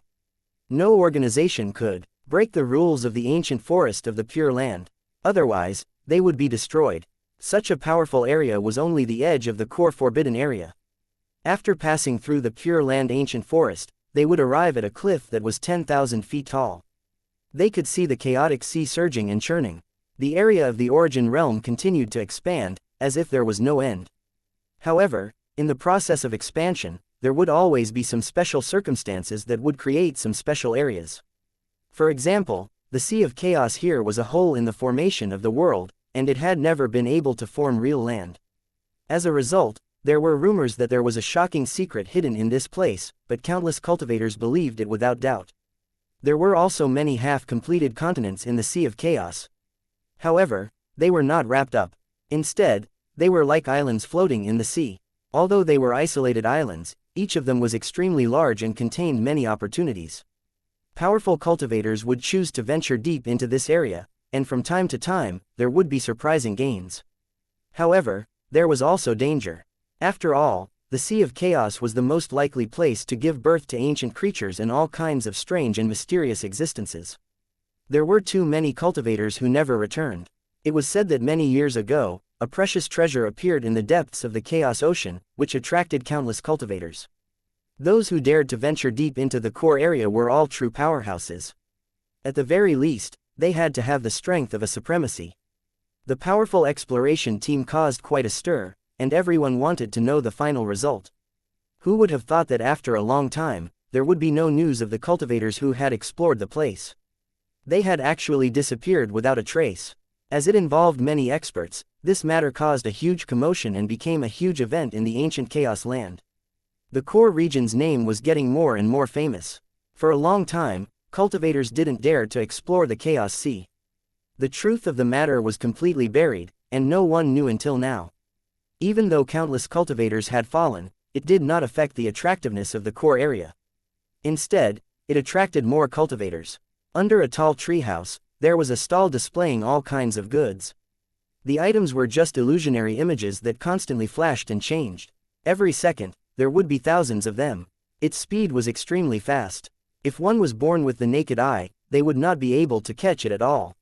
No organization could break the rules of the ancient forest of the Pure Land. Otherwise, they would be destroyed. Such a powerful area was only the edge of the core forbidden area. After passing through the Pure Land Ancient Forest, they would arrive at a cliff that was 10,000 feet tall. They could see the chaotic sea surging and churning. The area of the origin realm continued to expand, as if there was no end. However, in the process of expansion, there would always be some special circumstances that would create some special areas. For example, the Sea of Chaos here was a hole in the formation of the world, and it had never been able to form real land. As a result, there were rumors that there was a shocking secret hidden in this place, but countless cultivators believed it without doubt. There were also many half-completed continents in the Sea of Chaos. However, they were not wrapped up. Instead, they were like islands floating in the sea. Although they were isolated islands, each of them was extremely large and contained many opportunities. Powerful cultivators would choose to venture deep into this area, and from time to time, there would be surprising gains. However, there was also danger. After all, the Sea of Chaos was the most likely place to give birth to ancient creatures and all kinds of strange and mysterious existences. There were too many cultivators who never returned. It was said that many years ago, a precious treasure appeared in the depths of the Chaos Ocean, which attracted countless cultivators. Those who dared to venture deep into the core area were all true powerhouses. At the very least, they had to have the strength of a supremacy. The powerful exploration team caused quite a stir, and everyone wanted to know the final result. Who would have thought that after a long time, there would be no news of the cultivators who had explored the place? They had actually disappeared without a trace. As it involved many experts, this matter caused a huge commotion and became a huge event in the ancient Chaos Land. The core region's name was getting more and more famous. For a long time, cultivators didn't dare to explore the Chaos Sea. The truth of the matter was completely buried, and no one knew until now. Even though countless cultivators had fallen, it did not affect the attractiveness of the core area. Instead, it attracted more cultivators. Under a tall treehouse, there was a stall displaying all kinds of goods. The items were just illusionary images that constantly flashed and changed. Every second, there would be thousands of them. Its speed was extremely fast. If one was born with the naked eye, they would not be able to catch it at all.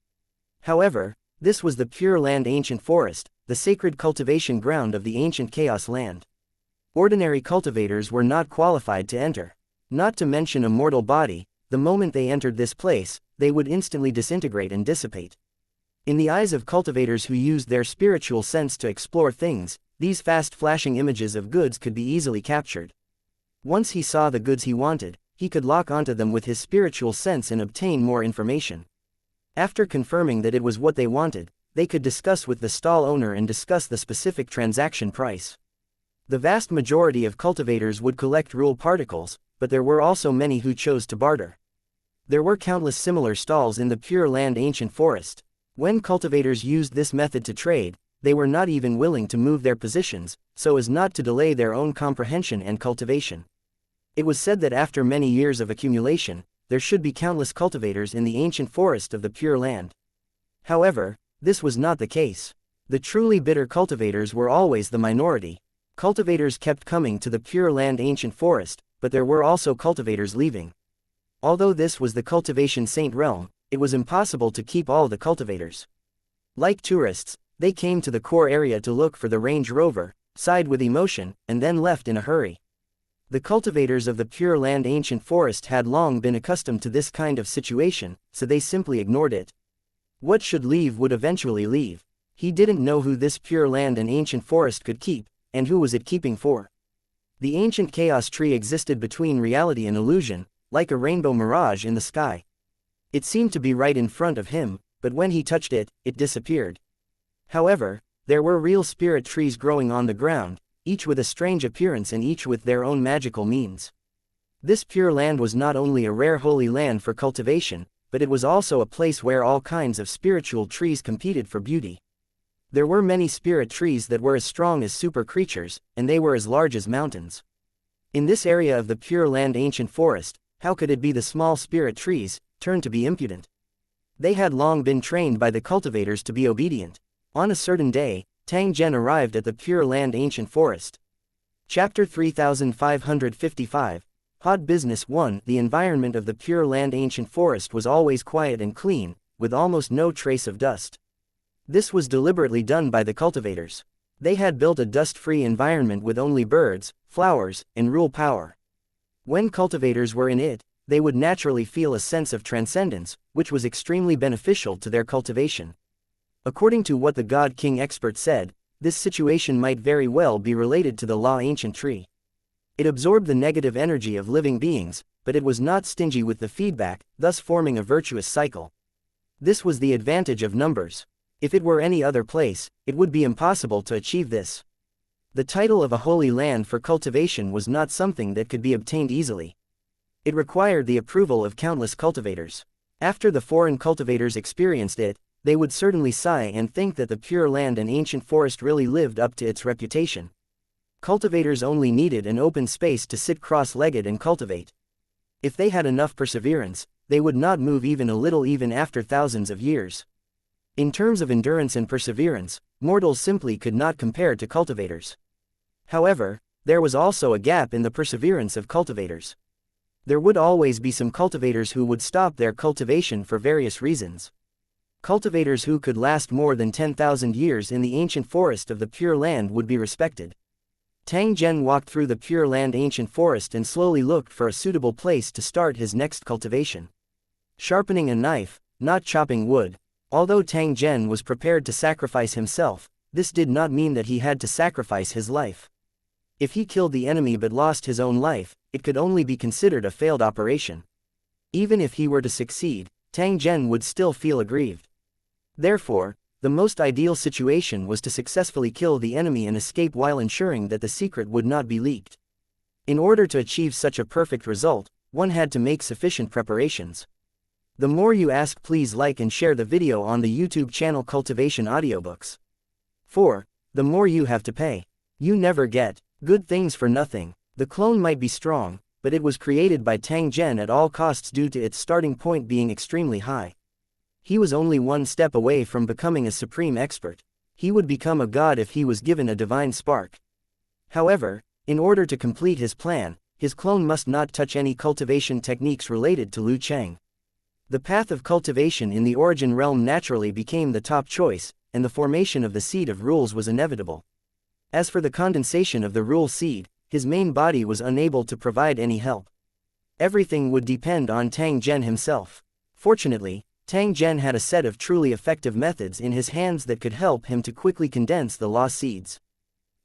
However, this was the Pure Land Ancient Forest, the sacred cultivation ground of the ancient Chaos Land. Ordinary cultivators were not qualified to enter. Not to mention a mortal body, the moment they entered this place, they would instantly disintegrate and dissipate. In the eyes of cultivators who used their spiritual sense to explore things, these fast-flashing images of goods could be easily captured. Once he saw the goods he wanted, he could lock onto them with his spiritual sense and obtain more information. After confirming that it was what they wanted, they could discuss with the stall owner and discuss the specific transaction price. The vast majority of cultivators would collect rule particles, but there were also many who chose to barter. There were countless similar stalls in the Pure Land Ancient Forest. When cultivators used this method to trade, they were not even willing to move their positions, so as not to delay their own comprehension and cultivation. It was said that after many years of accumulation, there should be countless cultivators in the ancient forest of the Pure Land. However, this was not the case. The truly bitter cultivators were always the minority. Cultivators kept coming to the Pure Land Ancient Forest, but there were also cultivators leaving. Although this was the cultivation saint realm, it was impossible to keep all the cultivators. Like tourists, they came to the core area to look for the Range Rover, sighed with emotion, and then left in a hurry. The cultivators of the Pure Land Ancient Forest had long been accustomed to this kind of situation, so they simply ignored it. What should leave would eventually leave. He didn't know who this Pure Land and Ancient Forest could keep, and who was it keeping for. The ancient chaos tree existed between reality and illusion, like a rainbow mirage in the sky. It seemed to be right in front of him, but when he touched it, it disappeared. However, there were real spirit trees growing on the ground, each with a strange appearance and each with their own magical means. This Pure Land was not only a rare holy land for cultivation, but it was also a place where all kinds of spiritual trees competed for beauty. There were many spirit trees that were as strong as super creatures, and they were as large as mountains. In this area of the Pure Land ancient forest, how could it be the small spirit trees turned to be impudent? They had long been trained by the cultivators to be obedient. On a certain day, Tang Zhen arrived at the Pure Land ancient forest. Chapter 3555, Hot Business 1. The environment of the Pure Land ancient forest was always quiet and clean, with almost no trace of dust. This was deliberately done by the cultivators. They had built a dust-free environment with only birds, flowers, and rule power. When cultivators were in it, they would naturally feel a sense of transcendence, which was extremely beneficial to their cultivation. According to what the God King expert said, this situation might very well be related to the Law ancient tree. It absorbed the negative energy of living beings, but it was not stingy with the feedback, thus forming a virtuous cycle. This was the advantage of numbers. If it were any other place, it would be impossible to achieve this. The title of a holy land for cultivation was not something that could be obtained easily. It required the approval of countless cultivators. After the foreign cultivators experienced it, they would certainly sigh and think that the Pure Land and ancient forest really lived up to its reputation. Cultivators only needed an open space to sit cross-legged and cultivate. If they had enough perseverance, they would not move even a little even after thousands of years. In terms of endurance and perseverance, mortals simply could not compare to cultivators. However, there was also a gap in the perseverance of cultivators. There would always be some cultivators who would stop their cultivation for various reasons. Cultivators who could last more than 10,000 years in the ancient forest of the Pure Land would be respected. Tang Zhen walked through the Pure Land ancient forest and slowly looked for a suitable place to start his next cultivation. Sharpening a knife, not chopping wood. Although Tang Zhen was prepared to sacrifice himself, this did not mean that he had to sacrifice his life. If he killed the enemy but lost his own life, it could only be considered a failed operation. Even if he were to succeed, Tang Zhen would still feel aggrieved. Therefore, the most ideal situation was to successfully kill the enemy and escape while ensuring that the secret would not be leaked. In order to achieve such a perfect result, one had to make sufficient preparations. The more you ask, please like and share the video on the YouTube channel Cultivation Audiobooks. 4. The more you have to pay. You never get good things for nothing. The clone might be strong, but it was created by Tang Zhen at all costs due to its starting point being extremely high. He was only one step away from becoming a supreme expert. He would become a god if he was given a divine spark. However, in order to complete his plan, his clone must not touch any cultivation techniques related to Liu Cheng. The path of cultivation in the origin realm naturally became the top choice, and the formation of the seed of rules was inevitable. As for the condensation of the rule seed, his main body was unable to provide any help. Everything would depend on Tang Zhen himself. Fortunately, Tang Zhen had a set of truly effective methods in his hands that could help him to quickly condense the law seeds.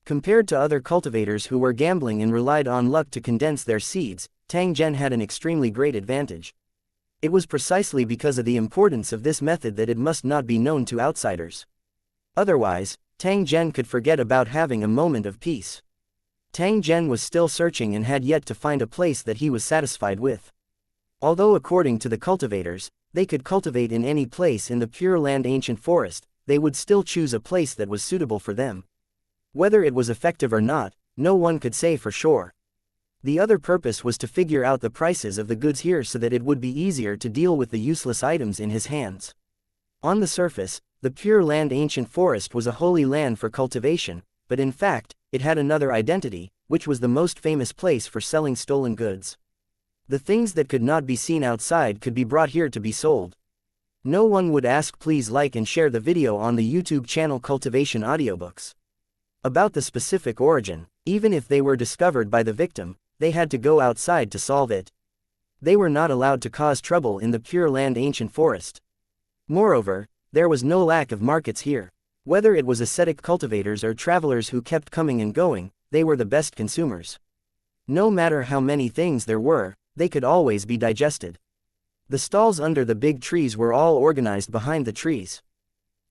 Compared to other cultivators who were gambling and relied on luck to condense their seeds, Tang Zhen had an extremely great advantage. It was precisely because of the importance of this method that it must not be known to outsiders. Otherwise, Tang Zhen could forget about having a moment of peace. Tang Zhen was still searching and had yet to find a place that he was satisfied with. Although according to the cultivators, they could cultivate in any place in the Pure Land ancient forest, they would still choose a place that was suitable for them. Whether it was effective or not, no one could say for sure. The other purpose was to figure out the prices of the goods here so that it would be easier to deal with the useless items in his hands. On the surface, the Pure Land ancient forest was a holy land for cultivation, but in fact, it had another identity, which was the most famous place for selling stolen goods. The things that could not be seen outside could be brought here to be sold. No one would ask, please like and share the video on the YouTube channel Cultivation Audiobooks. About the specific origin, even if they were discovered by the victim, they had to go outside to solve it. They were not allowed to cause trouble in the Pure Land ancient forest. Moreover, there was no lack of markets here. Whether it was ascetic cultivators or travelers who kept coming and going, they were the best consumers. No matter how many things there were, they could always be digested. The stalls under the big trees were all organized behind the trees.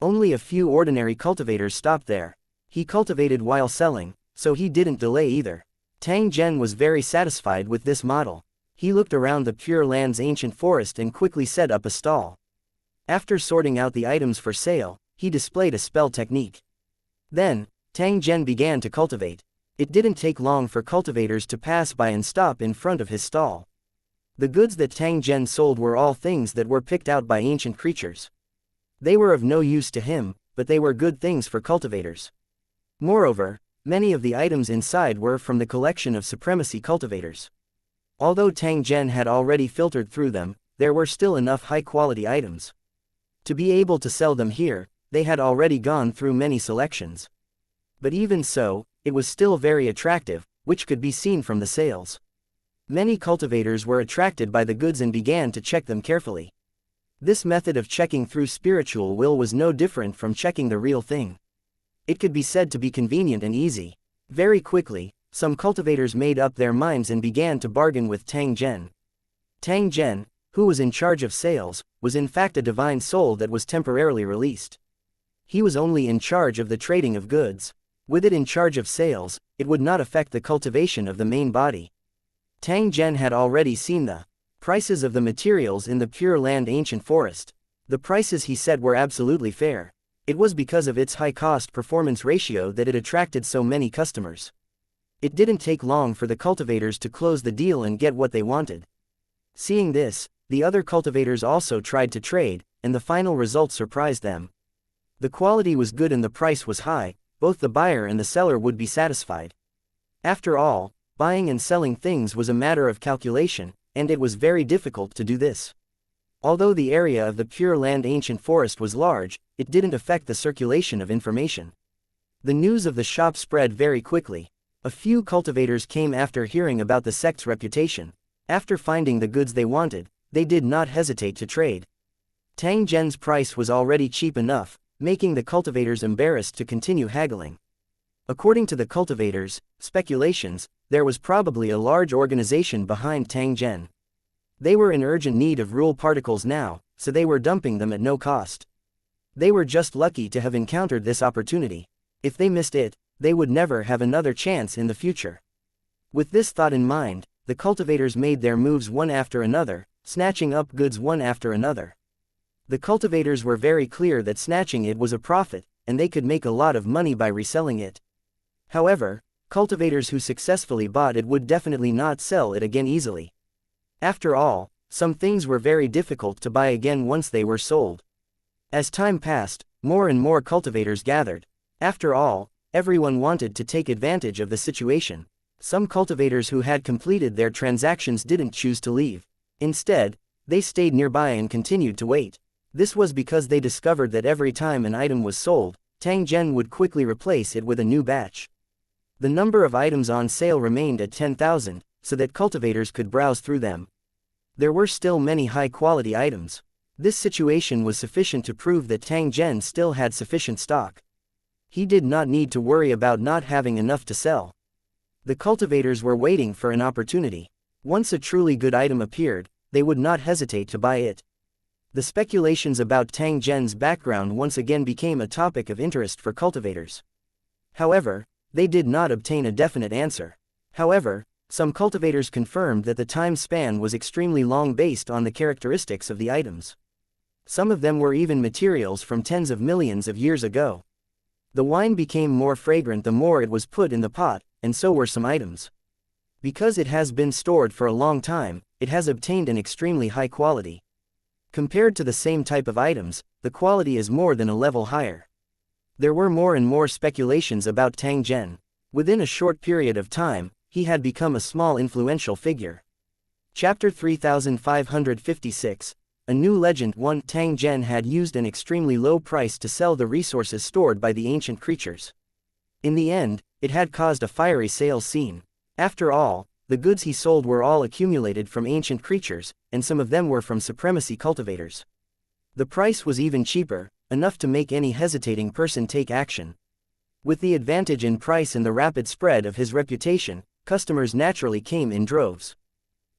Only a few ordinary cultivators stopped there. He cultivated while selling, so he didn't delay either. Tang Zhen was very satisfied with this model. He looked around the Pure Land's ancient forest and quickly set up a stall. After sorting out the items for sale, he displayed a spell technique. Then, Tang Zhen began to cultivate. It didn't take long for cultivators to pass by and stop in front of his stall. The goods that Tang Zhen sold were all things that were picked out by ancient creatures. They were of no use to him, but they were good things for cultivators. Moreover, many of the items inside were from the collection of supremacy cultivators. Although Tang Zhen had already filtered through them, there were still enough high-quality items. To be able to sell them here, they had already gone through many selections. But even so, it was still very attractive, which could be seen from the sales. Many cultivators were attracted by the goods and began to check them carefully. This method of checking through spiritual will was no different from checking the real thing. It could be said to be convenient and easy. Very quickly, some cultivators made up their minds and began to bargain with Tang Zhen. Tang Zhen, who was in charge of sales, was in fact a divine soul that was temporarily released. He was only in charge of the trading of goods. With it in charge of sales, it would not affect the cultivation of the main body. Tang Zhen had already seen the prices of the materials in the Pure Land ancient forest. The prices he said were absolutely fair. It was because of its high cost-performance ratio that it attracted so many customers. It didn't take long for the cultivators to close the deal and get what they wanted. Seeing this, the other cultivators also tried to trade, and the final result surprised them. The quality was good and the price was high, both the buyer and the seller would be satisfied. After all, buying and selling things was a matter of calculation, and it was very difficult to do this. Although the area of the Pure Land ancient forest was large, it didn't affect the circulation of information. The news of the shop spread very quickly. A few cultivators came after hearing about the sect's reputation. After finding the goods they wanted, they did not hesitate to trade. Tang Zhen's price was already cheap enough, making the cultivators embarrassed to continue haggling. According to the cultivators' speculations, there was probably a large organization behind Tang Zhen. They were in urgent need of rule particles now, so they were dumping them at no cost. They were just lucky to have encountered this opportunity. If they missed it, they would never have another chance in the future. With this thought in mind, the cultivators made their moves one after another, snatching up goods one after another. The cultivators were very clear that snatching it was a profit, and they could make a lot of money by reselling it. However, cultivators who successfully bought it would definitely not sell it again easily. After all, some things were very difficult to buy again once they were sold. As time passed, more and more cultivators gathered. After all, everyone wanted to take advantage of the situation. Some cultivators who had completed their transactions didn't choose to leave. Instead, they stayed nearby and continued to wait. This was because they discovered that every time an item was sold, Tang Zhen would quickly replace it with a new batch. The number of items on sale remained at 10,000, so that cultivators could browse through them. There were still many high-quality items. This situation was sufficient to prove that Tang Zhen still had sufficient stock. He did not need to worry about not having enough to sell. The cultivators were waiting for an opportunity. Once a truly good item appeared, they would not hesitate to buy it. The speculations about Tang Zhen's background once again became a topic of interest for cultivators. However, they did not obtain a definite answer. However, some cultivators confirmed that the time span was extremely long based on the characteristics of the items. Some of them were even materials from tens of millions of years ago. The wine became more fragrant the more it was put in the pot, and so were some items. Because it has been stored for a long time, it has obtained an extremely high quality. Compared to the same type of items, the quality is more than a level higher. There were more and more speculations about Tang Zhen. Within a short period of time, he had become a small influential figure. Chapter 3556, A New Legend. 1. Tang Zhen had used an extremely low price to sell the resources stored by the ancient creatures. In the end, it had caused a fiery sales scene. After all, the goods he sold were all accumulated from ancient creatures, and some of them were from supremacy cultivators. The price was even cheaper, enough to make any hesitating person take action. With the advantage in price and the rapid spread of his reputation, customers naturally came in droves.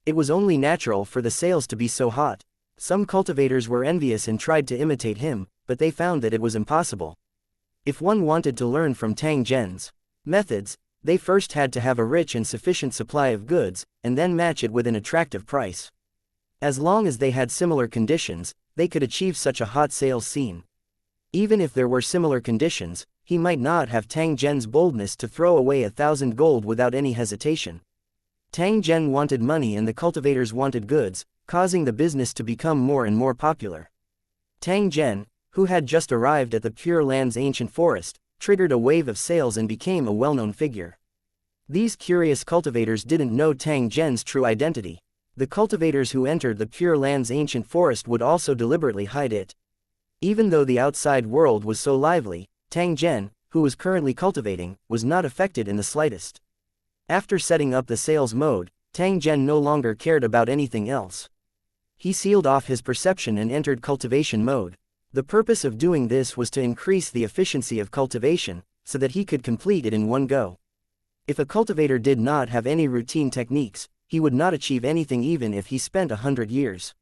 It was only natural for the sales to be so hot. Some cultivators were envious and tried to imitate him, but they found that it was impossible. If one wanted to learn from Tang Zhen's methods, they first had to have a rich and sufficient supply of goods, and then match it with an attractive price. As long as they had similar conditions, they could achieve such a hot sales scene. Even if there were similar conditions, he might not have Tang Zhen's boldness to throw away 1,000 gold without any hesitation. Tang Zhen wanted money and the cultivators wanted goods, causing the business to become more and more popular. Tang Zhen, who had just arrived at the Pure Land's ancient forest, triggered a wave of sales and became a well-known figure. These curious cultivators didn't know Tang Zhen's true identity. The cultivators who entered the Pure Land's ancient forest would also deliberately hide it. Even though the outside world was so lively, Tang Zhen, who was currently cultivating, was not affected in the slightest. After setting up the sales mode, Tang Zhen no longer cared about anything else. He sealed off his perception and entered cultivation mode. The purpose of doing this was to increase the efficiency of cultivation, so that he could complete it in one go. If a cultivator did not have any routine techniques, he would not achieve anything even if he spent 100 years.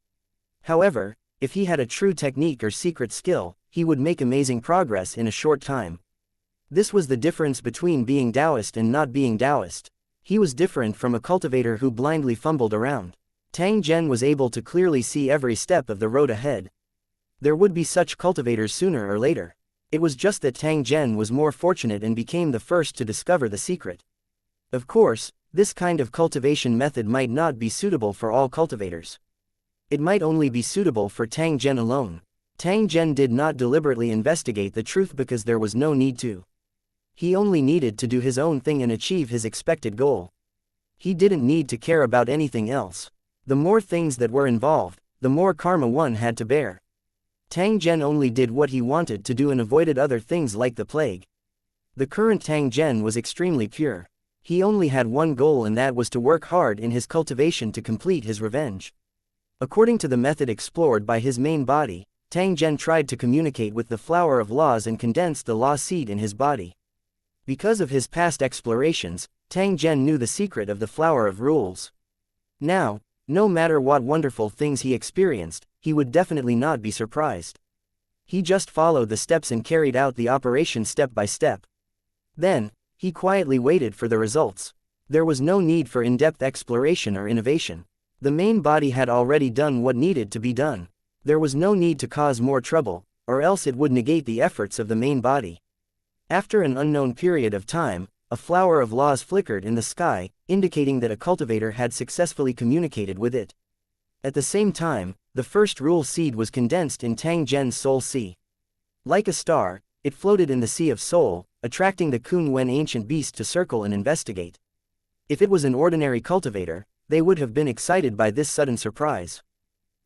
However, if he had a true technique or secret skill, he would make amazing progress in a short time. This was the difference between being Taoist and not being Taoist. He was different from a cultivator who blindly fumbled around. Tang Zhen was able to clearly see every step of the road ahead. There would be such cultivators sooner or later. It was just that Tang Zhen was more fortunate and became the first to discover the secret. Of course, this kind of cultivation method might not be suitable for all cultivators. It might only be suitable for Tang Zhen alone. Tang Zhen did not deliberately investigate the truth because there was no need to. He only needed to do his own thing and achieve his expected goal. He didn't need to care about anything else. The more things that were involved, the more karma one had to bear. Tang Zhen only did what he wanted to do and avoided other things like the plague. The current Tang Zhen was extremely pure. He only had one goal, and that was to work hard in his cultivation to complete his revenge. According to the method explored by his main body, Tang Zhen tried to communicate with the flower of laws and condensed the law seed in his body. Because of his past explorations, Tang Zhen knew the secret of the flower of rules. Now, no matter what wonderful things he experienced, he would definitely not be surprised. He just followed the steps and carried out the operation step by step. Then, he quietly waited for the results. There was no need for in-depth exploration or innovation. The main body had already done what needed to be done. There was no need to cause more trouble, or else it would negate the efforts of the main body. After an unknown period of time, a flower of laws flickered in the sky, indicating that a cultivator had successfully communicated with it. At the same time, the first rule seed was condensed in Tang Zhen's soul sea. Like a star, it floated in the sea of soul, attracting the Kun Wen ancient beast to circle and investigate. If it was an ordinary cultivator, they would have been excited by this sudden surprise.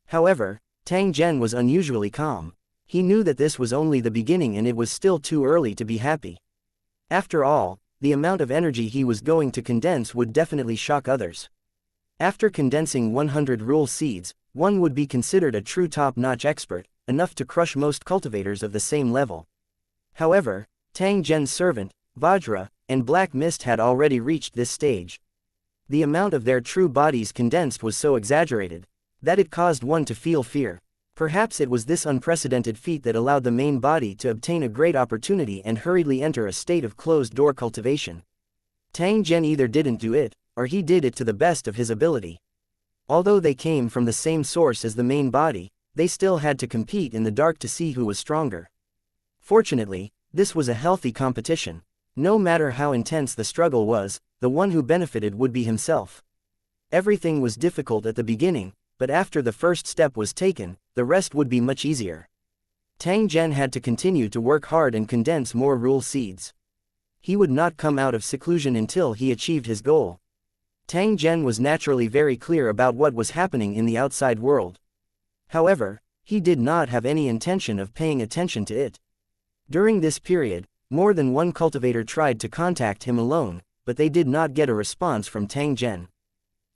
However, Tang Zhen was unusually calm. He knew that this was only the beginning and it was still too early to be happy. After all, the amount of energy he was going to condense would definitely shock others. After condensing 100 rule seeds, one would be considered a true top-notch expert, enough to crush most cultivators of the same level. However, Tang Zhen's servant, Vajra, and Black Mist had already reached this stage. The amount of their true bodies condensed was so exaggerated that it caused one to feel fear. Perhaps it was this unprecedented feat that allowed the main body to obtain a great opportunity and hurriedly enter a state of closed-door cultivation. Tang Zhen either didn't do it, or he did it to the best of his ability. Although they came from the same source as the main body, they still had to compete in the dark to see who was stronger. Fortunately, this was a healthy competition. No matter how intense the struggle was, the one who benefited would be himself. Everything was difficult at the beginning, but after the first step was taken, the rest would be much easier. Tang Zhen had to continue to work hard and condense more rule seeds. He would not come out of seclusion until he achieved his goal. Tang Zhen was naturally very clear about what was happening in the outside world. However, he did not have any intention of paying attention to it. During this period, more than one cultivator tried to contact him alone, but they did not get a response from Tang Zhen.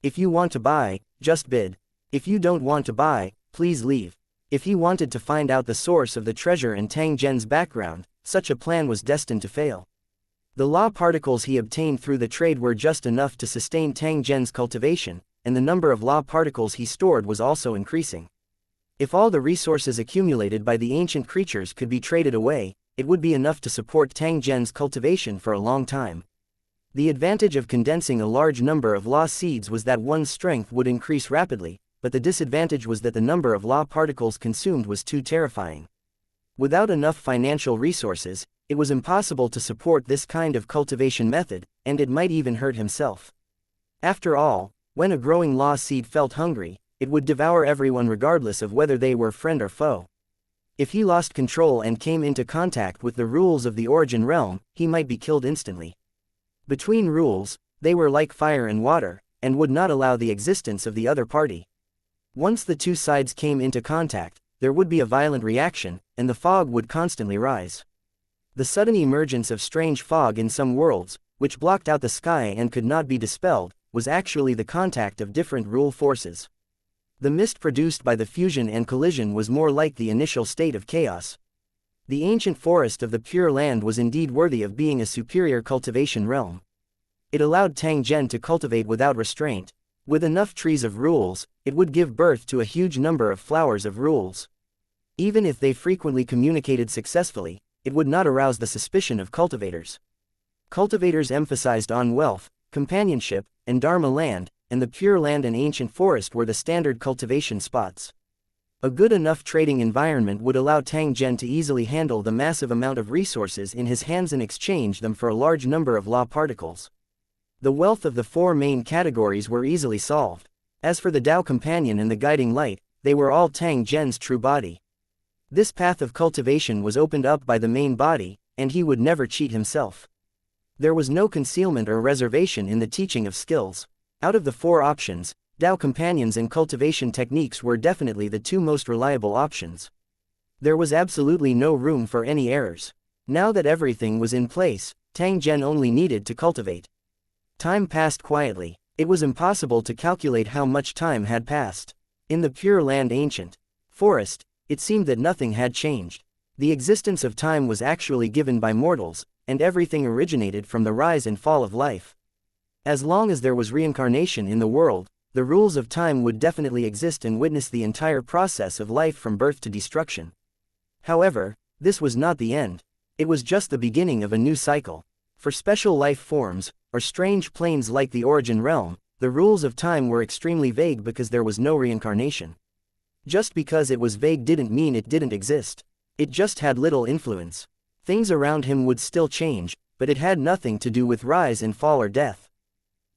If you want to buy, just bid. If you don't want to buy, please leave. If he wanted to find out the source of the treasure and Tang Zhen's background, such a plan was destined to fail. The law particles he obtained through the trade were just enough to sustain Tang Zhen's cultivation, and the number of law particles he stored was also increasing. If all the resources accumulated by the ancient creatures could be traded away, it would be enough to support Tang Zhen's cultivation for a long time. The advantage of condensing a large number of law seeds was that one's strength would increase rapidly, but the disadvantage was that the number of law particles consumed was too terrifying. Without enough financial resources, it was impossible to support this kind of cultivation method, and it might even hurt himself. After all, when a growing law seed felt hungry, it would devour everyone regardless of whether they were friend or foe. If he lost control and came into contact with the rules of the origin realm, he might be killed instantly. Between rules, they were like fire and water, and would not allow the existence of the other party. Once the two sides came into contact, there would be a violent reaction, and the fog would constantly rise. The sudden emergence of strange fog in some worlds, which blocked out the sky and could not be dispelled, was actually the contact of different rule forces. The mist produced by the fusion and collision was more like the initial state of chaos. The ancient forest of the Pure Land was indeed worthy of being a superior cultivation realm. It allowed Tang Zhen to cultivate without restraint. With enough trees of rules, it would give birth to a huge number of flowers of rules. Even if they frequently communicated successfully, it would not arouse the suspicion of cultivators. Cultivators emphasized on wealth, companionship, and Dharma land, and the Pure Land and Ancient Forest were the standard cultivation spots. A good enough trading environment would allow Tang Zhen to easily handle the massive amount of resources in his hands and exchange them for a large number of law particles. The wealth of the four main categories were easily solved. As for the Tao Companion and the Guiding Light, they were all Tang Zhen's true body. This path of cultivation was opened up by the main body, and he would never cheat himself. There was no concealment or reservation in the teaching of skills. Out of the four options, Tao Companions and cultivation techniques were definitely the two most reliable options. There was absolutely no room for any errors. Now that everything was in place, Tang Zhen only needed to cultivate. Time passed quietly. It was impossible to calculate how much time had passed. In the Pure Land Ancient Forest, it seemed that nothing had changed. The existence of time was actually given by mortals, and everything originated from the rise and fall of life. As long as there was reincarnation in the world, the rules of time would definitely exist and witness the entire process of life from birth to destruction. However, this was not the end. It was just the beginning of a new cycle. For special life forms, or strange planes like the Origin Realm, the rules of time were extremely vague because there was no reincarnation. Just because it was vague didn't mean it didn't exist. It just had little influence. Things around him would still change, but it had nothing to do with rise and fall or death.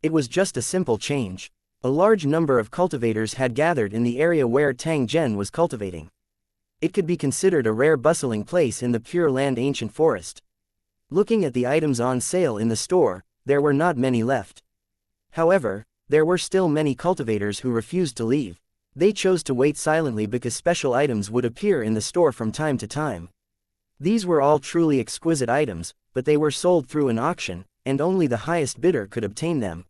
It was just a simple change. A large number of cultivators had gathered in the area where Tang Zhen was cultivating. It could be considered a rare bustling place in the Pure Land Ancient Forest. Looking at the items on sale in the store, there were not many left. However, there were still many cultivators who refused to leave. They chose to wait silently because special items would appear in the store from time to time. These were all truly exquisite items, but they were sold through an auction, and only the highest bidder could obtain them.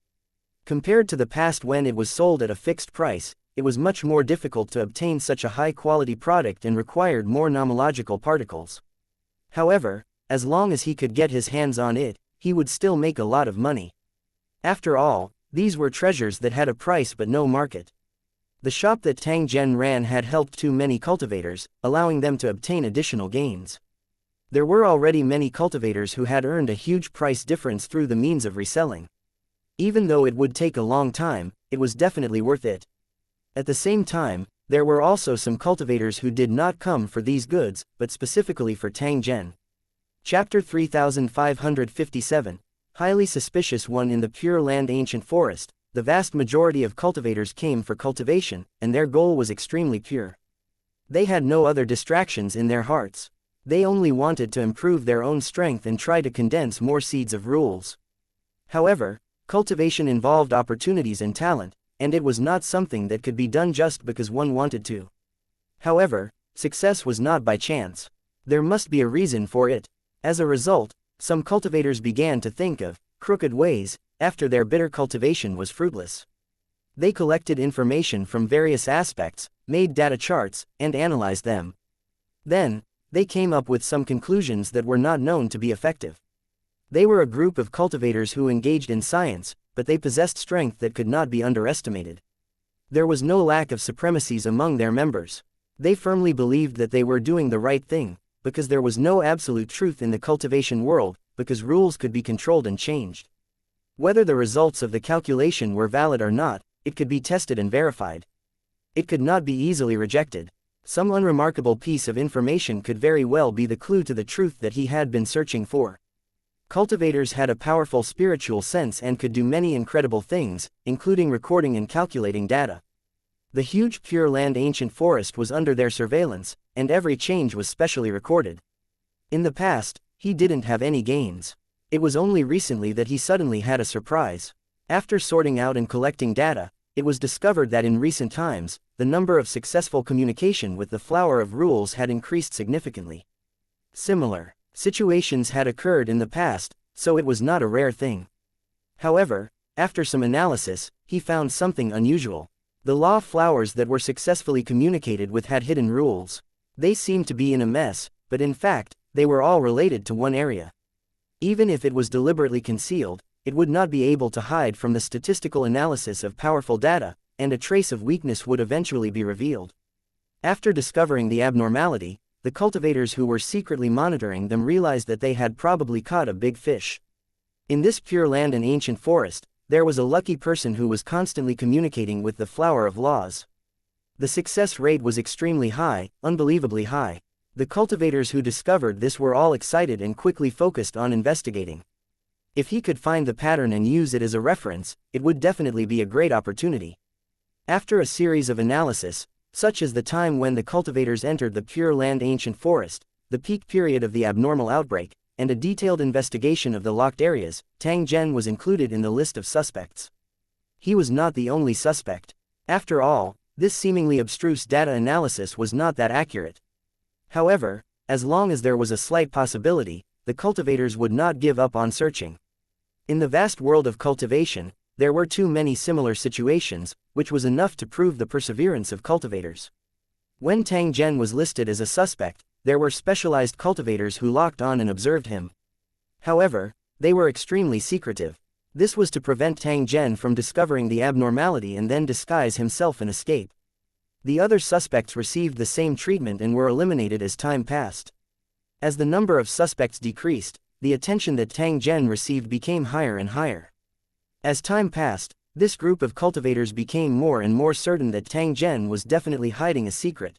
Compared to the past when it was sold at a fixed price, it was much more difficult to obtain such a high-quality product and required more nomological particles. However, as long as he could get his hands on it, he would still make a lot of money. After all, these were treasures that had a price but no market. The shop that Tang Zhen ran had helped too many cultivators, allowing them to obtain additional gains. There were already many cultivators who had earned a huge price difference through the means of reselling. Even though it would take a long time, it was definitely worth it. At the same time, there were also some cultivators who did not come for these goods, but specifically for Tang Zhen. Chapter 3557, Highly Suspicious One. In the Pure Land Ancient Forest, the vast majority of cultivators came for cultivation, and their goal was extremely pure. They had no other distractions in their hearts. They only wanted to improve their own strength and try to condense more seeds of rules. However, cultivation involved opportunities and talent, and it was not something that could be done just because one wanted to. However, success was not by chance. There must be a reason for it. As a result, some cultivators began to think of crooked ways after their bitter cultivation was fruitless. They collected information from various aspects, made data charts, and analyzed them. Then, they came up with some conclusions that were not known to be effective. They were a group of cultivators who engaged in science, but they possessed strength that could not be underestimated. There was no lack of supremacies among their members. They firmly believed that they were doing the right thing, because there was no absolute truth in the cultivation world, because rules could be controlled and changed. Whether the results of the calculation were valid or not, it could be tested and verified. It could not be easily rejected. Some unremarkable piece of information could very well be the clue to the truth that he had been searching for. Cultivators had a powerful spiritual sense and could do many incredible things, including recording and calculating data. The huge Pure Land ancient forest was under their surveillance, and every change was specially recorded. In the past, he didn't have any gains. It was only recently that he suddenly had a surprise. After sorting out and collecting data, it was discovered that in recent times, the number of successful communication with the Flower of Rules had increased significantly. Similar situations had occurred in the past, so it was not a rare thing. However, after some analysis, he found something unusual. The law flowers that were successfully communicated with had hidden rules. They seemed to be in a mess, but in fact, they were all related to one area. Even if it was deliberately concealed, it would not be able to hide from the statistical analysis of powerful data, and a trace of weakness would eventually be revealed. After discovering the abnormality, the cultivators who were secretly monitoring them realized that they had probably caught a big fish. In this Pure Land and ancient forest, there was a lucky person who was constantly communicating with the Flower of Laws. The success rate was extremely high, unbelievably high. The cultivators who discovered this were all excited and quickly focused on investigating. If he could find the pattern and use it as a reference, it would definitely be a great opportunity. After a series of analysis, such as the time when the cultivators entered the Pure Land ancient forest, the peak period of the abnormal outbreak, and a detailed investigation of the locked areas, Tang Zhen was included in the list of suspects. He was not the only suspect. After all, this seemingly abstruse data analysis was not that accurate. However, as long as there was a slight possibility, the cultivators would not give up on searching. In the vast world of cultivation, there were too many similar situations, which was enough to prove the perseverance of cultivators. When Tang Zhen was listed as a suspect, there were specialized cultivators who locked on and observed him. However, they were extremely secretive. This was to prevent Tang Zhen from discovering the abnormality and then disguise himself and escape. The other suspects received the same treatment and were eliminated as time passed. As the number of suspects decreased, the attention that Tang Zhen received became higher and higher. As time passed, this group of cultivators became more and more certain that Tang Zhen was definitely hiding a secret.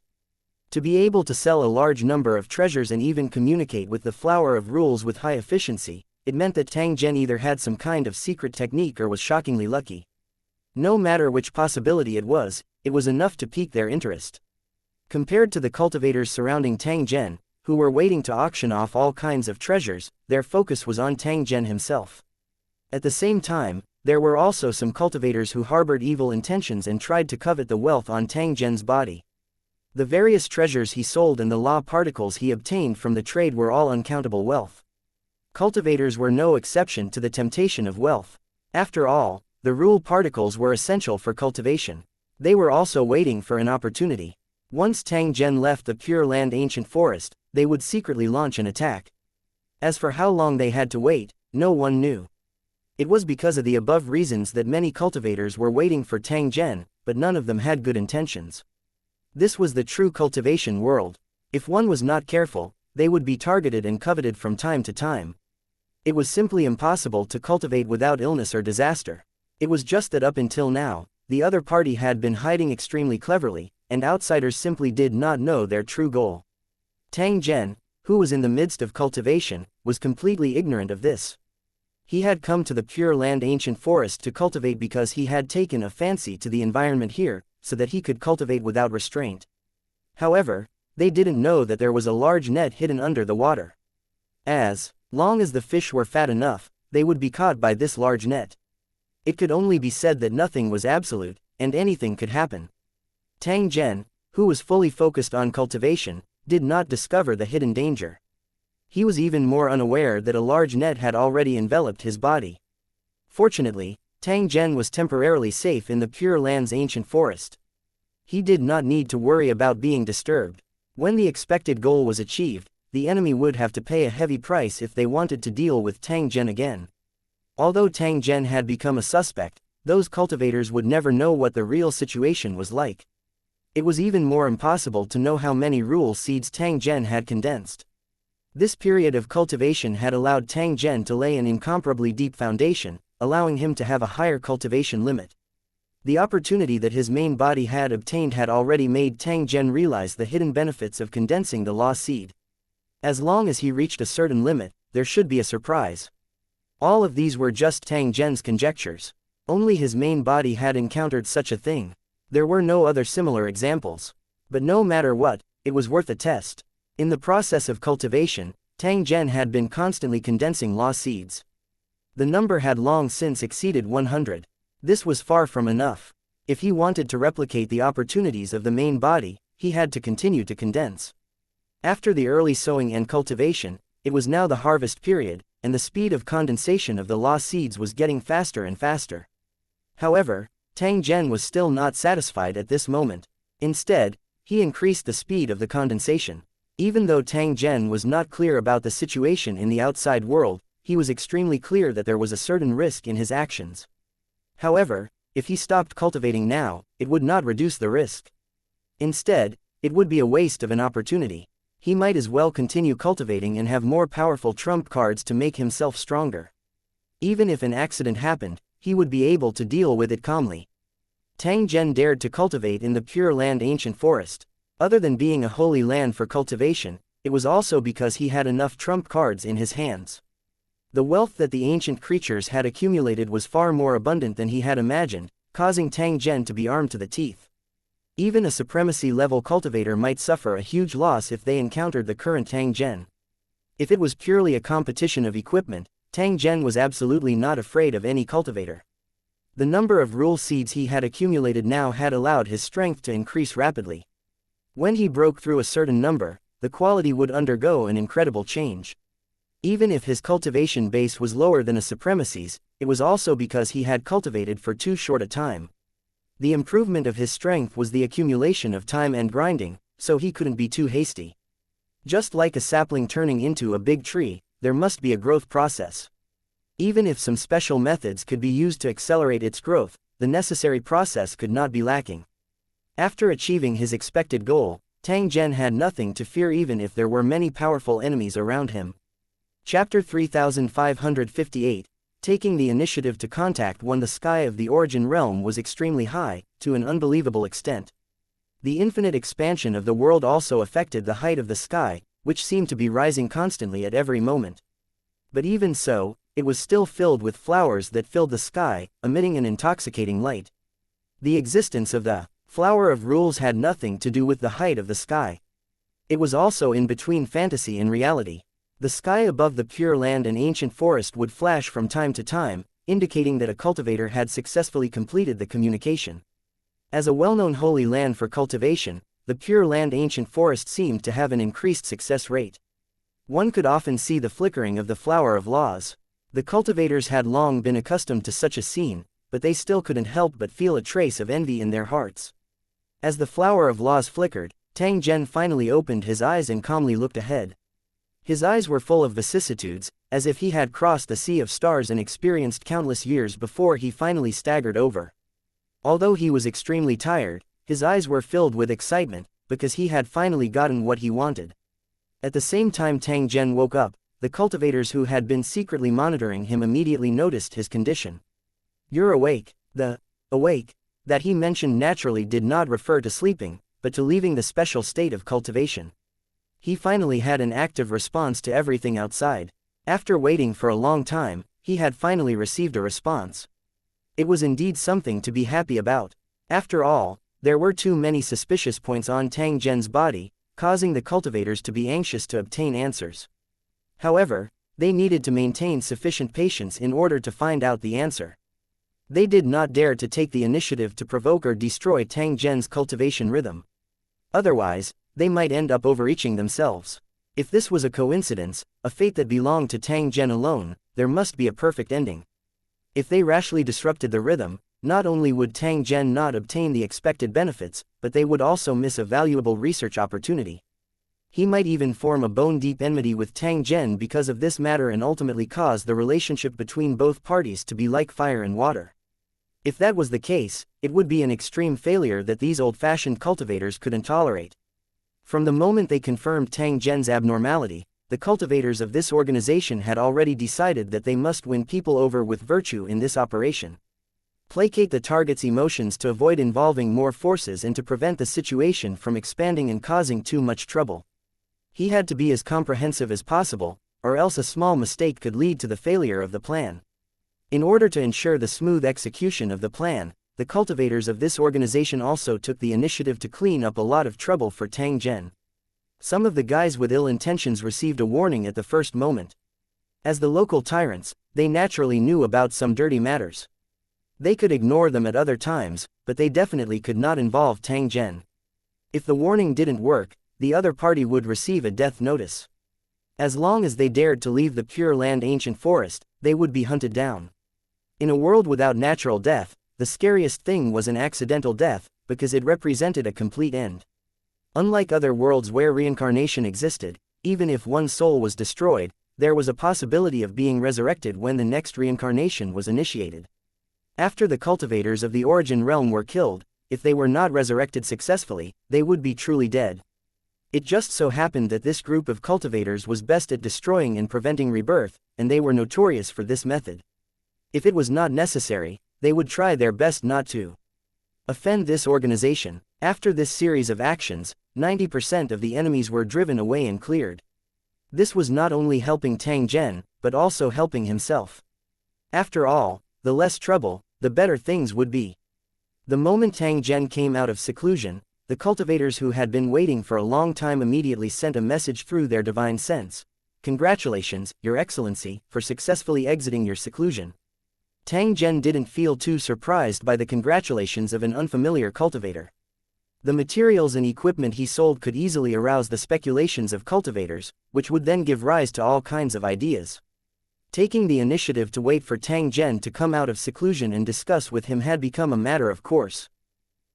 To be able to sell a large number of treasures and even communicate with the Flower of Rules with high efficiency, it meant that Tang Zhen either had some kind of secret technique or was shockingly lucky. No matter which possibility it was enough to pique their interest. Compared to the cultivators surrounding Tang Zhen, who were waiting to auction off all kinds of treasures, their focus was on Tang Zhen himself. At the same time, there were also some cultivators who harbored evil intentions and tried to covet the wealth on Tang Zhen's body. The various treasures he sold and the law particles he obtained from the trade were all uncountable wealth. Cultivators were no exception to the temptation of wealth. After all, the rule particles were essential for cultivation. They were also waiting for an opportunity. Once Tang Zhen left the Pure Land ancient forest, they would secretly launch an attack. As for how long they had to wait, no one knew. It was because of the above reasons that many cultivators were waiting for Tang Zhen, but none of them had good intentions. This was the true cultivation world. If one was not careful, they would be targeted and coveted from time to time. It was simply impossible to cultivate without illness or disaster. It was just that up until now, the other party had been hiding extremely cleverly, and outsiders simply did not know their true goal. Tang Zhen, who was in the midst of cultivation, was completely ignorant of this. He had come to the Pure Land ancient forest to cultivate because he had taken a fancy to the environment here, so that he could cultivate without restraint. However, they didn't know that there was a large net hidden under the water. As long as the fish were fat enough, they would be caught by this large net. It could only be said that nothing was absolute, and anything could happen. Tang Zhen, who was fully focused on cultivation, did not discover the hidden danger. He was even more unaware that a large net had already enveloped his body. Fortunately, Tang Zhen was temporarily safe in the Pure Land's ancient forest. He did not need to worry about being disturbed. When the expected goal was achieved, the enemy would have to pay a heavy price if they wanted to deal with Tang Zhen again. Although Tang Zhen had become a suspect, those cultivators would never know what the real situation was like. It was even more impossible to know how many rule seeds Tang Zhen had condensed. This period of cultivation had allowed Tang Zhen to lay an incomparably deep foundation, allowing him to have a higher cultivation limit. The opportunity that his main body had obtained had already made Tang Zhen realize the hidden benefits of condensing the law seed. As long as he reached a certain limit, there should be a surprise. All of these were just Tang Zhen's conjectures. Only his main body had encountered such a thing. There were no other similar examples. But no matter what, it was worth a test. In the process of cultivation, Tang Zhen had been constantly condensing law seeds. The number had long since exceeded 100. This was far from enough. If he wanted to replicate the opportunities of the main body, he had to continue to condense. After the early sowing and cultivation, it was now the harvest period, and the speed of condensation of the law seeds was getting faster and faster. However, Tang Zhen was still not satisfied at this moment. Instead, he increased the speed of the condensation. Even though Tang Zhen was not clear about the situation in the outside world, he was extremely clear that there was a certain risk in his actions. However, if he stopped cultivating now, it would not reduce the risk. Instead, it would be a waste of an opportunity. He might as well continue cultivating and have more powerful trump cards to make himself stronger. Even if an accident happened, he would be able to deal with it calmly. Tang Zhen dared to cultivate in the Pure Land ancient forest. Other than being a holy land for cultivation, it was also because he had enough trump cards in his hands. The wealth that the ancient creatures had accumulated was far more abundant than he had imagined, causing Tang Zhen to be armed to the teeth. Even a supremacy-level cultivator might suffer a huge loss if they encountered the current Tang Zhen. If it was purely a competition of equipment, Tang Zhen was absolutely not afraid of any cultivator. The number of rule seeds he had accumulated now had allowed his strength to increase rapidly. When he broke through a certain number, the quality would undergo an incredible change. Even if his cultivation base was lower than a supremacy's, it was also because he had cultivated for too short a time. The improvement of his strength was the accumulation of time and grinding, so he couldn't be too hasty. Just like a sapling turning into a big tree, there must be a growth process. Even if some special methods could be used to accelerate its growth, the necessary process could not be lacking. After achieving his expected goal, Tang Zhen had nothing to fear even if there were many powerful enemies around him. Chapter 3558, Taking the initiative to contact one. The sky of the origin realm was extremely high, to an unbelievable extent. The infinite expansion of the world also affected the height of the sky, which seemed to be rising constantly at every moment. But even so, it was still filled with flowers that filled the sky, emitting an intoxicating light. The existence of the flower of rules had nothing to do with the height of the sky. It was also in between fantasy and reality. The sky above the Pure Land and ancient forest would flash from time to time, indicating that a cultivator had successfully completed the communication. As a well-known holy land for cultivation, the Pure Land ancient forest seemed to have an increased success rate. One could often see the flickering of the flower of laws. The cultivators had long been accustomed to such a scene, but they still couldn't help but feel a trace of envy in their hearts. As the flower of laws flickered, Tang Zhen finally opened his eyes and calmly looked ahead. His eyes were full of vicissitudes, as if he had crossed the sea of stars and experienced countless years before he finally staggered over. Although he was extremely tired, his eyes were filled with excitement, because he had finally gotten what he wanted. At the same time Tang Zhen woke up, the cultivators who had been secretly monitoring him immediately noticed his condition. "You're awake." The awake that he mentioned naturally did not refer to sleeping, but to leaving the special state of cultivation. He finally had an active response to everything outside. After waiting for a long time, he had finally received a response. It was indeed something to be happy about. After all, there were too many suspicious points on Tang Zhen's body, causing the cultivators to be anxious to obtain answers. However, they needed to maintain sufficient patience in order to find out the answer. They did not dare to take the initiative to provoke or destroy Tang Zhen's cultivation rhythm. Otherwise, they might end up overreaching themselves. If this was a coincidence, a fate that belonged to Tang Zhen alone, there must be a perfect ending. If they rashly disrupted the rhythm, not only would Tang Zhen not obtain the expected benefits, but they would also miss a valuable research opportunity. He might even form a bone-deep enmity with Tang Zhen because of this matter and ultimately cause the relationship between both parties to be like fire and water. If that was the case, it would be an extreme failure that these old-fashioned cultivators couldn't tolerate. From the moment they confirmed Tang Zhen's abnormality, the cultivators of this organization had already decided that they must win people over with virtue in this operation. Placate the target's emotions to avoid involving more forces and to prevent the situation from expanding and causing too much trouble. He had to be as comprehensive as possible, or else a small mistake could lead to the failure of the plan. In order to ensure the smooth execution of the plan, the cultivators of this organization also took the initiative to clean up a lot of trouble for Tang Zhen. Some of the guys with ill intentions received a warning at the first moment. As the local tyrants, they naturally knew about some dirty matters. They could ignore them at other times, but they definitely could not involve Tang Zhen. If the warning didn't work, the other party would receive a death notice. As long as they dared to leave the Pure Land ancient forest, they would be hunted down. In a world without natural death, the scariest thing was an accidental death, because it represented a complete end. Unlike other worlds where reincarnation existed, even if one soul was destroyed, there was a possibility of being resurrected when the next reincarnation was initiated. After the cultivators of the origin realm were killed, if they were not resurrected successfully, they would be truly dead. It just so happened that this group of cultivators was best at destroying and preventing rebirth, and they were notorious for this method. If it was not necessary, they would try their best not to offend this organization. After this series of actions, 90% of the enemies were driven away and cleared. This was not only helping Tang Zhen, but also helping himself. After all, the less trouble, the better things would be. The moment Tang Zhen came out of seclusion, the cultivators who had been waiting for a long time immediately sent a message through their divine sense. Congratulations, Your Excellency, for successfully exiting your seclusion. Tang Zhen didn't feel too surprised by the congratulations of an unfamiliar cultivator. The materials and equipment he sold could easily arouse the speculations of cultivators, which would then give rise to all kinds of ideas. Taking the initiative to wait for Tang Zhen to come out of seclusion and discuss with him had become a matter of course.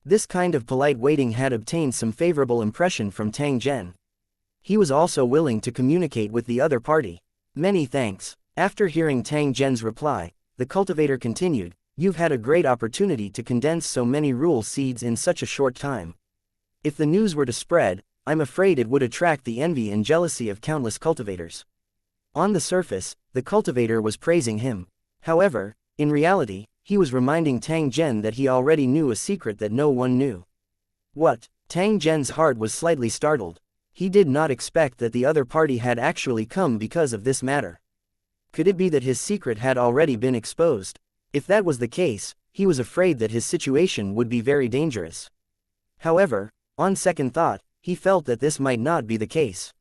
This kind of polite waiting had obtained some favorable impression from Tang Zhen. He was also willing to communicate with the other party. Many thanks. After hearing Tang Zhen's reply, the cultivator continued, "You've had a great opportunity to condense so many rule seeds in such a short time. If the news were to spread, I'm afraid it would attract the envy and jealousy of countless cultivators." On the surface, the cultivator was praising him. However, in reality, he was reminding Tang Zhen that he already knew a secret that no one knew. What? Tang Zhen's heart was slightly startled. He did not expect that the other party had actually come because of this matter. Could it be that his secret had already been exposed? If that was the case, he was afraid that his situation would be very dangerous. However, on second thought, he felt that this might not be the case.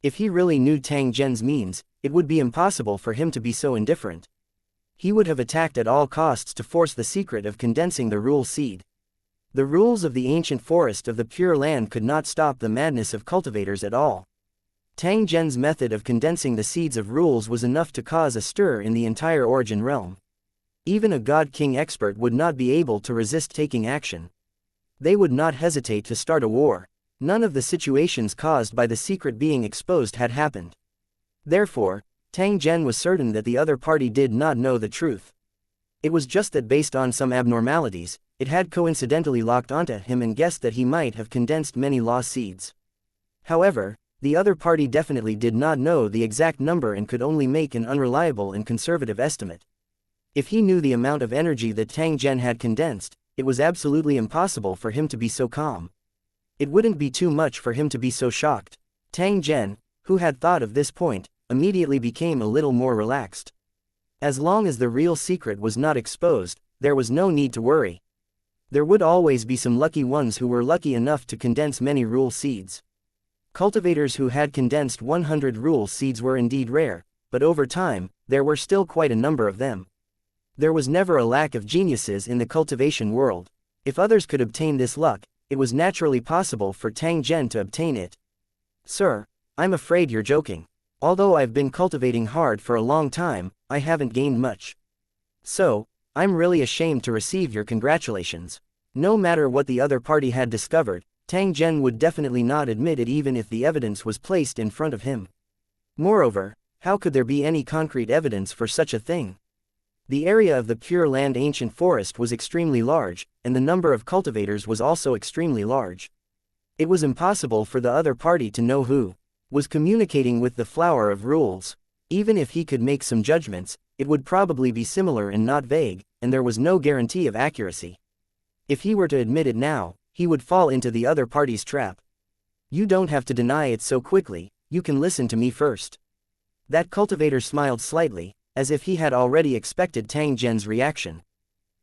If he really knew Tang Zhen's means, it would be impossible for him to be so indifferent. He would have attacked at all costs to force the secret of condensing the rule seed. The rules of the ancient forest of the Pure Land could not stop the madness of cultivators at all. Tang Zhen's method of condensing the seeds of rules was enough to cause a stir in the entire origin realm. Even a God King expert would not be able to resist taking action. They would not hesitate to start a war. None of the situations caused by the secret being exposed had happened. Therefore, Tang Zhen was certain that the other party did not know the truth. It was just that based on some abnormalities, it had coincidentally locked onto him and guessed that he might have condensed many lost seeds. However, the other party definitely did not know the exact number and could only make an unreliable and conservative estimate. If he knew the amount of energy that Tang Zhen had condensed, it was absolutely impossible for him to be so calm. It wouldn't be too much for him to be so shocked. Tang Zhen, who had thought of this point, immediately became a little more relaxed. As long as the real secret was not exposed, there was no need to worry. There would always be some lucky ones who were lucky enough to condense many rule seeds. Cultivators who had condensed 100 rule seeds were indeed rare, but over time, there were still quite a number of them. There was never a lack of geniuses in the cultivation world. If others could obtain this luck, it was naturally possible for Tang Zhen to obtain it. "Sir, I'm afraid you're joking. Although I've been cultivating hard for a long time, I haven't gained much. So, I'm really ashamed to receive your congratulations." No matter what the other party had discovered, Tang Zhen would definitely not admit it even if the evidence was placed in front of him. Moreover, how could there be any concrete evidence for such a thing? The area of the Pure Land ancient forest was extremely large, and the number of cultivators was also extremely large. It was impossible for the other party to know who was communicating with the flower of rules. Even if he could make some judgments, it would probably be similar and not vague, and there was no guarantee of accuracy. If he were to admit it now, he would fall into the other party's trap. You don't have to deny it so quickly, you can listen to me first. That cultivator smiled slightly, as if he had already expected Tang Zhen's reaction.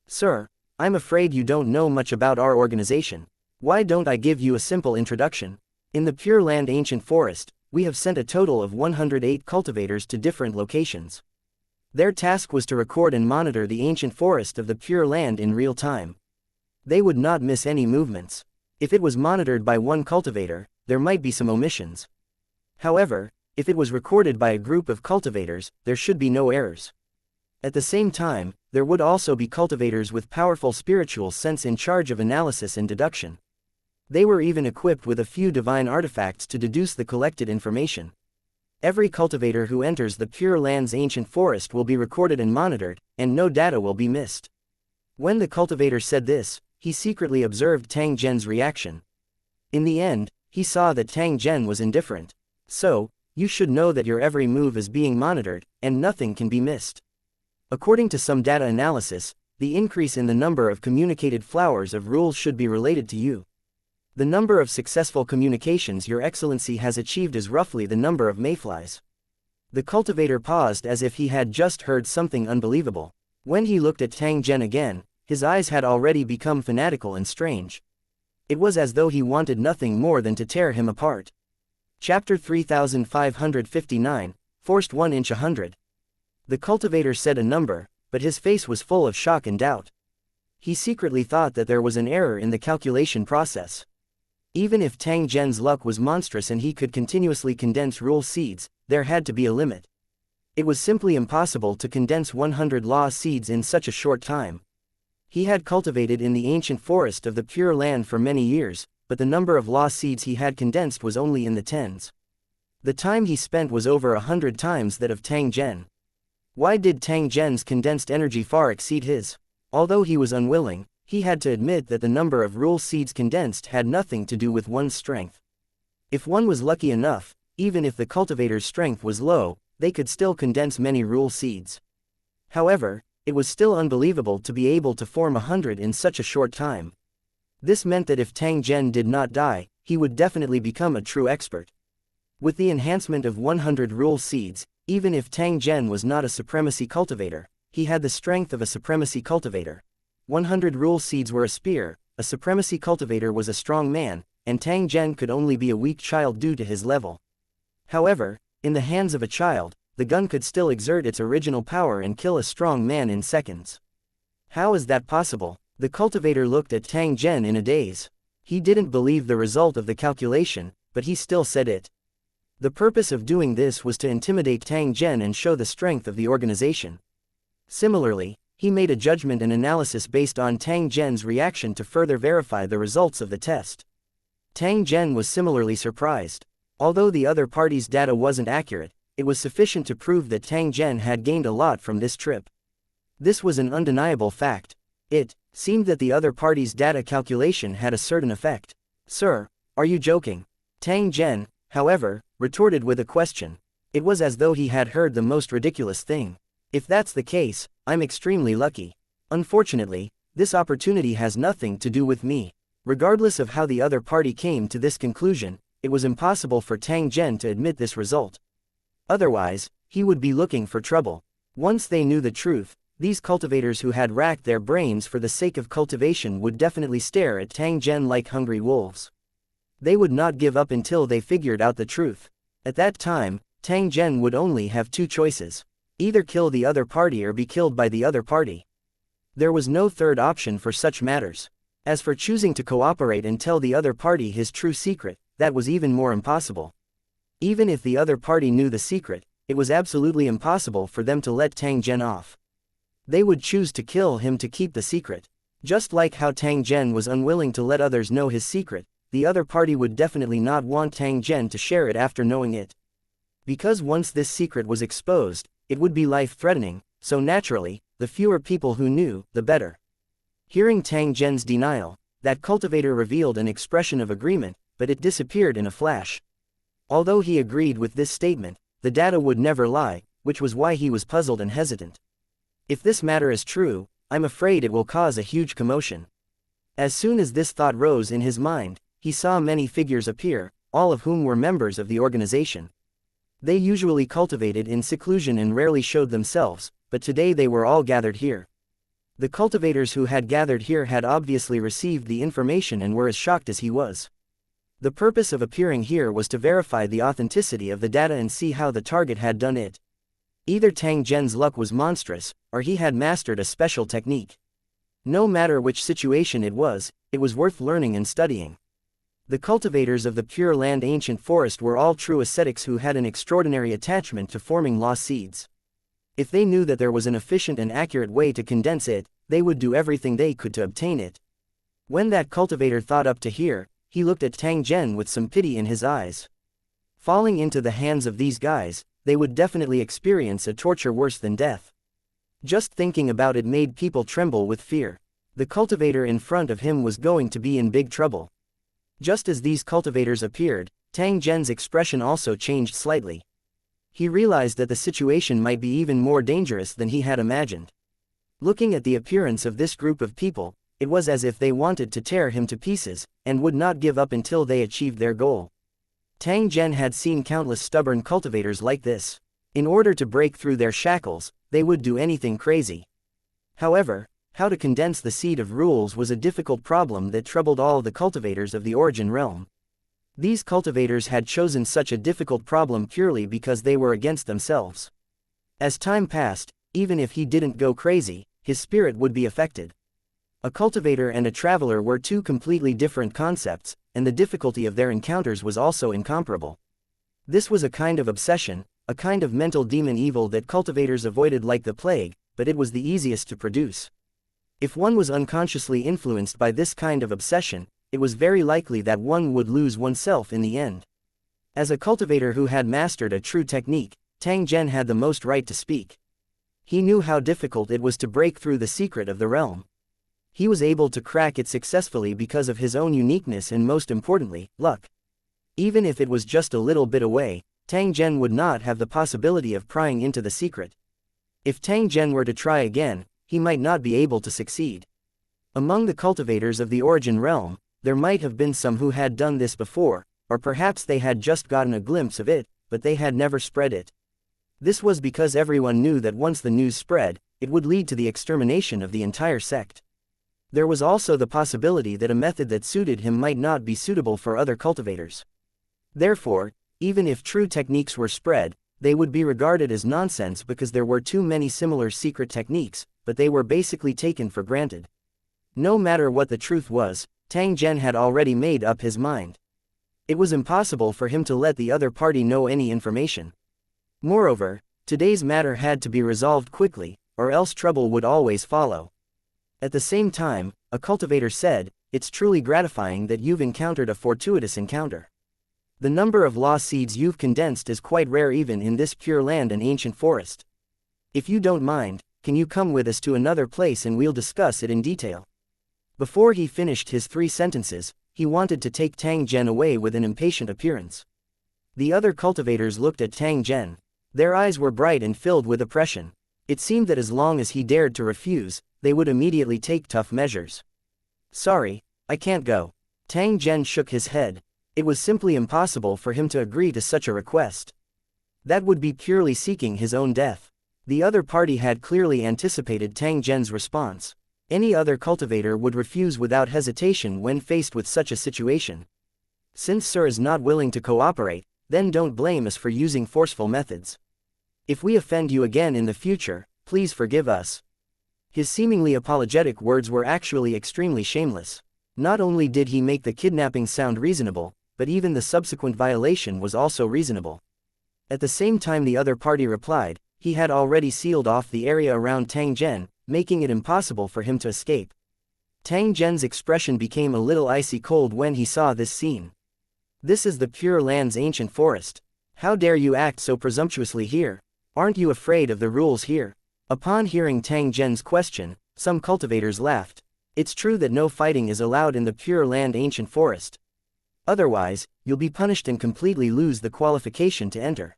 Sir, I'm afraid you don't know much about our organization. Why don't I give you a simple introduction? In the Pure Land ancient forest, we have sent a total of 108 cultivators to different locations. Their task was to record and monitor the ancient forest of the Pure Land in real time. They would not miss any movements. If it was monitored by one cultivator, there might be some omissions. However, if it was recorded by a group of cultivators, there should be no errors. At the same time, there would also be cultivators with powerful spiritual sense in charge of analysis and deduction. They were even equipped with a few divine artifacts to deduce the collected information. Every cultivator who enters the Pure Land's ancient forest will be recorded and monitored, and no data will be missed. When the cultivator said this, he secretly observed Tang Zhen's reaction. In the end, he saw that Tang Zhen was indifferent. So, you should know that your every move is being monitored, and nothing can be missed. According to some data analysis, the increase in the number of communicated flowers of rules should be related to you. The number of successful communications Your Excellency has achieved is roughly the number of mayflies. The cultivator paused as if he had just heard something unbelievable. When he looked at Tang Zhen again, his eyes had already become fanatical and strange. It was as though he wanted nothing more than to tear him apart. Chapter 3559, Forced 1 inch 100. The cultivator said a number, but his face was full of shock and doubt. He secretly thought that there was an error in the calculation process. Even if Tang Zhen's luck was monstrous and he could continuously condense rule seeds, there had to be a limit. It was simply impossible to condense 100 law seeds in such a short time. He had cultivated in the ancient forest of the Pure Land for many years, but the number of law seeds he had condensed was only in the tens. The time he spent was over 100 times that of Tang Zhen. Why did Tang Zhen's condensed energy far exceed his? Although he was unwilling, he had to admit that the number of rule seeds condensed had nothing to do with one's strength. If one was lucky enough, even if the cultivator's strength was low, they could still condense many rule seeds. However, it was still unbelievable to be able to form 100 in such a short time. This meant that if Tang Zhen did not die, he would definitely become a true expert. With the enhancement of 100 rule seeds, even if Tang Zhen was not a supremacy cultivator, he had the strength of a supremacy cultivator. 100 rule seeds were a spear, a supremacy cultivator was a strong man, and Tang Zhen could only be a weak child due to his level. However, in the hands of a child, the gun could still exert its original power and kill a strong man in seconds. How is that possible? The cultivator looked at Tang Zhen in a daze. He didn't believe the result of the calculation, but he still said it. The purpose of doing this was to intimidate Tang Zhen and show the strength of the organization. Similarly, he made a judgment and analysis based on Tang Zhen's reaction to further verify the results of the test. Tang Zhen was similarly surprised. Although the other party's data wasn't accurate, it was sufficient to prove that Tang Zhen had gained a lot from this trip. This was an undeniable fact. It seemed that the other party's data calculation had a certain effect. Sir, are you joking? Tang Zhen, however, retorted with a question. It was as though he had heard the most ridiculous thing. If that's the case, I'm extremely lucky. Unfortunately, this opportunity has nothing to do with me. Regardless of how the other party came to this conclusion, it was impossible for Tang Zhen to admit this result. Otherwise, he would be looking for trouble. Once they knew the truth, these cultivators who had racked their brains for the sake of cultivation would definitely stare at Tang Zhen like hungry wolves. They would not give up until they figured out the truth. At that time, Tang Zhen would only have two choices. Either kill the other party or be killed by the other party. There was no third option for such matters. As for choosing to cooperate and tell the other party his true secret, that was even more impossible. Even if the other party knew the secret, it was absolutely impossible for them to let Tang Zhen off. They would choose to kill him to keep the secret. Just like how Tang Zhen was unwilling to let others know his secret, the other party would definitely not want Tang Zhen to share it after knowing it. Because once this secret was exposed, it would be life-threatening, so naturally, the fewer people who knew, the better. Hearing Tang Zhen's denial, that cultivator revealed an expression of agreement, but it disappeared in a flash. Although he agreed with this statement, the data would never lie, which was why he was puzzled and hesitant. If this matter is true, I'm afraid it will cause a huge commotion. As soon as this thought rose in his mind, he saw many figures appear, all of whom were members of the organization. They usually cultivated in seclusion and rarely showed themselves, but today they were all gathered here. The cultivators who had gathered here had obviously received the information and were as shocked as he was. The purpose of appearing here was to verify the authenticity of the data and see how the target had done it. Either Tang Zhen's luck was monstrous, or he had mastered a special technique. No matter which situation it was worth learning and studying. The cultivators of the Pure Land Ancient Forest were all true ascetics who had an extraordinary attachment to forming lost seeds. If they knew that there was an efficient and accurate way to condense it, they would do everything they could to obtain it. When that cultivator thought up to here, he looked at Tang Zhen with some pity in his eyes. Falling into the hands of these guys, they would definitely experience a torture worse than death. Just thinking about it made people tremble with fear. The cultivator in front of him was going to be in big trouble. Just as these cultivators appeared, Tang Zhen's expression also changed slightly. He realized that the situation might be even more dangerous than he had imagined. Looking at the appearance of this group of people, it was as if they wanted to tear him to pieces, and would not give up until they achieved their goal. Tang Zhen had seen countless stubborn cultivators like this. In order to break through their shackles, they would do anything crazy. However, how to condense the seed of rules was a difficult problem that troubled all the cultivators of the Origin realm. These cultivators had chosen such a difficult problem purely because they were against themselves. As time passed, even if he didn't go crazy, his spirit would be affected. A cultivator and a traveler were two completely different concepts, and the difficulty of their encounters was also incomparable. This was a kind of obsession, a kind of mental demon evil that cultivators avoided like the plague, but it was the easiest to produce. If one was unconsciously influenced by this kind of obsession, it was very likely that one would lose oneself in the end. As a cultivator who had mastered a true technique, Tang Zhen had the most right to speak. He knew how difficult it was to break through the secret of the realm. He was able to crack it successfully because of his own uniqueness and most importantly, luck. Even if it was just a little bit away, Tang Zhen would not have the possibility of prying into the secret. If Tang Zhen were to try again, he might not be able to succeed. Among the cultivators of the Origin realm, there might have been some who had done this before, or perhaps they had just gotten a glimpse of it, but they had never spread it. This was because everyone knew that once the news spread, it would lead to the extermination of the entire sect. There was also the possibility that a method that suited him might not be suitable for other cultivators. Therefore, even if true techniques were spread, they would be regarded as nonsense because there were too many similar secret techniques, but they were basically taken for granted. No matter what the truth was, Tang Zhen had already made up his mind. It was impossible for him to let the other party know any information. Moreover, today's matter had to be resolved quickly, or else trouble would always follow. At the same time, a cultivator said, "It's truly gratifying that you've encountered a fortuitous encounter. The number of lost seeds you've condensed is quite rare even in this Pure Land and Ancient Forest. If you don't mind, can you come with us to another place and we'll discuss it in detail?" Before he finished his 3 sentences, he wanted to take Tang Zhen away with an impatient appearance. The other cultivators looked at Tang Zhen. Their eyes were bright and filled with oppression. It seemed that as long as he dared to refuse, they would immediately take tough measures. "Sorry, I can't go." Tang Zhen shook his head. It was simply impossible for him to agree to such a request. That would be purely seeking his own death. The other party had clearly anticipated Tang Zhen's response. Any other cultivator would refuse without hesitation when faced with such a situation. "Since Sir is not willing to cooperate, then don't blame us for using forceful methods. If we offend you again in the future, please forgive us." His seemingly apologetic words were actually extremely shameless. Not only did he make the kidnapping sound reasonable, but even the subsequent violation was also reasonable. At the same time the other party replied, he had already sealed off the area around Tang Zhen, making it impossible for him to escape. Tang Zhen's expression became a little icy cold when he saw this scene. "This is the Pure Land's Ancient Forest. How dare you act so presumptuously here? Aren't you afraid of the rules here?" Upon hearing Tang Zhen's question, some cultivators laughed. It's true that no fighting is allowed in the Pure Land Ancient Forest. Otherwise, you'll be punished and completely lose the qualification to enter.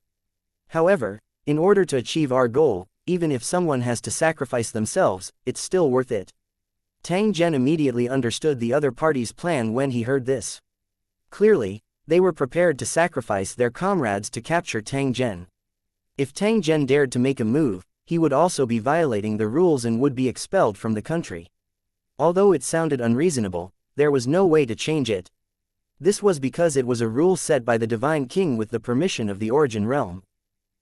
However, in order to achieve our goal, even if someone has to sacrifice themselves, it's still worth it. Tang Zhen immediately understood the other party's plan when he heard this. Clearly, they were prepared to sacrifice their comrades to capture Tang Zhen. If Tang Zhen dared to make a move, he would also be violating the rules and would be expelled from the country. Although it sounded unreasonable, there was no way to change it. This was because it was a rule set by the Divine King with the permission of the Origin Realm.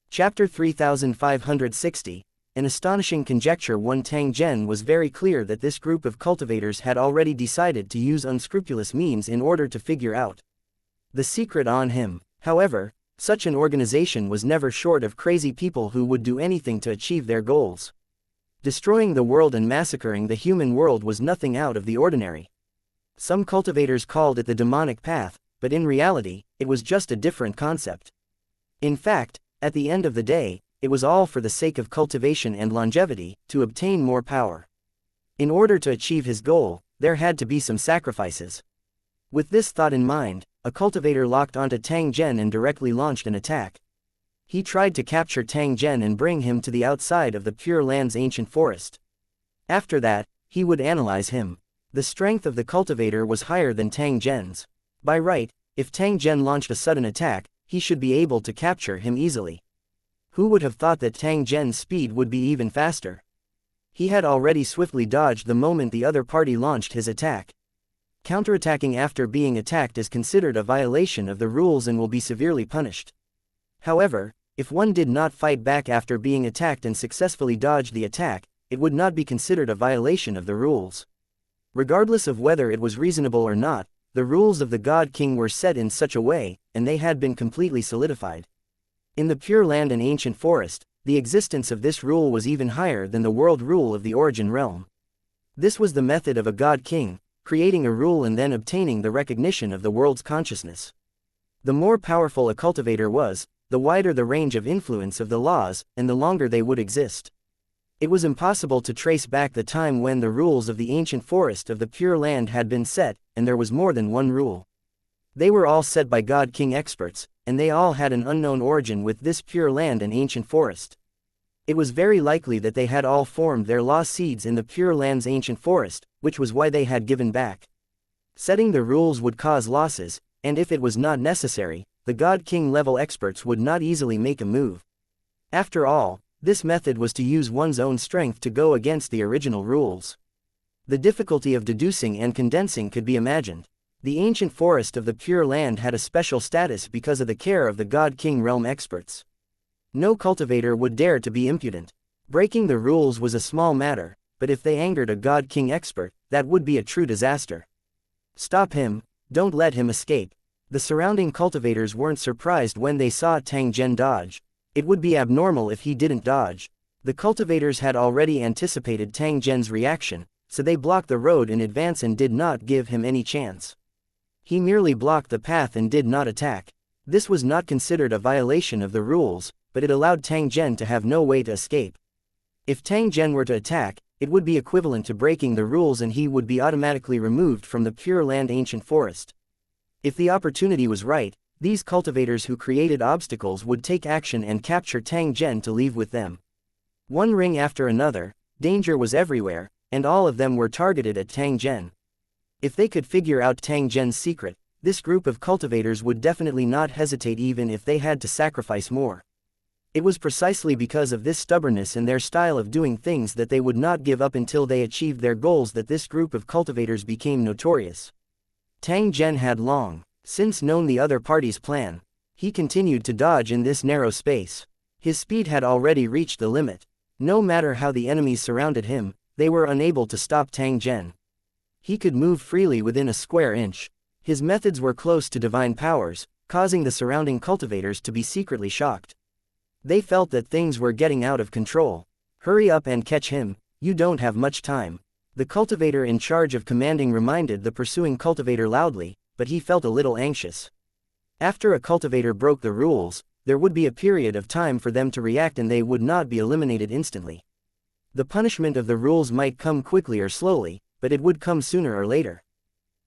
Chapter 3560, an astonishing conjecture. One Tang Zhen was very clear that this group of cultivators had already decided to use unscrupulous means in order to figure out the secret on him. However, such an organization was never short of crazy people who would do anything to achieve their goals. Destroying the world and massacring the human world was nothing out of the ordinary. Some cultivators called it the demonic path, but in reality, it was just a different concept. In fact, at the end of the day, it was all for the sake of cultivation and longevity, to obtain more power. In order to achieve his goal, there had to be some sacrifices. With this thought in mind, a cultivator locked onto Tang Zhen and directly launched an attack. He tried to capture Tang Zhen and bring him to the outside of the Pure Land's ancient forest. After that, he would analyze him. The strength of the cultivator was higher than Tang Zhen's. By right, if Tang Zhen launched a sudden attack, he should be able to capture him easily. Who would have thought that Tang Zhen's speed would be even faster? He had already swiftly dodged the moment the other party launched his attack. Counterattacking after being attacked is considered a violation of the rules and will be severely punished. However, if one did not fight back after being attacked and successfully dodged the attack, it would not be considered a violation of the rules. Regardless of whether it was reasonable or not, the rules of the God King were set in such a way, and they had been completely solidified. In the Pure Land and Ancient Forest, the existence of this rule was even higher than the world rule of the Origin Realm. This was the method of a God King, creating a rule and then obtaining the recognition of the world's consciousness. The more powerful a cultivator was, the wider the range of influence of the laws, and the longer they would exist. It was impossible to trace back the time when the rules of the ancient forest of the Pure Land had been set, and there was more than one rule. They were all set by God King experts, and they all had an unknown origin with this Pure Land and ancient forest. It was very likely that they had all formed their law seeds in the Pure Land's ancient forest, which was why they had given back. Setting the rules would cause losses, and if it was not necessary, the God King level experts would not easily make a move. After all, this method was to use one's own strength to go against the original rules. The difficulty of deducing and condensing could be imagined. The ancient forest of the Pure Land had a special status because of the care of the God King realm experts. No cultivator would dare to be impudent. Breaking the rules was a small matter, but if they angered a God King expert, that would be a true disaster. Stop him, don't let him escape. The surrounding cultivators weren't surprised when they saw Tang Zhen dodge. It would be abnormal if he didn't dodge. The cultivators had already anticipated Tang Zhen's reaction, so they blocked the road in advance and did not give him any chance. He merely blocked the path and did not attack. This was not considered a violation of the rules, but it allowed Tang Zhen to have no way to escape. If Tang Zhen were to attack, it would be equivalent to breaking the rules and he would be automatically removed from the Pure Land ancient forest. If the opportunity was right, these cultivators who created obstacles would take action and capture Tang Zhen to leave with them. One ring after another, danger was everywhere, and all of them were targeted at Tang Zhen. If they could figure out Tang Zhen's secret, this group of cultivators would definitely not hesitate even if they had to sacrifice more. It was precisely because of this stubbornness in their style of doing things that they would not give up until they achieved their goals that this group of cultivators became notorious. Tang Zhen had long since known the other party's plan. He continued to dodge in this narrow space. His speed had already reached the limit. No matter how the enemies surrounded him, they were unable to stop Tang Zhen. He could move freely within a square inch. His methods were close to divine powers, causing the surrounding cultivators to be secretly shocked. They felt that things were getting out of control. Hurry up and catch him, you don't have much time. The cultivator in charge of commanding reminded the pursuing cultivator loudly, but he felt a little anxious. After a cultivator broke the rules, there would be a period of time for them to react and they would not be eliminated instantly. The punishment of the rules might come quickly or slowly, but it would come sooner or later.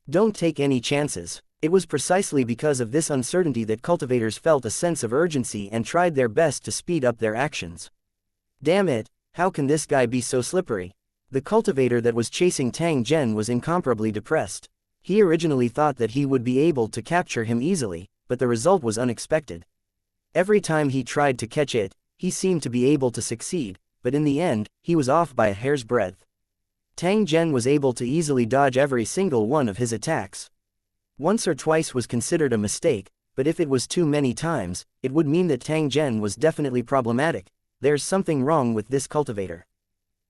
Don't take any chances. It was precisely because of this uncertainty that cultivators felt a sense of urgency and tried their best to speed up their actions. Damn it, how can this guy be so slippery? The cultivator that was chasing Tang Zhen was incomparably depressed. He originally thought that he would be able to capture him easily, but the result was unexpected. Every time he tried to catch it, he seemed to be able to succeed, but in the end, he was off by a hair's breadth. Tang Zhen was able to easily dodge every single one of his attacks. Once or twice was considered a mistake, but if it was too many times, it would mean that Tang Zhen was definitely problematic. There's something wrong with this cultivator.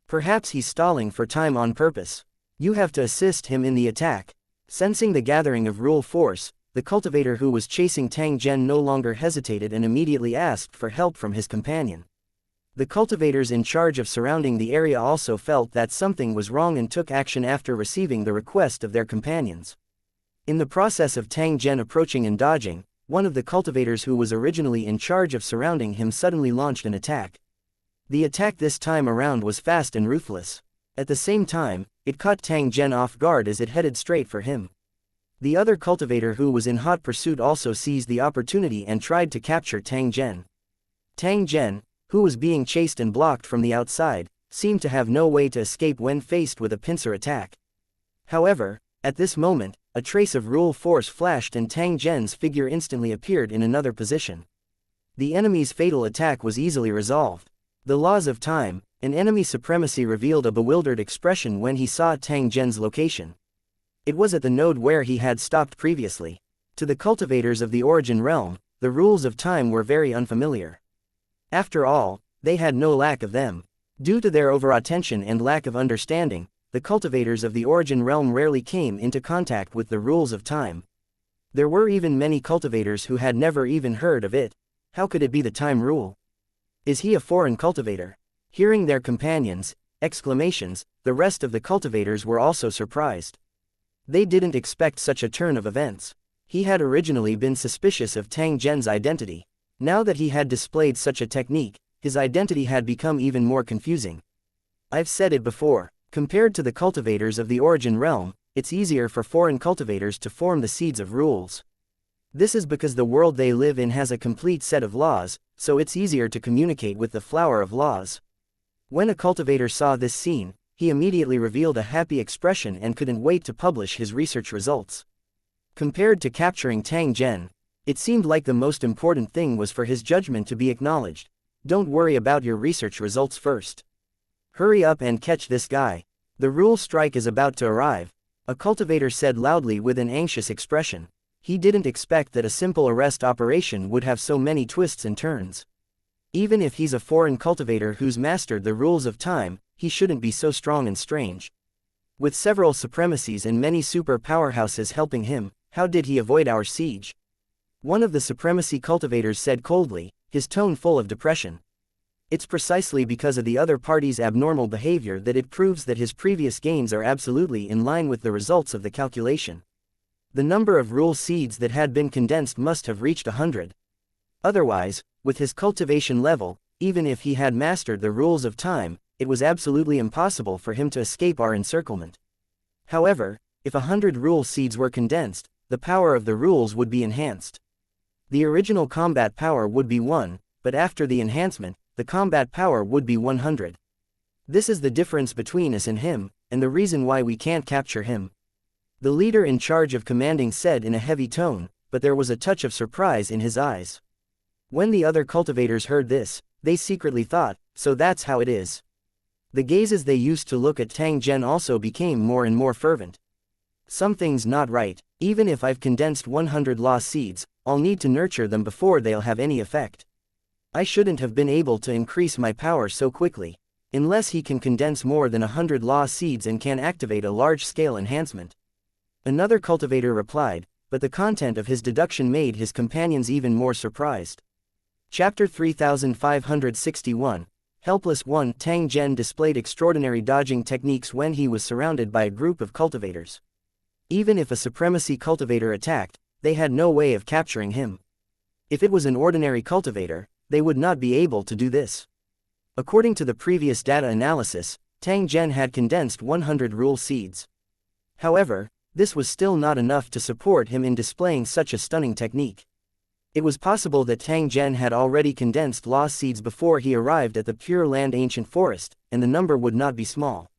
Perhaps he's stalling for time on purpose. You have to assist him in the attack. Sensing the gathering of rule force, the cultivator who was chasing Tang Zhen no longer hesitated and immediately asked for help from his companion. The cultivators in charge of surrounding the area also felt that something was wrong and took action after receiving the request of their companions. In the process of Tang Zhen approaching and dodging, one of the cultivators who was originally in charge of surrounding him suddenly launched an attack. The attack this time around was fast and ruthless. At the same time, it caught Tang Zhen off guard as it headed straight for him. The other cultivator who was in hot pursuit also seized the opportunity and tried to capture Tang Zhen. Tang Zhen, who was being chased and blocked from the outside, seemed to have no way to escape when faced with a pincer attack. However, at this moment, a trace of rule force flashed and Tang Zhen's figure instantly appeared in another position. The enemy's fatal attack was easily resolved. The laws of time, an enemy supremacy revealed a bewildered expression when he saw Tang Zhen's location. It was at the node where he had stopped previously. To the cultivators of the origin realm, the rules of time were very unfamiliar. After all, they had no lack of them. Due to their over-attention and lack of understanding, the cultivators of the origin realm rarely came into contact with the rules of time. There were even many cultivators who had never even heard of it. How could it be the time rule? Is he a foreign cultivator? Hearing their companions' exclamations, the rest of the cultivators were also surprised. They didn't expect such a turn of events. He had originally been suspicious of Tang Zhen's identity. Now that he had displayed such a technique, his identity had become even more confusing. I've said it before, compared to the cultivators of the origin realm, it's easier for foreign cultivators to form the seeds of rules. This is because the world they live in has a complete set of laws, so it's easier to communicate with the flower of laws. When a cultivator saw this scene, he immediately revealed a happy expression and couldn't wait to publish his research results. Compared to capturing Tang Zhen, it seemed like the most important thing was for his judgment to be acknowledged. Don't worry about your research results first. Hurry up and catch this guy. The rule strike is about to arrive, a cultivator said loudly with an anxious expression. He didn't expect that a simple arrest operation would have so many twists and turns. Even if he's a foreign cultivator who's mastered the rules of time, he shouldn't be so strong and strange. With several supremacies and many super powerhouses helping him, how did he avoid our siege? One of the supremacy cultivators said coldly, his tone full of depression. It's precisely because of the other party's abnormal behavior that it proves that his previous gains are absolutely in line with the results of the calculation. The number of rule seeds that had been condensed must have reached 100. Otherwise, with his cultivation level, even if he had mastered the rules of time, it was absolutely impossible for him to escape our encirclement. However, if 100 rule seeds were condensed, the power of the rules would be enhanced. The original combat power would be 1, but after the enhancement, the combat power would be 100. This is the difference between us and him, and the reason why we can't capture him. The leader in charge of commanding said in a heavy tone, but there was a touch of surprise in his eyes. When the other cultivators heard this, they secretly thought, so that's how it is. The gazes they used to look at Tang Zhen also became more and more fervent. Something's not right. Even if I've condensed 100 law seeds, I'll need to nurture them before they'll have any effect. I shouldn't have been able to increase my power so quickly. Unless he can condense more than 100 law seeds and can activate a large-scale enhancement. Another cultivator replied, but the content of his deduction made his companions even more surprised. Chapter 3561, Helpless 1. Tang Zhen displayed extraordinary dodging techniques when he was surrounded by a group of cultivators. Even if a supremacy cultivator attacked, they had no way of capturing him. If it was an ordinary cultivator, they would not be able to do this. According to the previous data analysis, Tang Zhen had condensed 100 rule seeds. However, this was still not enough to support him in displaying such a stunning technique. It was possible that Tang Zhen had already condensed law seeds before he arrived at the Pure Land Ancient Forest, and the number would not be small.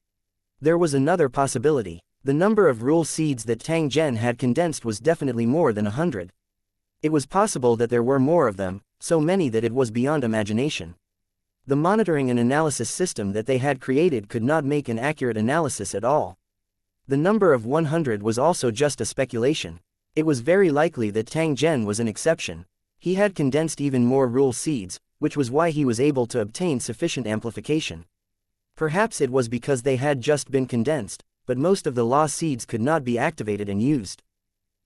There was another possibility. The number of rule seeds that Tang Zhen had condensed was definitely more than 100. It was possible that there were more of them, so many that it was beyond imagination. The monitoring and analysis system that they had created could not make an accurate analysis at all. The number of 100 was also just a speculation. It was very likely that Tang Zhen was an exception. He had condensed even more rule seeds, which was why he was able to obtain sufficient amplification. Perhaps it was because they had just been condensed, but most of the law seeds could not be activated and used.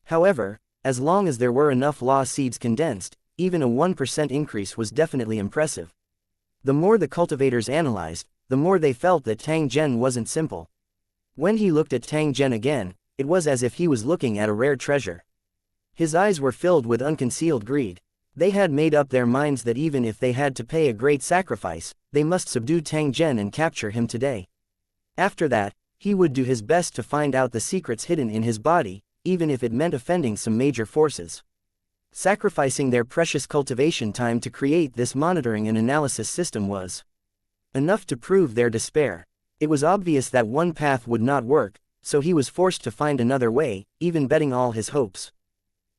However, as long as there were enough law seeds condensed, even a 1% increase was definitely impressive. The more the cultivators analyzed, the more they felt that Tang Zhen wasn't simple. When he looked at Tang Zhen again, it was as if he was looking at a rare treasure. His eyes were filled with unconcealed greed. They had made up their minds that even if they had to pay a great sacrifice, they must subdue Tang Zhen and capture him today. After that, he would do his best to find out the secrets hidden in his body, even if it meant offending some major forces. Sacrificing their precious cultivation time to create this monitoring and analysis system was enough to prove their despair. It was obvious that one path would not work, so he was forced to find another way, even betting all his hopes.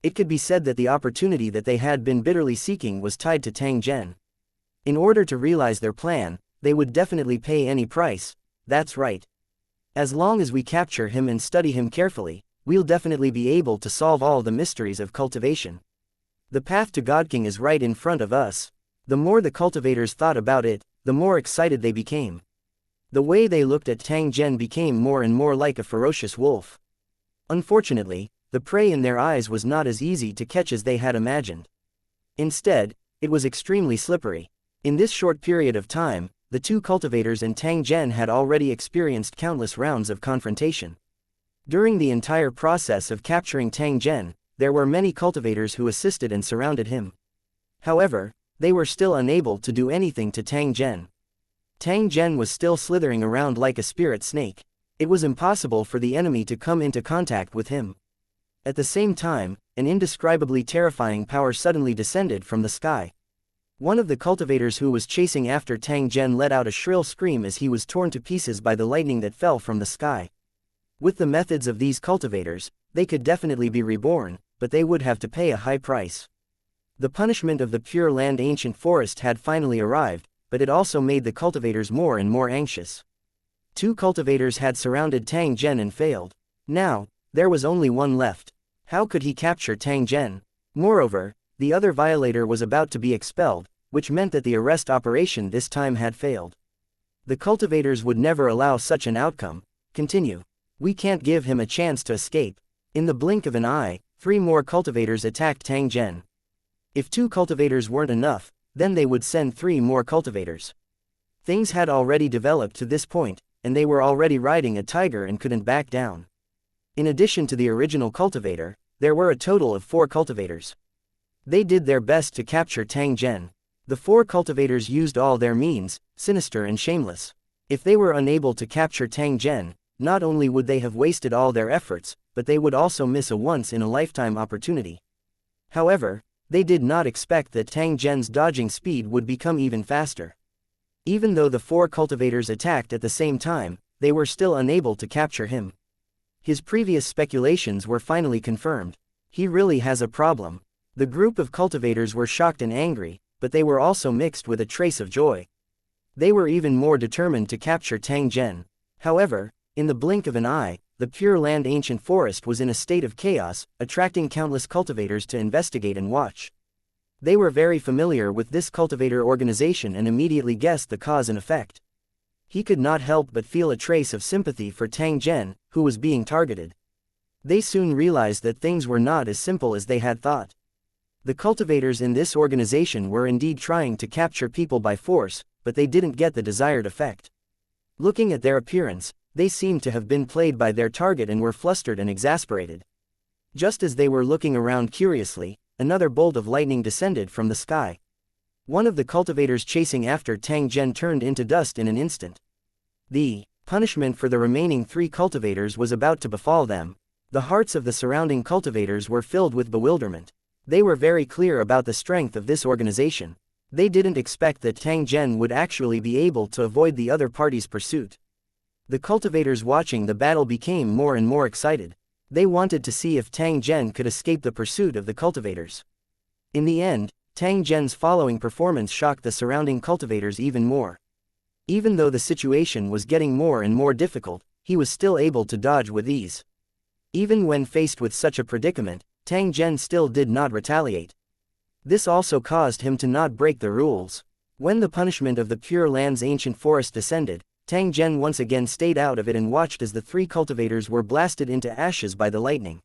It could be said that the opportunity that they had been bitterly seeking was tied to Tang Zhen. In order to realize their plan, they would definitely pay any price. That's right. As long as we capture him and study him carefully, we'll definitely be able to solve all the mysteries of cultivation. The path to God King is right in front of us. The more the cultivators thought about it, the more excited they became. The way they looked at Tang Zhen became more and more like a ferocious wolf. Unfortunately, the prey in their eyes was not as easy to catch as they had imagined. Instead, it was extremely slippery. In this short period of time, the two cultivators and Tang Zhen had already experienced countless rounds of confrontation. During the entire process of capturing Tang Zhen, there were many cultivators who assisted and surrounded him. However, they were still unable to do anything to Tang Zhen. Tang Zhen was still slithering around like a spirit snake. It was impossible for the enemy to come into contact with him. At the same time, an indescribably terrifying power suddenly descended from the sky. One of the cultivators who was chasing after Tang Zhen let out a shrill scream as he was torn to pieces by the lightning that fell from the sky. With the methods of these cultivators, they could definitely be reborn, but they would have to pay a high price. The punishment of the Pure Land Ancient Forest had finally arrived, but it also made the cultivators more and more anxious. Two cultivators had surrounded Tang Zhen and failed. Now, there was only one left. How could he capture Tang Zhen? Moreover, the other violator was about to be expelled, which meant that the arrest operation this time had failed. The cultivators would never allow such an outcome. Continue. We can't give him a chance to escape. In the blink of an eye, 3 more cultivators attacked Tang Zhen. If 2 cultivators weren't enough, then they would send 3 more cultivators. Things had already developed to this point, and they were already riding a tiger and couldn't back down. In addition to the original cultivator, there were a total of 4 cultivators. They did their best to capture Tang Zhen. The 4 cultivators used all their means, sinister and shameless. If they were unable to capture Tang Zhen, not only would they have wasted all their efforts, but they would also miss a once-in-a-lifetime opportunity. However, they did not expect that Tang Zhen's dodging speed would become even faster. Even though the 4 cultivators attacked at the same time, they were still unable to capture him. His previous speculations were finally confirmed. He really has a problem. The group of cultivators were shocked and angry, but they were also mixed with a trace of joy. They were even more determined to capture Tang Zhen. However, in the blink of an eye, the Pure Land Ancient Forest was in a state of chaos, attracting countless cultivators to investigate and watch. They were very familiar with this cultivator organization and immediately guessed the cause and effect. He could not help but feel a trace of sympathy for Tang Zhen, who was being targeted. They soon realized that things were not as simple as they had thought. The cultivators in this organization were indeed trying to capture people by force, but they didn't get the desired effect. Looking at their appearance, they seemed to have been played by their target and were flustered and exasperated. Just as they were looking around curiously, another bolt of lightning descended from the sky. One of the cultivators chasing after Tang Zhen turned into dust in an instant. The punishment for the remaining 3 cultivators was about to befall them. The hearts of the surrounding cultivators were filled with bewilderment. They were very clear about the strength of this organization. They didn't expect that Tang Zhen would actually be able to avoid the other party's pursuit. The cultivators watching the battle became more and more excited. They wanted to see if Tang Zhen could escape the pursuit of the cultivators. In the end, Tang Zhen's following performance shocked the surrounding cultivators even more. Even though the situation was getting more and more difficult, he was still able to dodge with ease. Even when faced with such a predicament, Tang Zhen still did not retaliate. This also caused him to not break the rules. When the punishment of the Pure Land's ancient forest descended, Tang Zhen once again stayed out of it and watched as the 3 cultivators were blasted into ashes by the lightning.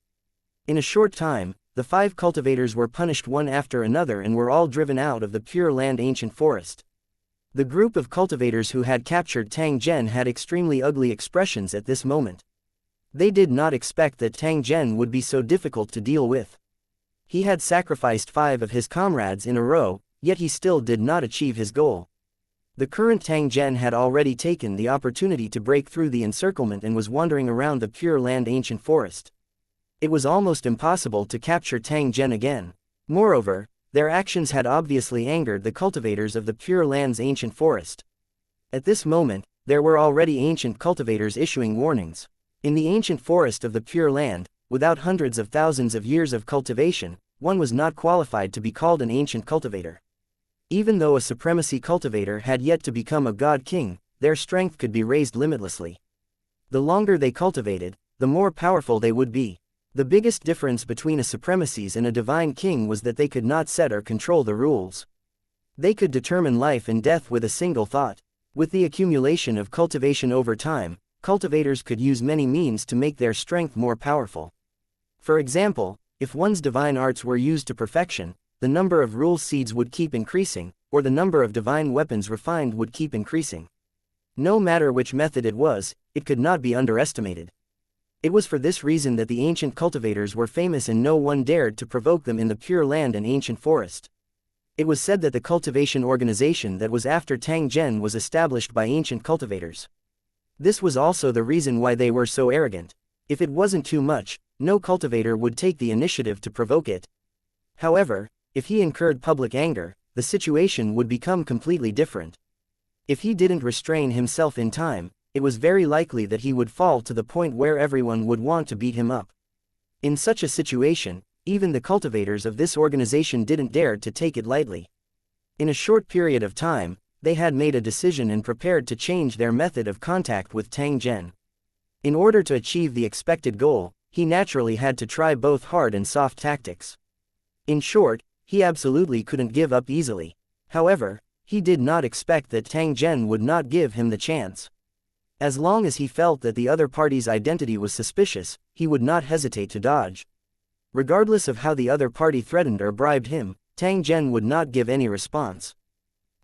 In a short time, the 5 cultivators were punished one after another and were all driven out of the Pure Land ancient forest. The group of cultivators who had captured Tang Zhen had extremely ugly expressions at this moment. They did not expect that Tang Zhen would be so difficult to deal with. He had sacrificed 5 of his comrades in a row, yet he still did not achieve his goal. The current Tang Zhen had already taken the opportunity to break through the encirclement and was wandering around the Pure Land ancient forest. It was almost impossible to capture Tang Zhen again. Moreover, their actions had obviously angered the cultivators of the Pure Land's ancient forest. At this moment, there were already ancient cultivators issuing warnings. In the ancient forest of the Pure Land, without hundreds of thousands of years of cultivation, one was not qualified to be called an ancient cultivator. Even though a supremacy cultivator had yet to become a god king, their strength could be raised limitlessly. The longer they cultivated, the more powerful they would be. The biggest difference between a supremacies and a divine king was that they could not set or control the rules. They could determine life and death with a single thought. With the accumulation of cultivation over time, cultivators could use many means to make their strength more powerful. For example, if one's divine arts were used to perfection, the number of rule seeds would keep increasing, or the number of divine weapons refined would keep increasing. No matter which method it was, it could not be underestimated. It was for this reason that the ancient cultivators were famous and no one dared to provoke them in the Pure Land and ancient forest. It was said that the cultivation organization that was after Tang Zhen was established by ancient cultivators. This was also the reason why they were so arrogant. If it wasn't too much, no cultivator would take the initiative to provoke it. However, if he incurred public anger, the situation would become completely different. If he didn't restrain himself in time, it was very likely that he would fall to the point where everyone would want to beat him up. In such a situation, even the cultivators of this organization didn't dare to take it lightly. In a short period of time, they had made a decision and prepared to change their method of contact with Tang Zhen. In order to achieve the expected goal, he naturally had to try both hard and soft tactics. In short, he absolutely couldn't give up easily. However, he did not expect that Tang Zhen would not give him the chance. As long as he felt that the other party's identity was suspicious, he would not hesitate to dodge. Regardless of how the other party threatened or bribed him, Tang Zhen would not give any response.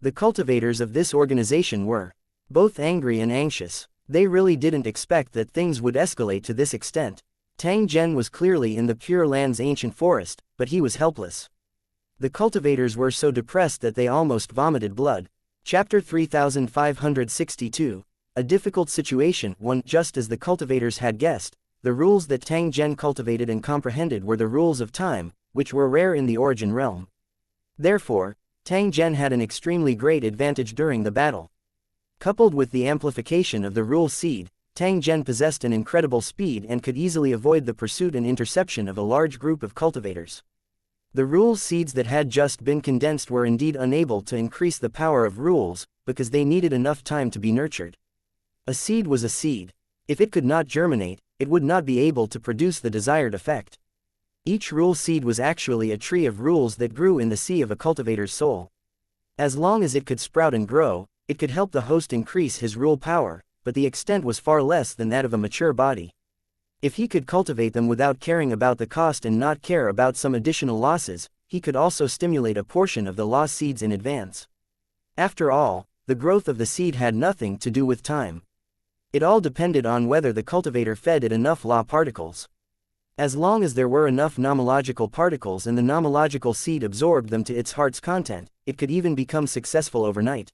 The cultivators of this organization were both angry and anxious. They really didn't expect that things would escalate to this extent. Tang Zhen was clearly in the Pure Land's ancient forest, but he was helpless. The cultivators were so depressed that they almost vomited blood. Chapter 3562. A difficult situation. 1. Just as the cultivators had guessed, the rules that Tang Zhen cultivated and comprehended were the rules of time, which were rare in the Origin realm. Therefore, Tang Zhen had an extremely great advantage during the battle. Coupled with the amplification of the rule seed, Tang Zhen possessed an incredible speed and could easily avoid the pursuit and interception of a large group of cultivators. The rule seeds that had just been condensed were indeed unable to increase the power of rules, because they needed enough time to be nurtured. A seed was a seed. If it could not germinate, it would not be able to produce the desired effect. Each rule seed was actually a tree of rules that grew in the sea of a cultivator's soul. As long as it could sprout and grow, it could help the host increase his rule power, but the extent was far less than that of a mature body. If he could cultivate them without caring about the cost and not care about some additional losses, he could also stimulate a portion of the lost seeds in advance. After all, the growth of the seed had nothing to do with time. It all depended on whether the cultivator fed it enough law particles. As long as there were enough nomological particles and the nomological seed absorbed them to its heart's content, it could even become successful overnight.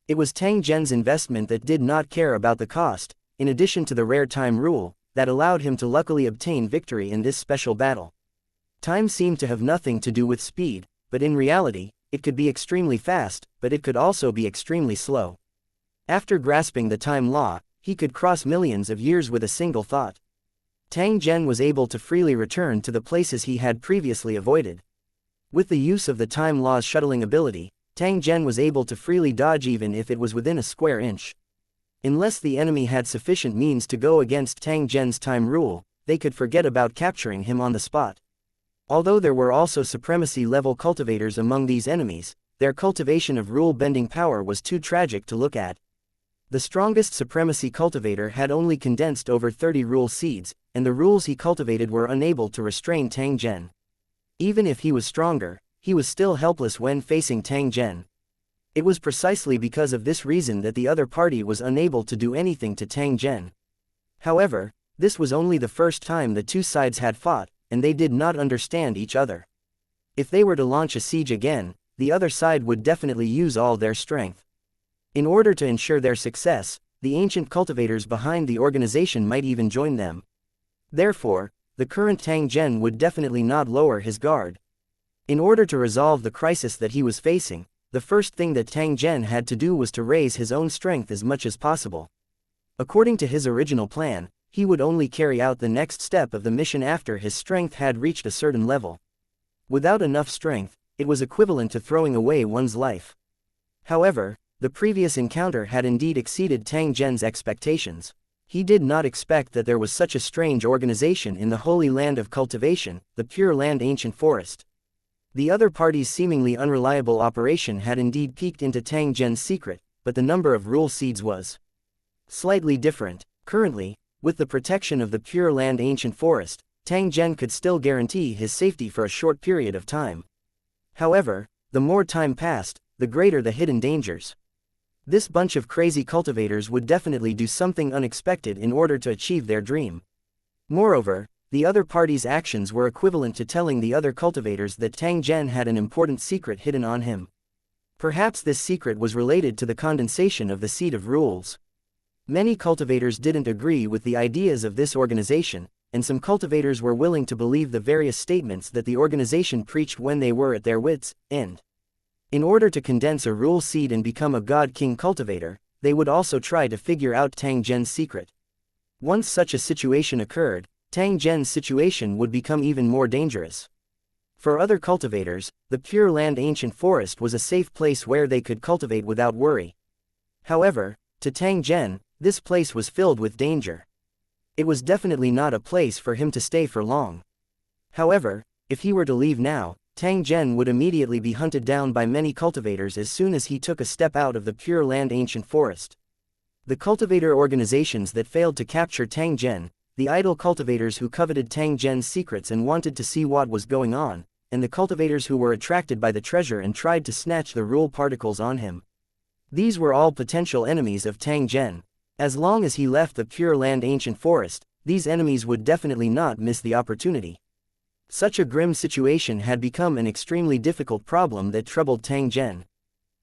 It was Tang Zhen's investment that did not care about the cost, in addition to the rare time rule, that allowed him to luckily obtain victory in this special battle. Time seemed to have nothing to do with speed, but in reality, it could be extremely fast, but it could also be extremely slow. After grasping the time law, he could cross millions of years with a single thought. Tang Zhen was able to freely return to the places he had previously avoided. With the use of the time law's shuttling ability, Tang Zhen was able to freely dodge even if it was within a square inch. Unless the enemy had sufficient means to go against Tang Zhen's time rule, they could forget about capturing him on the spot. Although there were also supremacy-level cultivators among these enemies, their cultivation of rule-bending power was too tragic to look at. The strongest supremacy cultivator had only condensed over 30 rule seeds, and the rules he cultivated were unable to restrain Tang Zhen. Even if he was stronger, he was still helpless when facing Tang Zhen. It was precisely because of this reason that the other party was unable to do anything to Tang Zhen. However, this was only the first time the two sides had fought, and they did not understand each other. If they were to launch a siege again, the other side would definitely use all their strength. In order to ensure their success, the ancient cultivators behind the organization might even join them. Therefore, the current Tang Zhen would definitely not lower his guard. In order to resolve the crisis that he was facing, the first thing that Tang Zhen had to do was to raise his own strength as much as possible. According to his original plan, he would only carry out the next step of the mission after his strength had reached a certain level. Without enough strength, it was equivalent to throwing away one's life. However, the previous encounter had indeed exceeded Tang Zhen's expectations. He did not expect that there was such a strange organization in the holy land of cultivation, the Pure Land Ancient Forest. The other party's seemingly unreliable operation had indeed peeked into Tang Zhen's secret, but the number of rule seeds was slightly different. Currently, with the protection of the Pure Land Ancient Forest, Tang Zhen could still guarantee his safety for a short period of time. However, the more time passed, the greater the hidden dangers. This bunch of crazy cultivators would definitely do something unexpected in order to achieve their dream. Moreover, the other party's actions were equivalent to telling the other cultivators that Tang Zhen had an important secret hidden on him. Perhaps this secret was related to the condensation of the seed of rules. Many cultivators didn't agree with the ideas of this organization, and some cultivators were willing to believe the various statements that the organization preached when they were at their wits' end. In order to condense a rule seed and become a God King cultivator, they would also try to figure out Tang Zhen's secret. Once such a situation occurred, Tang Zhen's situation would become even more dangerous. For other cultivators, the Pure Land Ancient Forest was a safe place where they could cultivate without worry. However, to Tang Zhen, this place was filled with danger. It was definitely not a place for him to stay for long. However, if he were to leave now, Tang Zhen would immediately be hunted down by many cultivators as soon as he took a step out of the Pure Land Ancient Forest. The cultivator organizations that failed to capture Tang Zhen, the idle cultivators who coveted Tang Zhen's secrets and wanted to see what was going on, and the cultivators who were attracted by the treasure and tried to snatch the rule particles on him. These were all potential enemies of Tang Zhen. As long as he left the Pure Land Ancient Forest, these enemies would definitely not miss the opportunity. Such a grim situation had become an extremely difficult problem that troubled Tang Zhen.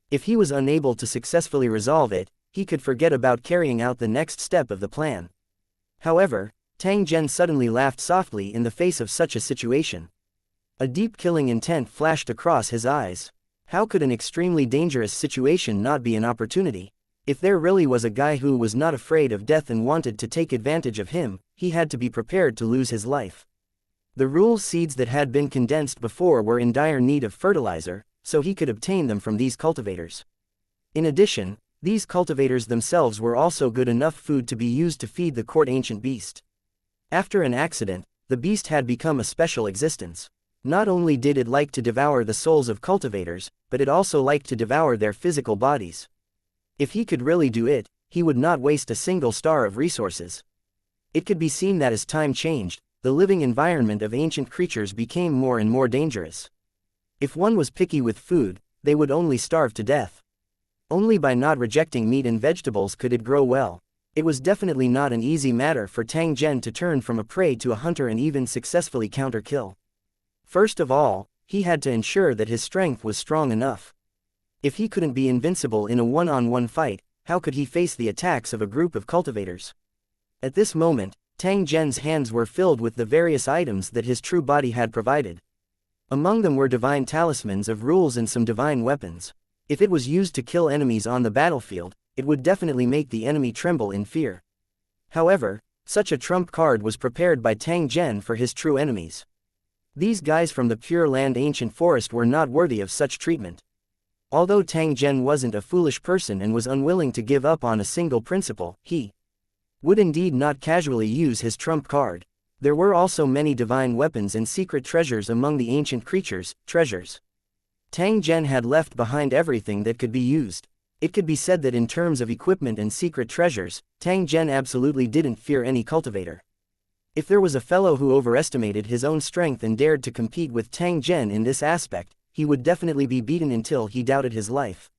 If he was unable to successfully resolve it, he could forget about carrying out the next step of the plan. However, Tang Zhen suddenly laughed softly in the face of such a situation. A deep killing intent flashed across his eyes. How could an extremely dangerous situation not be an opportunity? If there really was a guy who was not afraid of death and wanted to take advantage of him, he had to be prepared to lose his life. The rule seeds that had been condensed before were in dire need of fertilizer, so he could obtain them from these cultivators. In addition, these cultivators themselves were also good enough food to be used to feed the court ancient beast. After an accident, the beast had become a special existence. Not only did it like to devour the souls of cultivators, but it also liked to devour their physical bodies. If he could really do it, he would not waste a single star of resources. It could be seen that as time changed, the living environment of ancient creatures became more and more dangerous. If one was picky with food, they would only starve to death. Only by not rejecting meat and vegetables could it grow well. It was definitely not an easy matter for Tang Zhen to turn from a prey to a hunter and even successfully counter-kill. First of all, he had to ensure that his strength was strong enough. If he couldn't be invincible in a one-on-one fight, how could he face the attacks of a group of cultivators? At this moment, Tang Zhen's hands were filled with the various items that his true body had provided. Among them were divine talismans of rules and some divine weapons. If it was used to kill enemies on the battlefield, it would definitely make the enemy tremble in fear. However, such a trump card was prepared by Tang Zhen for his true enemies. These guys from the Pure Land Ancient Forest were not worthy of such treatment. Although Tang Zhen wasn't a foolish person and was unwilling to give up on a single principle, he would indeed not casually use his trump card. There were also many divine weapons and secret treasures among the ancient creatures, treasures. Tang Zhen had left behind everything that could be used. It could be said that in terms of equipment and secret treasures, Tang Zhen absolutely didn't fear any cultivator. If there was a fellow who overestimated his own strength and dared to compete with Tang Zhen in this aspect, he would definitely be beaten until he doubted his life.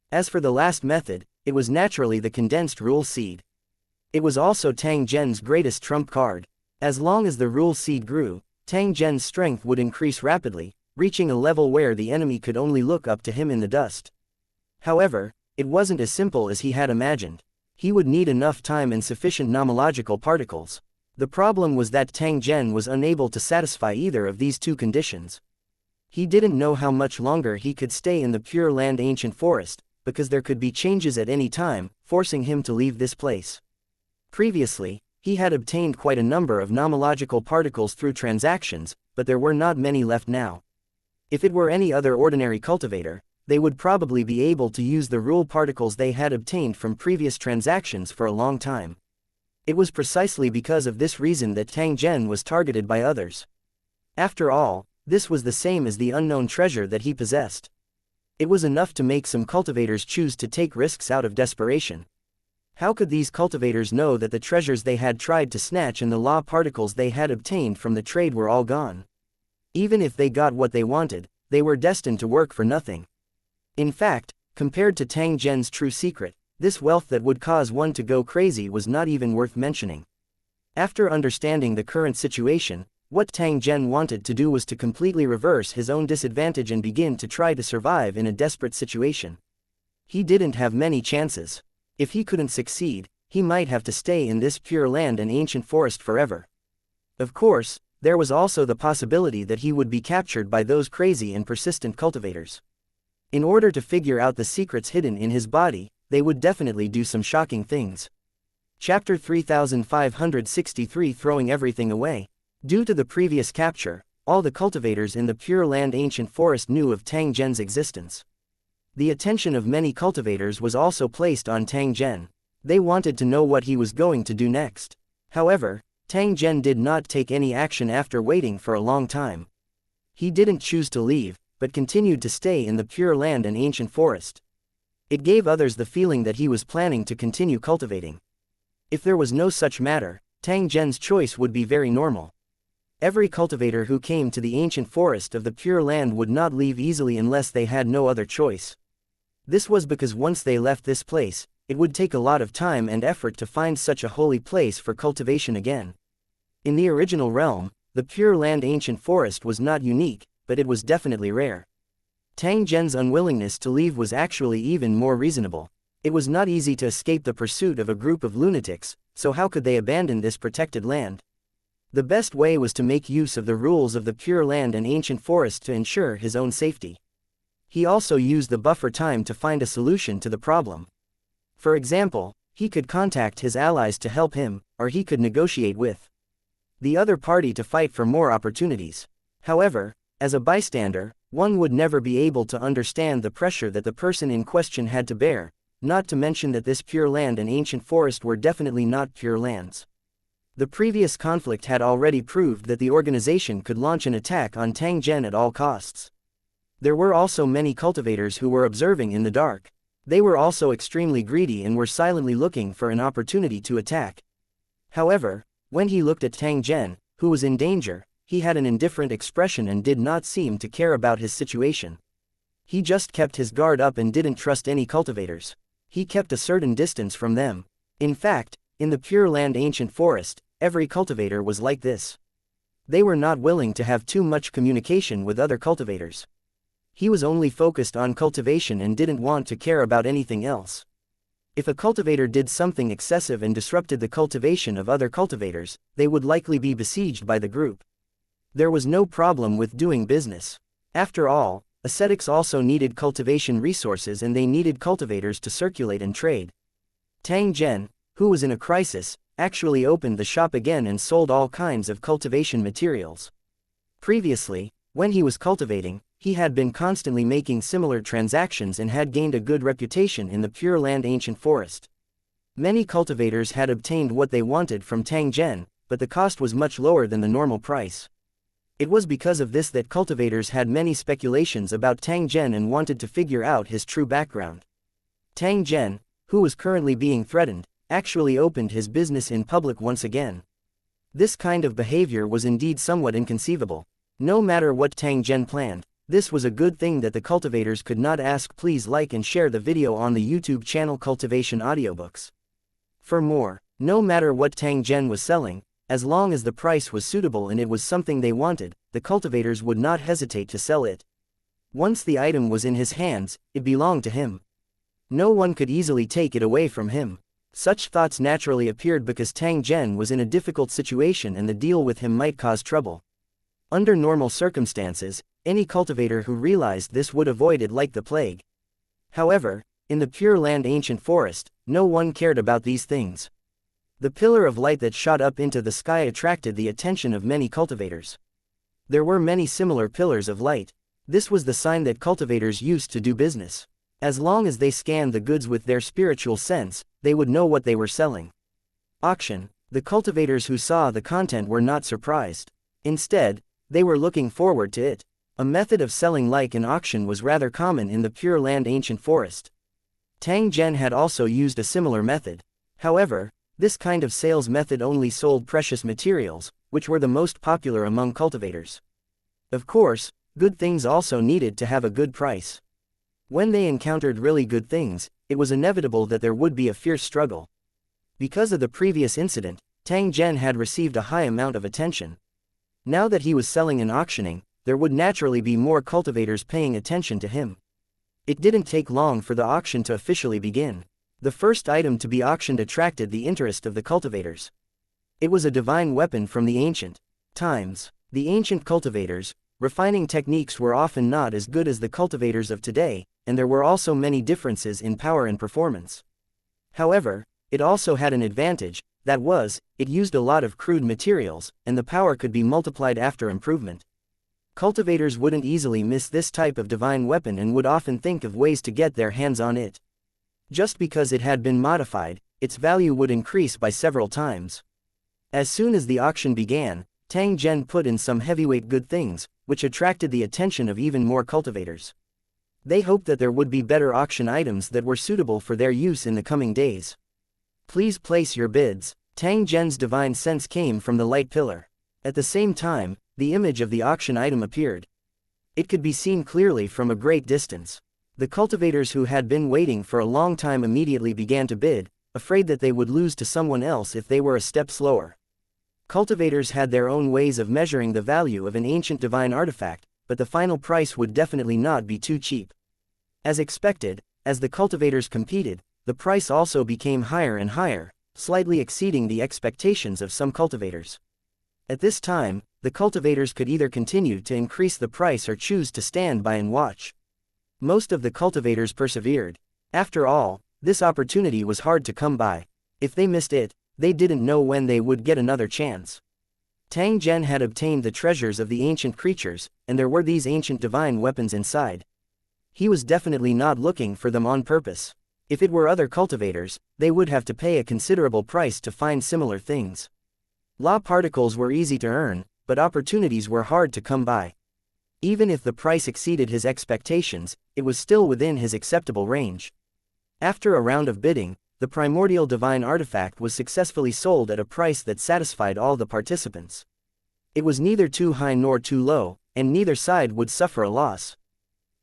As for the last method, it was naturally the condensed rule seed. It was also Tang Zhen's greatest trump card. As long as the rule seed grew, Tang Zhen's strength would increase rapidly, reaching a level where the enemy could only look up to him in the dust. However, it wasn't as simple as he had imagined. He would need enough time and sufficient nomological particles. The problem was that Tang Zhen was unable to satisfy either of these two conditions. He didn't know how much longer he could stay in the Pure Land Ancient Forest, because there could be changes at any time, forcing him to leave this place. Previously, he had obtained quite a number of nomological particles through transactions, but there were not many left now. If it were any other ordinary cultivator, they would probably be able to use the rule particles they had obtained from previous transactions for a long time. It was precisely because of this reason that Tang Zhen was targeted by others. After all, this was the same as the unknown treasure that he possessed. It was enough to make some cultivators choose to take risks out of desperation. How could these cultivators know that the treasures they had tried to snatch and the law particles they had obtained from the trade were all gone? Even if they got what they wanted, they were destined to work for nothing. In fact, compared to Tang Zhen's true secret, this wealth that would cause one to go crazy was not even worth mentioning. After understanding the current situation, what Tang Zhen wanted to do was to completely reverse his own disadvantage and begin to try to survive in a desperate situation. He didn't have many chances. If he couldn't succeed, he might have to stay in this Pure Land and Ancient Forest forever. Of course, there was also the possibility that he would be captured by those crazy and persistent cultivators. In order to figure out the secrets hidden in his body, they would definitely do some shocking things. Chapter 3563 Throwing Everything Away. Due to the previous capture, all the cultivators in the Pure Land Ancient Forest knew of Tang Zhen's existence. The attention of many cultivators was also placed on Tang Zhen. They wanted to know what he was going to do next. However, Tang Zhen did not take any action after waiting for a long time. He didn't choose to leave, but continued to stay in the Pure Land and Ancient Forest. It gave others the feeling that he was planning to continue cultivating. If there was no such matter, Tang Zhen's choice would be very normal. Every cultivator who came to the ancient forest of the Pure Land would not leave easily unless they had no other choice. This was because once they left this place, it would take a lot of time and effort to find such a holy place for cultivation again. In the original realm, the Pure Land Ancient Forest was not unique, but it was definitely rare. Tang Zhen's unwillingness to leave was actually even more reasonable. It was not easy to escape the pursuit of a group of lunatics, so how could they abandon this protected land? The best way was to make use of the rules of the Pure Land and Ancient Forest to ensure his own safety. He also used the buffer time to find a solution to the problem. For example, he could contact his allies to help him, or he could negotiate with the other party to fight for more opportunities. However, as a bystander, one would never be able to understand the pressure that the person in question had to bear, not to mention that this Pure Land and Ancient Forest were definitely not pure lands. The previous conflict had already proved that the organization could launch an attack on Tang Zhen at all costs. There were also many cultivators who were observing in the dark. They were also extremely greedy and were silently looking for an opportunity to attack. However, when he looked at Tang Zhen, who was in danger, he had an indifferent expression and did not seem to care about his situation. He just kept his guard up and didn't trust any cultivators. He kept a certain distance from them. In fact, In the Pure Land ancient forest, every cultivator was like this. They were not willing to have too much communication with other cultivators. He was only focused on cultivation and didn't want to care about anything else. If a cultivator did something excessive and disrupted the cultivation of other cultivators, they would likely be besieged by the group. There was no problem with doing business. After all, ascetics also needed cultivation resources and they needed cultivators to circulate and trade. Tang Zhen, who was in a crisis, actually opened the shop again and sold all kinds of cultivation materials. Previously, when he was cultivating, he had been constantly making similar transactions and had gained a good reputation in the Pure Land ancient forest. Many cultivators had obtained what they wanted from Tang Zhen, but the cost was much lower than the normal price. It was because of this that cultivators had many speculations about Tang Zhen and wanted to figure out his true background. Tang Zhen, who was currently being threatened, actually opened his business in public once again. This kind of behavior was indeed somewhat inconceivable. No matter what Tang Zhen planned, this was a good thing that the cultivators could not ask. Please like and share the video on the YouTube channel Cultivation Audiobooks. For more, no matter what Tang Zhen was selling, as long as the price was suitable and it was something they wanted, the cultivators would not hesitate to sell it. Once the item was in his hands, it belonged to him. No one could easily take it away from him. Such thoughts naturally appeared because Tang Zhen was in a difficult situation and the deal with him might cause trouble. Under normal circumstances, any cultivator who realized this would avoid it like the plague. However, in the Pure Land ancient forest, no one cared about these things. The pillar of light that shot up into the sky attracted the attention of many cultivators. There were many similar pillars of light. This was the sign that cultivators used to do business. As long as they scanned the goods with their spiritual sense, they would know what they were selling. Auction. The cultivators who saw the content were not surprised. Instead, they were looking forward to it. A method of selling like an auction was rather common in the Pure Land ancient forest. Tang Zhen had also used a similar method. However, this kind of sales method only sold precious materials, which were the most popular among cultivators. Of course, good things also needed to have a good price. When they encountered really good things, it was inevitable that there would be a fierce struggle. Because of the previous incident, Tang Zhen had received a high amount of attention. Now that he was selling and auctioning, there would naturally be more cultivators paying attention to him. It didn't take long for the auction to officially begin. The first item to be auctioned attracted the interest of the cultivators. It was a divine weapon from the ancient times. The ancient cultivators' refining techniques were often not as good as the cultivators of today, and there were also many differences in power and performance. However, it also had an advantage, that was, it used a lot of crude materials, and the power could be multiplied after improvement. Cultivators wouldn't easily miss this type of divine weapon and would often think of ways to get their hands on it. Just because it had been modified, its value would increase by several times. As soon as the auction began, Tang Zhen put in some heavyweight good things, which attracted the attention of even more cultivators. They hoped that there would be better auction items that were suitable for their use in the coming days. Please place your bids. Tang Zhen's divine sense came from the light pillar. At the same time, the image of the auction item appeared. It could be seen clearly from a great distance. The cultivators who had been waiting for a long time immediately began to bid, afraid that they would lose to someone else if they were a step slower. Cultivators had their own ways of measuring the value of an ancient divine artifact, but the final price would definitely not be too cheap. As expected, as the cultivators competed, the price also became higher and higher, slightly exceeding the expectations of some cultivators. At this time, the cultivators could either continue to increase the price or choose to stand by and watch. Most of the cultivators persevered. After all, this opportunity was hard to come by. If they missed it, they didn't know when they would get another chance. Tang Zhen had obtained the treasures of the ancient creatures, and there were these ancient divine weapons inside. He was definitely not looking for them on purpose. If it were other cultivators, they would have to pay a considerable price to find similar things. Law particles were easy to earn, but opportunities were hard to come by. Even if the price exceeded his expectations, it was still within his acceptable range. After a round of bidding, the primordial divine artifact was successfully sold at a price that satisfied all the participants. It was neither too high nor too low, and neither side would suffer a loss.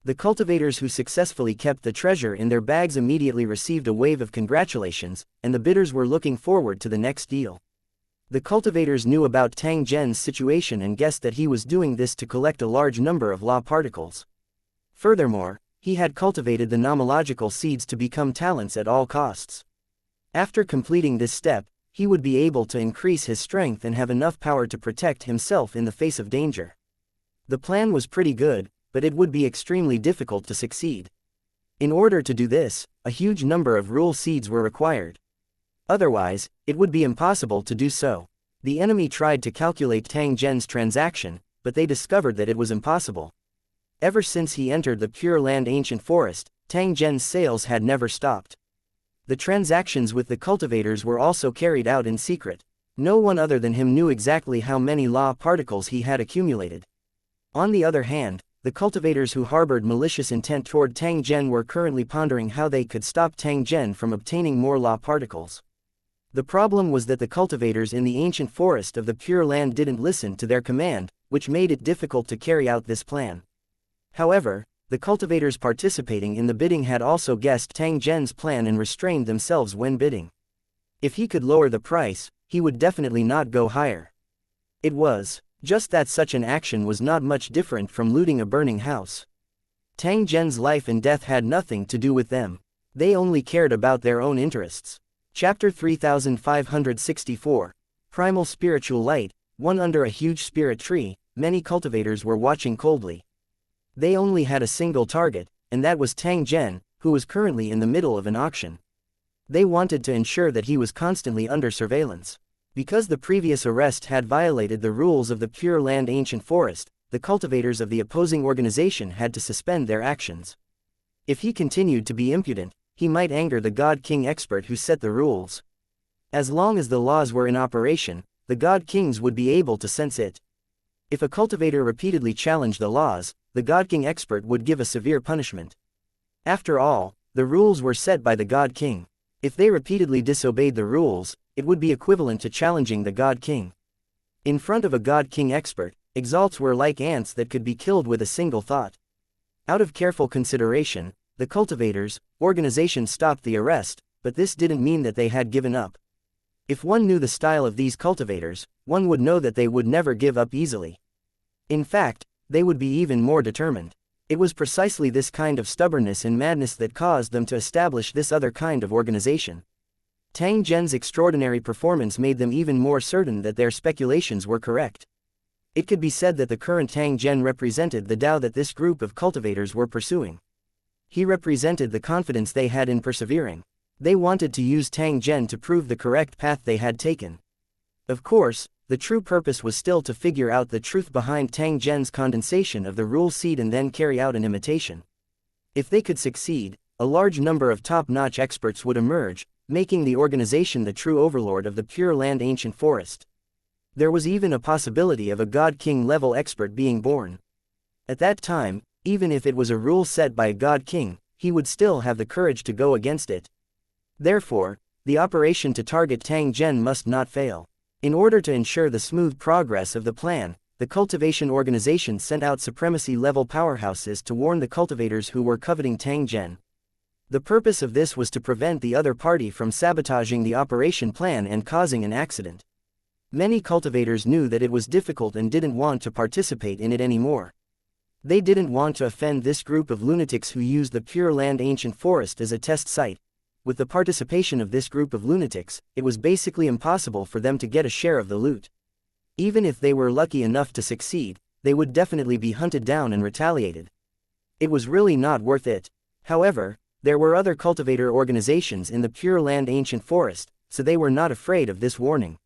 The cultivators who successfully kept the treasure in their bags immediately received a wave of congratulations, and the bidders were looking forward to the next deal. The cultivators knew about Tang Zhen's situation and guessed that he was doing this to collect a large number of law particles. Furthermore, he had cultivated the nomological seeds to become talents at all costs. After completing this step, he would be able to increase his strength and have enough power to protect himself in the face of danger. The plan was pretty good, but it would be extremely difficult to succeed. In order to do this, a huge number of rule seeds were required. Otherwise, it would be impossible to do so. The enemy tried to calculate Tang Zhen's transaction, but they discovered that it was impossible. Ever since he entered the Pure Land Ancient Forest, Tang Zhen's sales had never stopped. The transactions with the cultivators were also carried out in secret. No one other than him knew exactly how many law particles he had accumulated. On the other hand, the cultivators who harbored malicious intent toward Tang Zhen were currently pondering how they could stop Tang Zhen from obtaining more law particles. The problem was that the cultivators in the ancient forest of the Pure Land didn't listen to their command, which made it difficult to carry out this plan. However, the cultivators participating in the bidding had also guessed Tang Zhen's plan and restrained themselves when bidding. If he could lower the price, he would definitely not go higher. It was just that such an action was not much different from looting a burning house. Tang Zhen's life and death had nothing to do with them. They only cared about their own interests. Chapter 3564. Primal Spiritual Light. One under a huge spirit tree, many cultivators were watching coldly. They only had a single target, and that was Tang Zhen, who was currently in the middle of an auction. They wanted to ensure that he was constantly under surveillance. Because the previous arrest had violated the rules of the Pure Land Ancient Forest, the cultivators of the opposing organization had to suspend their actions. If he continued to be impudent, he might anger the God King expert who set the rules. As long as the laws were in operation, the God Kings would be able to sense it. If a cultivator repeatedly challenged the laws, the God King expert would give a severe punishment. After all, the rules were set by the God King. If they repeatedly disobeyed the rules, it would be equivalent to challenging the God King. In front of a God King expert, exalts were like ants that could be killed with a single thought. Out of careful consideration, the cultivators' organization stopped the arrest, but this didn't mean that they had given up. If one knew the style of these cultivators, one would know that they would never give up easily. In fact, they would be even more determined. It was precisely this kind of stubbornness and madness that caused them to establish this other kind of organization. Tang Zhen's extraordinary performance made them even more certain that their speculations were correct. It could be said that the current Tang Zhen represented the Tao that this group of cultivators were pursuing. He represented the confidence they had in persevering. They wanted to use Tang Zhen to prove the correct path they had taken. Of course, the true purpose was still to figure out the truth behind Tang Zhen's condensation of the rule seed and then carry out an imitation. If they could succeed, a large number of top-notch experts would emerge, making the organization the true overlord of the Pure Land Ancient Forest. There was even a possibility of a God King level expert being born. At that time, even if it was a rule set by a God King, he would still have the courage to go against it. Therefore, the operation to target Tang Zhen must not fail. In order to ensure the smooth progress of the plan, the cultivation organization sent out supremacy-level powerhouses to warn the cultivators who were coveting Tang Zhen. The purpose of this was to prevent the other party from sabotaging the operation plan and causing an accident. Many cultivators knew that it was difficult and didn't want to participate in it anymore. They didn't want to offend this group of lunatics who used the Pure Land Ancient Forest as a test site. With the participation of this group of lunatics, it was basically impossible for them to get a share of the loot. Even if they were lucky enough to succeed, they would definitely be hunted down and retaliated. It was really not worth it. However, there were other cultivator organizations in the Pure Land Ancient Forest, so they were not afraid of this warning.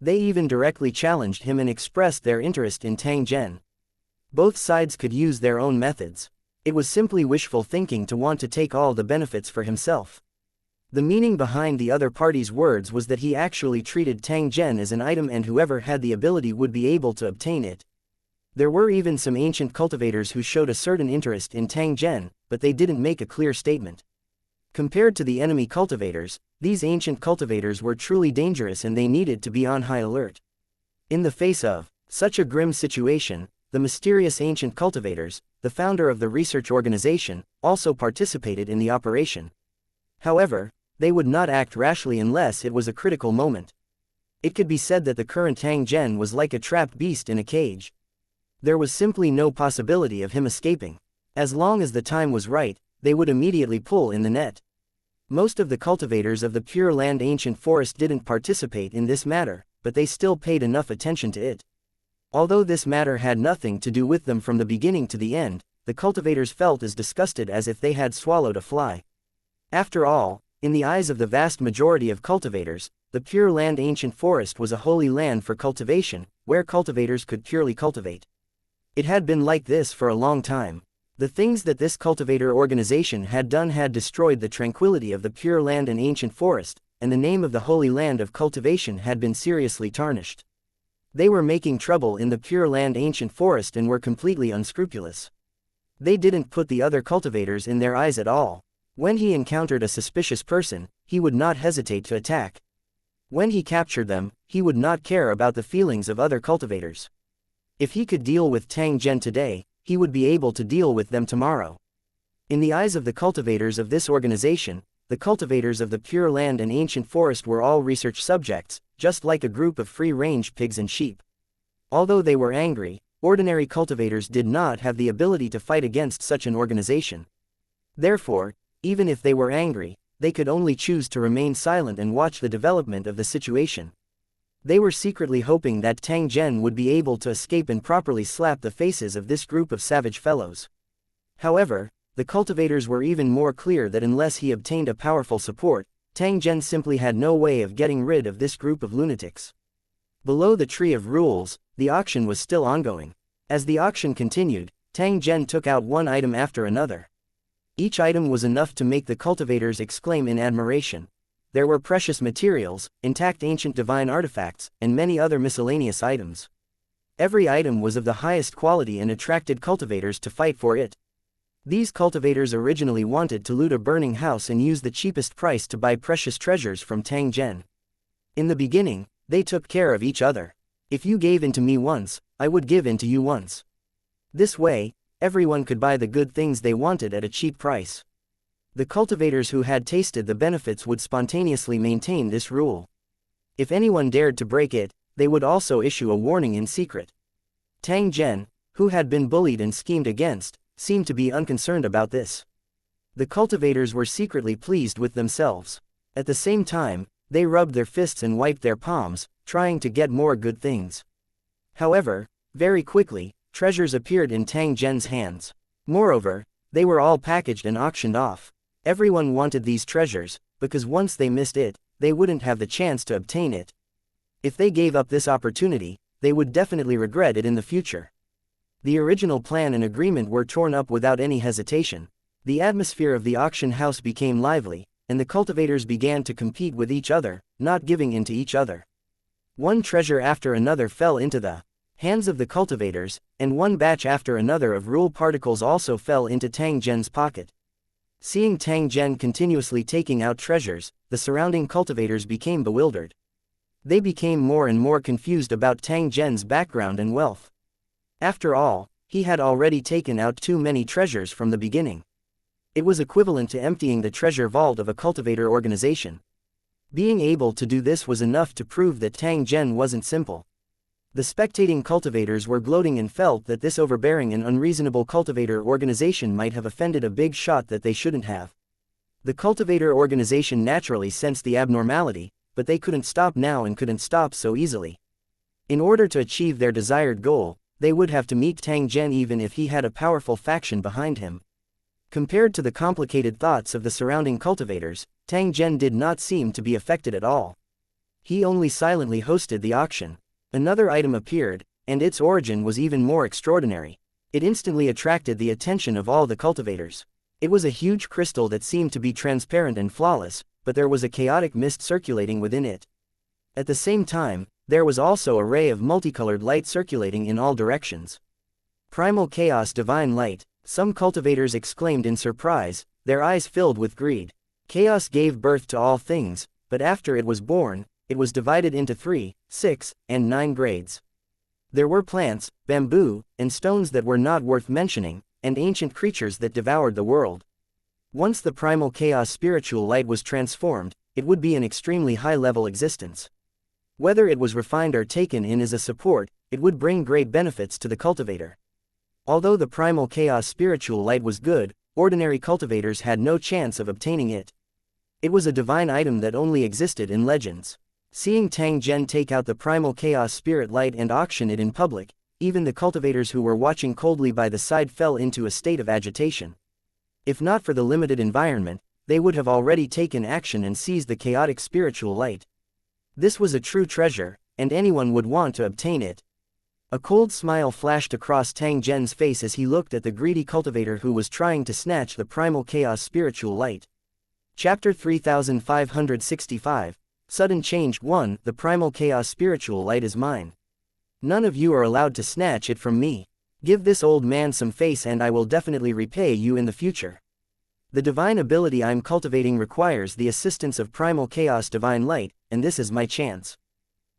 They even directly challenged him and expressed their interest in Tang Zhen. Both sides could use their own methods. It was simply wishful thinking to want to take all the benefits for himself. The meaning behind the other party's words was that he actually treated Tang Zhen as an item and whoever had the ability would be able to obtain it. There were even some ancient cultivators who showed a certain interest in Tang Zhen, but they didn't make a clear statement. Compared to the enemy cultivators, these ancient cultivators were truly dangerous and they needed to be on high alert. In the face of such a grim situation, the mysterious ancient cultivators, the founder of the research organization, also participated in the operation. However, they would not act rashly unless it was a critical moment. It could be said that the current Tang Zhen was like a trapped beast in a cage. There was simply no possibility of him escaping. As long as the time was right, they would immediately pull in the net. Most of the cultivators of the Pure Land ancient forest didn't participate in this matter, but they still paid enough attention to it. Although this matter had nothing to do with them from the beginning to the end, the cultivators felt as disgusted as if they had swallowed a fly. After all, in the eyes of the vast majority of cultivators, the Pure Land ancient forest was a holy land for cultivation, where cultivators could purely cultivate. It had been like this for a long time. The things that this cultivator organization had done had destroyed the tranquility of the Pure Land and ancient forest, and the name of the holy land of cultivation had been seriously tarnished. They were making trouble in the Pure Land ancient forest and were completely unscrupulous. They didn't put the other cultivators in their eyes at all. When he encountered a suspicious person, he would not hesitate to attack. When he captured them, he would not care about the feelings of other cultivators. If he could deal with Tang Zhen today, he would be able to deal with them tomorrow. In the eyes of the cultivators of this organization, the cultivators of the Pure Land and ancient forest were all research subjects, just like a group of free-range pigs and sheep. Although they were angry, ordinary cultivators did not have the ability to fight against such an organization. Therefore, even if they were angry, they could only choose to remain silent and watch the development of the situation. They were secretly hoping that Tang Zhen would be able to escape and properly slap the faces of this group of savage fellows. However, the cultivators were even more clear that unless he obtained a powerful support, Tang Zhen simply had no way of getting rid of this group of lunatics. Below the Tree of Rules, the auction was still ongoing. As the auction continued, Tang Zhen took out one item after another. Each item was enough to make the cultivators exclaim in admiration. There were precious materials, intact ancient divine artifacts, and many other miscellaneous items. Every item was of the highest quality and attracted cultivators to fight for it. These cultivators originally wanted to loot a burning house and use the cheapest price to buy precious treasures from Tang Zhen. In the beginning, they took care of each other. If you gave in to me once, I would give in to you once. This way, everyone could buy the good things they wanted at a cheap price. The cultivators who had tasted the benefits would spontaneously maintain this rule. If anyone dared to break it, they would also issue a warning in secret. Tang Zhen, who had been bullied and schemed against, seemed to be unconcerned about this. The cultivators were secretly pleased with themselves. At the same time, they rubbed their fists and wiped their palms, trying to get more good things. However, very quickly, treasures appeared in Tang Zhen's hands. Moreover, they were all packaged and auctioned off. Everyone wanted these treasures, because once they missed it, they wouldn't have the chance to obtain it. If they gave up this opportunity, they would definitely regret it in the future. The original plan and agreement were torn up without any hesitation. The atmosphere of the auction house became lively, and the cultivators began to compete with each other, not giving in to each other. One treasure after another fell into the hands of the cultivators, and one batch after another of rule particles also fell into Tang Zhen's pocket. Seeing Tang Zhen continuously taking out treasures, the surrounding cultivators became bewildered. They became more and more confused about Tang Zhen's background and wealth. After all, he had already taken out too many treasures from the beginning. It was equivalent to emptying the treasure vault of a cultivator organization. Being able to do this was enough to prove that Tang Zhen wasn't simple. The spectating cultivators were gloating and felt that this overbearing and unreasonable cultivator organization might have offended a big shot that they shouldn't have. The cultivator organization naturally sensed the abnormality, but they couldn't stop now and couldn't stop so easily. In order to achieve their desired goal, they would have to meet Tang Zhen even if he had a powerful faction behind him. Compared to the complicated thoughts of the surrounding cultivators, Tang Zhen did not seem to be affected at all. He only silently hosted the auction. Another item appeared, and its origin was even more extraordinary. It instantly attracted the attention of all the cultivators. It was a huge crystal that seemed to be transparent and flawless, but there was a chaotic mist circulating within it. At the same time, there was also a ray of multicolored light circulating in all directions. Primal chaos, divine light, some cultivators exclaimed in surprise, their eyes filled with greed. Chaos gave birth to all things, but after it was born, it was divided into 3, 6, and 9 grades. There were plants, bamboo, and stones that were not worth mentioning, and ancient creatures that devoured the world. Once the primal chaos spiritual light was transformed, it would be an extremely high-level existence. Whether it was refined or taken in as a support, it would bring great benefits to the cultivator. Although the primal chaos spiritual light was good, ordinary cultivators had no chance of obtaining it. It was a divine item that only existed in legends. Seeing Tang Zhen take out the primal chaos spirit light and auction it in public, even the cultivators who were watching coldly by the side fell into a state of agitation. If not for the limited environment, they would have already taken action and seized the chaotic spiritual light. This was a true treasure, and anyone would want to obtain it. A cold smile flashed across Tang Zhen's face as he looked at the greedy cultivator who was trying to snatch the primal chaos spiritual light. Chapter 3565, Sudden Change 1. The primal chaos spiritual light is mine. None of you are allowed to snatch it from me. Give this old man some face and I will definitely repay you in the future. The divine ability I'm cultivating requires the assistance of primal chaos divine light, and this is my chance.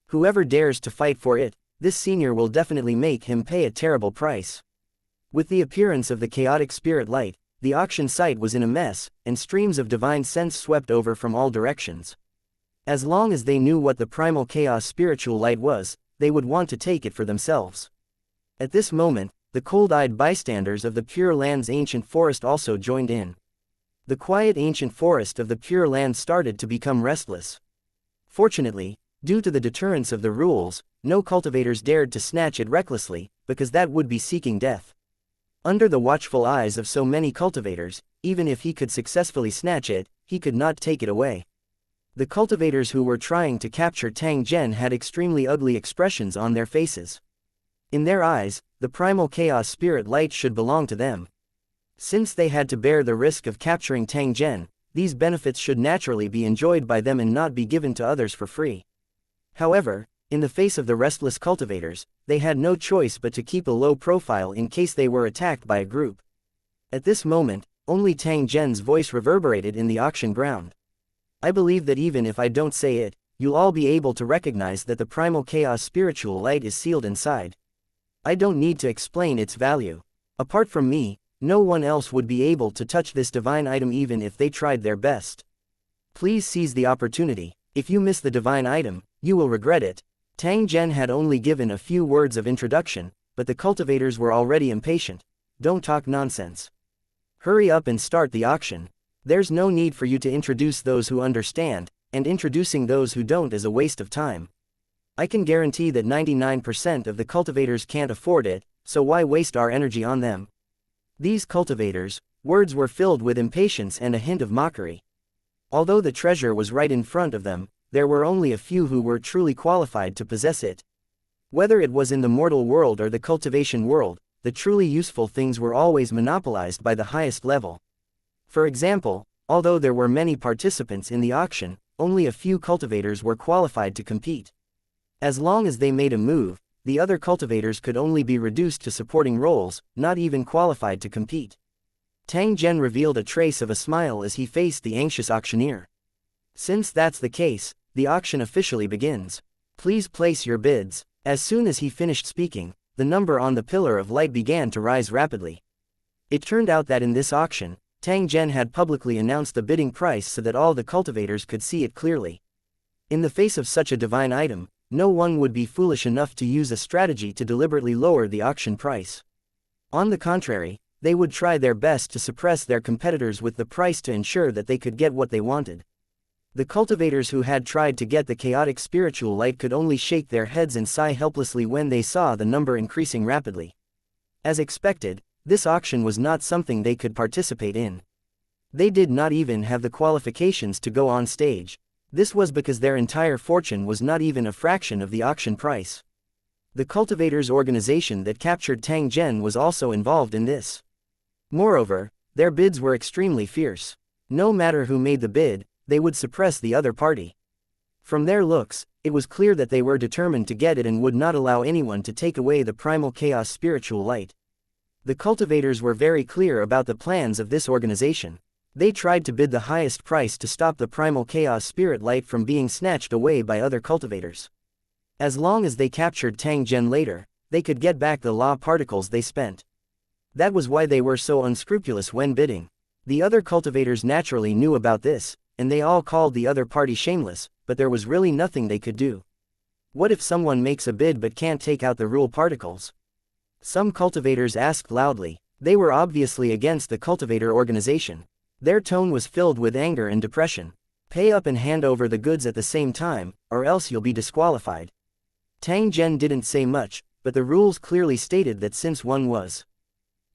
Whoever dares to fight for it, this senior will definitely make him pay a terrible price. With the appearance of the chaotic spirit light, the auction site was in a mess, and streams of divine sense swept over from all directions. As long as they knew what the primal chaos spiritual light was, they would want to take it for themselves. At this moment, the cold-eyed bystanders of the Pure Land's ancient forest also joined in. The quiet ancient forest of the Pure Land started to become restless. Fortunately, due to the deterrence of the rules, no cultivators dared to snatch it recklessly, because that would be seeking death. Under the watchful eyes of so many cultivators, even if he could successfully snatch it, he could not take it away. The cultivators who were trying to capture Tang Zhen had extremely ugly expressions on their faces. In their eyes, the primal chaos spirit light should belong to them. Since they had to bear the risk of capturing Tang Zhen, these benefits should naturally be enjoyed by them and not be given to others for free. However, in the face of the restless cultivators, they had no choice but to keep a low profile in case they were attacked by a group. At this moment, only Tang Zhen's voice reverberated in the auction ground. I believe that even if I don't say it, you'll all be able to recognize that the primal chaos spiritual light is sealed inside. I don't need to explain its value. Apart from me, no one else would be able to touch this divine item even if they tried their best. Please seize the opportunity. If you miss the divine item, you will regret it. Tang Zhen had only given a few words of introduction, but the cultivators were already impatient. Don't talk nonsense. Hurry up and start the auction. There's no need for you to introduce those who understand, and introducing those who don't is a waste of time. I can guarantee that 99% of the cultivators can't afford it, so why waste our energy on them? These cultivators' words were filled with impatience and a hint of mockery. Although the treasure was right in front of them, there were only a few who were truly qualified to possess it. Whether it was in the mortal world or the cultivation world, the truly useful things were always monopolized by the highest level. For example, although there were many participants in the auction, only a few cultivators were qualified to compete. As long as they made a move, the other cultivators could only be reduced to supporting roles, not even qualified to compete. Tang Zhen revealed a trace of a smile as he faced the anxious auctioneer. Since that's the case, the auction officially begins. Please place your bids. As soon as he finished speaking, the number on the pillar of light began to rise rapidly. It turned out that in this auction, Tang Zhen had publicly announced the bidding price so that all the cultivators could see it clearly. In the face of such a divine item, no one would be foolish enough to use a strategy to deliberately lower the auction price. On the contrary, they would try their best to suppress their competitors with the price to ensure that they could get what they wanted. The cultivators who had tried to get the chaotic spiritual light could only shake their heads and sigh helplessly when they saw the number increasing rapidly. As expected, this auction was not something they could participate in. They did not even have the qualifications to go on stage. This was because their entire fortune was not even a fraction of the auction price. The cultivators' organization that captured Tang Zhen was also involved in this. Moreover, their bids were extremely fierce. No matter who made the bid, they would suppress the other party. From their looks, it was clear that they were determined to get it and would not allow anyone to take away the primal chaos spiritual light. The cultivators were very clear about the plans of this organization. They tried to bid the highest price to stop the primal chaos spirit light from being snatched away by other cultivators. As long as they captured Tang Zhen later, they could get back the law particles they spent. That was why they were so unscrupulous when bidding. The other cultivators naturally knew about this, and they all called the other party shameless, but there was really nothing they could do. What if someone makes a bid but can't take out the rule particles? Some cultivators asked loudly. They were obviously against the cultivator organization. Their tone was filled with anger and depression. Pay up and hand over the goods at the same time, or else you'll be disqualified. Tang Zhen didn't say much, but the rules clearly stated that since one was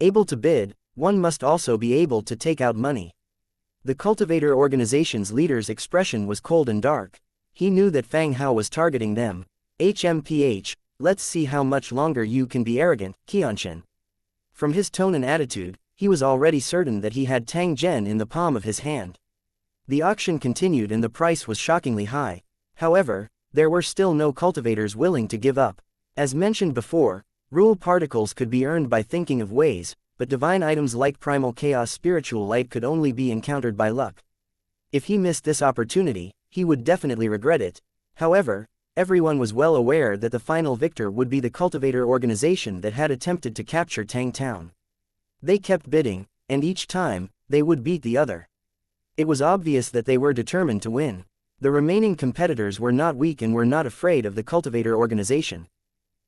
able to bid, one must also be able to take out money. The cultivator organization's leader's expression was cold and dark. He knew that Fang Hao was targeting them. HMPH, let's see how much longer you can be arrogant, xianxia. From his tone and attitude, he was already certain that he had Tang Zhen in the palm of his hand. The auction continued and the price was shockingly high. However, there were still no cultivators willing to give up. As mentioned before, rule particles could be earned by thinking of ways, but divine items like primal chaos spiritual light could only be encountered by luck. If he missed this opportunity, he would definitely regret it. However, everyone was well aware that the final victor would be the cultivator organization that had attempted to capture Tang Town. They kept bidding, and each time, they would beat the other. It was obvious that they were determined to win. The remaining competitors were not weak and were not afraid of the cultivator organization.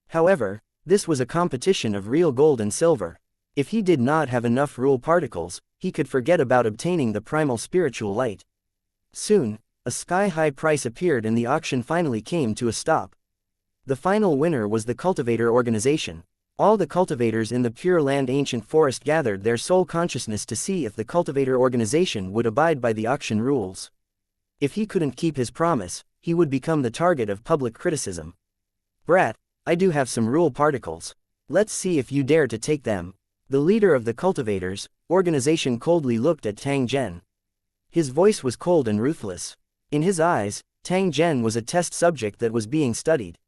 However, this was a competition of real gold and silver. If he did not have enough rule particles, he could forget about obtaining the primal spiritual light. Soon, a sky-high price appeared and the auction finally came to a stop. The final winner was the cultivator organization. All the cultivators in the Pure Land Ancient Forest gathered their soul consciousness to see if the cultivator organization would abide by the auction rules. If he couldn't keep his promise, he would become the target of public criticism. Brat, I do have some rule particles. Let's see if you dare to take them. The leader of the cultivators organization coldly looked at Tang Zhen. His voice was cold and ruthless. In his eyes, Tang Zhen was a test subject that was being studied.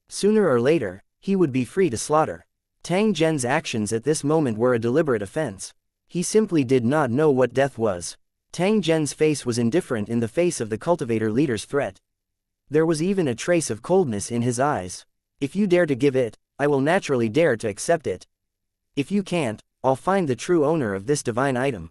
Sooner or later, he would be free to slaughter. Tang Zhen's actions at this moment were a deliberate offense. He simply did not know what death was. Tang Zhen's face was indifferent in the face of the cultivator leader's threat. There was even a trace of coldness in his eyes. If you dare to give it, I will naturally dare to accept it. If you can't, I'll find the true owner of this divine item.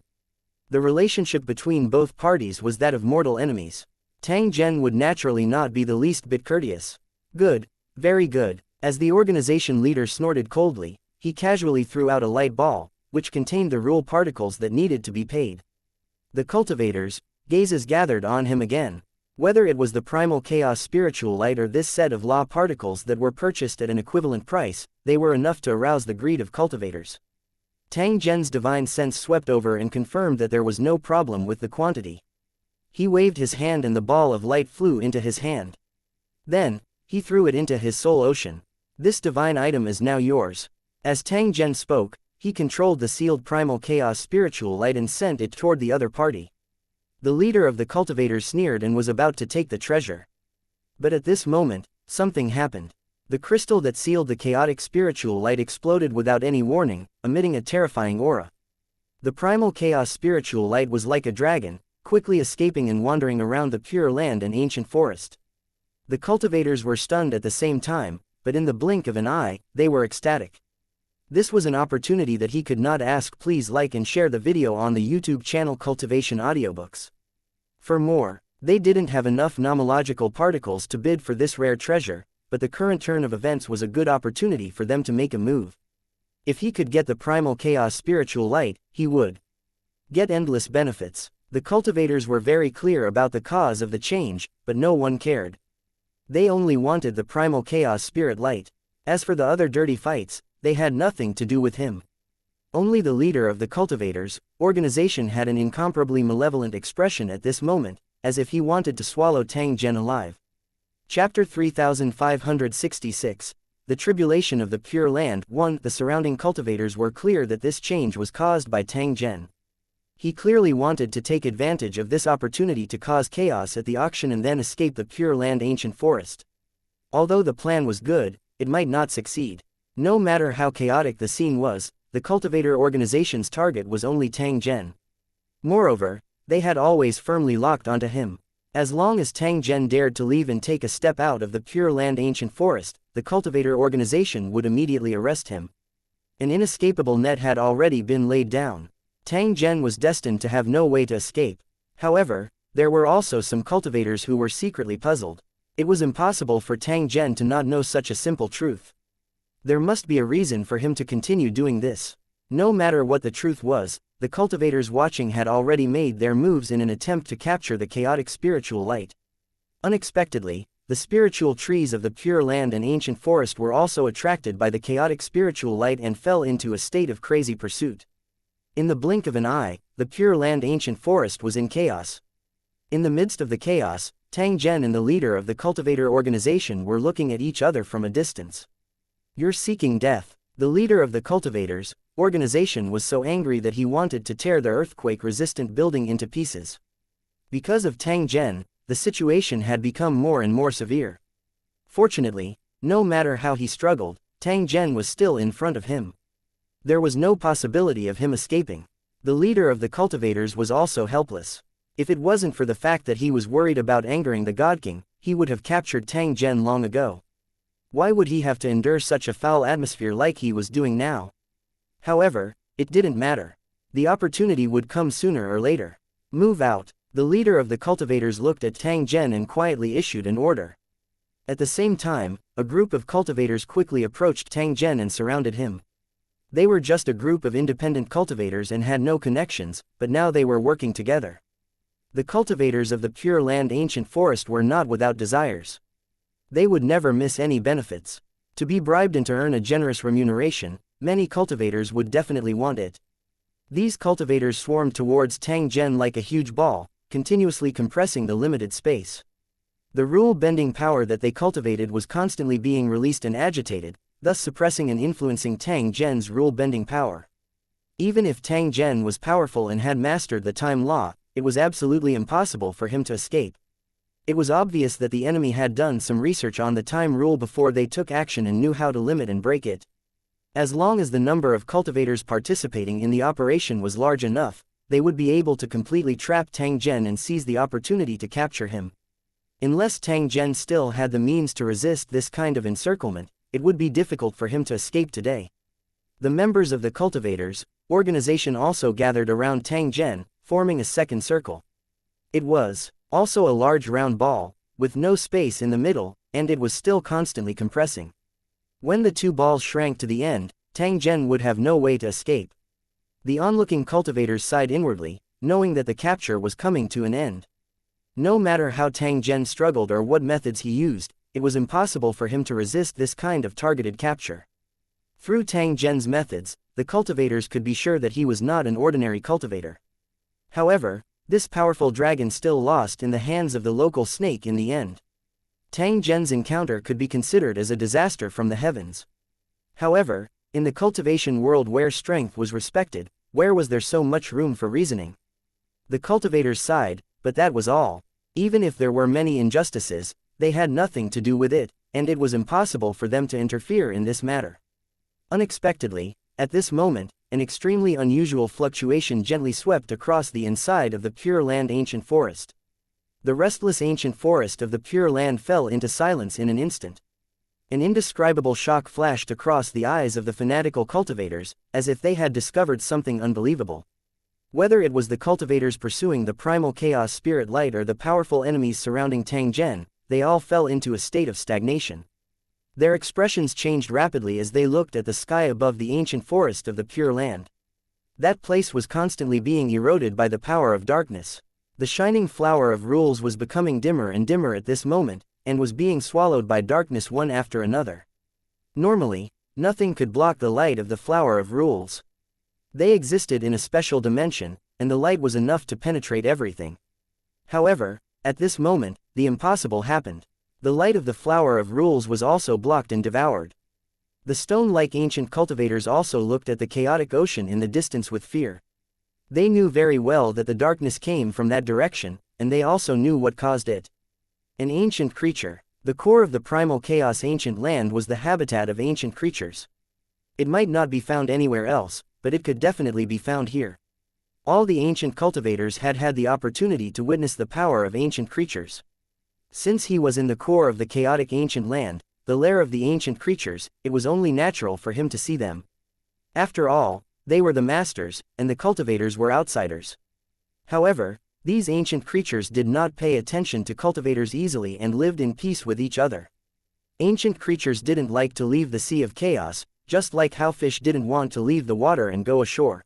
The relationship between both parties was that of mortal enemies. Tang Zhen would naturally not be the least bit courteous. Good, very good. As the organization leader snorted coldly, he casually threw out a light ball, which contained the rule particles that needed to be paid. The cultivators' gazes gathered on him again. Whether it was the primal chaos spiritual light or this set of law particles that were purchased at an equivalent price, they were enough to arouse the greed of cultivators. Tang Zhen's divine sense swept over and confirmed that there was no problem with the quantity. He waved his hand and the ball of light flew into his hand. Then, he threw it into his soul ocean. This divine item is now yours. As Tang Zhen spoke, he controlled the sealed primal chaos spiritual light and sent it toward the other party. The leader of the cultivators sneered and was about to take the treasure. But at this moment, something happened. The crystal that sealed the chaotic spiritual light exploded without any warning, emitting a terrifying aura. The primal chaos spiritual light was like a dragon, quickly escaping and wandering around the Pure Land and Ancient Forest. The cultivators were stunned at the same time, but in the blink of an eye, they were ecstatic. This was an opportunity that he could not ask. Please like and share the video on the YouTube channel Cultivation Audiobooks. For more, they didn't have enough nomological particles to bid for this rare treasure, but the current turn of events was a good opportunity for them to make a move. If he could get the primal chaos spiritual light, he would get endless benefits. The cultivators were very clear about the cause of the change, but no one cared. They only wanted the primal chaos spirit light. As for the other dirty fights, they had nothing to do with him. Only the leader of the cultivators organization had an incomparably malevolent expression at this moment, as if he wanted to swallow Tang Zhen alive. Chapter 3566, The Tribulation of the Pure Land. 1. The surrounding cultivators were clear that this change was caused by Tang Zhen. He clearly wanted to take advantage of this opportunity to cause chaos at the auction and then escape the Pure Land Ancient Forest. Although the plan was good, it might not succeed. No matter how chaotic the scene was, the cultivator organization's target was only Tang Zhen. Moreover, they had always firmly locked onto him. As long as Tang Zhen dared to leave and take a step out of the Pure Land ancient forest, the cultivator organization would immediately arrest him. An inescapable net had already been laid down. Tang Zhen was destined to have no way to escape. However, there were also some cultivators who were secretly puzzled. It was impossible for Tang Zhen to not know such a simple truth. There must be a reason for him to continue doing this. No matter what the truth was, the cultivators watching had already made their moves in an attempt to capture the chaotic spiritual light. Unexpectedly, the spiritual trees of the Pure Land and ancient forest were also attracted by the chaotic spiritual light and fell into a state of crazy pursuit. In the blink of an eye, the Pure Land ancient forest was in chaos. In the midst of the chaos, Tang Zhen and the leader of the cultivator organization were looking at each other from a distance. "You're seeking death." The leader of the cultivators organization was so angry that he wanted to tear the earthquake-resistant building into pieces. Because of Tang Zhen, the situation had become more and more severe. Fortunately, no matter how he struggled, Tang Zhen was still in front of him. There was no possibility of him escaping. The leader of the cultivators was also helpless. If it wasn't for the fact that he was worried about angering the God King, he would have captured Tang Zhen long ago. Why would he have to endure such a foul atmosphere like he was doing now? However, it didn't matter. The opportunity would come sooner or later. "Move out." The leader of the cultivators looked at Tang Zhen and quietly issued an order. At the same time, a group of cultivators quickly approached Tang Zhen and surrounded him. They were just a group of independent cultivators and had no connections, but now they were working together. The cultivators of the Pure Land ancient forest were not without desires. They would never miss any benefits. To be bribed and to earn a generous remuneration, many cultivators would definitely want it. These cultivators swarmed towards Tang Zhen like a huge ball, continuously compressing the limited space. The rule-bending power that they cultivated was constantly being released and agitated, thus suppressing and influencing Tang Zhen's rule-bending power. Even if Tang Zhen was powerful and had mastered the time law, it was absolutely impossible for him to escape. It was obvious that the enemy had done some research on the time rule before they took action and knew how to limit and break it. As long as the number of cultivators participating in the operation was large enough, they would be able to completely trap Tang Zhen and seize the opportunity to capture him. Unless Tang Zhen still had the means to resist this kind of encirclement, it would be difficult for him to escape today. The members of the cultivators organization also gathered around Tang Zhen, forming a second circle. It was also a large round ball, with no space in the middle, and it was still constantly compressing. When the two balls shrank to the end, Tang Zhen would have no way to escape. The onlooking cultivators sighed inwardly, knowing that the capture was coming to an end. No matter how Tang Zhen struggled or what methods he used, it was impossible for him to resist this kind of targeted capture. Through Tang Zhen's methods, the cultivators could be sure that he was not an ordinary cultivator. However, this powerful dragon still lost in the hands of the local snake in the end. Tang Zhen's encounter could be considered as a disaster from the heavens. However, in the cultivation world where strength was respected, where was there so much room for reasoning? The cultivators sighed, but that was all. Even if there were many injustices, they had nothing to do with it, and it was impossible for them to interfere in this matter. Unexpectedly, at this moment, an extremely unusual fluctuation gently swept across the inside of the Pure Land ancient forest. The restless ancient forest of the Pure Land fell into silence in an instant. An indescribable shock flashed across the eyes of the fanatical cultivators, as if they had discovered something unbelievable. Whether it was the cultivators pursuing the primal chaos spirit light or the powerful enemies surrounding Tang Zhen, they all fell into a state of stagnation. Their expressions changed rapidly as they looked at the sky above the ancient forest of the Pure Land. That place was constantly being eroded by the power of darkness. The shining flower of rules was becoming dimmer and dimmer at this moment, and was being swallowed by darkness one after another. Normally, nothing could block the light of the flower of rules. They existed in a special dimension, and the light was enough to penetrate everything. However, at this moment, the impossible happened. The light of the flower of rules was also blocked and devoured. The stone-like ancient cultivators also looked at the chaotic ocean in the distance with fear. They knew very well that the darkness came from that direction, and they also knew what caused it. An ancient creature. The core of the primal chaos ancient land was the habitat of ancient creatures. It might not be found anywhere else, but it could definitely be found here. All the ancient cultivators had had the opportunity to witness the power of ancient creatures. Since he was in the core of the chaotic ancient land, the lair of the ancient creatures, it was only natural for him to see them. After all, they were the masters, and the cultivators were outsiders. However, these ancient creatures did not pay attention to cultivators easily and lived in peace with each other. Ancient creatures didn't like to leave the Sea of Chaos, just like how fish didn't want to leave the water and go ashore.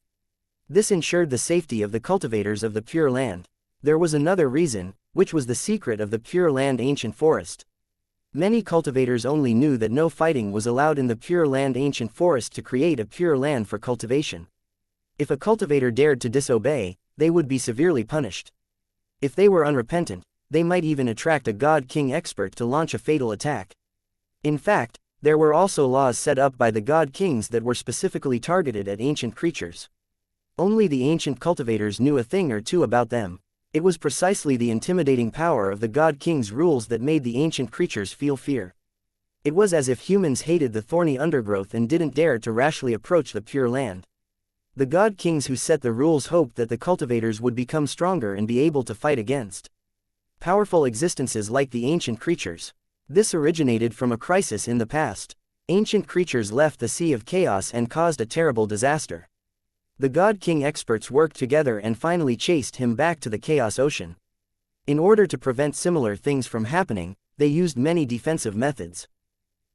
This ensured the safety of the cultivators of the Pure Land. There was another reason, which was the secret of the Pure Land ancient forest. Many cultivators only knew that no fighting was allowed in the Pure Land ancient forest to create a pure land for cultivation. If a cultivator dared to disobey, they would be severely punished. If they were unrepentant, they might even attract a God-King expert to launch a fatal attack. In fact, there were also laws set up by the God-Kings that were specifically targeted at ancient creatures. Only the ancient cultivators knew a thing or two about them. It was precisely the intimidating power of the God-King's rules that made the ancient creatures feel fear. It was as if humans hated the thorny undergrowth and didn't dare to rashly approach the Pure Land. The God-Kings who set the rules hoped that the cultivators would become stronger and be able to fight against powerful existences like the ancient creatures. This originated from a crisis in the past. Ancient creatures left the Sea of Chaos and caused a terrible disaster. The God-King experts worked together and finally chased him back to the Chaos Ocean. In order to prevent similar things from happening, they used many defensive methods.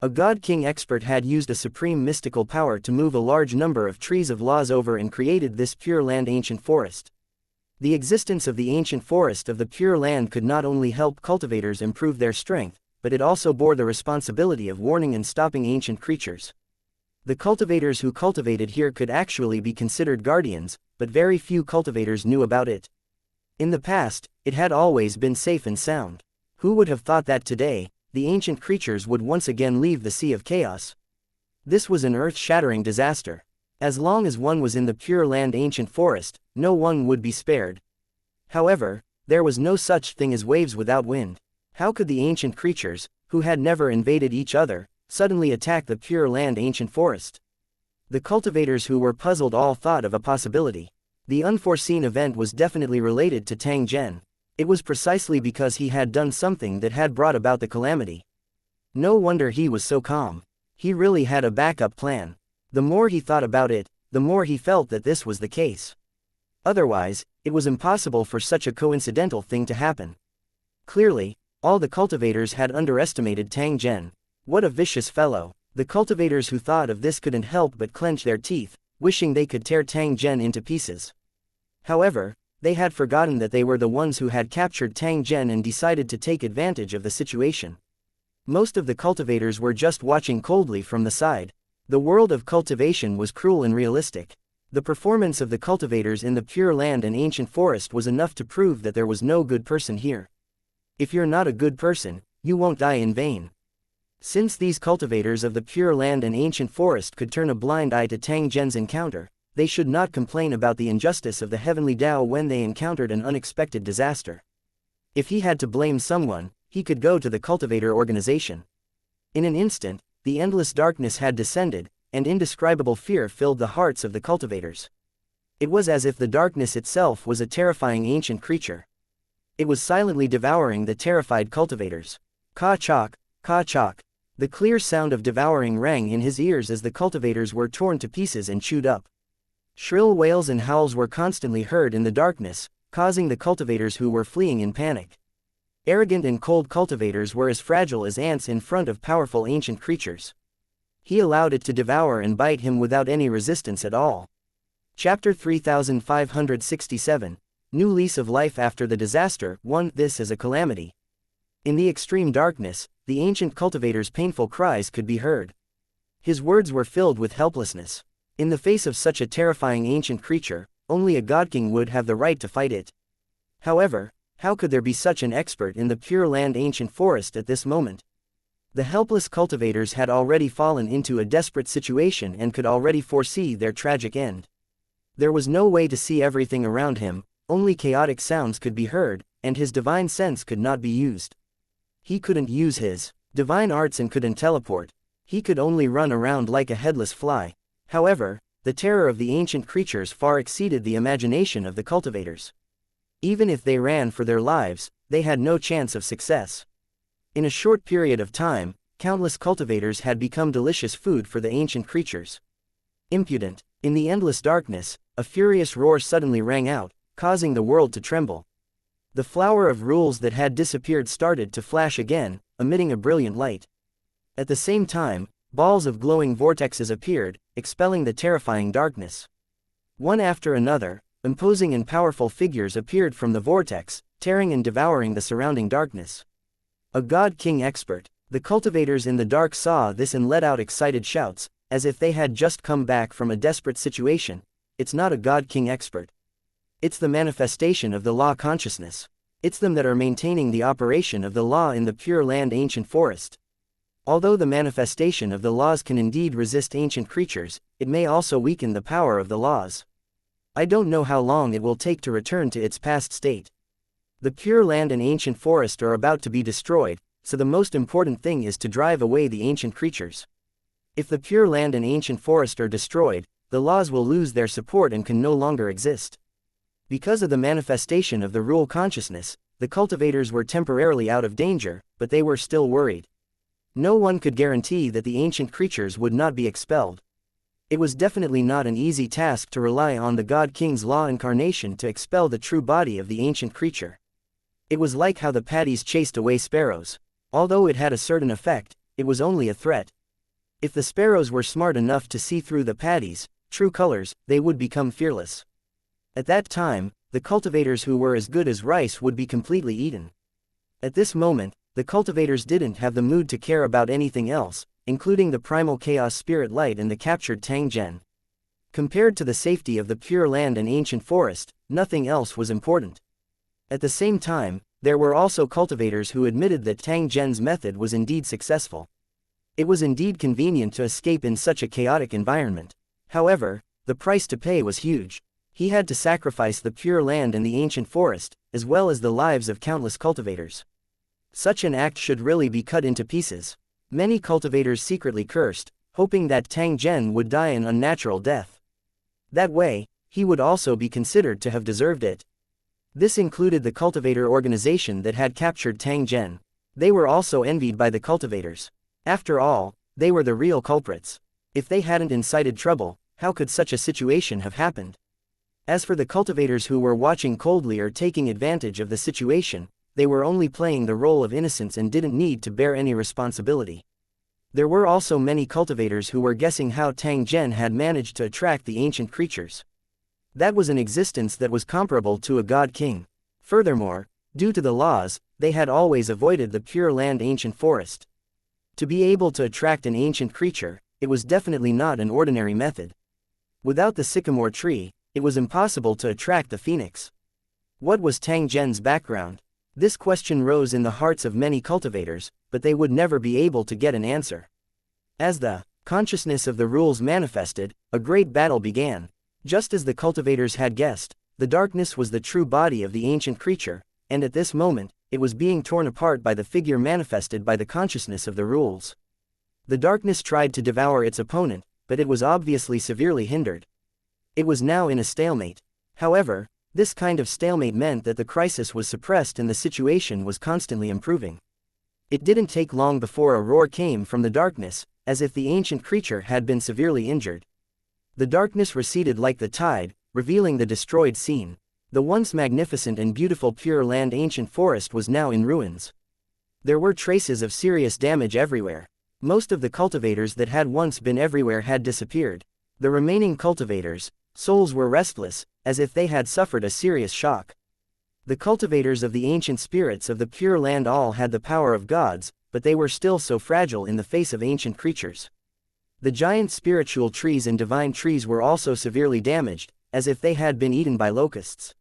A God-King expert had used a supreme mystical power to move a large number of trees of laws over and created this Pure Land ancient forest. The existence of the ancient forest of the Pure Land could not only help cultivators improve their strength, but it also bore the responsibility of warning and stopping ancient creatures. The cultivators who cultivated here could actually be considered guardians, but very few cultivators knew about it. In the past, it had always been safe and sound. Who would have thought that today, the ancient creatures would once again leave the Sea of Chaos? This was an earth-shattering disaster. As long as one was in the Pure Land ancient forest, no one would be spared. However, there was no such thing as waves without wind. How could the ancient creatures, who had never invaded each other, suddenly attack the Pure Land ancient forest? The cultivators who were puzzled all thought of a possibility. The unforeseen event was definitely related to Tang Zhen. It was precisely because he had done something that had brought about the calamity. No wonder he was so calm. He really had a backup plan. The more he thought about it, the more he felt that this was the case. Otherwise, it was impossible for such a coincidental thing to happen. Clearly, all the cultivators had underestimated Tang Zhen. What a vicious fellow. The cultivators who thought of this couldn't help but clench their teeth, wishing they could tear Tang Zhen into pieces. However, they had forgotten that they were the ones who had captured Tang Zhen and decided to take advantage of the situation. Most of the cultivators were just watching coldly from the side. The world of cultivation was cruel and realistic. The performance of the cultivators in the Pure Land and ancient forest was enough to prove that there was no good person here. If you're not a good person, you won't die in vain. Since these cultivators of the Pure Land and ancient forest could turn a blind eye to Tang Zhen's encounter, they should not complain about the injustice of the heavenly Tao when they encountered an unexpected disaster. If he had to blame someone, he could go to the cultivator organization. In an instant, the endless darkness had descended, and indescribable fear filled the hearts of the cultivators. It was as if the darkness itself was a terrifying ancient creature. It was silently devouring the terrified cultivators. Ka-chok, ka-chok. The clear sound of devouring rang in his ears as the cultivators were torn to pieces and chewed up. Shrill wails and howls were constantly heard in the darkness, causing the cultivators who were fleeing in panic. Arrogant and cold cultivators were as fragile as ants in front of powerful ancient creatures. He allowed it to devour and bite him without any resistance at all. Chapter 3567, New Lease of Life After the Disaster. 1. This is a calamity. In the extreme darkness, the ancient cultivator's painful cries could be heard. His words were filled with helplessness. In the face of such a terrifying ancient creature, only a godking would have the right to fight it. However, how could there be such an expert in the Pure Land ancient forest at this moment? The helpless cultivators had already fallen into a desperate situation and could already foresee their tragic end. There was no way to see everything around him, only chaotic sounds could be heard, and his divine sense could not be used. He couldn't use his divine arts and couldn't teleport. He could only run around like a headless fly. However, the terror of the ancient creatures far exceeded the imagination of the cultivators. Even if they ran for their lives, they had no chance of success. In a short period of time, countless cultivators had become delicious food for the ancient creatures. Impudent! In the endless darkness, a furious roar suddenly rang out, causing the world to tremble. The flower of rules that had disappeared started to flash again, emitting a brilliant light. At the same time, balls of glowing vortexes appeared, expelling the terrifying darkness. One after another, imposing and powerful figures appeared from the vortex, tearing and devouring the surrounding darkness. A God-King expert. The cultivators in the dark saw this and let out excited shouts, as if they had just come back from a desperate situation. It's not a God-King expert. It's the manifestation of the law consciousness. It's them that are maintaining the operation of the law in the Pure Land ancient forest. Although the manifestation of the laws can indeed resist ancient creatures, it may also weaken the power of the laws. I don't know how long it will take to return to its past state. The Pure Land and ancient forest are about to be destroyed, so the most important thing is to drive away the ancient creatures. If the Pure Land and ancient forest are destroyed, the laws will lose their support and can no longer exist. Because of the manifestation of the rule consciousness, the cultivators were temporarily out of danger, but they were still worried. No one could guarantee that the ancient creatures would not be expelled. It was definitely not an easy task to rely on the God King's law incarnation to expel the true body of the ancient creature. It was like how the paddies chased away sparrows. Although it had a certain effect, it was only a threat. If the sparrows were smart enough to see through the paddies' true colors, they would become fearless. At that time, the cultivators who were as good as rice would be completely eaten. At this moment, the cultivators didn't have the mood to care about anything else, including the primal chaos spirit light and the captured Tang Zhen. Compared to the safety of the Pure Land and ancient forest, nothing else was important. At the same time, there were also cultivators who admitted that Tang Zhen's method was indeed successful. It was indeed convenient to escape in such a chaotic environment. However, the price to pay was huge. He had to sacrifice the Pure Land and the ancient forest, as well as the lives of countless cultivators. Such an act should really be cut into pieces. Many cultivators secretly cursed, hoping that Tang Zhen would die an unnatural death. That way, he would also be considered to have deserved it. This included the cultivator organization that had captured Tang Zhen. They were also envied by the cultivators. After all, they were the real culprits. If they hadn't incited trouble, how could such a situation have happened? As for the cultivators who were watching coldly or taking advantage of the situation, they were only playing the role of innocents and didn't need to bear any responsibility. There were also many cultivators who were guessing how Tang Zhen had managed to attract the ancient creatures. That was an existence that was comparable to a god king. Furthermore, due to the laws, they had always avoided the Pure Land ancient forest. To be able to attract an ancient creature, it was definitely not an ordinary method. Without the sycamore tree, it was impossible to attract the phoenix. What was Tang Zhen's background? This question rose in the hearts of many cultivators, but they would never be able to get an answer. As the consciousness of the rules manifested, a great battle began. Just as the cultivators had guessed, the darkness was the true body of the ancient creature, and at this moment, it was being torn apart by the figure manifested by the consciousness of the rules. The darkness tried to devour its opponent, but it was obviously severely hindered. It was now in a stalemate. However, this kind of stalemate meant that the crisis was suppressed and the situation was constantly improving. It didn't take long before a roar came from the darkness, as if the ancient creature had been severely injured. The darkness receded like the tide, revealing the destroyed scene. The once magnificent and beautiful Pure Land ancient forest was now in ruins. There were traces of serious damage everywhere. Most of the cultivators that had once been everywhere had disappeared. The remaining cultivators' souls were restless, as if they had suffered a serious shock. The cultivators of the ancient spirits of the Pure Land all had the power of gods, but they were still so fragile in the face of ancient creatures. The giant spiritual trees and divine trees were also severely damaged, as if they had been eaten by locusts.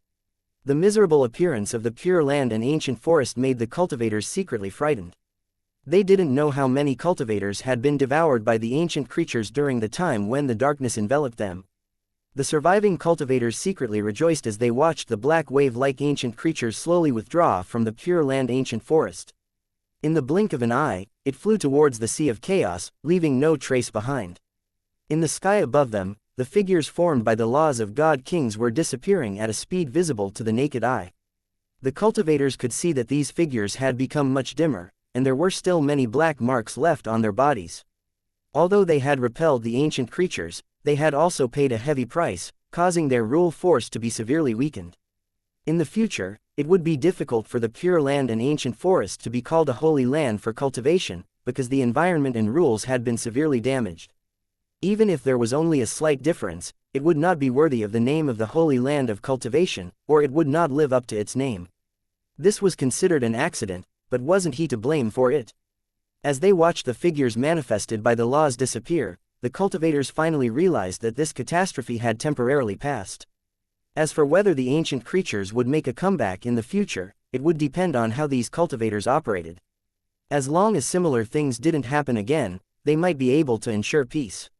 The miserable appearance of the Pure Land and ancient forest made the cultivators secretly frightened. They didn't know how many cultivators had been devoured by the ancient creatures during the time when the darkness enveloped them. The surviving cultivators secretly rejoiced as they watched the black wave-like ancient creatures slowly withdraw from the Pure Land ancient forest. In the blink of an eye, it flew towards the sea of chaos, leaving no trace behind. In the sky above them, the figures formed by the laws of God Kings were disappearing at a speed visible to the naked eye. The cultivators could see that these figures had become much dimmer, and there were still many black marks left on their bodies. Although they had repelled the ancient creatures, they had also paid a heavy price, causing their rule force to be severely weakened. In the future, it would be difficult for the Pure Land and ancient forest to be called a holy land for cultivation, because the environment and rules had been severely damaged. Even if there was only a slight difference, it would not be worthy of the name of the Holy Land of Cultivation, or it would not live up to its name. This was considered an accident, but wasn't he to blame for it? As they watched the figures manifested by the laws disappear, the cultivators finally realized that this catastrophe had temporarily passed. As for whether the ancient creatures would make a comeback in the future, it would depend on how these cultivators operated. As long as similar things didn't happen again, they might be able to ensure peace.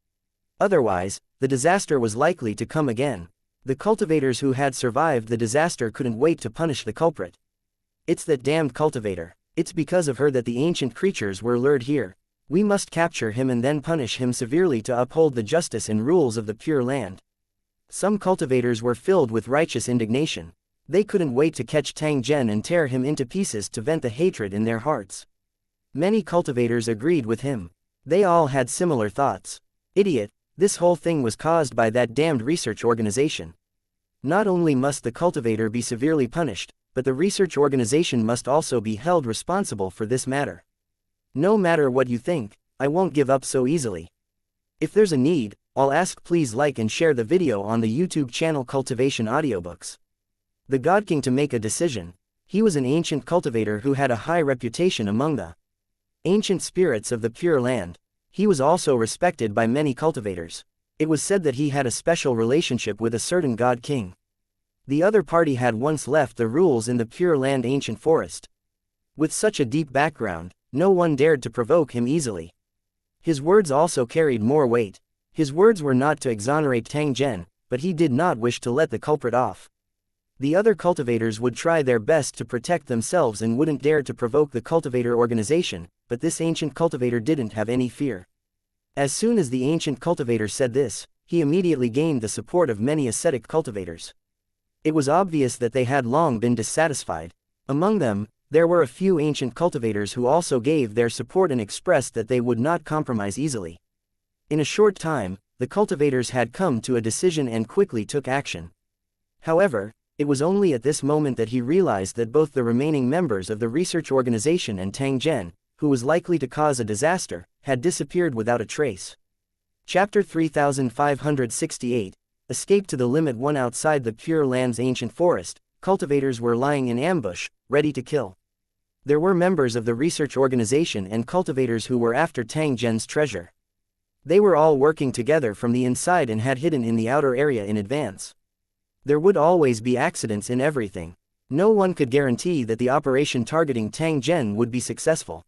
Otherwise, the disaster was likely to come again. The cultivators who had survived the disaster couldn't wait to punish the culprit. It's that damned cultivator. It's because of her that the ancient creatures were lured here. We must capture him and then punish him severely to uphold the justice and rules of the Pure Land. Some cultivators were filled with righteous indignation. They couldn't wait to catch Tang Zhen and tear him into pieces to vent the hatred in their hearts. Many cultivators agreed with him. They all had similar thoughts. Idiot. This whole thing was caused by that damned research organization. Not only must the cultivator be severely punished, but the research organization must also be held responsible for this matter. No matter what you think, I won't give up so easily. If there's a need, I'll ask please like and share the video on the YouTube channel Cultivation Audiobooks. The God King to make a decision. He was an ancient cultivator who had a high reputation among the ancient spirits of the Pure Land. He was also respected by many cultivators. It was said that he had a special relationship with a certain God King. The other party had once left the rules in the Pure Land ancient forest. With such a deep background, no one dared to provoke him easily. His words also carried more weight. His words were not to exonerate Tang Zhen, but he did not wish to let the culprit off. The other cultivators would try their best to protect themselves and wouldn't dare to provoke the cultivator organization, but this ancient cultivator didn't have any fear. As soon as the ancient cultivator said this, he immediately gained the support of many ascetic cultivators. It was obvious that they had long been dissatisfied. Among them, there were a few ancient cultivators who also gave their support and expressed that they would not compromise easily. In a short time, the cultivators had come to a decision and quickly took action. However, it was only at this moment that he realized that both the remaining members of the research organization and Tang Zhen, who was likely to cause a disaster, had disappeared without a trace. Chapter 3568, Escape to the Limit 1. Outside the Pure Land's ancient forest, cultivators were lying in ambush, ready to kill. There were members of the research organization and cultivators who were after Tang Zhen's treasure. They were all working together from the inside and had hidden in the outer area in advance. There would always be accidents in everything. No one could guarantee that the operation targeting Tang Zhen would be successful.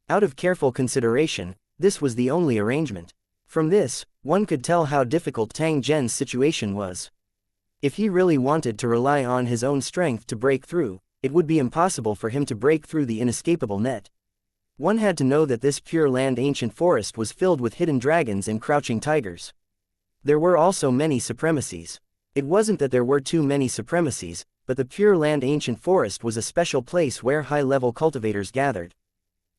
Out of careful consideration, this was the only arrangement. From this, one could tell how difficult Tang Zhen's situation was. If he really wanted to rely on his own strength to break through, it would be impossible for him to break through the inescapable net. One had to know that this Pure Land ancient forest was filled with hidden dragons and crouching tigers. There were also many supremacies. It wasn't that there were too many supremacies, but the Pure Land ancient forest was a special place where high-level cultivators gathered.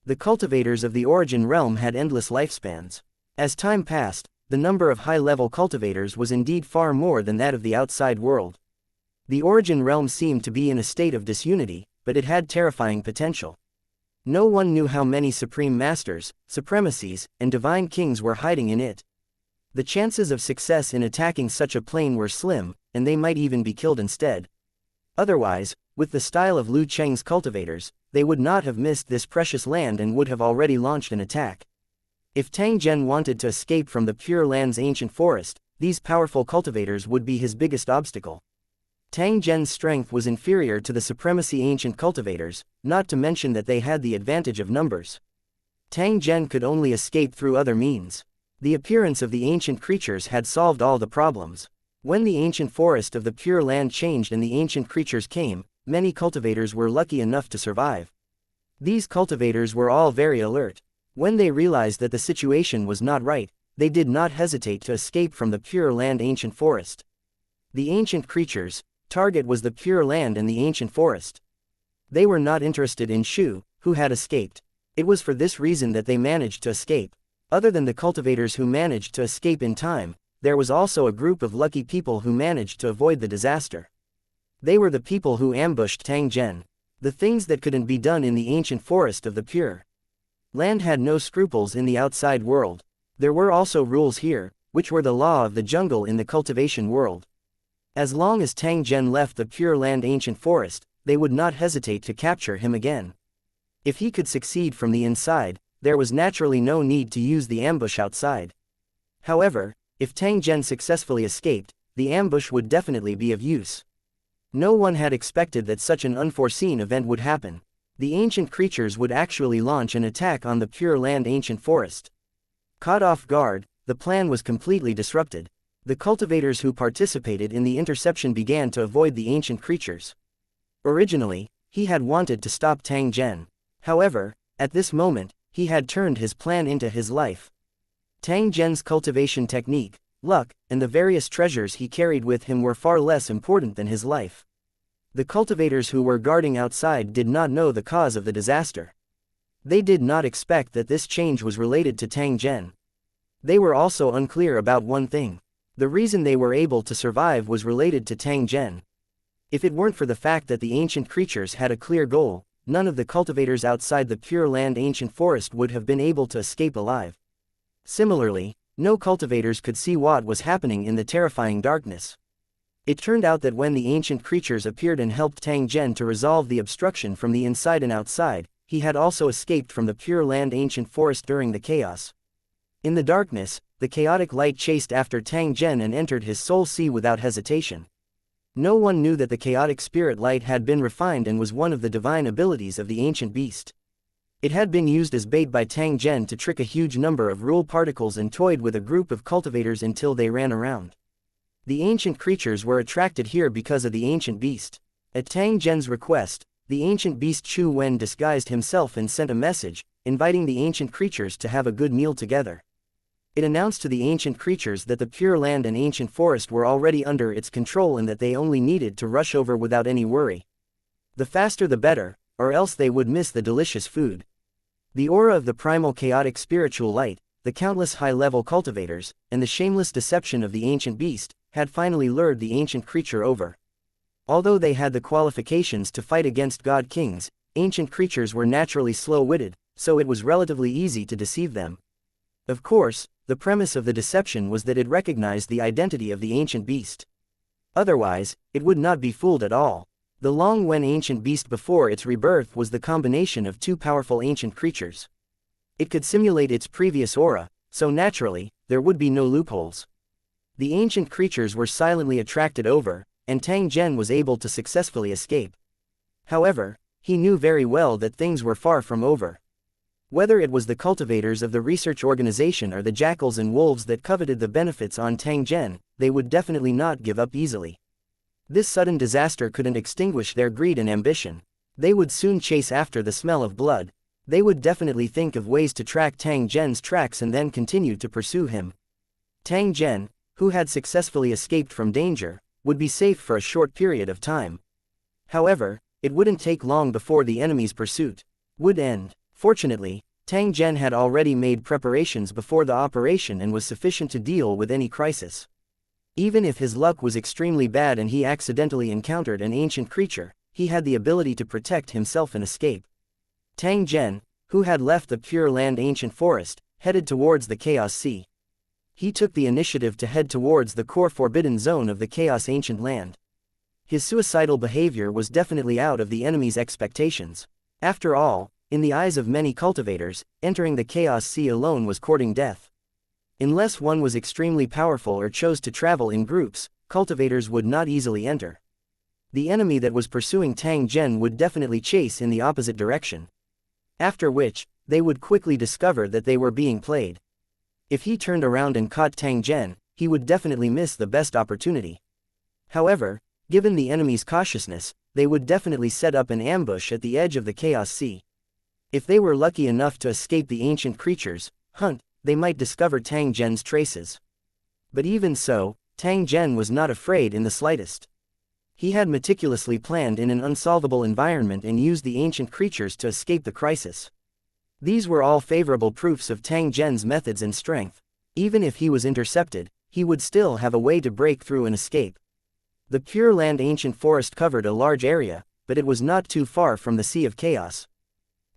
The cultivators of the Origin Realm had endless lifespans. As time passed, the number of high-level cultivators was indeed far more than that of the outside world. The Origin Realm seemed to be in a state of disunity, but it had terrifying potential. No one knew how many supreme masters, supremacies, and divine kings were hiding in it. The chances of success in attacking such a plane were slim, and they might even be killed instead. Otherwise, with the style of Lu Cheng's cultivators, they would not have missed this precious land and would have already launched an attack. If Tang Zhen wanted to escape from the Pure Land's ancient forest, these powerful cultivators would be his biggest obstacle. Tang Zhen's strength was inferior to the supremacy ancient cultivators, not to mention that they had the advantage of numbers. Tang Zhen could only escape through other means. The appearance of the ancient creatures had solved all the problems. When the ancient forest of the Pure Land changed and the ancient creatures came, many cultivators were lucky enough to survive. These cultivators were all very alert. When they realized that the situation was not right, they did not hesitate to escape from the Pure Land ancient forest. The ancient creatures' target was the Pure Land and the ancient forest. They were not interested in Shu, who had escaped. It was for this reason that they managed to escape. Other than the cultivators who managed to escape in time, there was also a group of lucky people who managed to avoid the disaster. They were the people who ambushed Tang Zhen. The things that couldn't be done in the ancient forest of the Pure Land had no scruples in the outside world. There were also rules here, which were the law of the jungle in the cultivation world. As long as Tang Zhen left the Pure Land ancient forest, they would not hesitate to capture him again. If he could succeed from the inside, there was naturally no need to use the ambush outside. However, if Tang Zhen successfully escaped, the ambush would definitely be of use. No one had expected that such an unforeseen event would happen. The ancient creatures would actually launch an attack on the Pure Land ancient forest. Caught off guard, the plan was completely disrupted. The cultivators who participated in the interception began to avoid the ancient creatures. Originally, he had wanted to stop Tang Zhen. However, at this moment, he had turned his plan into his life. Tang Zhen's cultivation technique, luck, and the various treasures he carried with him were far less important than his life. The cultivators who were guarding outside did not know the cause of the disaster. They did not expect that this change was related to Tang Zhen. They were also unclear about one thing. The reason they were able to survive was related to Tang Zhen. If it weren't for the fact that the ancient creatures had a clear goal, none of the cultivators outside the Pure Land ancient forest would have been able to escape alive. Similarly, no cultivators could see what was happening in the terrifying darkness. It turned out that when the ancient creatures appeared and helped Tang Zhen to resolve the obstruction from the inside and outside, he had also escaped from the Pure Land ancient forest during the chaos. In the darkness, the chaotic light chased after Tang Zhen and entered his soul sea without hesitation. No one knew that the chaotic spirit light had been refined and was one of the divine abilities of the ancient beast. It had been used as bait by Tang Zhen to trick a huge number of rule particles and toyed with a group of cultivators until they ran around. The ancient creatures were attracted here because of the ancient beast. At Tang Zhen's request, the ancient beast Chu Wen disguised himself and sent a message, inviting the ancient creatures to have a good meal together. It announced to the ancient creatures that the Pure Land and ancient forest were already under its control and that they only needed to rush over without any worry. The faster the better, or else they would miss the delicious food. The aura of the primal chaotic spiritual light, the countless high-level cultivators, and the shameless deception of the ancient beast, had finally lured the ancient creature over. Although they had the qualifications to fight against god kings, ancient creatures were naturally slow-witted, so it was relatively easy to deceive them. Of course, the premise of the deception was that it recognized the identity of the ancient beast. Otherwise, it would not be fooled at all. The Long Wen ancient beast before its rebirth was the combination of two powerful ancient creatures. It could simulate its previous aura, so naturally, there would be no loopholes. The ancient creatures were silently attracted over, and Tang Zhen was able to successfully escape. However, he knew very well that things were far from over. Whether it was the cultivators of the research organization or the jackals and wolves that coveted the benefits on Tang Zhen, they would definitely not give up easily. This sudden disaster couldn't extinguish their greed and ambition. They would soon chase after the smell of blood. They would definitely think of ways to track Tang Zhen's tracks and then continue to pursue him. Tang Zhen, who had successfully escaped from danger, would be safe for a short period of time. However, it wouldn't take long before the enemy's pursuit would end. Fortunately, Tang Zhen had already made preparations before the operation and was sufficient to deal with any crisis. Even if his luck was extremely bad and he accidentally encountered an ancient creature, he had the ability to protect himself and escape. Tang Zhen, who had left the Pure Land ancient forest, headed towards the Chaos Sea. He took the initiative to head towards the core forbidden zone of the Chaos Ancient Land. His suicidal behavior was definitely out of the enemy's expectations. After all, in the eyes of many cultivators, entering the Chaos Sea alone was courting death. Unless one was extremely powerful or chose to travel in groups, cultivators would not easily enter. The enemy that was pursuing Tang Zhen would definitely chase in the opposite direction. After which, they would quickly discover that they were being played. If he turned around and caught Tang Zhen, he would definitely miss the best opportunity. However, given the enemy's cautiousness, they would definitely set up an ambush at the edge of the Chaos Sea. If they were lucky enough to escape the ancient creatures' hunt, they might discover Tang Zhen's traces. But even so, Tang Zhen was not afraid in the slightest. He had meticulously planned in an unsolvable environment and used the ancient creatures to escape the crisis. These were all favorable proofs of Tang Zhen's methods and strength. Even if he was intercepted, he would still have a way to break through and escape. The Pure Land ancient forest covered a large area, but it was not too far from the Sea of Chaos.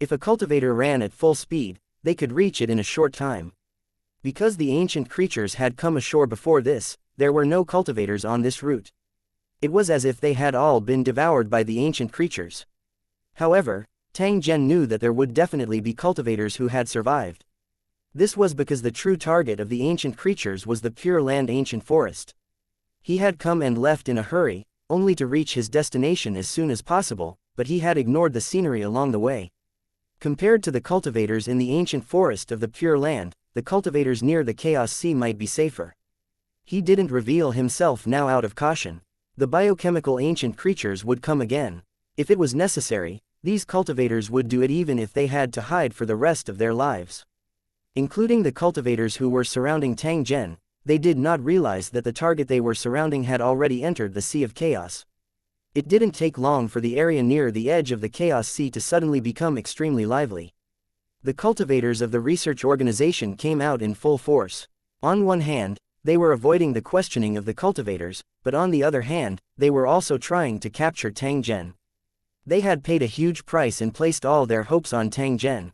If a cultivator ran at full speed, they could reach it in a short time. Because the ancient creatures had come ashore before this, there were no cultivators on this route. It was as if they had all been devoured by the ancient creatures. However, Tang Zhen knew that there would definitely be cultivators who had survived. This was because the true target of the ancient creatures was the Pure Land ancient forest. He had come and left in a hurry, only to reach his destination as soon as possible, but he had ignored the scenery along the way. Compared to the cultivators in the ancient forest of the Pure Land, the cultivators near the Chaos Sea might be safer. He didn't reveal himself now out of caution. The biochemical ancient creatures would come again. If it was necessary, these cultivators would do it even if they had to hide for the rest of their lives. Including the cultivators who were surrounding Tang Zhen, they did not realize that the target they were surrounding had already entered the Sea of Chaos. It didn't take long for the area near the edge of the Chaos Sea to suddenly become extremely lively. The cultivators of the research organization came out in full force. On one hand, they were avoiding the questioning of the cultivators, but on the other hand, they were also trying to capture Tang Zhen. They had paid a huge price and placed all their hopes on Tang Zhen.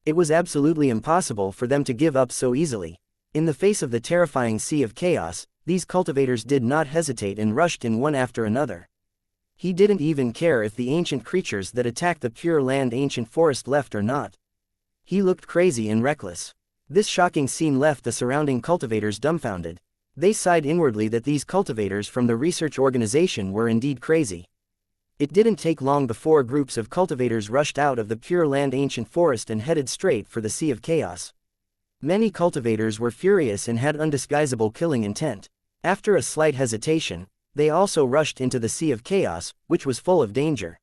It was absolutely impossible for them to give up so easily. In the face of the terrifying Sea of Chaos, these cultivators did not hesitate and rushed in one after another. He didn't even care if the ancient creatures that attacked the Pure Land ancient forest left or not. He looked crazy and reckless. This shocking scene left the surrounding cultivators dumbfounded. They sighed inwardly that these cultivators from the research organization were indeed crazy. It didn't take long before groups of cultivators rushed out of the Pure Land ancient forest and headed straight for the Sea of Chaos. Many cultivators were furious and had undisguisable killing intent. After a slight hesitation, they also rushed into the Sea of Chaos, which was full of danger.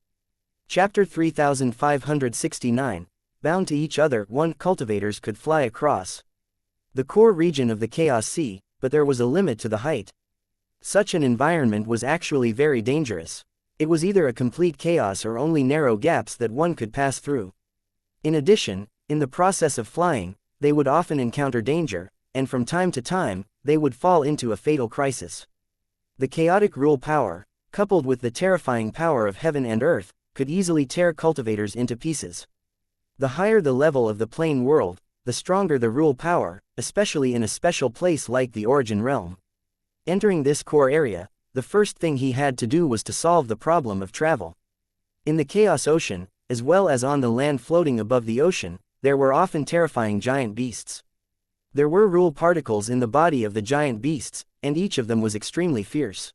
Chapter 3569. Bound to each other, one cultivators could fly across the core region of the Chaos Sea, but there was a limit to the height. Such an environment was actually very dangerous. It was either a complete chaos or only narrow gaps that one could pass through. In addition, in the process of flying, they would often encounter danger, and from time to time, they would fall into a fatal crisis. The chaotic rule power, coupled with the terrifying power of heaven and earth, could easily tear cultivators into pieces. The higher the level of the plane world, the stronger the rule power, especially in a special place like the Origin Realm. Entering this core area, the first thing he had to do was to solve the problem of travel. In the Chaos Ocean, as well as on the land floating above the ocean, there were often terrifying giant beasts. There were rule particles in the body of the giant beasts, and each of them was extremely fierce.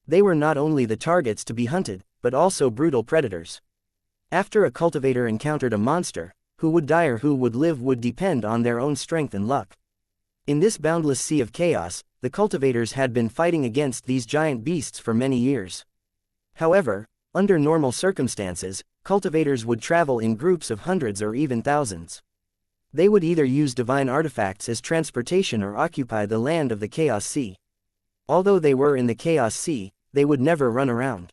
They were not only the targets to be hunted, but also brutal predators. After a cultivator encountered a monster, who would die or who would live would depend on their own strength and luck. In this boundless sea of chaos, the cultivators had been fighting against these giant beasts for many years. However, under normal circumstances, cultivators would travel in groups of hundreds or even thousands. They would either use divine artifacts as transportation or occupy the land of the Chaos Sea. Although they were in the Chaos Sea, they would never run around.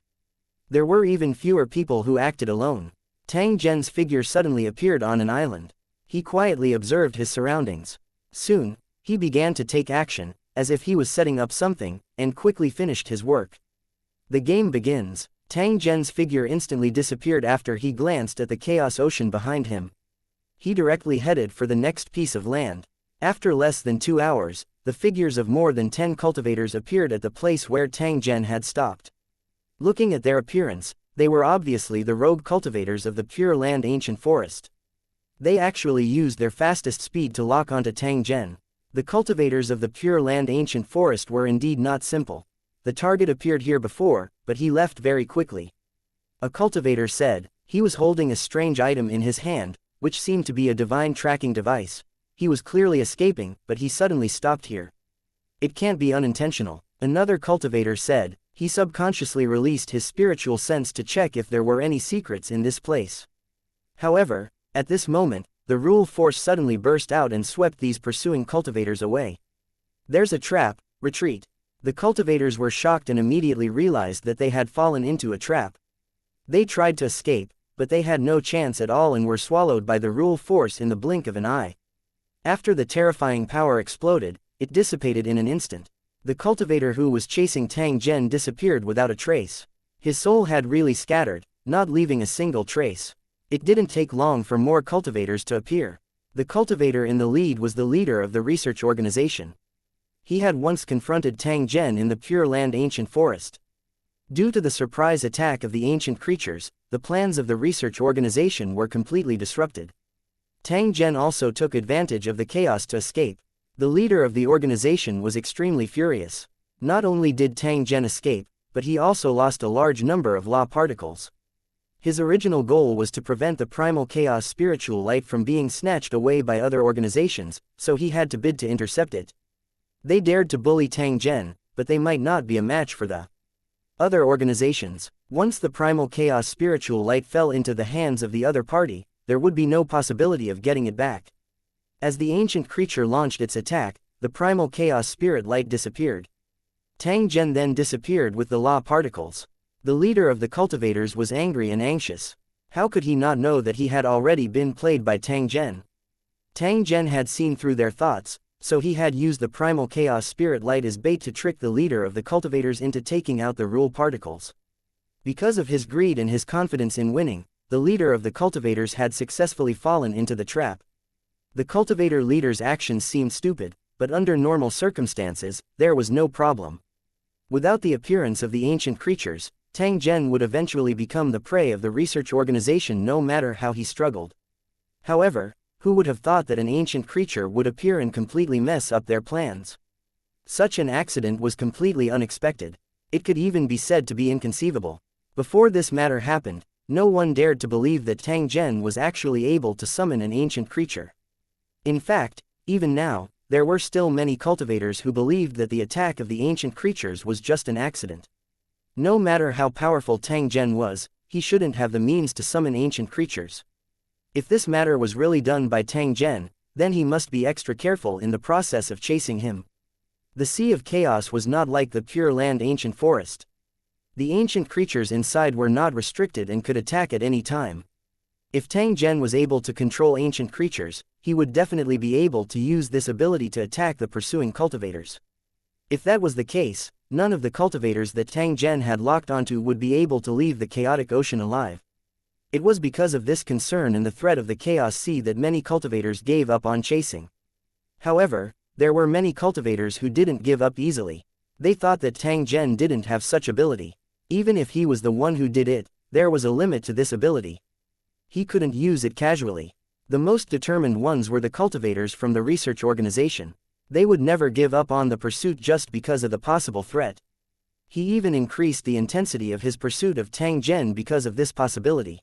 There were even fewer people who acted alone. Tang Zhen's figure suddenly appeared on an island. He quietly observed his surroundings. Soon, he began to take action, as if he was setting up something, and quickly finished his work. The game begins. Tang Zhen's figure instantly disappeared after he glanced at the Chaos Ocean behind him. He directly headed for the next piece of land. After less than 2 hours, the figures of more than 10 cultivators appeared at the place where Tang Zhen had stopped. Looking at their appearance, they were obviously the rogue cultivators of the Pure Land ancient forest. They actually used their fastest speed to lock onto Tang Zhen. The cultivators of the Pure Land ancient forest were indeed not simple. The target appeared here before, but he left very quickly. A cultivator said. He was holding a strange item in his hand, which seemed to be a divine tracking device. He was clearly escaping, but he suddenly stopped here. It can't be unintentional. Another cultivator said. He subconsciously released his spiritual sense to check if there were any secrets in this place. However, at this moment, the rule force suddenly burst out and swept these pursuing cultivators away. "There's a trap, retreat." The cultivators were shocked and immediately realized that they had fallen into a trap. They tried to escape, but they had no chance at all and were swallowed by the rule force in the blink of an eye. After the terrifying power exploded, it dissipated in an instant. The cultivator who was chasing Tang Zhen disappeared without a trace. His soul had really scattered, not leaving a single trace. It didn't take long for more cultivators to appear. The cultivator in the lead was the leader of the research organization. He had once confronted Tang Zhen in the Pure Land ancient forest. Due to the surprise attack of the ancient creatures, the plans of the research organization were completely disrupted. Tang Zhen also took advantage of the chaos to escape. The leader of the organization was extremely furious. Not only did Tang Zhen escape, but he also lost a large number of law particles. His original goal was to prevent the primal chaos spiritual light from being snatched away by other organizations, so he had to bid to intercept it. They dared to bully Tang Zhen, but they might not be a match for the other organizations. Once the primal chaos spiritual light fell into the hands of the other party, there would be no possibility of getting it back. As the ancient creature launched its attack, the primal chaos spirit light disappeared. Tang Zhen then disappeared with the law particles. The leader of the cultivators was angry and anxious. How could he not know that he had already been played by Tang Zhen? Tang Zhen had seen through their thoughts, so he had used the primal chaos spirit light as bait to trick the leader of the cultivators into taking out the rule particles. Because of his greed and his confidence in winning, the leader of the cultivators had successfully fallen into the trap. The cultivator leader's actions seemed stupid, but under normal circumstances, there was no problem. Without the appearance of the ancient creatures, Tang Zhen would eventually become the prey of the research organization no matter how he struggled. However, who would have thought that an ancient creature would appear and completely mess up their plans? Such an accident was completely unexpected. It could even be said to be inconceivable. Before this matter happened, no one dared to believe that Tang Zhen was actually able to summon an ancient creature. In fact, even now, there were still many cultivators who believed that the attack of the ancient creatures was just an accident. No matter how powerful Tang Zhen was, he shouldn't have the means to summon ancient creatures. If this matter was really done by Tang Zhen, then he must be extra careful in the process of chasing him. The Sea of Chaos was not like the Pure Land ancient forest. The ancient creatures inside were not restricted and could attack at any time. If Tang Zhen was able to control ancient creatures, he would definitely be able to use this ability to attack the pursuing cultivators. If that was the case, none of the cultivators that Tang Zhen had locked onto would be able to leave the chaotic ocean alive. It was because of this concern and the threat of the Chaos Sea that many cultivators gave up on chasing. However, there were many cultivators who didn't give up easily. They thought that Tang Zhen didn't have such ability. Even if he was the one who did it, there was a limit to this ability. He couldn't use it casually. The most determined ones were the cultivators from the research organization. They would never give up on the pursuit just because of the possible threat. He even increased the intensity of his pursuit of Tang Zhen because of this possibility.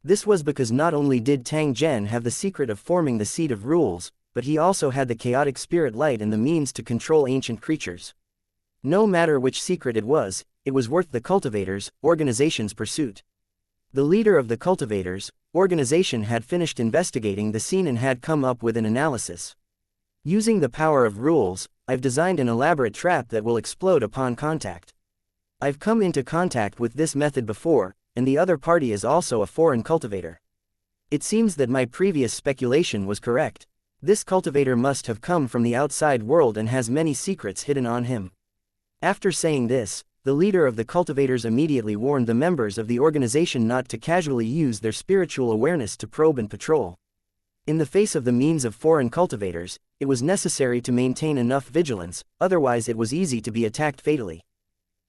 This was because not only did Tang Zhen have the secret of forming the seed of rules, but he also had the chaotic spirit light and the means to control ancient creatures. No matter which secret it was worth the cultivators' organization's pursuit. The leader of the cultivators' organization had finished investigating the scene and had come up with an analysis. Using the power of rules, I've designed an elaborate trap that will explode upon contact. I've come into contact with this method before, and the other party is also a foreign cultivator. It seems that my previous speculation was correct. This cultivator must have come from the outside world and has many secrets hidden on him. After saying this, the leader of the cultivators immediately warned the members of the organization not to casually use their spiritual awareness to probe and patrol. In the face of the means of foreign cultivators, it was necessary to maintain enough vigilance, otherwise it was easy to be attacked fatally.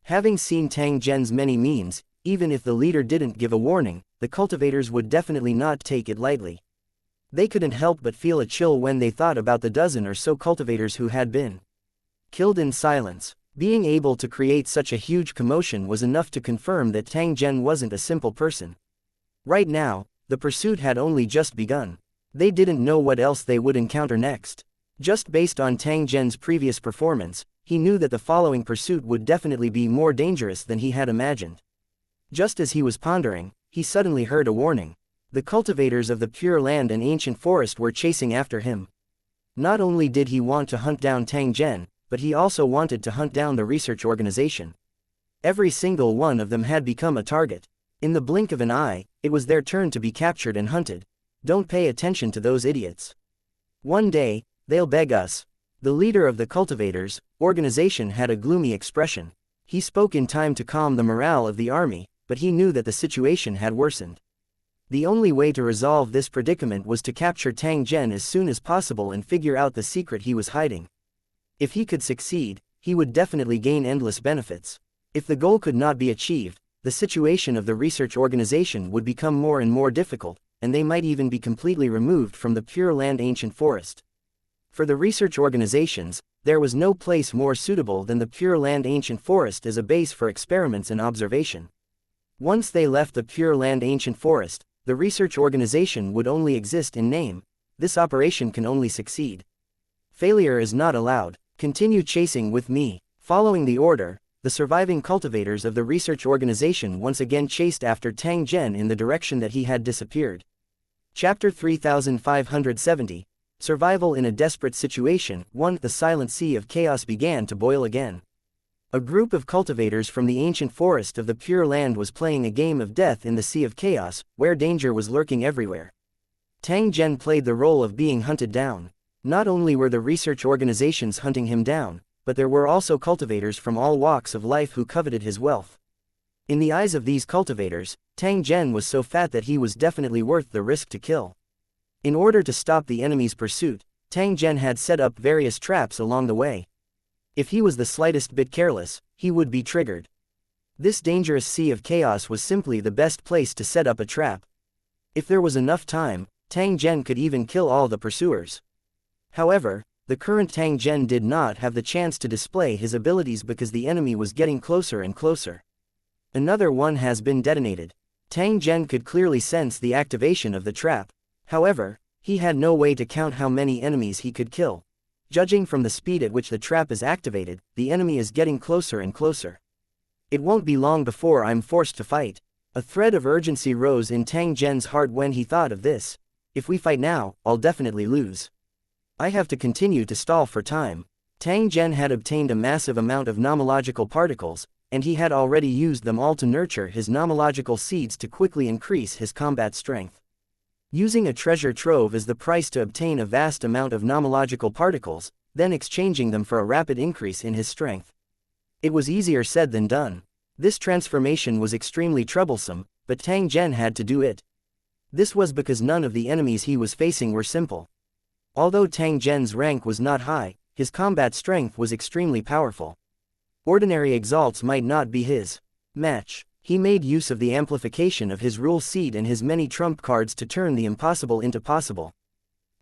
Having seen Tang Zhen's many means, even if the leader didn't give a warning, the cultivators would definitely not take it lightly. They couldn't help but feel a chill when they thought about the dozen or so cultivators who had been killed in silence. Being able to create such a huge commotion was enough to confirm that Tang Zhen wasn't a simple person. Right now, the pursuit had only just begun. They didn't know what else they would encounter next. Just based on Tang Zhen's previous performance, he knew that the following pursuit would definitely be more dangerous than he had imagined. Just as he was pondering, he suddenly heard a warning. The cultivators of the Pure Land and ancient forest were chasing after him. Not only did he want to hunt down Tang Zhen, but he also wanted to hunt down the research organization. Every single one of them had become a target. In the blink of an eye, it was their turn to be captured and hunted. Don't pay attention to those idiots. One day, they'll beg us. The leader of the cultivators' organization had a gloomy expression. He spoke in time to calm the morale of the army, but he knew that the situation had worsened. The only way to resolve this predicament was to capture Tang Zhen as soon as possible and figure out the secret he was hiding. If he could succeed, he would definitely gain endless benefits. If the goal could not be achieved, the situation of the research organization would become more and more difficult, and they might even be completely removed from the Pure Land ancient forest. For the research organizations, there was no place more suitable than the Pure Land ancient forest as a base for experiments and observation. Once they left the Pure Land ancient forest, the research organization would only exist in name. This operation can only succeed. Failure is not allowed. Continue chasing with me. Following the order, the surviving cultivators of the research organization once again chased after Tang Zhen in the direction that he had disappeared. Chapter 3570. Survival in a Desperate Situation. 1. The silent sea of chaos began to boil again. A group of cultivators from the ancient forest of the Pure Land was playing a game of death in the sea of chaos, where danger was lurking everywhere. Tang Zhen played the role of being hunted down. Not only were the research organizations hunting him down, but there were also cultivators from all walks of life who coveted his wealth. In the eyes of these cultivators, Tang Zhen was so fat that he was definitely worth the risk to kill. In order to stop the enemy's pursuit, Tang Zhen had set up various traps along the way. If he was the slightest bit careless, he would be triggered. This dangerous sea of chaos was simply the best place to set up a trap. If there was enough time, Tang Zhen could even kill all the pursuers. However, the current Tang Zhen did not have the chance to display his abilities because the enemy was getting closer and closer. Another one has been detonated. Tang Zhen could clearly sense the activation of the trap. However, he had no way to count how many enemies he could kill. Judging from the speed at which the trap is activated, the enemy is getting closer and closer. It won't be long before I'm forced to fight. A thread of urgency rose in Tang Zhen's heart when he thought of this. If we fight now, I'll definitely lose. I have to continue to stall for time. Tang Zhen had obtained a massive amount of nomological particles, and he had already used them all to nurture his nomological seeds to quickly increase his combat strength. Using a treasure trove as the price to obtain a vast amount of nomological particles, then exchanging them for a rapid increase in his strength. It was easier said than done. This transformation was extremely troublesome, but Tang Zhen had to do it. This was because none of the enemies he was facing were simple. Although Tang Zhen's rank was not high, his combat strength was extremely powerful. Ordinary exalts might not be his match. He made use of the amplification of his rule seed and his many trump cards to turn the impossible into possible.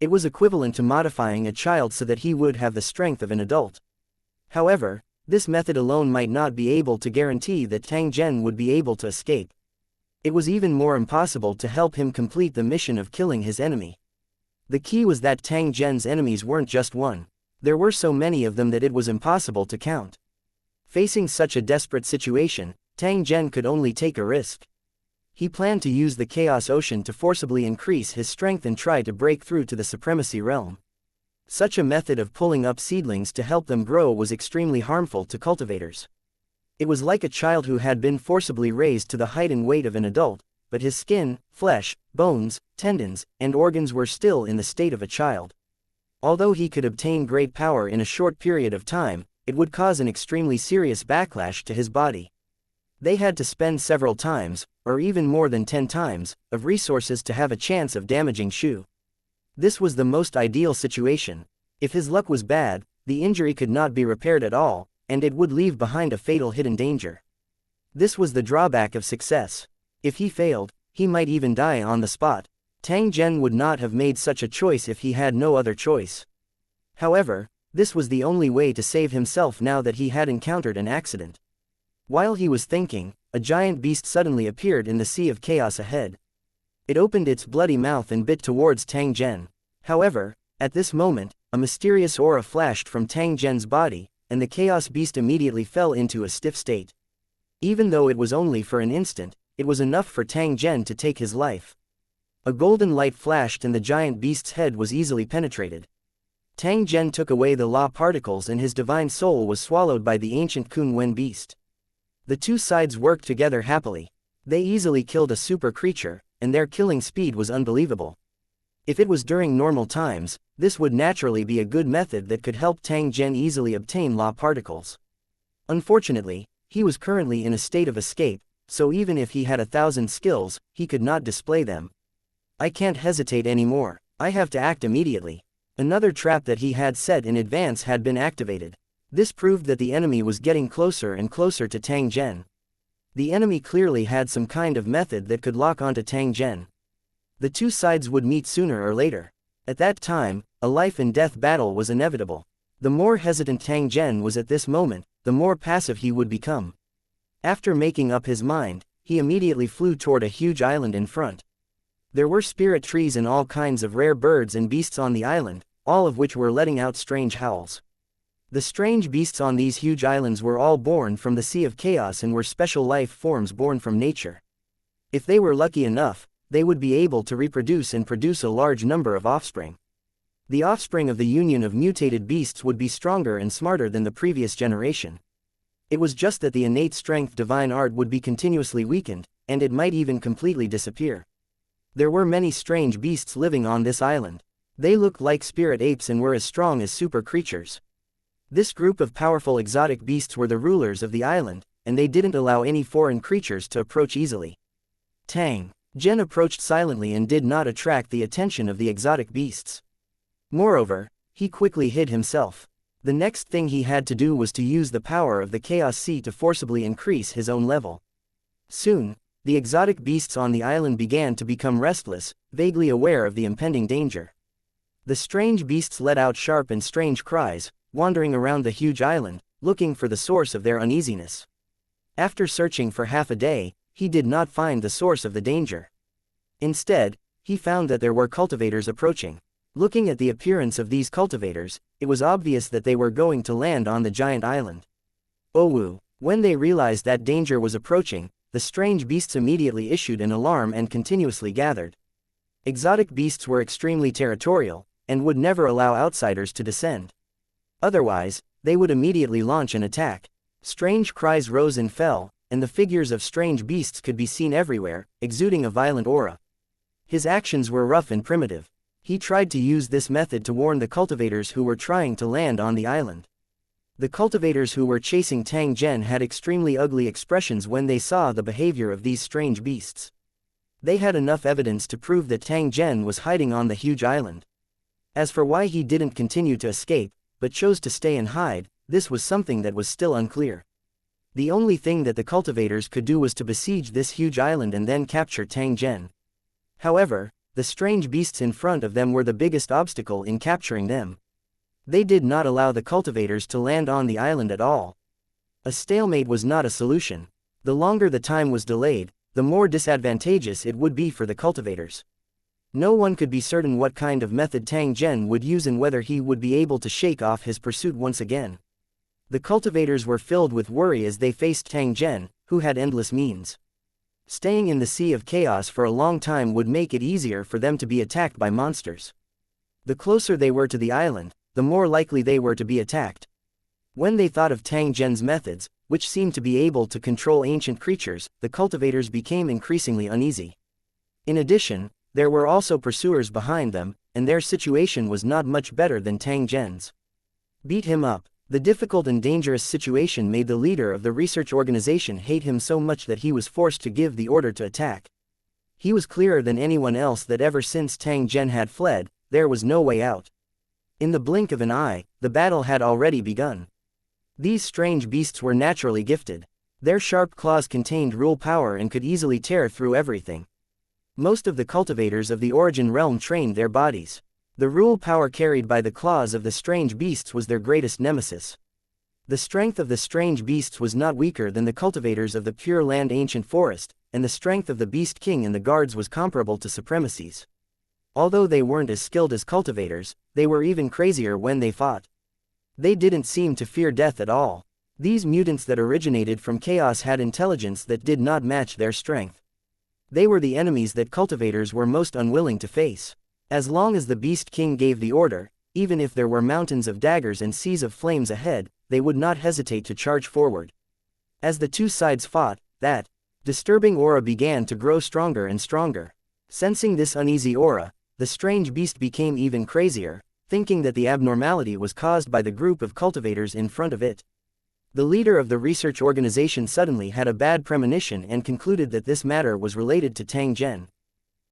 It was equivalent to modifying a child so that he would have the strength of an adult. However, this method alone might not be able to guarantee that Tang Zhen would be able to escape. It was even more impossible to help him complete the mission of killing his enemy. The key was that Tang Zhen's enemies weren't just one. There were so many of them that it was impossible to count. Facing such a desperate situation, Tang Zhen could only take a risk. He planned to use the Chaos Ocean to forcibly increase his strength and try to break through to the Supremacy Realm. Such a method of pulling up seedlings to help them grow was extremely harmful to cultivators. It was like a child who had been forcibly raised to the height and weight of an adult, but his skin, flesh, bones, tendons, and organs were still in the state of a child. Although he could obtain great power in a short period of time, it would cause an extremely serious backlash to his body. They had to spend several times, or even more than 10 times, of resources to have a chance of damaging Shu. This was the most ideal situation. If his luck was bad, the injury could not be repaired at all, and it would leave behind a fatal hidden danger. This was the drawback of success. If he failed, he might even die on the spot. Tang Zhen would not have made such a choice if he had no other choice. However, this was the only way to save himself now that he had encountered an accident. While he was thinking, a giant beast suddenly appeared in the sea of chaos ahead. It opened its bloody mouth and bit towards Tang Zhen. However, at this moment, a mysterious aura flashed from Tang Zhen's body, and the chaos beast immediately fell into a stiff state. Even though it was only for an instant, it was enough for Tang Zhen to take his life. A golden light flashed and the giant beast's head was easily penetrated. Tang Zhen took away the law particles and his divine soul was swallowed by the ancient Kun Wen beast. The two sides worked together happily. They easily killed a super creature, and their killing speed was unbelievable. If it was during normal times, this would naturally be a good method that could help Tang Zhen easily obtain law particles. Unfortunately, he was currently in a state of escape, so even if he had 1,000 skills, he could not display them. I can't hesitate anymore, I have to act immediately. Another trap that he had set in advance had been activated. This proved that the enemy was getting closer and closer to Tang Zhen. The enemy clearly had some kind of method that could lock onto Tang Zhen. The two sides would meet sooner or later. At that time, a life and death battle was inevitable. The more hesitant Tang Zhen was at this moment, the more passive he would become. After making up his mind, he immediately flew toward a huge island in front. There were spirit trees and all kinds of rare birds and beasts on the island, all of which were letting out strange howls. The strange beasts on these huge islands were all born from the Sea of Chaos and were special life forms born from nature. If they were lucky enough, they would be able to reproduce and produce a large number of offspring. The offspring of the union of mutated beasts would be stronger and smarter than the previous generation. It was just that the innate strength divine art would be continuously weakened, and it might even completely disappear. There were many strange beasts living on this island. They looked like spirit apes and were as strong as super creatures. This group of powerful exotic beasts were the rulers of the island, and they didn't allow any foreign creatures to approach easily. Tang Zhen approached silently and did not attract the attention of the exotic beasts. Moreover, he quickly hid himself. The next thing he had to do was to use the power of the Chaos Sea to forcibly increase his own level. Soon, the exotic beasts on the island began to become restless, vaguely aware of the impending danger. The strange beasts let out sharp and strange cries, wandering around the huge island, looking for the source of their uneasiness. After searching for half a day, he did not find the source of the danger. Instead, he found that there were cultivators approaching. Looking at the appearance of these cultivators, it was obvious that they were going to land on the giant island. Owu. When they realized that danger was approaching, the strange beasts immediately issued an alarm and continuously gathered. Exotic beasts were extremely territorial, and would never allow outsiders to descend. Otherwise, they would immediately launch an attack. Strange cries rose and fell, and the figures of strange beasts could be seen everywhere, exuding a violent aura. His actions were rough and primitive. He tried to use this method to warn the cultivators who were trying to land on the island. The cultivators who were chasing Tang Zhen had extremely ugly expressions when they saw the behavior of these strange beasts. They had enough evidence to prove that Tang Zhen was hiding on the huge island. As for why he didn't continue to escape, but chose to stay and hide, this was something that was still unclear. The only thing that the cultivators could do was to besiege this huge island and then capture Tang Zhen. However, the strange beasts in front of them were the biggest obstacle in capturing them. They did not allow the cultivators to land on the island at all. A stalemate was not a solution. The longer the time was delayed, the more disadvantageous it would be for the cultivators. No one could be certain what kind of method Tang Zhen would use and whether he would be able to shake off his pursuit once again. The cultivators were filled with worry as they faced Tang Zhen, who had endless means. Staying in the Sea of Chaos for a long time would make it easier for them to be attacked by monsters. The closer they were to the island, the more likely they were to be attacked. When they thought of Tang Zhen's methods, which seemed to be able to control ancient creatures, the cultivators became increasingly uneasy. In addition, there were also pursuers behind them, and their situation was not much better than Tang Zhen's. Beat him up. The difficult and dangerous situation made the leader of the research organization hate him so much that he was forced to give the order to attack. He was clearer than anyone else that ever since Tang Zhen had fled, there was no way out. In the blink of an eye, the battle had already begun. These strange beasts were naturally gifted. Their sharp claws contained rule power and could easily tear through everything. Most of the cultivators of the Origin realm trained their bodies. The rule power carried by the claws of the strange beasts was their greatest nemesis. The strength of the strange beasts was not weaker than the cultivators of the Pure Land ancient forest, and the strength of the Beast King and the guards was comparable to supremacies. Although they weren't as skilled as cultivators, they were even crazier when they fought. They didn't seem to fear death at all. These mutants that originated from chaos had intelligence that did not match their strength. They were the enemies that cultivators were most unwilling to face. As long as the Beast King gave the order, even if there were mountains of daggers and seas of flames ahead, they would not hesitate to charge forward. As the two sides fought, that disturbing aura began to grow stronger and stronger. Sensing this uneasy aura, the strange beast became even crazier, thinking that the abnormality was caused by the group of cultivators in front of it. The leader of the research organization suddenly had a bad premonition and concluded that this matter was related to Tang Zhen.